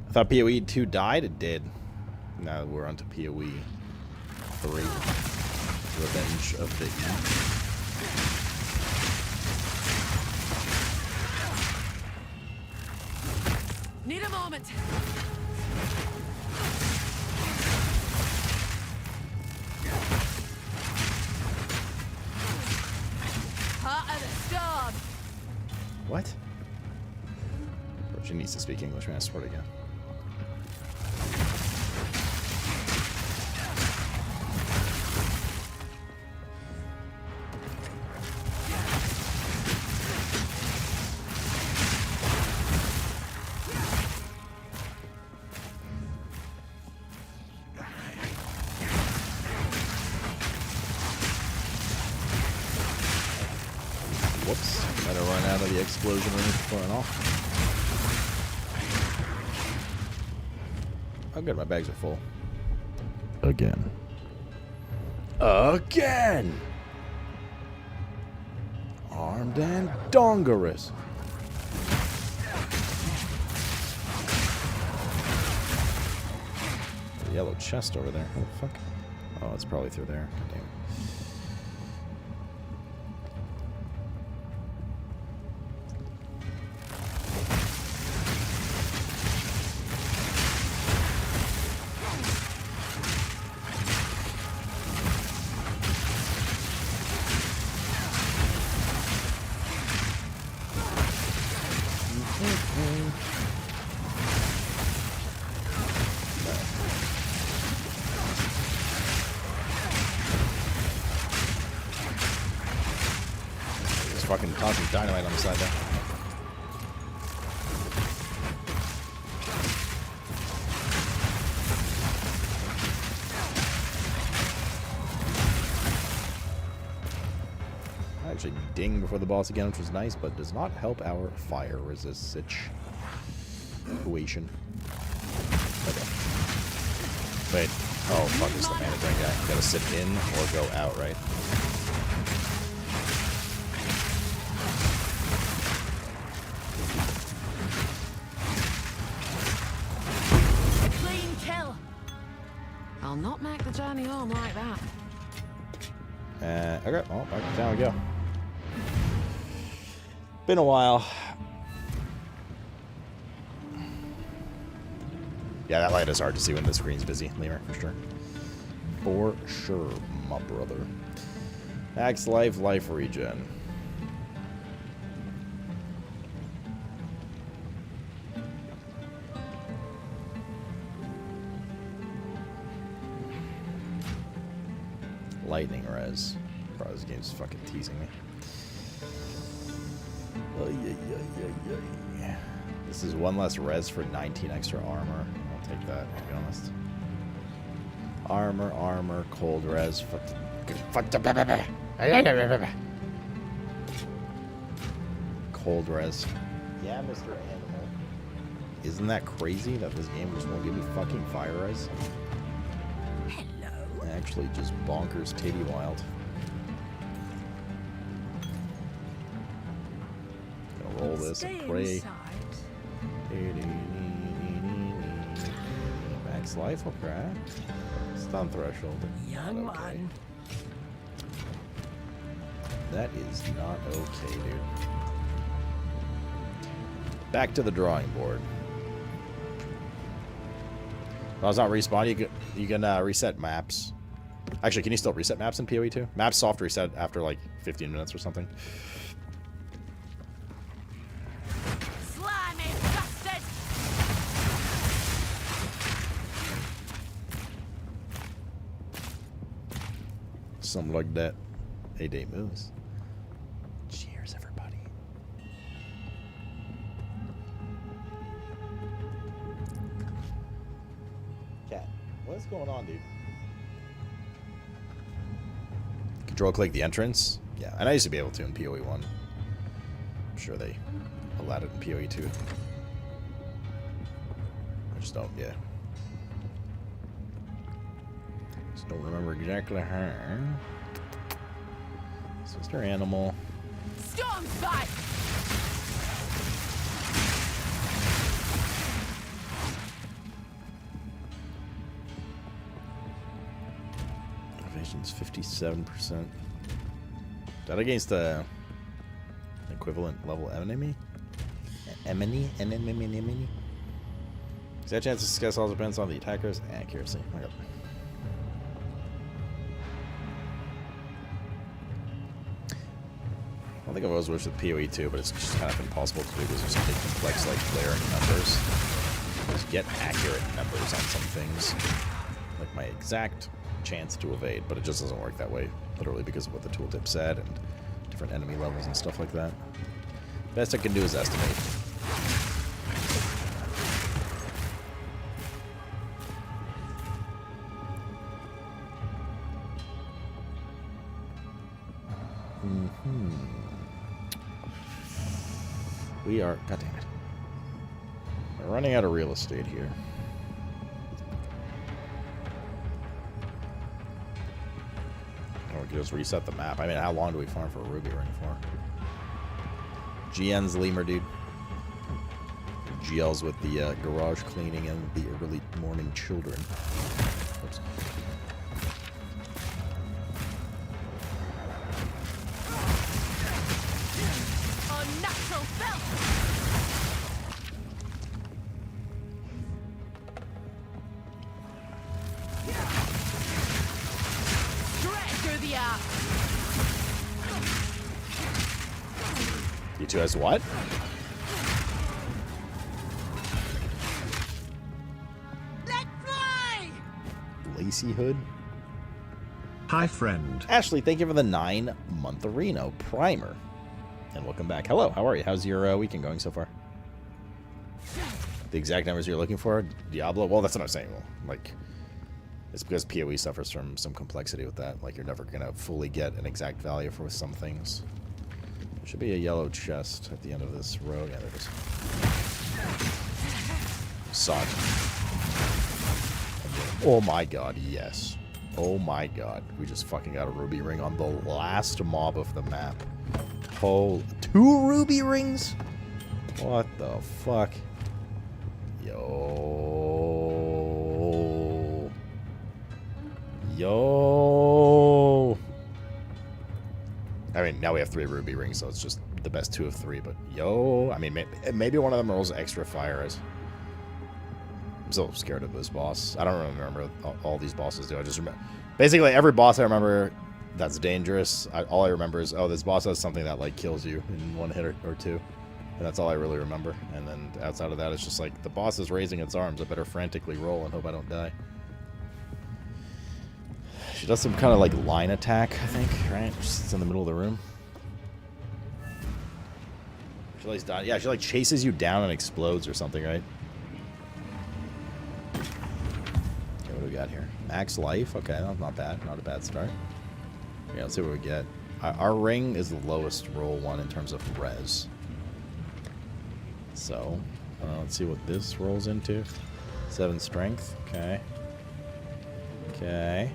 I thought PoE 2 died, it did. Now we're on to PoE 3. Revenge of the E. Need a moment. Part of the storm. What? Bro, she needs to speak English, man, I swear to God. Whoops. Better run out of the explosion ring before and off. Oh good, my bags are full. Again. Again! Armed and dongerous. The yellow chest over there. What the fuck? Oh, it's probably through there. God damn it. There's fucking tossing dynamite on the side there. I actually dinged before the boss again, which was nice, but does not help our fire resist situation. Okay. Wait. Oh, fuck, this is the mana drain guy. Gotta sit in or go out, right? the journey home like that. Okay, well, back to town we go. Been a while. Yeah, that light is hard to see when the screen's busy, Lemur, for sure. For sure, my brother. Max life, life regen. Lightning res. Bro, this game's fucking teasing me. This is one less res for 19 extra armor. I'll take that, to be honest. Armor, cold res. Cold res. Yeah, Mr. Animal. Isn't that crazy that this game just won't give me fucking fire res? Actually just bonkers titty wild. Gonna roll this and pray. Max life, okay. Stun threshold. Young okay. man. That is not okay, dude. Back to the drawing board. Well, it's not respawn. You can reset maps. Actually, can you still reset maps in PoE 2? Maps soft reset after like 15 minutes or something. Slimy bastard! Something like that. 8-day moves. Cheers, everybody. Cat, what's going on, dude? Control click the entrance. Yeah, and I used to be able to in PoE 1. I'm sure they allowed it in PoE 2. I just don't, yeah. Just don't remember exactly how. Sister Animal. Storm fight! Evasion's 57%. Is that against the equivalent level enemy? Enemy? Is that chance of success also depends on the attacker's accuracy? Okay. I think I've always wished with PoE 2, but it's just kind of impossible to do because there's something complex like layering numbers. Just get accurate numbers on some things. Like my exact chance to evade, but it just doesn't work that way, literally because of what the tooltip said and different enemy levels and stuff like that. Best I can do is estimate. We are, god damn it, we're running out of real estate here. Or we could just reset the map. I mean, how long do we farm for a ruby ring for? GN's lemur, dude. GL's with the garage cleaning and the early morning children. Oops. Unnatural filth! Straight through the arc! You two has what? Let fly! Lacy Hood? Hi, friend. Ashley, thank you for the 9-month Reno primer. And welcome back. Hello, how are you? How's your weekend going so far? The exact numbers you're looking for? Diablo? Well, that's what I'm saying. Well, like, it's because PoE suffers from some complexity with that. Like, you're never going to fully get an exact value for some things. There should be a yellow chest at the end of this road. Yeah, there it is. Saw it. Oh my god, yes. Oh my god. We just fucking got a ruby ring on the last mob of the map. Oh, 2 ruby rings? What the fuck? Yo. Yo. I mean, now we have 3 ruby rings, so it's just the best 2 of 3. But yo, I mean, maybe one of them rolls extra fire as. I'm so scared of this boss. I don't really remember all these bosses do. I just remember basically every boss I remember that's dangerous. All I remember is, oh, this boss has something that like kills you in 1 hit or 2, and that's all I really remember. And then outside of that, it's just like the boss is raising its arms. I better frantically roll and hope I don't die. She does some kind of like line attack, I think, right? She sits in the middle of the room. She likes dying. Yeah, she like chases you down and explodes or something, right? Okay, what do we got here? Max life. Okay, that's not bad. Not a bad start. Yeah, let's see what we get. Our ring is the lowest roll one in terms of res. So, let's see what this rolls into. 7 strength. Okay. Okay.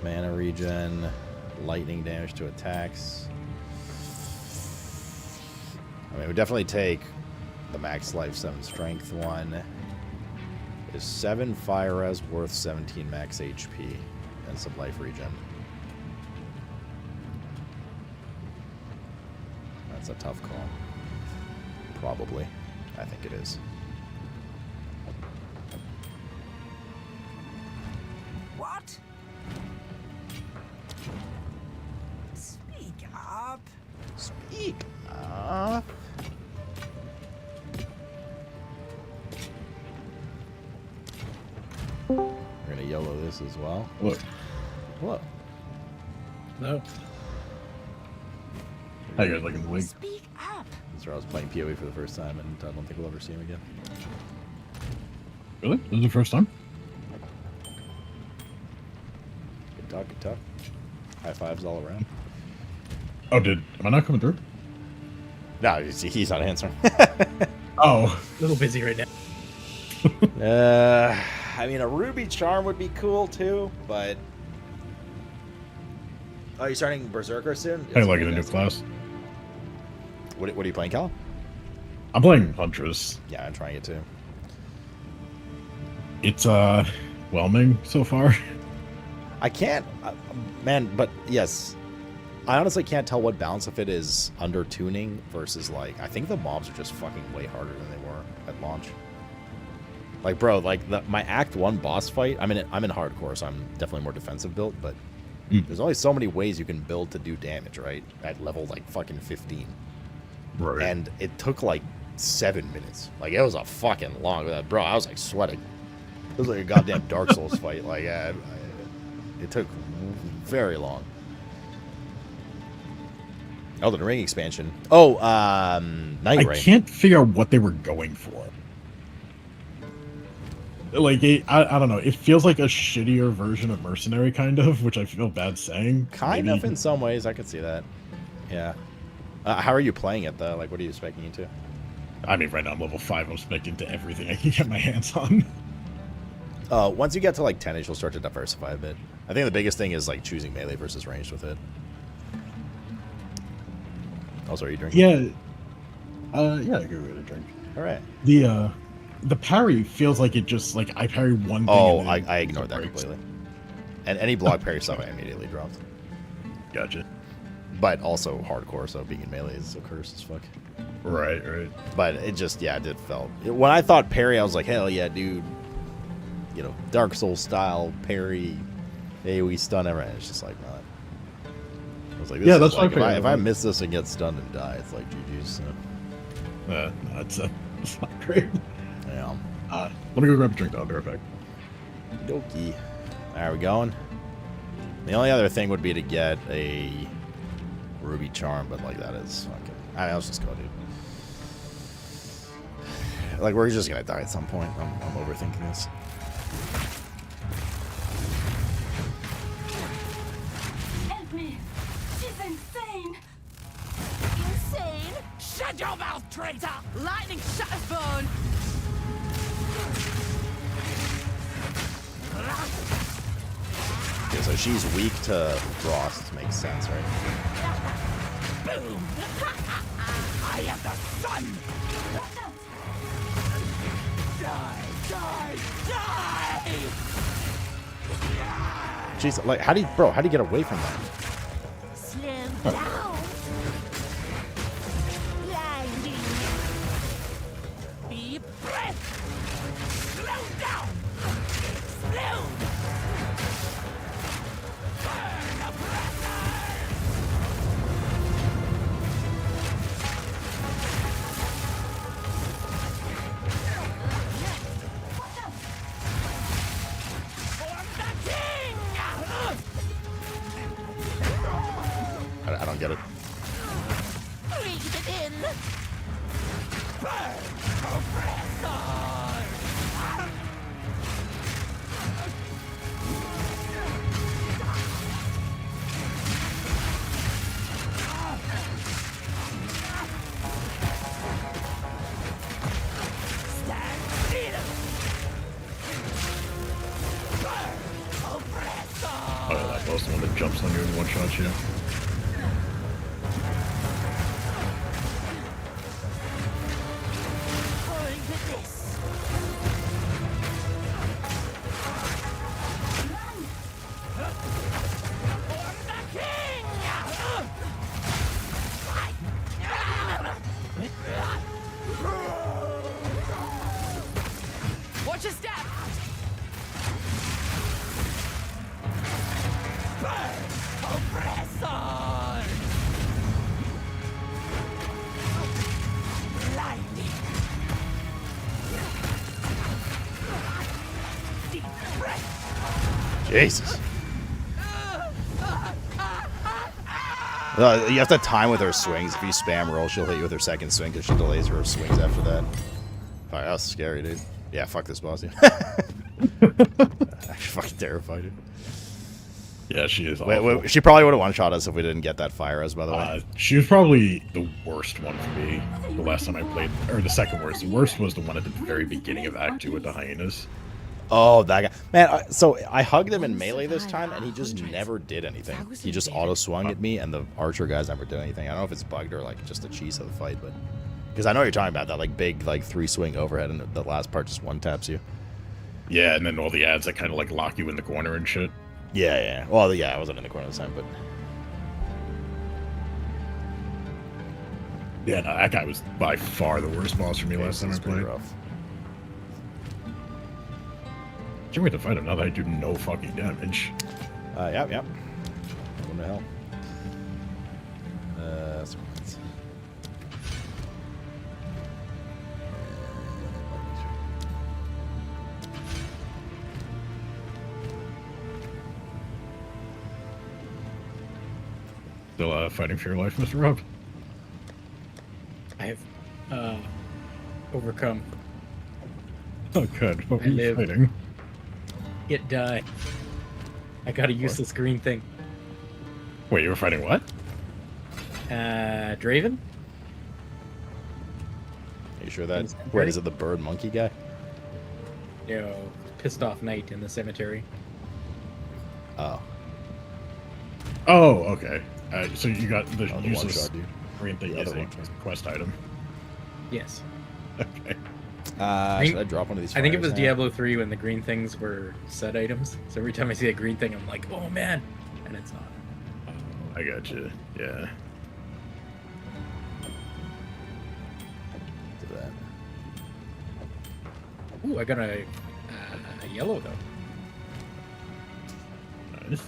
Mana regen. Lightning damage to attacks. I mean, we definitely take the max life 7 strength one. Is 7 fire res worth 17 max HP and some life regen. That's a tough call. Probably. I think it is. What? Speak up. Speak up. We're gonna yellow this as well. Look. Hello. No. How you guys liking the wig? Speak up. That's where I was playing PoE for the first time, and I don't think we'll ever see him again. Really? This is the first time? Good talk, good talk. High fives all around. Oh, am I not coming through? No, he's not answering. Oh. A little busy right now. I mean, a ruby charm would be cool too, but... Oh, you're starting Berserker soon? I like it in a new class. What are you playing, Cal? I'm playing Huntress. Yeah, I'm trying it too. It's, whelming so far. I can't... man, but yes. I honestly can't tell what balance of it is under tuning versus, like... I think the mobs are just fucking way harder than they were at launch. Like, bro, like, my Act 1 boss fight... I'm in hardcore, so I'm definitely more defensive build, but... There's only so many ways you can build to do damage, right? At level, like, fucking 15. Right. And it took, like, 7 minutes. Like, it was a fucking long... bro, I was, like, sweating. It was like a goddamn Dark Souls fight. Like, it took very long. Elden Ring expansion. Oh, Night Ray. I can't figure out what they were going for. Like, I don't know. It feels like a shittier version of Mercenary, kind of, which I feel bad saying. Kind of in some ways. I could see that. Yeah. How are you playing it, though? Like, what are you expecting to? I mean, right now I'm level 5. I'm expecting to everything I can get my hands on. Once you get to, like, 10-ish, you'll start to diversify a bit. I think the biggest thing is, like, choosing melee versus ranged with it. Also, are you drinking? Yeah. Yeah, I give it a drink. All right. The parry feels like it just, like, I parry one thing. Oh, I ignored that completely. And any block parry stuff I immediately dropped. Gotcha. But also hardcore, so being in melee is a curse as fuck. Right. But it just, yeah, it did felt... When I thought parry, I was like, hell yeah, dude. You know, Dark Souls style, parry, AoE stun, everything. It's just like, not. I was like, this that's like, okay. if I miss this and get stunned and die, it's like GG's. So. No, it's not great. Yeah. Let me go grab a drink. I'll be right back. Dokie. Are we going? The only other thing would be to get a ruby charm, but like that is fucking... I mean, let's just go, dude. Like, we're just gonna die at some point. I'm overthinking this. Help me! She's insane! Insane? Shut your mouth, traitor! Lightning Shatterbone! Okay, so she's weak to frost. Makes sense, right? Boom! I am the sun! Die! Die! Die! Jeez, like, how do you get away from that? Slow down. Blinding. Be breath. Slow down. Explode. Burn oppressors. I don't get it. Breathe it in. Burn oppressors. Stand still. Burn oppressors. Oh, yeah, that boss one that jumps on you and one-shots you. Watch your step! Burn oppressors. Blinding. Deep breath. Jesus. You have to time with her swings. If you spam roll, she'll hit you with her second swing because she delays her swings after that. Fuck, that was scary, dude. Yeah, fuck this boss, dude. I'm fucking terrified, dude. Yeah, she is awful. Wait, she probably would have one-shot us if we didn't get that fire as, by the way. She was probably the worst one for me the last time I played, or the second worst. The worst was the one at the very beginning of Act 2 with the hyenas. Oh, that guy. Man, so I hugged him in melee this time, and he just never did anything. He just auto-swung at me, and the archer guys never did anything. I don't know if it's bugged or, like, just the cheese of the fight, but... Because I know what you're talking about, that, like, big, like, 3-swing overhead, and the last part just one-taps you. Yeah, and then all the ads that kind of, like, lock you in the corner and shit. Yeah, yeah. Well, yeah, I wasn't in the corner this time, but... Yeah, no, that guy was by far the worst boss for me last time I played. Rough. Can't wait to fight him now that I do no fucking damage. Yep. What the hell? Still fighting for your life, Mr. Rob? I have overcome. Oh, good. What were you fighting? It died. I got a useless green thing. Wait, you were fighting what? Draven? Are you sure that... Wait, is it the bird monkey guy? No, pissed off knight in the cemetery. Oh. Oh, okay. So you got the the useless one-shot, dude. green thing as a quest item. Yes. Okay. Should I drop one of these? I think it was now? Diablo 3 when the green things were set items. So every time I see a green thing, I'm like, oh man, and it's not. I got you. Yeah. Do that. Ooh, I got a yellow though. Nice.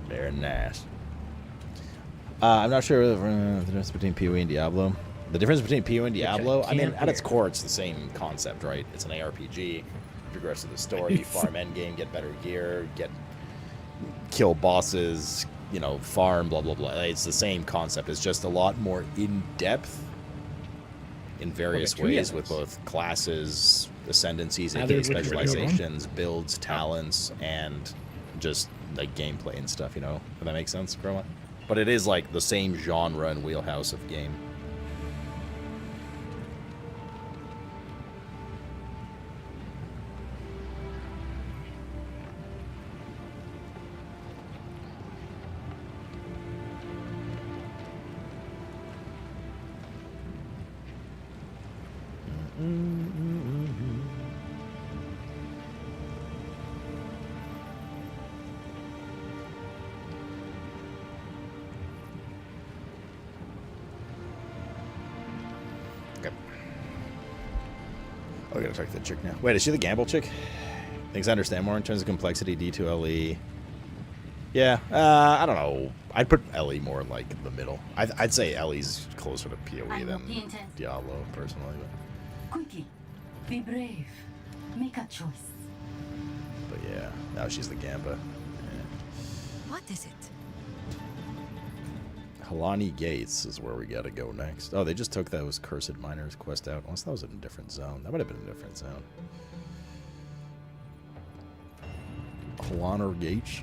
Very nice. I'm not sure the difference between PoE and Diablo. The difference between PoE and Diablo, I mean, at its core, it's the same concept, right? It's an ARPG. You progress through the story, you farm endgame, get better gear, kill bosses, you know, farm, blah, blah, blah. It's the same concept. It's just a lot more in-depth in various ways with both classes, ascendancies, aka specializations, builds, talents, and just, like, gameplay and stuff, you know? If that makes sense, Chroma? But it is, like, the same genre and wheelhouse of game. Oh, I gotta check the chick now. Wait, is she the gamble chick? Thinks I understand more in terms of complexity. D2 LE. Yeah, I don't know. I'd put LE more like in the middle. I'd say LE's closer to PoE than Diablo, personally. Quickly, be brave. Make a choice. But yeah, now she's the Gamba. What is it? Halani Gates is where we gotta go next. Oh, they just took those Cursed Miners quest out. Unless that was in a different zone. That would have been a different zone. Halani Gates.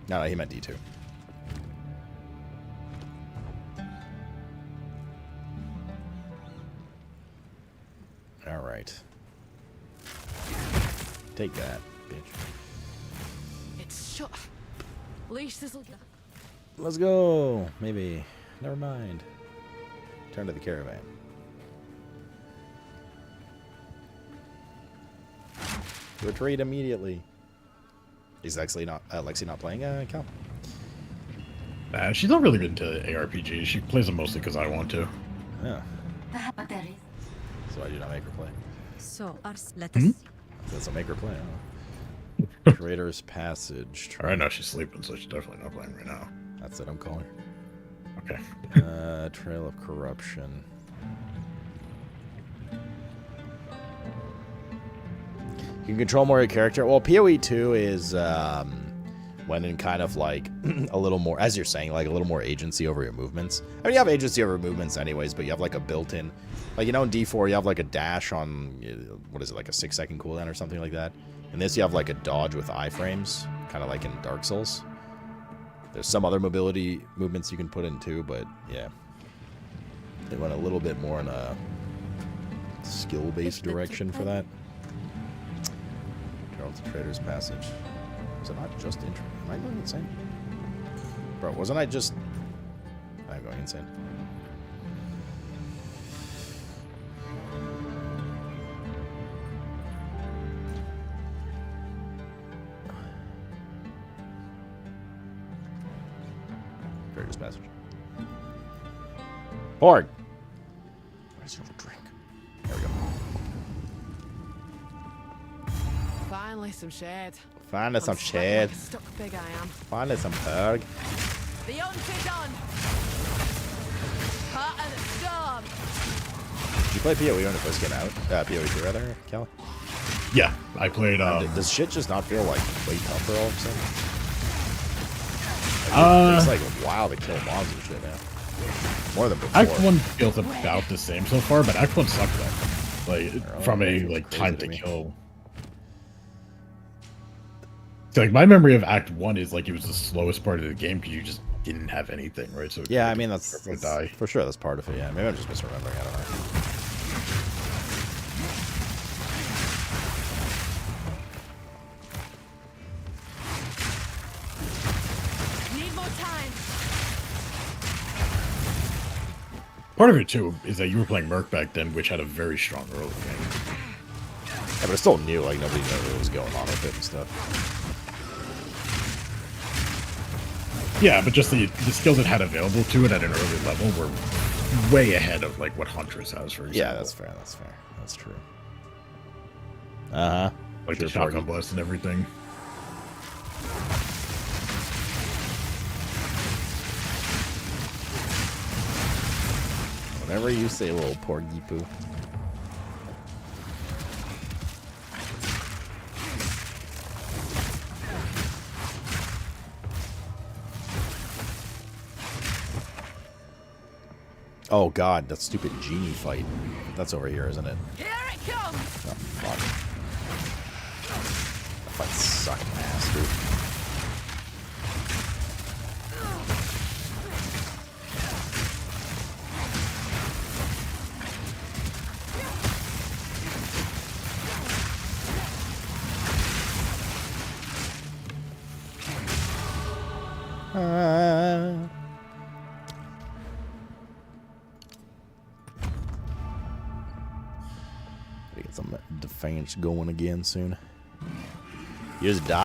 No, he meant D2. All right. Take that, bitch. It's shut. Leash this'll. Let's go. Maybe. Never mind. Turn to the caravan. Retreat immediately. Is Lexi not playing, Cal? She's not really good into ARPGs. She plays them mostly because I want to. Yeah. So I do not make her play. So, let us. That's a make her play, huh? Traitor's Passage. Alright, now she's sleeping, so she's definitely not playing right now. That's it, I'm calling her. Okay. Trail of Corruption. You can control more of your character. Well, PoE 2 is when in kind of like a little more, as you're saying, like a little more agency over your movements. I mean, you have agency over movements anyways, but you have like a built-in, like, you know, in D4 you have like a dash on, what is it, like a 6-second cooldown or something like that. In this you have like a dodge with iframes, kind of like in Dark Souls. There's some other mobility movements you can put in too, but yeah. They went a little bit more in a skill-based direction for that. The Traitor's Passage. Was it not just intro? Am I going insane? Bro, wasn't I just... I'm going insane. Traitor's Passage. Borg! Where's your drink? There we go. Finally, some shade. Finally, some shade. Like stuck big I am. Finally, some purg. The hunt is on. Part of the storm. Did you play PoE when it first came out? PoE 2 rather, Cal? Yeah, I played. Does shit just not feel like way tougher all of a sudden? It's like a while to kill mobs and shit now. More than before. Act 1 feels about the same so far, but Act 1 sucked though. Like from a like time to kill. So, like, my memory of Act 1 is like it was the slowest part of the game because you just didn't have anything, right? So yeah, I mean that's for sure that's part of it. Yeah, maybe I'm just misremembering. I don't know. Need more time. Part of it too is that you were playing Merc back then, which had a very strong early game. Yeah, but it's still new. Like nobody knew what was going on with it and stuff. Yeah, but just the skills it had available to it at an early level were way ahead of like what Huntress has, for example. Yeah, that's fair. That's fair. That's true. Uh huh. Like the shotgun blast and everything. Whatever you say, little porgy poo. Oh god, that stupid genie fight. That's over here, isn't it? Here it comes! Oh, fuck. That fight sucked ass, dude. Get some defense going again soon. You just die.